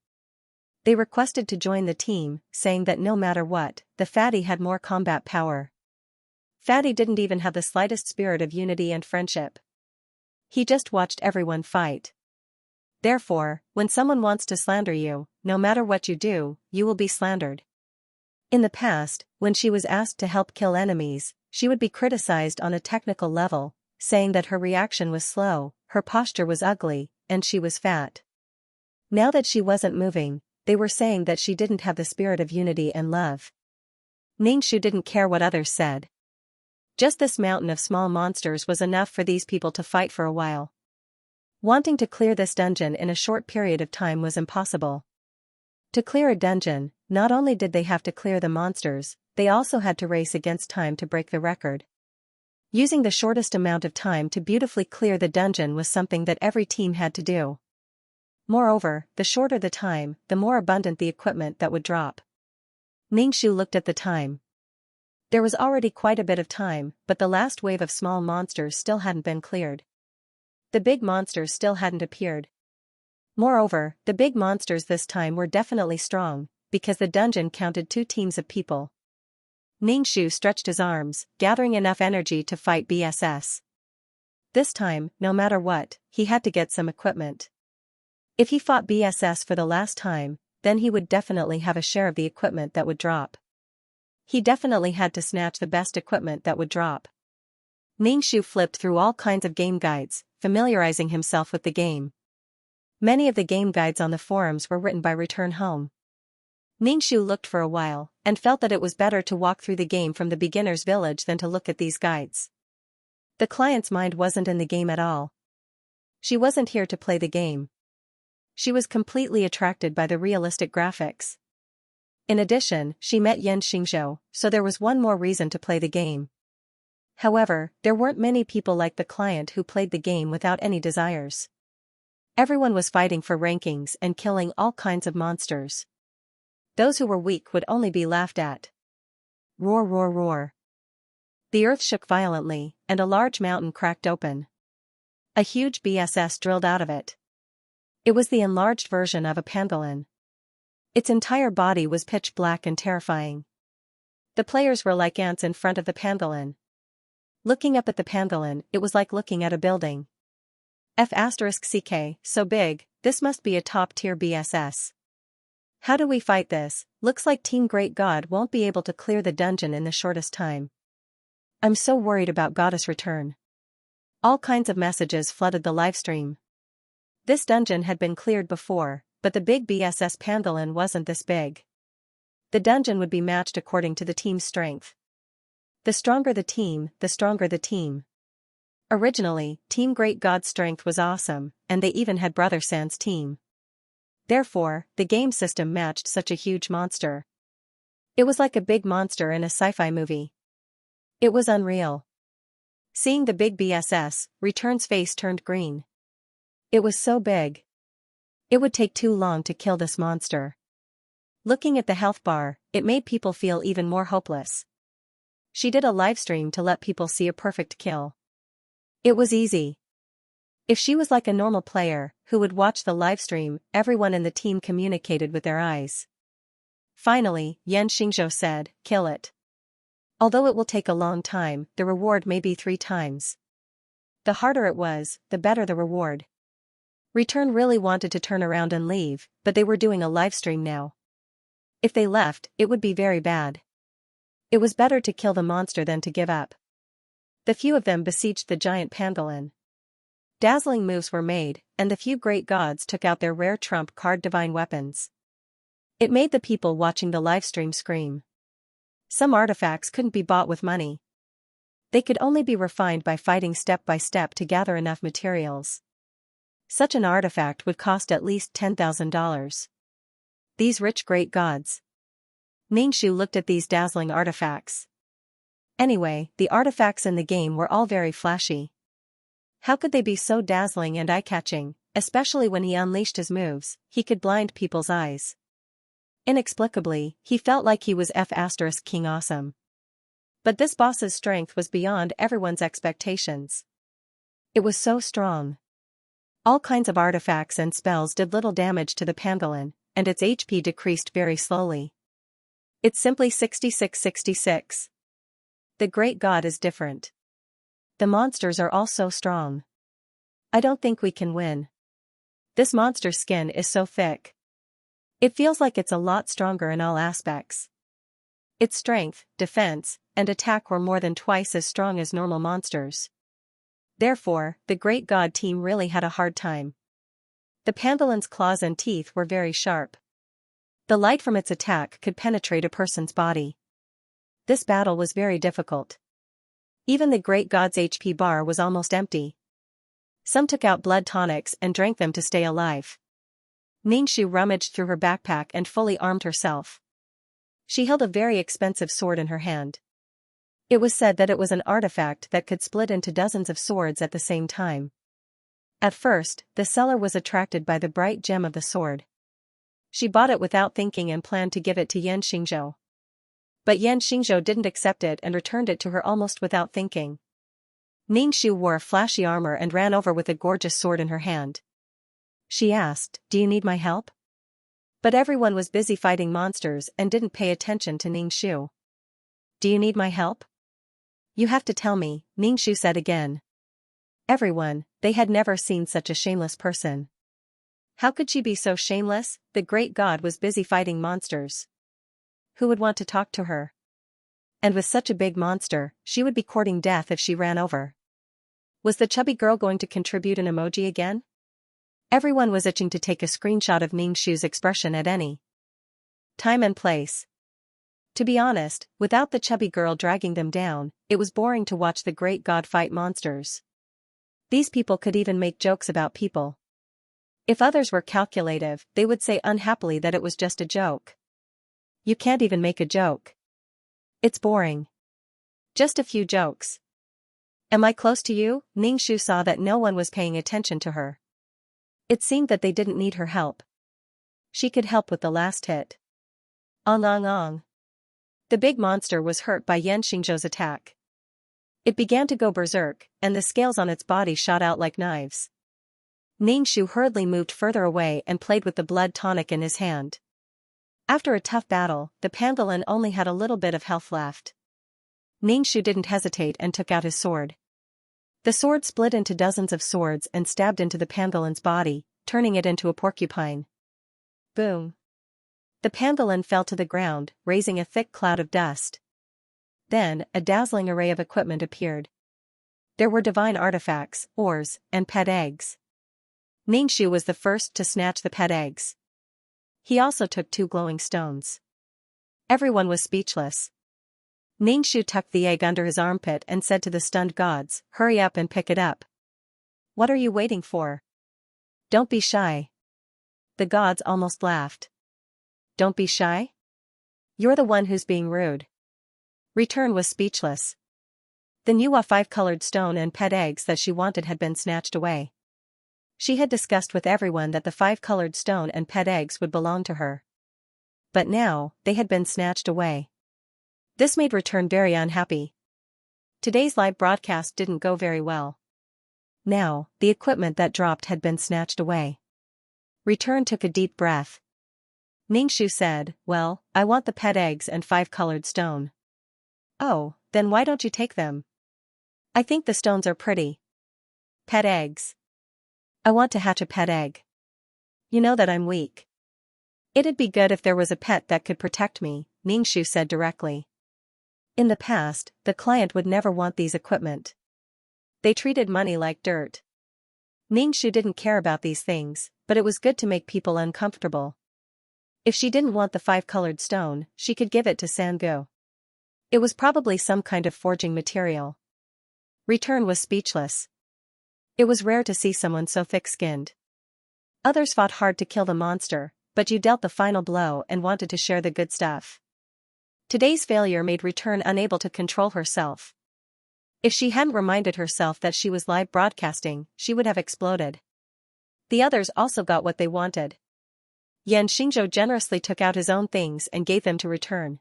They requested to join the team, saying that no matter what, the fatty had more combat power. Fatty didn't even have the slightest spirit of unity and friendship. He just watched everyone fight. Therefore, when someone wants to slander you, no matter what you do, you will be slandered. In the past, when she was asked to help kill enemies, she would be criticized on a technical level, saying that her reaction was slow, her posture was ugly, and she was fat. Now that she wasn't moving, they were saying that she didn't have the spirit of unity and love. Ningxu didn't care what others said. Just this mountain of small monsters was enough for these people to fight for a while. Wanting to clear this dungeon in a short period of time was impossible. To clear a dungeon, not only did they have to clear the monsters, they also had to race against time to break the record. Using the shortest amount of time to beautifully clear the dungeon was something that every team had to do. Moreover, the shorter the time, the more abundant the equipment that would drop. Ningxu looked at the time. There was already quite a bit of time, but the last wave of small monsters still hadn't been cleared. The big monsters still hadn't appeared. Moreover, the big monsters this time were definitely strong, because the dungeon counted 2 teams of people. Ningxu stretched his arms, gathering enough energy to fight BSS. This time, no matter what, he had to get some equipment. If he fought BSS for the last time, then he would definitely have a share of the equipment that would drop. He definitely had to snatch the best equipment that would drop. Ningxu flipped through all kinds of game guides, familiarizing himself with the game. Many of the game guides on the forums were written by Return Home. Ningxu looked for a while, and felt that it was better to walk through the game from the beginner's village than to look at these guides. The client's mind wasn't in the game at all. She wasn't here to play the game. She was completely attracted by the realistic graphics. In addition, she met Xianxia, so there was one more reason to play the game. However, there weren't many people like the client who played the game without any desires. Everyone was fighting for rankings and killing all kinds of monsters. Those who were weak would only be laughed at. Roar, roar, roar. The earth shook violently, and a large mountain cracked open. A huge BSS drilled out of it. It was the enlarged version of a pangolin. Its entire body was pitch black and terrifying. The players were like ants in front of the pangolin. Looking up at the pangolin, it was like looking at a building. F*CK, so big, this must be a top-tier BSS. How do we fight this? Looks like Team Great God won't be able to clear the dungeon in the shortest time. I'm so worried about Goddess Return. All kinds of messages flooded the livestream. This dungeon had been cleared before, but the big BSS pangolin wasn't this big. The dungeon would be matched according to the team's strength. The stronger the team, the stronger the team. Originally, Team Great God's strength was awesome, and they even had Brother Sand's team. Therefore, the game system matched such a huge monster. It was like a big monster in a sci-fi movie. It was unreal. Seeing the big BSS, Return's face turned green. It was so big. It would take too long to kill this monster. Looking at the health bar, it made people feel even more hopeless. She did a livestream to let people see a perfect kill. It was easy. If she was like a normal player, who would watch the livestream, everyone in the team communicated with their eyes. Finally, Xianxia said, "Kill it. Although it will take a long time, the reward may be 3 times. The harder it was, the better the reward." Return really wanted to turn around and leave, but they were doing a livestream now. If they left, it would be very bad. It was better to kill the monster than to give up. The few of them besieged the giant pangolin. Dazzling moves were made, and the few great gods took out their rare trump card divine weapons. It made the people watching the livestream scream. Some artifacts couldn't be bought with money. They could only be refined by fighting step by step to gather enough materials. Such an artifact would cost at least $10,000. These rich great gods. Ningxu looked at these dazzling artifacts. Anyway, the artifacts in the game were all very flashy. How could they be so dazzling and eye-catching, especially when he unleashed his moves? He could blind people's eyes. Inexplicably, he felt like he was F*King awesome. But this boss's strength was beyond everyone's expectations. It was so strong. All kinds of artifacts and spells did little damage to the pangolin, and its HP decreased very slowly. It's simply 6666. The great god is different. The monsters are all so strong. I don't think we can win. This monster's skin is so thick. It feels like it's a lot stronger in all aspects. Its strength, defense, and attack were more than twice as strong as normal monsters. Therefore, the great god team really had a hard time. The pangolin's claws and teeth were very sharp. The light from its attack could penetrate a person's body. This battle was very difficult. Even the great god's HP bar was almost empty. Some took out blood tonics and drank them to stay alive. Ningxu rummaged through her backpack and fully armed herself. She held a very expensive sword in her hand. It was said that it was an artifact that could split into dozens of swords at the same time. At first, the seller was attracted by the bright gem of the sword. She bought it without thinking and planned to give it to Xianxia. But Xianxia didn't accept it and returned it to her almost without thinking. Ningxu wore a flashy armor and ran over with a gorgeous sword in her hand. She asked, "Do you need my help?" But everyone was busy fighting monsters and didn't pay attention to Ningxu. "Do you need my help?" "You have to tell me," Ningxu said again. Everyone, they had never seen such a shameless person. How could she be so shameless? The great god was busy fighting monsters. Who would want to talk to her? And with such a big monster, she would be courting death if she ran over. Was the chubby girl going to contribute an emoji again? Everyone was itching to take a screenshot of Ningxu's expression at any time and place. To be honest, without the chubby girl dragging them down, it was boring to watch the great god fight monsters. These people could even make jokes about people. If others were calculative, they would say unhappily that it was just a joke. You can't even make a joke. It's boring. Just a few jokes. Am I close to you? Ningxu saw that no one was paying attention to her. It seemed that they didn't need her help. She could help with the last hit. Ong ong ong. The big monster was hurt by Xianxia's attack. It began to go berserk, and the scales on its body shot out like knives. Ningxu hurriedly moved further away and played with the blood tonic in his hand. After a tough battle, the pangolin only had a little bit of health left. Ningxu didn't hesitate and took out his sword. The sword split into dozens of swords and stabbed into the pangolin's body, turning it into a porcupine. Boom! The pangolin fell to the ground, raising a thick cloud of dust. Then, a dazzling array of equipment appeared. There were divine artifacts, ores, and pet eggs. Ningxu was the first to snatch the pet eggs. He also took 2 glowing stones. Everyone was speechless. Ningxu tucked the egg under his armpit and said to the stunned gods, "Hurry up and pick it up. What are you waiting for? Don't be shy." The gods almost laughed. Don't be shy? You're the one who's being rude. Return was speechless. The new 5-colored stone and pet eggs that she wanted had been snatched away. She had discussed with everyone that the 5-colored stone and pet eggs would belong to her. But now, they had been snatched away. This made Return very unhappy. Today's live broadcast didn't go very well. Now, the equipment that dropped had been snatched away. Return took a deep breath. Ningxu said, "Well, I want the pet eggs and 5-colored stone." "Oh, then why don't you take them? I think the stones are pretty." "Pet eggs. I want to hatch a pet egg. You know that I'm weak. It'd be good if there was a pet that could protect me," Ningxu said directly. In the past, the client would never want these equipment. They treated money like dirt. Ningxu didn't care about these things, but it was good to make people uncomfortable. If she didn't want the 5-colored stone, she could give it to Sangu. It was probably some kind of forging material. Return was speechless. It was rare to see someone so thick-skinned. Others fought hard to kill the monster, but you dealt the final blow and wanted to share the good stuff. Today's failure made Return unable to control herself. If she hadn't reminded herself that she was live broadcasting, she would have exploded. The others also got what they wanted. Xianxia generously took out his own things and gave them to Return.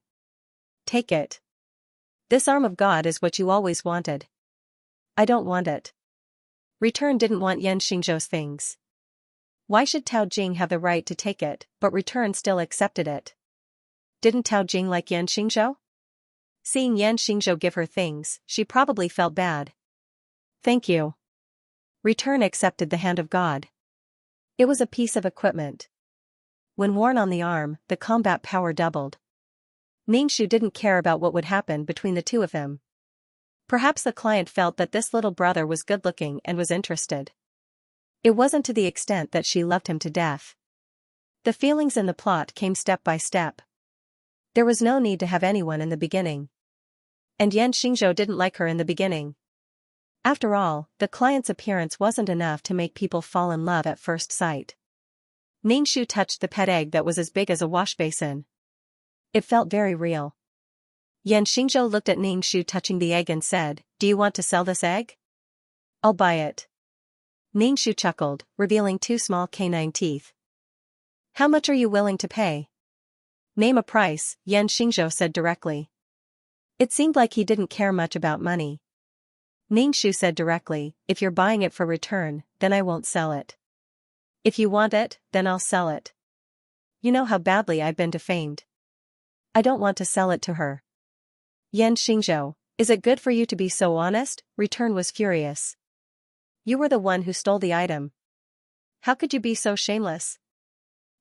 "Take it. This arm of God is what you always wanted." "I don't want it." Return didn't want Xianxia's things. Why should Tao Jing have the right to take it, but Return still accepted it? Didn't Tao Jing like Xianxia? Seeing Xianxia give her things, she probably felt bad. "Thank you." Return accepted the hand of God. It was a piece of equipment. When worn on the arm, the combat power doubled. Ningxu didn't care about what would happen between the two of them. Perhaps the client felt that this little brother was good-looking and was interested. It wasn't to the extent that she loved him to death. The feelings in the plot came step by step. There was no need to have anyone in the beginning. And Xianxia didn't like her in the beginning. After all, the client's appearance wasn't enough to make people fall in love at first sight. Ningxu touched the pet egg that was as big as a wash basin. It felt very real. Xianxia looked at Ningxu touching the egg and said, "Do you want to sell this egg?" "I'll buy it." Ningxu chuckled, revealing 2 small canine teeth. "How much are you willing to pay?" "Name a price," Xianxia said directly. It seemed like he didn't care much about money. Ningxu said directly, "If you're buying it for Return, then I won't sell it. If you want it, then I'll sell it. You know how badly I've been defamed. I don't want to sell it to her." "Xianxia, is it good for you to be so honest?" Return was furious. "You were the one who stole the item. How could you be so shameless?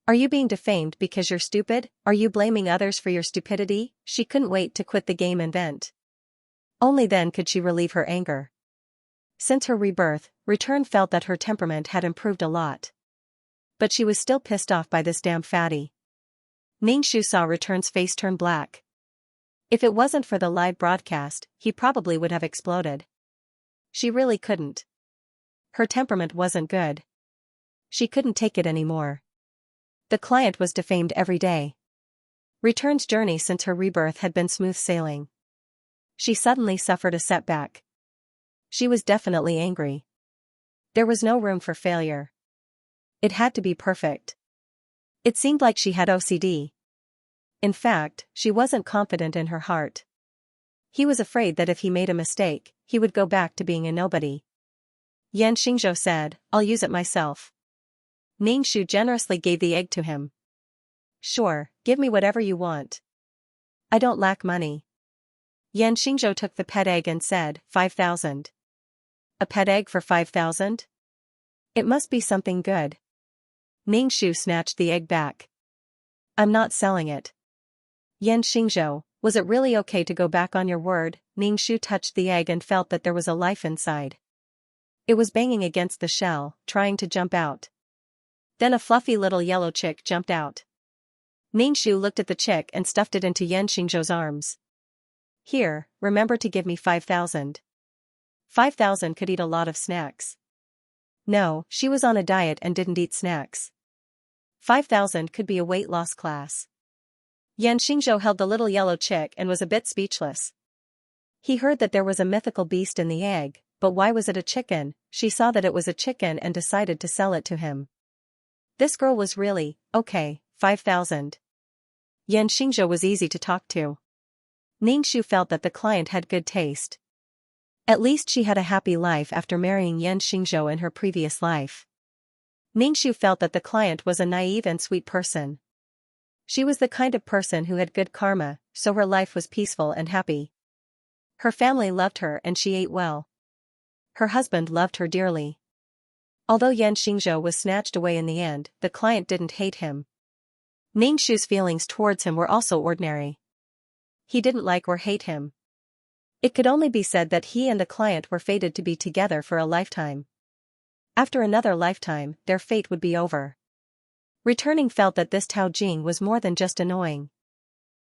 Are you being defamed because you're stupid? Are you blaming others for your stupidity?" She couldn't wait to quit the game and vent. Only then could she relieve her anger. Since her rebirth, Return felt that her temperament had improved a lot. But she was still pissed off by this damn fatty. Ningxu saw Return's face turn black. If it wasn't for the live broadcast, he probably would have exploded. She really couldn't. Her temperament wasn't good. She couldn't take it anymore. The client was defamed every day. Return's journey since her rebirth had been smooth sailing. She suddenly suffered a setback. She was definitely angry. There was no room for failure. It had to be perfect. It seemed like she had OCD. In fact, she wasn't confident in her heart. He was afraid that if he made a mistake, he would go back to being a nobody. Xianxia said, "I'll use it myself." Ningxu generously gave the egg to him. "Sure, give me whatever you want. I don't lack money." Yan Xingzhou took the pet egg and said, 5,000. A pet egg for 5,000? It must be something good. Ningshu snatched the egg back. I'm not selling it. Yan Xingzhou, was it really okay to go back on your word? Ningshu touched the egg and felt that there was a life inside. It was banging against the shell, trying to jump out. Then a fluffy little yellow chick jumped out. Ningshu looked at the chick and stuffed it into Yan Xingzhou's arms. Here, remember to give me 5,000. 5,000 could eat a lot of snacks. No, she was on a diet and didn't eat snacks. 5,000 could be a weight loss class. Yan Xingzhou held the little yellow chick and was a bit speechless. He heard that there was a mythical beast in the egg, but why was it a chicken? She saw that it was a chicken and decided to sell it to him. This girl was really, okay, 5,000. Yan Xingzhou was easy to talk to. Ningshu felt that the client had good taste. At least she had a happy life after marrying Yan Xingzhou in her previous life. Ningshu felt that the client was a naive and sweet person. She was the kind of person who had good karma, so her life was peaceful and happy. Her family loved her and she ate well. Her husband loved her dearly. Although Yan Xingzhou was snatched away in the end, the client didn't hate him. Ningshu's feelings towards him were also ordinary. He didn't like or hate him. It could only be said that he and the client were fated to be together for a lifetime. After another lifetime, their fate would be over. Returning felt that this Tao Jing was more than just annoying.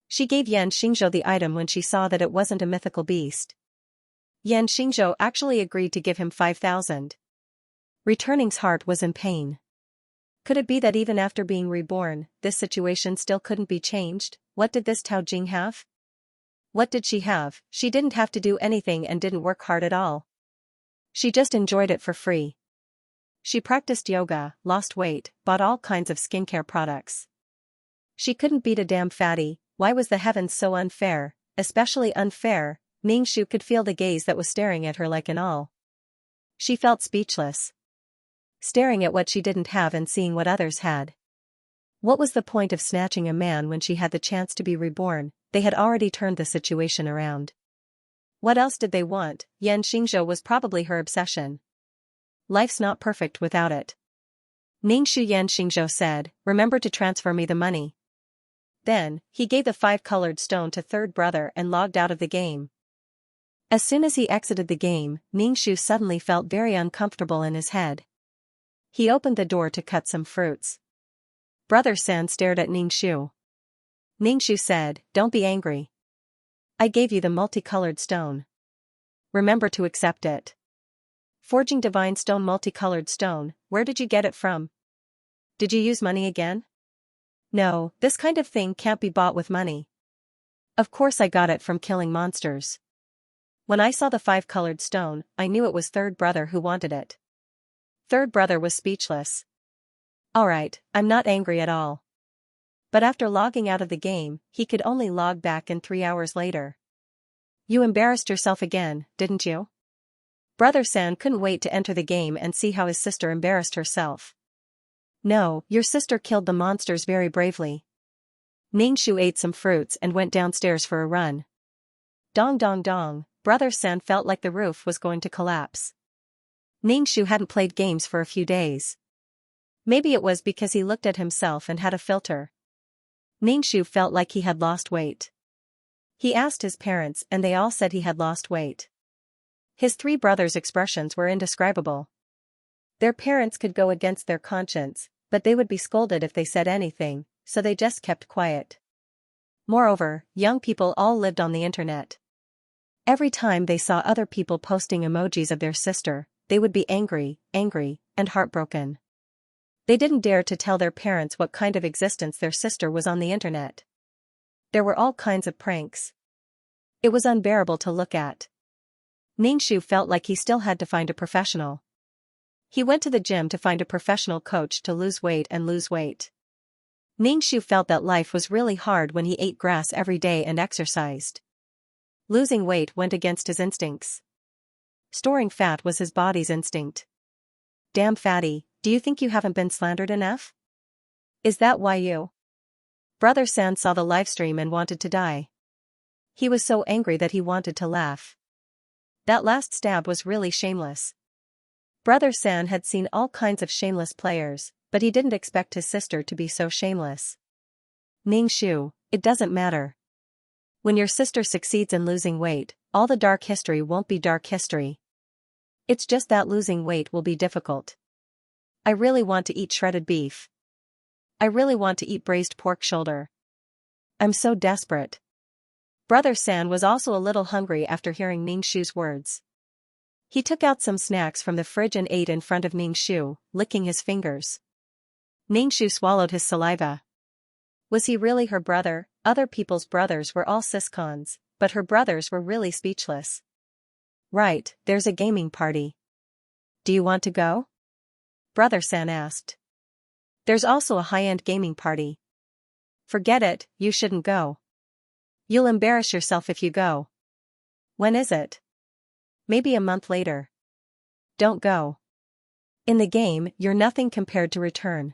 She gave Yan Xingzhou the item when she saw that it wasn't a mythical beast. Yan Xingzhou actually agreed to give him 5,000. Returning's heart was in pain. Could it be that even after being reborn, this situation still couldn't be changed? What did this Tao Jing have? What did she have? She didn't have to do anything and didn't work hard at all. She just enjoyed it for free. She practiced yoga, lost weight, bought all kinds of skincare products. She couldn't beat a damn fatty. Why was the heavens so unfair, especially unfair? Ningshu could feel the gaze that was staring at her like an awl. She felt speechless. Staring at what she didn't have and seeing what others had. What was the point of snatching a man when she had the chance to be reborn? They had already turned the situation around. What else did they want? Yan Xingzhou was probably her obsession. Life's not perfect without it. Ningshu Yan Xingzhou said, remember to transfer me the money. Then, he gave the 5-colored stone to third brother and logged out of the game. As soon as he exited the game, Ningshu suddenly felt very uncomfortable in his head. He opened the door to cut some fruits. Brother San stared at Ningshu. Ningshu said, don't be angry. I gave you the multicolored stone. Remember to accept it. Forging divine stone multicolored stone, where did you get it from? Did you use money again? No, this kind of thing can't be bought with money. Of course I got it from killing monsters. When I saw the 5-colored stone, I knew it was third brother who wanted it. Third brother was speechless. Alright, I'm not angry at all. But after logging out of the game, he could only log back in 3 hours later. You embarrassed yourself again, didn't you? Brother San couldn't wait to enter the game and see how his sister embarrassed herself. No, your sister killed the monsters very bravely. Ningshu ate some fruits and went downstairs for a run. Dong dong dong, Brother San felt like the roof was going to collapse. Ningshu hadn't played games for a few days. Maybe it was because he looked at himself and had a filter. Ningshu felt like he had lost weight. He asked his parents and they all said he had lost weight. His 3 brothers' expressions were indescribable. Their parents could go against their conscience, but they would be scolded if they said anything, so they just kept quiet. Moreover, young people all lived on the internet. Every time they saw other people posting emojis of their sister, they would be angry, and heartbroken. They didn't dare to tell their parents what kind of existence their sister was on the internet. There were all kinds of pranks. It was unbearable to look at. Ningshu felt like he still had to find a professional. He went to the gym to find a professional coach to lose weight and lose weight. Ningshu felt that life was really hard when he ate grass every day and exercised. Losing weight went against his instincts. Storing fat was his body's instinct. Damn fatty, do you think you haven't been slandered enough? Is that why you? Brother San saw the livestream and wanted to die. He was so angry that he wanted to laugh. That last stab was really shameless. Brother San had seen all kinds of shameless players, but he didn't expect his sister to be so shameless. Ning Shu, it doesn't matter. When your sister succeeds in losing weight, all the dark history won't be dark history. It's just that losing weight will be difficult. I really want to eat shredded beef. I really want to eat braised pork shoulder. I'm so desperate. Brother San was also a little hungry after hearing Ning Shu's words. He took out some snacks from the fridge and ate in front of Ning Shu, licking his fingers. Ning Shu swallowed his saliva. Was he really her brother? Other people's brothers were all siscons, but her brothers were really speechless. Right, there's a gaming party. Do you want to go? Brother San asked. There's also a high-end gaming party. Forget it, you shouldn't go. You'll embarrass yourself if you go. When is it? Maybe a month later. Don't go. In the game, you're nothing compared to return.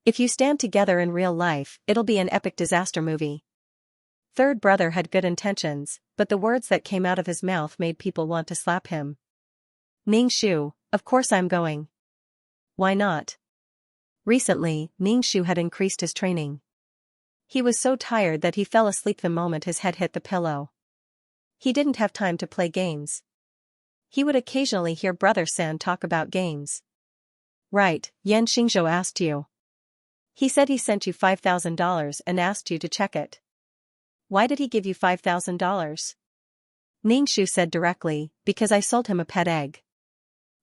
If you stand together in real life, it'll be an epic disaster movie. Third brother had good intentions, but the words that came out of his mouth made people want to slap him. Ning Shu, of course I'm going. Why not? Recently, Ning Shu had increased his training. He was so tired that he fell asleep the moment his head hit the pillow. He didn't have time to play games. He would occasionally hear Brother San talk about games. Right, Yan Xingzhou asked you. He said he sent you $5,000 and asked you to check it. Why did he give you $5,000? Ning Shu said directly, because I sold him a pet egg.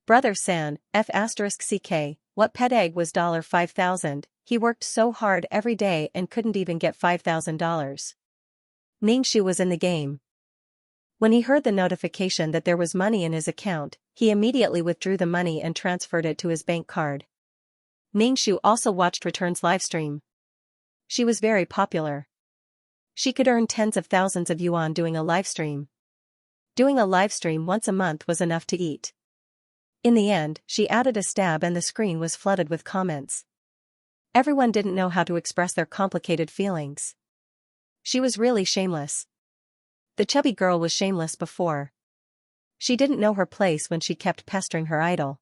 Brother San, F***ck, what pet egg was $5,000, he worked so hard every day and couldn't even get $5,000. Ning Shu was in the game. When he heard the notification that there was money in his account, he immediately withdrew the money and transferred it to his bank card. Ning Shu also watched Return's livestream. She was very popular. She could earn tens of thousands of yuan doing a livestream. Doing a livestream once a month was enough to eat. In the end, she added a stab and the screen was flooded with comments. Everyone didn't know how to express their complicated feelings. She was really shameless. The chubby girl was shameless before. She didn't know her place when she kept pestering her idol.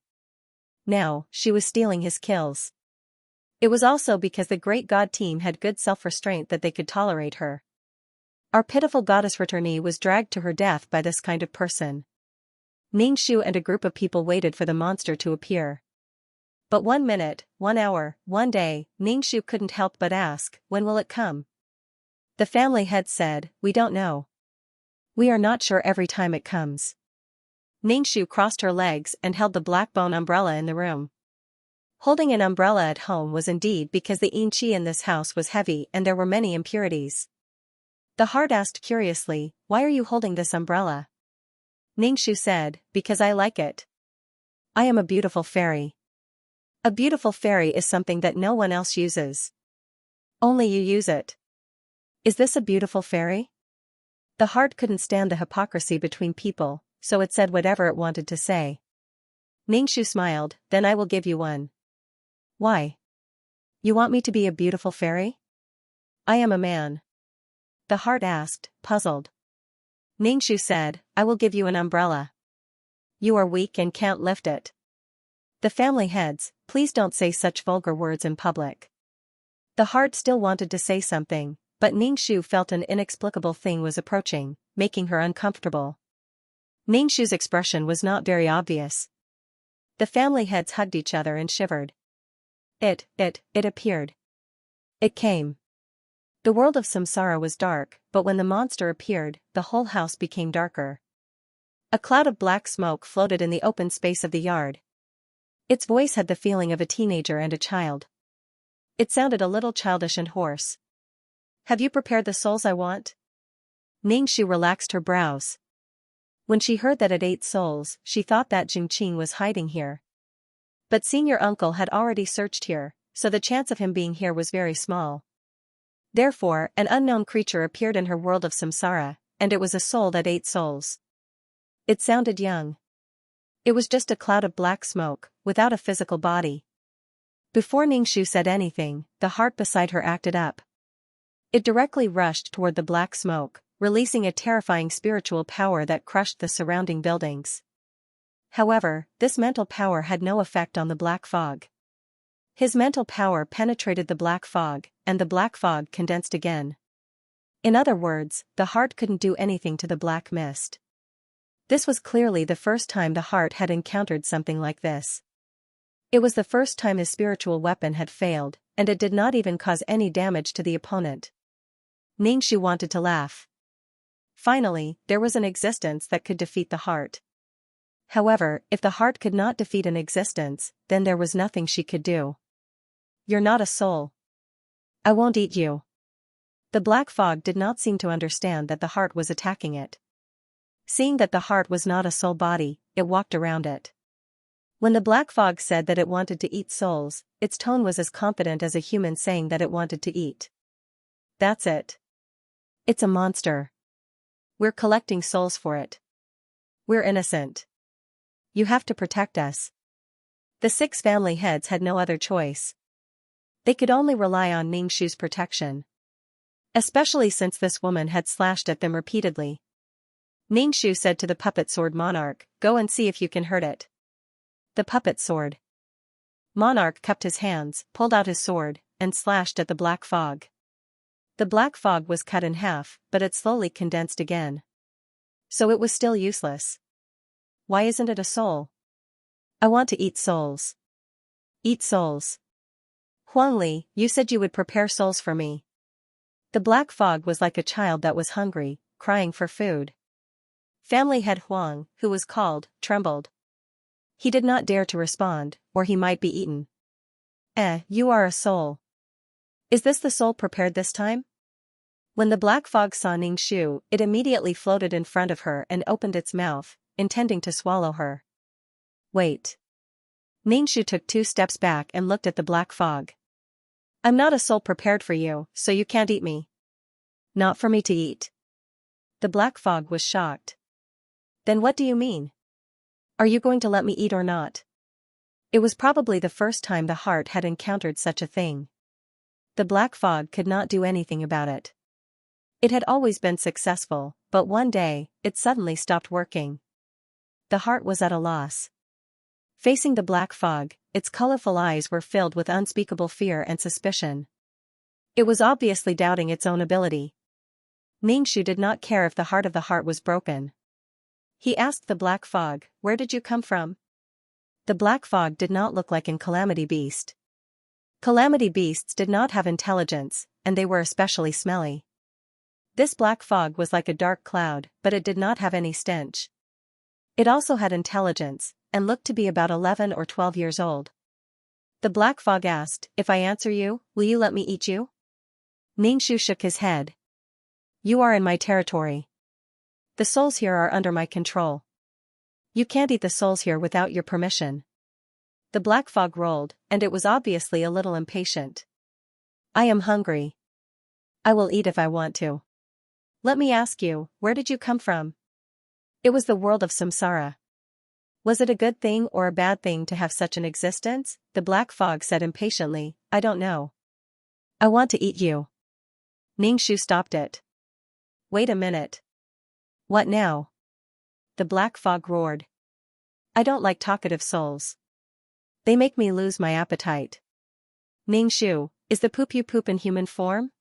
Now, she was stealing his kills. It was also because the Great God team had good self-restraint that they could tolerate her. Our pitiful goddess returnee was dragged to her death by this kind of person. Ning Shu and a group of people waited for the monster to appear. But 1 minute, 1 hour, 1 day, Ning Shu couldn't help but ask, when will it come? The family head said, we don't know. We are not sure every time it comes. Ning Shu crossed her legs and held the black bone umbrella in the room. Holding an umbrella at home was indeed because the yin qi in this house was heavy and there were many impurities. The heart asked curiously, why are you holding this umbrella? Ning Shu said, because I like it. I am a beautiful fairy. A beautiful fairy is something that no one else uses. Only you use it. Is this a beautiful fairy? The heart couldn't stand the hypocrisy between people, so it said whatever it wanted to say. Ning Shu smiled, then I will give you one. Why? You want me to be a beautiful fairy? I am a man. The heart asked, puzzled. Ning Shu said, I will give you an umbrella. You are weak and can't lift it. The family heads, please don't say such vulgar words in public. The heart still wanted to say something, but Ning Shu felt an inexplicable thing was approaching, making her uncomfortable. Ning Shu's expression was not very obvious. The family heads hugged each other and shivered. It appeared. It came. The world of samsara was dark, but when the monster appeared, the whole house became darker. A cloud of black smoke floated in the open space of the yard. Its voice had the feeling of a teenager and a child. It sounded a little childish and hoarse. Have you prepared the souls I want? Ning Shu relaxed her brows. When she heard that it ate souls, she thought that Jingqing was hiding here. But senior uncle had already searched here, so the chance of him being here was very small. Therefore, an unknown creature appeared in her world of samsara, and it was a soul that ate souls. It sounded young. It was just a cloud of black smoke, without a physical body. Before Ning Shu said anything, the heart beside her acted up. It directly rushed toward the black smoke, releasing a terrifying spiritual power that crushed the surrounding buildings. However, this mental power had no effect on the black fog. His mental power penetrated the black fog, and the black fog condensed again. In other words, the heart couldn't do anything to the black mist. This was clearly the first time the heart had encountered something like this. It was the first time his spiritual weapon had failed, and it did not even cause any damage to the opponent. Ningxu wanted to laugh. Finally, there was an existence that could defeat the heart. However, if the heart could not defeat an existence, then there was nothing she could do. You're not a soul. I won't eat you. The black fog did not seem to understand that the heart was attacking it. Seeing that the heart was not a soul body, it walked around it. When the black fog said that it wanted to eat souls, its tone was as confident as a human saying that it wanted to eat. That's it. It's a monster. We're collecting souls for it. We're innocent. You have to protect us. The 6 family heads had no other choice. They could only rely on Ningxu's protection. Especially since this woman had slashed at them repeatedly. Ningxu said to the puppet sword monarch, "Go and see if you can hurt it." The puppet sword. Monarch cupped his hands, pulled out his sword, and slashed at the black fog. The black fog was cut in half, but it slowly condensed again. So it was still useless. Why isn't it a soul? I want to eat souls. Eat souls. Huangli, you said you would prepare souls for me. The black fog was like a child that was hungry, crying for food. Family head Huang, who was called, trembled. He did not dare to respond, or he might be eaten. You are a soul. Is this the soul prepared this time? When the black fog saw Ningxu, it immediately floated in front of her and opened its mouth, intending to swallow her. Wait. Ningxu took 2 steps back and looked at the black fog. I'm not a soul prepared for you, so you can't eat me. Not for me to eat. The black fog was shocked. Then what do you mean? Are you going to let me eat or not? It was probably the first time the heart had encountered such a thing. The black fog could not do anything about it. It had always been successful, but one day, it suddenly stopped working. The heart was at a loss. Facing the black fog, its colorful eyes were filled with unspeakable fear and suspicion. It was obviously doubting its own ability. Ningxu did not care if the heart of the heart was broken. He asked the black fog, "Where did you come from?" The black fog did not look like an calamity beast. Calamity beasts did not have intelligence, and they were especially smelly. This black fog was like a dark cloud, but it did not have any stench. It also had intelligence, and looked to be about 11 or 12 years old. The black fog asked, "If I answer you, will you let me eat you?" Ningxu shook his head. "You are in my territory. The souls here are under my control. You can't eat the souls here without your permission." The black fog rolled, and it was obviously a little impatient. "I am hungry. I will eat if I want to. Let me ask you, where did you come from?" It was the world of samsara. Was it a good thing or a bad thing to have such an existence? The black fog said impatiently, "I don't know. I want to eat you." Ningxu stopped it. "Wait a minute. What now?" The black fog roared. "I don't like talkative souls. They make me lose my appetite." Ningxu, is the poop you poop in human form?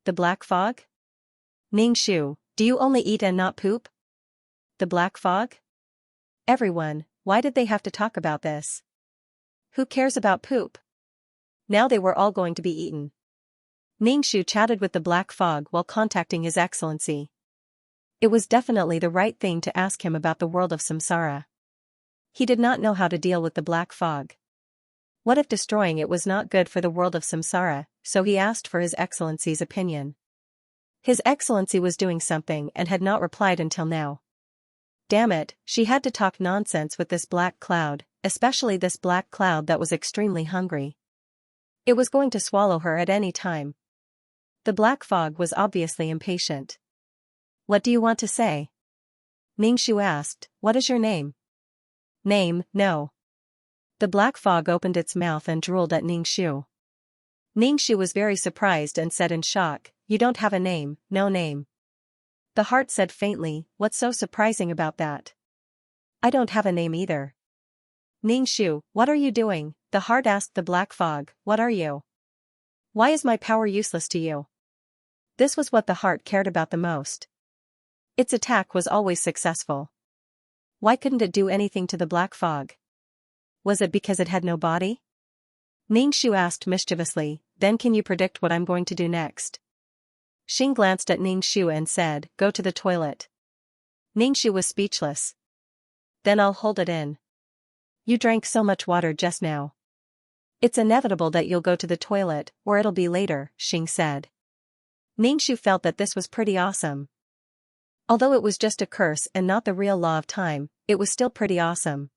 The black fog? Ningxu, do you only eat and not poop? The black fog? Everyone, why did they have to talk about this? Who cares about poop? Now they were all going to be eaten. Ningxu chatted with the black fog while contacting His Excellency. It was definitely the right thing to ask him about the world of samsara. He did not know how to deal with the black fog. What if destroying it was not good for the world of samsara, so he asked for His Excellency's opinion. His Excellency was doing something and had not replied until now. Damn it, she had to talk nonsense with this black cloud, especially this black cloud that was extremely hungry. It was going to swallow her at any time. The black fog was obviously impatient. "What do you want to say?" Ningxu asked, "What is your name?" "Name, no." The black fog opened its mouth and drooled at Ningxu. Ningxu was very surprised and said in shock, "You don't have a name, no name." The heart said faintly, what's so surprising about that? I don't have a name either. Ningxu, what are you doing? The heart asked the black fog, what are you? Why is my power useless to you? This was what the heart cared about the most. Its attack was always successful. Why couldn't it do anything to the black fog? Was it because it had no body? Ningxu asked mischievously, then can you predict what I'm going to do next? Xing glanced at Ningxu and said, go to the toilet. Ningxu was speechless. Then I'll hold it in. You drank so much water just now. It's inevitable that you'll go to the toilet, or it'll be later, Xing said. Ningxu felt that this was pretty awesome. Although it was just a curse and not the real law of time, it was still pretty awesome.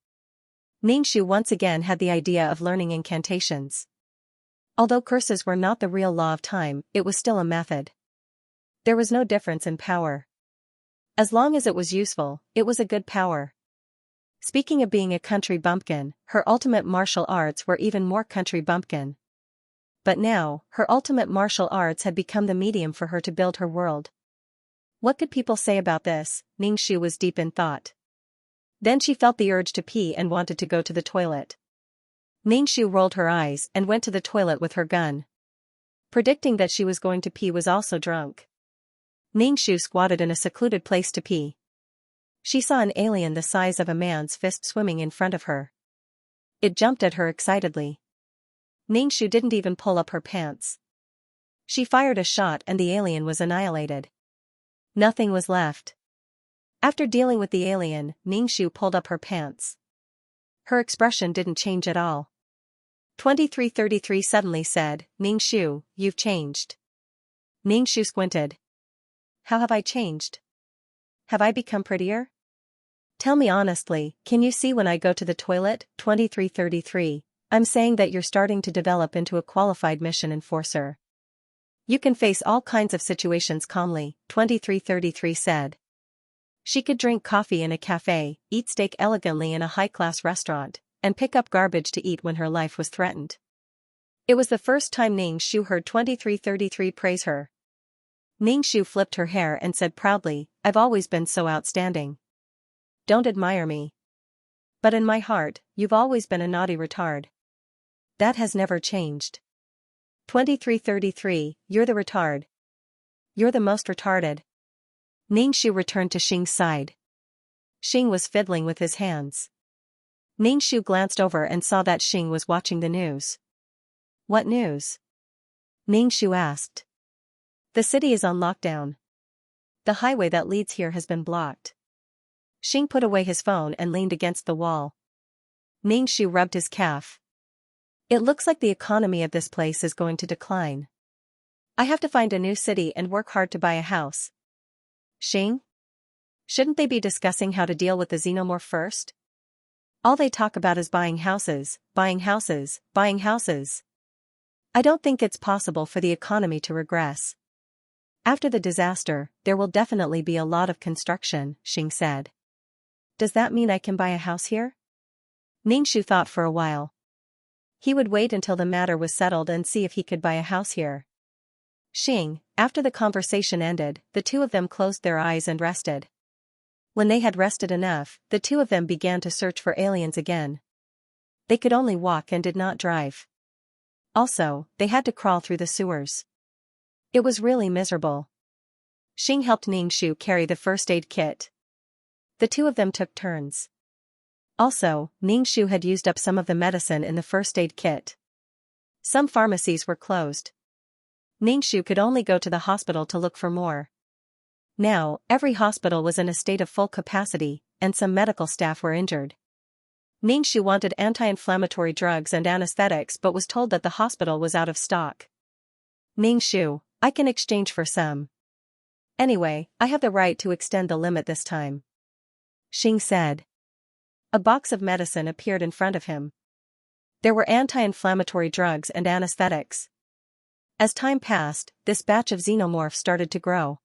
Ningxu once again had the idea of learning incantations. Although curses were not the real law of time, it was still a method. There was no difference in power. As long as it was useful, it was a good power. Speaking of being a country bumpkin, her ultimate martial arts were even more country bumpkin. But now, her ultimate martial arts had become the medium for her to build her world. What could people say about this? Ningxu was deep in thought. Then she felt the urge to pee and wanted to go to the toilet. Ningxu rolled her eyes and went to the toilet with her gun. Predicting that she was going to pee was also drunk. Ningxu squatted in a secluded place to pee. She saw an alien the size of a man's fist swimming in front of her. It jumped at her excitedly. Ningxu didn't even pull up her pants. She fired a shot and the alien was annihilated. Nothing was left. After dealing with the alien, Ningxu pulled up her pants. Her expression didn't change at all. 2333 suddenly said, Ningxu, you've changed. Ningxu squinted. How have I changed? Have I become prettier? Tell me honestly, can you see when I go to the toilet? 2333. I'm saying that you're starting to develop into a qualified mission enforcer. You can face all kinds of situations calmly, 2333 said. She could drink coffee in a cafe, eat steak elegantly in a high-class restaurant, and pick up garbage to eat when her life was threatened. It was the first time Ningxu heard 2333 praise her. Ningxu flipped her hair and said proudly, I've always been so outstanding. Don't admire me. But in my heart, you've always been a naughty retard. That has never changed. 2333, you're the retard. You're the most retarded. Ningxu returned to Xing's side. Xing was fiddling with his hands. Ningxu glanced over and saw that Xing was watching the news. What news? Ningxu asked. The city is on lockdown. The highway that leads here has been blocked. Xing put away his phone and leaned against the wall. Ningxu rubbed his calf. It looks like the economy of this place is going to decline. I have to find a new city and work hard to buy a house. Xing? Shouldn't they be discussing how to deal with the xenomorph first? All they talk about is buying houses, buying houses, buying houses. I don't think it's possible for the economy to regress. After the disaster, there will definitely be a lot of construction, Xing said. Does that mean I can buy a house here? Ningxu thought for a while. He would wait until the matter was settled and see if he could buy a house here. Xing, after the conversation ended, the two of them closed their eyes and rested. When they had rested enough, the two of them began to search for aliens again. They could only walk and did not drive. Also, they had to crawl through the sewers. It was really miserable. Xing helped Ningxu carry the first aid kit. The two of them took turns. Also, Ningxu had used up some of the medicine in the first aid kit. Some pharmacies were closed. Ningxu could only go to the hospital to look for more. Now, every hospital was in a state of full capacity, and some medical staff were injured. Ningxu wanted anti-inflammatory drugs and anesthetics but was told that the hospital was out of stock. Ningxu, I can exchange for some. Anyway, I have the right to extend the limit this time. Xing said. A box of medicine appeared in front of him. There were anti-inflammatory drugs and anesthetics. As time passed, this batch of xenomorphs started to grow.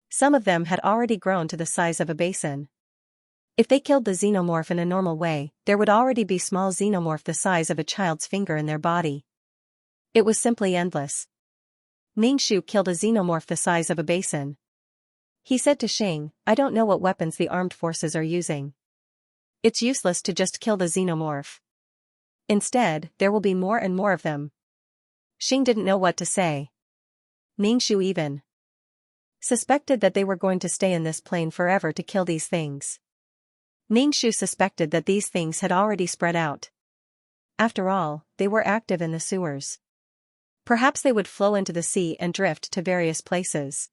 Some of them had already grown to the size of a basin. If they killed the xenomorph in a normal way, there would already be small xenomorph the size of a child's finger in their body. It was simply endless. Ningxu killed a xenomorph the size of a basin. He said to Xing, I don't know what weapons the armed forces are using. It's useless to just kill the xenomorph. Instead, there will be more and more of them. Xing didn't know what to say. Ningxu even suspected that they were going to stay in this plane forever to kill these things. Ningxu suspected that these things had already spread out. After all, they were active in the sewers. Perhaps they would flow into the sea and drift to various places.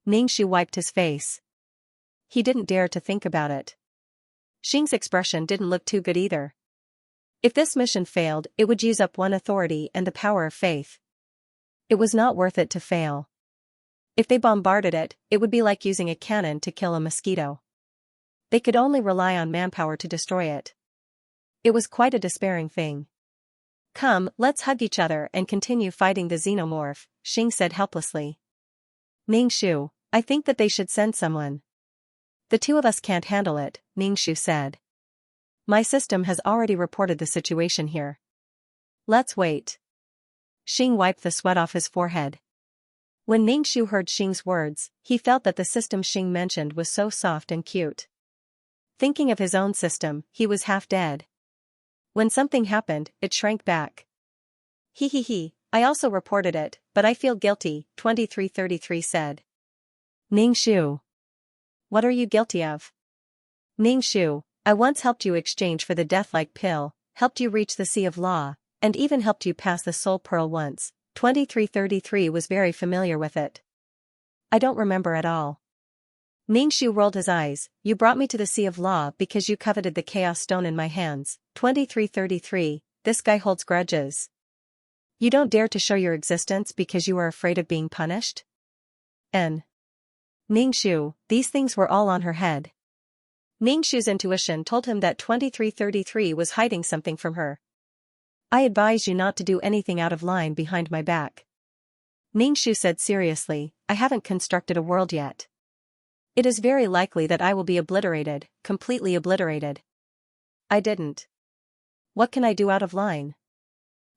Ningxu wiped his face. He didn't dare to think about it. Xing's expression didn't look too good either. If this mission failed, it would use up one authority and the power of faith. It was not worth it to fail. If they bombarded it, it would be like using a cannon to kill a mosquito. They could only rely on manpower to destroy it. It was quite a despairing thing. Come, let's hug each other and continue fighting the xenomorph, Xing said helplessly. Ningxu, I think that they should send someone. The two of us can't handle it, Ningxu said. My system has already reported the situation here. Let's wait. Xing wiped the sweat off his forehead. When Ningxu heard Xing's words, he felt that the system Xing mentioned was so soft and cute. Thinking of his own system, he was half dead. When something happened, it shrank back. I also reported it, but I feel guilty, 2333 said. Ningxu. What are you guilty of? Ningxu, I once helped you exchange for the death-like pill, helped you reach the Sea of Law, and even helped you pass the Soul Pearl once. 2333 was very familiar with it. I don't remember at all. Ningxu rolled his eyes. You brought me to the Sea of Law because you coveted the Chaos Stone in my hands. 2333, this guy holds grudges. You don't dare to show your existence because you are afraid of being punished? Ningxu, these things were all on her head. Ningxu's intuition told him that 2333 was hiding something from her. I advise you not to do anything out of line behind my back. Ningxu said seriously, I haven't constructed a world yet. It is very likely that I will be obliterated, completely obliterated. I didn't. What can I do out of line?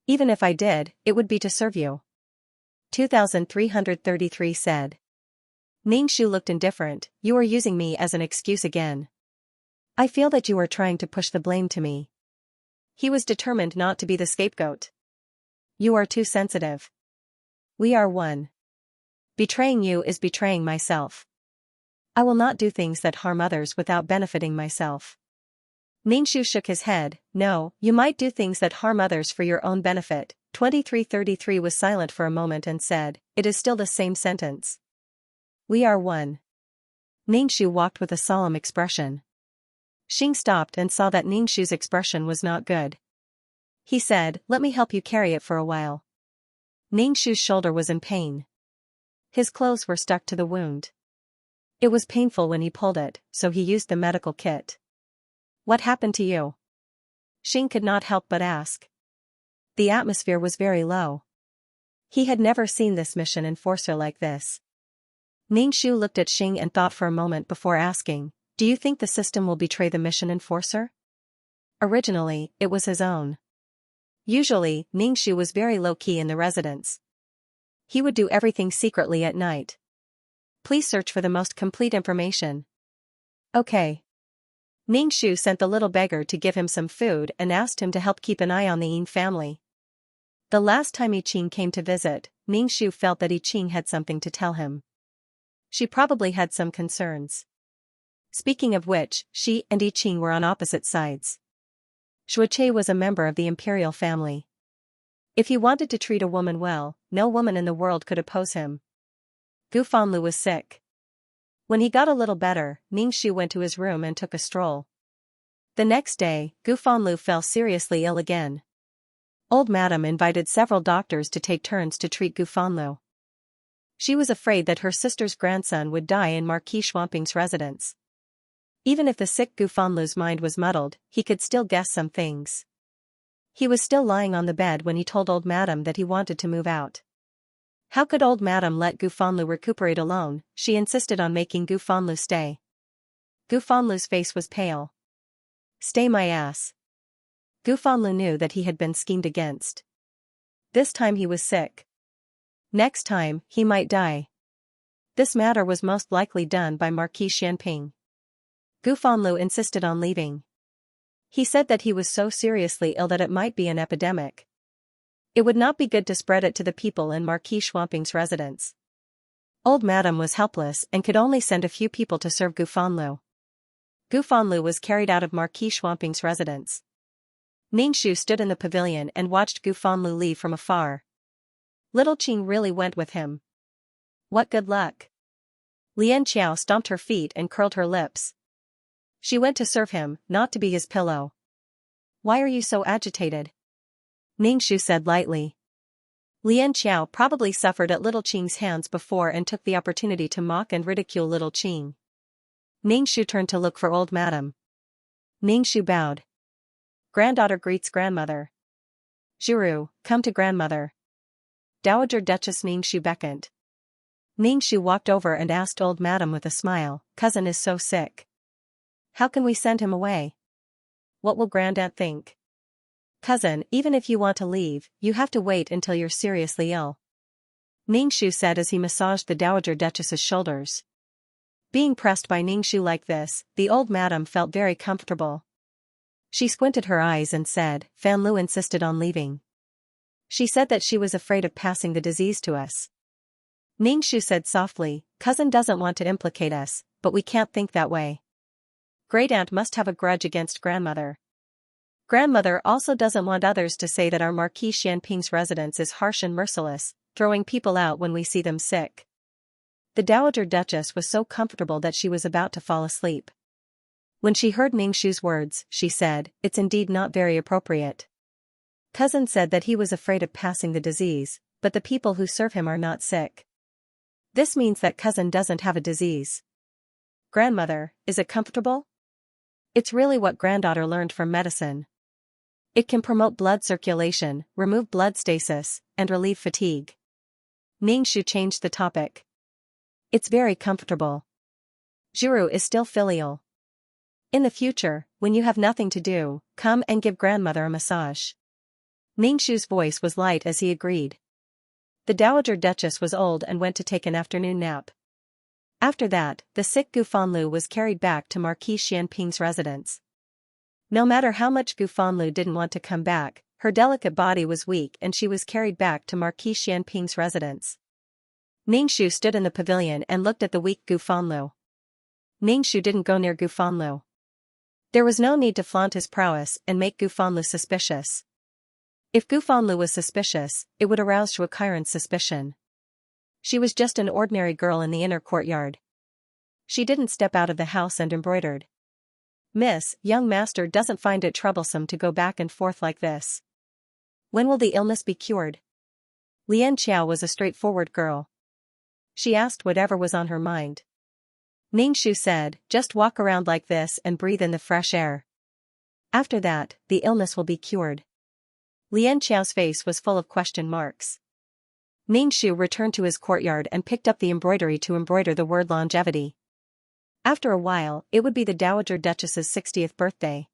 Even if I did, it would be to serve you. 2333 said. Ningxu looked indifferent, you are using me as an excuse again. I feel that you are trying to push the blame to me. He was determined not to be the scapegoat. You are too sensitive. We are one. Betraying you is betraying myself. I will not do things that harm others without benefiting myself. Ningxu shook his head, no, you might do things that harm others for your own benefit. 2333 was silent for a moment and said, it is still the same sentence. We are one. Ningxu walked with a solemn expression. Xing stopped and saw that Ningxu's expression was not good. He said, let me help you carry it for a while. Ningxu's shoulder was in pain. His clothes were stuck to the wound. It was painful when he pulled it, so he used the medical kit. What happened to you? Xing could not help but ask. The atmosphere was very low. He had never seen this mission enforcer like this. Ningxu looked at Xing and thought for a moment before asking, do you think the system will betray the mission enforcer? Originally, it was his own. Usually, Ningxu was very low-key in the residence. He would do everything secretly at night. Please search for the most complete information. Okay. Ningxu sent the little beggar to give him some food and asked him to help keep an eye on the Yin family. The last time I Ching came to visit, Ningxu felt that I Ching had something to tell him. She probably had some concerns. Speaking of which, she and I Ching were on opposite sides. Shuiche was a member of the imperial family. If he wanted to treat a woman well, no woman in the world could oppose him. Gu Fanlu was sick. When he got a little better, Ningxu went to his room and took a stroll. The next day, Gu Fanlu fell seriously ill again. Old Madam invited several doctors to take turns to treat Gu Fanlu. She was afraid that her sister's grandson would die in Marquis Schwamping's residence. Even if the sick Gu Fanlu's mind was muddled, he could still guess some things. He was still lying on the bed when he told Old Madam that he wanted to move out. How could Old Madam let Gu Fanlu recuperate alone? She insisted on making Gu Fanlu stay. Gu Fanlu's face was pale. Stay my ass. Gu Fanlu knew that he had been schemed against. This time he was sick. Next time, he might die. This matter was most likely done by Marquis Xianping. Gu Fanlu insisted on leaving. He said that he was so seriously ill that it might be an epidemic. It would not be good to spread it to the people in Marquis Xianping's residence. Old Madam was helpless and could only send a few people to serve Gu Fanlu. Gu Fanlu was carried out of Marquis Xianping's residence. Ningxu stood in the pavilion and watched Gu Fanlu leave from afar. Little Qing really went with him. What good luck. Lian Qiao stomped her feet and curled her lips. She went to serve him, not to be his pillow. Why are you so agitated? Ningxu said lightly. Lian Qiao probably suffered at Little Qing's hands before and took the opportunity to mock and ridicule Little Qing. Ningxu turned to look for old madam. Ningxu bowed. Granddaughter greets grandmother. Zhiru, come to grandmother. Dowager Duchess Ningxu beckoned. Ningxu walked over and asked old madam with a smile, cousin is so sick. How can we send him away? What will Grandaunt think? Cousin, even if you want to leave, you have to wait until you're seriously ill. Ningxu said as he massaged the Dowager Duchess's shoulders. Being pressed by Ningxu like this, the old madam felt very comfortable. She squinted her eyes and said, Fanlu insisted on leaving. She said that she was afraid of passing the disease to us. Ningxu said softly, cousin doesn't want to implicate us, but we can't think that way. Great-aunt must have a grudge against grandmother. Grandmother also doesn't want others to say that our Marquis Xianping's residence is harsh and merciless, throwing people out when we see them sick. The Dowager Duchess was so comfortable that she was about to fall asleep. When she heard Ningxu's words, she said, it's indeed not very appropriate. Cousin said that he was afraid of passing the disease, but the people who serve him are not sick. This means that cousin doesn't have a disease. Grandmother, is it comfortable? It's really what granddaughter learned from medicine. It can promote blood circulation, remove blood stasis, and relieve fatigue. Ningxu changed the topic. It's very comfortable. Zhiru is still filial. In the future, when you have nothing to do, come and give grandmother a massage. Ningxu's voice was light as he agreed. The Dowager Duchess was old and went to take an afternoon nap. After that, the sick Gu Fanlu was carried back to Marquis Xianping's residence. No matter how much Gu Fanlu didn't want to come back, her delicate body was weak and she was carried back to Marquis Xianping's residence. Ningxu stood in the pavilion and looked at the weak Gu Fanlu. Ningxu didn't go near Gu Fanlu. There was no need to flaunt his prowess and make Gu Fanlu suspicious. If Gu Fanlu was suspicious, it would arouse Shuo Qiren's suspicion. She was just an ordinary girl in the inner courtyard. She didn't step out of the house and embroidered. Miss, young master doesn't find it troublesome to go back and forth like this. When will the illness be cured? Lian Qiao was a straightforward girl. She asked whatever was on her mind. Ningxu said, just walk around like this and breathe in the fresh air. After that, the illness will be cured. Lian Qiao's face was full of question marks. Ningxu returned to his courtyard and picked up the embroidery to embroider the word longevity. After a while, it would be the Dowager Duchess's 60th birthday.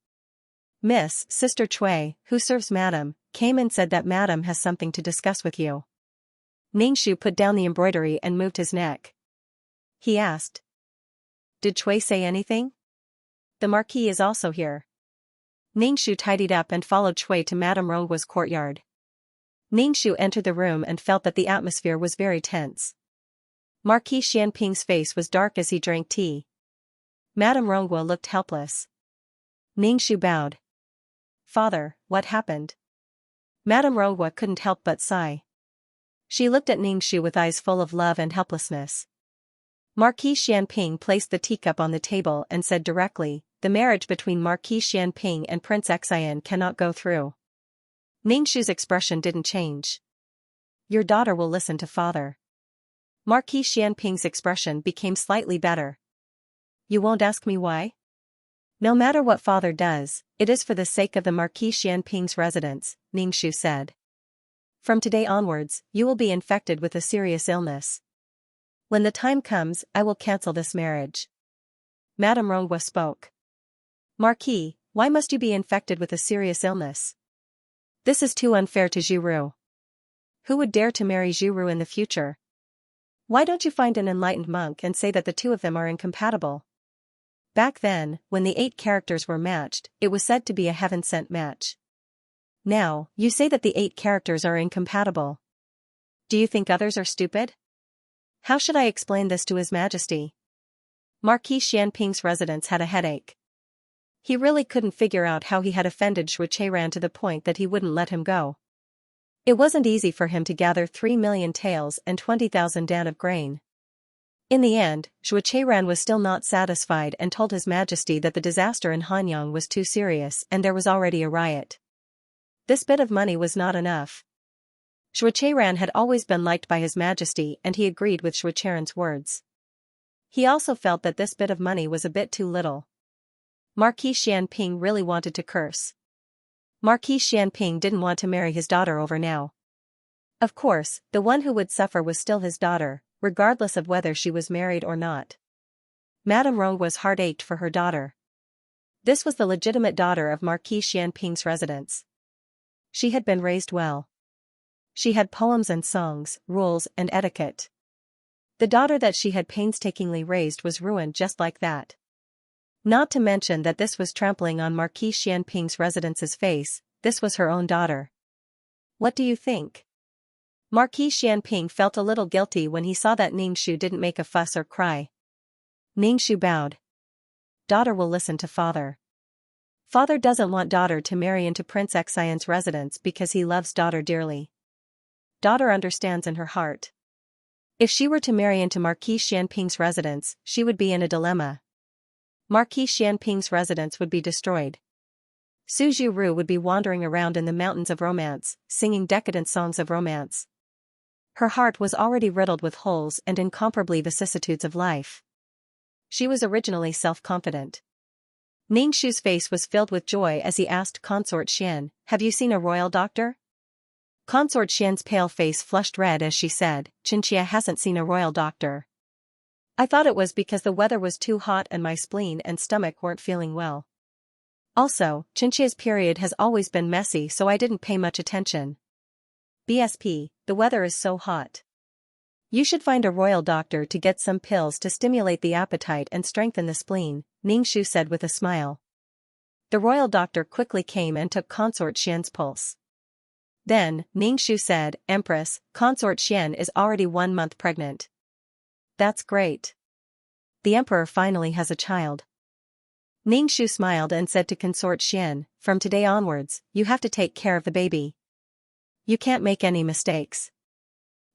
Miss, Sister Cui, who serves Madam, came and said that Madam has something to discuss with you. Ningxu put down the embroidery and moved his neck. He asked. Did Cui say anything? The Marquis is also here. Ningxu tidied up and followed Cui to Madame Ronggua's courtyard. Ningxu entered the room and felt that the atmosphere was very tense. Marquis Xianping's face was dark as he drank tea. Madame Ronggua looked helpless. Ningxu bowed. Father, what happened? Madame Ronggua couldn't help but sigh. She looked at Ningxu with eyes full of love and helplessness. Marquis Xianping placed the teacup on the table and said directly, the marriage between Marquis Xianping and Prince Xian cannot go through. Ningxu's expression didn't change. Your daughter will listen to father. Marquis Xianping's expression became slightly better. You won't ask me why? No matter what father does, it is for the sake of the Marquis Xianping's residence, Ningxu said. From today onwards, you will be infected with a serious illness. When the time comes, I will cancel this marriage. Madame Ronggua spoke. Marquis, why must you be infected with a serious illness? This is too unfair to Zhiru. Who would dare to marry Zhiru in the future? Why don't you find an enlightened monk and say that the two of them are incompatible? Back then, when the 8 characters were matched, it was said to be a heaven-sent match. Now, you say that the 8 characters are incompatible. Do you think others are stupid? How should I explain this to His Majesty? Marquis Xianping's residence had a headache. He really couldn't figure out how he had offended Xianxia to the point that he wouldn't let him go. It wasn't easy for him to gather 3 million taels and 20,000 dan of grain. In the end, Xianxia was still not satisfied and told His Majesty that the disaster in Hanyang was too serious and there was already a riot. This bit of money was not enough. Xianxia had always been liked by His Majesty and he agreed with Xianxia's words. He also felt that this bit of money was a bit too little. Marquis Xianping really wanted to curse. Marquis Xianping didn't want to marry his daughter over now. Of course, the one who would suffer was still his daughter, regardless of whether she was married or not. Madame Rongwa's heart ached for her daughter. This was the legitimate daughter of Marquis Xianping's residence. She had been raised well. She had poems and songs, rules and etiquette. The daughter that she had painstakingly raised was ruined just like that. Not to mention that this was trampling on Marquis Xianping's residence's face, this was her own daughter. What do you think? Marquis Xianping felt a little guilty when he saw that Ningxu didn't make a fuss or cry. Ningxu bowed. Daughter will listen to father. Father doesn't want daughter to marry into Prince Xian's residence because he loves daughter dearly. Daughter understands in her heart. If she were to marry into Marquis Xianping's residence, she would be in a dilemma. Marquis Xianping's residence would be destroyed. Su Jiuru would be wandering around in the mountains of romance, singing decadent songs of romance. Her heart was already riddled with holes and incomparably vicissitudes of life. She was originally self-confident. Ningxu's face was filled with joy as he asked Consort Xian, "Have you seen a royal doctor?" Consort Xian's pale face flushed red as she said, "Xianxia hasn't seen a royal doctor. I thought it was because the weather was too hot and my spleen and stomach weren't feeling well. Also, Xianxia's period has always been messy so I didn't pay much attention. BSP, the weather is so hot. You should find a royal doctor to get some pills to stimulate the appetite and strengthen the spleen," Ningxu said with a smile. The royal doctor quickly came and took Consort Xian's pulse. Then, Ningxu said, "Empress, Consort Xian is already 1 month pregnant." "That's great. The emperor finally has a child." Ningxu smiled and said to Consort Xian, "From today onwards, you have to take care of the baby. You can't make any mistakes.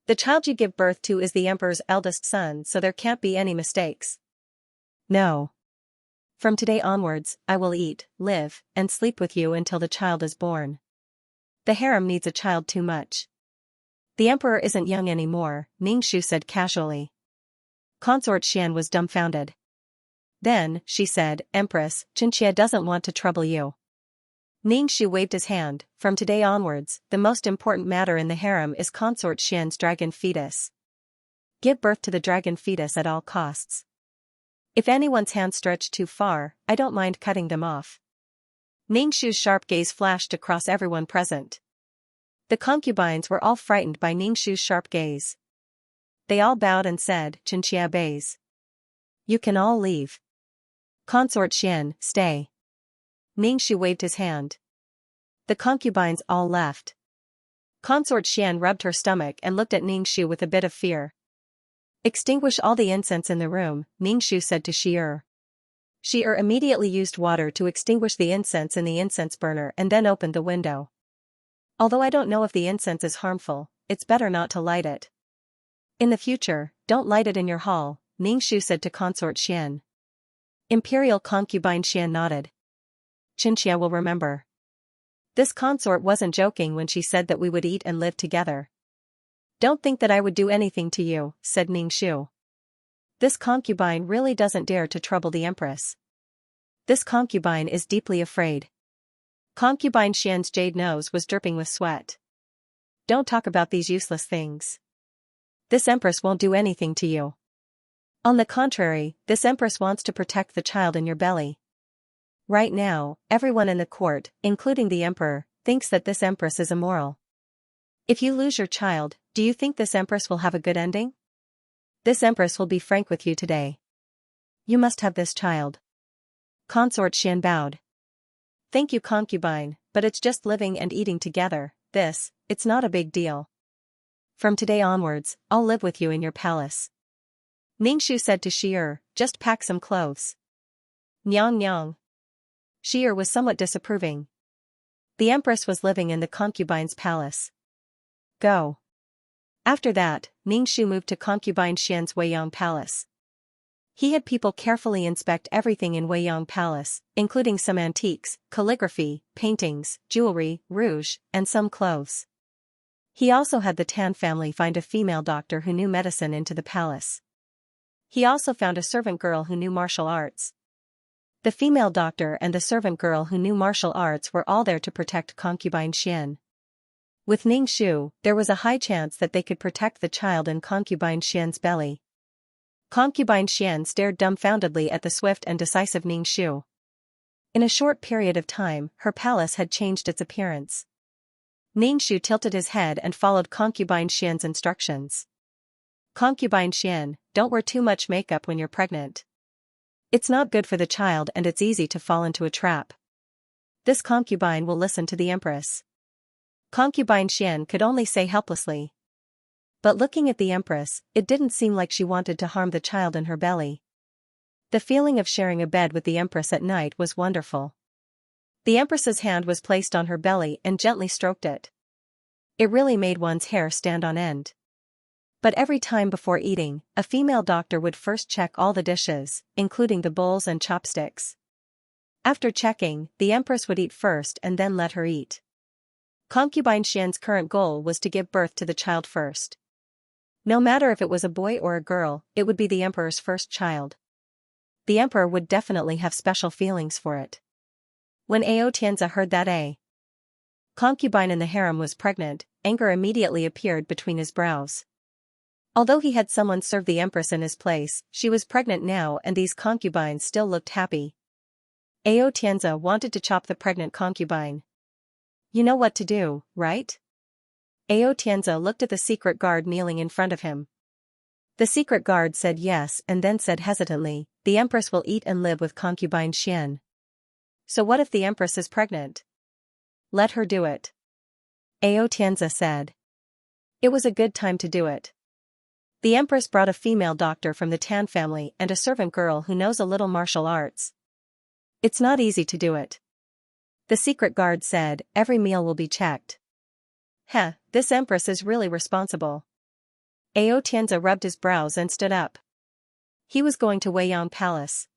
The child you give birth to is the emperor's eldest son, so there can't be any mistakes." "No. From today onwards, I will eat, live, and sleep with you until the child is born. The harem needs a child too much." "The emperor isn't young anymore," Ningxu said casually. Consort Xian was dumbfounded. Then, she said, "Empress, Xianxia doesn't want to trouble you." Ningxu waved his hand. "From today onwards, the most important matter in the harem is Consort Xian's dragon fetus. Give birth to the dragon fetus at all costs. If anyone's hands stretch too far, I don't mind cutting them off." Ningxu's sharp gaze flashed across everyone present. The concubines were all frightened by Ningxu's sharp gaze. They all bowed and said, "Xianxia obeys. You can all leave. Consort Xian, stay." Ningxu waved his hand. The concubines all left. Consort Xian rubbed her stomach and looked at Ningxu with a bit of fear. "Extinguish all the incense in the room," Ningxu said to Shi-Er. Shi-Er immediately used water to extinguish the incense in the incense burner and then opened the window. "Although I don't know if the incense is harmful, it's better not to light it. In the future, don't light it in your hall," Ningxu said to Consort Xian. Imperial concubine Xian nodded. "Xianxia will remember." This consort wasn't joking when she said that we would eat and live together. "Don't think that I would do anything to you," said Ningxu. This concubine really doesn't dare to trouble the empress. This concubine is deeply afraid. Concubine Xian's jade nose was dripping with sweat. "Don't talk about these useless things. This empress won't do anything to you. On the contrary, this empress wants to protect the child in your belly. Right now, everyone in the court, including the emperor, thinks that this empress is immoral. If you lose your child, do you think this empress will have a good ending?" This empress will be frank with you today. You must have this child. Consort Xian bowed. Thank you, concubine, but it's just living and eating together. It's not a big deal. From today onwards, I'll live with you in your palace. Ningxu said to Shi'er, just pack some clothes. Nyang nyang. Shi'er was somewhat disapproving. The empress was living in the concubine's palace. Go. After that, Ningxu moved to concubine Xian's Weiyang palace. He had people carefully inspect everything in Weiyang palace, including some antiques, calligraphy, paintings, jewelry, rouge, and some clothes. He also had the Tan family find a female doctor who knew medicine into the palace. He also found a servant girl who knew martial arts. The female doctor and the servant girl who knew martial arts were all there to protect concubine Xian. With Ningxu, there was a high chance that they could protect the child in concubine Xian's belly. Concubine Xian stared dumbfoundedly at the swift and decisive Ningxu. In a short period of time, her palace had changed its appearance. Ningxu tilted his head and followed concubine Xian's instructions. Concubine Xian, don't wear too much makeup when you're pregnant. It's not good for the child and it's easy to fall into a trap. This concubine will listen to the empress. Concubine Xian could only say helplessly. But looking at the empress, it didn't seem like she wanted to harm the child in her belly. The feeling of sharing a bed with the empress at night was wonderful. The empress's hand was placed on her belly and gently stroked it. It really made one's hair stand on end. But every time before eating, a female doctor would first check all the dishes, including the bowls and chopsticks. After checking, the empress would eat first and then let her eat. Concubine Xian's current goal was to give birth to the child first. No matter if it was a boy or a girl, it would be the emperor's first child. The emperor would definitely have special feelings for it. When Xianxia heard that a concubine in the harem was pregnant, anger immediately appeared between his brows. Although he had someone serve the empress in his place, she was pregnant now and these concubines still looked happy. Xianxia wanted to chop the pregnant concubine. You know what to do, right? Xianxia looked at the secret guard kneeling in front of him. The secret guard said yes and then said hesitantly, the empress will eat and live with concubine Xian. So what if the empress is pregnant? Let her do it. Xianxia said. It was a good time to do it. The empress brought a female doctor from the Tan family and a servant girl who knows a little martial arts. It's not easy to do it. The secret guard said, every meal will be checked. This empress is really responsible. Xianxia rubbed his brows and stood up. He was going to Weiyang Palace.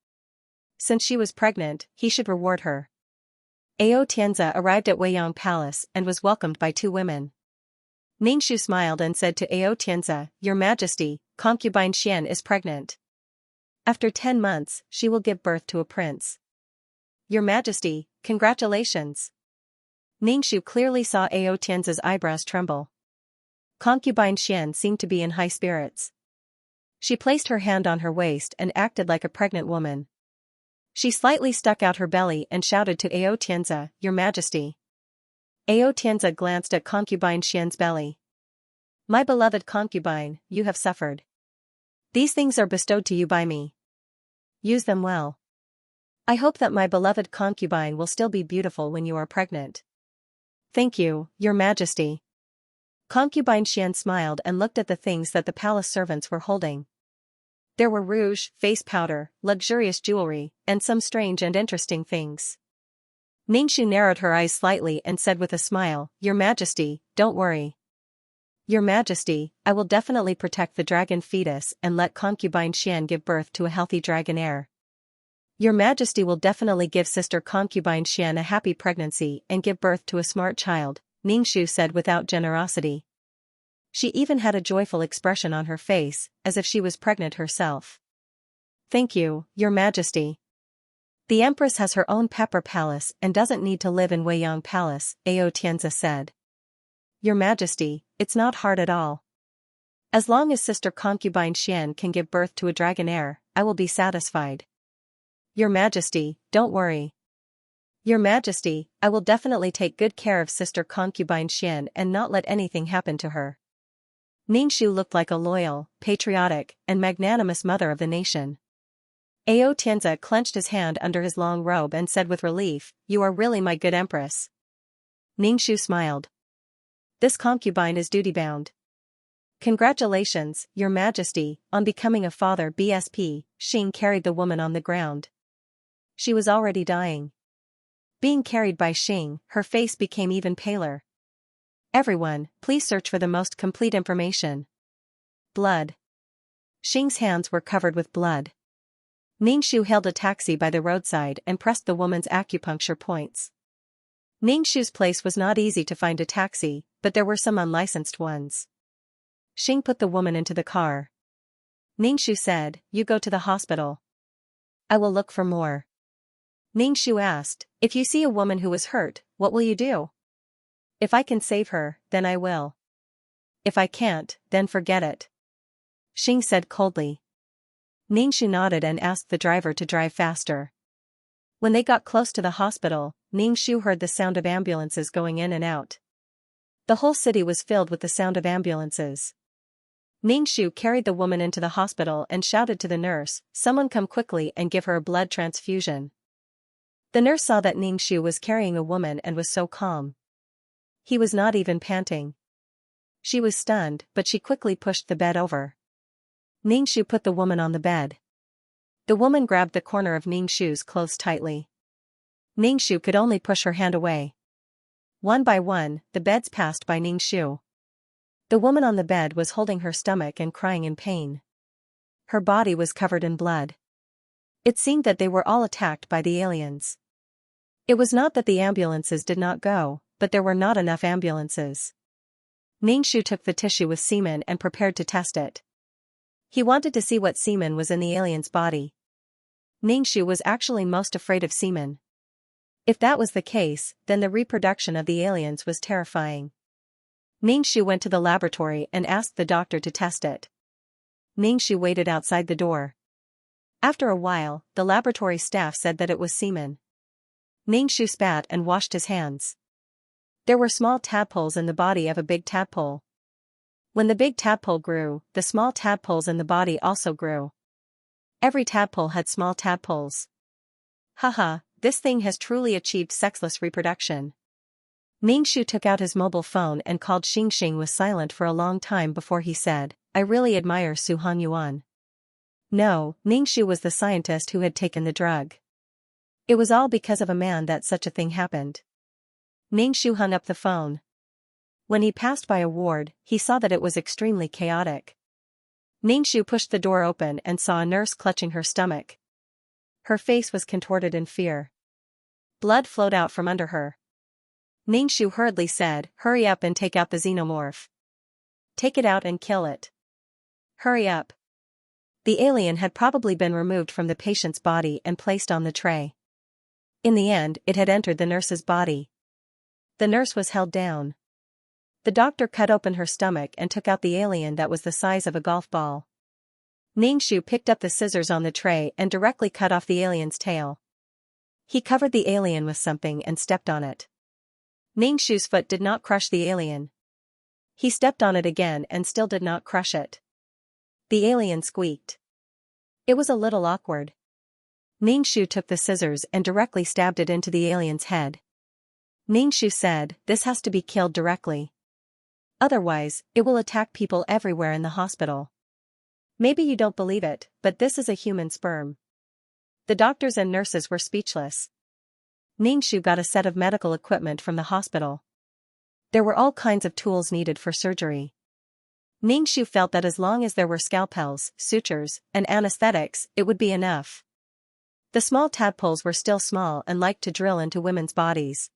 Since she was pregnant, he should reward her. Xianxia arrived at Weiyang Palace and was welcomed by two women. Ningxu smiled and said to Xianxia, Your Majesty, concubine Xian is pregnant. After 10 months, she will give birth to a prince. Your Majesty, congratulations. Ningxu clearly saw Xianxia's eyebrows tremble. Concubine Xian seemed to be in high spirits. She placed her hand on her waist and acted like a pregnant woman. She slightly stuck out her belly and shouted to Xianxia, Your Majesty. Xianxia glanced at concubine Xian's belly. My beloved concubine, you have suffered. These things are bestowed to you by me. Use them well. I hope that my beloved concubine will still be beautiful when you are pregnant. Thank you, Your Majesty. Concubine Xian smiled and looked at the things that the palace servants were holding. There were rouge, face powder, luxurious jewelry, and some strange and interesting things. Ningxu narrowed her eyes slightly and said with a smile, Your Majesty, don't worry. Your Majesty, I will definitely protect the dragon fetus and let concubine Xian give birth to a healthy dragon heir. Your Majesty will definitely give sister concubine Xian a happy pregnancy and give birth to a smart child, Ningxu said without generosity. She even had a joyful expression on her face, as if she was pregnant herself. Thank you, Your Majesty. The Empress has her own pepper palace and doesn't need to live in Weiyang Palace, Xianxia said. Your Majesty, it's not hard at all. As long as sister concubine Xian can give birth to a dragon heir, I will be satisfied. Your Majesty, don't worry. Your Majesty, I will definitely take good care of sister concubine Xian and not let anything happen to her. Ningxu looked like a loyal, patriotic, and magnanimous mother of the nation. Ao Tianzi clenched his hand under his long robe and said with relief, "You are really my good empress." Ningxu smiled. "This concubine is duty-bound." "Congratulations, your majesty, on becoming a father." BSP, Xing carried the woman on the ground. She was already dying. Being carried by Xing, her face became even paler. "Everyone, please search for the most complete information." Blood. Xing's hands were covered with blood. Ningxu hailed a taxi by the roadside and pressed the woman's acupuncture points. Ningxu's place was not easy to find a taxi, but there were some unlicensed ones. Xing put the woman into the car. Ningxu said, "You go to the hospital. I will look for more." Ningxu asked, "If you see a woman who is hurt, what will you do?" "If I can save her, then I will. If I can't, then forget it," Xing said coldly. Ningxu nodded and asked the driver to drive faster. When they got close to the hospital, Ningxu heard the sound of ambulances going in and out. The whole city was filled with the sound of ambulances. Ningxu carried the woman into the hospital and shouted to the nurse, "Someone come quickly and give her a blood transfusion." The nurse saw that Ningxu was carrying a woman and was so calm. He was not even panting. She was stunned, but she quickly pushed the bed over. Ningxu put the woman on the bed. The woman grabbed the corner of Ningxu's clothes tightly. Ningxu could only push her hand away. One by one, the beds passed by Ningxu. The woman on the bed was holding her stomach and crying in pain. Her body was covered in blood. It seemed that they were all attacked by the aliens. It was not that the ambulances did not go, but there were not enough ambulances. Ningxu took the tissue with semen and prepared to test it. He wanted to see what semen was in the alien's body. Ningxu was actually most afraid of semen. If that was the case, then the reproduction of the aliens was terrifying. Ningxu went to the laboratory and asked the doctor to test it. Ningxu waited outside the door. After a while, the laboratory staff said that it was semen. Ningxu spat and washed his hands. There were small tadpoles in the body of a big tadpole. When the big tadpole grew, the small tadpoles in the body also grew. Every tadpole had small tadpoles. Haha, this thing has truly achieved sexless reproduction. Ningxu took out his mobile phone and called Xing. Xing was silent for a long time before he said, "I really admire Su Hanyuan." No, Ningxu was the scientist who had taken the drug. It was all because of a man that such a thing happened. Ningxu hung up the phone. When he passed by a ward, he saw that it was extremely chaotic. Ningxu pushed the door open and saw a nurse clutching her stomach. Her face was contorted in fear. Blood flowed out from under her. Ningxu hurriedly said, "Hurry up and take out the xenomorph. Take it out and kill it. Hurry up." The alien had probably been removed from the patient's body and placed on the tray. In the end, it had entered the nurse's body. The nurse was held down. The doctor cut open her stomach and took out the alien that was the size of a golf ball. Ningxu picked up the scissors on the tray and directly cut off the alien's tail. He covered the alien with something and stepped on it. Ningxu's foot did not crush the alien. He stepped on it again and still did not crush it. The alien squeaked. It was a little awkward. Ningxu took the scissors and directly stabbed it into the alien's head. Ningxu said, "This has to be killed directly. Otherwise, it will attack people everywhere in the hospital. Maybe you don't believe it, but this is a human sperm." The doctors and nurses were speechless. Ningxu got a set of medical equipment from the hospital. There were all kinds of tools needed for surgery. Ningxu felt that as long as there were scalpels, sutures, and anesthetics, it would be enough. The small tadpoles were still small and liked to drill into women's bodies.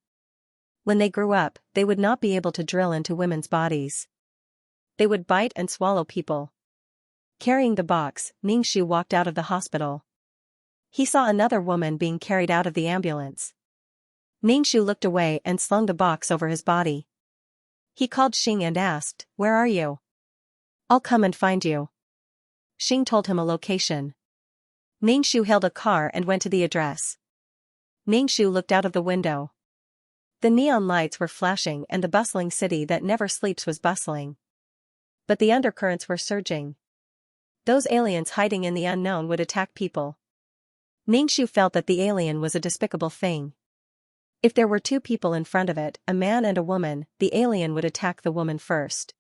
When they grew up, they would not be able to drill into women's bodies. They would bite and swallow people. Carrying the box, Ningxu walked out of the hospital. He saw another woman being carried out of the ambulance. Ningxu looked away and slung the box over his body. He called Xing and asked, "Where are you? I'll come and find you." Xing told him a location. Ningxu hailed a car and went to the address. Ningxu looked out of the window. The neon lights were flashing and the bustling city that never sleeps was bustling. But the undercurrents were surging. Those aliens hiding in the unknown would attack people. Ningxu felt that the alien was a despicable thing. If there were two people in front of it, a man and a woman, the alien would attack the woman first.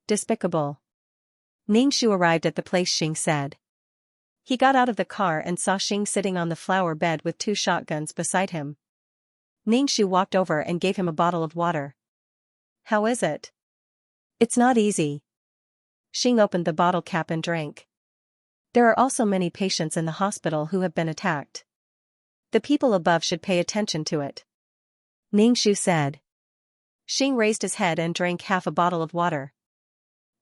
Despicable. Ningxu arrived at the place Xing said. He got out of the car and saw Xing sitting on the flower bed with 2 shotguns beside him. Ningxu walked over and gave him a bottle of water. How is it? It's not easy. Xing opened the bottle cap and drank. There are also many patients in the hospital who have been attacked. The people above should pay attention to it. Ningxu said. Xing raised his head and drank half a bottle of water.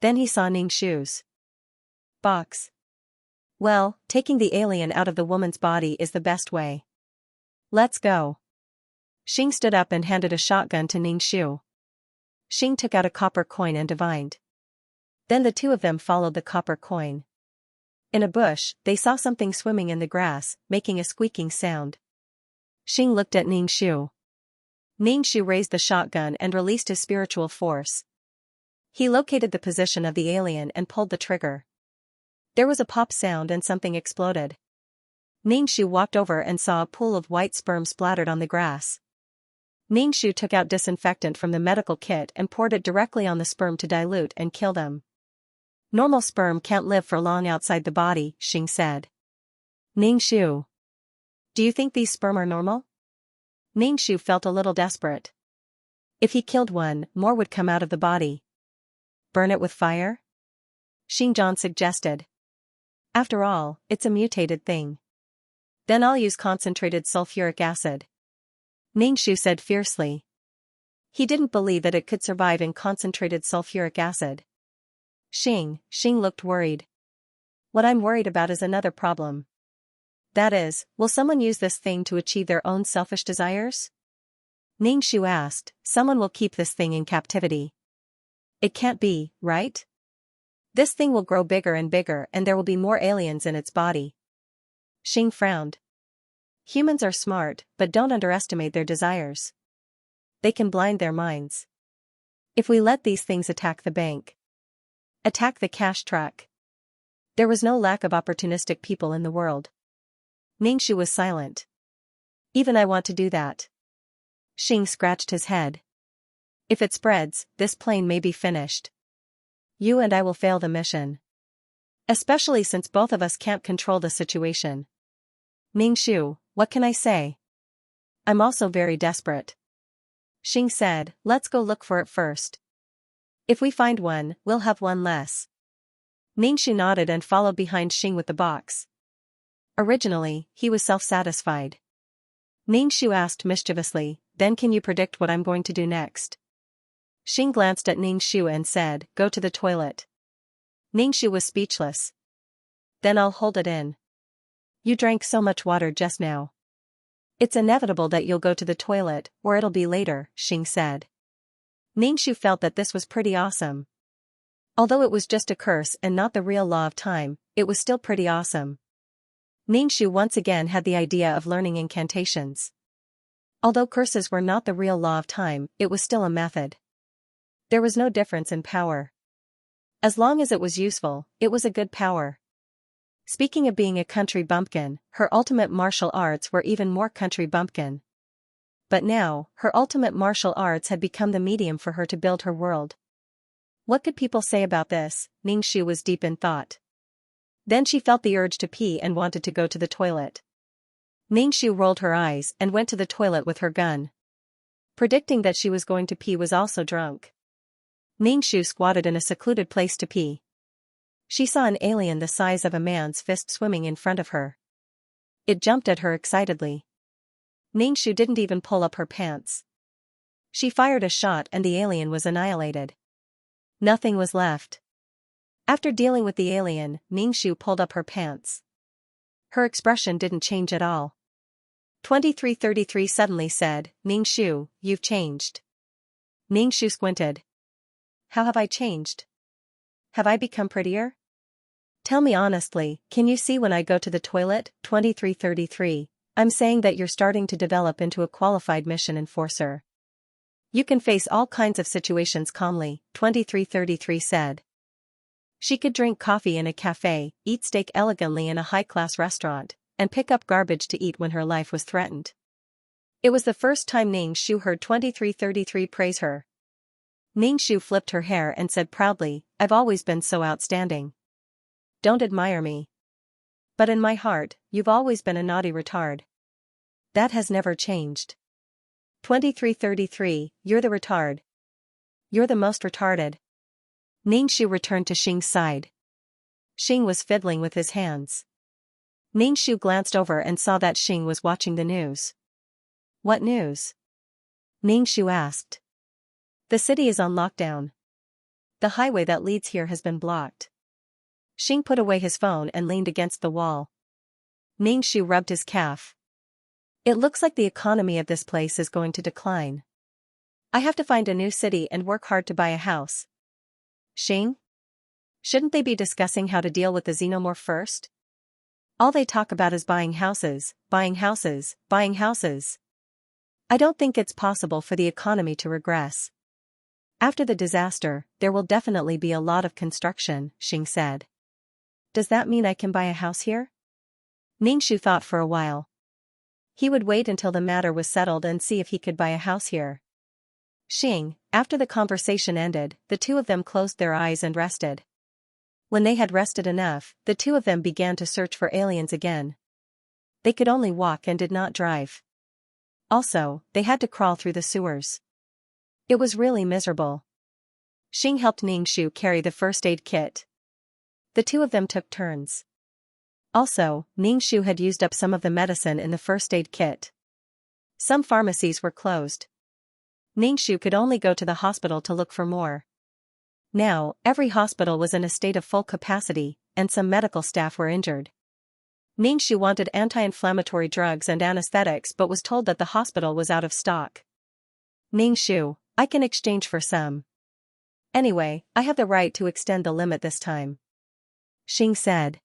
Then he saw Ningxu's box. Well, taking the alien out of the woman's body is the best way. Let's go. Xing stood up and handed a shotgun to Ningxu. Xing took out a copper coin and divined. Then the two of them followed the copper coin. In a bush, they saw something swimming in the grass, making a squeaking sound. Xing looked at Ningxu. Ningxu raised the shotgun and released his spiritual force. He located the position of the alien and pulled the trigger. There was a pop sound and something exploded. Ningxu walked over and saw a pool of white sperm splattered on the grass. Ningxu took out disinfectant from the medical kit and poured it directly on the sperm to dilute and kill them. Normal sperm can't live for long outside the body, Xing said. Ningxu. Do you think these sperm are normal? Ningxu felt a little desperate. If he killed one, more would come out of the body. Burn it with fire? Xingjian suggested. After all, it's a mutated thing. Then I'll use concentrated sulfuric acid. Ningxu said fiercely. He didn't believe that it could survive in concentrated sulfuric acid. Xing looked worried. What I'm worried about is another problem. That is, will someone use this thing to achieve their own selfish desires? Ningxu asked, someone will keep this thing in captivity. It can't be, right? This thing will grow bigger and bigger and there will be more aliens in its body. Xing frowned. Humans are smart, but don't underestimate their desires. They can blind their minds. If we let these things attack the bank, attack the cash truck. There was no lack of opportunistic people in the world. Ningxu was silent. Even I want to do that. Xing scratched his head. If it spreads, this plane may be finished. You and I will fail the mission. Especially since both of us can't control the situation. Ningxu, what can I say? I'm also very desperate. Xing said, let's go look for it first. If we find one, we'll have one less. Ningxu nodded and followed behind Xing with the box. Originally, he was self-satisfied. Ningxu asked mischievously, then can you predict what I'm going to do next? Xing glanced at Ningxu and said, go to the toilet. Ningxu was speechless. Then I'll hold it in. You drank so much water just now. It's inevitable that you'll go to the toilet, or it'll be later, Xing said. Ningxu felt that this was pretty awesome. Although it was just a curse and not the real law of time, it was still pretty awesome. Ningxu once again had the idea of learning incantations. Although curses were not the real law of time, it was still a method. There was no difference in power. As long as it was useful, it was a good power. Speaking of being a country bumpkin, her ultimate martial arts were even more country bumpkin. But now, her ultimate martial arts had become the medium for her to build her world. What could people say about this? Ningxu was deep in thought. Then she felt the urge to pee and wanted to go to the toilet. Ningxu rolled her eyes and went to the toilet with her gun. Predicting that she was going to pee was also drunk. Ningxu squatted in a secluded place to pee. She saw an alien the size of a man's fist swimming in front of her. It jumped at her excitedly. Ningxu didn't even pull up her pants. She fired a shot and the alien was annihilated. Nothing was left. After dealing with the alien, Ningxu pulled up her pants. Her expression didn't change at all. 2333 suddenly said, Ningxu, you've changed. Ningxu squinted. How have I changed? Have I become prettier? Tell me honestly, can you see when I go to the toilet? 2333. I'm saying that you're starting to develop into a qualified mission enforcer. You can face all kinds of situations calmly, 2333 said. She could drink coffee in a cafe, eat steak elegantly in a high-class restaurant, and pick up garbage to eat when her life was threatened. It was the first time Ning Shu heard 2333 praise her. Ning Shu flipped her hair and said proudly, "I've always been so outstanding. Don't admire me. But in my heart, you've always been a naughty retard. That has never changed. 2333, you're the retard. You're the most retarded." Ning Shu returned to Xing's side. Xing was fiddling with his hands. Ning Shu glanced over and saw that Xing was watching the news. "What news?" Ning Shu asked. "The city is on lockdown. The highway that leads here has been blocked." Xing put away his phone and leaned against the wall. Ning Shu rubbed his calf. "It looks like the economy of this place is going to decline. I have to find a new city and work hard to buy a house." "Xing? Shouldn't they be discussing how to deal with the xenomorph first? All they talk about is buying houses, buying houses, buying houses. I don't think it's possible for the economy to regress. After the disaster, there will definitely be a lot of construction," Xing said. "Does that mean I can buy a house here?" Ning Shu thought for a while. He would wait until the matter was settled and see if he could buy a house here. Xing, after the conversation ended, the two of them closed their eyes and rested. When they had rested enough, the two of them began to search for aliens again. They could only walk and did not drive. Also, they had to crawl through the sewers. It was really miserable. Xing helped Ning Shu carry the first aid kit. The two of them took turns. Also, Ning Shu had used up some of the medicine in the first aid kit. Some pharmacies were closed. Ning Shu could only go to the hospital to look for more. Now, every hospital was in a state of full capacity, and some medical staff were injured. Ning Shu wanted anti-inflammatory drugs and anesthetics but was told that the hospital was out of stock. "Ning Shu, I can exchange for some. Anyway, I have the right to extend the limit this time," Xing said.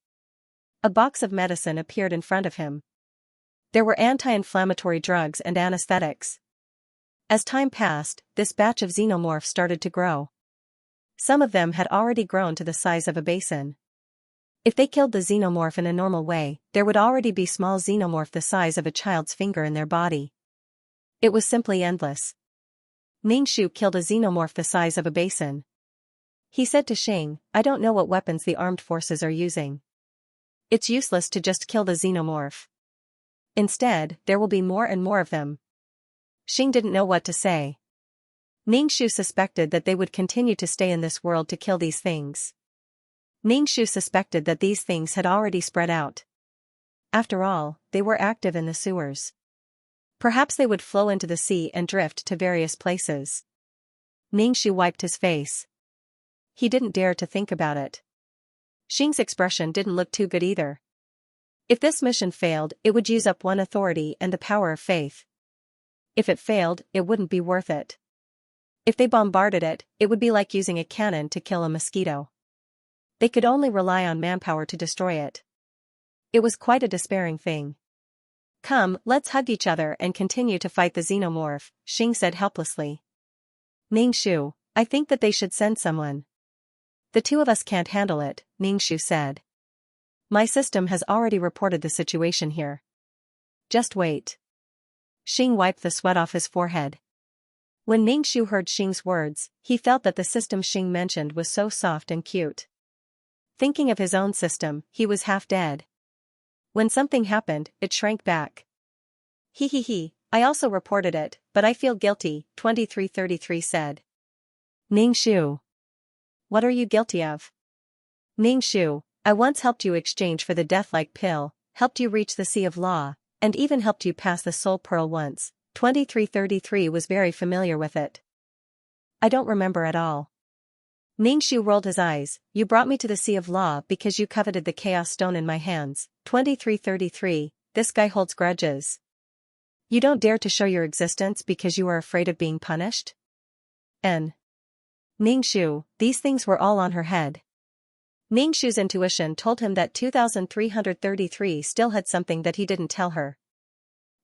A box of medicine appeared in front of him. There were anti-inflammatory drugs and anesthetics. As time passed, this batch of xenomorphs started to grow. Some of them had already grown to the size of a basin. If they killed the xenomorph in a normal way, there would already be small xenomorph the size of a child's finger in their body. It was simply endless. Ning Shu killed a xenomorph the size of a basin. He said to Xing, "I don't know what weapons the armed forces are using. It's useless to just kill the xenomorph. Instead, there will be more and more of them." Xing didn't know what to say. Ning Shu suspected that they would continue to stay in this world to kill these things. Ning Shu suspected that these things had already spread out. After all, they were active in the sewers. Perhaps they would flow into the sea and drift to various places. Ning Shu wiped his face. He didn't dare to think about it. Xing's expression didn't look too good either. If this mission failed, it would use up one authority and the power of faith. If it failed, it wouldn't be worth it. If they bombarded it, it would be like using a cannon to kill a mosquito. They could only rely on manpower to destroy it. It was quite a despairing thing. "Come, let's hug each other and continue to fight the xenomorph," Xing said helplessly. "Ning Shu, I think that they should send someone." "The two of us can't handle it," Ning Shu said. "My system has already reported the situation here. Just wait." Xing wiped the sweat off his forehead. When Ning Shu heard Xing's words, he felt that the system Xing mentioned was so soft and cute. Thinking of his own system, he was half dead. When something happened, it shrank back. He, I also reported it, but I feel guilty," 2333 said. "Ning Shu. What are you guilty of?" "Ning Shu, I once helped you exchange for the death-like pill, helped you reach the Sea of Law, and even helped you pass the Soul Pearl once." 2333 was very familiar with it. "I don't remember at all." Ning Shu rolled his eyes. "You brought me to the Sea of Law because you coveted the Chaos Stone in my hands." 2333, this guy holds grudges. "You don't dare to show your existence because you are afraid of being punished?" Ning Shu, these things were all on her head. Ning Shu's intuition told him that 2333 still had something that he didn't tell her.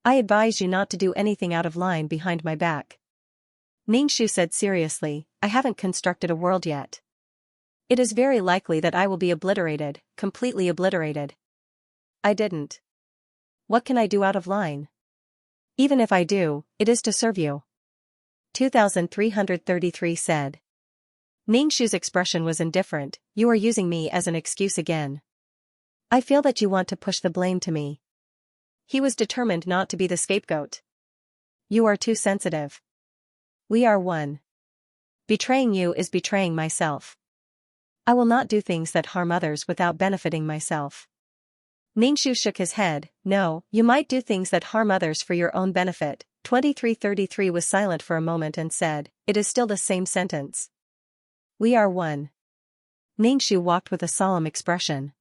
"I advise you not to do anything out of line behind my back." Ning Shu said seriously, "I haven't constructed a world yet. It is very likely that I will be obliterated, completely obliterated. I didn't. What can I do out of line? Even if I do, it is to serve you. 2333 said. Ningshu's expression was indifferent. You are using me as an excuse again. I feel that you want to push the blame to me. He was determined not to be the scapegoat. You are too sensitive. We are one. Betraying you is betraying myself. I will not do things that harm others without benefiting myself. Ningshu shook his head. No, you might do things that harm others for your own benefit. 2333 was silent for a moment and said, it is still the same sentence. We are one. Ningshu walked with a solemn expression.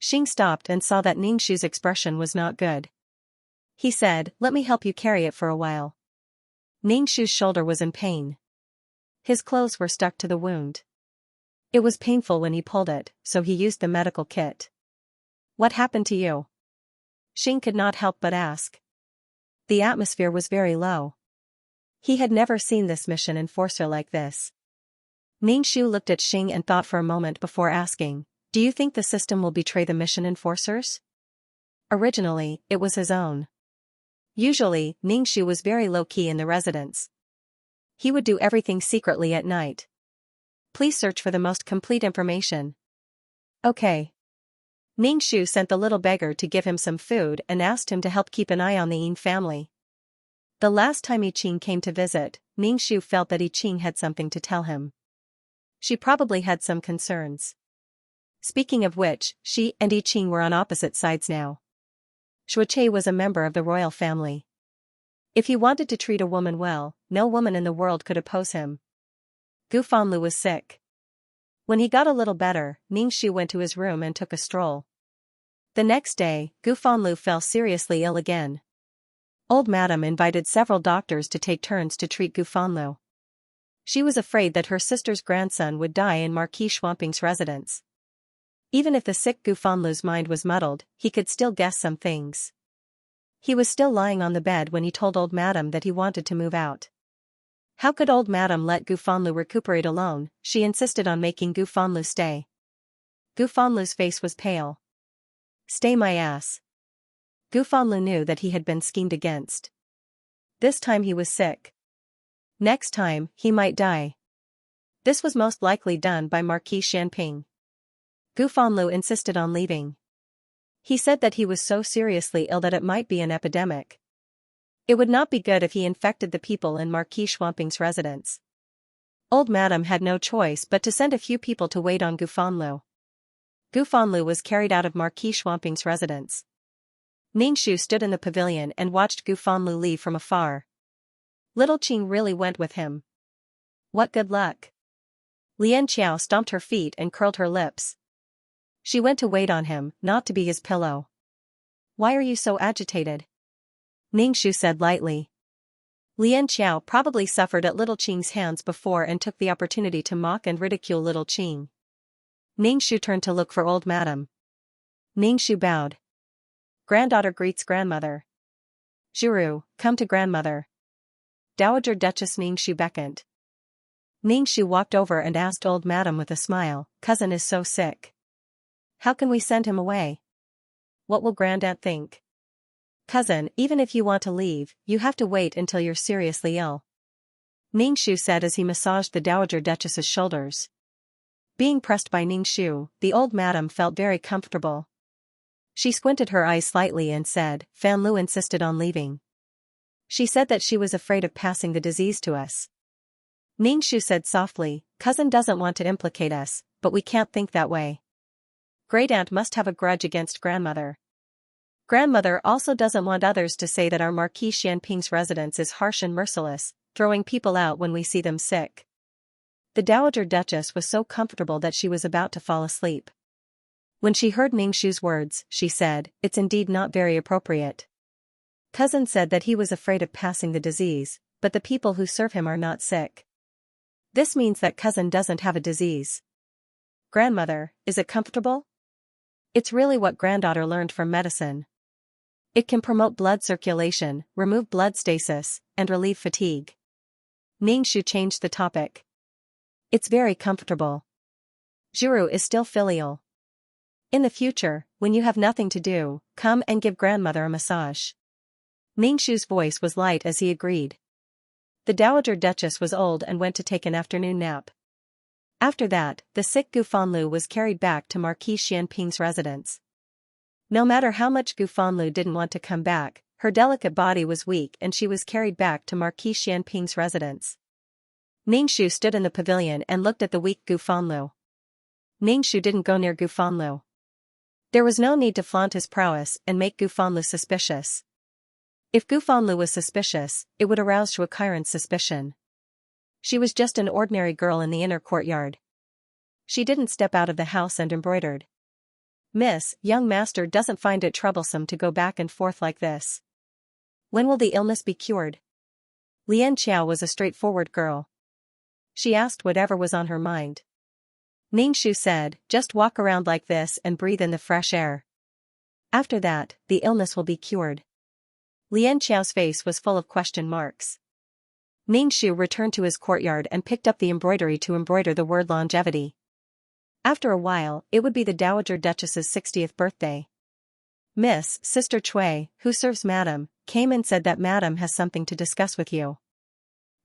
Xing stopped and saw that Ningshu's expression was not good. He said, let me help you carry it for a while. Ningshu's shoulder was in pain. His clothes were stuck to the wound. It was painful when he pulled it, so he used the medical kit. What happened to you? Xing could not help but ask. The atmosphere was very low. He had never seen this mission enforcer like this. Ningshu looked at Xing and thought for a moment before asking, do you think the system will betray the mission enforcers? Originally, it was his own. Usually, Ningshu was very low-key in the residence. He would do everything secretly at night. Please search for the most complete information. Okay. Ningshu sent the little beggar to give him some food and asked him to help keep an eye on the Yin family. The last time I Ching came to visit, Ningshu felt that I Ching had something to tell him. She probably had some concerns. Speaking of which, she and I Ching were on opposite sides now. Shuiche was a member of the royal family. If he wanted to treat a woman well, no woman in the world could oppose him. Gu Fanlu was sick. When he got a little better, Ningshu went to his room and took a stroll. The next day, Gu Fanlu fell seriously ill again. Old Madam invited several doctors to take turns to treat Gu Fanlu. She was afraid that her sister's grandson would die in Marquis Schwamping's residence. Even if the sick Gu Fanlu's mind was muddled, he could still guess some things. He was still lying on the bed when he told Old Madam that he wanted to move out. How could Old Madam let Gu Fanlu recuperate alone? She insisted on making Gu Fanlu stay. Gu Fanlu's face was pale. Stay my ass. Gu Fanlu knew that he had been schemed against. This time he was sick. Next time, he might die. This was most likely done by Marquis Xianping. Gu Fanlu insisted on leaving. He said that he was so seriously ill that it might be an epidemic. It would not be good if he infected the people in Marquis Schwamping's residence. Old Madam had no choice but to send a few people to wait on Gu Fanlu. Gu Fanlu was carried out of Marquis Schwamping's residence. Ningshu stood in the pavilion and watched Gu Fanlu leave from afar. Little Qing really went with him. What good luck. Lian Qiao stomped her feet and curled her lips. She went to wait on him, not to be his pillow. Why are you so agitated? Ningshu said lightly. Lian Qiao probably suffered at Little Qing's hands before and took the opportunity to mock and ridicule Little Qing. Ningshu turned to look for Old Madam. Ningshu bowed. Granddaughter greets grandmother. Juru, come to grandmother. Dowager Duchess Ningshu beckoned. Ningshu walked over and asked Old Madam with a smile, cousin is so sick. How can we send him away? What will Grandaunt think? Cousin, even if you want to leave, you have to wait until you're seriously ill. Ningshu said as he massaged the Dowager Duchess's shoulders. Being pressed by Ningshu, the Old Madam felt very comfortable. She squinted her eyes slightly and said, Fan Lu insisted on leaving. She said that she was afraid of passing the disease to us. Ningshu said softly, cousin doesn't want to implicate us, but we can't think that way. Great aunt must have a grudge against grandmother. Grandmother also doesn't want others to say that our Marquis Xianping's residence is harsh and merciless, throwing people out when we see them sick. The Dowager Duchess was so comfortable that she was about to fall asleep. When she heard Ningshu's words, she said, it's indeed not very appropriate. Cousin said that he was afraid of passing the disease, but the people who serve him are not sick. This means that cousin doesn't have a disease. Grandmother, is it comfortable? It's really what granddaughter learned from medicine. It can promote blood circulation, remove blood stasis, and relieve fatigue. Ningshu changed the topic. It's very comfortable. Juru is still filial. In the future, when you have nothing to do, come and give grandmother a massage. Ningshu's voice was light as he agreed. The Dowager Duchess was old and went to take an afternoon nap. After that, the sick Gufanlu was carried back to Marquis Xianping's residence. No matter how much Gufanlu didn't want to come back, her delicate body was weak and she was carried back to Marquis Xianping's residence. Ningshu stood in the pavilion and looked at the weak Gufanlu. Ningshu didn't go near Gufanlu. There was no need to flaunt his prowess and make Gufanlu suspicious. If Gufanlu was suspicious, it would arouse Shuakairan's suspicion. She was just an ordinary girl in the inner courtyard. She didn't step out of the house and embroidered. Miss, young master doesn't find it troublesome to go back and forth like this. When will the illness be cured? Lian Qiao was a straightforward girl. She asked whatever was on her mind. Ningshu said, just walk around like this and breathe in the fresh air. After that, the illness will be cured. Lian Qiao's face was full of question marks. Ningshu returned to his courtyard and picked up the embroidery to embroider the word longevity. After a while, it would be the Dowager Duchess's 60th birthday. Miss, Sister Cui, who serves Madam, came and said that Madam has something to discuss with you.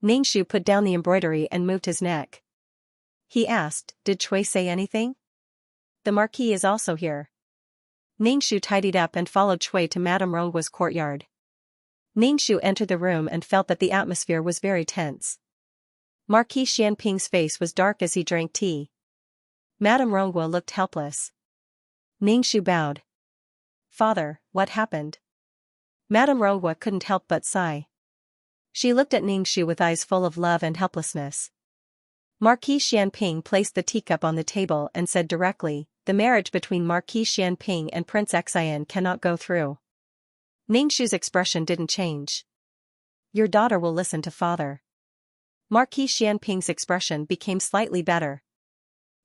Ningshu put down the embroidery and moved his neck. He asked, did Cui say anything? The Marquis is also here. Ningshu tidied up and followed Cui to Madame Ronggua's courtyard. Ningshu entered the room and felt that the atmosphere was very tense. Marquis Xianping's face was dark as he drank tea. Madame Ronggua looked helpless. Ningshu bowed. Father, what happened? Madame Ronggua couldn't help but sigh. She looked at Ningshu with eyes full of love and helplessness. Marquis Xianping placed the teacup on the table and said directly, the marriage between Marquis Xianping and Prince Xian cannot go through. Ningshu's expression didn't change. Your daughter will listen to father. Marquis Xianping's expression became slightly better.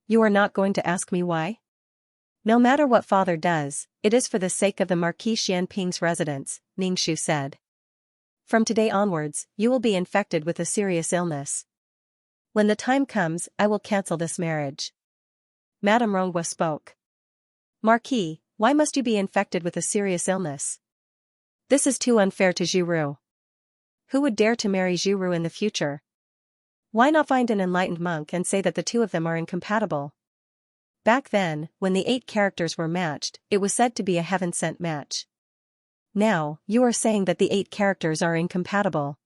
You are not going to ask me why? No matter what father does, it is for the sake of the Marquis Xianping's residence, Ningshu said. From today onwards, you will be infected with a serious illness. When the time comes, I will cancel this marriage. Madame Ronggua spoke. Marquis, why must you be infected with a serious illness? This is too unfair to Juru. Who would dare to marry Juru in the future? Why not find an enlightened monk and say that the two of them are incompatible? Back then, when the 8 characters were matched, it was said to be a heaven-sent match. Now, you are saying that the 8 characters are incompatible.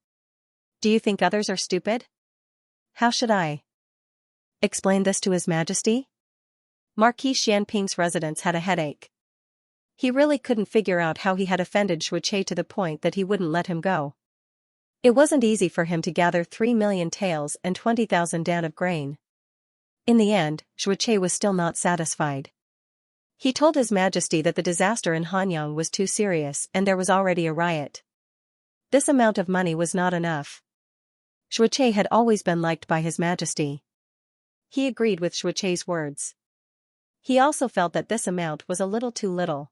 Do you think others are stupid? How should I explain this to His Majesty? Marquis Xianping's residence had a headache. He really couldn't figure out how he had offended Shuiqi to the point that he wouldn't let him go. It wasn't easy for him to gather 3 million taels and 20,000 dan of grain. In the end, Shuiqi was still not satisfied. He told His Majesty that the disaster in Hanyang was too serious and there was already a riot. This amount of money was not enough. Shuiqi had always been liked by His Majesty. He agreed with Shuiqi's words. He also felt that this amount was a little too little.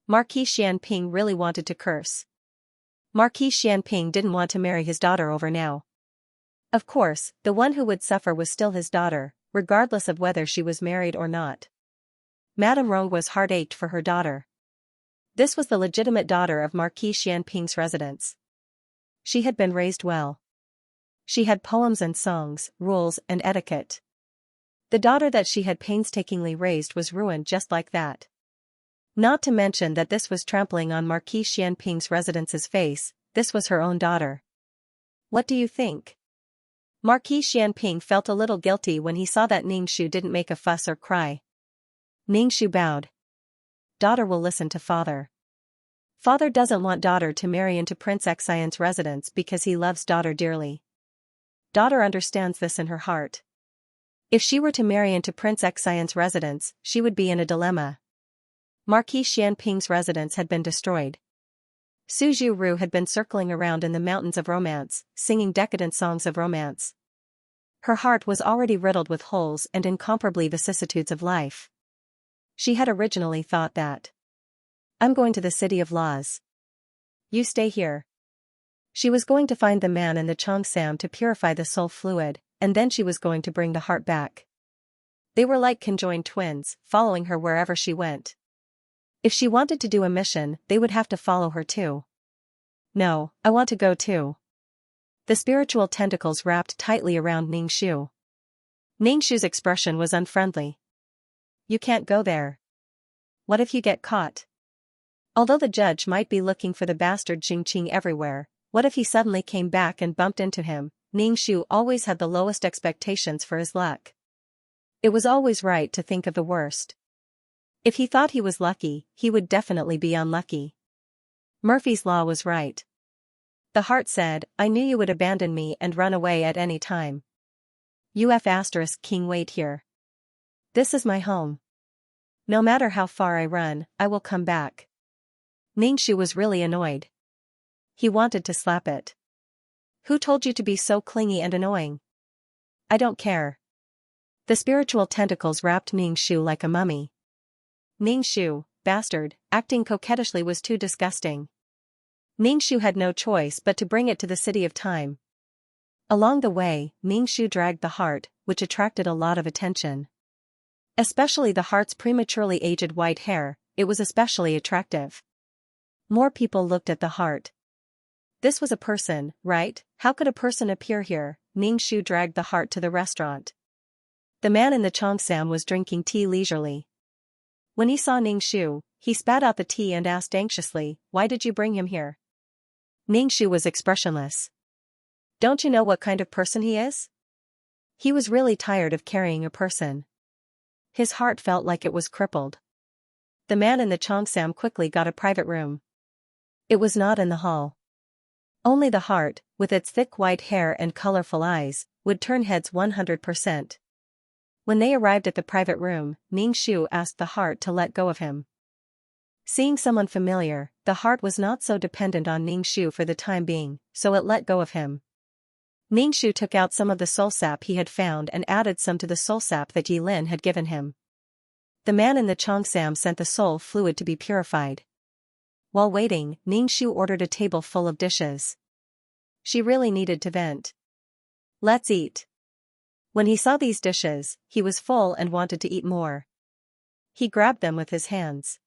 Marquis Xianping really wanted to curse. Marquis Xianping didn't want to marry his daughter over now. Of course, the one who would suffer was still his daughter, regardless of whether she was married or not. Madame Ronggua's heart ached for her daughter. This was the legitimate daughter of Marquis Xianping's residence. She had been raised well. She had poems and songs, rules and etiquette. The daughter that she had painstakingly raised was ruined just like that. Not to mention that this was trampling on Marquis Xianping's residence's face, this was her own daughter. What do you think? Marquis Xianping felt a little guilty when he saw that Ningshu didn't make a fuss or cry. Ningshu bowed. Daughter will listen to father. Father doesn't want daughter to marry into Prince Xian's residence because he loves daughter dearly. Daughter understands this in her heart. If she were to marry into Prince Xian's residence, she would be in a dilemma. Marquis Xianping's residence had been destroyed. Su Jiuru had been circling around in the mountains of romance, singing decadent songs of romance. Her heart was already riddled with holes and incomparably vicissitudes of life. She had originally thought that. I'm going to the city of laws. You stay here. She was going to find the man in the Cheongsam to purify the soul fluid, and then she was going to bring the heart back. They were like conjoined twins, following her wherever she went. If she wanted to do a mission, they would have to follow her too. No, I want to go too. The spiritual tentacles wrapped tightly around Ningxu. Ningxu's expression was unfriendly. You can't go there. What if you get caught? Although the judge might be looking for the bastard Qingqing everywhere, what if he suddenly came back and bumped into him? Ningxu always had the lowest expectations for his luck. It was always right to think of the worst. If he thought he was lucky, he would definitely be unlucky. Murphy's Law was right. The heart said, I knew you would abandon me and run away at any time. King, wait here. This is my home. No matter how far I run, I will come back. Ningxu was really annoyed. He wanted to slap it. Who told you to be so clingy and annoying? I don't care. The spiritual tentacles wrapped Ningxu like a mummy. Ningxu, bastard, acting coquettishly was too disgusting. Ningxu had no choice but to bring it to the city of time. Along the way, Ningxu dragged the heart, which attracted a lot of attention. Especially the heart's prematurely aged white hair, it was especially attractive. More people looked at the heart. This was a person, right? How could a person appear here? Ningxu dragged the heart to the restaurant. The man in the cheongsam was drinking tea leisurely. When he saw Ningxu, he spat out the tea and asked anxiously, why did you bring him here? Ningxu was expressionless. Don't you know what kind of person he is? He was really tired of carrying a person. His heart felt like it was crippled. The man in the cheongsam quickly got a private room. It was not in the hall. Only the heart, with its thick white hair and colorful eyes, would turn heads 100%. When they arrived at the private room, Ningxu asked the heart to let go of him. Seeing someone familiar, the heart was not so dependent on Ningxu for the time being, so it let go of him. Ningxu took out some of the soul sap he had found and added some to the soul sap that Yilin had given him. The man in the cheongsam sent the soul fluid to be purified. While waiting, Ningxu ordered a table full of dishes. She really needed to vent. Let's eat. When he saw these dishes, he was full and wanted to eat more. He grabbed them with his hands.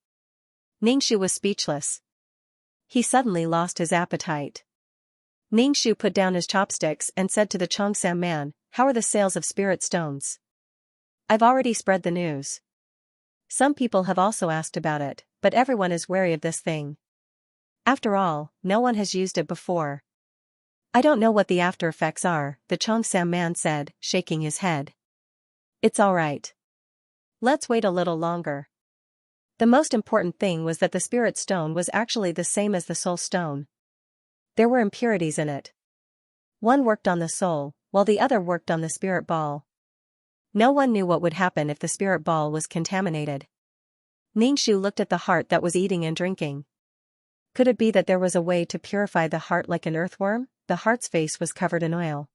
Ningxu was speechless. He suddenly lost his appetite. Ningxu put down his chopsticks and said to the cheongsam man, how are the sales of spirit stones? I've already spread the news. Some people have also asked about it, but everyone is wary of this thing. After all, no one has used it before. I don't know what the after effects are, the cheongsam man said, shaking his head. It's all right. Let's wait a little longer. The most important thing was that the spirit stone was actually the same as the soul stone. There were impurities in it. One worked on the soul, while the other worked on the spirit ball. No one knew what would happen if the spirit ball was contaminated. Ningxu looked at the heart that was eating and drinking. Could it be that there was a way to purify the heart like an earthworm? The heart's face was covered in oil.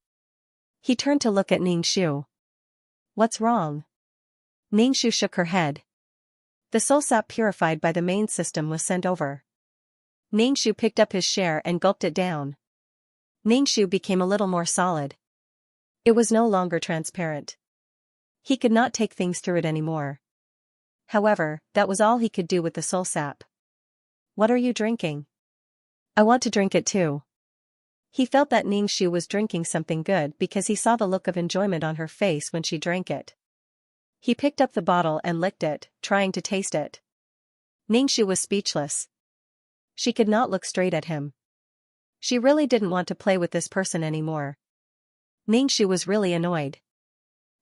He turned to look at Ningxu. What's wrong? Ningxu shook her head. The soul sap purified by the main system was sent over. Ningxu picked up his share and gulped it down. Ningxu became a little more solid. It was no longer transparent. He could not take things through it anymore. However, that was all he could do with the soul sap. What are you drinking? I want to drink it too. He felt that Ningxu was drinking something good because he saw the look of enjoyment on her face when she drank it. He picked up the bottle and licked it, trying to taste it. Ningxu was speechless. She could not look straight at him. She really didn't want to play with this person anymore. Ningxu was really annoyed.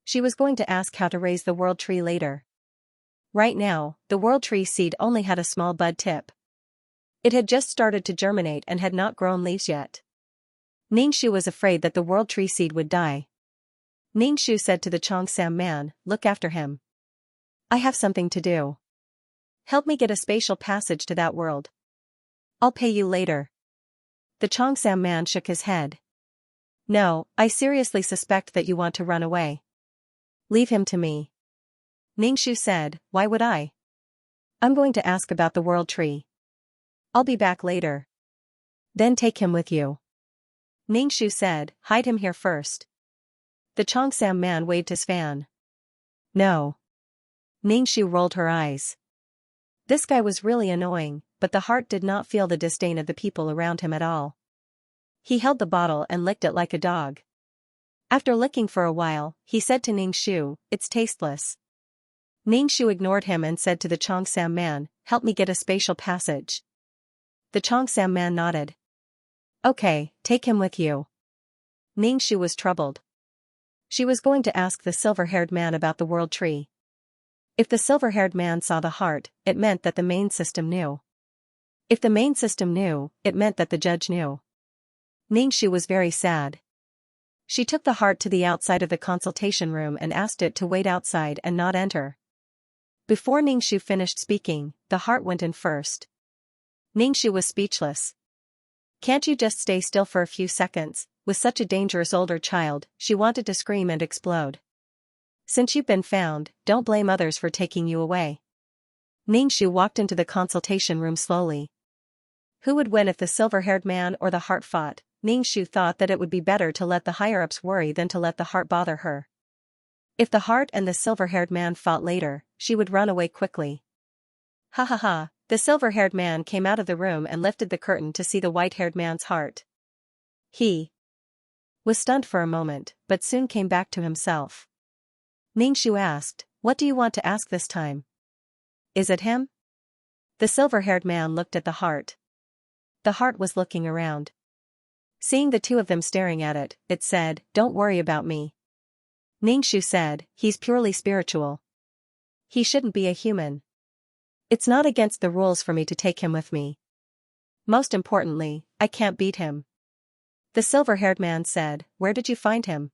She was going to ask how to raise the world tree later. Right now, the world tree seed only had a small bud tip. It had just started to germinate and had not grown leaves yet. Ningxu was afraid that the world tree seed would die. Ningxu said to the cheongsam man, look after him. I have something to do. Help me get a spatial passage to that world. I'll pay you later. The cheongsam man shook his head. No, I seriously suspect that you want to run away. Leave him to me. Ningxu said, why would I? I'm going to ask about the world tree. I'll be back later. Then take him with you. Ningxu said, hide him here first. The cheongsam man waved his fan. No. Ningxu rolled her eyes. This guy was really annoying, but the heart did not feel the disdain of the people around him at all. He held the bottle and licked it like a dog. After licking for a while, he said to Ningxu, "It's tasteless." Ningxu ignored him and said to the Xianxia man, "Help me get a spatial passage." The Xianxia man nodded. "Okay, take him with you." Ningxu was troubled. She was going to ask the silver-haired man about the world tree. If the silver-haired man saw the heart, it meant that the main system knew. If the main system knew, it meant that the judge knew. Ningxu was very sad. She took the heart to the outside of the consultation room and asked it to wait outside and not enter. Before Ningxu finished speaking, the heart went in first. Ningxu was speechless. "Can't you just stay still for a few seconds?" With such a dangerous older child, she wanted to scream and explode. "Since you've been found, don't blame others for taking you away." Ningxu walked into the consultation room slowly. Who would win if the silver-haired man or the heart fought? Ningxu thought that it would be better to let the higher-ups worry than to let the heart bother her. If the heart and the silver-haired man fought later, she would run away quickly. Ha ha ha, the silver-haired man came out of the room and lifted the curtain to see the white-haired man's heart. He was stunned for a moment, but soon came back to himself. Ningxu asked, "What do you want to ask this time? Is it him?" The silver-haired man looked at the heart. The heart was looking around. Seeing the two of them staring at it, it said, "Don't worry about me." Ningxu said, "He's purely spiritual. He shouldn't be a human. It's not against the rules for me to take him with me. Most importantly, I can't beat him." The silver-haired man said, "Where did you find him?"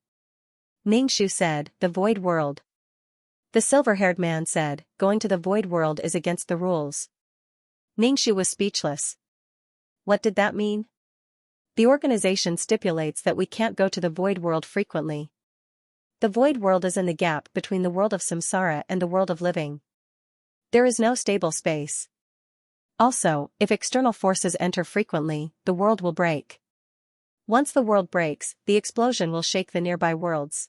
Ningxu said, "The void world." The silver-haired man said, "Going to the void world is against the rules." Ningxu was speechless. What did that mean? The organization stipulates that we can't go to the void world frequently. The void world is in the gap between the world of samsara and the world of living. There is no stable space. Also, if external forces enter frequently, the world will break. Once the world breaks, the explosion will shake the nearby worlds.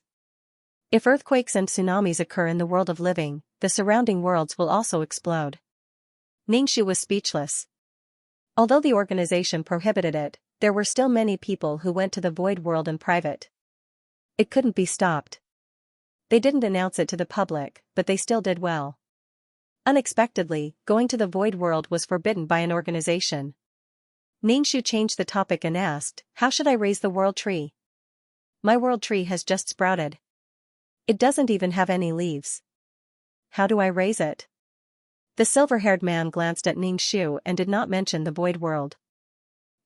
If earthquakes and tsunamis occur in the world of living, the surrounding worlds will also explode. Ningxu was speechless. Although the organization prohibited it, there were still many people who went to the void world in private. It couldn't be stopped. They didn't announce it to the public, but they still did well. Unexpectedly, going to the void world was forbidden by an organization. Ningxu changed the topic and asked, "How should I raise the world tree? My world tree has just sprouted. It doesn't even have any leaves. How do I raise it?" The silver-haired man glanced at Ningxu and did not mention the void world.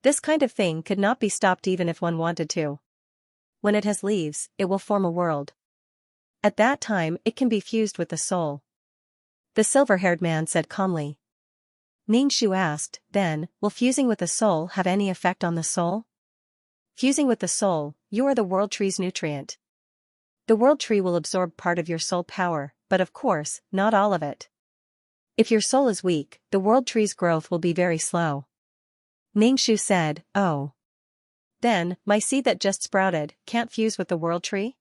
This kind of thing could not be stopped even if one wanted to. When it has leaves, it will form a world. At that time, it can be fused with the soul. The silver-haired man said calmly. Ningxu asked, "Then, will fusing with the soul have any effect on the soul?" Fusing with the soul, you are the world tree's nutrient. The world tree will absorb part of your soul power, but of course, not all of it. If your soul is weak, the world tree's growth will be very slow. Ningxu said, "Oh. Then, my seed that just sprouted can't fuse with the world tree?"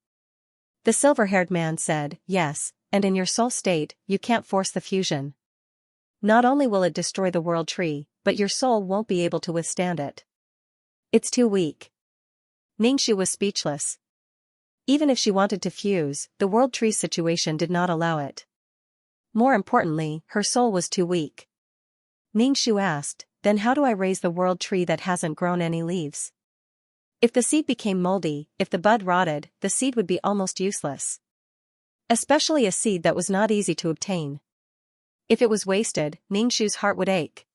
The silver-haired man said, "Yes, and in your soul state, you can't force the fusion. Not only will it destroy the world tree, but your soul won't be able to withstand it. It's too weak." Ningxu was speechless. Even if she wanted to fuse, the world tree situation did not allow it. More importantly, her soul was too weak. Ningxu asked, "Then how do I raise the world tree that hasn't grown any leaves?" If the seed became moldy, if the bud rotted, the seed would be almost useless. Especially a seed that was not easy to obtain. If it was wasted, Ningxu's heart would ache.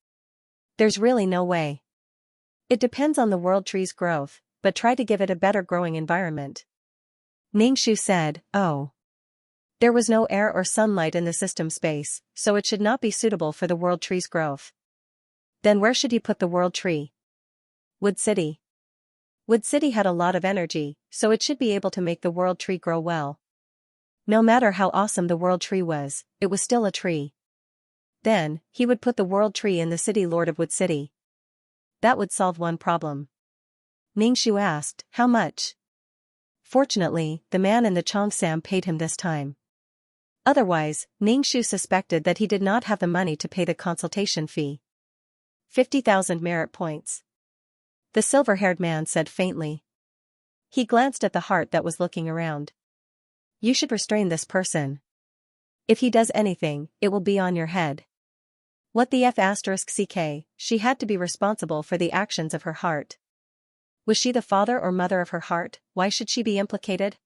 There's really no way. It depends on the world tree's growth, but try to give it a better growing environment. Ningxu said, "Oh. There was no air or sunlight in the system space, so it should not be suitable for the world tree's growth. Then where should you put the world tree?" "Wood City." Wood City had a lot of energy, so it should be able to make the world tree grow well. No matter how awesome the world tree was, it was still a tree. Then, he would put the world tree in the city lord of Wood City. That would solve one problem. Ningxu asked, "How much?" Fortunately, the man in the Cheongsam paid him this time. Otherwise, Ningxu suspected that he did not have the money to pay the consultation fee. 50,000 merit points. The silver-haired man said faintly. He glanced at the heart that was looking around. You should restrain this person. If he does anything, it will be on your head. What the F***ck, she had to be responsible for the actions of her heart. Was she the father or mother of her heart? Why should she be implicated?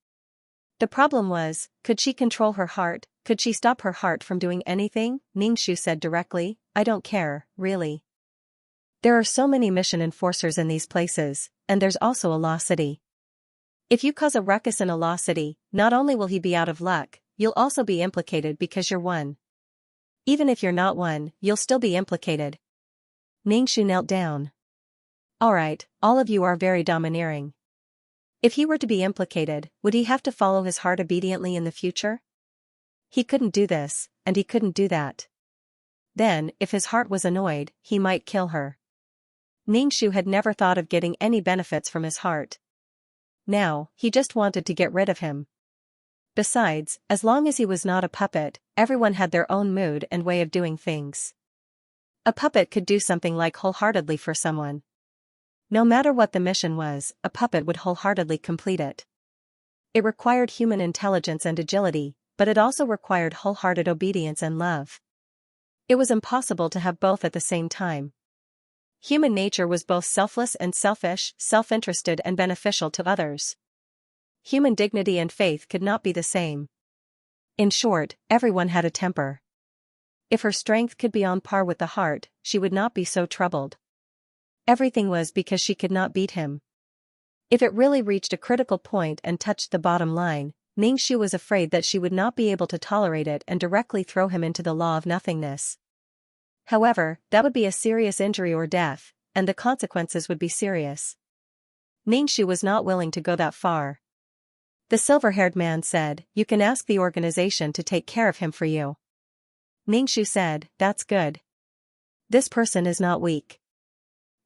The problem was, could she control her heart? Could she stop her heart from doing anything? Ningxu said directly, I don't care, really. There are so many mission enforcers in these places, and there's also a law city. If you cause a ruckus in a law city, not only will he be out of luck, you'll also be implicated because you're one. Even if you're not one, you'll still be implicated. Ningxu knelt down. Alright, all of you are very domineering. If he were to be implicated, would he have to follow his heart obediently in the future? He couldn't do this, and he couldn't do that. Then, if his heart was annoyed, he might kill her. Ningxu had never thought of getting any benefits from his heart. Now, he just wanted to get rid of him. Besides, as long as he was not a puppet, everyone had their own mood and way of doing things. A puppet could do something like wholeheartedly for someone. No matter what the mission was, a puppet would wholeheartedly complete it. It required human intelligence and agility, but it also required wholehearted obedience and love. It was impossible to have both at the same time. Human nature was both selfless and selfish, self-interested and beneficial to others. Human dignity and faith could not be the same. In short, everyone had a temper. If her strength could be on par with the heart, she would not be so troubled. Everything was because she could not beat him. If it really reached a critical point and touched the bottom line, Ningxu was afraid that she would not be able to tolerate it and directly throw him into the law of nothingness. However, that would be a serious injury or death, and the consequences would be serious. Ningxu was not willing to go that far. The silver-haired man said, you can ask the organization to take care of him for you. Ningxu said, that's good. This person is not weak.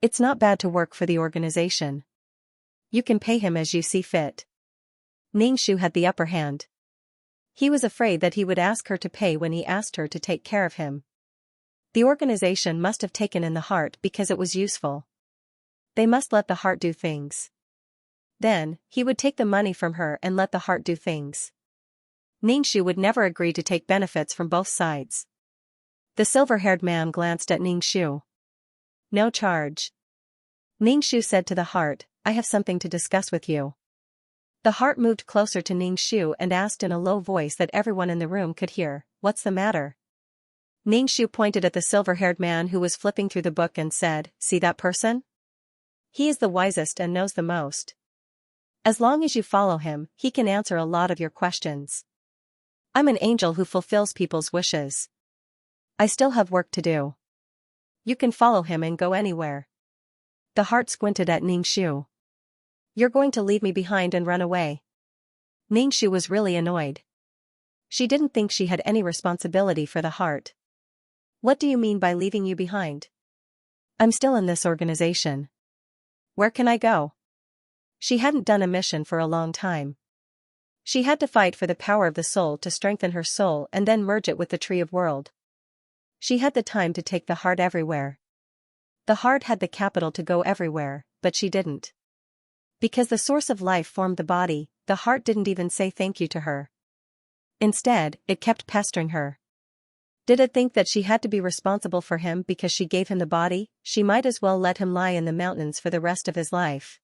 It's not bad to work for the organization. You can pay him as you see fit. Ningxu had the upper hand. He was afraid that he would ask her to pay when he asked her to take care of him. The organization must have taken in the heart because it was useful. They must let the heart do things. Then, he would take the money from her and let the heart do things. Ningxu would never agree to take benefits from both sides. The silver-haired man glanced at Ningxu. No charge. Ningxu said to the heart, I have something to discuss with you. The heart moved closer to Ningxu and asked in a low voice that everyone in the room could hear, what's the matter? Ningxu pointed at the silver-haired man who was flipping through the book and said, see that person? He is the wisest and knows the most. As long as you follow him, he can answer a lot of your questions. I'm an angel who fulfills people's wishes. I still have work to do. You can follow him and go anywhere. The heart squinted at Ningxu. You're going to leave me behind and run away. Ningxu was really annoyed. She didn't think she had any responsibility for the heart. What do you mean by leaving you behind? I'm still in this organization. Where can I go? She hadn't done a mission for a long time. She had to fight for the power of the soul to strengthen her soul and then merge it with the tree of world. She had the time to take the heart everywhere. The heart had the capital to go everywhere, but she didn't. Because the source of life formed the body, the heart didn't even say thank you to her. Instead, it kept pestering her. Did it think that she had to be responsible for him because she gave him the body? She might as well let him lie in the mountains for the rest of his life.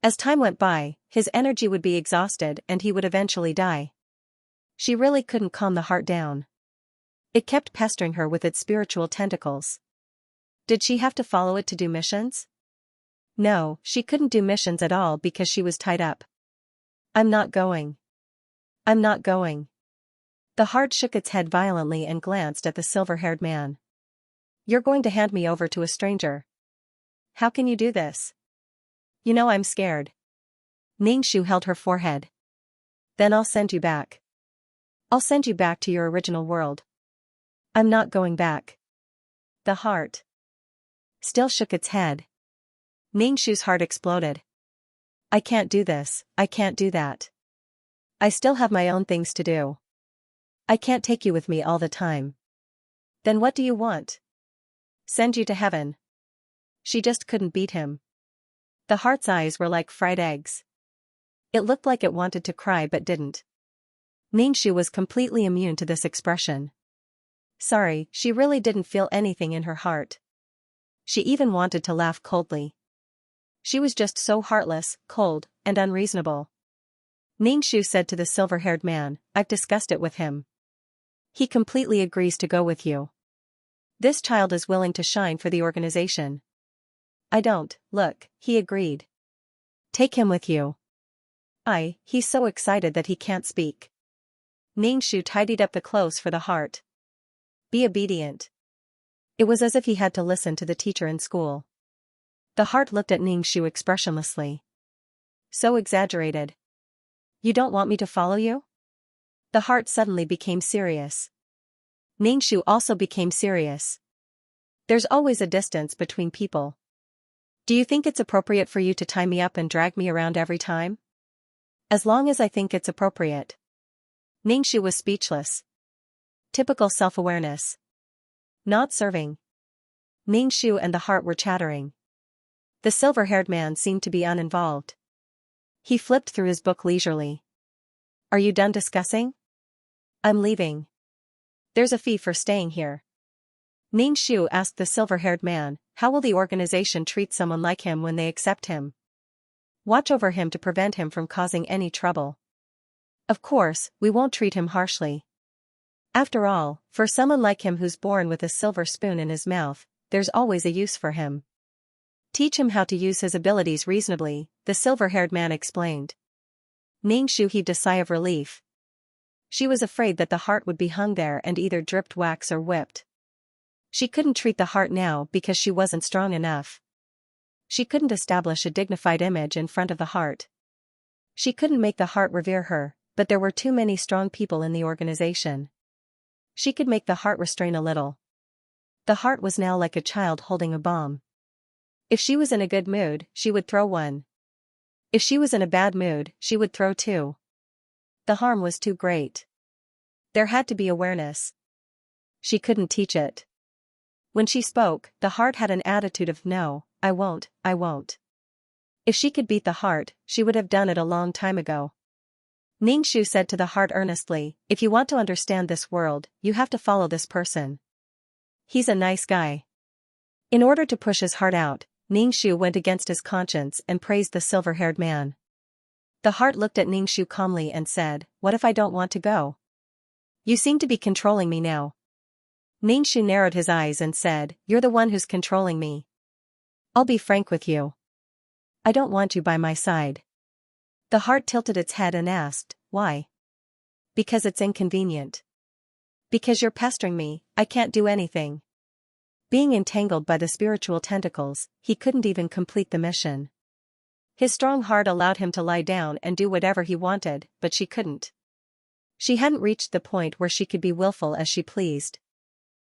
As time went by, his energy would be exhausted and he would eventually die. She really couldn't calm the heart down. It kept pestering her with its spiritual tentacles. Did she have to follow it to do missions? No, she couldn't do missions at all because she was tied up. I'm not going. I'm not going. The heart shook its head violently and glanced at the silver-haired man. You're going to hand me over to a stranger. How can you do this? You know I'm scared. Ningxu held her forehead. Then I'll send you back. I'll send you back to your original world. I'm not going back. The heart still shook its head. Ningxu's heart exploded. I can't do this, I can't do that. I still have my own things to do. I can't take you with me all the time. Then what do you want? Send you to heaven. She just couldn't beat him. The heart's eyes were like fried eggs. It looked like it wanted to cry but didn't. Ningxu was completely immune to this expression. Sorry, she really didn't feel anything in her heart. She even wanted to laugh coldly. She was just so heartless, cold, and unreasonable. Ningxu said to the silver-haired man, I've discussed it with him. He completely agrees to go with you. This child is willing to shine for the organization. I don't, look, he agreed. Take him with you. He's so excited that he can't speak. Ningxu tidied up the clothes for the heart. Be obedient. It was as if he had to listen to the teacher in school. The heart looked at Ningxu expressionlessly. So exaggerated. You don't want me to follow you? The heart suddenly became serious. Ningxu also became serious. There's always a distance between people. Do you think it's appropriate for you to tie me up and drag me around every time? As long as I think it's appropriate. Ningxu was speechless. Typical self-awareness. Not serving. Ningxu and the heart were chattering. The silver-haired man seemed to be uninvolved. He flipped through his book leisurely. Are you done discussing? I'm leaving. There's a fee for staying here. Ningxu asked the silver-haired man, how will the organization treat someone like him when they accept him? Watch over him to prevent him from causing any trouble. Of course, we won't treat him harshly. After all, for someone like him who's born with a silver spoon in his mouth, there's always a use for him. Teach him how to use his abilities reasonably, the silver-haired man explained. Ningxu heaved a sigh of relief. She was afraid that the heart would be hung there and either dripped wax or whipped. She couldn't treat the heart now because she wasn't strong enough. She couldn't establish a dignified image in front of the heart. She couldn't make the heart revere her, but there were too many strong people in the organization. She could make the heart restrain a little. The heart was now like a child holding a bomb. If she was in a good mood, she would throw one. If she was in a bad mood, she would throw two. The harm was too great. There had to be awareness. She couldn't teach it. When she spoke, the heart had an attitude of no, I won't. If she could beat the heart, she would have done it a long time ago. Ningxu said to the heart earnestly, if you want to understand this world, you have to follow this person. He's a nice guy. In order to push his heart out, Ningxu went against his conscience and praised the silver-haired man. The heart looked at Ningxu calmly and said, what if I don't want to go? You seem to be controlling me now. Ningxu narrowed his eyes and said, you're the one who's controlling me. I'll be frank with you. I don't want you by my side. The heart tilted its head and asked, why? Because it's inconvenient. Because you're pestering me, I can't do anything. Being entangled by the spiritual tentacles, he couldn't even complete the mission. His strong heart allowed him to lie down and do whatever he wanted, but she couldn't. She hadn't reached the point where she could be willful as she pleased.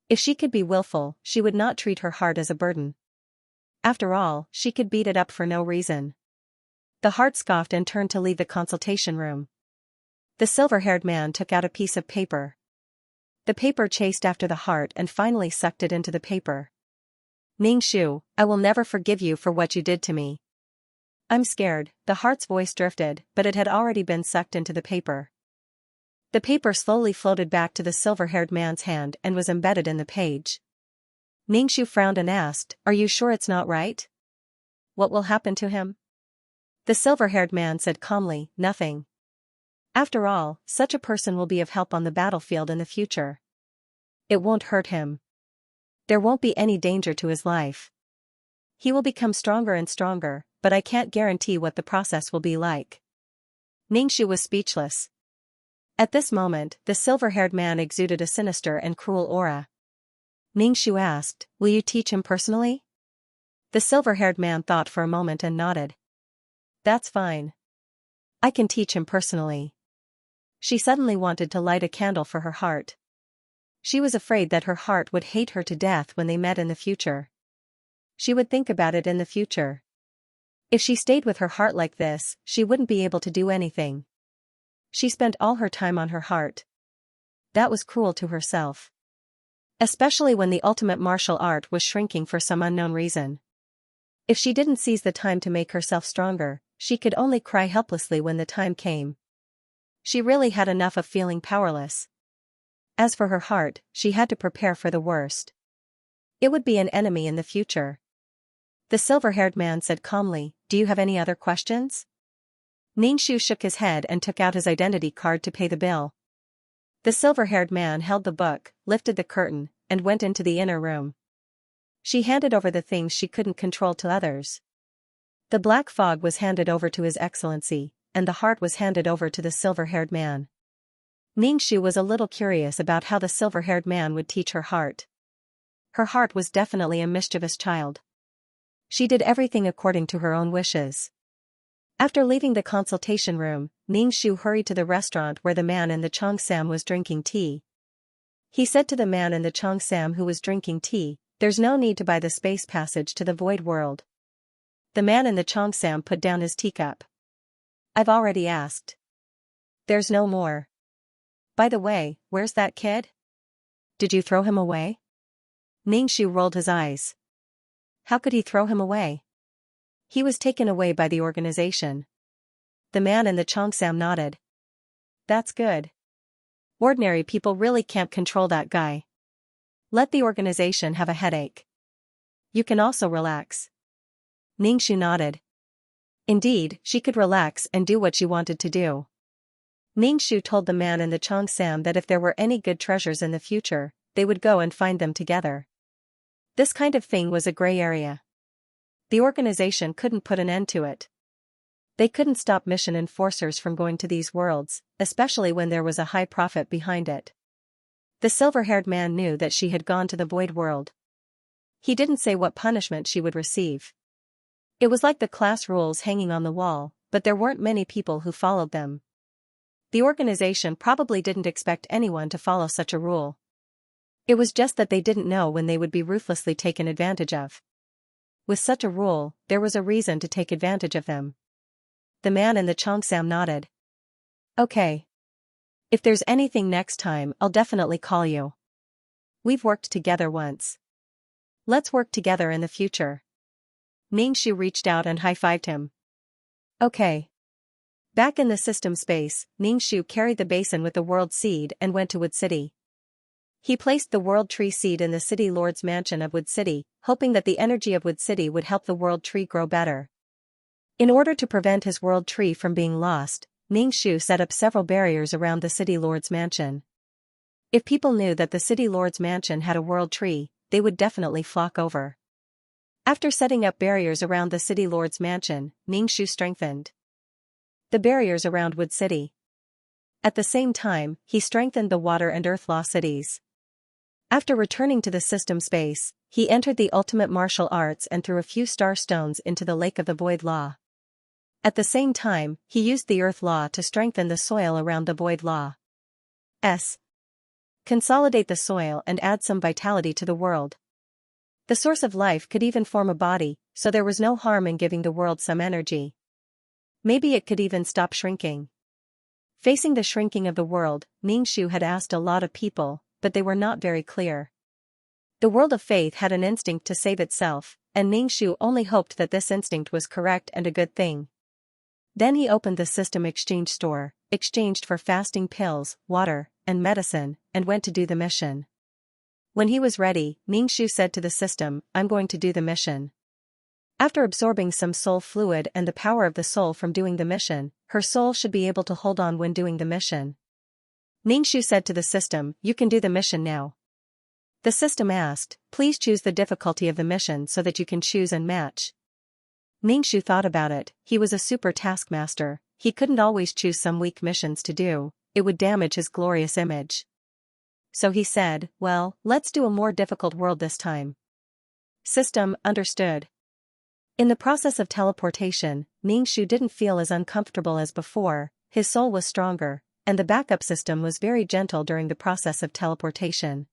If she could be willful, she would not treat her heart as a burden. After all, she could beat it up for no reason. The heart scoffed and turned to leave the consultation room. The silver-haired man took out a piece of paper. The paper chased after the heart and finally sucked it into the paper. Ningxu, I will never forgive you for what you did to me. I'm scared, the heart's voice drifted, but it had already been sucked into the paper. The paper slowly floated back to the silver-haired man's hand and was embedded in the page. Ningxu frowned and asked, are you sure it's not right? What will happen to him? The silver-haired man said calmly, nothing. After all, such a person will be of help on the battlefield in the future. It won't hurt him. There won't be any danger to his life. He will become stronger and stronger, but I can't guarantee what the process will be like. Ningxu was speechless. At this moment, the silver-haired man exuded a sinister and cruel aura. Ningxu asked, will you teach him personally? The silver-haired man thought for a moment and nodded. That's fine. I can teach him personally. She suddenly wanted to light a candle for her heart. She was afraid that her heart would hate her to death when they met in the future. She would think about it in the future. If she stayed with her heart like this, she wouldn't be able to do anything. She spent all her time on her heart. that was cruel to herself. Especially when the ultimate martial art was shrinking for some unknown reason. If she didn't seize the time to make herself stronger, she could only cry helplessly when the time came. She really had enough of feeling powerless. As for her heart, she had to prepare for the worst. It would be an enemy in the future. The silver-haired man said calmly, "Do you have any other questions?" Ningxu shook his head and took out his identity card to pay the bill. The silver-haired man held the book, lifted the curtain, and went into the inner room. She handed over the things she couldn't control to others. The black fog was handed over to His Excellency, and the heart was handed over to the silver-haired man. Ningxu was a little curious about how the silver-haired man would teach her heart. Her heart was definitely a mischievous child. She did everything according to her own wishes. After leaving the consultation room, Ningxu hurried to the restaurant where the man in the cheongsam was drinking tea. He said to the man in the cheongsam who was drinking tea, "There's no need to buy the space passage to the void world." The man in the cheongsam put down his teacup. "I've already asked. There's no more. By the way, where's that kid? Did you throw him away?" Ningxu rolled his eyes. How could he throw him away? He was taken away by the organization. The man in the cheongsam nodded. "That's good. Ordinary people really can't control that guy. Let the organization have a headache. You can also relax." Ningxu nodded. Indeed, she could relax and do what she wanted to do. Ningxu told the man in the cheongsam that if there were any good treasures in the future, they would go and find them together. This kind of thing was a gray area. The organization couldn't put an end to it. They couldn't stop mission enforcers from going to these worlds, especially when there was a high profit behind it. The silver-haired man knew that she had gone to the void world. He didn't say what punishment she would receive. It was like the class rules hanging on the wall, but there weren't many people who followed them. The organization probably didn't expect anyone to follow such a rule. It was just that they didn't know when they would be ruthlessly taken advantage of. With such a rule, there was a reason to take advantage of them. The man in the cheongsam nodded. "Okay. If there's anything next time, I'll definitely call you. We've worked together once. Let's work together in the future." Ningxu reached out and high-fived him. "Okay." Back in the system space, Ningxu carried the basin with the world seed and went to Wood City. He placed the world tree seed in the city lord's mansion of Wood City, hoping that the energy of Wood City would help the world tree grow better. In order to prevent his world tree from being lost, Ningxu set up several barriers around the city lord's mansion. If people knew that the city lord's mansion had a world tree, they would definitely flock over. After setting up barriers around the city lord's mansion, Ningxu strengthened the barriers around Wood City. At the same time, he strengthened the water and earth law cities. After returning to the system space, he entered the ultimate martial arts and threw a few star stones into the lake of the void law. At the same time, he used the earth law to strengthen the soil around the void law. Consolidate the soil and add some vitality to the world. The source of life could even form a body, so there was no harm in giving the world some energy. Maybe it could even stop shrinking. Facing the shrinking of the world, Ningxu had asked a lot of people, but they were not very clear. The world of faith had an instinct to save itself, and Ningxu only hoped that this instinct was correct and a good thing. Then he opened the system exchange store, exchanged for fasting pills, water, and medicine, and went to do the mission. When he was ready, Ningxu said to the system, "I'm going to do the mission." After absorbing some soul fluid and the power of the soul from doing the mission, her soul should be able to hold on when doing the mission. Ningxu said to the system, "You can do the mission now." The system asked, "Please choose the difficulty of the mission so that you can choose and match." Ningxu thought about it. He was a super taskmaster. He couldn't always choose some weak missions to do, it would damage his glorious image. So he said, "Well, let's do a more difficult world this time." System understood. In the process of teleportation, Ningxu didn't feel as uncomfortable as before, his soul was stronger, and the backup system was very gentle during the process of teleportation.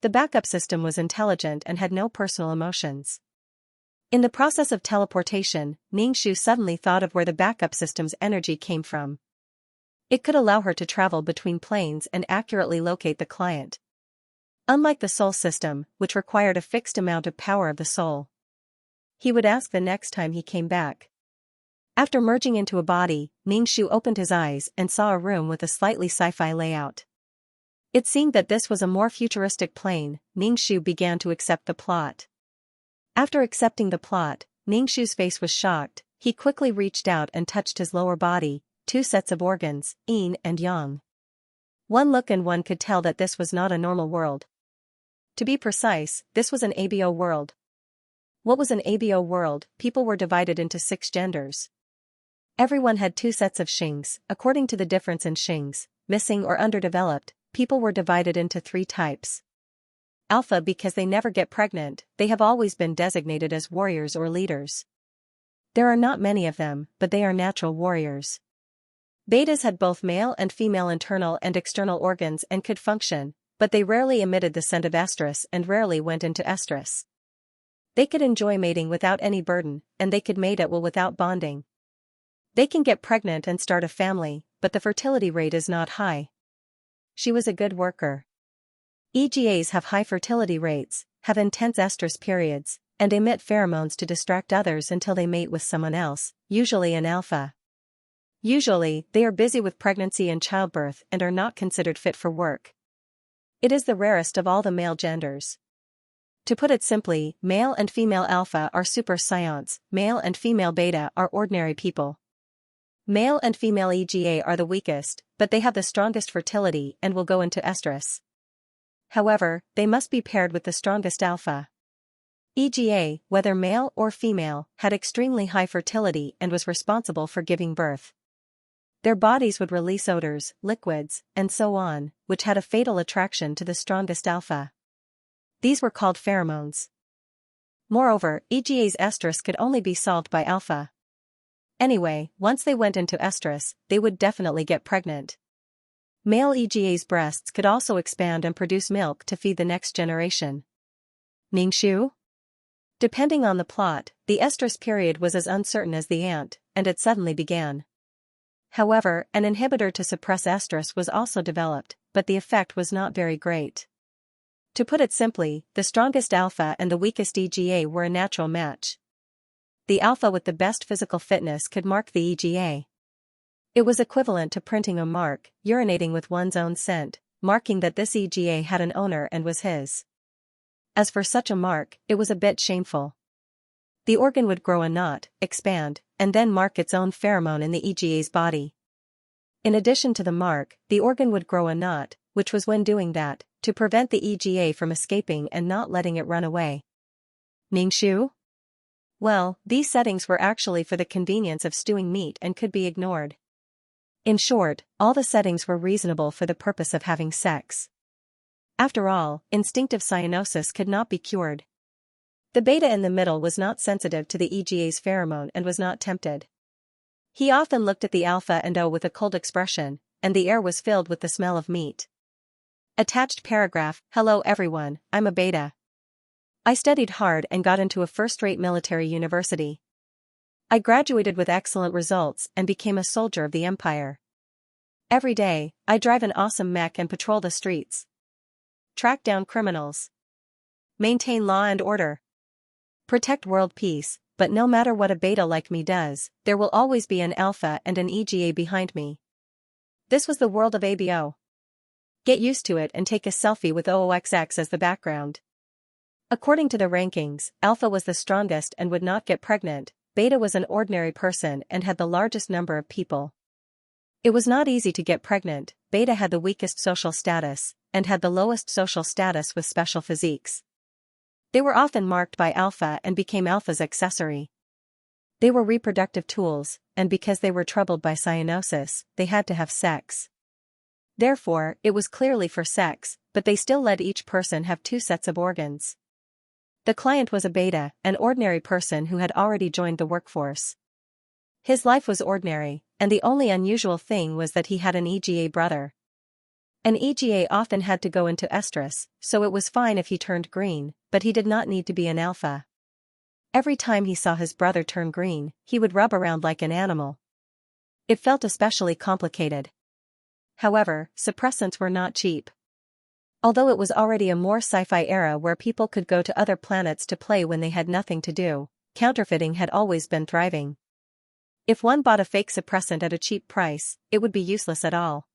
The backup system was intelligent and had no personal emotions. In the process of teleportation, Ningxu suddenly thought of where the backup system's energy came from. It could allow her to travel between planes and accurately locate the client. Unlike the soul system, which required a fixed amount of power of the soul. He would ask the next time he came back. After merging into a body, Ningshu opened his eyes and saw a room with a slightly sci-fi layout. It seemed that this was a more futuristic plane. Ningshu began to accept the plot. After accepting the plot, Ningshu's face was shocked. He quickly reached out and touched his lower body, 2 sets of organs, yin and yang. One look and one could tell that this was not a normal world. To be precise, this was an ABO world. What was an ABO world? People were divided into 6 genders. Everyone had 2 sets of shings. According to the difference in shings, missing or underdeveloped, people were divided into 3 types. Alpha, because they never get pregnant, they have always been designated as warriors or leaders. There are not many of them, but they are natural warriors. Betas had both male and female internal and external organs and could function, but they rarely emitted the scent of estrus and rarely went into estrus. They could enjoy mating without any burden, and they could mate at will without bonding. They can get pregnant and start a family, but the fertility rate is not high. She was a good worker. EGAs have high fertility rates, have intense estrus periods, and emit pheromones to distract others until they mate with someone else, usually an alpha. Usually, they are busy with pregnancy and childbirth and are not considered fit for work. It is the rarest of all the male genders. To put it simply, male and female alpha are super scions, male and female beta are ordinary people. Male and female EGA are the weakest, but they have the strongest fertility and will go into estrus. However, they must be paired with the strongest alpha. EGA, whether male or female, had extremely high fertility and was responsible for giving birth. Their bodies would release odors, liquids, and so on, which had a fatal attraction to the strongest alpha. These were called pheromones. Moreover, EGA's estrus could only be solved by alpha. Anyway, once they went into estrus, they would definitely get pregnant. Male EGA's breasts could also expand and produce milk to feed the next generation. Ningshu? Depending on the plot, the estrus period was as uncertain as the ant, and it suddenly began. However, an inhibitor to suppress estrus was also developed, but the effect was not very great. To put it simply, the strongest alpha and the weakest EGA were a natural match. The alpha with the best physical fitness could mark the EGA. It was equivalent to printing a mark, urinating with one's own scent, marking that this EGA had an owner and was his. As for such a mark, it was a bit shameful. The organ would grow a knot, expand, and then mark its own pheromone in the EGA's body. In addition to the mark, the organ would grow a knot, which was when doing that, to prevent the EGA from escaping and not letting it run away. Ningshu? Well, these settings were actually for the convenience of stewing meat and could be ignored. In short, all the settings were reasonable for the purpose of having sex. After all, instinctive cyanosis could not be cured. The beta in the middle was not sensitive to the EGA's pheromone and was not tempted. He often looked at the alpha and O with a cold expression, and the air was filled with the smell of meat. Attached paragraph, hello everyone, I'm a beta. I studied hard and got into a first-rate military university. I graduated with excellent results and became a soldier of the empire. Every day, I drive an awesome mech and patrol the streets. Track down criminals. Maintain law and order. Protect world peace, but no matter what a beta like me does, there will always be an alpha and an EGA behind me. This was the world of ABO. Get used to it and take a selfie with OOXX as the background. According to the rankings, alpha was the strongest and would not get pregnant, beta was an ordinary person and had the largest number of people. It was not easy to get pregnant, beta had the weakest social status, and had the lowest social status with special physiques. They were often marked by alpha and became alpha's accessory. They were reproductive tools, and because they were troubled by cyanosis, they had to have sex. Therefore, it was clearly for sex, but they still let each person have 2 sets of organs. The client was a beta, an ordinary person who had already joined the workforce. His life was ordinary, and the only unusual thing was that he had an EGA brother. An EGA often had to go into estrus, so it was fine if he turned green, but he did not need to be an alpha. Every time he saw his brother turn green, he would rub around like an animal. It felt especially complicated. However, suppressants were not cheap. Although it was already a more sci-fi era where people could go to other planets to play when they had nothing to do, counterfeiting had always been thriving. If one bought a fake suppressant at a cheap price, it would be useless at all.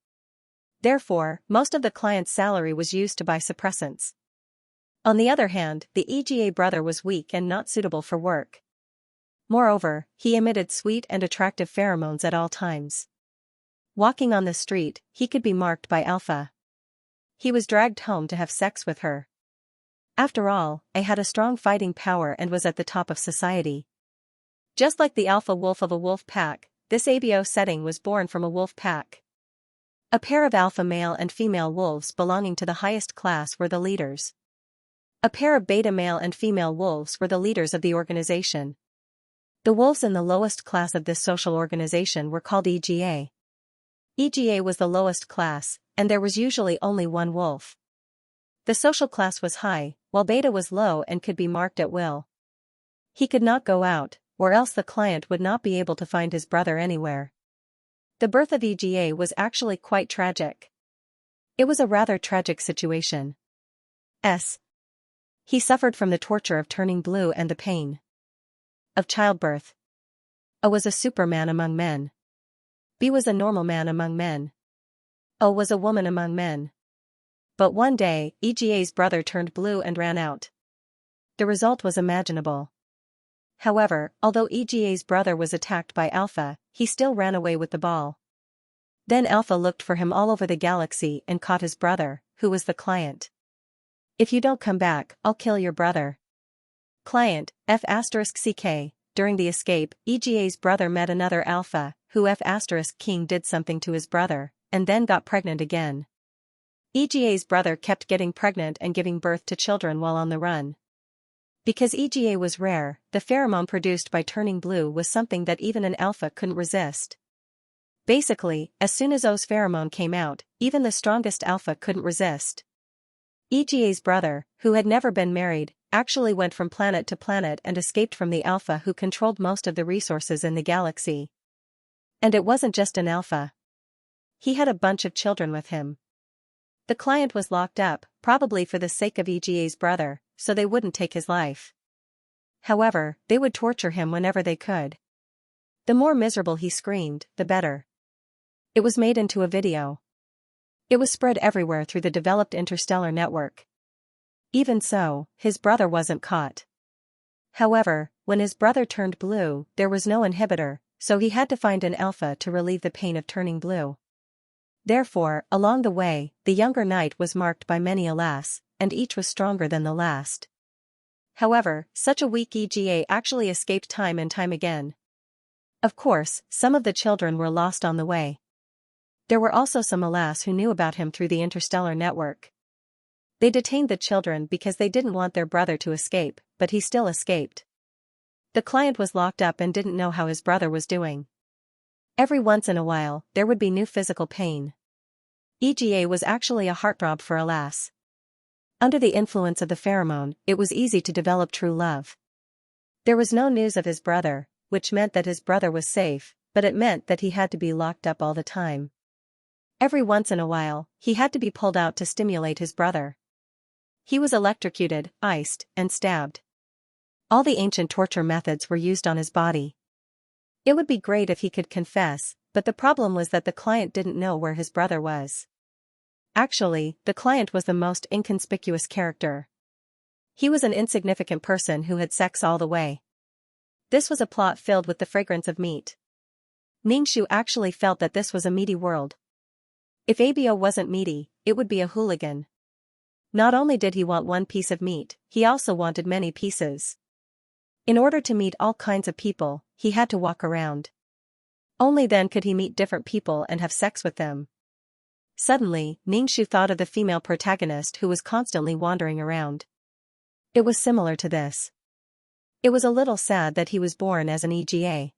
Therefore, most of the client's salary was used to buy suppressants. On the other hand, the EGA brother was weak and not suitable for work. Moreover, he emitted sweet and attractive pheromones at all times. Walking on the street, he could be marked by Alpha. He was dragged home to have sex with her. After all, I had a strong fighting power and was at the top of society. Just like the alpha wolf of a wolf pack, this ABO setting was born from a wolf pack. A pair of alpha male and female wolves belonging to the highest class were the leaders. A pair of beta male and female wolves were the leaders of the organization. The wolves in the lowest class of this social organization were called EGA. EGA was the lowest class, and there was usually only one wolf. The social class was high, while beta was low and could be marked at will. He could not go out, or else the client would not be able to find his brother anywhere. The birth of EGA was actually quite tragic. It was a rather tragic situation. He suffered from the torture of turning blue and the pain of childbirth. A was a superman among men. B was a normal man among men. O was a woman among men. But one day, EGA's brother turned blue and ran out. The result was imaginable. However, although EGA's brother was attacked by Alpha, he still ran away with the ball. Then Alpha looked for him all over the galaxy and caught his brother, who was the client. If you don't come back, I'll kill your brother. Client, F*CK. During the escape, EGA's brother met another Alpha, who F*King did something to his brother, and then got pregnant again. EGA's brother kept getting pregnant and giving birth to children while on the run. Because EGA was rare, the pheromone produced by turning blue was something that even an alpha couldn't resist. Basically, as soon as O's pheromone came out, even the strongest alpha couldn't resist. EGA's brother, who had never been married, actually went from planet to planet and escaped from the alpha who controlled most of the resources in the galaxy. And it wasn't just an alpha. He had a bunch of children with him. The client was locked up, probably for the sake of EGA's brother, so they wouldn't take his life. However, they would torture him whenever they could. The more miserable he screamed, the better. It was made into a video. It was spread everywhere through the developed interstellar network. Even so, his brother wasn't caught. However, when his brother turned blue, there was no inhibitor, so he had to find an alpha to relieve the pain of turning blue. Therefore, along the way, the younger knight was marked by many alas, and each was stronger than the last. However, such a weak EGA actually escaped time and time again. Of course, some of the children were lost on the way. There were also some alas who knew about him through the interstellar network. They detained the children because they didn't want their brother to escape, but he still escaped. The client was locked up and didn't know how his brother was doing. Every once in a while, there would be new physical pain. EGA was actually a heartthrob for alas. Under the influence of the pheromone, it was easy to develop true love. There was no news of his brother, which meant that his brother was safe, but it meant that he had to be locked up all the time. Every once in a while, he had to be pulled out to stimulate his brother. He was electrocuted, iced, and stabbed. All the ancient torture methods were used on his body. It would be great if he could confess, but the problem was that the client didn't know where his brother was. Actually, the client was the most inconspicuous character. He was an insignificant person who had sex all the way. This was a plot filled with the fragrance of meat. Xianxia actually felt that this was a meaty world. If ABO wasn't meaty, it would be a hooligan. Not only did he want one piece of meat, he also wanted many pieces. In order to meet all kinds of people, he had to walk around. Only then could he meet different people and have sex with them. Suddenly, Xianxia thought of the female protagonist who was constantly wandering around. It was similar to this. It was a little sad that he was born as an EGA.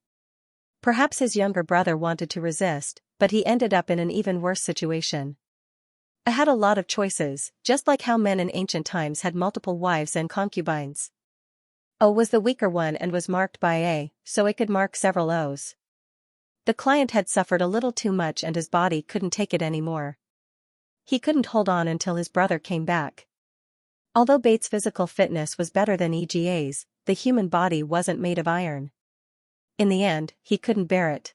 Perhaps his younger brother wanted to resist, but he ended up in an even worse situation. I had a lot of choices, just like how men in ancient times had multiple wives and concubines. O was the weaker one and was marked by A, so it could mark several O's. The client had suffered a little too much and his body couldn't take it anymore. He couldn't hold on until his brother came back. Although Bates' physical fitness was better than EGA's, the human body wasn't made of iron. In the end, he couldn't bear it.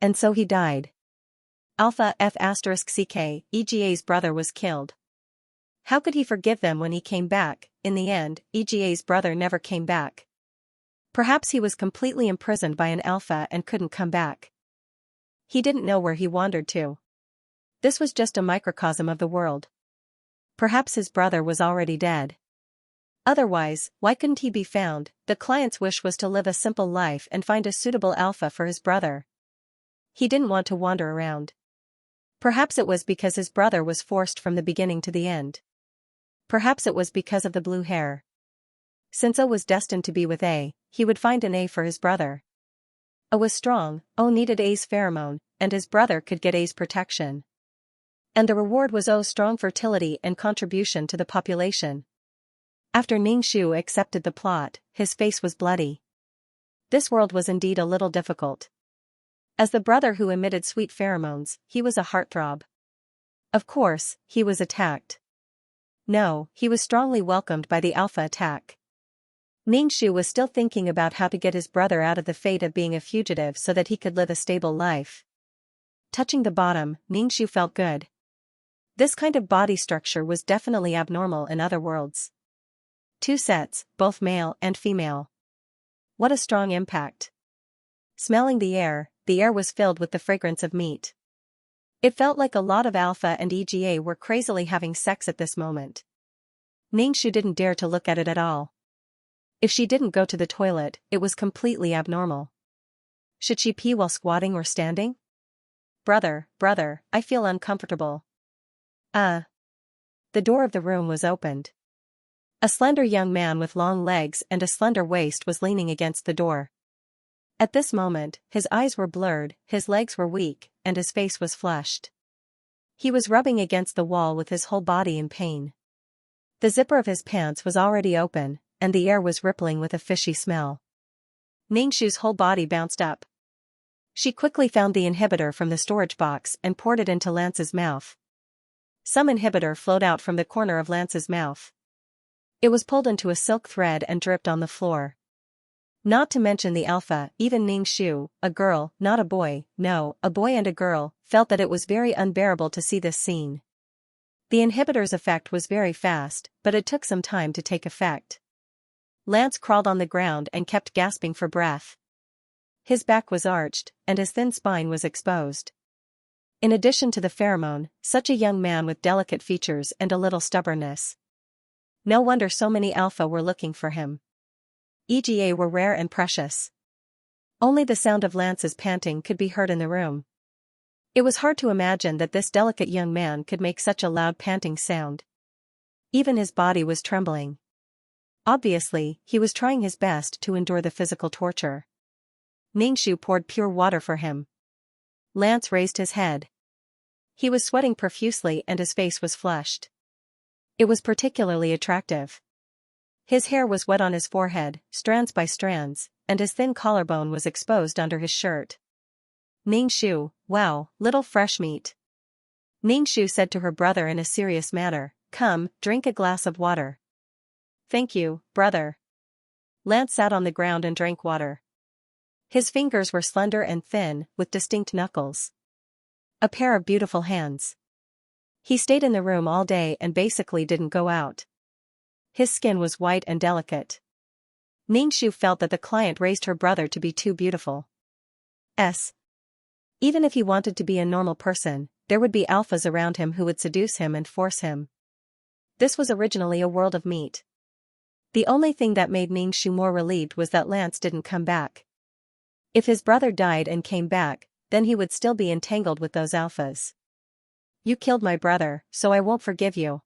And so he died. Alpha F*CK, EGA's brother was killed. How could he forgive them when he came back? In the end, EGA's brother never came back. Perhaps he was completely imprisoned by an alpha and couldn't come back. He didn't know where he wandered to. This was just a microcosm of the world. Perhaps his brother was already dead. Otherwise, why couldn't he be found? The client's wish was to live a simple life and find a suitable alpha for his brother. He didn't want to wander around. Perhaps it was because his brother was forced from the beginning to the end. Perhaps it was because of the blue hair. Since O was destined to be with A, he would find an A for his brother. O was strong, O needed A's pheromone, and his brother could get A's protection. And the reward was O's strong fertility and contribution to the population. After Ningxu accepted the plot, his face was bloody. This world was indeed a little difficult. As the brother who emitted sweet pheromones, he was a heartthrob. Of course, he was attacked. No, he was strongly welcomed by the alpha attack. Ningxu was still thinking about how to get his brother out of the fate of being a fugitive so that he could live a stable life. Touching the bottom, Ningxu felt good. This kind of body structure was definitely abnormal in other worlds. 2 sets, both male and female. What a strong impact. Smelling the air was filled with the fragrance of meat. It felt like a lot of alpha and EGA were crazily having sex at this moment. Ningxu didn't dare to look at it at all. If she didn't go to the toilet, it was completely abnormal. Should she pee while squatting or standing? Brother, I feel uncomfortable. The door of the room was opened. A slender young man with long legs and a slender waist was leaning against the door. At this moment, his eyes were blurred, his legs were weak, and his face was flushed. He was rubbing against the wall with his whole body in pain. The zipper of his pants was already open, and the air was rippling with a fishy smell. Ningxu's whole body bounced up. She quickly found the inhibitor from the storage box and poured it into Lance's mouth. Some inhibitor flowed out from the corner of Lance's mouth. It was pulled into a silk thread and dripped on the floor. Not to mention the alpha, even Ningxu, a girl, not a boy, no, a boy and a girl, felt that it was very unbearable to see this scene. The inhibitor's effect was very fast, but it took some time to take effect. Lance crawled on the ground and kept gasping for breath. His back was arched, and his thin spine was exposed. In addition to the pheromone, such a young man with delicate features and a little stubbornness. No wonder so many alpha were looking for him. EGA were rare and precious. Only the sound of Lance's panting could be heard in the room. It was hard to imagine that this delicate young man could make such a loud panting sound. Even his body was trembling. Obviously, he was trying his best to endure the physical torture. Ningxu poured pure water for him. Lance raised his head. He was sweating profusely and his face was flushed. It was particularly attractive. His hair was wet on his forehead, strands by strands, and his thin collarbone was exposed under his shirt. Ningxu, wow, little fresh meat. Ningxu said to her brother in a serious manner, "Come, drink a glass of water." "Thank you, brother." Lance sat on the ground and drank water. His fingers were slender and thin, with distinct knuckles. A pair of beautiful hands. He stayed in the room all day and basically didn't go out. His skin was white and delicate. Ningxu felt that the client raised her brother to be too beautiful. Even if he wanted to be a normal person, there would be alphas around him who would seduce him and force him. This was originally a world of meat. The only thing that made Ningxu more relieved was that Lance didn't come back. If his brother died and came back, then he would still be entangled with those alphas. "You killed my brother, so I won't forgive you."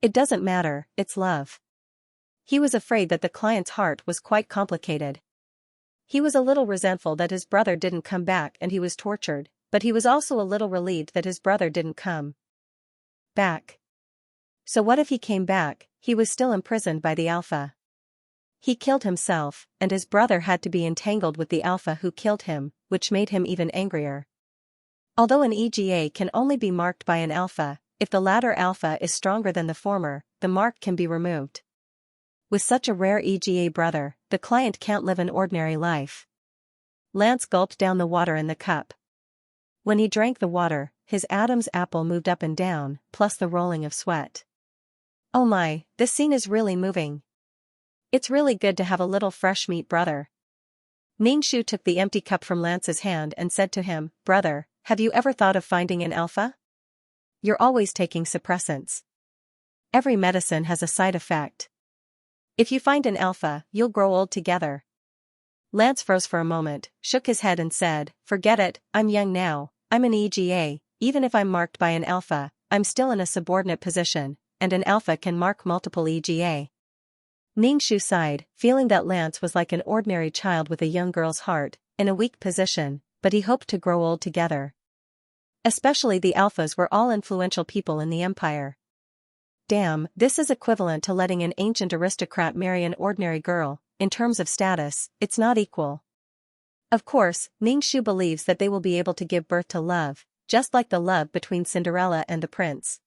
"It doesn't matter, it's love." He was afraid that the client's heart was quite complicated. He was a little resentful that his brother didn't come back and he was tortured, but he was also a little relieved that his brother didn't come back. So what if he came back? He was still imprisoned by the alpha. He killed himself, and his brother had to be entangled with the alpha who killed him, which made him even angrier. Although an EGA can only be marked by an alpha, if the latter alpha is stronger than the former, the mark can be removed. With such a rare EGA brother, the client can't live an ordinary life. Lance gulped down the water in the cup. When he drank the water, his Adam's apple moved up and down, plus the rolling of sweat. Oh my, this scene is really moving. It's really good to have a little fresh meat brother. Ningshu took the empty cup from Lance's hand and said to him, "Brother, have you ever thought of finding an alpha? You're always taking suppressants. Every medicine has a side effect. If you find an alpha, you'll grow old together." Lance froze for a moment, shook his head and said, "Forget it, I'm young now, I'm an EGA, even if I'm marked by an alpha, I'm still in a subordinate position, and an alpha can mark multiple EGA." Ningshu sighed, feeling that Lance was like an ordinary child with a young girl's heart, in a weak position, but he hoped to grow old together. Especially the alphas were all influential people in the empire. Damn, this is equivalent to letting an ancient aristocrat marry an ordinary girl. In terms of status, it's not equal. Of course, Ningshu believes that they will be able to give birth to love, just like the love between Cinderella and the prince.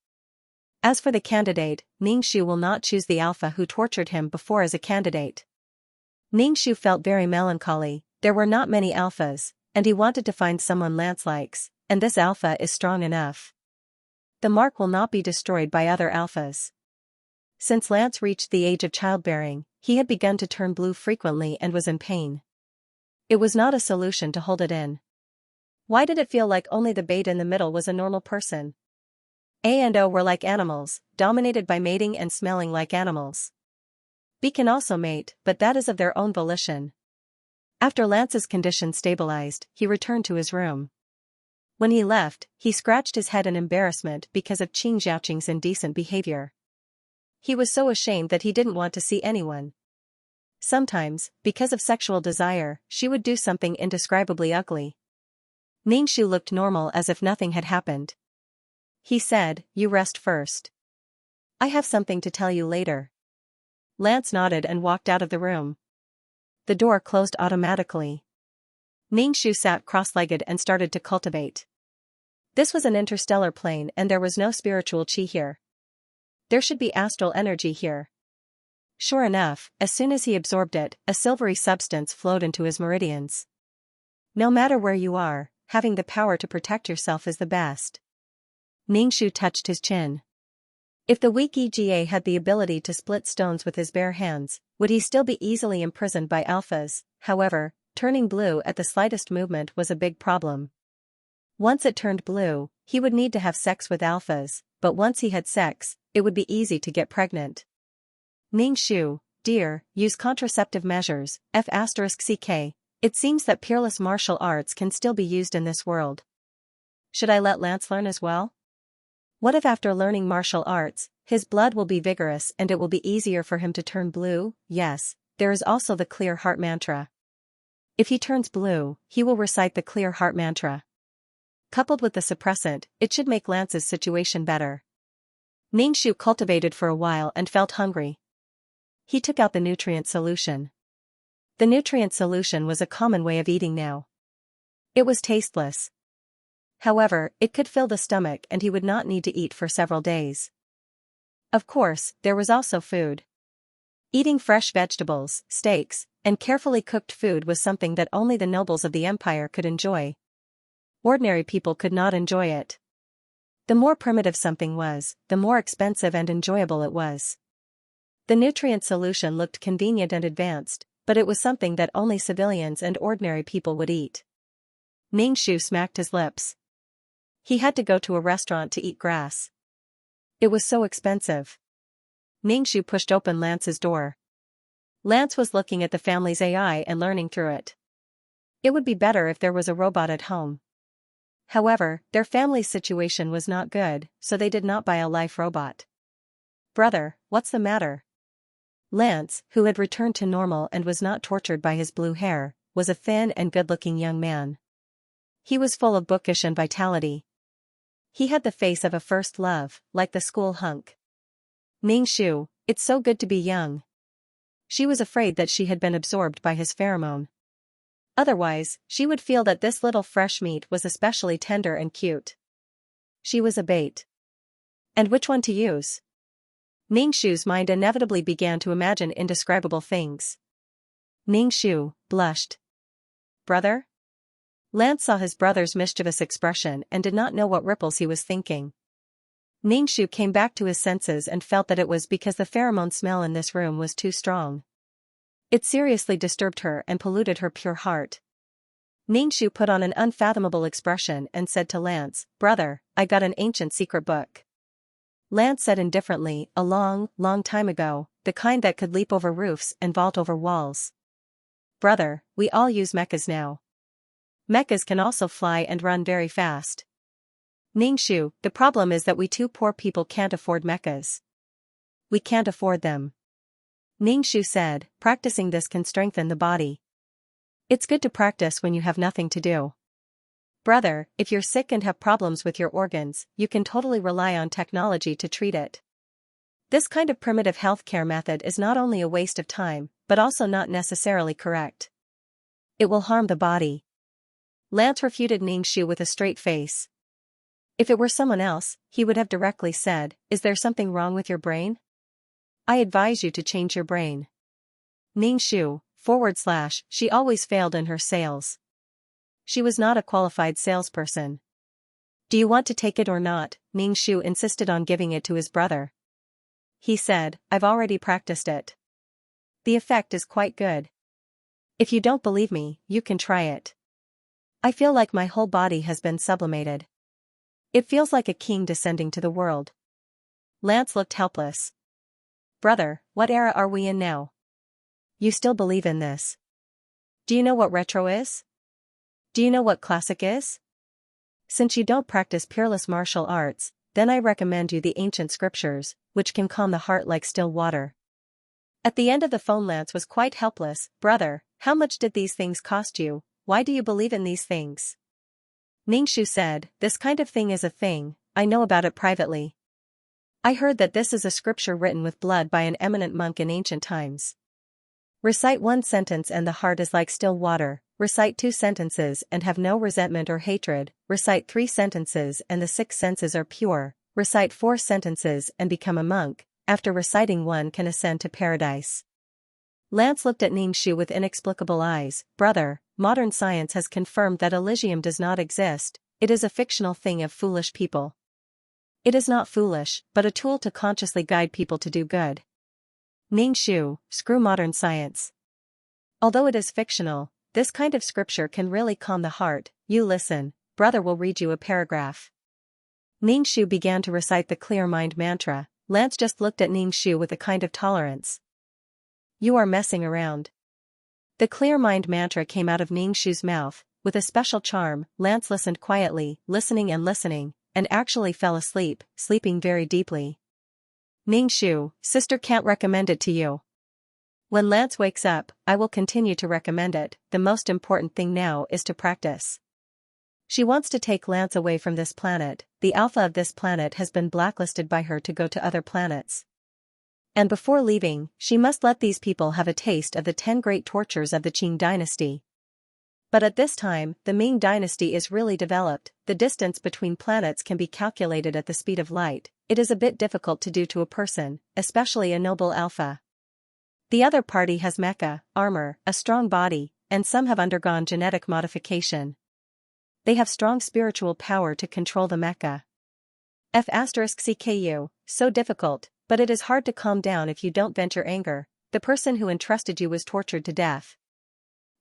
As for the candidate, Ningshu will not choose the alpha who tortured him before as a candidate. Ningshu felt very melancholy, there were not many alphas, and he wanted to find someone Lance likes, and this alpha is strong enough. The mark will not be destroyed by other alphas. Since Lance reached the age of childbearing, he had begun to turn blue frequently and was in pain. It was not a solution to hold it in. Why did it feel like only the bait in the middle was a normal person? A and O were like animals, dominated by mating and smelling like animals. B can also mate, but that is of their own volition. After Lance's condition stabilized, he returned to his room. When he left, he scratched his head in embarrassment because of Xianxia's indecent behavior. He was so ashamed that he didn't want to see anyone. Sometimes, because of sexual desire, she would do something indescribably ugly. Ningshu looked normal as if nothing had happened. He said, "You rest first. I have something to tell you later." Lance nodded and walked out of the room. The door closed automatically. Ningshu sat cross-legged and started to cultivate. This was an interstellar plane and there was no spiritual chi here. There should be astral energy here. Sure enough, as soon as he absorbed it, a silvery substance flowed into his meridians. No matter where you are, having the power to protect yourself is the best. Ningshu touched his chin. If the weak EGA had the ability to split stones with his bare hands, would he still be easily imprisoned by alphas? However, turning blue at the slightest movement was a big problem. Once it turned blue, he would need to have sex with alphas, but once he had sex, it would be easy to get pregnant. Ningshu, dear, use contraceptive measures, F*ck. It seems that peerless martial arts can still be used in this world. Should I let Lance learn as well? What if after learning martial arts, his blood will be vigorous and it will be easier for him to turn blue? Yes, there is also the clear heart mantra. If he turns blue, he will recite the clear heart mantra. Coupled with the suppressant, it should make Lance's situation better. Ningshu cultivated for a while and felt hungry. He took out the nutrient solution. The nutrient solution was a common way of eating now. It was tasteless. However, it could fill the stomach and he would not need to eat for several days. Of course, there was also food. Eating fresh vegetables, steaks, and carefully cooked food was something that only the nobles of the empire could enjoy. Ordinary people could not enjoy it. The more primitive something was, the more expensive and enjoyable it was. The nutrient solution looked convenient and advanced, but it was something that only civilians and ordinary people would eat. Ningshu smacked his lips. He had to go to a restaurant to eat grass. It was so expensive. Ningshu pushed open Lance's door. Lance was looking at the family's AI and learning through it. It would be better if there was a robot at home. However, their family's situation was not good, so they did not buy a life robot. "Brother, what's the matter?" Lance, who had returned to normal and was not tortured by his blue hair, was a thin and good-looking young man. He was full of bookish and vitality. He had the face of a first love, like the school hunk. "Ningshu, it's so good to be young." She was afraid that she had been absorbed by his pheromone. Otherwise, she would feel that this little fresh meat was especially tender and cute. She was a bait. And which one to use? Ningxu's mind inevitably began to imagine indescribable things. Ningxu blushed. Brother? Lance saw his brother's mischievous expression and did not know what ripples he was thinking. Ningxu came back to his senses and felt that it was because the pheromone smell in this room was too strong. It seriously disturbed her and polluted her pure heart. Ningxu put on an unfathomable expression and said to Lance, "Brother, I got an ancient secret book." Lance said indifferently, "A long, long time ago, the kind that could leap over roofs and vault over walls." "Brother, we all use mechas now. Mechas can also fly and run very fast." Ningxu, the problem is that we two poor people can't afford mechas. We can't afford them. Ningxu said, practicing this can strengthen the body. It's good to practice when you have nothing to do. Brother, if you're sick and have problems with your organs, you can totally rely on technology to treat it. This kind of primitive healthcare method is not only a waste of time, but also not necessarily correct. It will harm the body. Lance refuted Ningxu with a straight face. If it were someone else, he would have directly said, "Is there something wrong with your brain? I advise you to change your brain." Ningxu, / she always failed in her sales. She was not a qualified salesperson. "Do you want to take it or not?" Ningxu insisted on giving it to his brother. He said, "I've already practiced it. The effect is quite good. If you don't believe me, you can try it. I feel like my whole body has been sublimated. It feels like a king descending to the world." Lance looked helpless. "Brother, what era are we in now? You still believe in this? Do you know what retro is? Do you know what classic is? Since you don't practice peerless martial arts, then I recommend you the ancient scriptures, which can calm the heart like still water." At the end of the phone, Lance was quite helpless. "Brother, how much did these things cost you? Why do you believe in these things?" Ningxu said, "This kind of thing is a thing, I know about it privately. I heard that this is a scripture written with blood by an eminent monk in ancient times. Recite one sentence and the heart is like still water, recite 2 sentences and have no resentment or hatred, recite 3 sentences and the 6 senses are pure, recite 4 sentences and become a monk, after reciting one can ascend to paradise." Lance looked at Ningxu with inexplicable eyes. "Brother, modern science has confirmed that Elysium does not exist, it is a fictional thing of foolish people." "It is not foolish, but a tool to consciously guide people to do good." Ningxu, screw modern science. Although it is fictional, this kind of scripture can really calm the heart. You listen, brother will read you a paragraph. Ningxu began to recite the clear mind mantra. Lance just looked at Ningxu with a kind of tolerance. "You are messing around." The clear mind mantra came out of Ningxu's mouth, with a special charm. Lance listened quietly, listening, and actually fell asleep, sleeping very deeply. Ningxu, sister can't recommend it to you. When Lance wakes up, I will continue to recommend it. The most important thing now is to practice. She wants to take Lance away from this planet. The alpha of this planet has been blacklisted by her to go to other planets. And before leaving, she must let these people have a taste of the 10 great tortures of the Qing dynasty. But at this time, the Ming dynasty is really developed, the distance between planets can be calculated at the speed of light. It is a bit difficult to do to a person, especially a noble alpha. The other party has mecha, armor, a strong body, and some have undergone genetic modification. They have strong spiritual power to control the mecha. F*CKU, so difficult, but it is hard to calm down if you don't vent your anger. The person who entrusted you was tortured to death.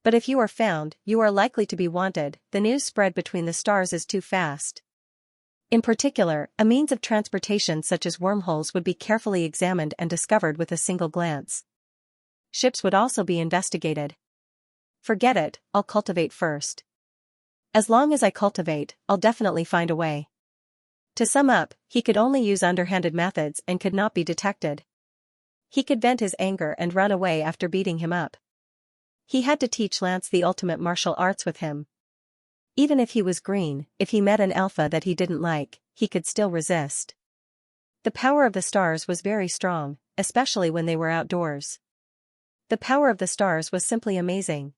But if you are found, you are likely to be wanted. The news spread between the stars is too fast. In particular, a means of transportation such as wormholes would be carefully examined and discovered with a single glance. Ships would also be investigated. Forget it, I'll cultivate first. As long as I cultivate, I'll definitely find a way. To sum up, he could only use underhanded methods and could not be detected. He could vent his anger and run away after beating him up. He had to teach Lance the ultimate martial arts with him. Even if he was green, if he met an alpha that he didn't like, he could still resist. The power of the stars was very strong, especially when they were outdoors. The power of the stars was simply amazing.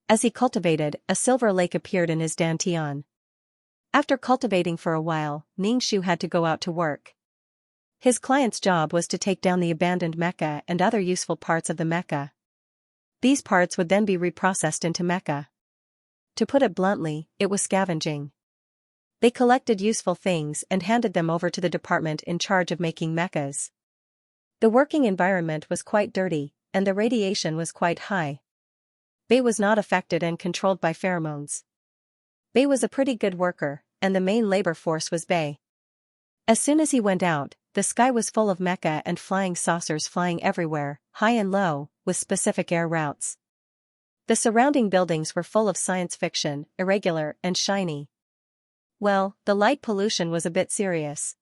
As he cultivated, a silver lake appeared in his dantian. After cultivating for a while, Ningxu had to go out to work. His client's job was to take down the abandoned mecha and other useful parts of the mecha. These parts would then be reprocessed into mecha. To put it bluntly, it was scavenging. They collected useful things and handed them over to the department in charge of making mechas. The working environment was quite dirty, and the radiation was quite high. Bei was not affected and controlled by pheromones. Bei was a pretty good worker, and the main labor force was Bei. As soon as he went out, the sky was full of mecha and flying saucers flying everywhere, high and low, with specific air routes. The surrounding buildings were full of science fiction, irregular and shiny. Well, the light pollution was a bit serious.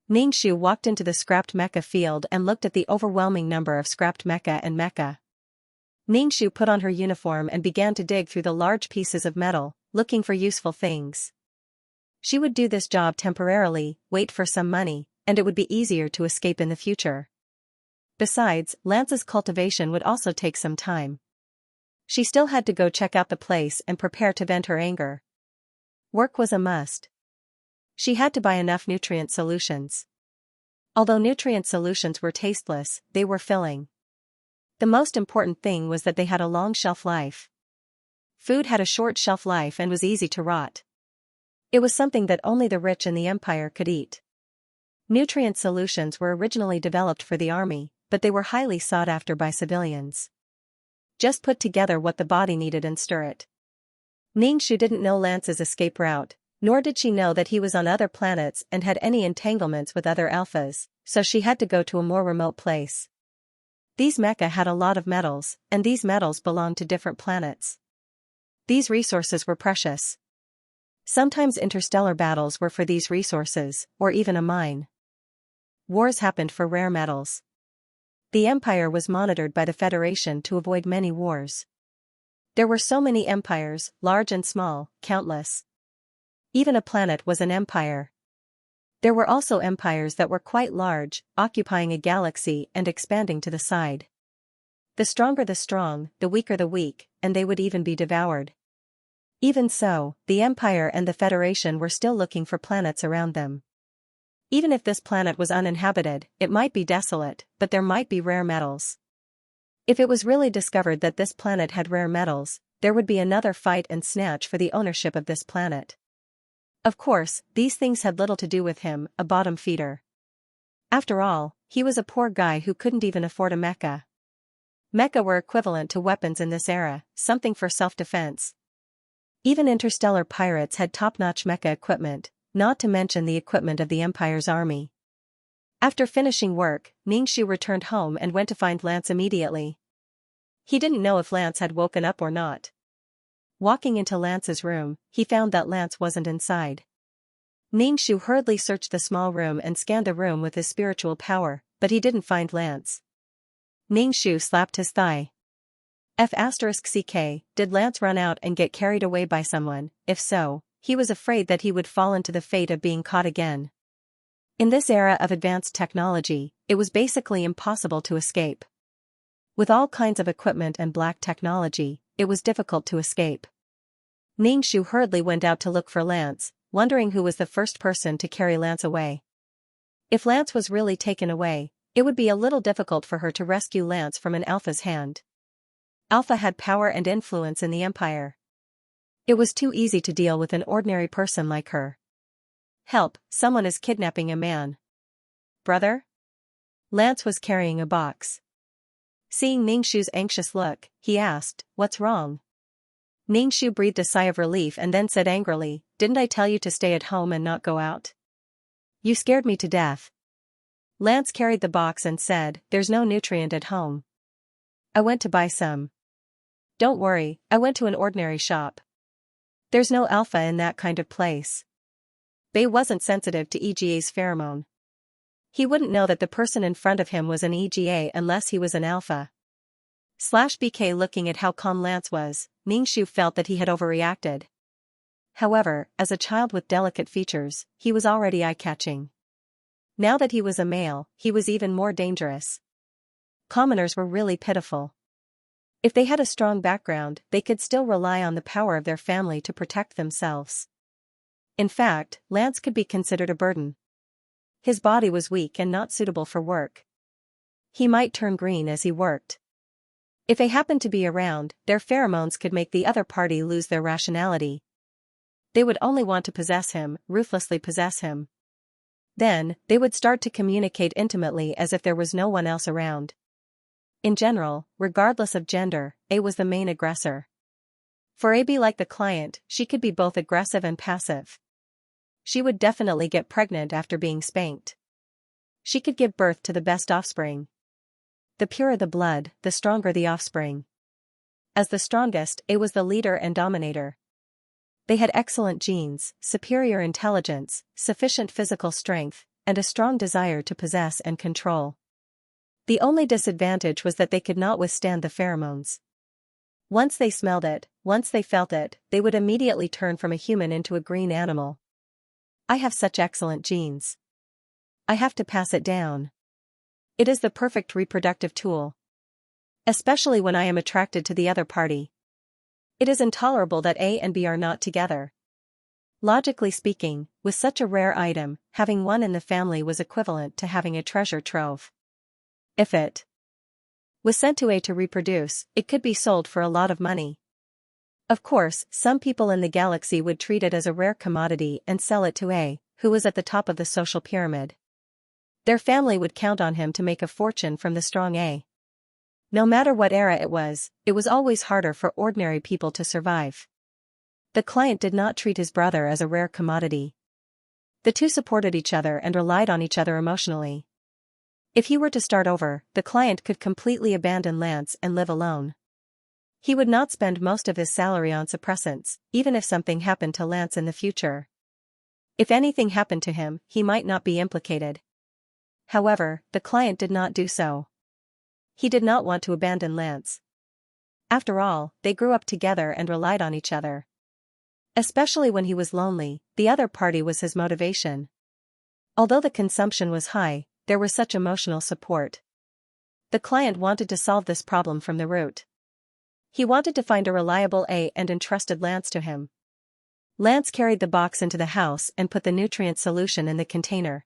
Ningxu walked into the scrapped mecha field and looked at the overwhelming number of scrapped mecha and mecha. Ningxu put on her uniform and began to dig through the large pieces of metal, looking for useful things. She would do this job temporarily, wait for some money, and it would be easier to escape in the future. Besides, Lance's cultivation would also take some time. She still had to go check out the place and prepare to vent her anger. Work was a must. She had to buy enough nutrient solutions. Although nutrient solutions were tasteless, they were filling. The most important thing was that they had a long shelf life. Food had a short shelf life and was easy to rot. It was something that only the rich in the empire could eat. Nutrient solutions were originally developed for the army, but they were highly sought after by civilians. Just put together what the body needed and stir it. Ningxu didn't know Lance's escape route, nor did she know that he was on other planets and had any entanglements with other alphas, so she had to go to a more remote place. These mecha had a lot of metals, and these metals belonged to different planets. These resources were precious. Sometimes interstellar battles were for these resources, or even a mine. Wars happened for rare metals. The Empire was monitored by the Federation to avoid many wars. There were so many empires, large and small, countless. Even a planet was an empire. There were also empires that were quite large, occupying a galaxy and expanding to the side. The stronger the strong, the weaker the weak, and they would even be devoured. Even so, the Empire and the Federation were still looking for planets around them. Even if this planet was uninhabited, it might be desolate, but there might be rare metals. If it was really discovered that this planet had rare metals, there would be another fight and snatch for the ownership of this planet. Of course, these things had little to do with him, a bottom feeder. After all, he was a poor guy who couldn't even afford a mecha. Mecha were equivalent to weapons in this era, something for self-defense. Even interstellar pirates had top-notch mecha equipment, not to mention the equipment of the Empire's army. After finishing work, Ningxu returned home and went to find Lance immediately. He didn't know if Lance had woken up or not. Walking into Lance's room, he found that Lance wasn't inside. Ningxu hurriedly searched the small room and scanned the room with his spiritual power, but he didn't find Lance. Ningxu slapped his thigh. F***ck, did Lance run out and get carried away by someone? If so, he was afraid that he would fall into the fate of being caught again. In this era of advanced technology, it was basically impossible to escape. With all kinds of equipment and black technology, it was difficult to escape. Ningxu hurriedly went out to look for Lance, wondering who was the first person to carry Lance away. If Lance was really taken away, it would be a little difficult for her to rescue Lance from an Alpha's hand. Alpha had power and influence in the Empire. It was too easy to deal with an ordinary person like her. Help, someone is kidnapping a man. Brother? Lance was carrying a box. Seeing Ningxu's anxious look, he asked, "What's wrong?" Ningxu breathed a sigh of relief and then said angrily, "Didn't I tell you to stay at home and not go out? You scared me to death." Lance carried the box and said, "There's no nutrient at home. I went to buy some." "Don't worry, I went to an ordinary shop. There's no alpha in that kind of place." Bei wasn't sensitive to EGA's pheromone. He wouldn't know that the person in front of him was an EGA unless he was an alpha. /BK looking at how calm Lance was, Ningxu felt that he had overreacted. However, as a child with delicate features, he was already eye-catching. Now that he was a male, he was even more dangerous. commoners were really pitiful. If they had a strong background, they could still rely on the power of their family to protect themselves. In fact, Lance could be considered a burden. His body was weak and not suitable for work. He might turn green as he worked. If they happened to be around, their pheromones could make the other party lose their rationality. They would only want to possess him, ruthlessly possess him. Then, they would start to communicate intimately as if there was no one else around. In general, regardless of gender, A was the main aggressor. For AB, like the client, she could be both aggressive and passive. She would definitely get pregnant after being spanked. She could give birth to the best offspring. The purer the blood, the stronger the offspring. As the strongest, A was the leader and dominator. They had excellent genes, superior intelligence, sufficient physical strength, and a strong desire to possess and control. The only disadvantage was that they could not withstand the pheromones. Once they smelled it, once they felt it, they would immediately turn from a human into a green animal. I have such excellent genes. I have to pass it down. It is the perfect reproductive tool. Especially when I am attracted to the other party. It is intolerable that A and B are not together. Logically speaking, with such a rare item, having one in the family was equivalent to having a treasure trove. If it was sent to A to reproduce, it could be sold for a lot of money. Of course, some people in the galaxy would treat it as a rare commodity and sell it to A, who was at the top of the social pyramid. Their family would count on him to make a fortune from the strong A. No matter what era it was always harder for ordinary people to survive. The client did not treat his brother as a rare commodity. The two supported each other and relied on each other emotionally. If he were to start over, the client could completely abandon Lance and live alone. He would not spend most of his salary on suppressants, even if something happened to Lance in the future. If anything happened to him, he might not be implicated. However, the client did not do so. He did not want to abandon Lance. After all, they grew up together and relied on each other. Especially when he was lonely, the other party was his motivation. Although the consumption was high, there was such emotional support. The client wanted to solve this problem from the root. He wanted to find a reliable A and entrusted Lance to him. Lance carried the box into the house and put the nutrient solution in the container.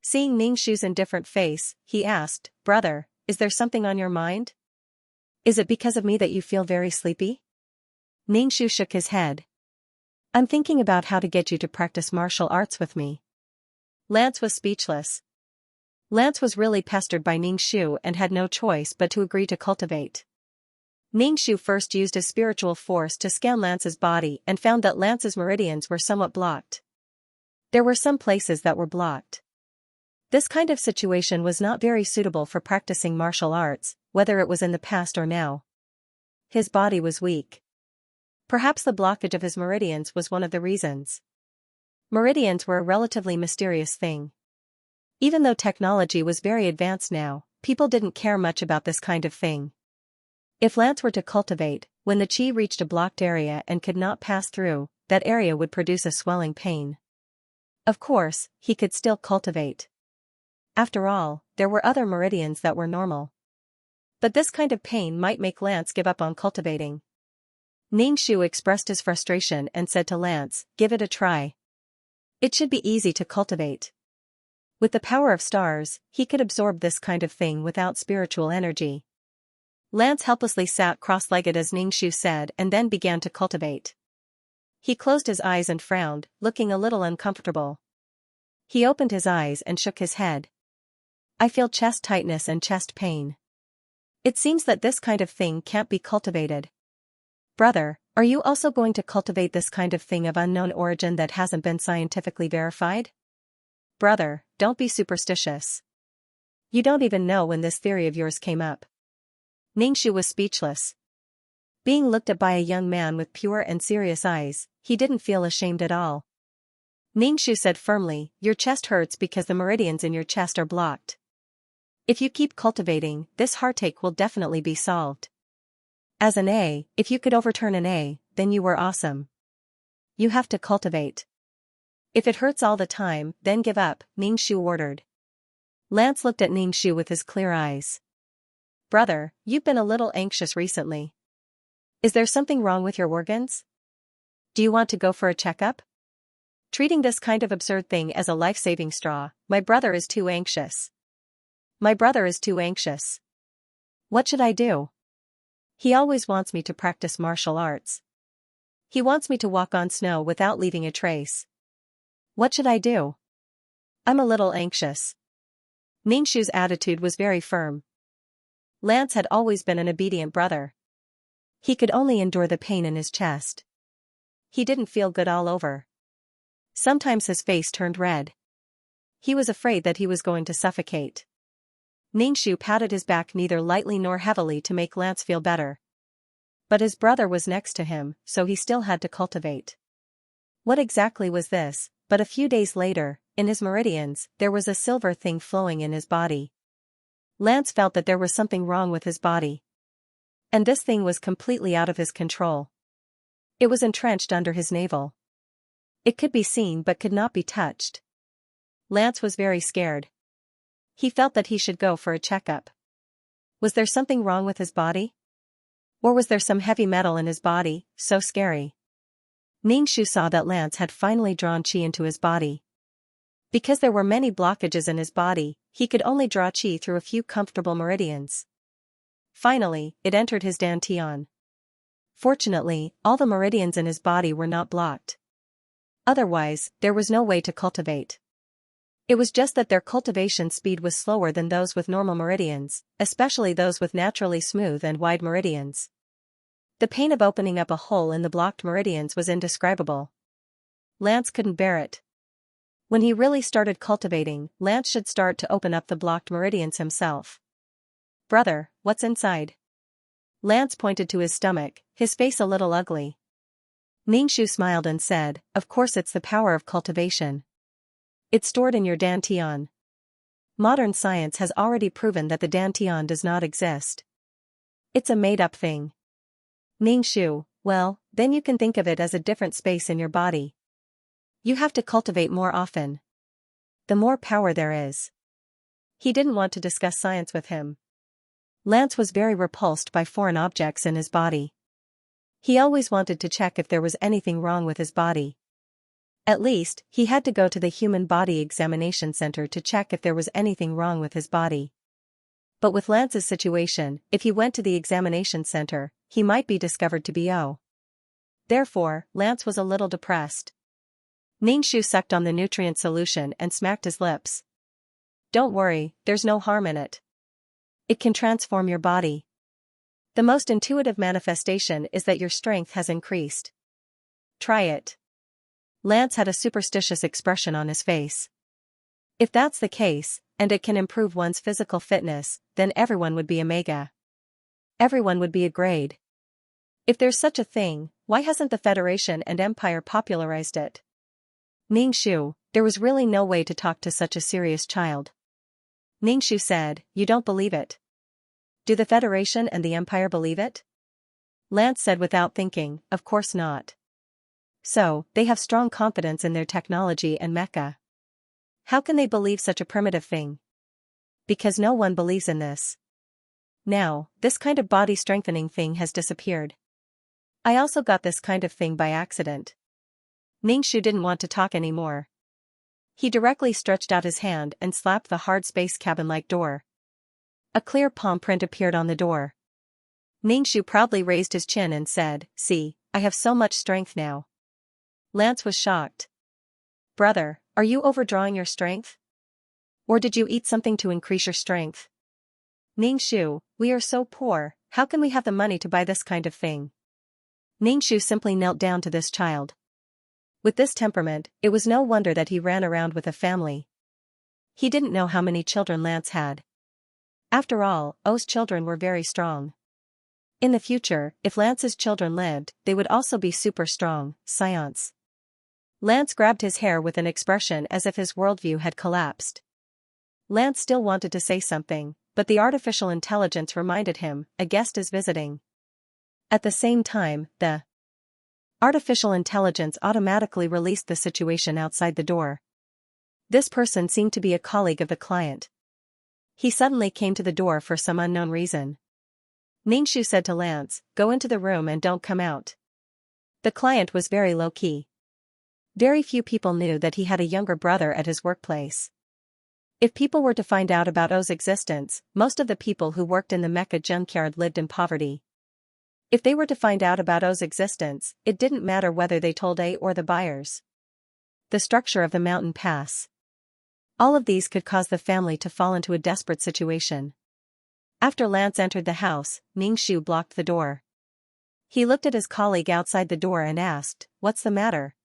Seeing Ningxu's indifferent face, he asked, "Brother, is there something on your mind? Is it because of me that you feel very sleepy?" Ningxu shook his head. "I'm thinking about how to get you to practice martial arts with me." Lance was speechless. Lance was really pestered by Ningxu and had no choice but to agree to cultivate. Ningxu first used his spiritual force to scan Lance's body and found that Lance's meridians were somewhat blocked. There were some places that were blocked. This kind of situation was not very suitable for practicing martial arts, whether it was in the past or now. His body was weak. Perhaps the blockage of his meridians was one of the reasons. Meridians were a relatively mysterious thing. Even though technology was very advanced now, people didn't care much about this kind of thing. If Lance were to cultivate, when the qi reached a blocked area and could not pass through, that area would produce a swelling pain. Of course, he could still cultivate. After all, there were other meridians that were normal. But this kind of pain might make Lance give up on cultivating. Ningxu expressed his frustration and said to Lance, "Give it a try. It should be easy to cultivate." With the power of stars, he could absorb this kind of thing without spiritual energy. Lance helplessly sat cross-legged as Ningxu said and then began to cultivate. He closed his eyes and frowned, looking a little uncomfortable. He opened his eyes and shook his head. "I feel chest tightness and chest pain. It seems that this kind of thing can't be cultivated." "Brother, are you also going to cultivate this kind of thing of unknown origin that hasn't been scientifically verified?" "Brother, don't be superstitious. You don't even know when this theory of yours came up." Ningxu was speechless. Being looked at by a young man with pure and serious eyes, he didn't feel ashamed at all. Ningxu said firmly, "Your chest hurts because the meridians in your chest are blocked. If you keep cultivating, this heartache will definitely be solved. As an A, if you could overturn an A, then you were awesome. You have to cultivate. If it hurts all the time, then give up," Ningxu ordered. Lance looked at Ningxu with his clear eyes. Brother, you've been a little anxious recently. Is there something wrong with your organs? Do you want to go for a checkup? Treating this kind of absurd thing as a life-saving straw, my brother is too anxious. My brother is too anxious. What should I do? He always wants me to practice martial arts. He wants me to walk on snow without leaving a trace. What should I do? I'm a little anxious. Ningxu's attitude was very firm. Lance had always been an obedient brother. He could only endure the pain in his chest. He didn't feel good all over. Sometimes his face turned red. He was afraid that he was going to suffocate. Ningxu patted his back neither lightly nor heavily to make Lance feel better. But his brother was next to him, so he still had to cultivate. What exactly was this? But a few days later, in his meridians, there was a silver thing flowing in his body. Lance felt that there was something wrong with his body. And this thing was completely out of his control. It was entrenched under his navel. It could be seen but could not be touched. Lance was very scared. He felt that he should go for a checkup. Was there something wrong with his body? Or was there some heavy metal in his body, so scary? Ningxu saw that Lance had finally drawn qi into his body. Because there were many blockages in his body, he could only draw qi through a few comfortable meridians. Finally, it entered his dantian. Fortunately, all the meridians in his body were not blocked. Otherwise, there was no way to cultivate. It was just that their cultivation speed was slower than those with normal meridians, especially those with naturally smooth and wide meridians. The pain of opening up a hole in the blocked meridians was indescribable. Lance couldn't bear it. When he really started cultivating, Lance should start to open up the blocked meridians himself. Brother, what's inside? Lance pointed to his stomach, his face a little ugly. Ningxu smiled and said, of course it's the power of cultivation. It's stored in your dantian. Modern science has already proven that the dantian does not exist. It's a made-up thing. Ningxu, well, then you can think of it as a different space in your body. You have to cultivate more often. The more power there is. He didn't want to discuss science with him. Lance was very repulsed by foreign objects in his body. He always wanted to check if there was anything wrong with his body. At least, he had to go to the Human Body Examination Center to check if there was anything wrong with his body. But with Lance's situation, if he went to the examination center, he might be discovered to be O. Therefore, Lance was a little depressed. Ningxu sucked on the nutrient solution and smacked his lips. Don't worry, there's no harm in it. It can transform your body. The most intuitive manifestation is that your strength has increased. Try it. Lance had a superstitious expression on his face. If that's the case, and it can improve one's physical fitness, then everyone would be a mega. Everyone would be a grade. If there's such a thing, why hasn't the Federation and Empire popularized it? Ningxu, there was really no way to talk to such a serious child. Ningxu said, you don't believe it. Do the Federation and the Empire believe it? Lance said without thinking, of course not. So, they have strong confidence in their technology and mecha. How can they believe such a primitive thing? Because no one believes in this. Now, this kind of body strengthening thing has disappeared. I also got this kind of thing by accident. Ningxu didn't want to talk anymore. He directly stretched out his hand and slapped the hard space cabin-like door. A clear palm print appeared on the door. Ningxu proudly raised his chin and said, see, I have so much strength now. Lance was shocked. Brother, are you overdrawing your strength? Or did you eat something to increase your strength? Ningxu, we are so poor, how can we have the money to buy this kind of thing? Ningxu simply knelt down to this child. With this temperament, it was no wonder that he ran around with a family. He didn't know how many children Lance had. After all, O's children were very strong. In the future, if Lance's children lived, they would also be super strong, Xianxia. Lance grabbed his hair with an expression as if his worldview had collapsed. Lance still wanted to say something, but the artificial intelligence reminded him, a guest is visiting. At the same time, the artificial intelligence automatically released the situation outside the door. This person seemed to be a colleague of the client. He suddenly came to the door for some unknown reason. Ningxu said to Lance, "Go into the room and don't come out." The client was very low-key. Very few people knew that he had a younger brother at his workplace. If people were to find out about O's existence, most of the people who worked in the mecha junkyard lived in poverty. If they were to find out about O's existence, it didn't matter whether they told A or the buyers. The structure of the mountain pass. All of these could cause the family to fall into a desperate situation. After Lance entered the house, Ningxu blocked the door. He looked at his colleague outside the door and asked, "What's the matter?"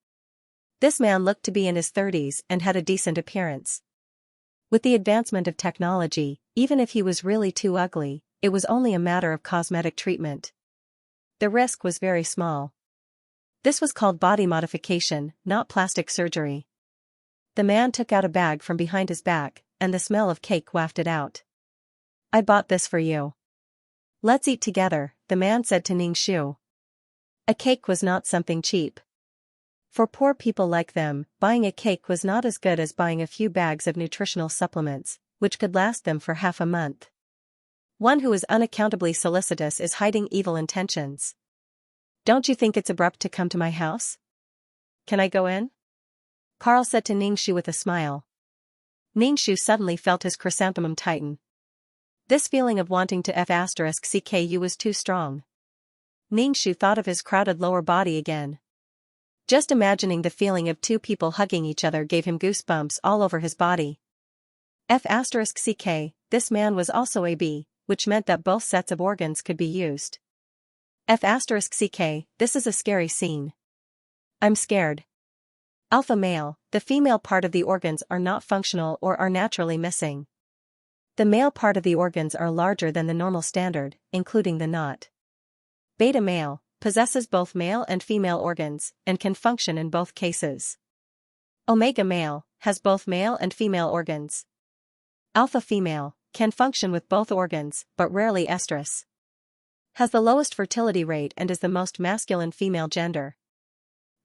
This man looked to be in his 30s and had a decent appearance. With the advancement of technology, even if he was really too ugly, it was only a matter of cosmetic treatment. The risk was very small. This was called body modification, not plastic surgery. The man took out a bag from behind his back, and the smell of cake wafted out. "I bought this for you. Let's eat together," the man said to Ningxu. A cake was not something cheap. For poor people like them, buying a cake was not as good as buying a few bags of nutritional supplements, which could last them for half a month. One who is unaccountably solicitous is hiding evil intentions. "Don't you think it's abrupt to come to my house? Can I go in?" Carl said to Ningxu with a smile. Ningxu suddenly felt his chrysanthemum tighten. This feeling of wanting to F***CKU was too strong. Ningxu thought of his crowded lower body again. Just imagining the feeling of two people hugging each other gave him goosebumps all over his body. F***CK, this man was also AB, which meant that both sets of organs could be used. F***CK, this is a scary scene. I'm scared. Alpha male, the female part of the organs are not functional or are naturally missing. The male part of the organs are larger than the normal standard, including the knot. Beta male, possesses both male and female organs, and can function in both cases. Omega male, has both male and female organs. Alpha female, can function with both organs, but rarely estrus. Has the lowest fertility rate and is the most masculine female gender.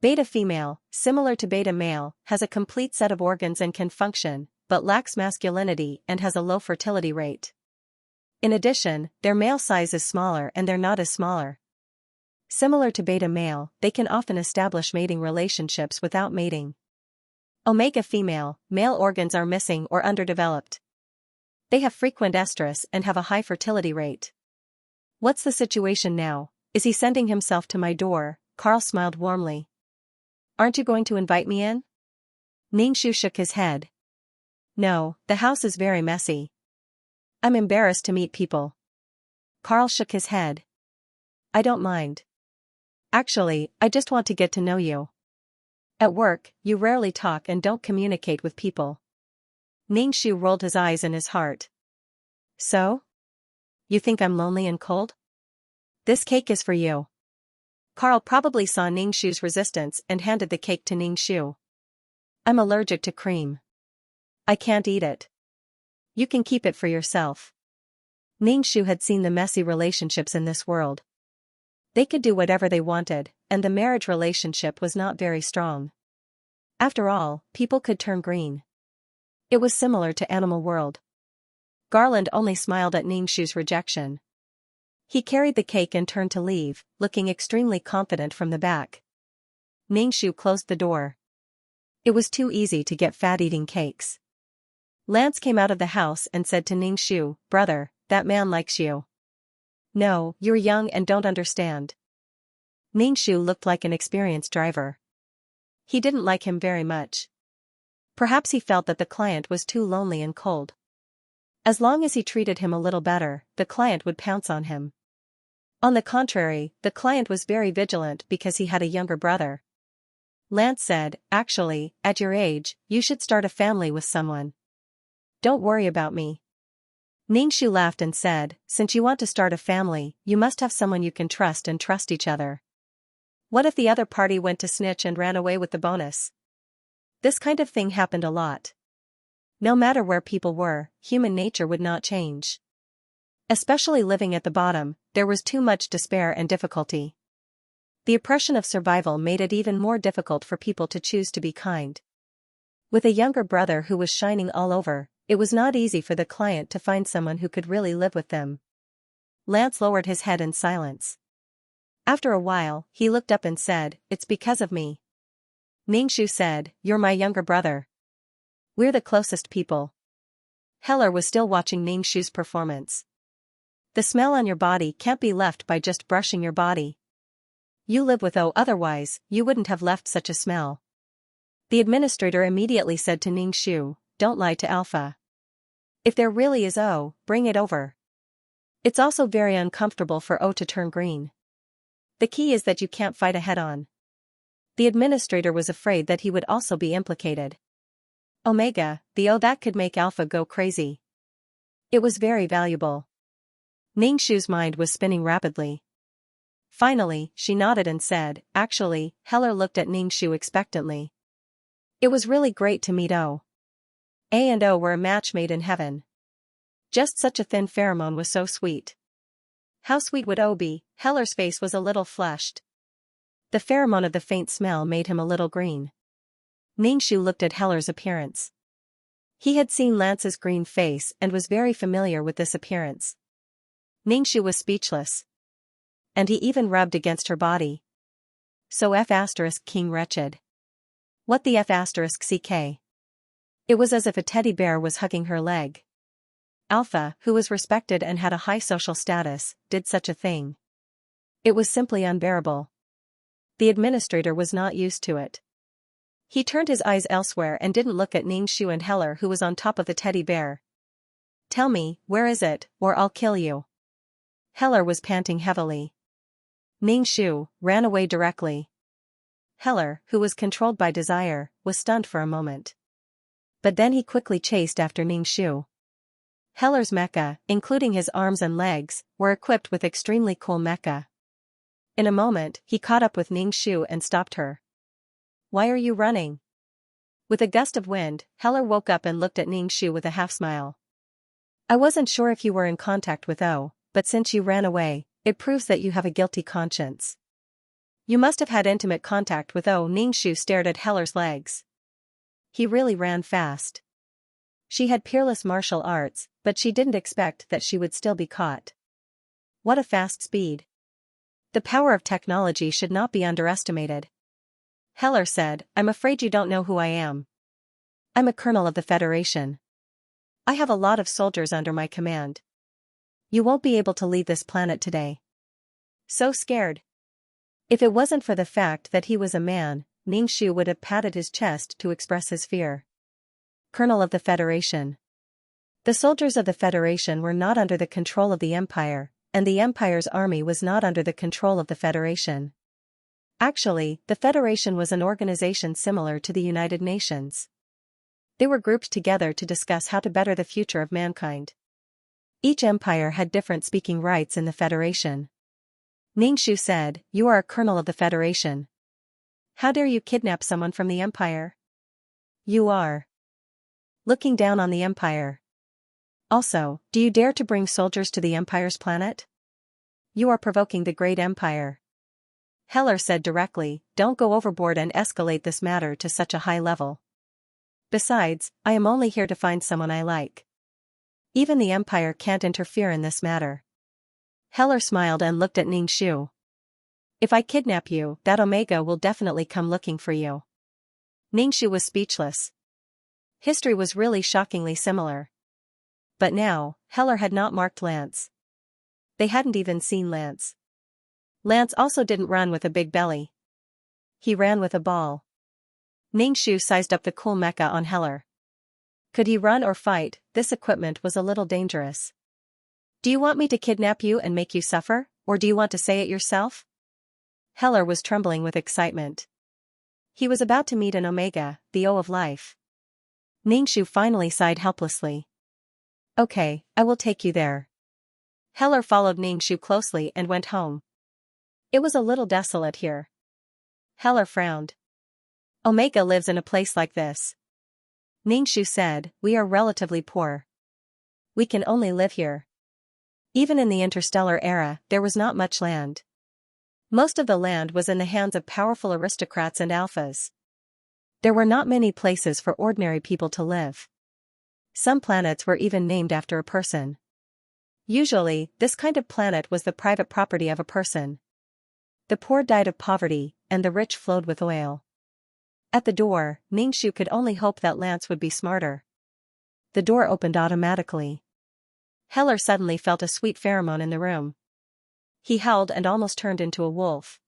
Beta female, similar to beta male, has a complete set of organs and can function, but lacks masculinity and has a low fertility rate. In addition, their male size is smaller and their knot is smaller. Similar to beta male, they can often establish mating relationships without mating. Omega female, male organs are missing or underdeveloped. They have frequent estrus and have a high fertility rate. What's the situation now? Is he sending himself to my door? Carl smiled warmly. Aren't you going to invite me in? Ningxu shook his head. No, the house is very messy. I'm embarrassed to meet people. Carl shook his head. I don't mind. Actually, I just want to get to know you. At work, you rarely talk and don't communicate with people. Ningxu rolled his eyes in his heart. So? You think I'm lonely and cold? This cake is for you. Carl probably saw Ningxu's resistance and handed the cake to Ningxu. I'm allergic to cream. I can't eat it. You can keep it for yourself. Ningxu had seen the messy relationships in this world. They could do whatever they wanted, and the marriage relationship was not very strong. After all, people could turn green. It was similar to Animal World. Garland only smiled at Ningxu's rejection. He carried the cake and turned to leave, looking extremely confident from the back. Ningxu closed the door. It was too easy to get fat eating cakes. Lance came out of the house and said to Ningxu, "Brother, that man likes you." "No, you're young and don't understand." Ningxu looked like an experienced driver. He didn't like him very much. Perhaps he felt that the client was too lonely and cold. As long as he treated him a little better, the client would pounce on him. On the contrary, the client was very vigilant because he had a younger brother. Lance said, "Actually, at your age, you should start a family with someone. Don't worry about me." Ningxu laughed and said, "Since you want to start a family, you must have someone you can trust and trust each other. What if the other party went to snitch and ran away with the bonus?" This kind of thing happened a lot. No matter where people were, human nature would not change. Especially living at the bottom, there was too much despair and difficulty. The oppression of survival made it even more difficult for people to choose to be kind. With a younger brother who was shining all over, It was not easy for the client to find someone who could really live with them. Lance lowered his head in silence. After a while, he looked up and said, "It's because of me." Ningxu said, "You're my younger brother. We're the closest people." Heller was still watching Ningxu's performance. "The smell on your body can't be left by just brushing your body. You live with O, otherwise, you wouldn't have left such a smell." The administrator immediately said to Ningxu, "Don't lie to Alpha. If there really is O, bring it over. It's also very uncomfortable for O to turn green. The key is that you can't fight a head-on." The administrator was afraid that he would also be implicated. Omega, the O that could make Alpha go crazy. It was very valuable. Ningxu's mind was spinning rapidly. Finally, she nodded and said, "Actually," Heller looked at Ningxu expectantly. "It was really great to meet O. A and O were a match made in heaven. Just such a thin pheromone was so sweet." "How sweet would O be?" Heller's face was a little flushed. The pheromone of the faint smell made him a little green. Ningxu looked at Heller's appearance. He had seen Lance's green face and was very familiar with this appearance. Ningxu was speechless. And he even rubbed against her body. So King wretched. What the ck? It was as if a teddy bear was hugging her leg. Alpha, who was respected and had a high social status, did such a thing. It was simply unbearable. The administrator was not used to it. He turned his eyes elsewhere and didn't look at Ningxu and Heller, who was on top of the teddy bear. "Tell me, where is it, or I'll kill you." Heller was panting heavily. Ningxu ran away directly. Heller, who was controlled by desire, was stunned for a moment. But then he quickly chased after Ningxu. Heller's mecha, including his arms and legs, were equipped with extremely cool mecha. In a moment, he caught up with Ningxu and stopped her. "Why are you running?" With a gust of wind, Heller woke up and looked at Ningxu with a half-smile. "I wasn't sure if you were in contact with O, but since you ran away, it proves that you have a guilty conscience. You must have had intimate contact with O." Ningxu stared at Heller's legs. He really ran fast. She had peerless martial arts, but she didn't expect that she would still be caught. What a fast speed. The power of technology should not be underestimated. Heller said, "I'm afraid you don't know who I am. I'm a colonel of the Federation. I have a lot of soldiers under my command. You won't be able to leave this planet today." So scared. If it wasn't for the fact that he was a man, Ningxu would have patted his chest to express his fear. Colonel of the Federation. The soldiers of the Federation were not under the control of the Empire, and the Empire's army was not under the control of the Federation. Actually, the Federation was an organization similar to the United Nations. They were grouped together to discuss how to better the future of mankind. Each empire had different speaking rights in the Federation. Ningxu said, "You are a colonel of the Federation. How dare you kidnap someone from the Empire? You are looking down on the Empire. Also, do you dare to bring soldiers to the Empire's planet? You are provoking the great Empire." Heller said directly, "Don't go overboard and escalate this matter to such a high level. Besides, I am only here to find someone I like. Even the Empire can't interfere in this matter." Heller smiled and looked at Ningxu. "If I kidnap you, that Omega will definitely come looking for you." Ningxu was speechless. History was really shockingly similar. But now, Heller had not marked Lance. They hadn't even seen Lance. Lance also didn't run with a big belly. He ran with a ball. Ningxu sized up the cool mecha on Heller. Could he run or fight? This equipment was a little dangerous. "Do you want me to kidnap you and make you suffer, or do you want to say it yourself?" Heller was trembling with excitement. He was about to meet an Omega, the O of life. Ningxu finally sighed helplessly. "Okay, I will take you there." Heller followed Ningxu closely and went home. It was a little desolate here. Heller frowned. "Omega lives in a place like this." Ningxu said, "We are relatively poor. We can only live here." Even in the interstellar era, there was not much land. Most of the land was in the hands of powerful aristocrats and alphas. There were not many places for ordinary people to live. Some planets were even named after a person. Usually, this kind of planet was the private property of a person. The poor died of poverty, and the rich flowed with oil. At the door, Ningxu could only hope that Lance would be smarter. The door opened automatically. Heller suddenly felt a sweet pheromone in the room. He howled and almost turned into a wolf.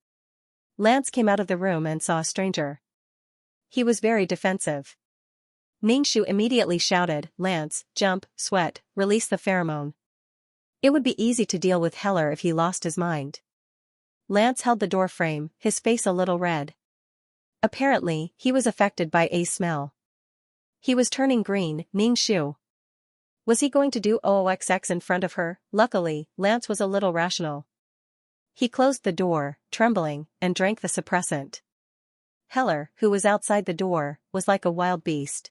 Lance came out of the room and saw a stranger. He was very defensive. Ningxu immediately shouted, "Lance, jump, sweat, release the pheromone." It would be easy to deal with Heller if he lost his mind. Lance held the door frame, his face a little red. Apparently, he was affected by a smell. He was turning green. Ningxu. Was he going to do OOXX in front of her? Luckily, Lance was a little rational. He closed the door, trembling, and drank the suppressant. Heller, who was outside the door, was like a wild beast.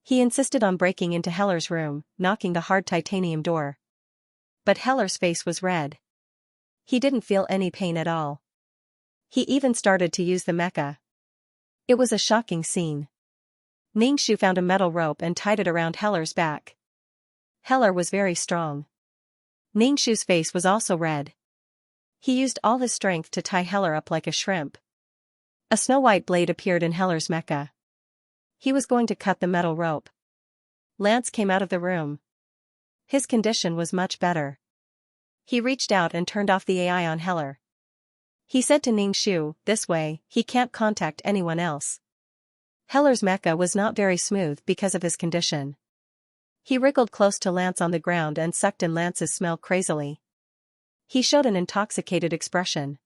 He insisted on breaking into Heller's room, knocking the hard titanium door. But Heller's face was red. He didn't feel any pain at all. He even started to use the mecha. It was a shocking scene. Ningxu found a metal rope and tied it around Heller's back. Heller was very strong. Ningxu's face was also red. He used all his strength to tie Heller up like a shrimp. A snow-white blade appeared in Heller's mecha. He was going to cut the metal rope. Lance came out of the room. His condition was much better. He reached out and turned off the AI on Heller. He said to Ningxu, "This way, he can't contact anyone else." Heller's mecha was not very smooth because of his condition. He wriggled close to Lance on the ground and sucked in Lance's smell crazily. He showed an intoxicated expression.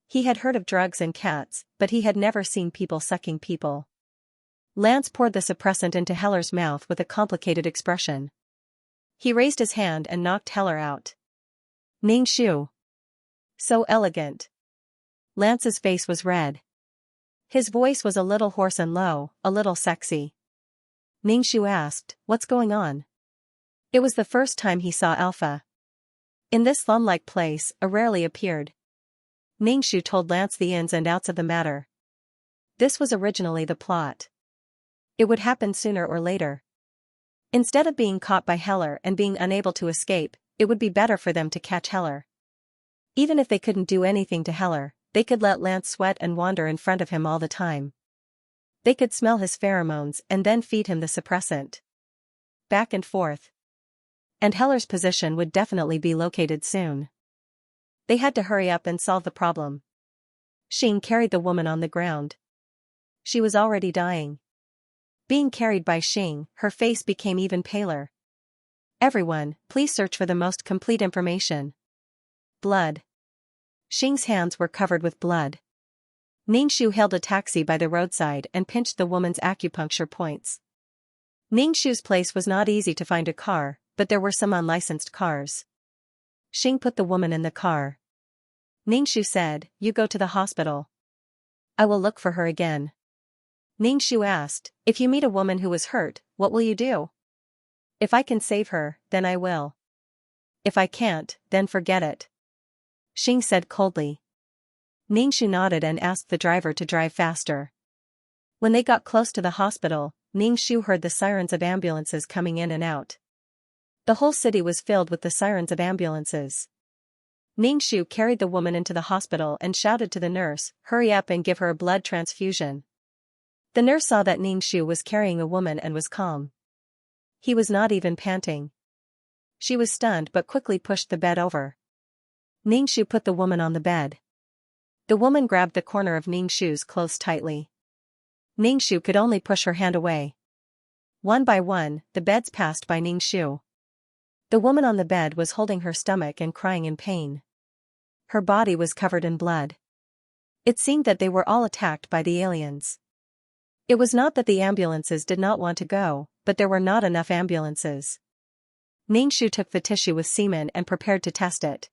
He had heard of drugs and cats, but he had never seen people sucking people. Lance poured the suppressant into Heller's mouth with a complicated expression. He raised his hand and knocked Heller out. Ningxu. So elegant. Lance's face was red. His voice was a little hoarse and low, a little sexy. Ningxu asked, "What's going on?" It was the first time he saw Alpha. In this slum-like place, a rarely appeared. Ningxu told Lance the ins and outs of the matter. This was originally the plot. It would happen sooner or later. Instead of being caught by Heller and being unable to escape, it would be better for them to catch Heller. Even if they couldn't do anything to Heller, they could let Lance sweat and wander in front of him all the time. They could smell his pheromones and then feed him the suppressant. Back and forth. And Heller's position would definitely be located soon. They had to hurry up and solve the problem. Xing carried the woman on the ground. She was already dying. Being carried by Xing, her face became even paler. "Everyone, please search for the most complete information." Blood. Xing's hands were covered with blood. Ningxu hailed a taxi by the roadside and pinched the woman's acupuncture points. Ningxu's place was not easy to find a car, but there were some unlicensed cars. Xing put the woman in the car. Ningxu said, "You go to the hospital. I will look for her again." Ningxu asked, "If you meet a woman who was hurt, what will you do?" "If I can save her, then I will. If I can't, then forget it," Xing said coldly. Ningxu nodded and asked the driver to drive faster. When they got close to the hospital, Ningxu heard the sirens of ambulances coming in and out. The whole city was filled with the sirens of ambulances. Ningxu carried the woman into the hospital and shouted to the nurse, "Hurry up and give her a blood transfusion." The nurse saw that Ningxu was carrying a woman and was calm. He was not even panting. She was stunned but quickly pushed the bed over. Ningxu put the woman on the bed. The woman grabbed the corner of Ningxu's clothes tightly. Ningxu could only push her hand away. One by one, the beds passed by Ningxu. The woman on the bed was holding her stomach and crying in pain. Her body was covered in blood. It seemed that they were all attacked by the aliens. It was not that the ambulances did not want to go, but there were not enough ambulances. Ningxu took the tissue with semen and prepared to test it.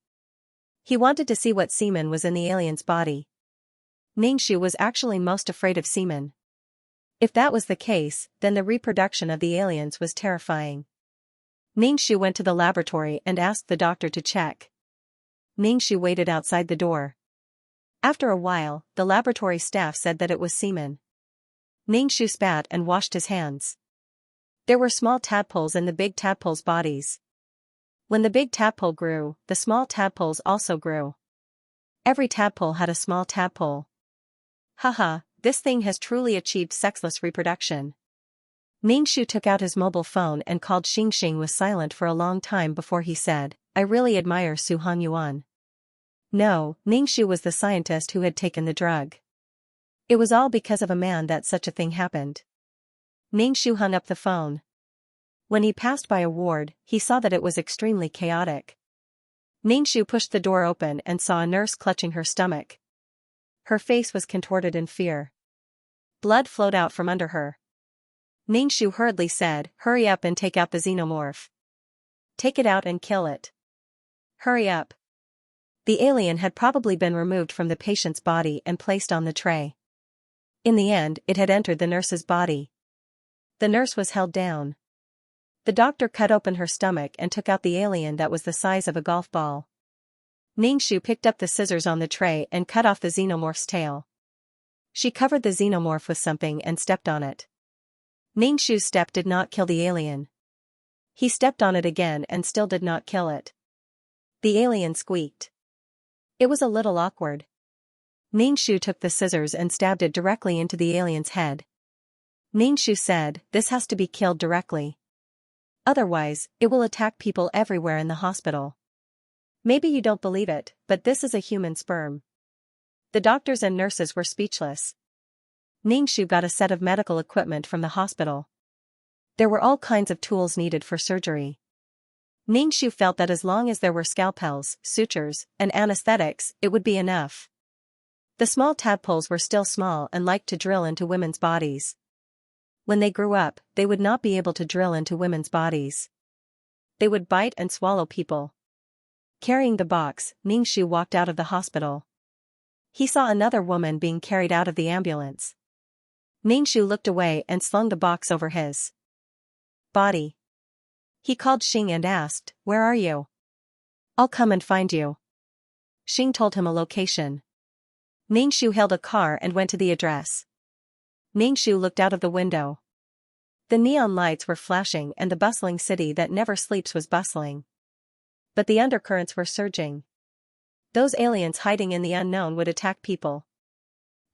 He wanted to see what semen was in the alien's body. Ningxu was actually most afraid of semen. If that was the case, then the reproduction of the aliens was terrifying. Ningxu went to the laboratory and asked the doctor to check. Ningxu waited outside the door. After a while, the laboratory staff said that it was semen. Ningxu spat and washed his hands. There were small tadpoles in the big tadpoles' bodies. When the big tadpole grew, the small tadpoles also grew. Every tadpole had a small tadpole. Haha, this thing has truly achieved sexless reproduction. Ningxu took out his mobile phone and called Xing. Xing was silent for a long time before he said, I really admire Su Hongyuan. No, Ningxu was the scientist who had taken the drug. It was all because of a man that such a thing happened. Ningxu hung up the phone. When he passed by a ward, he saw that it was extremely chaotic. Ningxu pushed the door open and saw a nurse clutching her stomach. Her face was contorted in fear. Blood flowed out from under her. Ningxu hurriedly said, hurry up and take out the xenomorph. Take it out and kill it. Hurry up. The alien had probably been removed from the patient's body and placed on the tray. In the end, it had entered the nurse's body. The nurse was held down. The doctor cut open her stomach and took out the alien that was the size of a golf ball. Ningxu picked up the scissors on the tray and cut off the xenomorph's tail. She covered the xenomorph with something and stepped on it. Ningxu's step did not kill the alien. He stepped on it again and still did not kill it. The alien squeaked. It was a little awkward. Ningxu took the scissors and stabbed it directly into the alien's head. Ningxu said, this has to be killed directly. Otherwise, it will attack people everywhere in the hospital. Maybe you don't believe it, but this is a human sperm. The doctors and nurses were speechless. Ningxu got a set of medical equipment from the hospital. There were all kinds of tools needed for surgery. Ningxu felt that as long as there were scalpels, sutures, and anesthetics, it would be enough. The small tadpoles were still small and liked to drill into women's bodies. When they grew up, they would not be able to drill into women's bodies. They would bite and swallow people. Carrying the box, Ningxu walked out of the hospital. He saw another woman being carried out of the ambulance. Ningxu looked away and slung the box over his body. He called Xing and asked, where are you? I'll come and find you. Xing told him a location. Ningxu hailed a car and went to the address. Ningxu looked out of the window. The neon lights were flashing and the bustling city that never sleeps was bustling. But the undercurrents were surging. Those aliens hiding in the unknown would attack people.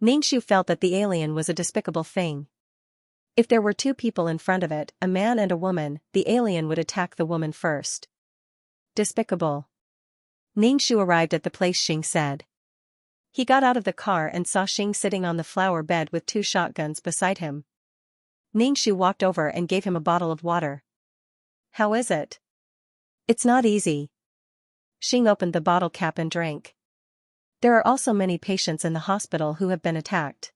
Ningxu felt that the alien was a despicable thing. If there were two people in front of it, a man and a woman, the alien would attack the woman first. Despicable. Ningxu arrived at the place Xing said. He got out of the car and saw Xing sitting on the flower bed with two shotguns beside him. Ningxu walked over and gave him a bottle of water. How is it? It's not easy. Xing opened the bottle cap and drank. There are also many patients in the hospital who have been attacked.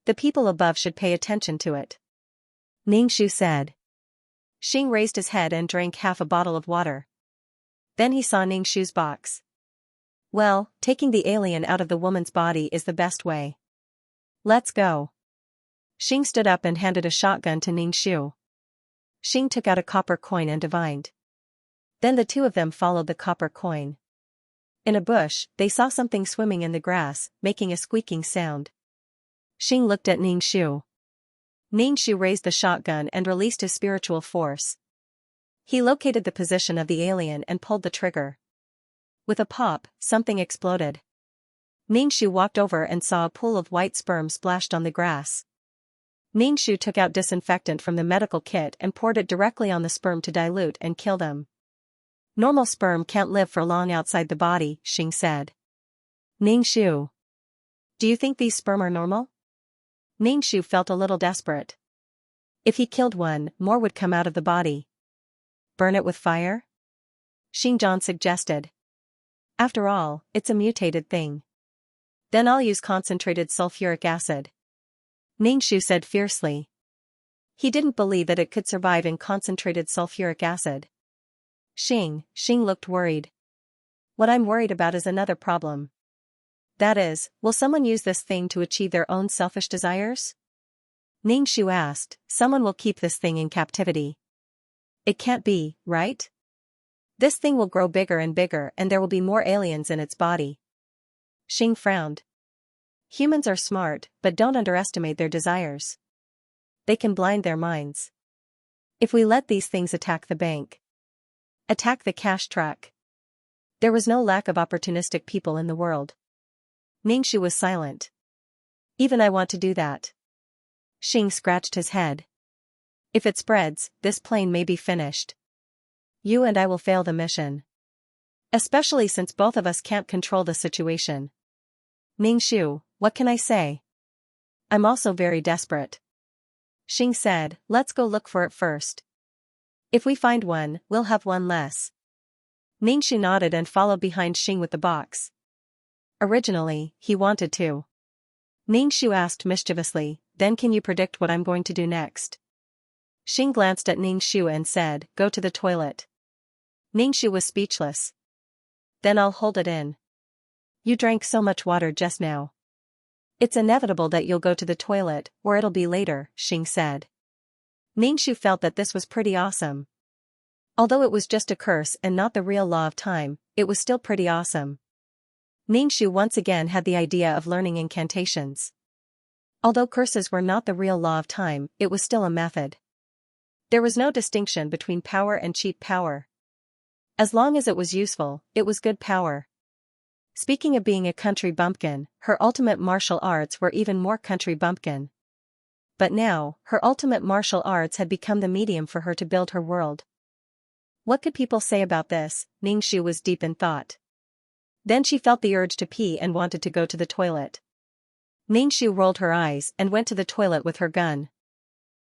The people above should pay attention to it. Ningxu said. Xing raised his head and drank half a bottle of water. Then he saw Ningxu's box. Well, taking the alien out of the woman's body is the best way. Let's go. Xing stood up and handed a shotgun to Ningxu. Xing took out a copper coin and divined. Then the two of them followed the copper coin. In a bush, they saw something swimming in the grass, making a squeaking sound. Xing looked at Ningxu. Ningxu raised the shotgun and released his spiritual force. He located the position of the alien and pulled the trigger. With a pop, something exploded. Ningxu walked over and saw a pool of white sperm splashed on the grass. Ningxu took out disinfectant from the medical kit and poured it directly on the sperm to dilute and kill them. Normal sperm can't live for long outside the body, Xing said. Ningxu. Do you think these sperm are normal? Ningxu felt a little desperate. If he killed one, more would come out of the body. Burn it with fire? Xingjian suggested. After all, it's a mutated thing. Then I'll use concentrated sulfuric acid. Ningxu said fiercely. He didn't believe that it could survive in concentrated sulfuric acid. Xing looked worried. What I'm worried about is another problem. That is, will someone use this thing to achieve their own selfish desires? Ningxu asked, someone will keep this thing in captivity. It can't be, right? This thing will grow bigger and bigger and there will be more aliens in its body. Xing frowned. Humans are smart, but don't underestimate their desires. They can blind their minds. If we let these things attack the bank, attack the cash truck. There was no lack of opportunistic people in the world. Ningxu was silent. Even I want to do that. Xing scratched his head. If it spreads, this plane may be finished. You and I will fail the mission. Especially since both of us can't control the situation. Ningxu, what can I say? I'm also very desperate. Xing said, let's go look for it first. If we find one, we'll have one less. Ningxu nodded and followed behind Xing with the box. Originally, he wanted to. Ningxu asked mischievously, then can you predict what I'm going to do next? Xing glanced at Ningxu and said, go to the toilet. Ningxu was speechless. Then I'll hold it in. You drank so much water just now. It's inevitable that you'll go to the toilet, or it'll be later, Xing said. Ningxu felt that this was pretty awesome. Although it was just a curse and not the real law of time, it was still pretty awesome. Ningxu once again had the idea of learning incantations. Although curses were not the real law of time, it was still a method. There was no distinction between power and cheap power. As long as it was useful, it was good power. Speaking of being a country bumpkin, her ultimate martial arts were even more country bumpkin. But now, her ultimate martial arts had become the medium for her to build her world. What could people say about this? Ningxu was deep in thought. Then she felt the urge to pee and wanted to go to the toilet. Ningxu rolled her eyes and went to the toilet with her gun.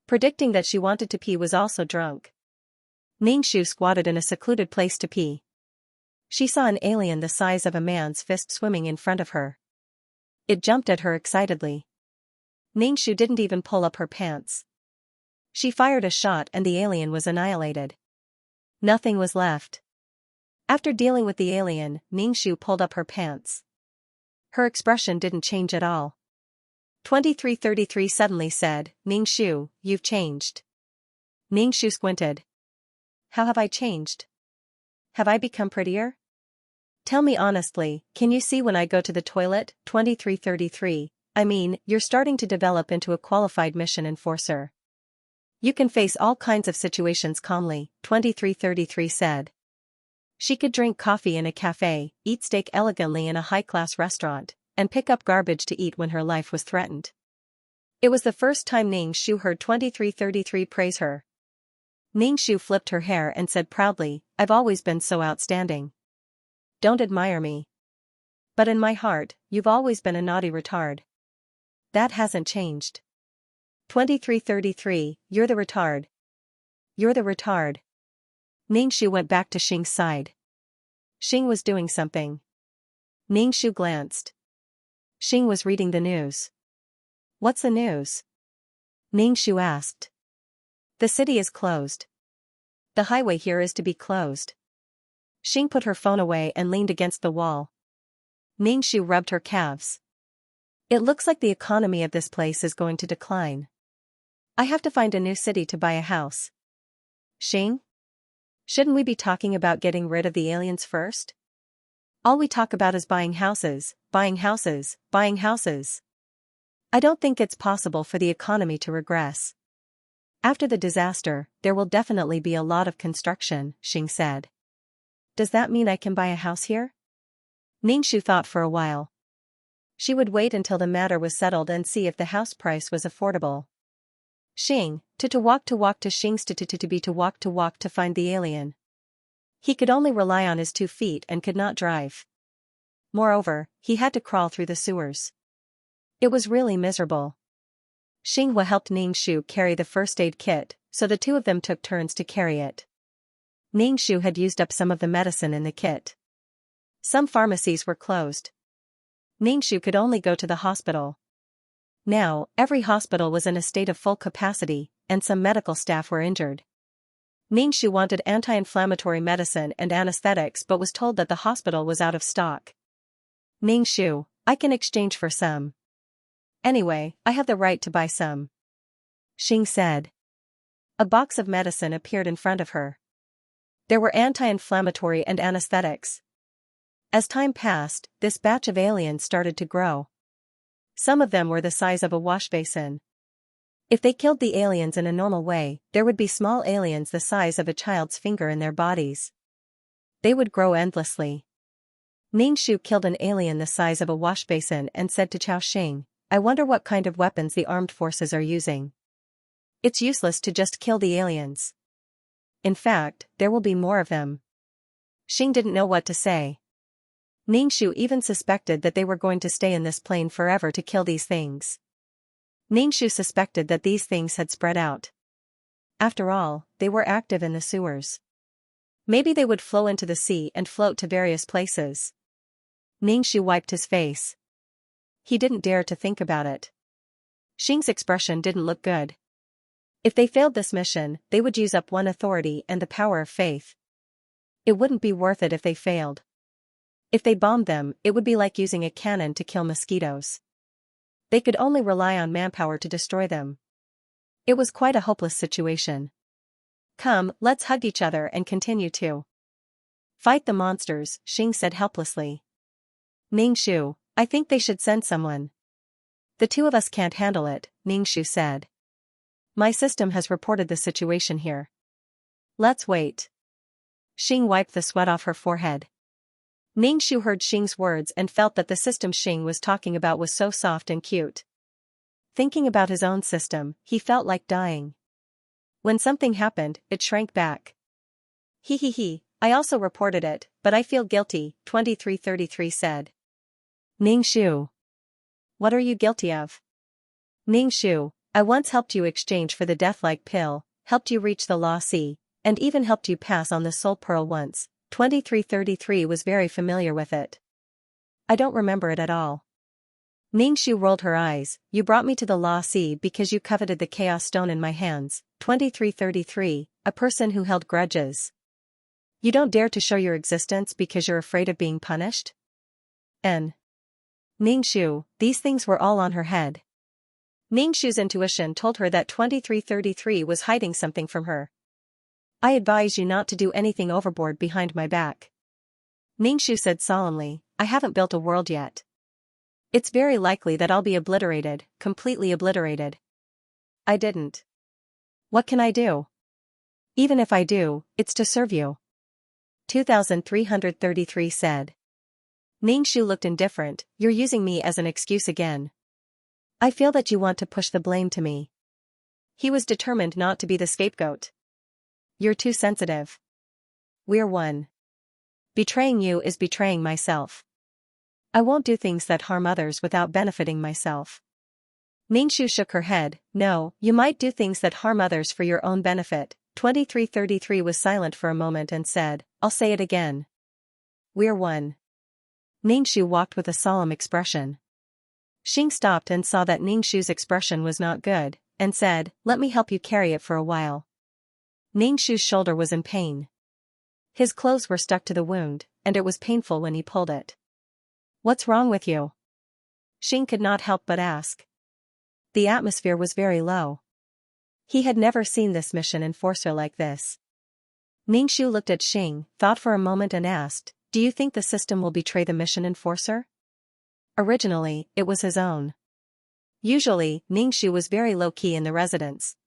Predicting that she wanted to pee was also drunk. Ningxu squatted in a secluded place to pee. She saw an alien the size of a man's fist swimming in front of her. It jumped at her excitedly. Ningxu didn't even pull up her pants. She fired a shot and the alien was annihilated. Nothing was left. After dealing with the alien, Ningxu pulled up her pants. Her expression didn't change at all. 2333 suddenly said, Ningxu, you've changed. Ningxu squinted. How have I changed? Have I become prettier? Tell me honestly, can you see when I go to the toilet? 2333, I mean, you're starting to develop into a qualified mission enforcer. You can face all kinds of situations calmly, 2333 said. She could drink coffee in a cafe, eat steak elegantly in a high-class restaurant, and pick up garbage to eat when her life was threatened. It was the first time Ningxu heard 2333 praise her. Ningxu flipped her hair and said proudly, I've always been so outstanding. Don't admire me. But in my heart, you've always been a naughty retard. That hasn't changed. 2333, you're the retard. You're the retard. Ningxu went back to Xing's side. Xing was doing something. Ningxu glanced. Xing was reading the news. What's the news? Ningxu asked. The city is closed. The highway here is to be closed. Xing put her phone away and leaned against the wall. Ningxu rubbed her calves. It looks like the economy of this place is going to decline. I have to find a new city to buy a house. Xing? Shouldn't we be talking about getting rid of the aliens first? All we talk about is buying houses, buying houses, buying houses. I don't think it's possible for the economy to regress. After the disaster, there will definitely be a lot of construction, Xing said. Does that mean I can buy a house here? Ningxu thought for a while. She would wait until the matter was settled and see if the house price was affordable. Xing, to walk to Xing's to walk to find the alien. He could only rely on his 2 feet and could not drive. Moreover, he had to crawl through the sewers. It was really miserable. Xinghua helped Ningxu carry the first aid kit, so the two of them took turns to carry it. Ningxu had used up some of the medicine in the kit. Some pharmacies were closed. Ningxu could only go to the hospital. Now, every hospital was in a state of full capacity, and some medical staff were injured. Ningxu wanted anti-inflammatory medicine and anesthetics but was told that the hospital was out of stock. Ningxu, I can exchange for some. Anyway, I have the right to buy some. Xing said. A box of medicine appeared in front of her. There were anti-inflammatory and anesthetics. As time passed, this batch of aliens started to grow. Some of them were the size of a wash basin. If they killed the aliens in a normal way, there would be small aliens the size of a child's finger in their bodies. They would grow endlessly. Ningxu killed an alien the size of a washbasin and said to Chao Xing, "I wonder what kind of weapons the armed forces are using. It's useless to just kill the aliens. In fact, there will be more of them." Xing didn't know what to say. Ningxu even suspected that they were going to stay in this plane forever to kill these things. Ningxu suspected that these things had spread out. After all, they were active in the sewers. Maybe they would flow into the sea and float to various places. Ningxu wiped his face. He didn't dare to think about it. Xing's expression didn't look good. If they failed this mission, they would use up one authority and the power of faith. It wouldn't be worth it if they failed. If they bombed them, it would be like using a cannon to kill mosquitoes. They could only rely on manpower to destroy them. It was quite a hopeless situation. "Come, let's hug each other and continue to fight the monsters," Xing said helplessly. "Ningxu, I think they should send someone." "The two of us can't handle it," Ningxu said. "My system has reported the situation here. Let's wait." Xing wiped the sweat off her forehead. Ningxu heard Xing's words and felt that the system Xing was talking about was so soft and cute. Thinking about his own system, he felt like dying. When something happened, it shrank back. He, I also reported it, but I feel guilty," 2333 said. "Ningxu. What are you guilty of?" "Ningxu, I once helped you exchange for the death-like pill, helped you reach the Law Sea, and even helped you pass on the Soul Pearl once." 2333 was very familiar with it. "I don't remember it at all." Ningxu rolled her eyes. "You brought me to the Law Sea because you coveted the Chaos Stone in my hands." 2333, a person who held grudges. "You don't dare to show your existence because you're afraid of being punished?" Ningxu, these things were all on her head. Ningxu's intuition told her that 2333 was hiding something from her. "I advise you not to do anything overboard behind my back," Ningxu said solemnly. "I haven't built a world yet. It's very likely that I'll be obliterated, completely obliterated." "I didn't. What can I do?" "Even if I do, it's to serve you," 2333 said. Ningxu looked indifferent. "You're using me as an excuse again. I feel that you want to push the blame to me." He was determined not to be the scapegoat. "You're too sensitive. We're one. Betraying you is betraying myself. I won't do things that harm others without benefiting myself." Ningxu shook her head. "No, you might do things that harm others for your own benefit." 2333 was silent for a moment and said, "I'll say it again. We're one." Ningxu walked with a solemn expression. Xing stopped and saw that Ningxu's expression was not good, and said, "Let me help you carry it for a while." Ningxu's shoulder was in pain. His clothes were stuck to the wound, and it was painful when he pulled it. "What's wrong with you?" Xing could not help but ask. The atmosphere was very low. He had never seen this mission enforcer like this. Ningxu looked at Xing, thought for a moment and asked, "Do you think the system will betray the mission enforcer?" Originally, it was his own. Usually, Ningxu was very low-key in the residence.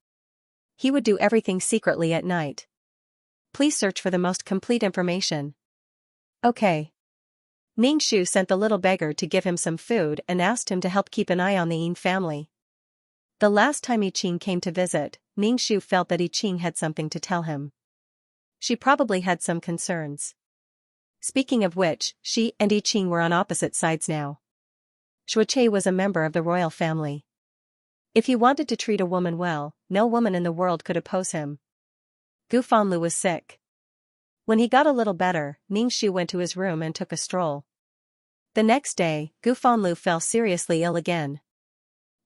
He would do everything secretly at night. Please search for the most complete information. Okay. Ningxu sent the little beggar to give him some food and asked him to help keep an eye on the Yin family. The last time I Ching came to visit, Ningxu felt that I Ching had something to tell him. She probably had some concerns. Speaking of which, she and I Ching were on opposite sides now. Shuiqi was a member of the royal family. If he wanted to treat a woman well, no woman in the world could oppose him. Gu Fanlu was sick. When he got a little better, Ningxu went to his room and took a stroll. The next day, Gu Fanlu fell seriously ill again.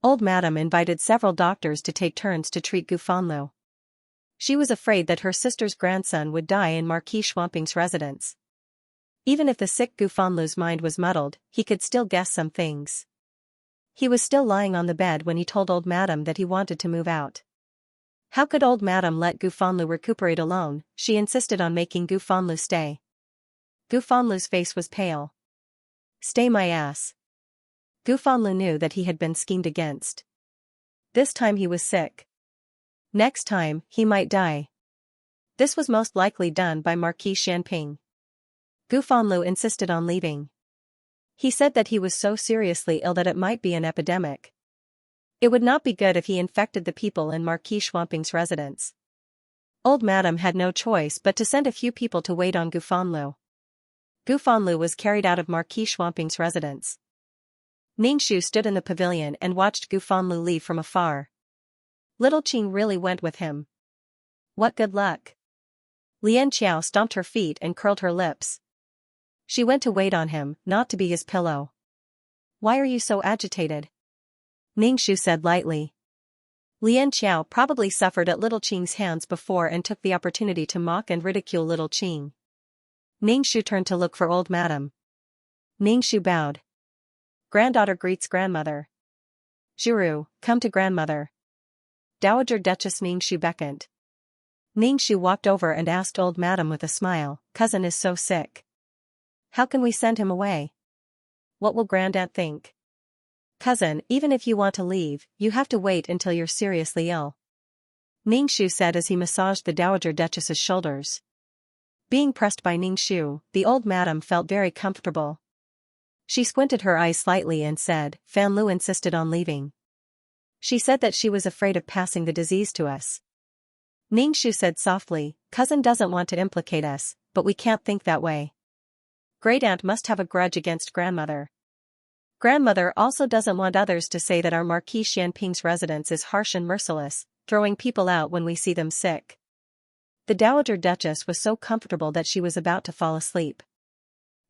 Old Madam invited several doctors to take turns to treat Gu Fanlu. She was afraid that her sister's grandson would die in Marquis Schwamping's residence. Even if the sick Gu Fanlu's mind was muddled, he could still guess some things. He was still lying on the bed when he told Old Madam that he wanted to move out. How could Old Madam let Gu Fanlu recuperate alone? She insisted on making Gu Fanlu stay. Gu Fanlu's face was pale. "Stay my ass." Gu Fanlu knew that he had been schemed against. This time he was sick. Next time, he might die. This was most likely done by Marquis Xianping. Gu Fanlu insisted on leaving. He said that he was so seriously ill that it might be an epidemic. It would not be good if he infected the people in Marquis Xianping's residence. Old Madam had no choice but to send a few people to wait on Gu Fanlu. Gu Fanlu was carried out of Marquis Xianping's residence. Ningxu stood in the pavilion and watched Gu Fanlu leave from afar. Little Qing really went with him. What good luck. Lian Qiao stomped her feet and curled her lips. She went to wait on him, not to be his pillow. Why are you so agitated? Ningxu said lightly. Lian Qiao probably suffered at Little Qing's hands before and took the opportunity to mock and ridicule Little Qing. Ningxu turned to look for old madam. Ningxu bowed. Granddaughter greets grandmother. Zhiru, come to grandmother. Dowager Duchess Ningxu beckoned. Ningxu walked over and asked old madam with a smile, cousin is so sick. How can we send him away? What will grandaunt think? Cousin, even if you want to leave, you have to wait until you're seriously ill. Ningxu said as he massaged the Dowager Duchess's shoulders. Being pressed by Ningxu, the old madam felt very comfortable. She squinted her eyes slightly and said, Fan Lu insisted on leaving. She said that she was afraid of passing the disease to us. Ningxu said softly, cousin doesn't want to implicate us, but we can't think that way. Great-aunt must have a grudge against grandmother. Grandmother also doesn't want others to say that our Marquis Xianping's residence is harsh and merciless, throwing people out when we see them sick. The Dowager Duchess was so comfortable that she was about to fall asleep.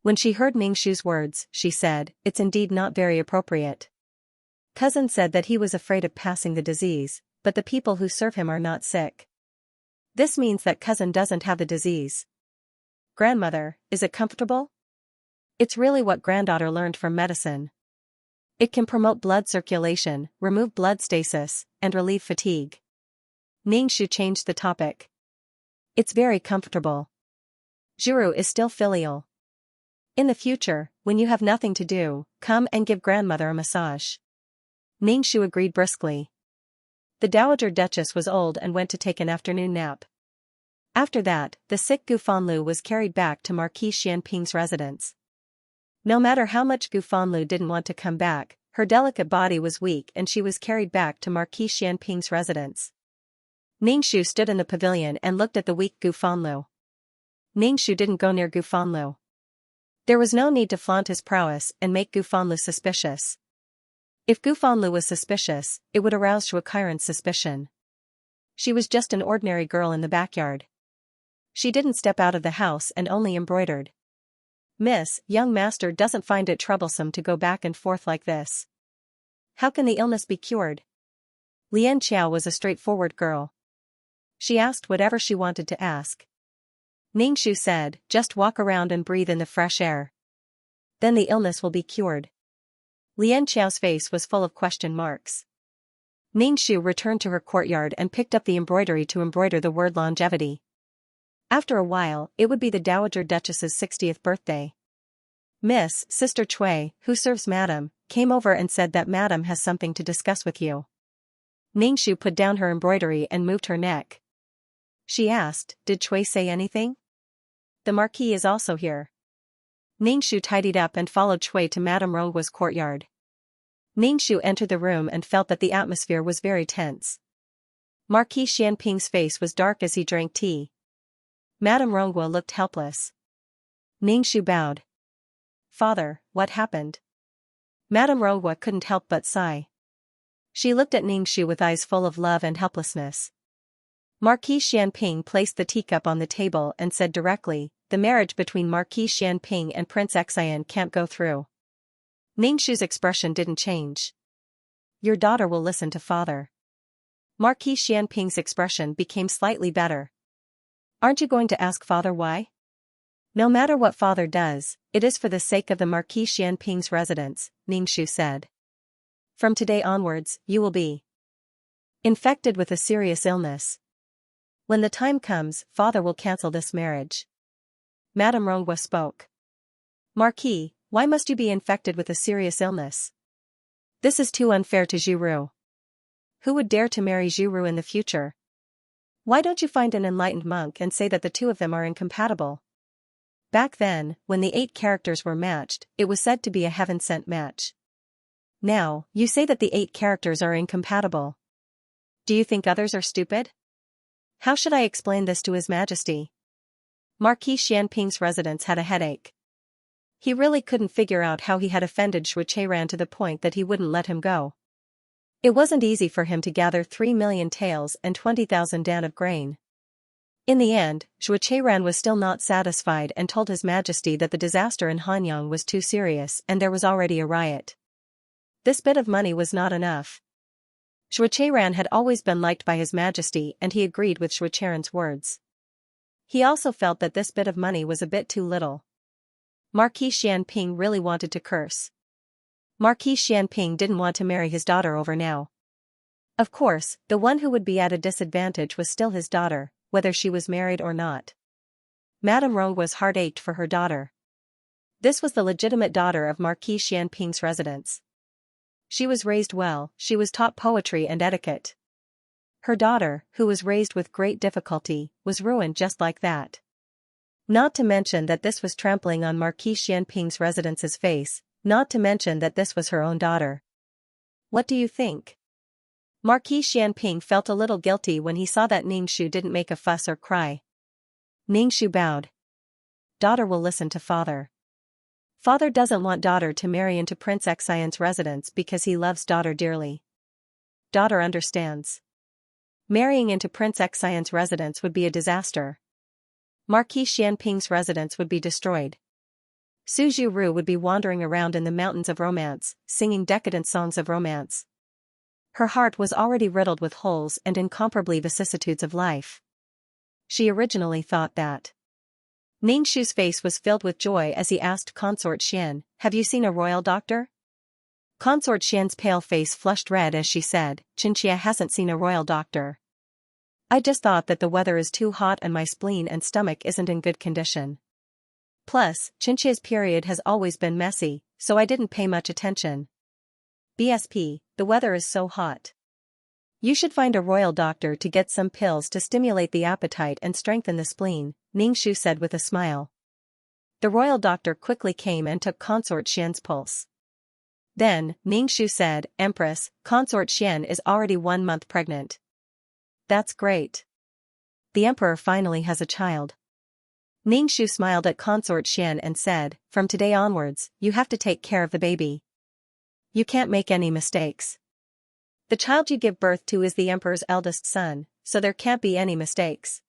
When she heard Ningxu's words, she said, it's indeed not very appropriate. Cousin said that he was afraid of passing the disease, but the people who serve him are not sick. This means that cousin doesn't have the disease. Grandmother, is it comfortable? It's really what granddaughter learned from medicine. It can promote blood circulation, remove blood stasis, and relieve fatigue. Ningxu changed the topic. It's very comfortable. Zhiru is still filial. In the future, when you have nothing to do, come and give grandmother a massage. Ningxu agreed briskly. The Dowager Duchess was old and went to take an afternoon nap. After that, the sick Gu Fanlu was carried back to Marquis Xianping's residence. No matter how much Gu Fanlu didn't want to come back, her delicate body was weak and she was carried back to Marquis Xianping's residence. Ningxu stood in the pavilion and looked at the weak Gu Fanlu. Ningxu didn't go near Gu Fanlu. There was no need to flaunt his prowess and make Gu Fanlu suspicious. If Gu Fanlu was suspicious, it would arouse Shuaiqiren's suspicion. She was just an ordinary girl in the backyard. She didn't step out of the house and only embroidered. Miss, young master doesn't find it troublesome to go back and forth like this. How can the illness be cured? Lian Qiao was a straightforward girl. She asked whatever she wanted to ask. Ningxu said, just walk around and breathe in the fresh air. Then the illness will be cured. Lian Qiao's face was full of question marks. Ningxu returned to her courtyard and picked up the embroidery to embroider the word longevity. After a while, it would be the Dowager Duchess's 60th birthday. Miss, Sister Cui, who serves Madam, came over and said that Madam has something to discuss with you. Ningxu put down her embroidery and moved her neck. She asked, did Cui say anything? The Marquis is also here. Ningxu tidied up and followed Cui to Madame Ronggua's courtyard. Ningxu entered the room and felt that the atmosphere was very tense. Marquis Xianping's face was dark as he drank tea. Madame Ronggua looked helpless. Ningxu bowed. Father, what happened? Madame Ronggua couldn't help but sigh. She looked at Ningxu with eyes full of love and helplessness. Marquis Xianping placed the teacup on the table and said directly, the marriage between Marquis Xianping and Prince Xian can't go through. Ningxu's expression didn't change. Your daughter will listen to father. Marquis Xianping's expression became slightly better. Aren't you going to ask father why? No matter what father does, it is for the sake of the Marquis Xianping's residence, Ningxu said. From today onwards, you will be infected with a serious illness. When the time comes, father will cancel this marriage. Madame Ronggua spoke. Marquis, why must you be infected with a serious illness? This is too unfair to Zhiru. Who would dare to marry Zhuru in the future? Why don't you find an enlightened monk and say that the two of them are incompatible? Back then, when the 8 characters were matched, it was said to be a heaven-sent match. Now, you say that the 8 characters are incompatible. Do you think others are stupid? How should I explain this to His Majesty? Marquis Xianping's residence had a headache. He really couldn't figure out how he had offended Xianxia to the point that he wouldn't let him go. It wasn't easy for him to gather 3 million taels and 20,000 dan of grain. In the end, Xianxia was still not satisfied and told His Majesty that the disaster in Hanyang was too serious and there was already a riot. This bit of money was not enough. Xianxia had always been liked by His Majesty and he agreed with Xianxia's words. He also felt that this bit of money was a bit too little. Marquis Xianping really wanted to curse. Marquis Xianping didn't want to marry his daughter over now. Of course, the one who would be at a disadvantage was still his daughter, whether she was married or not. Madame Rongwa's heart ached for her daughter. This was the legitimate daughter of Marquis Xianping's residence. She was raised well, she was taught poetry and etiquette. Her daughter, who was raised with great difficulty, was ruined just like that. Not to mention that this was trampling on Marquis Xianping's residence's face, not to mention that this was her own daughter. What do you think? Marquis Xianping felt a little guilty when he saw that Ningxu didn't make a fuss or cry. Ningxu bowed. Daughter will listen to father. Father doesn't want daughter to marry into Prince Xian's residence because he loves daughter dearly. Daughter understands. Marrying into Prince Xian's residence would be a disaster. Marquis Xianping's residence would be destroyed. Su Zhiru would be wandering around in the mountains of romance, singing decadent songs of romance. Her heart was already riddled with holes and incomparable vicissitudes of life. She originally thought that. Ningxu's face was filled with joy as he asked Consort Xian, "Have you seen a royal doctor?" Consort Xian's pale face flushed red as she said, "Xianxia hasn't seen a royal doctor. I just thought that the weather is too hot and my spleen and stomach isn't in good condition. Plus, Xianxia's period has always been messy, so I didn't pay much attention. BSP, the weather is so hot. You should find a royal doctor to get some pills to stimulate the appetite and strengthen the spleen," Ningxu said with a smile. The royal doctor quickly came and took Consort Xian's pulse. Then, Ningxu said, "Empress, Consort Xian is already 1 month pregnant." "That's great. The emperor finally has a child." Ningxu smiled at Consort Xian and said, "From today onwards, you have to take care of the baby. You can't make any mistakes. The child you give birth to is the emperor's eldest son, so there can't be any mistakes."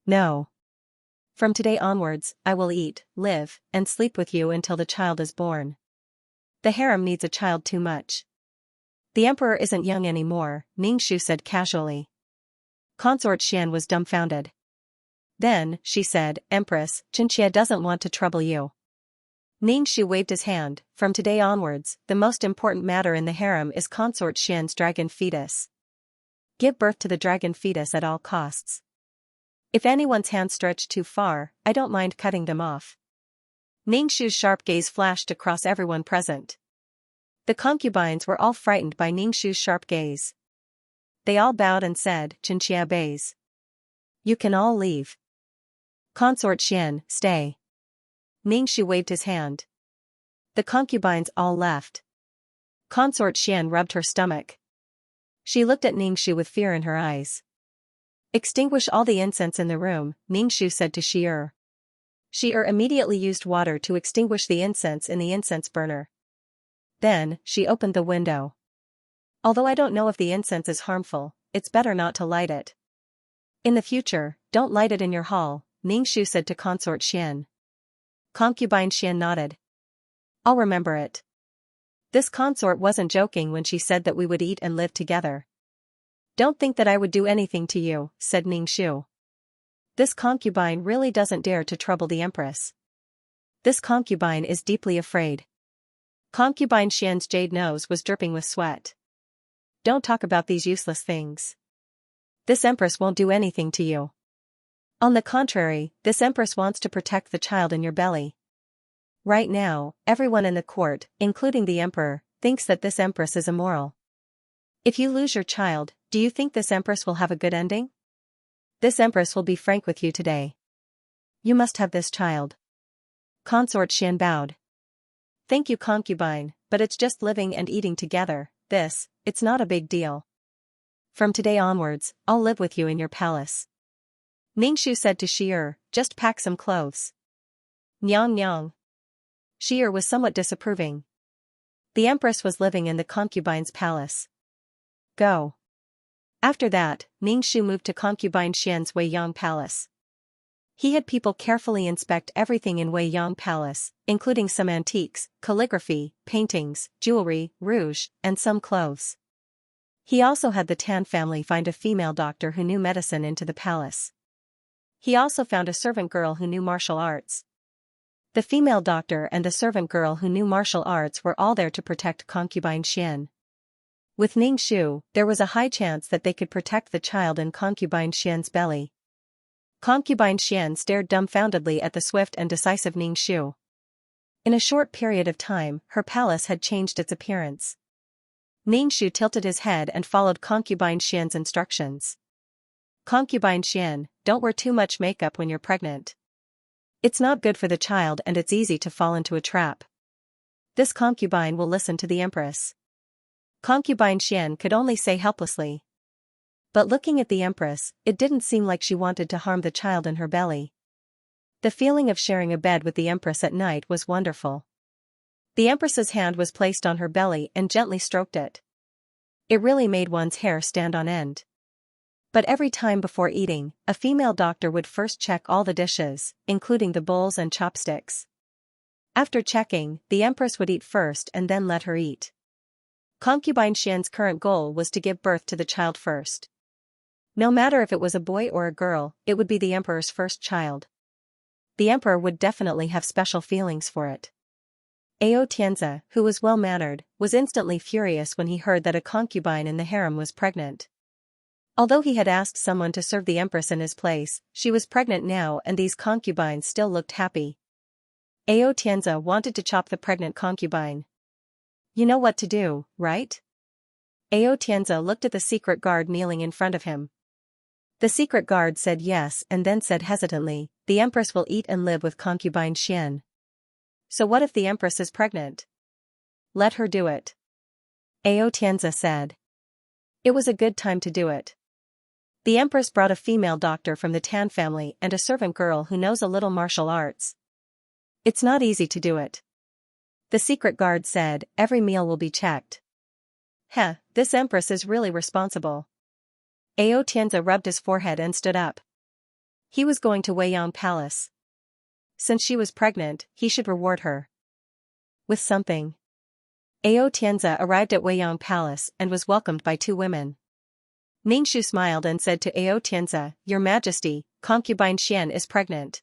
"No. From today onwards, I will eat, live, and sleep with you until the child is born. The harem needs a child too much. The emperor isn't young anymore," Ningxu said casually. Consort Xian was dumbfounded. Then, she said, "Empress, Xianxia doesn't want to trouble you." Ningxu waved his hand. "From today onwards, the most important matter in the harem is Consort Xian's dragon fetus. Give birth to the dragon fetus at all costs. If anyone's hands stretch too far, I don't mind cutting them off." Ningxu's sharp gaze flashed across everyone present. The concubines were all frightened by Ningxu's sharp gaze. They all bowed and said, "Xianxia obeys. You can all leave." "Consort Xian, stay." Ningxu waved his hand. The concubines all left. Consort Xian rubbed her stomach. She looked at Ningxu with fear in her eyes. "Extinguish all the incense in the room," Ningxu said to Shi'er. Shi'er immediately used water to extinguish the incense in the incense burner. Then, she opened the window. "Although I don't know if the incense is harmful, it's better not to light it. In the future, don't light it in your hall," Ningxu said to Consort Xian. Concubine Xian nodded. "I'll remember it." This consort wasn't joking when she said that we would eat and live together. "Don't think that I would do anything to you," said Ningxu. This concubine really doesn't dare to trouble the empress. This concubine is deeply afraid. Concubine Xian's jade nose was dripping with sweat. "Don't talk about these useless things. This empress won't do anything to you. On the contrary, this empress wants to protect the child in your belly. Right now, everyone in the court, including the emperor, thinks that this empress is immoral. If you lose your child, do you think this empress will have a good ending? This empress will be frank with you today. You must have this child. Consort Xian bowed. Thank you, concubine, but it's just living and eating together, it's not a big deal. From today onwards, I'll live with you in your palace. Ningxu said to Shi'er, just pack some clothes. Nyang nyang. Shi'er was somewhat disapproving. The empress was living in the concubine's palace. Go. After that, Ningxu moved to concubine Xian's Weiyang palace. He had people carefully inspect everything in Weiyang palace, including some antiques, calligraphy, paintings, jewelry, rouge, and some clothes. He also had the Tan family find a female doctor who knew medicine into the palace. He also found a servant girl who knew martial arts. The female doctor and the servant girl who knew martial arts were all there to protect concubine Xian. With Ningxu, there was a high chance that they could protect the child in concubine Xian's belly. Concubine Xian stared dumbfoundedly at the swift and decisive Ningxu. In a short period of time, her palace had changed its appearance. Ningxu tilted his head and followed concubine Xian's instructions. Concubine Xian, don't wear too much makeup when you're pregnant. It's not good for the child and it's easy to fall into a trap. This concubine will listen to the empress. Concubine Xian could only say helplessly. But looking at the empress, it didn't seem like she wanted to harm the child in her belly. The feeling of sharing a bed with the empress at night was wonderful. The empress's hand was placed on her belly and gently stroked it. It really made one's hair stand on end. But every time before eating, a female doctor would first check all the dishes, including the bowls and chopsticks. After checking, the empress would eat first and then let her eat. Concubine Xian's current goal was to give birth to the child first. No matter if it was a boy or a girl, it would be the emperor's first child. The emperor would definitely have special feelings for it. Xianxia, who was well-mannered, was instantly furious when he heard that a concubine in the harem was pregnant. Although he had asked someone to serve the empress in his place, she was pregnant now and these concubines still looked happy. Xianxia wanted to chop the pregnant concubine. You know what to do, right? Xianxia looked at the secret guard kneeling in front of him. The secret guard said yes and then said hesitantly, the empress will eat and live with concubine Xian. So what if the empress is pregnant? Let her do it. Xianxia said. It was a good time to do it. The empress brought a female doctor from the Tan family and a servant girl who knows a little martial arts. It's not easy to do it. The secret guard said, every meal will be checked. This empress is really responsible. Xianxia rubbed his forehead and stood up. He was going to Weiyang Palace. Since she was pregnant, he should reward her with something. Xianxia arrived at Weiyang Palace and was welcomed by two women. Ningxu smiled and said to Xianxia, Your Majesty, concubine Xian is pregnant.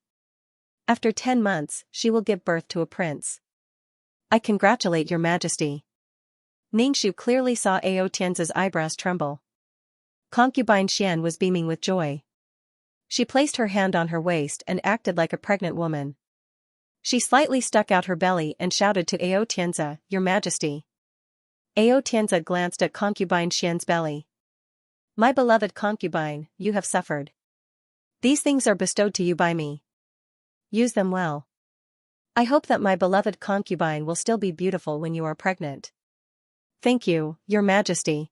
After 10 months, she will give birth to a prince. I congratulate Your Majesty. Ningxu clearly saw Xianxia's eyebrows tremble. Concubine Xian was beaming with joy. She placed her hand on her waist and acted like a pregnant woman. She slightly stuck out her belly and shouted to Xianxia, Your Majesty. Xianxia glanced at concubine Xian's belly. My beloved concubine, you have suffered. These things are bestowed to you by me. Use them well. I hope that my beloved concubine will still be beautiful when you are pregnant. Thank you, Your Majesty.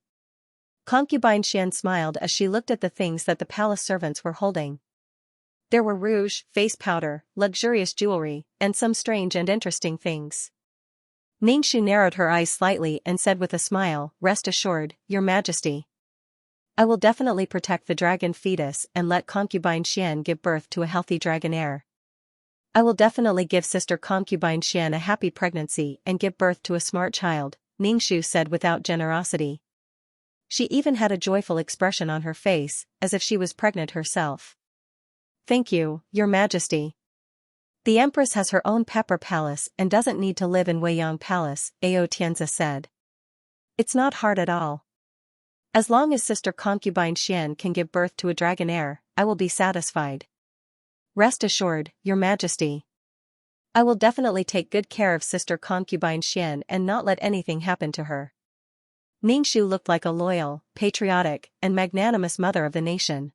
Concubine Xian smiled as she looked at the things that the palace servants were holding. There were rouge, face powder, luxurious jewelry, and some strange and interesting things. Ningxu narrowed her eyes slightly and said with a smile, Rest assured, Your Majesty. I will definitely protect the dragon fetus and let concubine Xian give birth to a healthy dragon heir. I will definitely give sister concubine Xian a happy pregnancy and give birth to a smart child, Ningxu said without generosity. She even had a joyful expression on her face, as if she was pregnant herself. Thank you, Your Majesty. The Empress has her own pepper palace and doesn't need to live in Weiyang Palace, Xianxia said. It's not hard at all. As long as sister concubine Xian can give birth to a dragon heir, I will be satisfied. Rest assured, Your Majesty. I will definitely take good care of sister concubine Xian and not let anything happen to her. Ningxu looked like a loyal, patriotic, and magnanimous mother of the nation.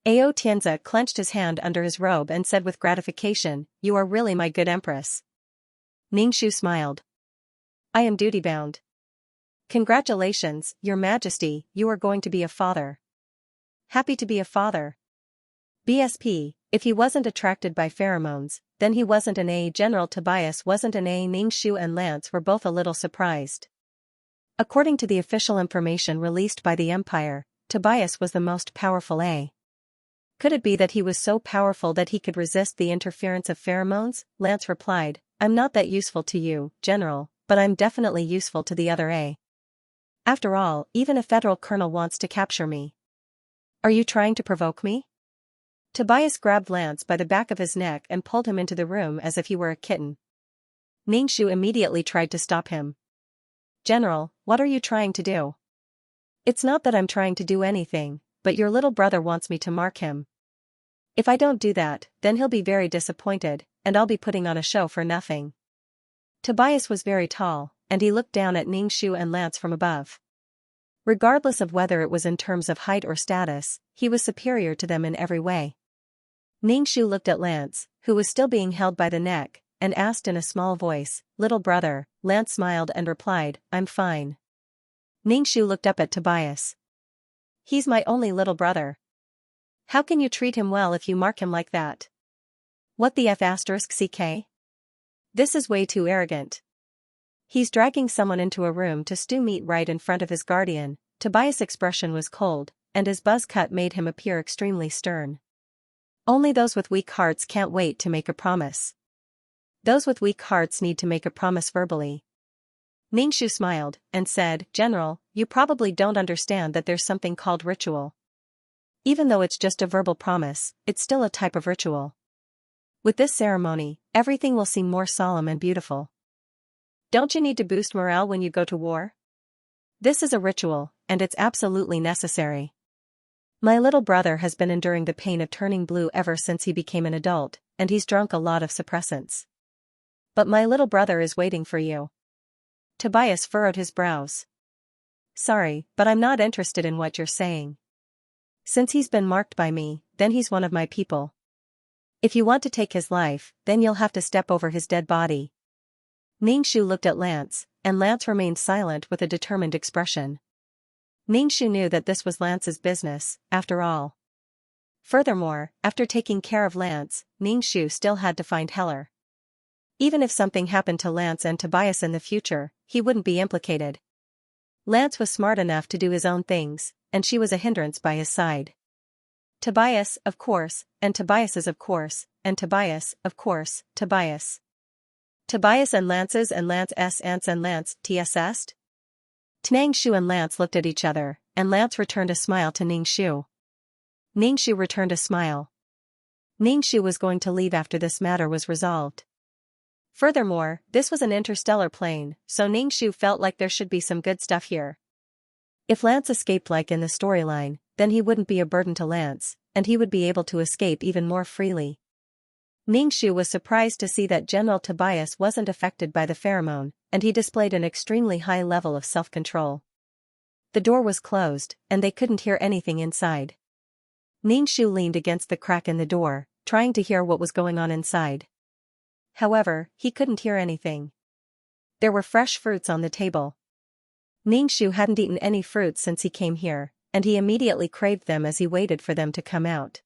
Ao Tianzi clenched his hand under his robe and said with gratification, "You are really my good empress." Ningxu smiled. "I am duty-bound." "Congratulations, your majesty, you are going to be a father." "Happy to be a father." BSP, if he wasn't attracted by pheromones, then he wasn't an A. General Tobias wasn't an A. Ningxu and Lance were both a little surprised. According to the official information released by the Empire, Tobias was the most powerful A. Could it be that he was so powerful that he could resist the interference of pheromones? Lance replied, "I'm not that useful to you, General, but I'm definitely useful to the other A. After all, even a federal colonel wants to capture me. Are you trying to provoke me?" Tobias grabbed Lance by the back of his neck and pulled him into the room as if he were a kitten. Ningxu immediately tried to stop him. "General, what are you trying to do?" "It's not that I'm trying to do anything, but your little brother wants me to mark him. If I don't do that, then he'll be very disappointed, and I'll be putting on a show for nothing." Tobias was very tall, and he looked down at Ningxu and Lance from above. Regardless of whether it was in terms of height or status, he was superior to them in every way. Ningxu looked at Lance, who was still being held by the neck, and asked in a small voice, "Little brother?" Lance smiled and replied, "I'm fine." Ningxu looked up at Tobias. "He's my only little brother. How can you treat him well if you mark him like that? What the F***ck? This is way too arrogant. He's dragging someone into a room to stew meat right in front of his guardian." Tobias' expression was cold, and his buzz cut made him appear extremely stern. Only those with weak hearts can't wait to make a promise. Those with weak hearts need to make a promise verbally. Ningxu smiled, and said, "General, you probably don't understand that there's something called ritual. Even though it's just a verbal promise, it's still a type of ritual. With this ceremony, everything will seem more solemn and beautiful. Don't you need to boost morale when you go to war? This is a ritual, and it's absolutely necessary. My little brother has been enduring the pain of turning blue ever since he became an adult, and he's drunk a lot of suppressants. But my little brother is waiting for you." Tobias furrowed his brows. "Sorry, but I'm not interested in what you're saying. Since he's been marked by me, then he's one of my people. If you want to take his life, then you'll have to step over his dead body." Ningxu looked at Lance, and Lance remained silent with a determined expression. Ningxu knew that this was Lance's business, after all. Furthermore, after taking care of Lance, Ningxu still had to find Heller. Even if something happened to Lance and Tobias in the future, he wouldn't be implicated. Lance was smart enough to do his own things, and she was a hindrance by his side. Tobias, of course, and Tobias's of course, and Tobias, of course, Tobias. Tobias and Lance's and Lance's aunts and Lance TSS'd? Ningxu and Lance looked at each other, and Lance returned a smile to Ningxu. Ningxu returned a smile. Ningxu was going to leave after this matter was resolved. Furthermore, this was an interstellar plane, so Ningxu felt like there should be some good stuff here. If Lance escaped like in the storyline, then he wouldn't be a burden to Lance, and he would be able to escape even more freely. Ningxu was surprised to see that General Tobias wasn't affected by the pheromone, and he displayed an extremely high level of self-control. The door was closed, and they couldn't hear anything inside. Ningxu leaned against the crack in the door, trying to hear what was going on inside. However, he couldn't hear anything. There were fresh fruits on the table. Ningxu hadn't eaten any fruits since he came here, and he immediately craved them as he waited for them to come out.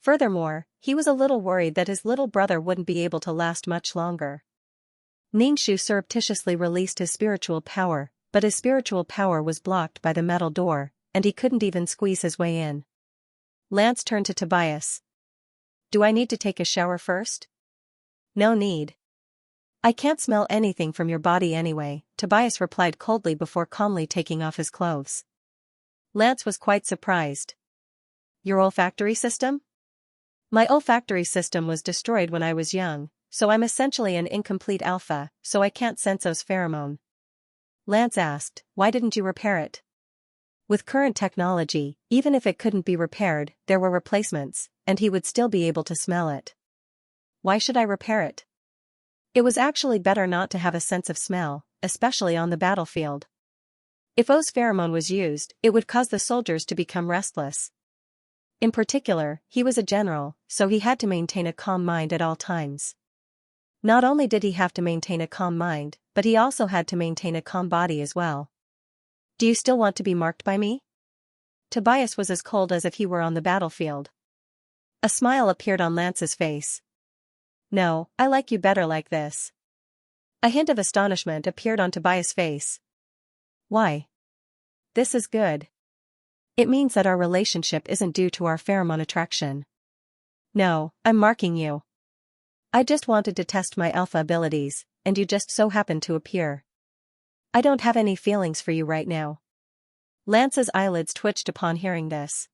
Furthermore, he was a little worried that his little brother wouldn't be able to last much longer. Ningxu surreptitiously released his spiritual power, but his spiritual power was blocked by the metal door, and he couldn't even squeeze his way in. Lance turned to Tobias. "Do I need to take a shower first?" "No need. I can't smell anything from your body anyway," Tobias replied coldly before calmly taking off his clothes. Lance was quite surprised. "Your olfactory system?" "My olfactory system was destroyed when I was young, so I'm essentially an incomplete alpha, so I can't sense those pheromone." Lance asked, "Why didn't you repair it?" With current technology, even if it couldn't be repaired, there were replacements, and he would still be able to smell it. "Why should I repair it? It was actually better not to have a sense of smell, especially on the battlefield." If O's pheromone was used, it would cause the soldiers to become restless. In particular, he was a general, so he had to maintain a calm mind at all times. Not only did he have to maintain a calm mind, but he also had to maintain a calm body as well. Do you still want to be marked by me? Tobias was as cold as if he were on the battlefield. A smile appeared on Lance's face. No, I like you better like this. A hint of astonishment appeared on Tobias' face. Why? This is good. It means that our relationship isn't due to our pheromone attraction. No, I'm marking you. I just wanted to test my alpha abilities, and you just so happened to appear. I don't have any feelings for you right now. Lance's eyelids twitched upon hearing this.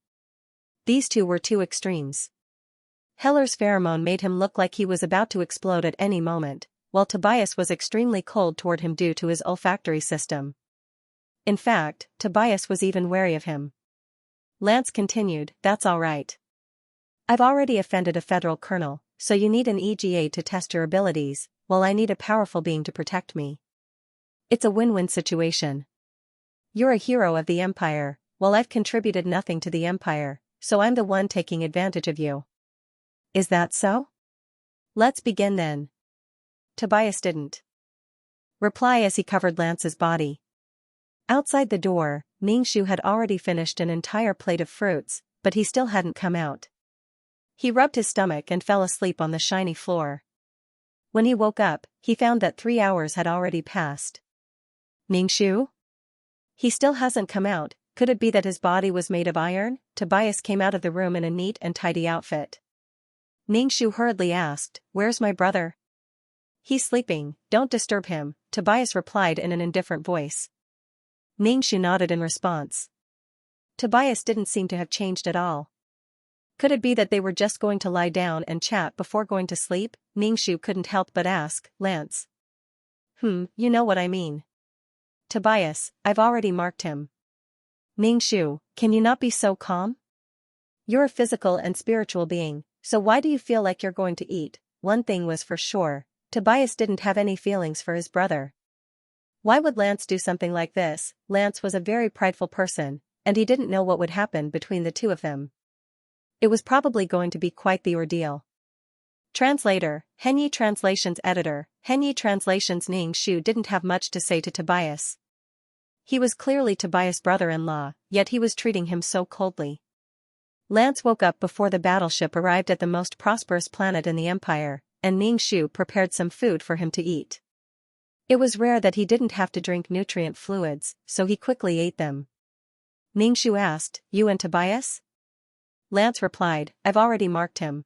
These two were two extremes. Heller's pheromone made him look like he was about to explode at any moment, while Tobias was extremely cold toward him due to his olfactory system. In fact, Tobias was even wary of him. Lance continued, that's all right. I've already offended a federal colonel, so you need an EGA to test your abilities, while I need a powerful being to protect me. It's a win-win situation. You're a hero of the Empire, while I've contributed nothing to the Empire, so I'm the one taking advantage of you. Is that so? Let's begin then. Tobias didn't reply as he covered Lance's body. Outside the door, Ningshu had already finished an entire plate of fruits, but he still hadn't come out. He rubbed his stomach and fell asleep on the shiny floor. When he woke up, he found that 3 hours had already passed. Ningshu? He still hasn't come out. Could it be that his body was made of iron? Tobias came out of the room in a neat and tidy outfit. Ningshu hurriedly asked, where's my brother? He's sleeping, don't disturb him, Tobias replied in an indifferent voice. Ningshu nodded in response. Tobias didn't seem to have changed at all. Could it be that they were just going to lie down and chat before going to sleep? Ningshu couldn't help but ask, Lance. You know what I mean. Tobias, I've already marked him. Ningshu, can you not be so calm? You're a physical and spiritual being, so why do you feel like you're going to eat? One thing was for sure, Tobias didn't have any feelings for his brother. Why would Lance do something like this? Lance was a very prideful person, and he didn't know what would happen between the two of them. It was probably going to be quite the ordeal. Translator, Henyi Translations Editor, Henyi Translations. Ningshu didn't have much to say to Tobias. He was clearly Tobias' brother-in-law, yet he was treating him so coldly. Lance woke up before the battleship arrived at the most prosperous planet in the Empire, and Ningshu prepared some food for him to eat. It was rare that he didn't have to drink nutrient fluids, so he quickly ate them. Ningshu asked, you and Tobias? Lance replied, I've already marked him.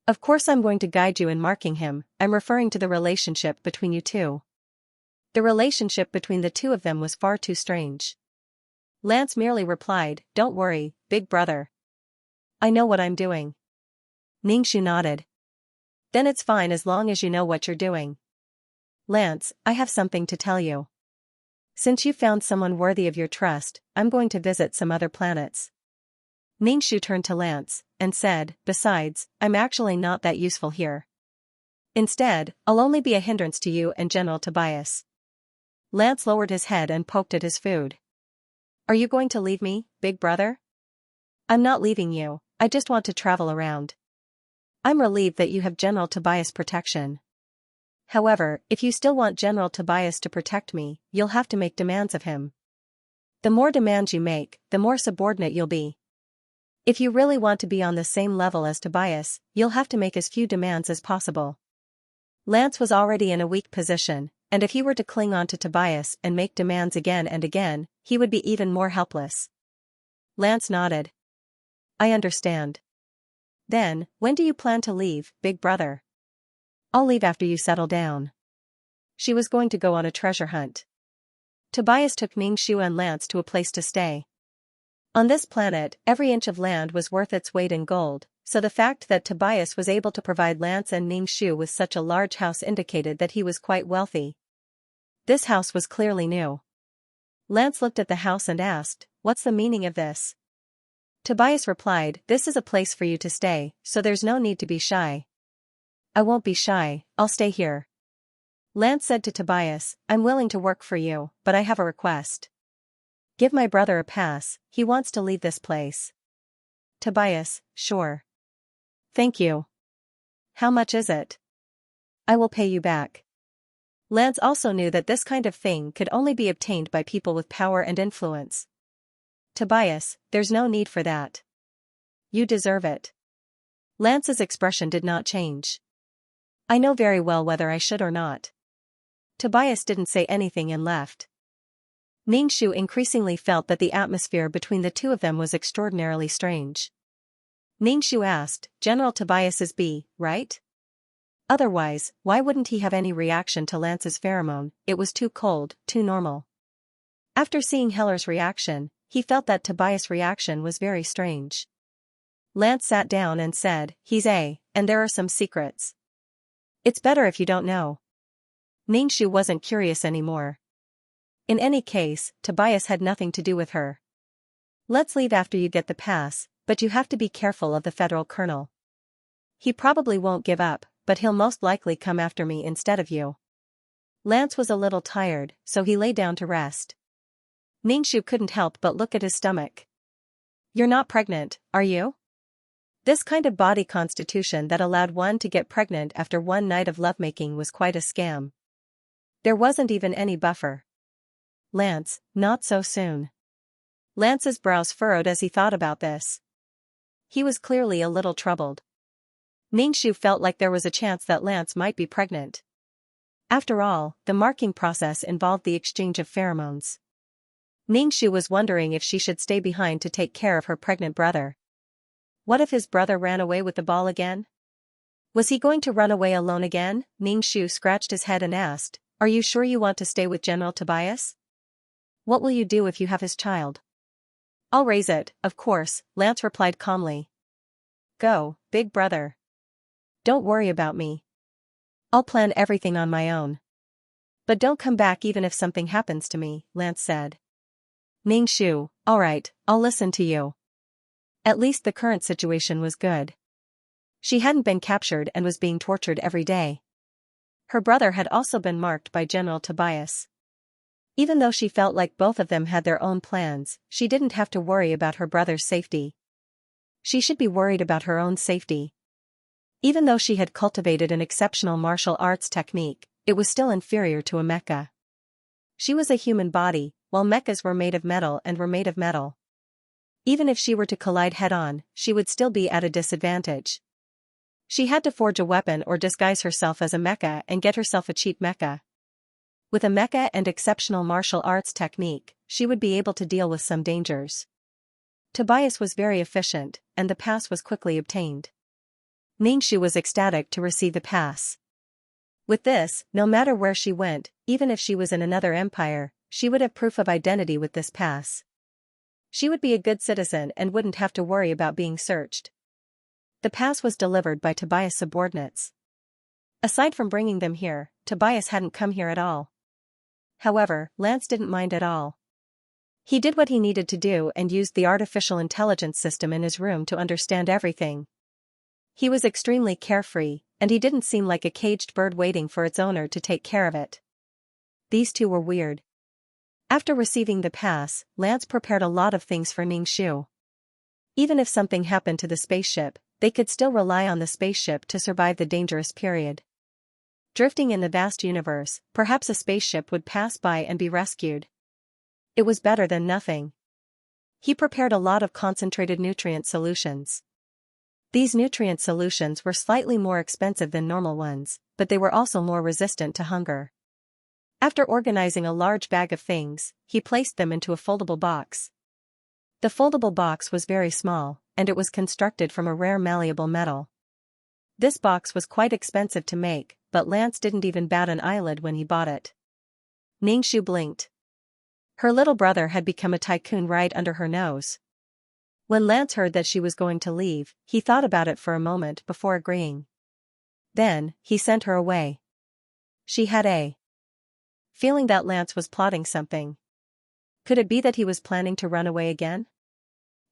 Of course I'm going to guide you in marking him, I'm referring to the relationship between you two. The relationship between the two of them was far too strange. Lance merely replied, don't worry, big brother. I know what I'm doing. Ningshu nodded. Then it's fine as long as you know what you're doing. Lance, I have something to tell you. Since you found someone worthy of your trust, I'm going to visit some other planets. Ningshu turned to Lance, and said, besides, I'm actually not that useful here. Instead, I'll only be a hindrance to you and General Tobias. Lance lowered his head and poked at his food. Are you going to leave me, big brother? I'm not leaving you, I just want to travel around. I'm relieved that you have General Tobias' protection. However, if you still want General Tobias to protect me, you'll have to make demands of him. The more demands you make, the more subordinate you'll be. If you really want to be on the same level as Tobias, you'll have to make as few demands as possible. Lance was already in a weak position, and if he were to cling on to Tobias and make demands again and again, he would be even more helpless. Lance nodded. I understand. Then, when do you plan to leave, big brother? I'll leave after you settle down. She was going to go on a treasure hunt. Tobias took Ningshu and Lance to a place to stay. On this planet, every inch of land was worth its weight in gold, so the fact that Tobias was able to provide Lance and Ningshu with such a large house indicated that he was quite wealthy. This house was clearly new. Lance looked at the house and asked, what's the meaning of this? Tobias replied, this is a place for you to stay, so there's no need to be shy. I won't be shy, I'll stay here. Lance said to Tobias, I'm willing to work for you, but I have a request. Give my brother a pass, he wants to leave this place. Tobias, sure. Thank you. How much is it? I will pay you back. Lance also knew that this kind of thing could only be obtained by people with power and influence. Tobias, there's no need for that. You deserve it. Lance's expression did not change. I know very well whether I should or not. Tobias didn't say anything and left. Ningxu increasingly felt that the atmosphere between the two of them was extraordinarily strange. Ningxu asked, General Tobias is B, right? Otherwise, why wouldn't he have any reaction to Lance's pheromone? It was too cold, too normal. After seeing Heller's reaction, he felt that Tobias' reaction was very strange. Lance sat down and said, he's A, and there are some secrets. It's better if you don't know. Ningxu wasn't curious anymore. In any case, Tobias had nothing to do with her. Let's leave after you get the pass, but you have to be careful of the federal colonel. He probably won't give up, but he'll most likely come after me instead of you. Lance was a little tired, so he lay down to rest. Ningxu couldn't help but look at his stomach. You're not pregnant, are you? This kind of body constitution that allowed one to get pregnant after one night of lovemaking was quite a scam. There wasn't even any buffer. Lance, not so soon. Lance's brows furrowed as he thought about this. He was clearly a little troubled. Ningxu felt like there was a chance that Lance might be pregnant. After all, the marking process involved the exchange of pheromones. Ningxu was wondering if she should stay behind to take care of her pregnant brother. What if his brother ran away with the ball again? Was he going to run away alone again? Ningxu scratched his head and asked, Are you sure you want to stay with General Tobias? What will you do if you have his child? I'll raise it, of course, Lance replied calmly. Go, big brother. Don't worry about me. I'll plan everything on my own. But don't come back even if something happens to me, Lance said. Ningxu, all right, I'll listen to you. At least the current situation was good. She hadn't been captured and was being tortured every day. Her brother had also been marked by General Tobias. Even though she felt like both of them had their own plans, she didn't have to worry about her brother's safety. She should be worried about her own safety. Even though she had cultivated an exceptional martial arts technique, it was still inferior to a mecha. She was a human body, while mechas were made of metal and were made of metal. Even if she were to collide head-on, she would still be at a disadvantage. She had to forge a weapon or disguise herself as a mecha and get herself a cheap mecha. With a mecha and exceptional martial arts technique, she would be able to deal with some dangers. Tobias was very efficient, and the pass was quickly obtained. Ningxu was ecstatic to receive the pass. With this, no matter where she went, even if she was in another empire, she would have proof of identity with this pass. She would be a good citizen and wouldn't have to worry about being searched. The pass was delivered by Tobias' subordinates. Aside from bringing them here, Tobias hadn't come here at all. However, Lance didn't mind at all. He did what he needed to do and used the artificial intelligence system in his room to understand everything. He was extremely carefree, and he didn't seem like a caged bird waiting for its owner to take care of it. These two were weird. After receiving the pass, Lance prepared a lot of things for Ningxu. Even if something happened to the spaceship, they could still rely on the spaceship to survive the dangerous period. Drifting in the vast universe, perhaps a spaceship would pass by and be rescued. It was better than nothing. He prepared a lot of concentrated nutrient solutions. These nutrient solutions were slightly more expensive than normal ones, but they were also more resistant to hunger. After organizing a large bag of things, he placed them into a foldable box. The foldable box was very small, and it was constructed from a rare malleable metal. This box was quite expensive to make, but Lance didn't even bat an eyelid when he bought it. Ningxu blinked. Her little brother had become a tycoon right under her nose. When Lance heard that she was going to leave, he thought about it for a moment before agreeing. Then, he sent her away. She had a feeling that Lance was plotting something. Could it be that he was planning to run away again?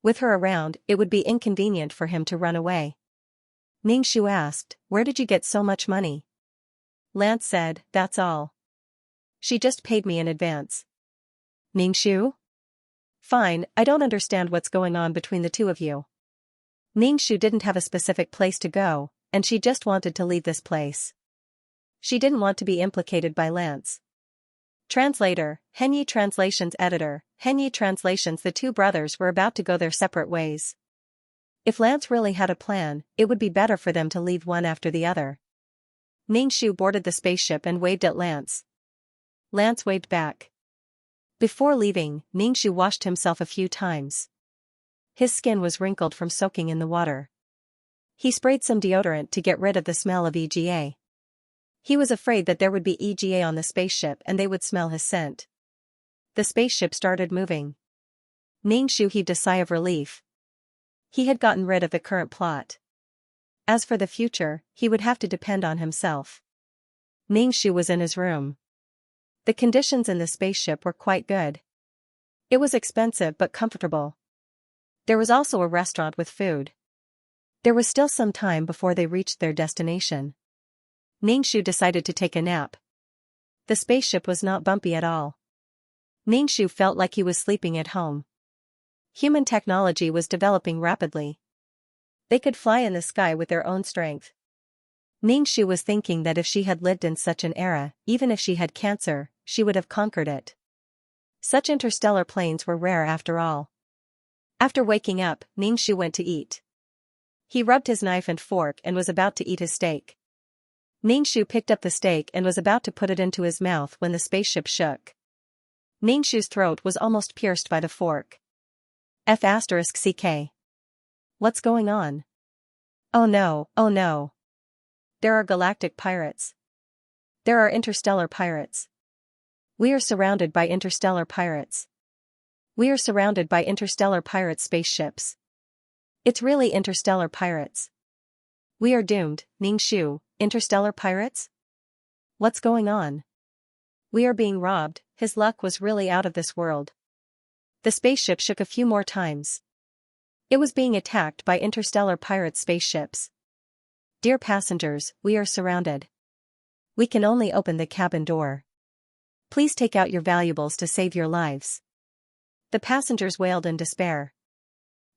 With her around, it would be inconvenient for him to run away. Ningxu asked, Where did you get so much money? Lance said, That's all. She just paid me in advance. Ningxu? Fine, I don't understand what's going on between the two of you. Xianxia didn't have a specific place to go, and she just wanted to leave this place. She didn't want to be implicated by Lance. Translator, Henyi Translations Editor, Henyi Translations. The two brothers were about to go their separate ways. If Lance really had a plan, it would be better for them to leave one after the other. Xianxia boarded the spaceship and waved at Lance. Lance waved back. Before leaving, Xianxia washed himself a few times. His skin was wrinkled from soaking in the water. He sprayed some deodorant to get rid of the smell of EGA. He was afraid that there would be EGA on the spaceship and they would smell his scent. The spaceship started moving. Xianxia heaved a sigh of relief. He had gotten rid of the current plot. As for the future, he would have to depend on himself. Xianxia was in his room. The conditions in the spaceship were quite good. It was expensive but comfortable. There was also a restaurant with food. There was still some time before they reached their destination. Xianxia decided to take a nap. The spaceship was not bumpy at all. Xianxia felt like he was sleeping at home. Human technology was developing rapidly. They could fly in the sky with their own strength. Xianxia was thinking that if she had lived in such an era, even if she had cancer, she would have conquered it. Such interstellar planes were rare after all. After waking up, Xianxia went to eat. He rubbed his knife and fork and was about to eat his steak. Xianxia picked up the steak and was about to put it into his mouth when the spaceship shook. Xianxia's throat was almost pierced by the fork. F***ck. What's going on? Oh no, oh no. There are galactic pirates. There are interstellar pirates. We are surrounded by interstellar pirates. We are surrounded by interstellar pirate spaceships. It's really interstellar pirates. We are doomed, Xianxia, interstellar pirates? What's going on? We are being robbed. His luck was really out of this world. The spaceship shook a few more times. It was being attacked by interstellar pirate spaceships. Dear passengers, we are surrounded. We can only open the cabin door. Please take out your valuables to save your lives. The passengers wailed in despair.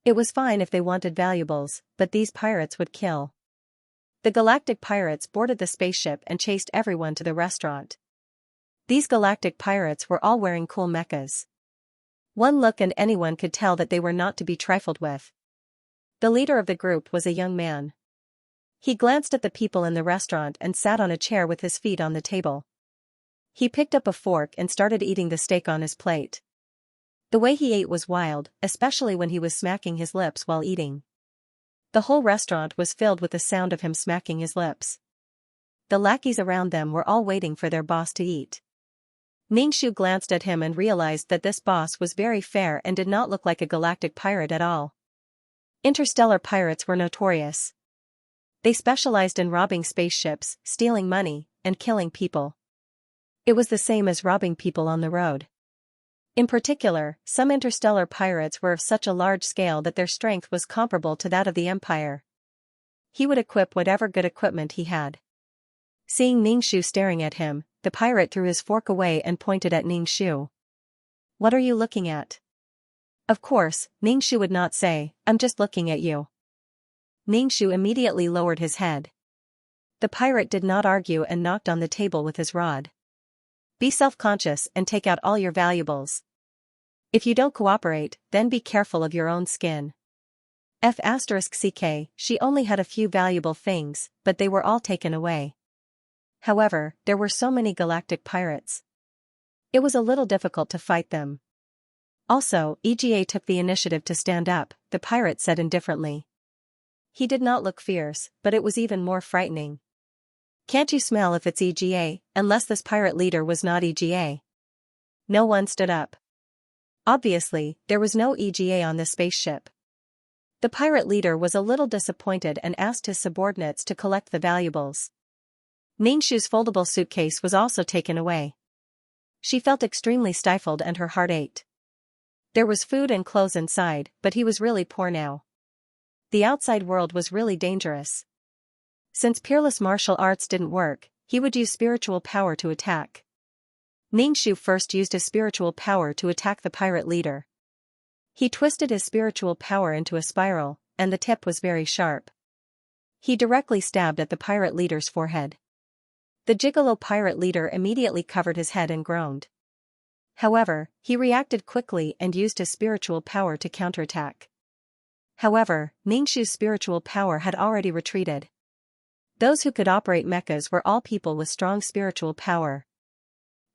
It was fine if they wanted valuables, but these pirates would kill. The galactic pirates boarded the spaceship and chased everyone to the restaurant. These galactic pirates were all wearing cool mechas. One look and anyone could tell that they were not to be trifled with. The leader of the group was a young man. He glanced at the people in the restaurant and sat on a chair with his feet on the table. He picked up a fork and started eating the steak on his plate. The way he ate was wild, especially when he was smacking his lips while eating. The whole restaurant was filled with the sound of him smacking his lips. The lackeys around them were all waiting for their boss to eat. Xianxia glanced at him and realized that this boss was very fair and did not look like a galactic pirate at all. Interstellar pirates were notorious. They specialized in robbing spaceships, stealing money, and killing people. It was the same as robbing people on the road. In particular, some interstellar pirates were of such a large scale that their strength was comparable to that of the Empire. He would equip whatever good equipment he had. Seeing Xianxia staring at him, the pirate threw his fork away and pointed at Xianxia. What are you looking at? Of course, Xianxia would not say, I'm just looking at you. Xianxia immediately lowered his head. The pirate did not argue and knocked on the table with his rod. Be self-conscious and take out all your valuables. If you don't cooperate, then be careful of your own skin. F***ck, she only had a few valuable things, but they were all taken away. However, there were so many galactic pirates. It was a little difficult to fight them. Also, EGA took the initiative to stand up, the pirate said indifferently. He did not look fierce, but it was even more frightening. Can't you smell if it's EGA, unless this pirate leader was not EGA? No one stood up. Obviously, there was no EGA on this spaceship. The pirate leader was a little disappointed and asked his subordinates to collect the valuables. Xianxia's foldable suitcase was also taken away. She felt extremely stifled and her heart ached. There was food and clothes inside, but he was really poor now. The outside world was really dangerous. Since peerless martial arts didn't work, he would use spiritual power to attack. Xianxia first used his spiritual power to attack the pirate leader. He twisted his spiritual power into a spiral, and the tip was very sharp. He directly stabbed at the pirate leader's forehead. The gigolo pirate leader immediately covered his head and groaned. However, he reacted quickly and used his spiritual power to counterattack. However, Ningshu's spiritual power had already retreated. Those who could operate mechas were all people with strong spiritual power.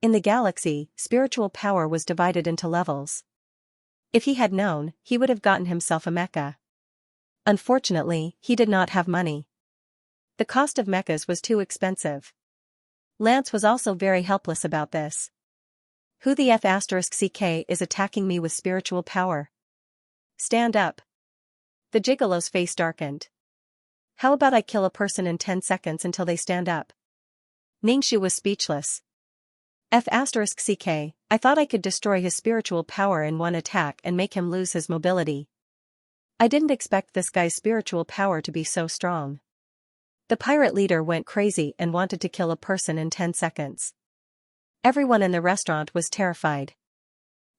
In the galaxy, spiritual power was divided into levels. If he had known, he would have gotten himself a mecha. Unfortunately, he did not have money. The cost of mechas was too expensive. Lance was also very helpless about this. Who the F***ck is attacking me with spiritual power? Stand up. The gigolo's face darkened. How about I kill a person in 10 seconds until they stand up? Ningshu was speechless. F***ck, I thought I could destroy his spiritual power in one attack and make him lose his mobility. I didn't expect this guy's spiritual power to be so strong. The pirate leader went crazy and wanted to kill a person in 10 seconds. Everyone in the restaurant was terrified.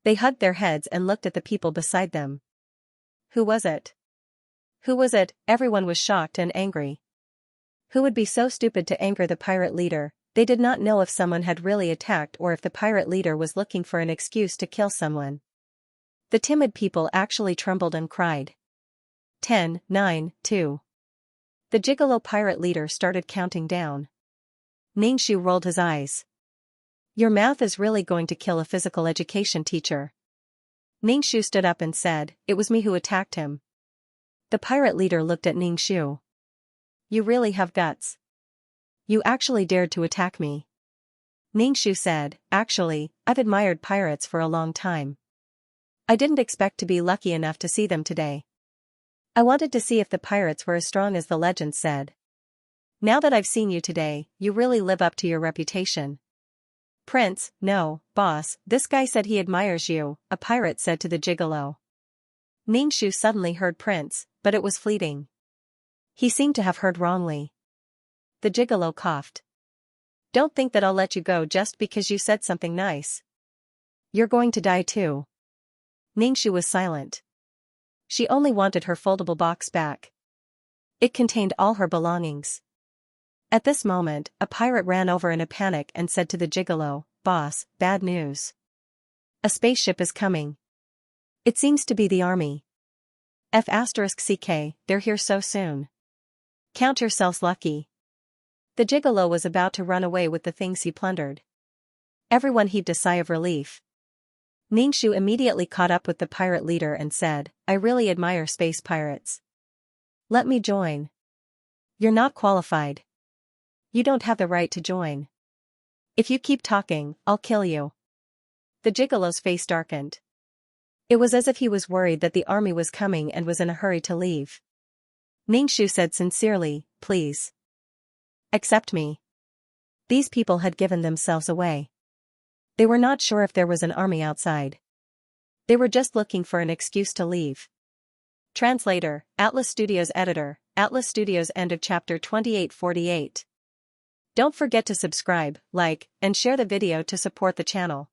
They hugged their heads and looked at the people beside them. Who was it? Who was it? Everyone was shocked and angry. Who would be so stupid to anger the pirate leader? They did not know if someone had really attacked or if the pirate leader was looking for an excuse to kill someone. The timid people actually trembled and cried. 10, 9, 2. The gigolo pirate leader started counting down. Ningshu rolled his eyes. Your mouth is really going to kill a physical education teacher. Ningshu stood up and said, it was me who attacked him. The pirate leader looked at Ningshu. You really have guts. You actually dared to attack me. Ningshu said, actually, I've admired pirates for a long time. I didn't expect to be lucky enough to see them today. I wanted to see if the pirates were as strong as the legend said. Now that I've seen you today, you really live up to your reputation. Prince, no, boss, this guy said he admires you, a pirate said to the gigolo. Ningshu suddenly heard Prince, but it was fleeting. He seemed to have heard wrongly. The gigolo coughed. Don't think that I'll let you go just because you said something nice. You're going to die too. Ningshu was silent. She only wanted her foldable box back. It contained all her belongings. At this moment, a pirate ran over in a panic and said to the gigolo, boss, bad news. A spaceship is coming. It seems to be the army. F***ck, they're here so soon. Count yourselves lucky. The gigolo was about to run away with the things he plundered. Everyone heaved a sigh of relief. Ningshu immediately caught up with the pirate leader and said, I really admire space pirates. Let me join. You're not qualified. You don't have the right to join. If you keep talking, I'll kill you. The gigolo's face darkened. It was as if he was worried that the army was coming and was in a hurry to leave. Ningshu said sincerely, please. Accept me. These people had given themselves away. They were not sure if there was an army outside. They were just looking for an excuse to leave. Translator, Atlas Studios Editor, Atlas Studios. End of chapter 2848. Don't forget to subscribe, like, and share the video to support the channel.